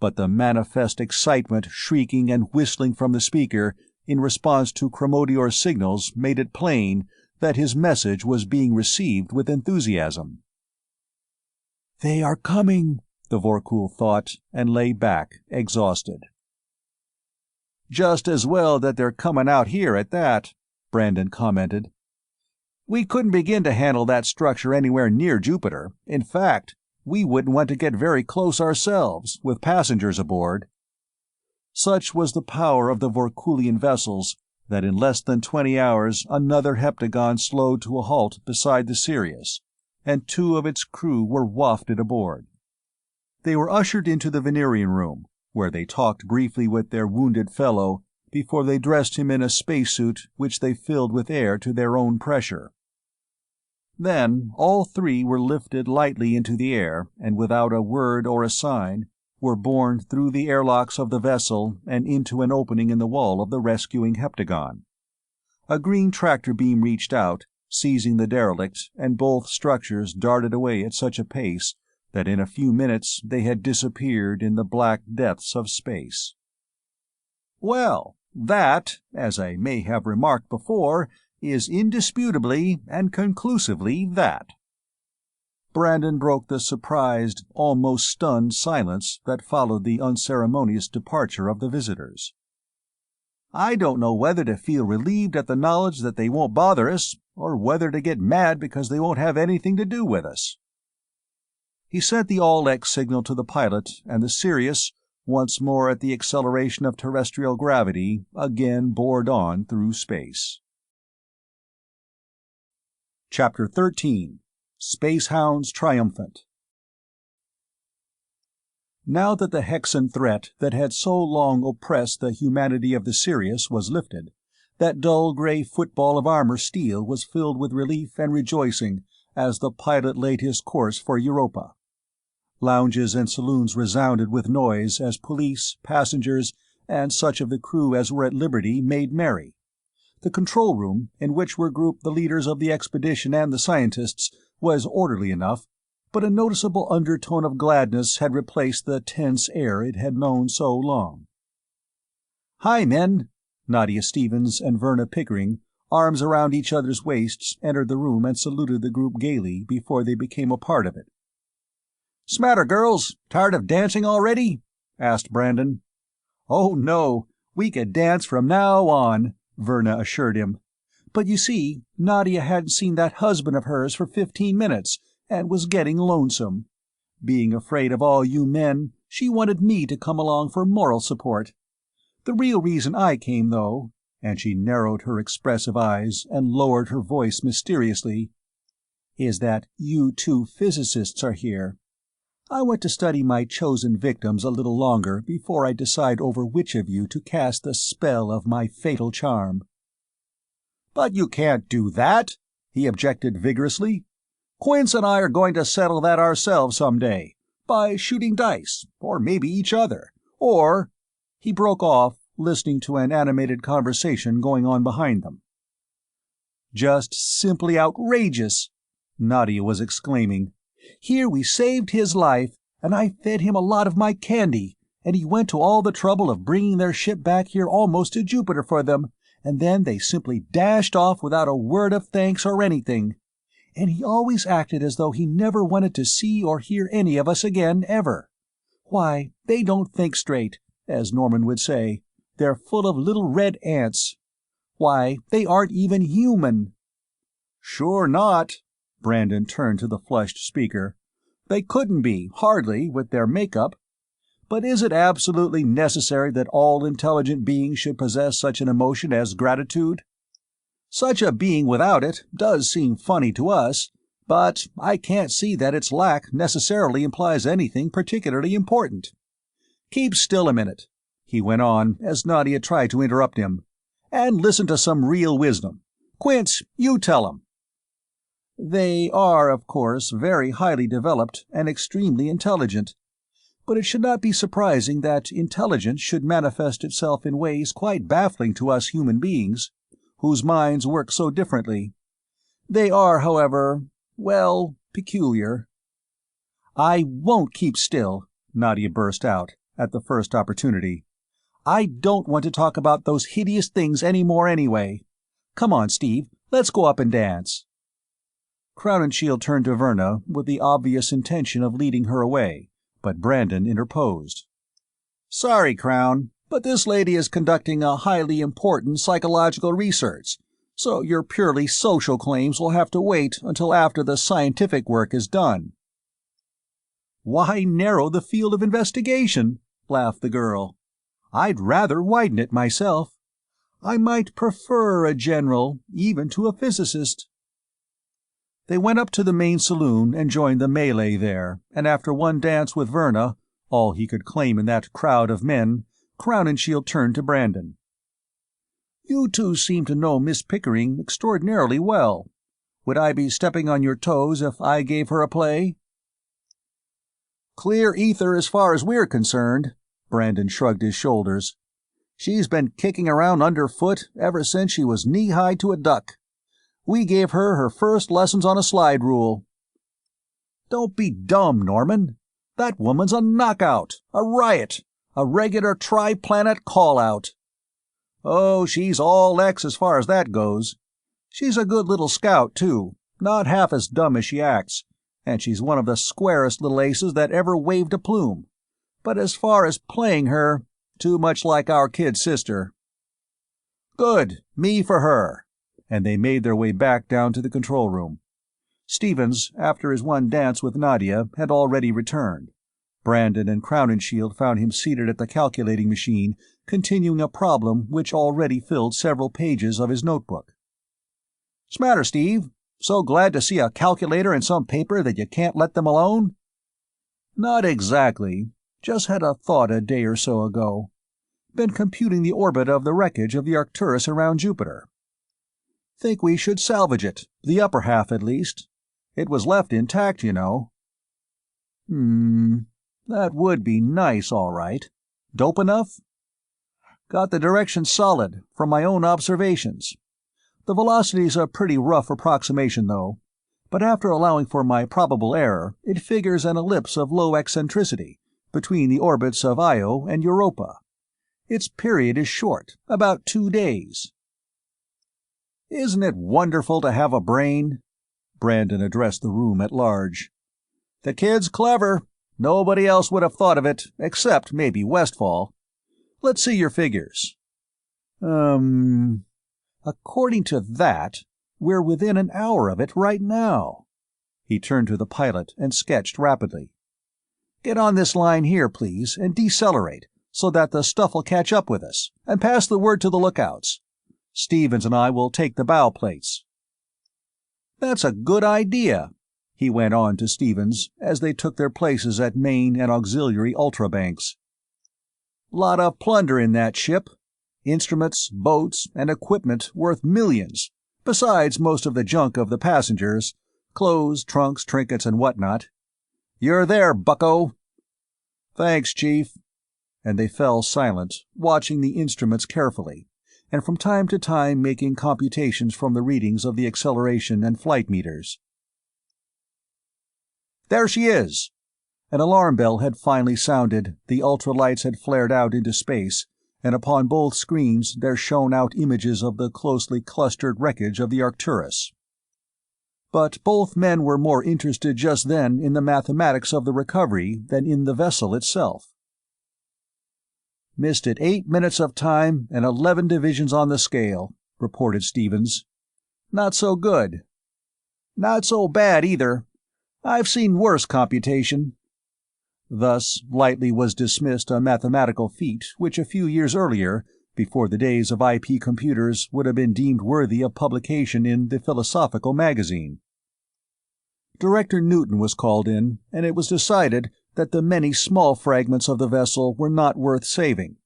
[SPEAKER 2] but the manifest excitement shrieking and whistling from the speaker in response to Chromodior's signals made it plain that his message was being received with enthusiasm. "They are coming," the Vorkul thought, and lay back, exhausted. "Just as well that they're coming out here at that," Brandon commented. We couldn't begin to handle that structure anywhere near Jupiter. In fact, we wouldn't want to get very close ourselves, with passengers aboard." Such was the power of the Vorkulian vessels that in less than 20 hours another heptagon slowed to a halt beside the Sirius, and 2 of its crew were wafted aboard. They were ushered into the Venerian room, where they talked briefly with their wounded fellow before they dressed him in a spacesuit which they filled with air to their own pressure. Then all 3 were lifted lightly into the air and without a word or a sign were borne through the airlocks of the vessel and into an opening in the wall of the rescuing heptagon. A green tractor beam reached out, seizing the derelict, and both structures darted away at such a pace that in a few minutes they had disappeared in the black depths of space. Well, that, as I may have remarked before, is indisputably and conclusively that. Brandon broke the surprised, almost stunned silence that followed the unceremonious departure of the visitors. "I don't know whether to feel relieved at the knowledge that they won't bother us, or whether to get mad because they won't have anything to do with us." He sent the All-X signal to the pilot, and the Sirius, once more at the acceleration of terrestrial gravity, again bored on through space. Chapter 13. Spacehounds Triumphant. Now that the Hexan threat that had so long oppressed the humanity of the Sirius was lifted, that dull gray football of armor steel was filled with relief and rejoicing as the pilot laid his course for Europa. Lounges and saloons resounded with noise as police, passengers, and such of the crew as were at liberty made merry. The control room, in which were grouped the leaders of the expedition and the scientists, was orderly enough, but a noticeable undertone of gladness had replaced the tense air it had known so long. "Hi, men!" Nadia Stevens and Verna Pickering, arms around each other's waists, entered the room and saluted the group gaily before they became a part of it. "'Smatter, girls? Tired of dancing already?" asked Brandon. "Oh, no, we could dance from now on," Verna assured him. "But you see, Nadia hadn't seen that husband of hers for 15 minutes, and was getting lonesome. Being afraid of all you men, she wanted me to come along for moral support. The real reason I came, though," and she narrowed her expressive eyes and lowered her voice mysteriously, "is that you 2 physicists are here. I want to study my chosen victims a little longer before I decide over which of you to cast the spell of my fatal charm." "But you can't do that," he objected vigorously. "Quince and I are going to settle that ourselves some day, by shooting dice, or maybe each other, or—" He broke off, listening to an animated conversation going on behind them. "Just simply outrageous!" Nadia was exclaiming. "Here we saved his life, and I fed him a lot of my candy, and he went to all the trouble of bringing their ship back here almost to Jupiter for them, and then they simply dashed off without a word of thanks or anything. And he always acted as though he never wanted to see or hear any of us again, ever. Why, they don't think straight, as Norman would say. They're full of little red ants. Why, they aren't even human." "Sure not." Brandon turned to the flushed speaker. "They couldn't be, hardly, with their makeup. But is it absolutely necessary that all intelligent beings should possess such an emotion as gratitude? Such a being without it does seem funny to us, but I can't see that its lack necessarily implies anything particularly important. Keep still a minute," he went on, as Nadia tried to interrupt him, "and listen to some real wisdom. Quince, you tell 'em." "They are, of course, very highly developed and extremely intelligent. But it should not be surprising that intelligence should manifest itself in ways quite baffling to us human beings, whose minds work so differently. They are, however, well, peculiar." "I won't keep still," Nadia burst out, at the first opportunity. "I don't want to talk about those hideous things any more anyway. Come on, Steve, let's go up and dance." Crowninshield turned to Verna with the obvious intention of leading her away, but Brandon interposed. "Sorry, Crown, but this lady is conducting a highly important psychological research,
[SPEAKER 3] So your purely social claims will have to wait until after the scientific work is done."
[SPEAKER 2] "Why narrow the field of investigation?" laughed the girl. "I'd rather widen it myself. I might prefer a general, even to a physicist." They went up to the main saloon and joined the melee there, and after one dance with Verna, all he could claim in that crowd of men, Crowninshield turned to Brandon. "You two seem to know Miss Pickering extraordinarily well. Would I be stepping on your toes if I gave her a play?"
[SPEAKER 3] "Clear ether as far as we're concerned," Brandon shrugged his shoulders. "She's been kicking around underfoot ever since she was knee-high to a duck. We gave her her first lessons on a slide rule." "Don't be dumb, Norman. That woman's a knockout, a riot, a regular tri-planet call-out." "Oh, she's all X as far as that goes. She's a good little scout, too, not half as dumb as she acts, and she's one of the squarest little aces that ever waved a plume. But as far as playing her, too much like our kid sister." "Good, me for her," and they made their way back down to the control room. Stevens, after his one dance with Nadia, had already returned. Brandon and Crowninshield found him seated at the calculating machine, continuing a problem which already filled several pages of his notebook. "'Smatter, Steve? So glad to see a calculator and some paper that you can't let them alone?" "Not exactly. Just had a thought a day or so ago. Been computing the orbit of the wreckage of the Arcturus around Jupiter. Think we should salvage it, the upper half at least. It was left intact, you know." That would be nice, all right. Dope enough?" "Got the direction solid, from my own observations. The velocity's a pretty rough approximation, though. But after allowing for my probable error, it figures an ellipse of low eccentricity, between the orbits of Io and Europa. Its period is short, about 2 days. "Isn't it wonderful to have a brain?" Brandon addressed the room at large. "The kid's clever. Nobody else would have thought of it, except maybe Westfall. Let's see your figures." According to that, we're within an hour of it right now." He turned to the pilot and sketched rapidly. "Get on this line here, please, and decelerate, so that the stuff'll catch up with us, and pass the word to the lookouts. Stevens and I will take the bow plates." "That's a good idea," he went on to Stevens, as they took their places at main and auxiliary ultrabanks. "Lot of plunder in that ship. Instruments, boats, and equipment worth millions, besides most of the junk of the passengers, clothes, trunks, trinkets, and whatnot. You're there, bucko." "Thanks, Chief." And they fell silent, watching the instruments carefully, and from time to time making computations from the readings of the acceleration and flight meters. "There she is!" An alarm bell had finally sounded, the ultralights had flared out into space, and upon both screens there shone out images of the closely clustered wreckage of the Arcturus. But both men were more interested just then in the mathematics of the recovery than in the vessel itself. "Missed it 8 minutes of time and 11 divisions on the scale," reported Stevens. "Not so good." "Not so bad, either. I've seen worse computation." Thus lightly was dismissed a mathematical feat which a few years earlier, before the days of IP computers, would have been deemed worthy of publication in the Philosophical Magazine. Director Newton was called in, and it was decided that the many small fragments of the vessel were not worth saving,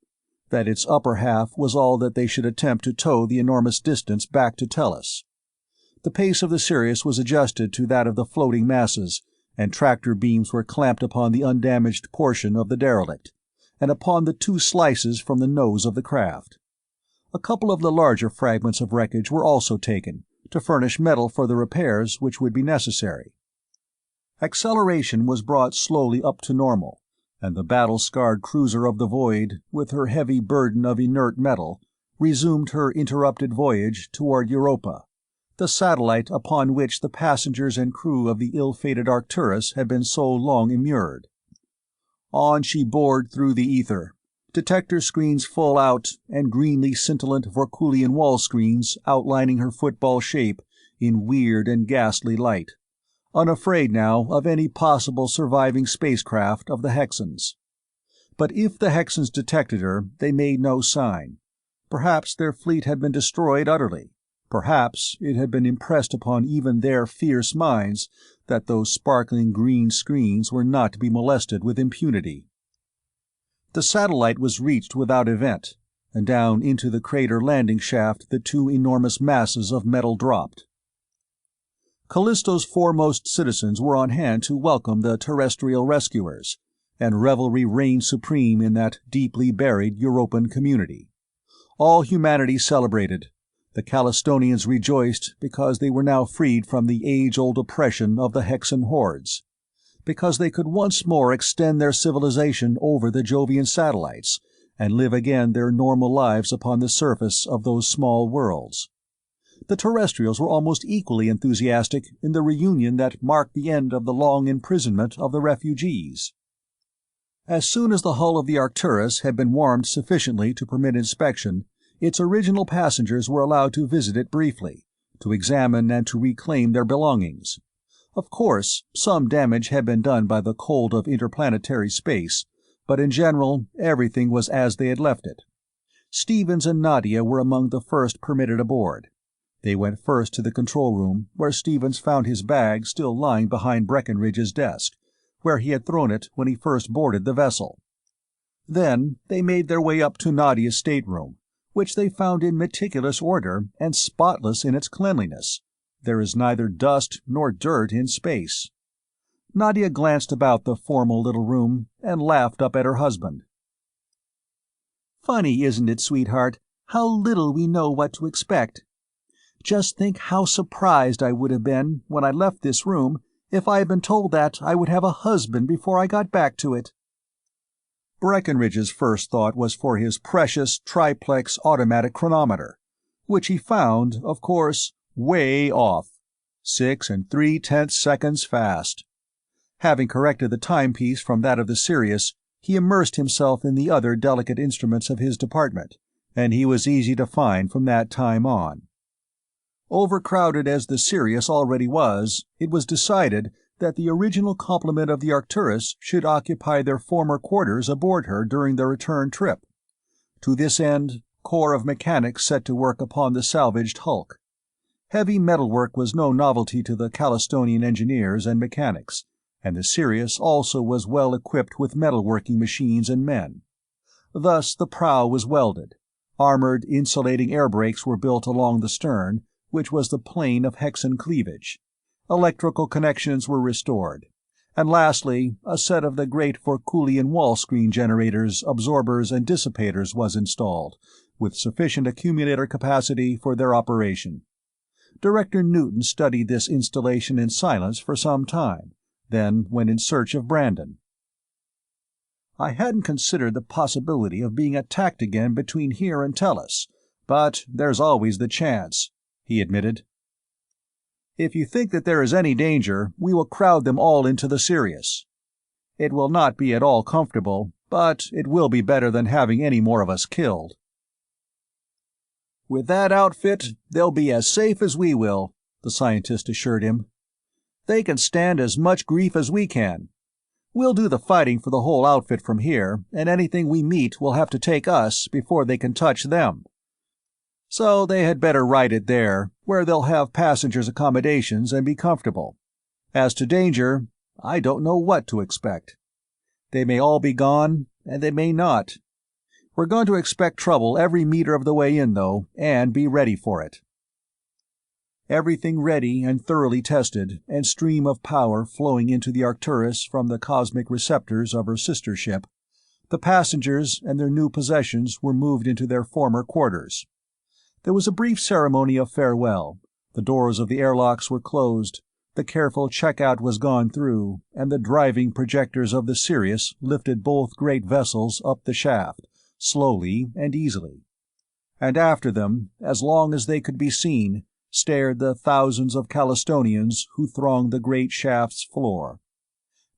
[SPEAKER 3] that its upper half was all that they should attempt to tow the enormous distance back to Tellus. The pace of the Sirius was adjusted to that of the floating masses, and tractor beams were clamped upon the undamaged portion of the derelict, and upon the 2 slices from the nose of the craft. A couple of the larger fragments of wreckage were also taken, to furnish metal for the repairs which would be necessary. Acceleration was brought slowly up to normal, and the battle-scarred cruiser of the void, with her heavy burden of inert metal, resumed her interrupted voyage toward Europa, the satellite upon which the passengers and crew of the ill-fated Arcturus had been so long immured. On she bored through the ether,
[SPEAKER 2] detector screens full out and greenly scintillant Vorkulian wall screens outlining her football shape in weird and ghastly light, unafraid now of any possible surviving spacecraft of the Hexans. But if the Hexans detected her, they made no sign. Perhaps their fleet had been destroyed utterly. Perhaps it had been impressed upon even their fierce minds that those sparkling green screens were not to be molested with impunity. The satellite was reached without event, and down into the crater landing shaft the two enormous masses of metal dropped. Callisto's foremost citizens were on hand to welcome the terrestrial rescuers, and revelry reigned supreme in that deeply buried Europan community. All humanity celebrated. The Calistonians rejoiced because they were now freed from the age-old oppression of the Hexan hordes, because they could once more extend their civilization over the Jovian satellites and live again their normal lives upon the surface of those small worlds. The terrestrials were almost equally enthusiastic in the reunion that marked the end of the long imprisonment of the refugees. As soon as the hull of the Arcturus had been warmed sufficiently to permit inspection, its original passengers were allowed to visit it briefly, to examine and to reclaim their belongings. Of course, some damage had been done by the cold of interplanetary space, but in general everything was as they had left it. Stevens and Nadia were among the first permitted aboard. They went first to the control room, where Stevens found his bag still lying behind Breckenridge's desk, where he had thrown it when he first boarded the vessel. Then they made their way up to Nadia's stateroom, which they found in meticulous order and spotless in its cleanliness. There is neither dust nor dirt in space. Nadia glanced about the formal little room and laughed up at her husband. "Funny, isn't it, sweetheart, how little we know what to expect? Just think how surprised I would have been, when I left this room, if I had been told that I would have a husband before I got back to it." Breckenridge's first thought was for his precious triplex automatic chronometer, which he found, of course, way off, 6 3/10 seconds fast. Having corrected the timepiece from that of the Sirius, he immersed himself in the other delicate instruments of his department, and he was easy to find from that time on. Overcrowded as the Sirius already was, it was decided that the original complement of the Arcturus should occupy their former quarters aboard her during the return trip. To this end, corps of mechanics set to work upon the salvaged hulk. Heavy metalwork was no novelty to the Calistonian engineers and mechanics, and the Sirius also was well equipped with metalworking machines and men. Thus the prow was welded. Armored insulating air brakes were built along the stern, which was the plane of Hexan cleavage. Electrical connections were restored. And lastly, a set of the great Vorkulian wall screen generators, absorbers, and dissipators was installed, with sufficient accumulator capacity for their operation. Director Newton studied this installation in silence for some time, then went in search of Brandon. "I hadn't considered the possibility of being attacked again between here and Tellus, but there's always the chance," he admitted. "If you think that there is any danger, we will crowd them all into the Sirius. It will not be at all comfortable, but it will be better than having any more of us killed." "With that outfit, they'll be as safe as we will," the scientist assured him. "They can stand as much grief as we can. We'll do the fighting for the whole outfit from here, and anything we meet will have to take us before they can touch them. So they had better ride it there, where they'll have passengers' accommodations and be comfortable. As to danger, I don't know what to expect. They may all be gone, and they may not. We're going to expect trouble every meter of the way in, though, and be ready for it." Everything ready and thoroughly tested, and stream of power flowing into the Arcturus from the cosmic receptors of her sister ship, the passengers and their new possessions were moved into their former quarters. There was a brief ceremony of farewell. The doors of the airlocks were closed, the careful check-out was gone through, and the driving projectors of the Sirius lifted both great vessels up the shaft, slowly and easily. And after them, as long as they could be seen, stared the thousands of Calistonians who thronged the great shaft's floor.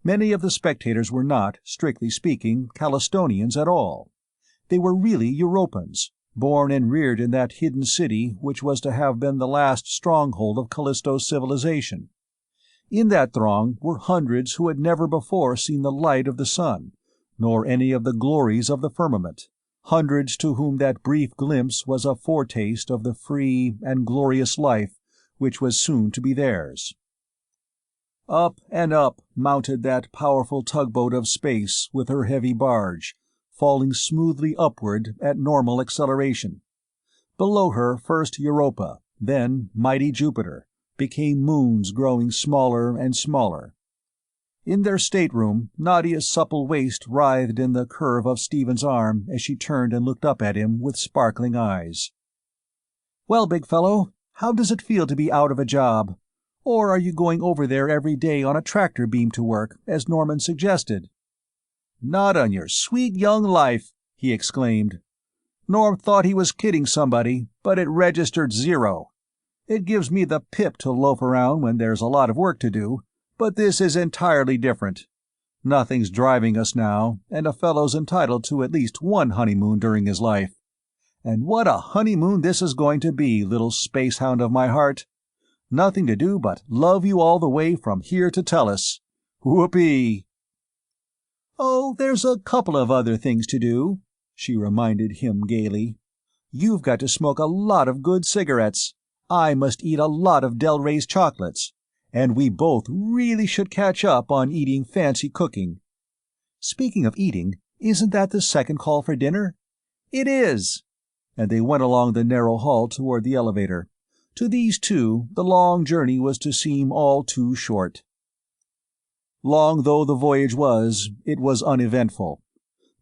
[SPEAKER 2] Many of the spectators were not, strictly speaking, Calistonians at all. They were really Europans, born and reared in that hidden city which was to have been the last stronghold of Callisto's civilization. In that throng were hundreds who had never before seen the light of the sun, nor any of the glories of the firmament, hundreds to whom that brief glimpse was a foretaste of the free and glorious life which was soon to be theirs. Up and up mounted that powerful tugboat of space with her heavy barge, falling smoothly upward at normal acceleration. Below her first Europa, then mighty Jupiter, became moons growing smaller and smaller. In their stateroom, Nadia's supple waist writhed in the curve of Stephen's arm as she turned and looked up at him with sparkling eyes. "Well, big fellow, how does it feel to be out of a job? Or are you going over there every day on a tractor beam to work, as Norman suggested?" "Not on your sweet young life," he exclaimed. "Norm thought he was kidding somebody, but it registered 0. It gives me the pip to loaf around when there's a lot of work to do, but this is entirely different. Nothing's driving us now, and a fellow's entitled to at least one honeymoon during his life. And what a honeymoon this is going to be, little spacehound of my heart! Nothing to do but love you all the way from here to Tellus. Whoopee!" "Oh, there's a couple of other things to do," she reminded him gaily. "You've got to smoke a lot of good cigarettes. I must eat a lot of Del Rey's chocolates. And we both really should catch up on eating fancy cooking. Speaking of eating, isn't that the second call for dinner?" "It is." And they went along the narrow hall toward the elevator. To these two, the long journey was to seem all too short. Long though the voyage was, it was uneventful.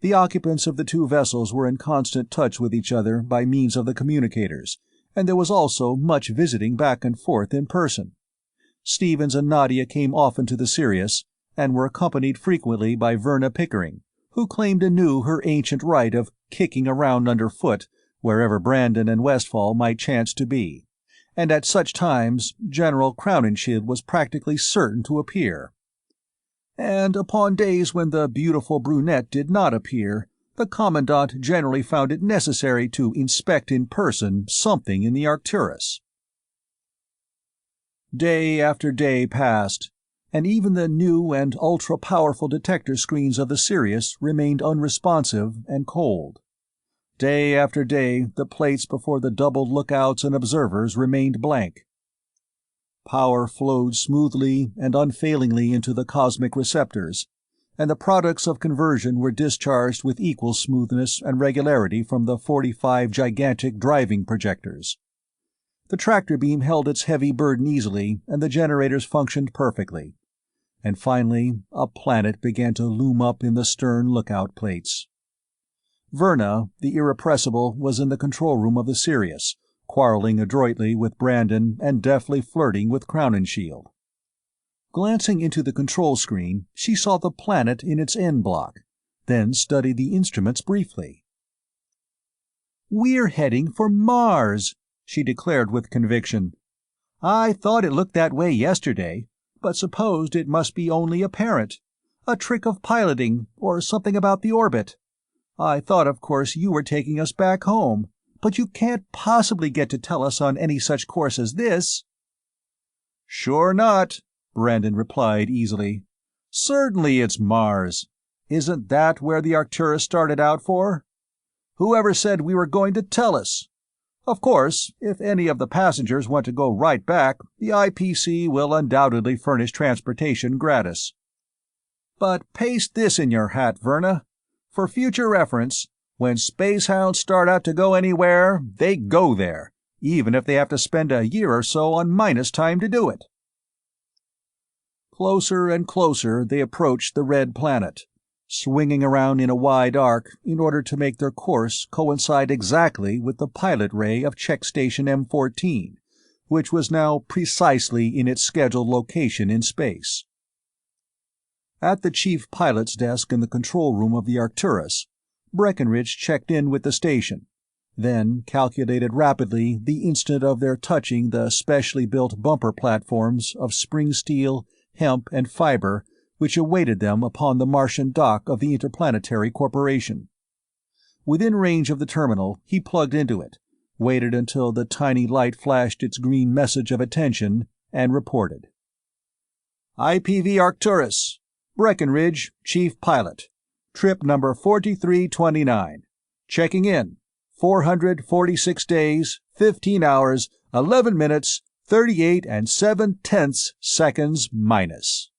[SPEAKER 2] The occupants of the two vessels were in constant touch with each other by means of the communicators, and there was also much visiting back and forth in person. Stevens and Nadia came often to the Sirius, and were accompanied frequently by Verna Pickering, who claimed anew her ancient right of kicking around underfoot wherever Brandon and Westfall might chance to be, and at such times General Crowninshield was practically certain to appear. And upon days when the beautiful brunette did not appear, the Commandant generally found it necessary to inspect in person something in the Arcturus. Day after day passed, and even the new and ultra-powerful detector screens of the Sirius remained unresponsive and cold. Day after day the plates before the doubled lookouts and observers remained blank. Power flowed smoothly and unfailingly into the cosmic receptors, and the products of conversion were discharged with equal smoothness and regularity from the 45 gigantic driving projectors. The tractor beam held its heavy burden easily, and the generators functioned perfectly. And finally, a planet began to loom up in the stern lookout plates. Verna, the irrepressible, was in the control room of the Sirius, quarreling adroitly with Brandon and deftly flirting with Crowninshield. Glancing into the control screen, she saw the planet in its end block, then studied the instruments briefly. "We're heading for Mars," she declared with conviction. "I thought it looked that way yesterday, but supposed it must be only apparent, a trick of piloting, or something about the orbit. I thought of course you were taking us back home, but you can't possibly get to tell us on any such course as this." "Sure not," Brandon replied easily. "Certainly it's Mars. Isn't that where the Arcturus started out for? Whoever said we were going to Tellus? Of course, if any of the passengers want to go right back, the IPC will undoubtedly furnish transportation gratis. But paste this in your hat, Verna. For future reference, when spacehounds start out to go anywhere, they go there, even if they have to spend a year or so on minus time to do it." Closer and closer they approached the red planet, swinging around in a wide arc in order to make their course coincide exactly with the pilot ray of check station M14, which was now precisely in its scheduled location in space. At the chief pilot's desk in the control room of the Arcturus, Breckenridge checked in with the station, then calculated rapidly the instant of their touching the specially built bumper platforms of spring steel, hemp, and fiber which awaited them upon the Martian dock of the Inter-Planetary Corporation. Within range of the terminal, he plugged into it, waited until the tiny light flashed its green message of attention, and reported. IPV Arcturus, Breckenridge, Chief Pilot. Trip number 4329. Checking in. 446 days, 15 hours, 11 minutes, 38 and 7/10 seconds minus.